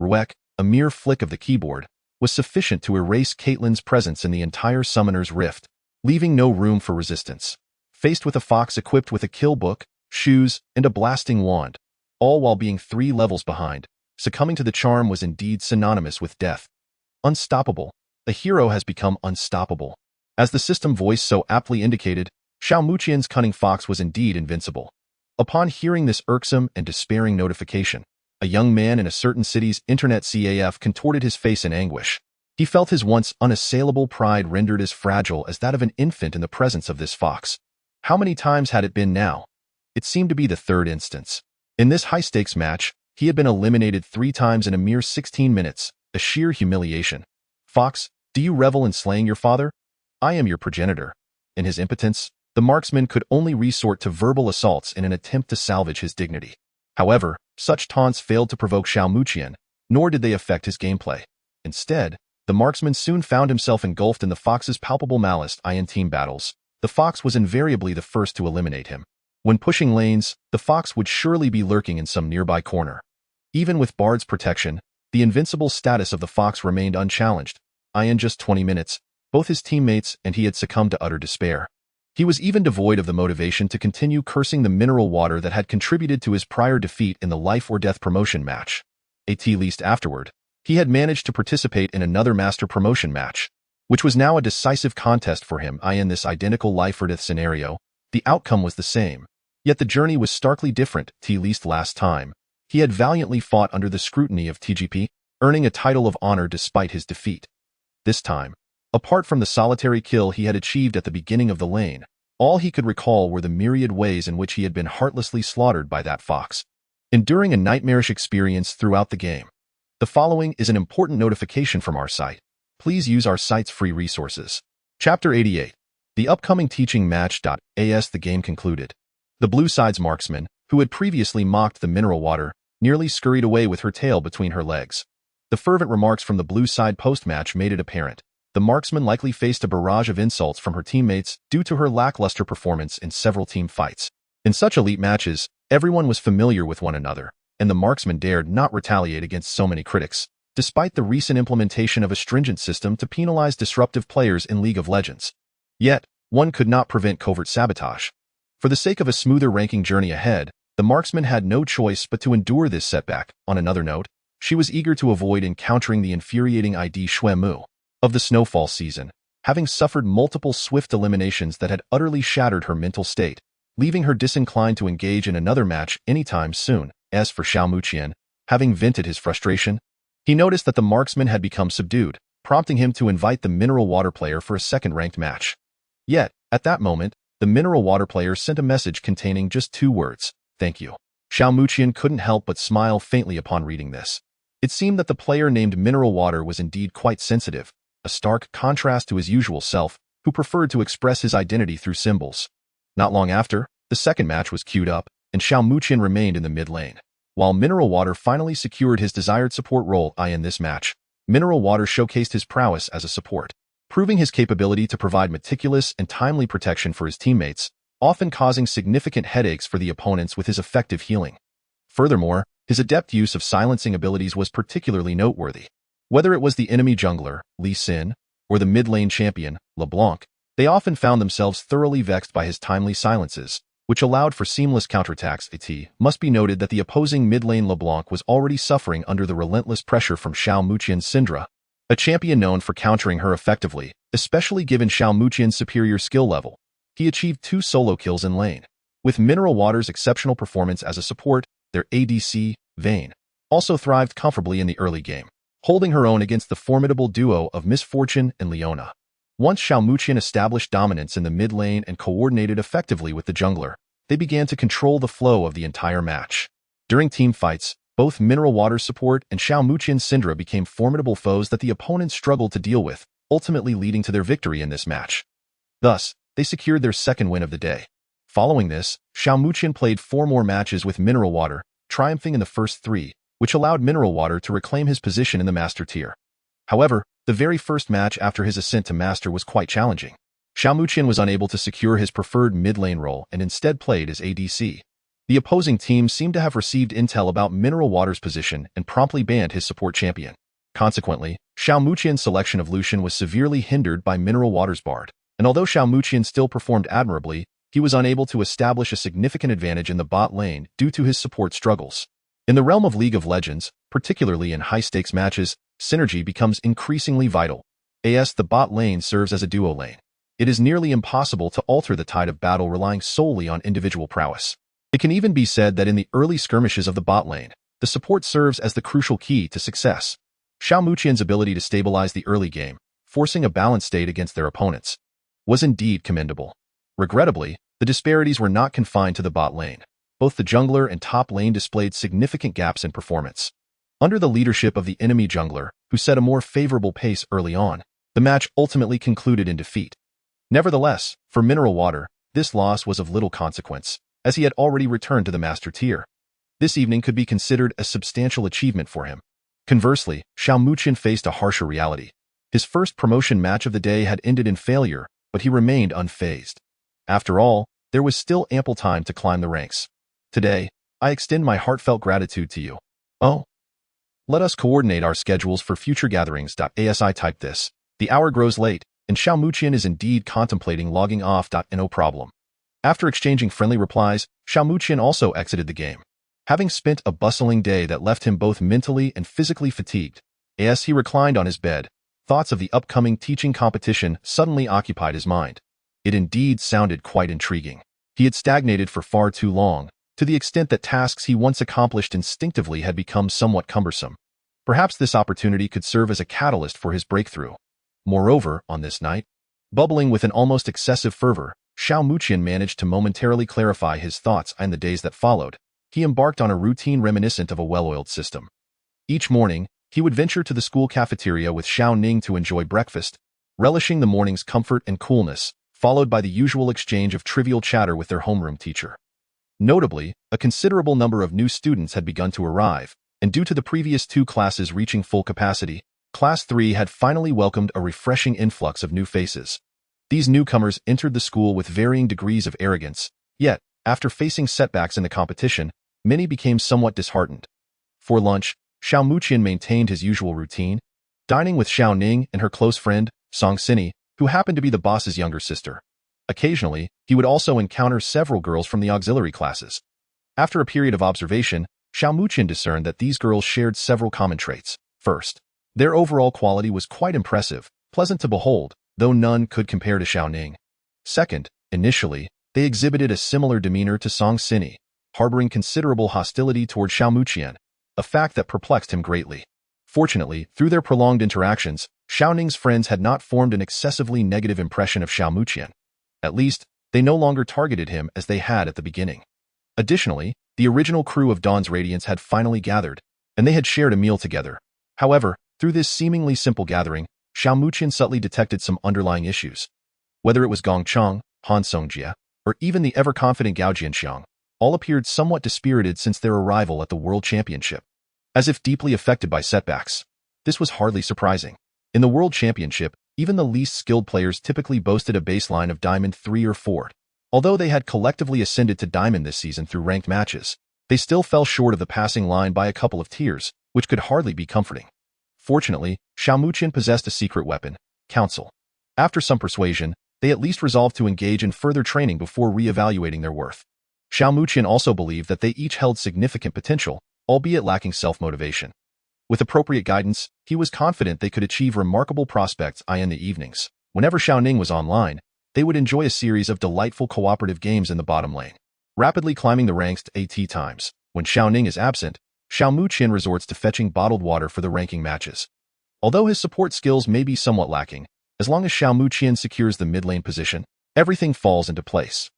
Ruek, a mere flick of the keyboard, was sufficient to erase Caitlyn's presence in the entire Summoner's Rift, leaving no room for resistance. Faced with a fox equipped with a kill book, shoes, and a blasting wand, all while being 3 levels behind, succumbing to the charm was indeed synonymous with death. Unstoppable. A hero has become unstoppable. As the system voice so aptly indicated, Xiao Muqian's cunning fox was indeed invincible. Upon hearing this irksome and despairing notification, a young man in a certain city's internet CAF contorted his face in anguish. He felt his once unassailable pride rendered as fragile as that of an infant in the presence of this fox. How many times had it been now? It seemed to be the 3rd instance. In this high-stakes match, he had been eliminated 3 times in a mere 16 minutes, a sheer humiliation. Fox, do you revel in slaying your father? I am your progenitor. In his impotence, the marksman could only resort to verbal assaults in an attempt to salvage his dignity. However, such taunts failed to provoke Xiao Muqian, nor did they affect his gameplay. Instead, the marksman soon found himself engulfed in the fox's palpable malice. In team battles, the fox was invariably the first to eliminate him. When pushing lanes, the fox would surely be lurking in some nearby corner. Even with Bard's protection, the invincible status of the fox remained unchallenged. In just 20 minutes, both his teammates and he had succumbed to utter despair. He was even devoid of the motivation to continue cursing the mineral water that had contributed to his prior defeat in the life-or-death promotion match. At least afterward, he had managed to participate in another master promotion match, which was now a decisive contest for him. In this identical life-or-death scenario, the outcome was the same, yet the journey was starkly different. At least last time, he had valiantly fought under the scrutiny of TGP, earning a title of honor despite his defeat. This time, apart from the solitary kill he had achieved at the beginning of the lane, All he could recall were the myriad ways in which he had been heartlessly slaughtered by that fox, enduring a nightmarish experience throughout the game. The following is an important notification from our site. Please use our site's free resources. Chapter 88. The upcoming teaching match.as The game concluded. The blue side's marksman, who had previously mocked the mineral water, nearly scurried away with her tail between her legs. The fervent remarks from the blue side post-match made it apparent. The marksman likely faced a barrage of insults from her teammates due to her lackluster performance in several team fights. In such elite matches, everyone was familiar with one another, and the marksman dared not retaliate against so many critics, despite the recent implementation of a stringent system to penalize disruptive players in League of Legends. Yet, one could not prevent covert sabotage. For the sake of a smoother ranking journey ahead, the marksman had no choice but to endure this setback. On another note, she was eager to avoid encountering the infuriating ID Shui Mu of the snowfall season, having suffered multiple swift eliminations that had utterly shattered her mental state, leaving her disinclined to engage in another match anytime soon. As for Xiao Muqian, having vented his frustration, he noticed that the marksman had become subdued, prompting him to invite the mineral water player for a second-ranked match. Yet, at that moment, the mineral water player sent a message containing just 2 words, "Thank you." Xiao Muqian couldn't help but smile faintly upon reading this. It seemed that the player named Mineral Water was indeed quite sensitive, a stark contrast to his usual self, who preferred to express his identity through symbols. Not long after, the second match was queued up, and Xiao Muqian remained in the mid lane. While Mineral Water finally secured his desired support role in this match, Mineral Water showcased his prowess as a support, proving his capability to provide meticulous and timely protection for his teammates, often causing significant headaches for the opponents with his effective healing. Furthermore, his adept use of silencing abilities was particularly noteworthy. Whether it was the enemy jungler, Lee Sin, or the mid-lane champion, LeBlanc, they often found themselves thoroughly vexed by his timely silences, which allowed for seamless counterattacks. It must be noted that the opposing mid-lane LeBlanc was already suffering under the relentless pressure from Xiao Muqian's Syndra, a champion known for countering her effectively, especially given Xiao Muqian's superior skill level. He achieved 2 solo kills in lane. With Mineral Water's exceptional performance as a support, their ADC, Vayne, also thrived comfortably in the early game, holding her own against the formidable duo of Misfortune and Leona. Once Xiao Muqian established dominance in the mid lane and coordinated effectively with the jungler, they began to control the flow of the entire match. During team fights, both Mineral Water's support and Xiao Muqian's Syndra became formidable foes that the opponents struggled to deal with, ultimately leading to their victory in this match. Thus, they secured their second win of the day. Following this, Xiao Muqian played 4 more matches with Mineral Water, triumphing in the first 3, which allowed Mineral Water to reclaim his position in the Master tier. However, the very first match after his ascent to Master was quite challenging. Xiao Muqian was unable to secure his preferred mid-lane role and instead played as ADC. The opposing team seemed to have received intel about Mineral Water's position and promptly banned his support champion. Consequently, Xiao Muqian's selection of Lucian was severely hindered by Mineral Water's Bard, and although Xiao Muqian still performed admirably, he was unable to establish a significant advantage in the bot lane due to his support struggles. In the realm of League of Legends, particularly in high-stakes matches, synergy becomes increasingly vital. The bot lane serves as a duo lane. It is nearly impossible to alter the tide of battle relying solely on individual prowess. It can even be said that in the early skirmishes of the bot lane, the support serves as the crucial key to success. Xiao Muqian's ability to stabilize the early game, forcing a balanced state against their opponents, was indeed commendable. Regrettably, the disparities were not confined to the bot lane. Both the jungler and top lane displayed significant gaps in performance. Under the leadership of the enemy jungler, who set a more favorable pace early on, the match ultimately concluded in defeat. Nevertheless, for Mineral Water, this loss was of little consequence, as he had already returned to the Master tier. This evening could be considered a substantial achievement for him. Conversely, Xiao Muqian faced a harsher reality. His first promotion match of the day had ended in failure, but he remained unfazed. After all, there was still ample time to climb the ranks. Today, I extend my heartfelt gratitude to you. Oh. Let us coordinate our schedules for future gatherings. As I type this, the hour grows late, and Xiao Muqian is indeed contemplating logging off. No problem. After exchanging friendly replies, Xiao Muqian also exited the game. Having spent a bustling day that left him both mentally and physically fatigued, as he reclined on his bed, thoughts of the upcoming teaching competition suddenly occupied his mind. It indeed sounded quite intriguing. He had stagnated for far too long, to the extent that tasks he once accomplished instinctively had become somewhat cumbersome. Perhaps this opportunity could serve as a catalyst for his breakthrough. Moreover, on this night, bubbling with an almost excessive fervor, Xiao Muqian managed to momentarily clarify his thoughts, and the days that followed, he embarked on a routine reminiscent of a well-oiled system. Each morning, he would venture to the school cafeteria with Xiao Ning to enjoy breakfast, relishing the morning's comfort and coolness, followed by the usual exchange of trivial chatter with their homeroom teacher. Notably, a considerable number of new students had begun to arrive, and due to the previous 2 classes reaching full capacity, Class 3 had finally welcomed a refreshing influx of new faces. These newcomers entered the school with varying degrees of arrogance, yet, after facing setbacks in the competition, many became somewhat disheartened. For lunch, Xiao Muqian maintained his usual routine, dining with Xiao Ning and her close friend, Song Xini, who happened to be the boss's younger sister. Occasionally, he would also encounter several girls from the auxiliary classes. After a period of observation, Xiao Muqian discerned that these girls shared several common traits. First, their overall quality was quite impressive, pleasant to behold, though none could compare to Xiao Ning. Second, initially, they exhibited a similar demeanor to Song Xini, harboring considerable hostility toward Xiao Muqian, a fact that perplexed him greatly. Fortunately, through their prolonged interactions, Xiao Ning's friends had not formed an excessively negative impression of Xiao Muqian. At least, they no longer targeted him as they had at the beginning. Additionally, the original crew of Dawn's Radiance had finally gathered, and they had shared a meal together. However, through this seemingly simple gathering, Xiao Muqian subtly detected some underlying issues. Whether it was Gong Cheng, Han Songjie, or even the ever-confident Gao Jianxiang, all appeared somewhat dispirited since their arrival at the World Championship, as if deeply affected by setbacks. This was hardly surprising. In the World Championship, even the least skilled players typically boasted a baseline of Diamond 3 or 4. Although they had collectively ascended to Diamond this season through ranked matches, they still fell short of the passing line by a couple of tiers, which could hardly be comforting. Fortunately, Xiao Muqian possessed a secret weapon, counsel. After some persuasion, they at least resolved to engage in further training before re-evaluating their worth. Xiao Muqian also believed that they each held significant potential, albeit lacking self-motivation. With appropriate guidance, he was confident they could achieve remarkable prospects in the evenings. Whenever Xiao Ning was online, they would enjoy a series of delightful cooperative games in the bottom lane, rapidly climbing the ranks to AT times. When Xiao Ning is absent, Xiao Muqian resorts to fetching bottled water for the ranking matches. Although his support skills may be somewhat lacking, as long as Xiao Muqian secures the mid-lane position, everything falls into place.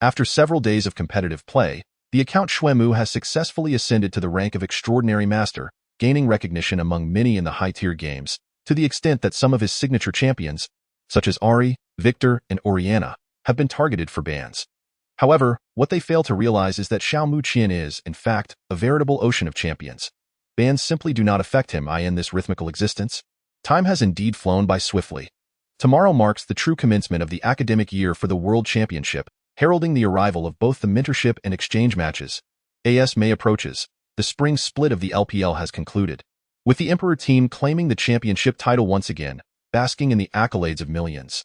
After several days of competitive play, the account Xuemu has successfully ascended to the rank of Extraordinary Master, gaining recognition among many in the high-tier games, to the extent that some of his signature champions, such as Ari, Victor, and Oriana, have been targeted for bans. However, what they fail to realize is that Xiao Muqian is, in fact, a veritable ocean of champions. Bans simply do not affect him in this rhythmical existence. Time has indeed flown by swiftly. Tomorrow marks the true commencement of the academic year for the World Championship, heralding the arrival of both the mentorship and exchange matches. As May approaches, the spring split of the LPL has concluded, with the Emperor team claiming the championship title once again, basking in the accolades of millions.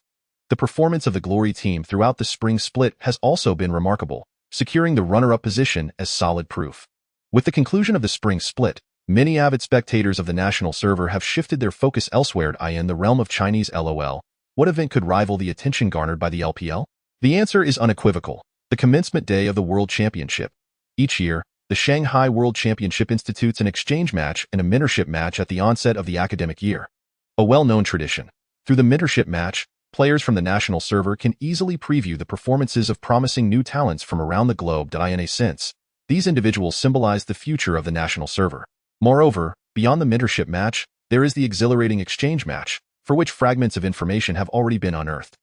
The performance of the Glory team throughout the spring split has also been remarkable, securing the runner-up position as solid proof. With the conclusion of the spring split, many avid spectators of the national server have shifted their focus elsewhere in the realm of Chinese LOL. What event could rival the attention garnered by the LPL? The answer is unequivocal: the commencement day of the World Championship. Each year, the Shanghai World Championship institutes an exchange match and a mentorship match at the onset of the academic year. A well-known tradition. Through the mentorship match, players from the national server can easily preview the performances of promising new talents from around the globe. In a sense, these individuals symbolize the future of the national server. Moreover, beyond the mentorship match, there is the exhilarating exchange match, for which fragments of information have already been unearthed.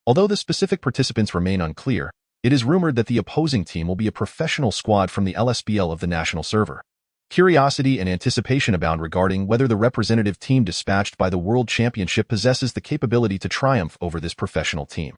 Although the specific participants remain unclear, it is rumored that the opposing team will be a professional squad from the LSBL of the national server. Curiosity and anticipation abound regarding whether the representative team dispatched by the World Championship possesses the capability to triumph over this professional team.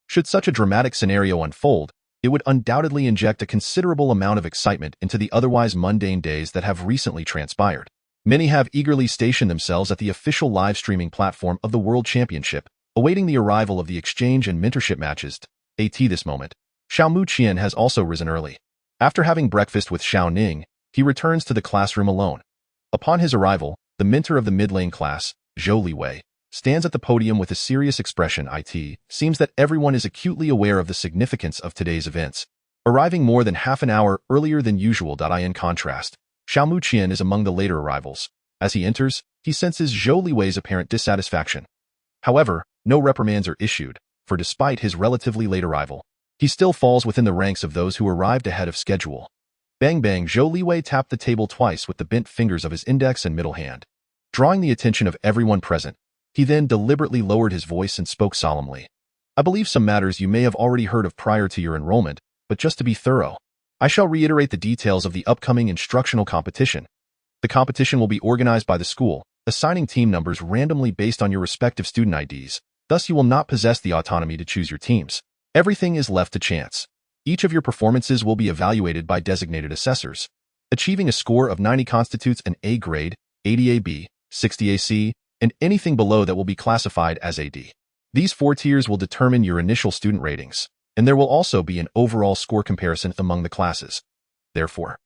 Should such a dramatic scenario unfold, it would undoubtedly inject a considerable amount of excitement into the otherwise mundane days that have recently transpired. Many have eagerly stationed themselves at the official live streaming platform of the World Championship, awaiting the arrival of the exchange and mentorship matches. At this moment, Xiao Muqian has also risen early. After having breakfast with Xiao Ning, he returns to the classroom alone. Upon his arrival, the mentor of the mid-lane class, Zhou Liwei, stands at the podium with a serious expression. It seems that everyone is acutely aware of the significance of today's events, arriving more than half an hour earlier than usual. In contrast, Xiao Muqian is among the later arrivals. As he enters, he senses Zhou Liwei's apparent dissatisfaction. However, no reprimands are issued, for despite his relatively late arrival, he still falls within the ranks of those who arrived ahead of schedule. Bang bang, Zhou Liwei tapped the table twice with the bent fingers of his index and middle hand. Drawing the attention of everyone present, he then deliberately lowered his voice and spoke solemnly. I believe some matters you may have already heard of prior to your enrollment, but just to be thorough, I shall reiterate the details of the upcoming instructional competition. The competition will be organized by the school, assigning team numbers randomly based on your respective student IDs. Thus, you will not possess the autonomy to choose your teams. Everything is left to chance. Each of your performances will be evaluated by designated assessors. Achieving a score of 90 constitutes an A grade, 80 AB, 60 AC, and anything below that will be classified as a D. These 4 tiers will determine your initial student ratings, and there will also be an overall score comparison among the classes. Therefore,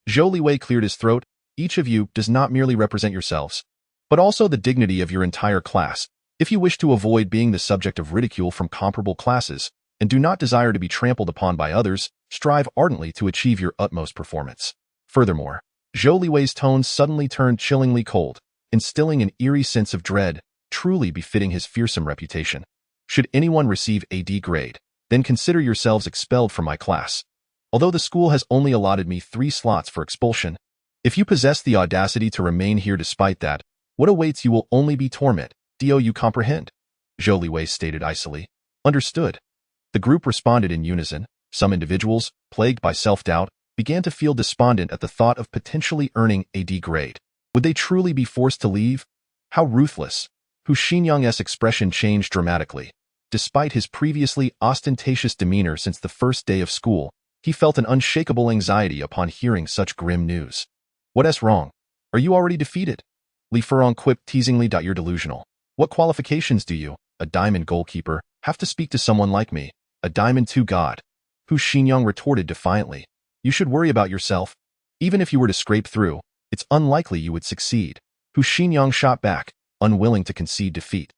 Zhou Liwei cleared his throat. Each of you does not merely represent yourselves, but also the dignity of your entire class. If you wish to avoid being the subject of ridicule from comparable classes, and do not desire to be trampled upon by others, strive ardently to achieve your utmost performance. Furthermore, Zhou Liwei's tone suddenly turned chillingly cold, instilling an eerie sense of dread, truly befitting his fearsome reputation. Should anyone receive a D grade, then consider yourselves expelled from my class. Although the school has only allotted me 3 slots for expulsion, if you possess the audacity to remain here despite that, what awaits you will only be torment. Do you comprehend? Zhou Liwei stated icily. Understood. The group responded in unison. Some individuals, plagued by self-doubt, began to feel despondent at the thought of potentially earning a D grade. Would they truly be forced to leave? How ruthless! Hu Xinyang's expression changed dramatically. Despite his previously ostentatious demeanor since the first day of school, he felt an unshakable anxiety upon hearing such grim news. What's wrong? Are you already defeated? Li Furong quipped teasingly. You're delusional. What qualifications do you, a diamond goalkeeper, have to speak to someone like me, a diamond 2 god? Hu Xinyang retorted defiantly. You should worry about yourself. Even if you were to scrape through, it's unlikely you would succeed. Hu Xinyang shot back, unwilling to concede defeat.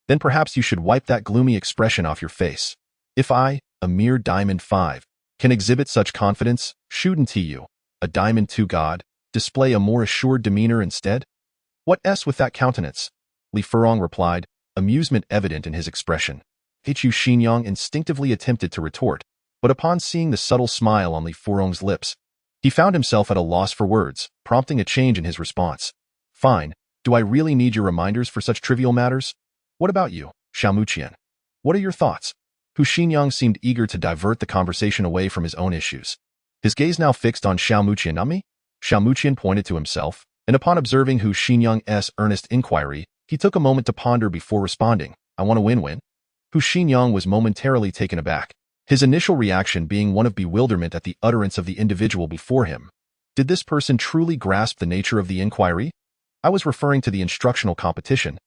Then perhaps you should wipe that gloomy expression off your face. If I, a mere diamond 5, can exhibit such confidence, shouldn't you, a diamond 2 god, display a more assured demeanor instead? What's with that countenance? Li Furong replied, amusement evident in his expression. Hu Xinyang instinctively attempted to retort, but upon seeing the subtle smile on Li Furong's lips, he found himself at a loss for words, prompting a change in his response. Fine, do I really need your reminders for such trivial matters? What about you, Xiaomuqian? What are your thoughts? Hu Xinyang seemed eager to divert the conversation away from his own issues. His gaze now fixed on Xiaomuqian. Not me? Xiaomuqian pointed to himself, and upon observing Hu Xinyang's earnest inquiry, he took a moment to ponder before responding. I want a win-win. Hu Xinyang was momentarily taken aback, his initial reaction being one of bewilderment at the utterance of the individual before him. Did this person truly grasp the nature of the inquiry? I was referring to the instructional competition,